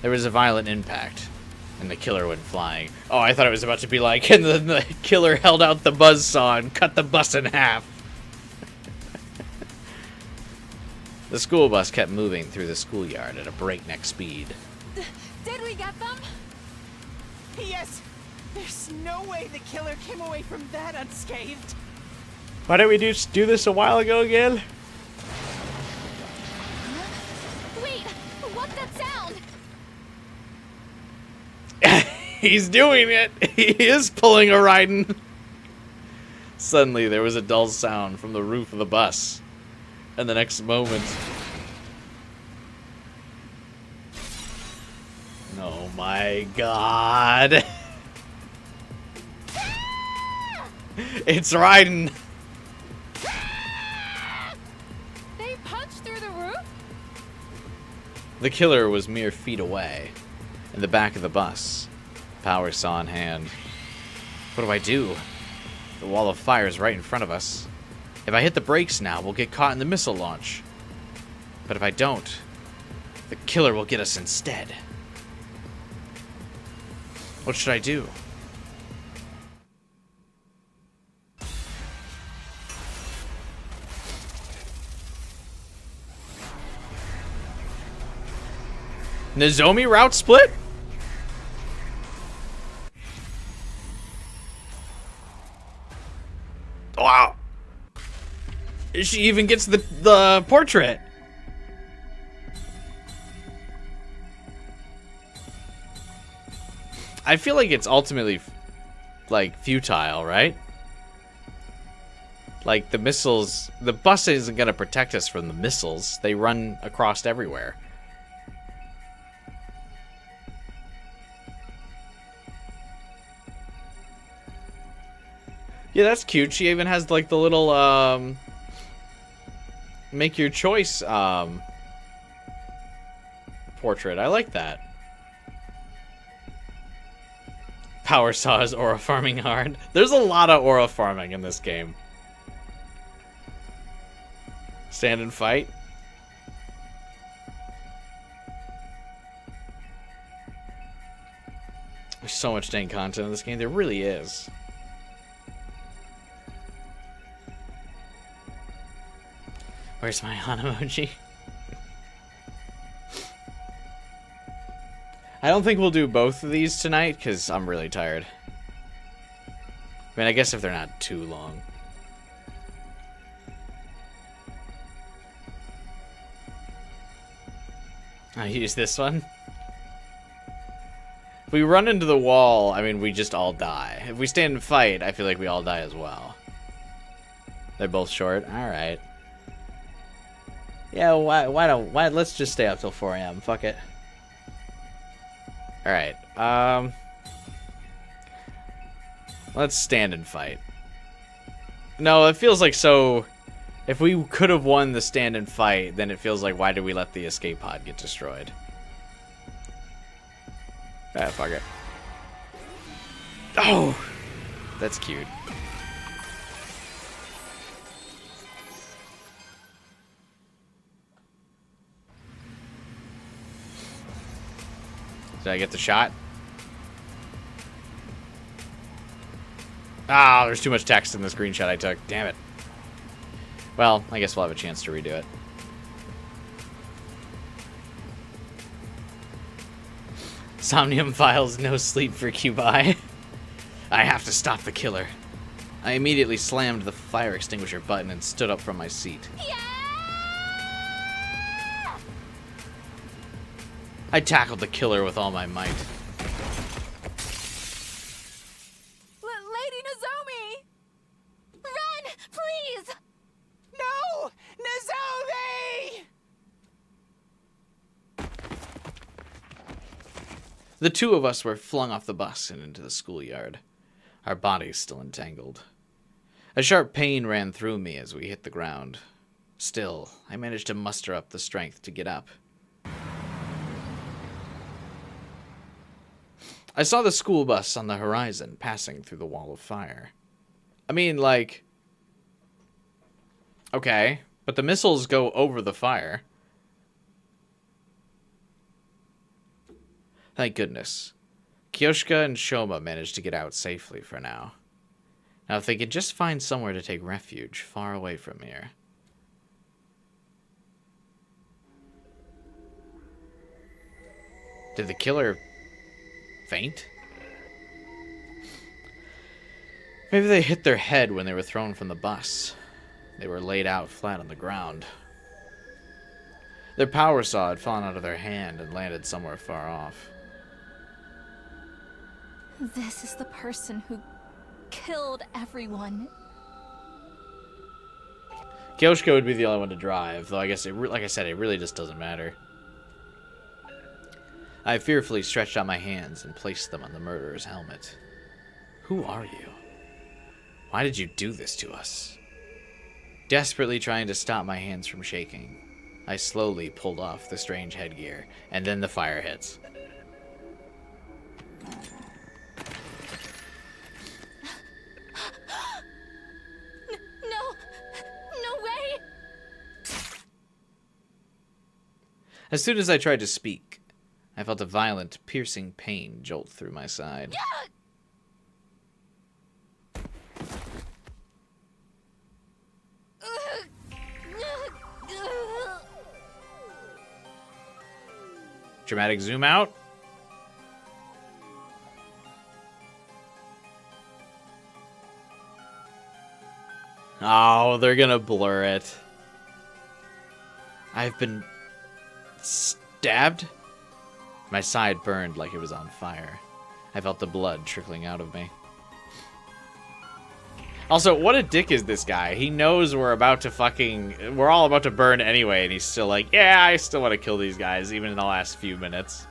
Speaker 1: There was a violent impact, and the killer went flying. Oh, I thought it was about to be like, and then the killer held out the buzzsaw and cut the bus in half. The school bus kept moving through the schoolyard at a breakneck speed.
Speaker 4: Did we get them?
Speaker 9: Yes! There's no way the killer came away from that unscathed.
Speaker 1: Why didn't we just do this a while ago again?
Speaker 10: Wait, what's that sound?
Speaker 1: He's doing it! He is pulling a Raiden! Suddenly, there was a dull sound from the roof of the bus. And the next moment... Oh my god! It's riding.
Speaker 4: They punched through the roof?
Speaker 1: The killer was mere feet away, in the back of the bus, power saw in hand. What do I do? The wall of fire is right in front of us. If I hit the brakes now, we'll get caught in the missile launch. But if I don't, the killer will get us instead. What should I do? Nozomi route split? Wow. She even gets the portrait. I feel like it's ultimately like futile, right? Like the missiles, the bus isn't going to protect us from the missiles. They run across everywhere. Yeah, that's cute. She even has like the little make your choice portrait. I like that. Power saws aura farming hard. There's a lot of aura farming in this game. Stand and fight. There's so much dang content in this game. There really is. Where's my Han emoji? I don't think we'll do both of these tonight because I'm really tired. I mean, I guess if they're not too long. I'll use this one. If we run into the wall, I mean, we just all die. If we stand and fight, I feel like we all die as well. They're both short? Alright. Yeah, why let's just stay up till 4 AM. Fuck it. Alright, let's stand and fight. No, it feels like so... If we could have won the stand and fight, then it feels like why did we let the escape pod get destroyed? Ah, fuck it. Oh! That's cute. Did I get the shot? Ah, there's too much text in the screenshot I took. Damn it. Well, I guess we'll have a chance to redo it. Somnium files, no sleep for Cubai. I have to stop the killer. I immediately slammed the fire extinguisher button and stood up from my seat.
Speaker 10: Yeah!
Speaker 1: I tackled the killer with all my might.
Speaker 4: Lady Nozomi!
Speaker 10: Run, please!
Speaker 9: No! Nozomi!
Speaker 1: The two of us were flung off the bus and into the schoolyard, our bodies still entangled. A sharp pain ran through me as we hit the ground. Still, I managed to muster up the strength to get up. I saw the school bus on the horizon passing through the wall of fire. I mean, like... Okay, but the missiles go over the fire. Thank goodness. Kyoshka and Shoma managed to get out safely for now. Now, if they could just find somewhere to take refuge far away from here. Did the killer faint? Maybe they hit their head when they were thrown from the bus. They were laid out flat on the ground. Their power saw had fallen out of their hand and landed somewhere far off.
Speaker 10: This is the person who killed everyone.
Speaker 1: Kyoshka would be the only one to drive, though I guess, like I said, it really just doesn't matter. I fearfully stretched out my hands and placed them on the murderer's helmet. Who are you? Why did you do this to us? Desperately trying to stop my hands from shaking, I slowly pulled off the strange headgear, and then the fire hits.
Speaker 10: No way!
Speaker 1: As soon as I tried to speak, I felt a violent, piercing pain jolt through my side. Dramatic zoom out. Oh, they're gonna blur it. I've been stabbed? My side burned like it was on fire. I felt the blood trickling out of me. Also, what a dick is this guy? He knows we're all about to burn anyway, and he's still like, yeah, I still want to kill these guys, even in the last few minutes.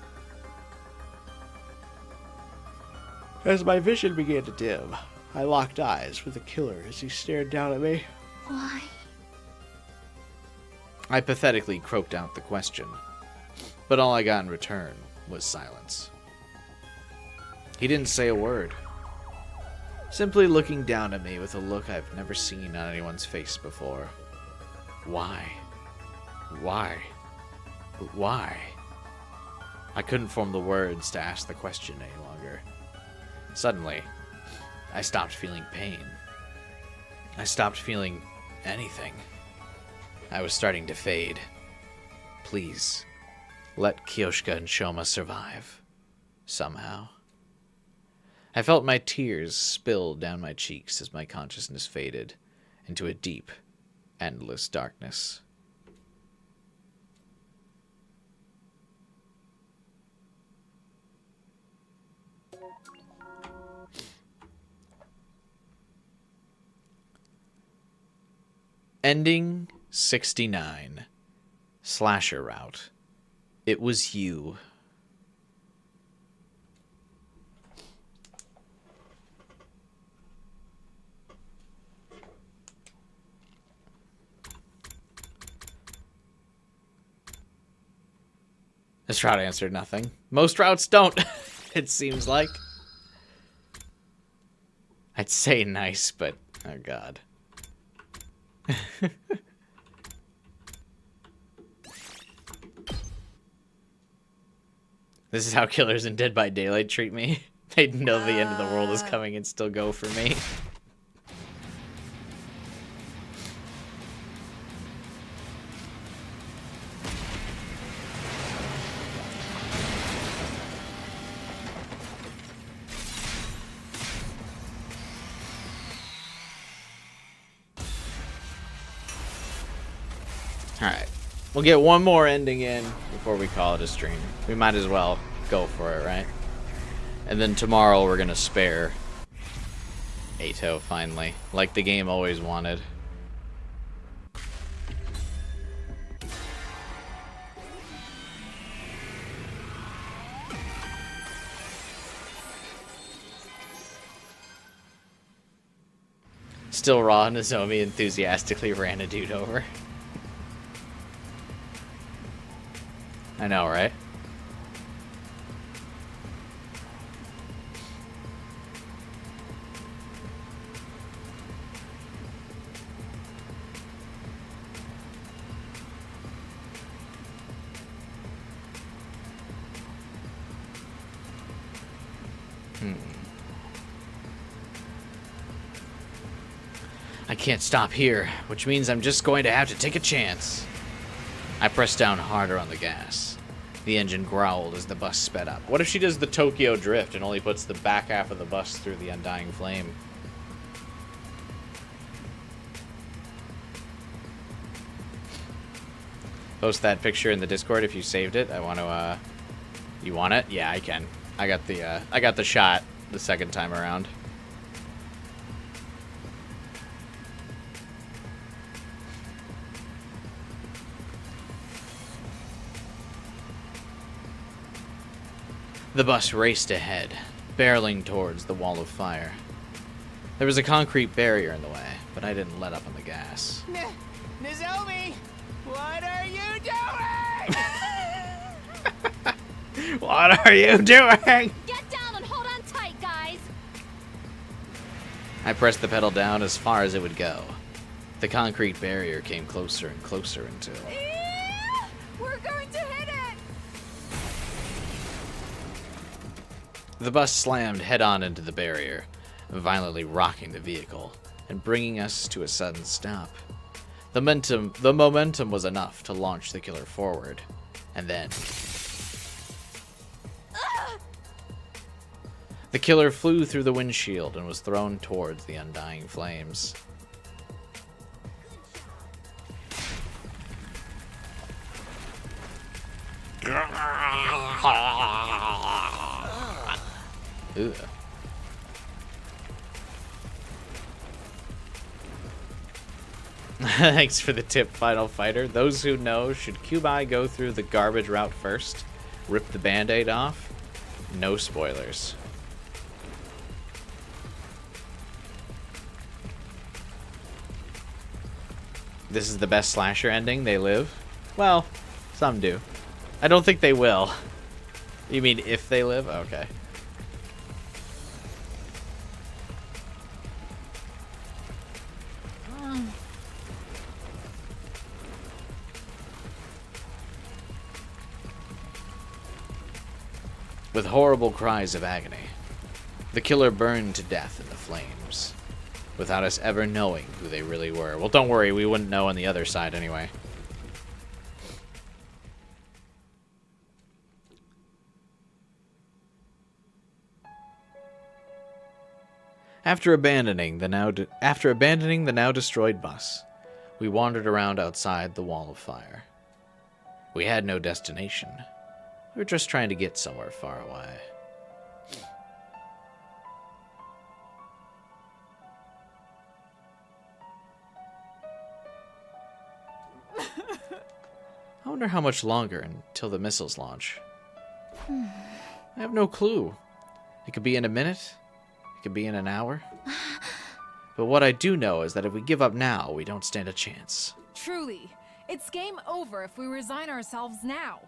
Speaker 1: As my vision began to dim, I locked eyes with the killer as he stared down at me.
Speaker 10: Why?
Speaker 1: I pathetically croaked out the question, but all I got in return was silence. He didn't say a word, simply looking down at me with a look I've never seen on anyone's face before. Why? Why? Why? I couldn't form the words to ask the question any longer. Suddenly, I stopped feeling pain. I stopped feeling anything. I was starting to fade. Please, let Kyoshka and Shoma survive. Somehow. I felt my tears spill down my cheeks as my consciousness faded into a deep, endless darkness. Ending 69. Slasher route. It was you. This route answered nothing. Most routes don't, it seems like. I'd say nice, but oh god. This is how killers in Dead by Daylight treat me. They'd know the end of the world is coming and still go for me. Alright. We'll get one more ending in before we call it a stream. We might as well go for it, right? And then tomorrow we're gonna spare Ato finally, like the game always wanted. Still raw, Nozomi enthusiastically ran a dude over. I know, right? I can't stop here, which means I'm just going to have to take a chance. I pressed down harder on the gas. The engine growled as the bus sped up. What if she does the Tokyo drift and only puts the back half of the bus through the undying flame? Post that picture in the Discord if you saved it. I want to, you want it? Yeah, I can. I got the shot the second time around. The bus raced ahead, barreling towards the wall of fire. There was a concrete barrier in the way, but I didn't let up on the gas.
Speaker 9: Nomi, what are you doing?
Speaker 1: What are you doing?
Speaker 10: Get down and hold on tight, guys.
Speaker 1: I pressed the pedal down as far as it would go. The concrete barrier came closer and closer until...
Speaker 4: We're going to hit it!
Speaker 1: The bus slammed head-on into the barrier, violently rocking the vehicle and bringing us to a sudden stop. The momentum was enough to launch the killer forward, and then... The killer flew through the windshield and was thrown towards the undying flames. Ugh. Thanks for the tip, Final Fighter. Those who know, should Cubai go through the garbage route first? Rip the band-aid off? No spoilers. This is the best slasher ending? They live? Well, some do. I don't think they will. You mean if they live? Okay. With horrible cries of agony, the killer burned to death in the flames, without us ever knowing who they really were. Well, don't worry, we wouldn't know on the other side anyway. After abandoning the now destroyed bus, we wandered around outside the wall of fire. We had no destination. We were just trying to get somewhere far away. I wonder how much longer until the missiles launch. I have no clue. It could be in a minute. It could be in an hour. But what I do know is that if we give up now, we don't stand a chance.
Speaker 4: Truly, it's game over if we resign ourselves now.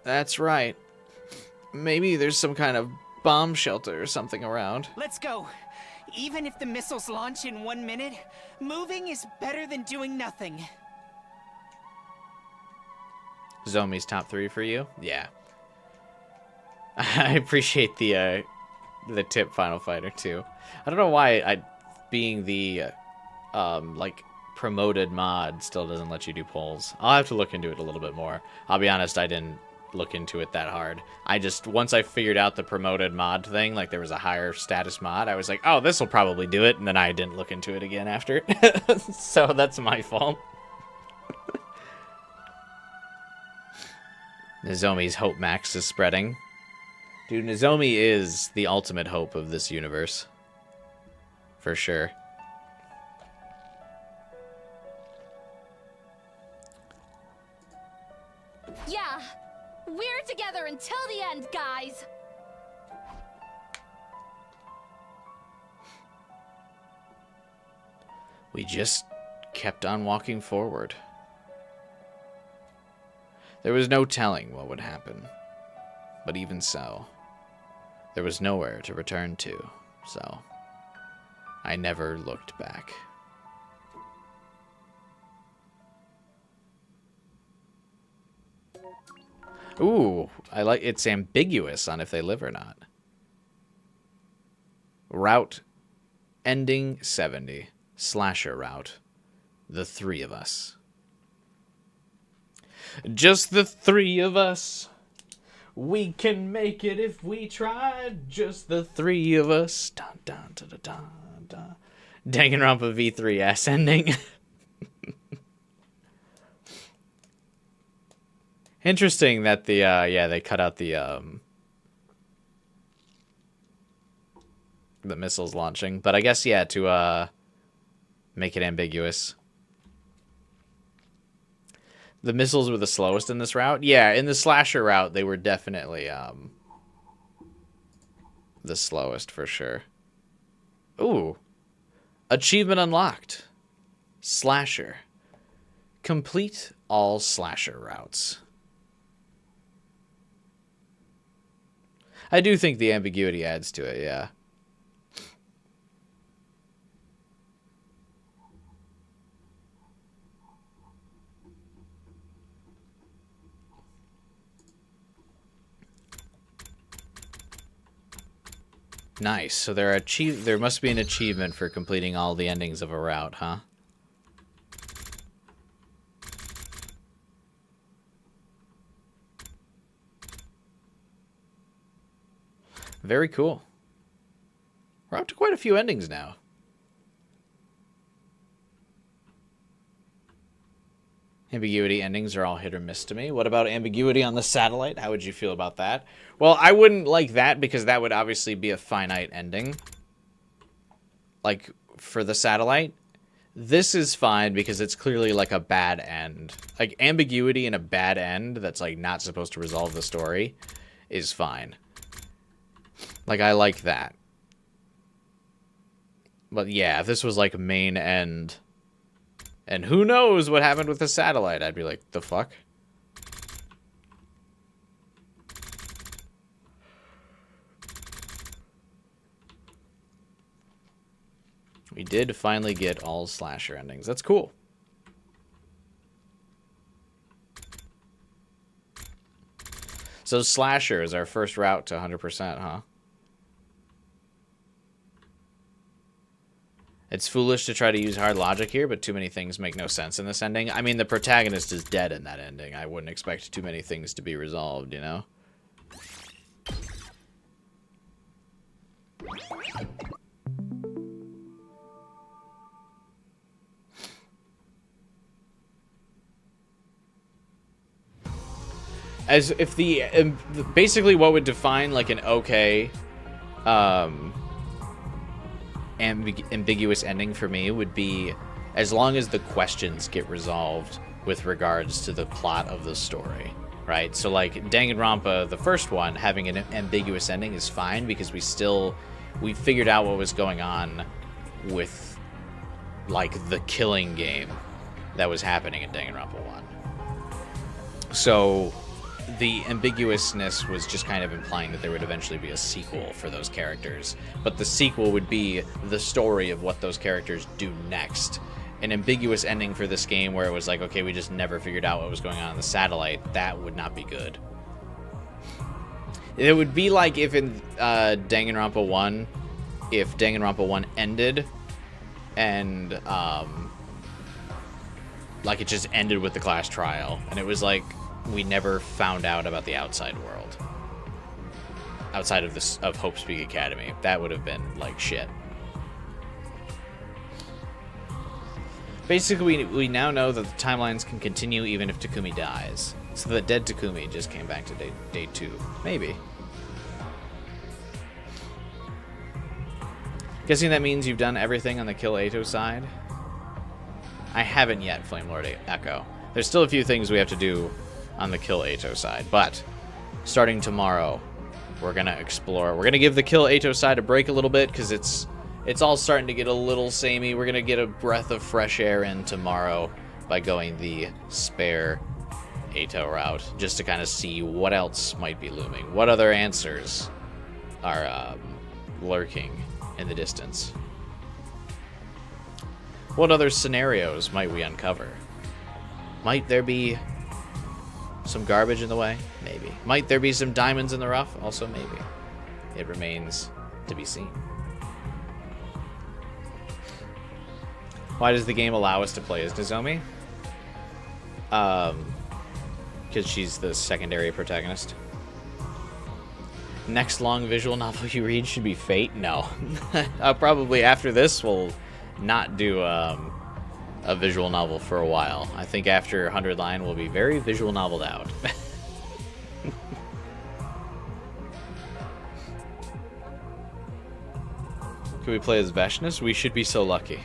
Speaker 1: That's right. Maybe there's some kind of bomb shelter or something around.
Speaker 9: Let's go. Even if the missiles launch in 1 minute, moving is better than doing nothing.
Speaker 1: Zomi's top 3 for you? Yeah. I appreciate the tip, Final Fighter, too. I don't know why being the like promoted mod still doesn't let you do polls. I'll have to look into it a little bit more. I'll be honest, I didn't look into it that hard. Once I figured out the promoted mod thing, like there was a higher status mod, I was like, oh, this will probably do it, and then I didn't look into it again after. So that's my fault. Nozomi's hope max is spreading. Dude, Nozomi is the ultimate hope of this universe. For sure.
Speaker 10: Yeah, we're together until the end, guys.
Speaker 1: We just kept on walking forward. There was no telling what would happen. But even so, there was nowhere to return to, so I never looked back. Ooh, it's ambiguous on if they live or not. Route ending 70. Slasher route. The 3 of us. Just the 3 of us. We can make it if we try. Just the 3 of us. Dun, dun, dun, dun, dun, dun. Danganronpa V3 ass ending. Interesting that they cut out the missiles launching, but I guess to make it ambiguous. The missiles were the slowest in this route. Yeah, in the slasher route, they were definitely the slowest for sure. Ooh. Achievement unlocked. Slasher. Complete all slasher routes. I do think the ambiguity adds to it, yeah. Nice. So there must be an achievement for completing all the endings of a route, huh? Very cool. We're up to quite a few endings now. Ambiguity endings are all hit or miss to me. What about ambiguity on the satellite? How would you feel about that? Well, I wouldn't like that because that would obviously be a finite ending. Like, for the satellite. This is fine because it's clearly like a bad end. Like, ambiguity in a bad end that's like not supposed to resolve the story is fine. Like, I like that. But yeah, if this was like main end... And who knows what happened with the satellite? I'd be like, the fuck? We did finally get all slasher endings. That's cool. So slasher is our first route to 100%, huh? It's foolish to try to use hard logic here, but too many things make no sense in this ending. I mean, the protagonist is dead in that ending. I wouldn't expect too many things to be resolved, you know? As if the... basically what would define, like, an okay... ambiguous ending for me would be as long as the questions get resolved with regards to the plot of the story, right? So like Danganronpa, the first one, having an ambiguous ending is fine because we figured out what was going on with like the killing game that was happening in Danganronpa 1. So the ambiguousness was just kind of implying that there would eventually be a sequel for those characters. But the sequel would be the story of what those characters do next. An ambiguous ending for this game where it was like, okay, we just never figured out what was going on the satellite, that would not be good. It would be like if in Danganronpa 1, if Danganronpa 1 ended and like it just ended with the class trial, and it was like, we never found out about the outside world. Outside of this of Hope's Peak Academy. That would have been like shit. Basically, we now know that the timelines can continue even if Takumi dies. So that dead Takumi just came back to day 2. Maybe. Guessing that means you've done everything on the Kill Ato side? I haven't yet, Flame Lord Echo. There's still a few things we have to do on the Kill Ato side, but starting tomorrow, we're gonna explore. We're gonna give the Kill Ato side a break a little bit because it's all starting to get a little samey. We're gonna get a breath of fresh air in tomorrow by going the spare Ato route, just to kind of see what else might be looming, what other answers are lurking in the distance. What other scenarios might we uncover? Might there be some garbage in the way? Maybe. Might there be some diamonds in the rough? Also maybe. It remains to be seen. Why does the game allow us to play as Nozomi? Because she's the secondary protagonist. Next long visual novel you read should be Fate? No. Probably after this we'll not do a visual novel for a while. I think after 100 Line we'll be very visual noveled out. Can we play as Veshness? We should be so lucky.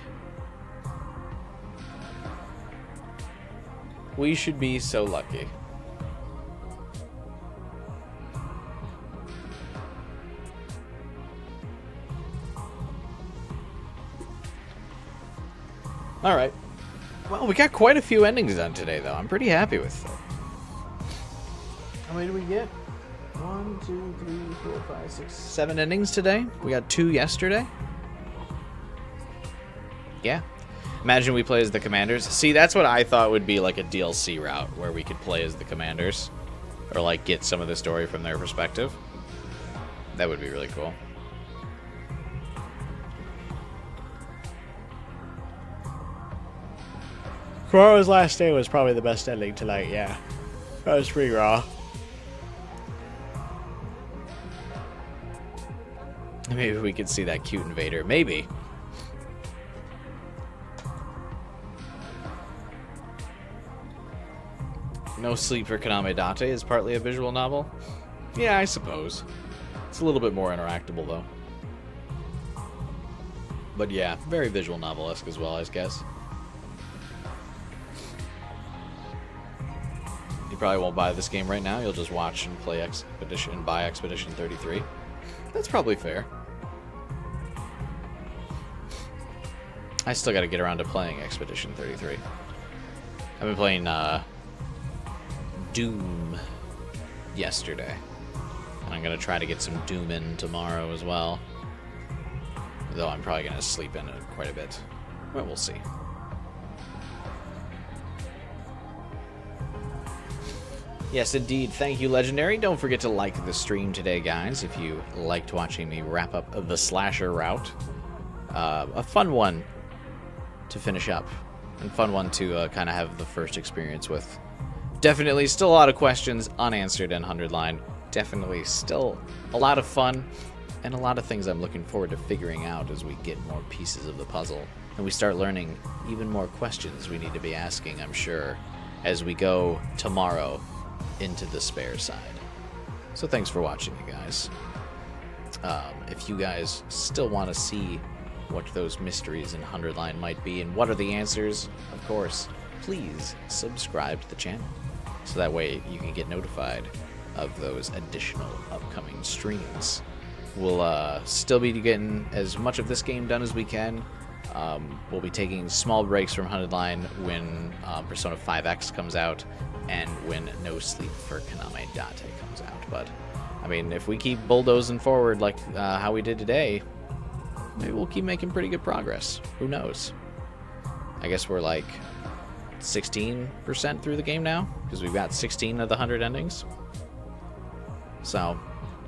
Speaker 1: We should be so lucky. Alright. Well, we got quite a few endings done today, though. I'm pretty happy with it. How many did we get? 1, 2, 3, 4, 5, 6, 7 endings today. We got 2 yesterday. Yeah. Imagine we play as the commanders. See, that's what I thought would be like a DLC route, where we could play as the commanders. Or, like, get some of the story from their perspective. That would be really cool.
Speaker 16: Kuro's last day was probably the best ending tonight, yeah. That was pretty raw.
Speaker 1: Maybe we could see that cute invader. Maybe. No Sleep for Kaname Date is partly a visual novel. Yeah, I suppose. It's a little bit more interactable, though. But yeah, very visual novel-esque as well, I guess. You probably won't buy this game right now. You'll just watch and play Expedition and buy Expedition 33. That's probably fair. I still got to get around to playing Expedition 33. I've been playing Doom yesterday. And I'm going to try to get some Doom in tomorrow as well. Though I'm probably going to sleep in it quite a bit. But we'll see. Yes, indeed. Thank you, Legendary. Don't forget to like the stream today, guys, if you liked watching me wrap up the slasher route. A fun one to finish up. And fun one to kind of have the first experience with. Definitely still a lot of questions unanswered in 100 Line. Definitely still a lot of fun. And a lot of things I'm looking forward to figuring out as we get more pieces of the puzzle. And we start learning even more questions we need to be asking, I'm sure, as we go tomorrow into the spare side. So thanks for watching, you guys. If you guys still want to see what those mysteries in 100 Line might be and what are the answers, of course, please subscribe to the channel. So that way you can get notified of those additional upcoming streams. We'll still be getting as much of this game done as we can. We'll be taking small breaks from 100 Line when Persona 5X comes out and when No Sleep for Kaname Date comes out. But, I mean, if we keep bulldozing forward like how we did today, maybe we'll keep making pretty good progress. Who knows? I guess we're like 16% through the game now, because we've got 16 of the 100 endings. So,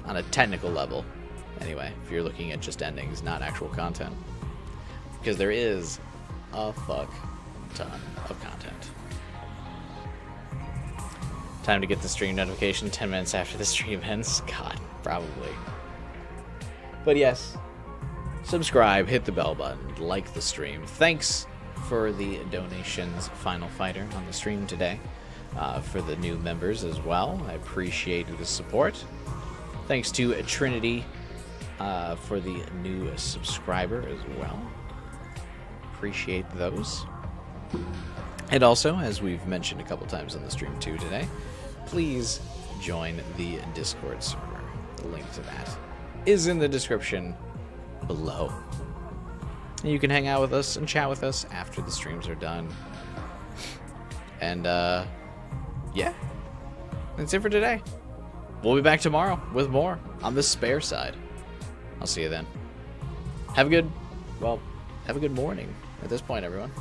Speaker 1: on a technical level, anyway, if you're looking at just endings, not actual content. Because there is a fuck ton of content. Time to get the stream notification 10 minutes after the stream ends. God, probably. But yes, subscribe, hit the bell button, like the stream. Thanks for the donations, Final Fighter, on the stream today. For the new members as well. I appreciate the support. Thanks to Trinity for the new subscriber as well. Appreciate those. And also, as we've mentioned a couple times on the stream too today, please join the Discord server. The link to that is in the description below. And you can hang out with us and chat with us after the streams are done. And yeah, that's it for today. We'll be back tomorrow with more on the spare side. I'll see you then. Have a good morning at this point, everyone.